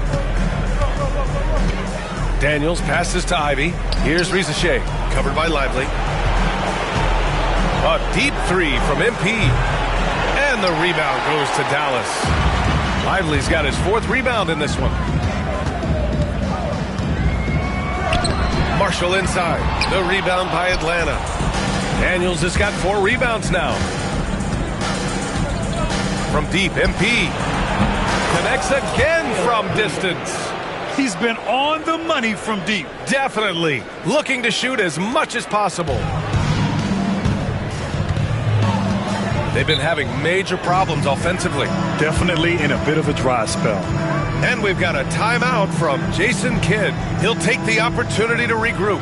Daniels passes to Ivy. Here's Risacher. Covered by Lively. A deep 3 from MP. And the rebound goes to Dallas. Lively's got his 4th rebound in this one. Marshall inside. The rebound by Atlanta. Daniels has got 4 rebounds now. From deep, MP. Connects again from distance. He's been on the money from deep. Definitely. Looking to shoot as much as possible. They've been having major problems offensively. Definitely in a bit of a dry spell. And we've got a timeout from Jason Kidd. He'll take the opportunity to regroup.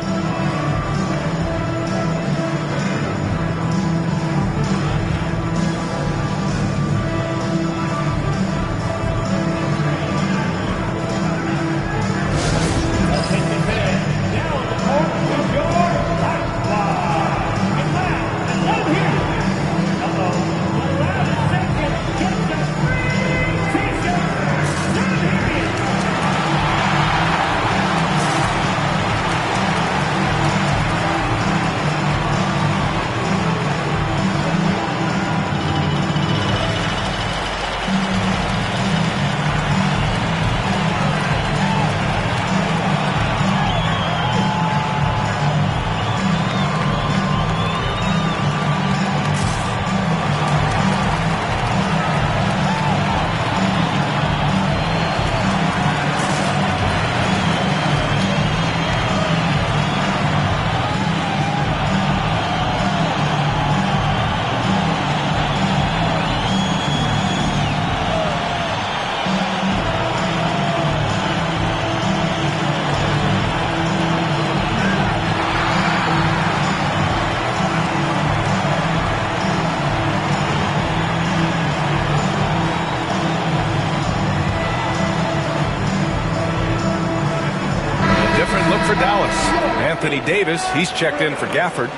For Dallas. Anthony Davis, he's checked in for Gafford.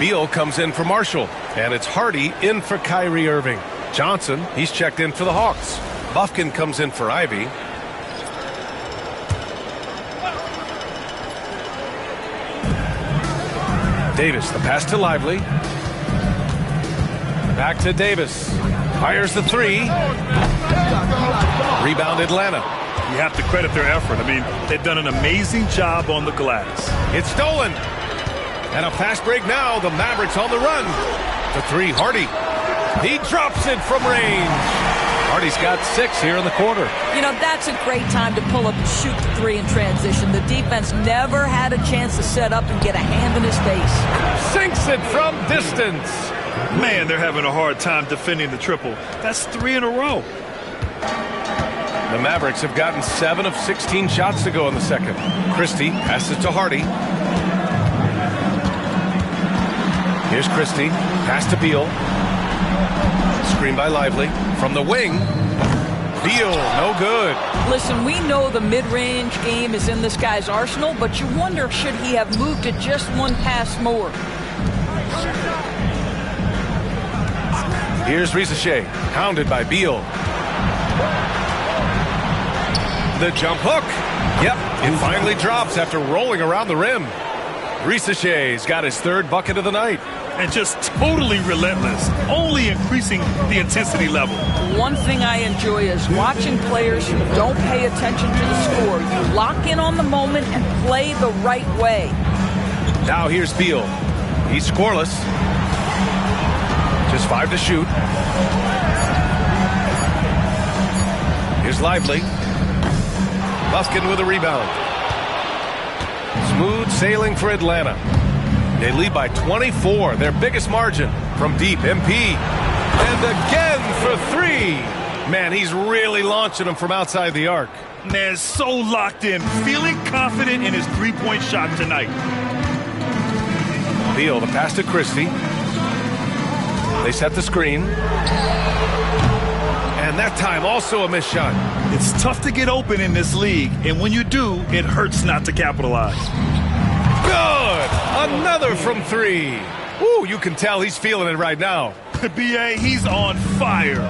Beal comes in for Marshall. And it's Hardy in for Kyrie Irving. Johnson, he's checked in for the Hawks. Bufkin comes in for Ivy. Davis, the pass to Lively. Back to Davis. Fires the 3. Rebound Atlanta. You have to credit their effort. I mean, they've done an amazing job on the glass. It's stolen. And a fast break now. The Mavericks on the run. The three, Hardy. He drops it from range. Hardy's got 6 here in the quarter. You know, that's a great time to pull up and shoot the three in transition. The defense never had a chance to set up and get a hand in his face. Sinks it from distance. Man, they're having a hard time defending the triple. That's 3 in a row. The Mavericks have gotten 7 of 16 shots to go in the second. Christie passes to Hardy. Here's Christie. Pass to Beal. Screen by Lively. From the wing. Beal, no good. Listen, we know the mid-range game is in this guy's arsenal, but you wonder, should he have moved it just one pass more? Here's Risacher, hounded by Beal. The jump hook. Yep, it finally drops after rolling around the rim. Risacher's got his 3rd bucket of the night. And just totally relentless, only increasing the intensity level. One thing I enjoy is watching players who don't pay attention to the score. You lock in on the moment and play the right way. Now here's Beal. He's scoreless. Just 5 to shoot. Here's Lively. Luskin with a rebound. Smooth sailing for Atlanta. They lead by 24, their biggest margin. From deep, MP. And again for 3. Man, he's really launching them from outside the arc. Man, so locked in, feeling confident in his 3-point shot tonight. Beal, the pass to Christie. They set the screen. And that time also a missed shot. It's tough to get open in this league, and when you do, it hurts not to capitalize. Good! Another from 3. Ooh, you can tell he's feeling it right now. B.A., he's on fire.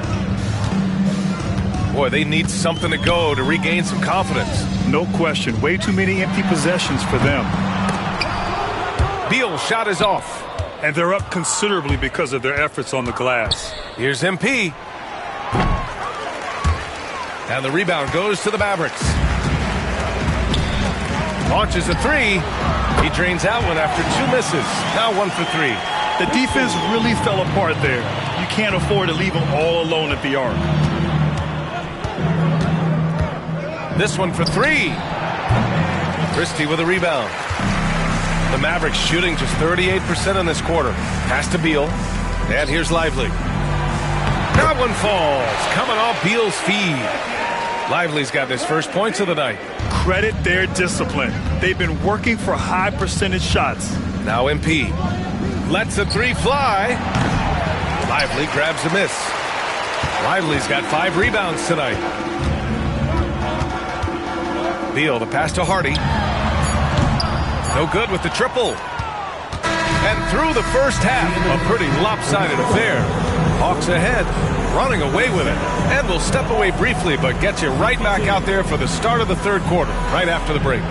Boy, they need something to go to regain some confidence. No question. Way too many empty possessions for them. Beal's shot is off. And they're up considerably because of their efforts on the glass. Here's MP. And the rebound goes to the Mavericks. Launches a 3. He drains that one after 2 misses. Now 1 for 3. The defense really fell apart there. You can't afford to leave them all alone at the arc. This one for 3. Christie with a rebound. The Mavericks shooting just 38% in this quarter. Pass to Beal. And here's Lively. That one falls. Coming off Beal's feed. Lively's got his first points of the night. Credit their discipline. They've been working for high percentage shots. Now MP. Lets a 3 fly. Lively grabs a miss. Lively's got 5 rebounds tonight. Beal, the pass to Hardy. No good with the triple. And through the first half, a pretty lopsided affair. Hawks ahead, running away with it. And we'll step away briefly, but get you right back out there for the start of the 3rd quarter, right after the break.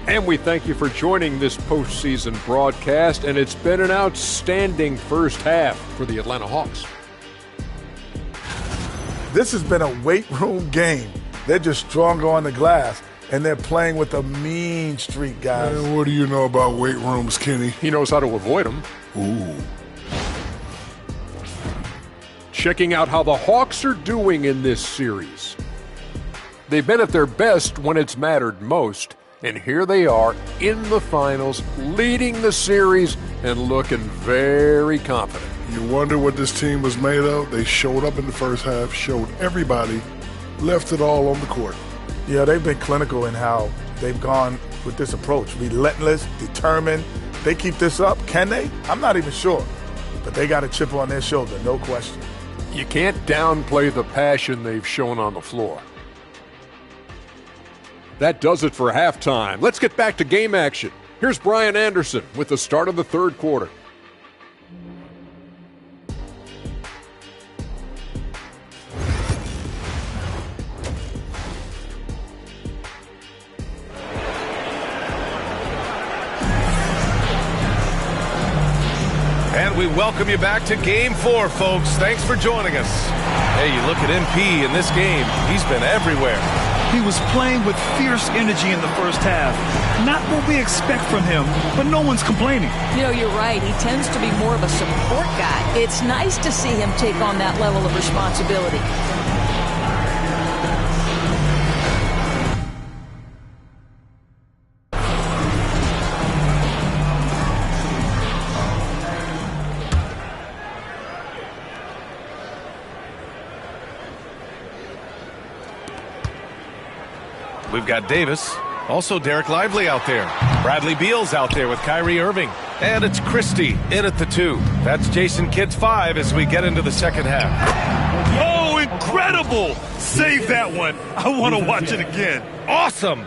And we thank you for joining this postseason broadcast, and it's been an outstanding first half for the Atlanta Hawks. This has been a weight room game. They're just stronger on the glass, and they're playing with a mean streak, guys. Man, what do you know about weight rooms, Kenny? He knows how to avoid them. Ooh. Checking out how the Hawks are doing in this series. They've been at their best when it's mattered most. And here they are in the finals, leading the series and looking very confident. You wonder what this team was made of? They showed up in the first half, showed everybody, left it all on the court. Yeah, they've been clinical in how they've gone with this approach. Relentless, determined. They keep this up. Can they? I'm not even sure. But they got a chip on their shoulder, no question. You can't downplay the passion they've shown on the floor. That does it for halftime. Let's get back to game action. Here's Brian Anderson with the start of the 3rd quarter. we welcome you back to Game 4, folks. Thanks for joining us. Hey, you look at MP in this game, he's been everywhere. He was playing with fierce energy in the first half. Not what we expect from him, but no one's complaining. You know, you're right. He tends to be more of a support guy. It's nice to see him take on that level of responsibility. We've got Davis, also Derek Lively out there. Bradley Beal's out there with Kyrie Irving. And it's Christie in at the 2. That's Jason Kidd's 5 as we get into the second half. Oh, incredible! Save that one. I want to watch it again. Awesome!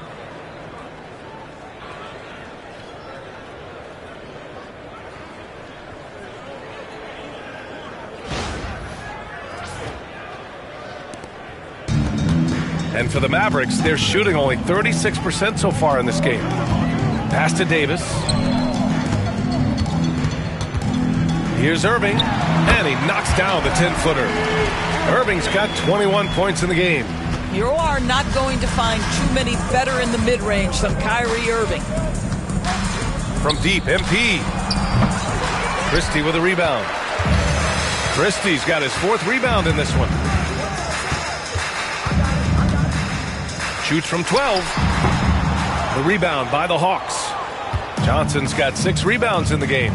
And for the Mavericks, they're shooting only 36% so far in this game. Pass to Davis. Here's Irving, and he knocks down the 10-footer. Irving's got 21 points in the game. You are not going to find too many better in the mid-range than Kyrie Irving. From deep, MP. Christie with a rebound. Christie's got his 4th rebound in this one. Shoots from 12. The rebound by the Hawks. Johnson's got 6 rebounds in the game.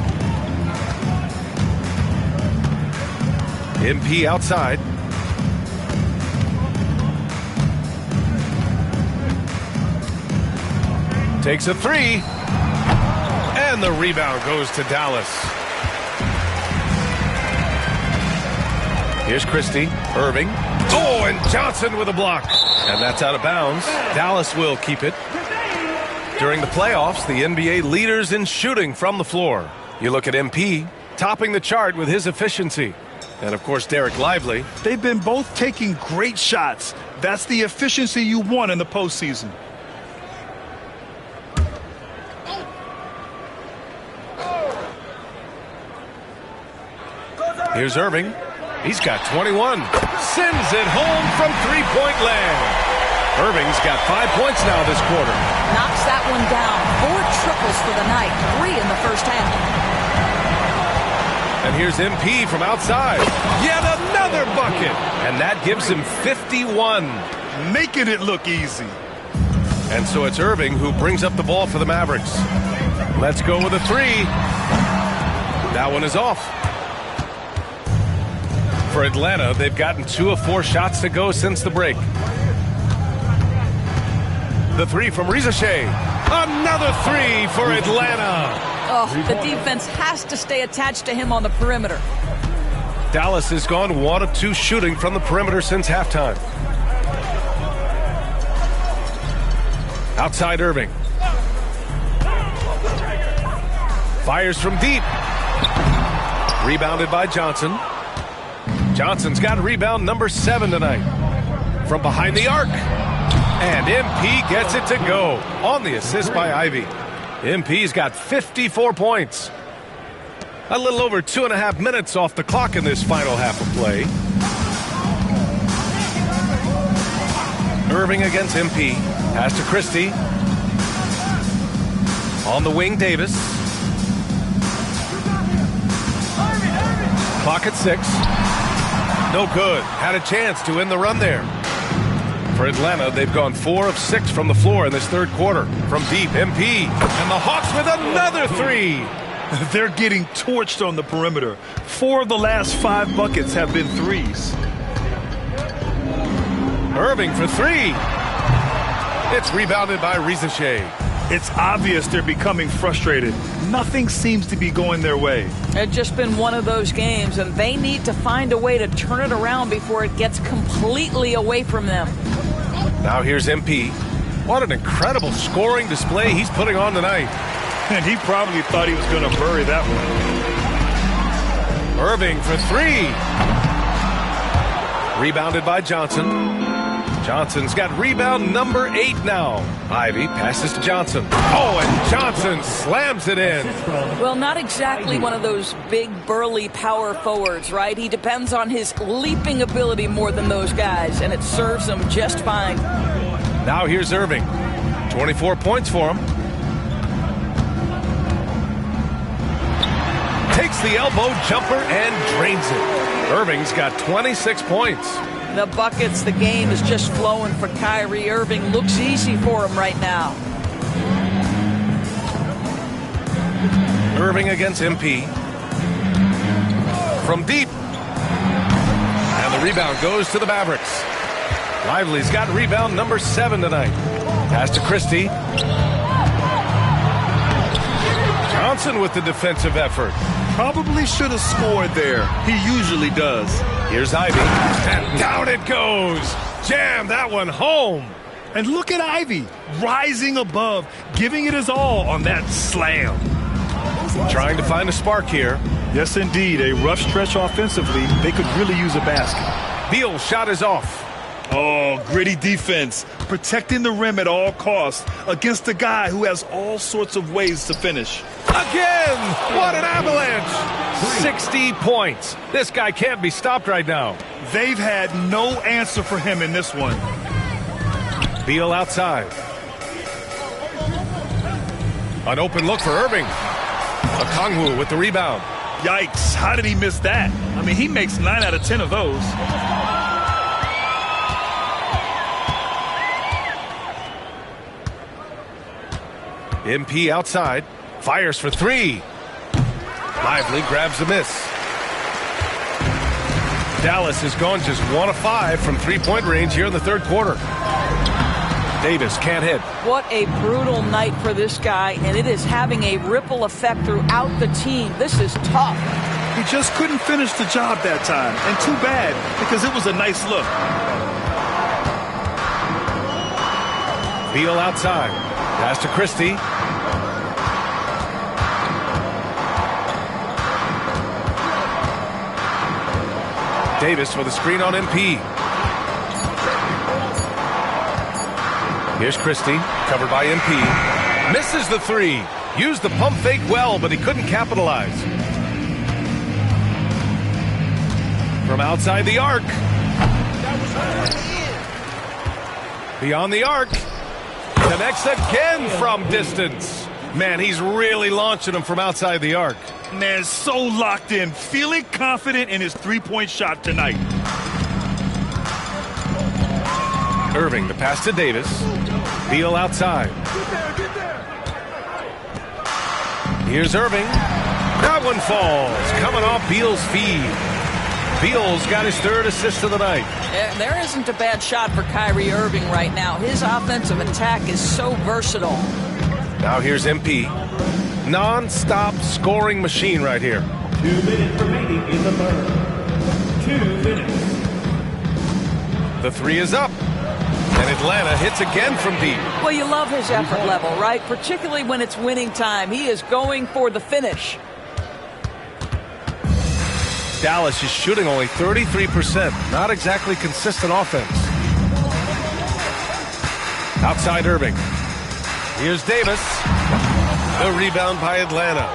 MP outside. Takes a 3. And the rebound goes to Dallas. Here's Christie. Irving. Oh, and Johnson with a block. And that's out of bounds. Dallas will keep it. During the playoffs, the NBA leaders in shooting from the floor. You look at MP, topping the chart with his efficiency. And, of course, Derek Lively. They've been both taking great shots. That's the efficiency you want in the postseason. Here's Irving. He's got 21. Sends it home from three-point land. Irving's got 5 points now this quarter. Knocks that one down. 4 triples for the night. 3 in the first half. And here's MP from outside. Yet another bucket. And that gives him 51. Making it look easy. And so it's Irving who brings up the ball for the Mavericks. Let's go with a 3. That one is off. For Atlanta, they've gotten 2 of 4 shots to go since the break. The 3 from Reza Shea. Another 3 for Atlanta. Oh, the defense has to stay attached to him on the perimeter. Dallas has gone 1 of 2 shooting from the perimeter since halftime. Outside Irving. Fires from deep. Rebounded by Johnson. Johnson's got rebound number 7 tonight. From behind the arc. And MP gets it to go on the assist by Ivy. MP's got 54 points. A little over 2.5 minutes off the clock in this final half of play. Irving against MP. Pass to Christie. On the wing, Davis. Clock at 6. No good. Had a chance to end the run there. For Atlanta, they've gone 4 of 6 from the floor in this third quarter. From deep, MP. And the Hawks with another 3. They're getting torched on the perimeter. 4 of the last 5 buckets have been threes. Irving for 3. It's rebounded by Reza Shea. It's obvious they're becoming frustrated. Nothing seems to be going their way. It's just been one of those games, and they need to find a way to turn it around before it gets completely away from them. Now here's MP. What an incredible scoring display he's putting on tonight. And he probably thought he was going to bury that one. Irving for 3. Rebounded by Johnson. Johnson's got rebound number 8 now. Ivy passes to Johnson. Oh, and Johnson slams it in. Well, not exactly one of those big, burly power forwards, right? He depends on his leaping ability more than those guys, and it serves him just fine. Now here's Irving. 24 points for him. Takes the elbow jumper and drains it. Irving's got 26 points. The buckets, the game is just flowing for Kyrie Irving. Looks easy for him right now. Irving against MP. From deep. And the rebound goes to the Mavericks. Lively's got rebound number 7 tonight. Pass to Christie. Johnson with the defensive effort. Probably should have scored there. He usually does. Here's Ivy. And down it goes. Jam that one home. And look at Ivy rising above, giving it his all on that slam. Trying to find a spark here. Yes, indeed. A rough stretch offensively. They could really use a basket. Beal's shot is off. Oh, gritty defense. Protecting the rim at all costs against a guy who has all sorts of ways to finish. Again! What an avalanche! 60 points. This guy can't be stopped right now. They've had no answer for him in this one. Beal outside. An open look for Irving. Okongwu with the rebound. Yikes, how did he miss that? I mean, he makes 9 out of 10 of those. MP outside. Fires for 3. Lively grabs the miss. Dallas has gone just 1 of 5 from three-point range here in the third quarter. Davis can't hit. What a brutal night for this guy, and it is having a ripple effect throughout the team. This is tough. He just couldn't finish the job that time, and too bad, because it was a nice look. Beal outside. Pass to Christie. Davis with a screen on MP. Here's Christie, covered by MP. Misses the 3. Used the pump fake well, but he couldn't capitalize. From outside the arc. Beyond the arc. Connects again from distance. Man, he's really launching him from outside the arc. Man, so locked in, feeling confident in his three-point shot tonight. Irving, the pass to Davis. Beal outside. Here's Irving. That one falls. Coming off Beal's feed. Beal's got his 3rd assist of the night. There isn't a bad shot for Kyrie Irving right now. His offensive attack is so versatile. Now here's MP. Non-stop scoring machine right here. 2 minutes remaining in the third. 2 minutes. The 3 is up. And Atlanta hits again from deep. Well, you love his effort level, right? Particularly when it's winning time. He is going for the finish. Dallas is shooting only 33%. Not exactly consistent offense. Outside Irving. Here's Davis. The rebound by Atlanta.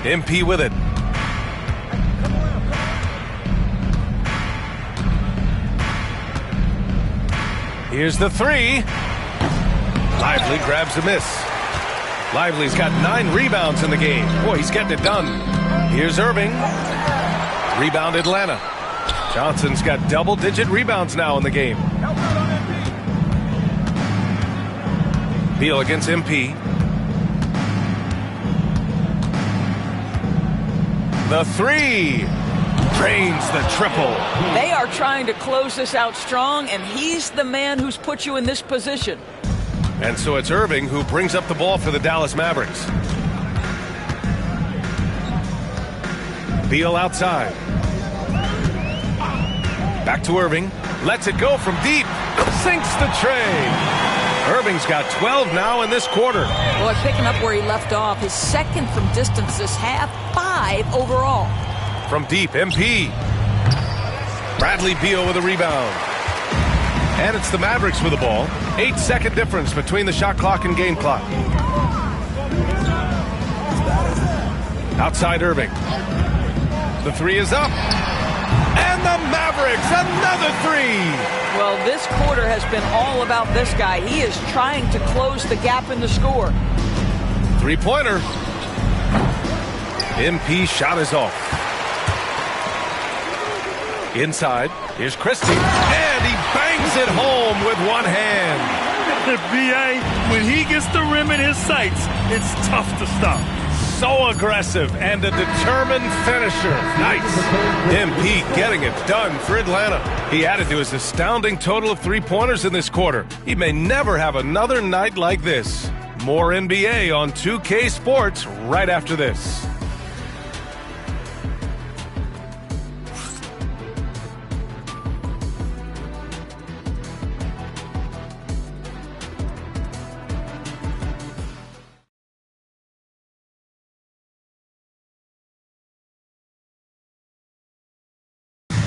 MP with it. Here's the 3. Lively grabs the miss. Lively's got 9 rebounds in the game. Boy, he's getting it done. Here's Irving. Rebound Atlanta. Johnson's got double-digit rebounds now in the game. Beal against MP. The 3. Drains the triple. They are trying to close this out strong, and he's the man who's put you in this position. And so it's Irving who brings up the ball for the Dallas Mavericks. Beal outside. Back to Irving. Lets it go from deep. Sinks the tray. Irving's got 12 now in this quarter. Boy, picking up where he left off. His 2nd from distance this half, 5 overall. From deep, MP. Bradley Beal with a rebound. And it's the Mavericks with the ball. 8-second difference between the shot clock and game clock. Outside Irving. The three is up. And the Mavericks, another three. Well, this quarter has been all about this guy. He is trying to close the gap in the score. Three-pointer. MP shot is off. Inside, here's Christie. And he bangs it home with one hand. B.A., when he gets the rim in his sights, it's tough to stop. So aggressive and a determined finisher. Nice. MP getting it done for Atlanta. He added to his astounding total of three-pointers in this quarter. He may never have another night like this. More NBA on 2K Sports right after this.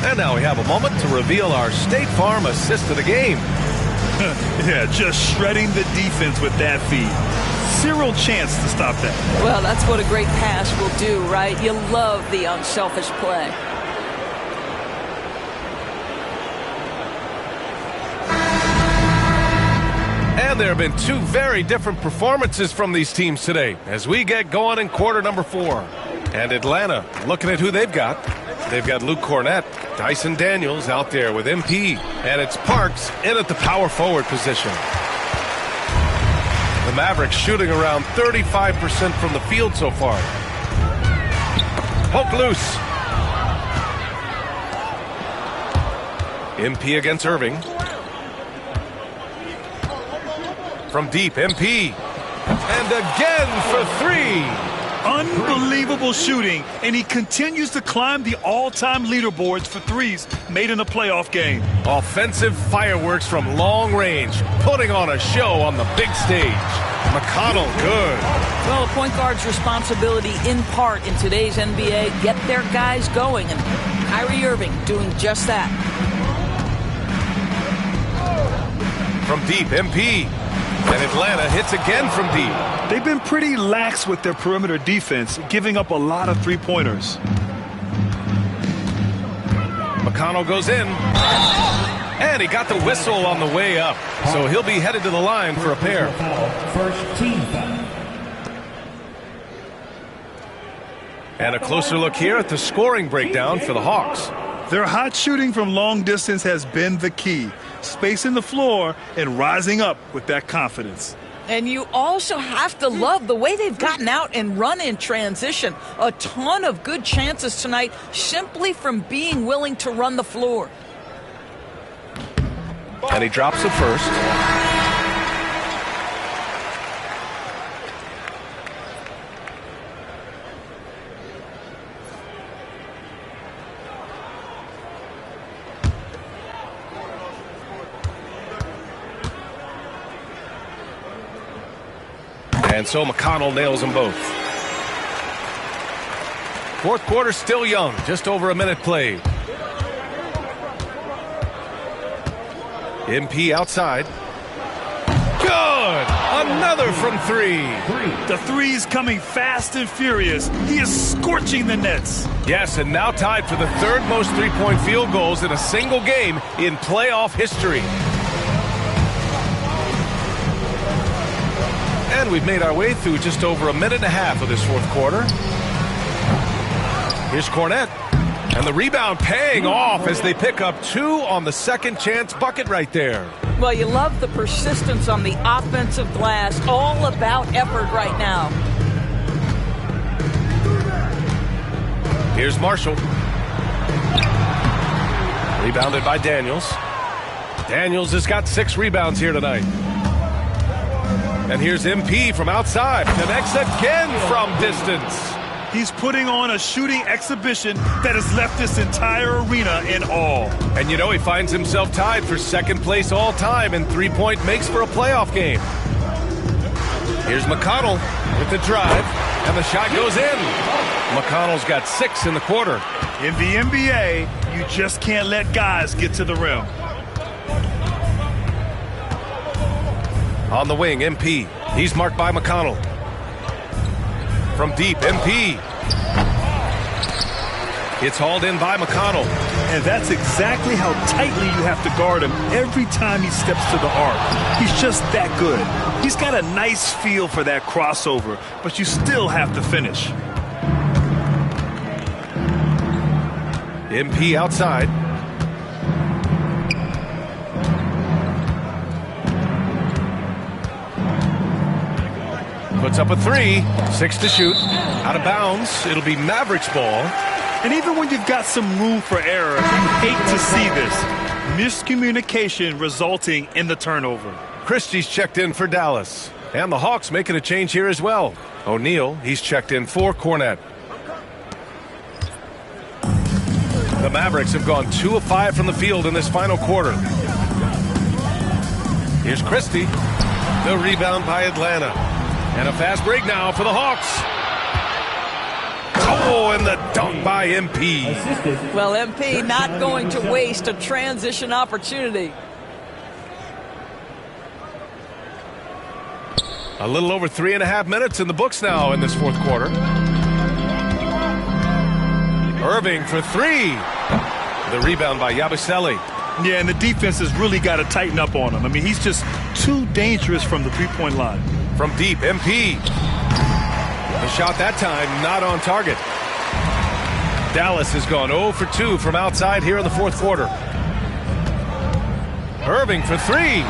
And now we have a moment to reveal our State Farm assist of the game. Yeah, just shredding the defense with that feed. Zero chance to stop that. Well, that's what a great pass will do, right? You love the unselfish play. And there have been two very different performances from these teams today as we get going in quarter number 4. And Atlanta, looking at who they've got. They've got Luke Cornett, Dyson Daniels out there with MP, and it's Parks in at the power forward position. The Mavericks shooting around 35% from the field so far. Poke loose. MP against Irving. From deep, MP. And again for three. Unbelievable shooting, and he continues to climb the all-time leaderboards for threes made in a playoff game. Offensive fireworks from long range, putting on a show on the big stage. McConnell, good. Well, a point guard's responsibility in part in today's NBA, get their guys going, and Kyrie Irving doing just that. From deep, MP. And Atlanta hits again from deep. They've been pretty lax with their perimeter defense, giving up a lot of three-pointers. McConnell goes in. And he got the whistle on the way up. So he'll be headed to the line for a pair. First team foul. And a closer look here at the scoring breakdown for the Hawks. Their hot shooting from long distance has been the key. Spacing the floor and rising up with that confidence. And you also have to love the way they've gotten out and run in transition. A ton of good chances tonight simply from being willing to run the floor. And he drops it first. And so McConnell nails them both. Fourth quarter still young, just over a minute played. MP outside. Good! Another from three. The three's coming fast and furious. He is scorching the nets. Yes, and now tied for the third most three-point field goals in a single game in playoff history. And we've made our way through just over a minute and a half of this fourth quarter. Here's Cornett. And the rebound paying off as they pick up two on the second chance bucket right there. Well, you love the persistence on the offensive glass. All about effort right now. Here's Marshall. Rebounded by Daniels. Daniels has got 6 rebounds here tonight. And here's MP from outside. Connects again from distance. He's putting on a shooting exhibition that has left this entire arena in awe. And you know, he finds himself tied for second place all time in three-point makes for a playoff game. Here's McConnell with the drive, and the shot goes in. McConnell's got 6 in the quarter. In the NBA, you just can't let guys get to the rim. On the wing, MP. He's marked by McConnell. From deep, MP. It's hauled in by McConnell. And that's exactly how tightly you have to guard him every time he steps to the arc. He's just that good. He's got a nice feel for that crossover, but you still have to finish. MP outside. Puts up a three. 6 to shoot. Out of bounds. It'll be Mavericks ball. And even when you've got some room for error, you hate to see this. Miscommunication resulting in the turnover. Christie's checked in for Dallas. And the Hawks making a change here as well. O'Neal, he's checked in for Cornette. The Mavericks have gone 2 of 5 from the field in this final quarter. Here's Christie. The rebound by Atlanta. And a fast break now for the Hawks. Oh, and the dunk by MP. Well, MP not going to waste a transition opportunity. A little over 3.5 minutes in the books now in this fourth quarter. Irving for three. The rebound by Yabusele. Yeah, and the defense has really got to tighten up on him. I mean, he's just too dangerous from the three-point line. From deep, MP. The shot that time not on target. Dallas has gone 0 for 2 from outside here in the fourth quarter. Irving for three.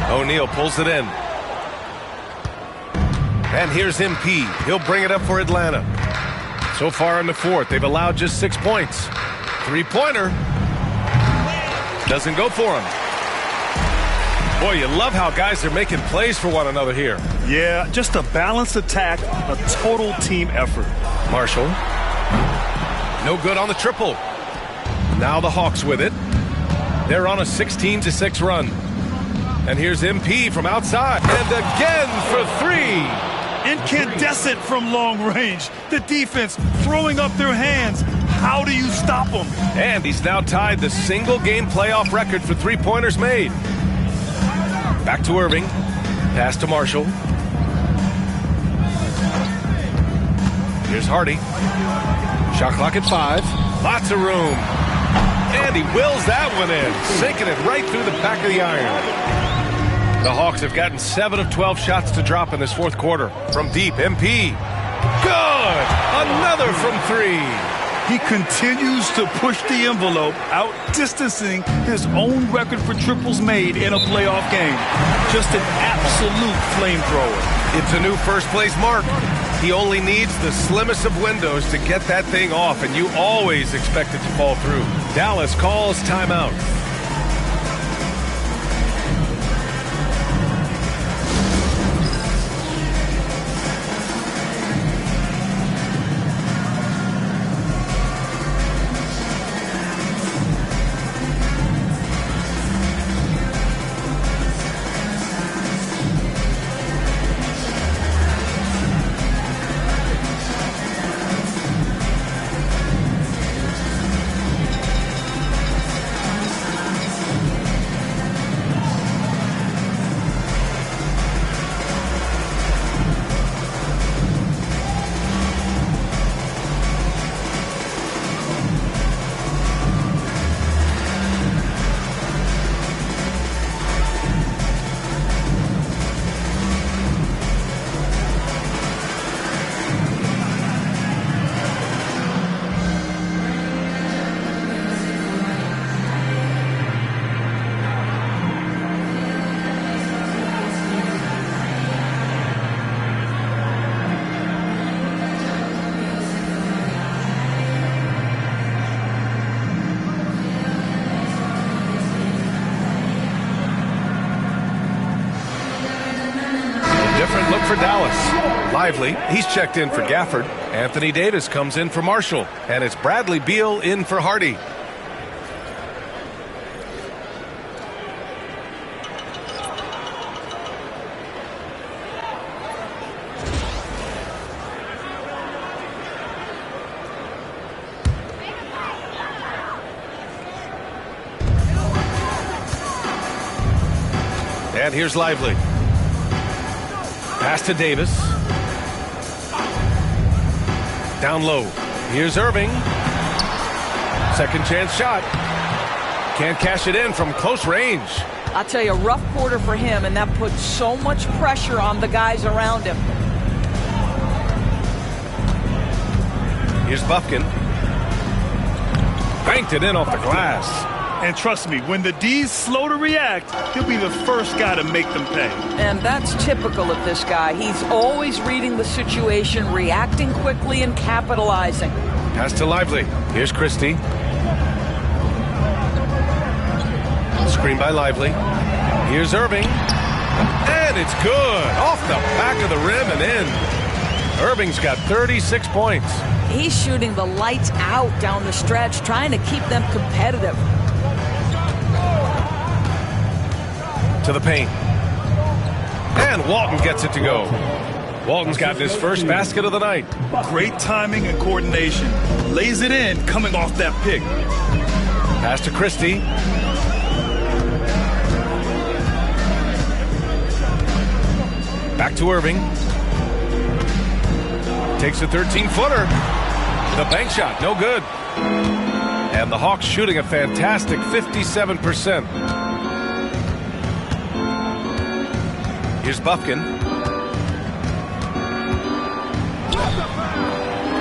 O'Neal pulls it in. And here's MP. He'll bring it up for Atlanta. So far in the fourth, they've allowed just 6 points. Three-pointer. Doesn't go for him. Boy, you love how guys are making plays for one another here. Yeah, just a balanced attack, a total team effort. Marshall. No good on the triple. Now the Hawks with it. They're on a 16-6 run. And here's MP from outside. And again for three. Incandescent from long range. The defense throwing up their hands. How do you stop them? And he's now tied the single-game playoff record for three-pointers made. Back to Irving. Pass to Marshall. Here's Hardy. Shot clock at 5. Lots of room. And he wills that one in. Sinking it right through the back of the iron. The Hawks have gotten 7 of 12 shots to drop in this fourth quarter. From deep, MP. Good! Another from three. He continues to push the envelope, outdistancing his own record for triples made in a playoff game. Just an absolute flamethrower. It's a new first-place mark. He only needs the slimmest of windows to get that thing off, and you always expect it to fall through. Dallas calls timeout. For Dallas. Lively, he's checked in for Gafford. Anthony Davis comes in for Marshall. And it's Bradley Beal in for Hardy. And here's Lively. Pass to Davis. Down low. Here's Irving. Second chance shot. Can't cash it in from close range. I'll tell you, a rough quarter for him, and that puts so much pressure on the guys around him. Here's Bufkin. Banked it in off the glass. And trust me, when the D's slow to react, he'll be the first guy to make them pay. And that's typical of this guy. He's always reading the situation, reacting quickly, and capitalizing. Pass to Lively. Here's Christie. Screen by Lively. Here's Irving. And it's good. Off the back of the rim and in. Irving's got 36 points. He's shooting the lights out down the stretch, trying to keep them competitive. To the paint. And Walton gets it to go. Walton's got his first basket of the night. Great timing and coordination. Lays it in coming off that pick. Pass to Christie. Back to Irving. Takes a 13-footer. The bank shot, no good. And the Hawks shooting a fantastic 57%. Here's Bufkin.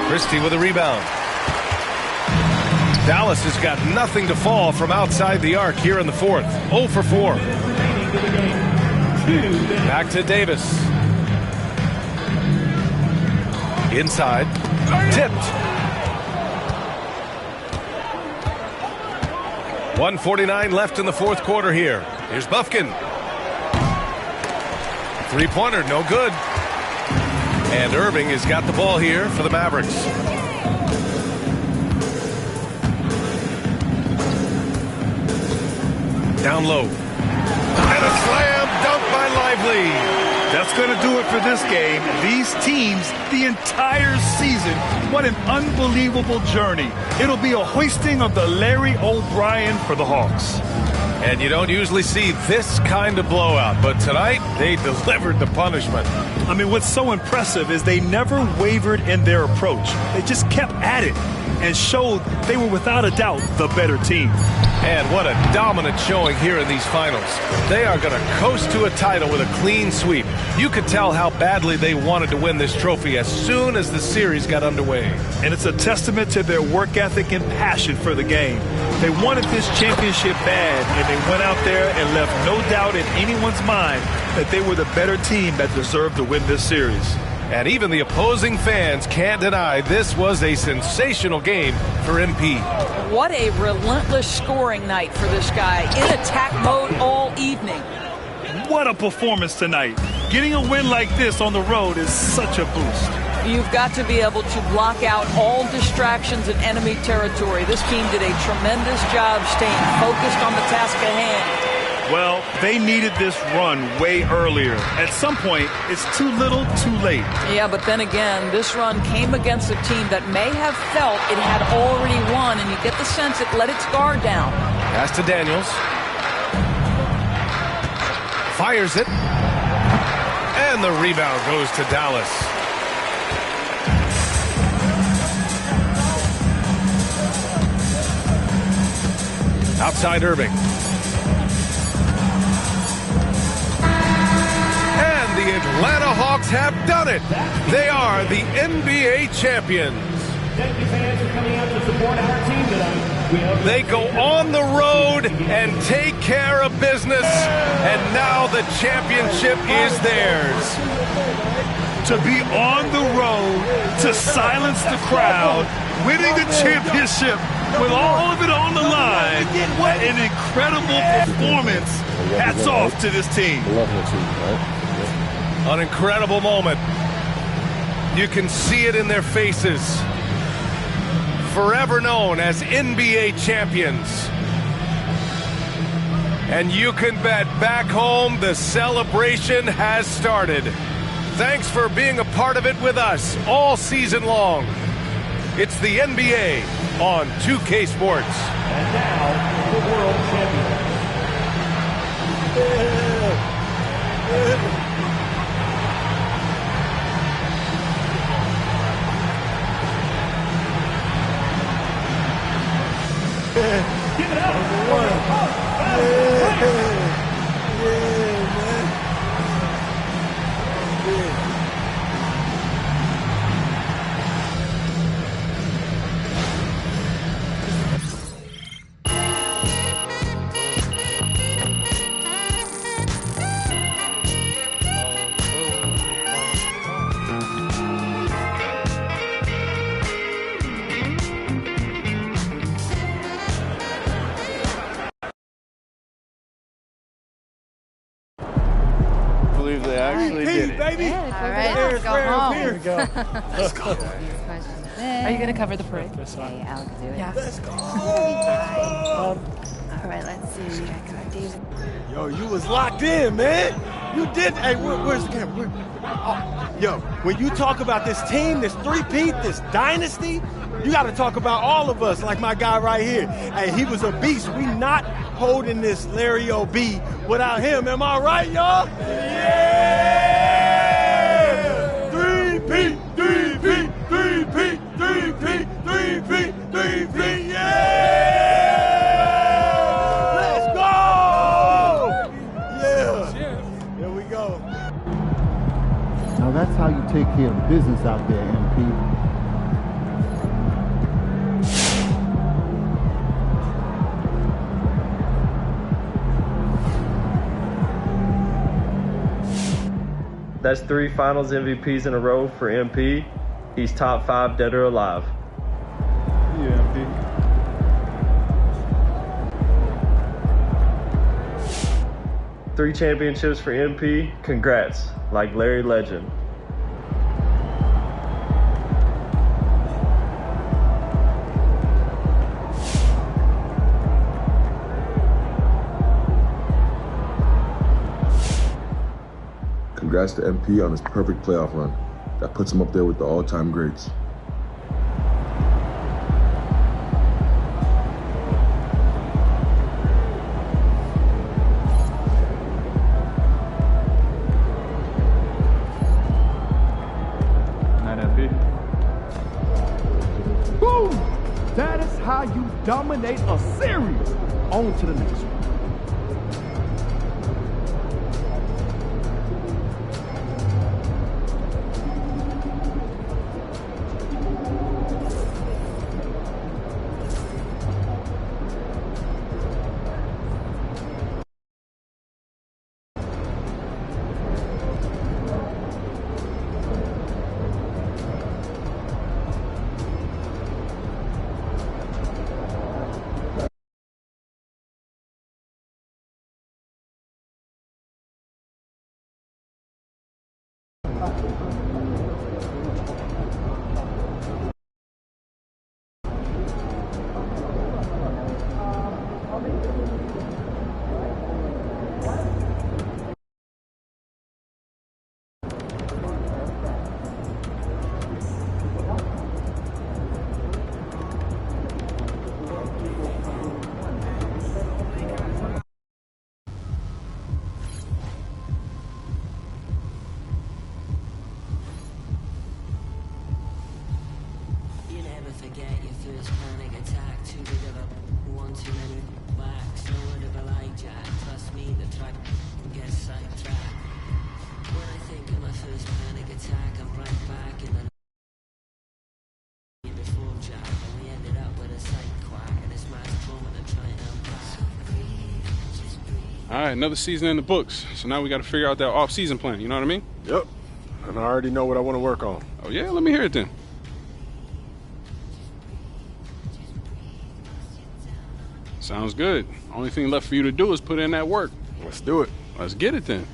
Christie with a rebound. Dallas has got nothing to fall from outside the arc here in the fourth. 0 for 4. Back to Davis. Inside. Tipped. 1:49 left in the fourth quarter here. Here's Bufkin. Three-pointer, no good. And Irving has got the ball here for the Mavericks. Down low. And a slam dunk by Lively. That's going to do it for this game. These teams, the entire season, what an unbelievable journey. It'll be a hoisting of the Larry O'Brien for the Hawks. And you don't usually see this kind of blowout, but tonight they delivered the punishment. I mean, what's so impressive is they never wavered in their approach. They just kept at it and showed they were without a doubt the better team. And what a dominant showing here in these finals. They are going to coast to a title with a clean sweep. You could tell how badly they wanted to win this trophy as soon as the series got underway. And it's a testament to their work ethic and passion for the game. They wanted this championship bad, and they went out there and left no doubt in anyone's mind that they were the better team that deserved to win this series. And even the opposing fans can't deny this was a sensational game for MP. What a relentless scoring night for this guy. In attack mode all evening. What a performance tonight. Getting a win like this on the road is such a boost. You've got to be able to block out all distractions in enemy territory. This team did a tremendous job staying focused on the task at hand. Well, they needed this run way earlier. At some point, it's too little, too late. Yeah, but then again, this run came against a team that may have felt it had already won, and you get the sense it let its guard down. Pass to Daniels. Fires it. And the rebound goes to Dallas. Outside Irving. The Atlanta Hawks have done it. They are the NBA champions. Thank you, fans, for coming out to support our team tonight. They go on the road and take care of business, and now the championship is theirs. To be on the road, to silence the crowd, winning the championship with all of it on the line. What an incredible performance. Hats off to this team. An incredible moment. You can see it in their faces. Forever known as NBA champions. And you can bet back home the celebration has started. Thanks for being a part of it with us all season long. It's the NBA on 2K Sports. And now, the world champion. actually did it. Baby. All right, let's go home. Here we go. Let's go. Are you going to cover the parade? Yeah, I'll do it. Yeah. Let's go. All right, let's see. I got David. Yo, you was locked in, man. You did. Hey, where's the camera? Yo, when you talk about this team, this three-peat, this dynasty, you got to talk about all of us, like my guy right here. Hey, he was a beast. We not holding this Larry O.B. without him. Am I right, y'all? Yeah! Three-peat, three-peat, three-peat, three-peat, three-peat, three-peat, yeah! Let's go! Yeah. Here we go. Now that's how you take care of business out there, MP. That's 3 finals MVPs in a row for MP. He's top 5 dead or alive. Yeah, MP. 3 championships for MP. Congrats, like Larry Legend. Congrats to MP on his perfect playoff run. That puts him up there with the all-time greats. Night, MP. Boom! That is how you dominate a series. On to the next one. All right, another season in the books. So now we got to figure out that off-season plan. You know what I mean? Yep. And I already know what I want to work on. Oh, yeah? Let me hear it then. Sounds good. Only thing left for you to do is put in that work. Let's do it. Let's get it then.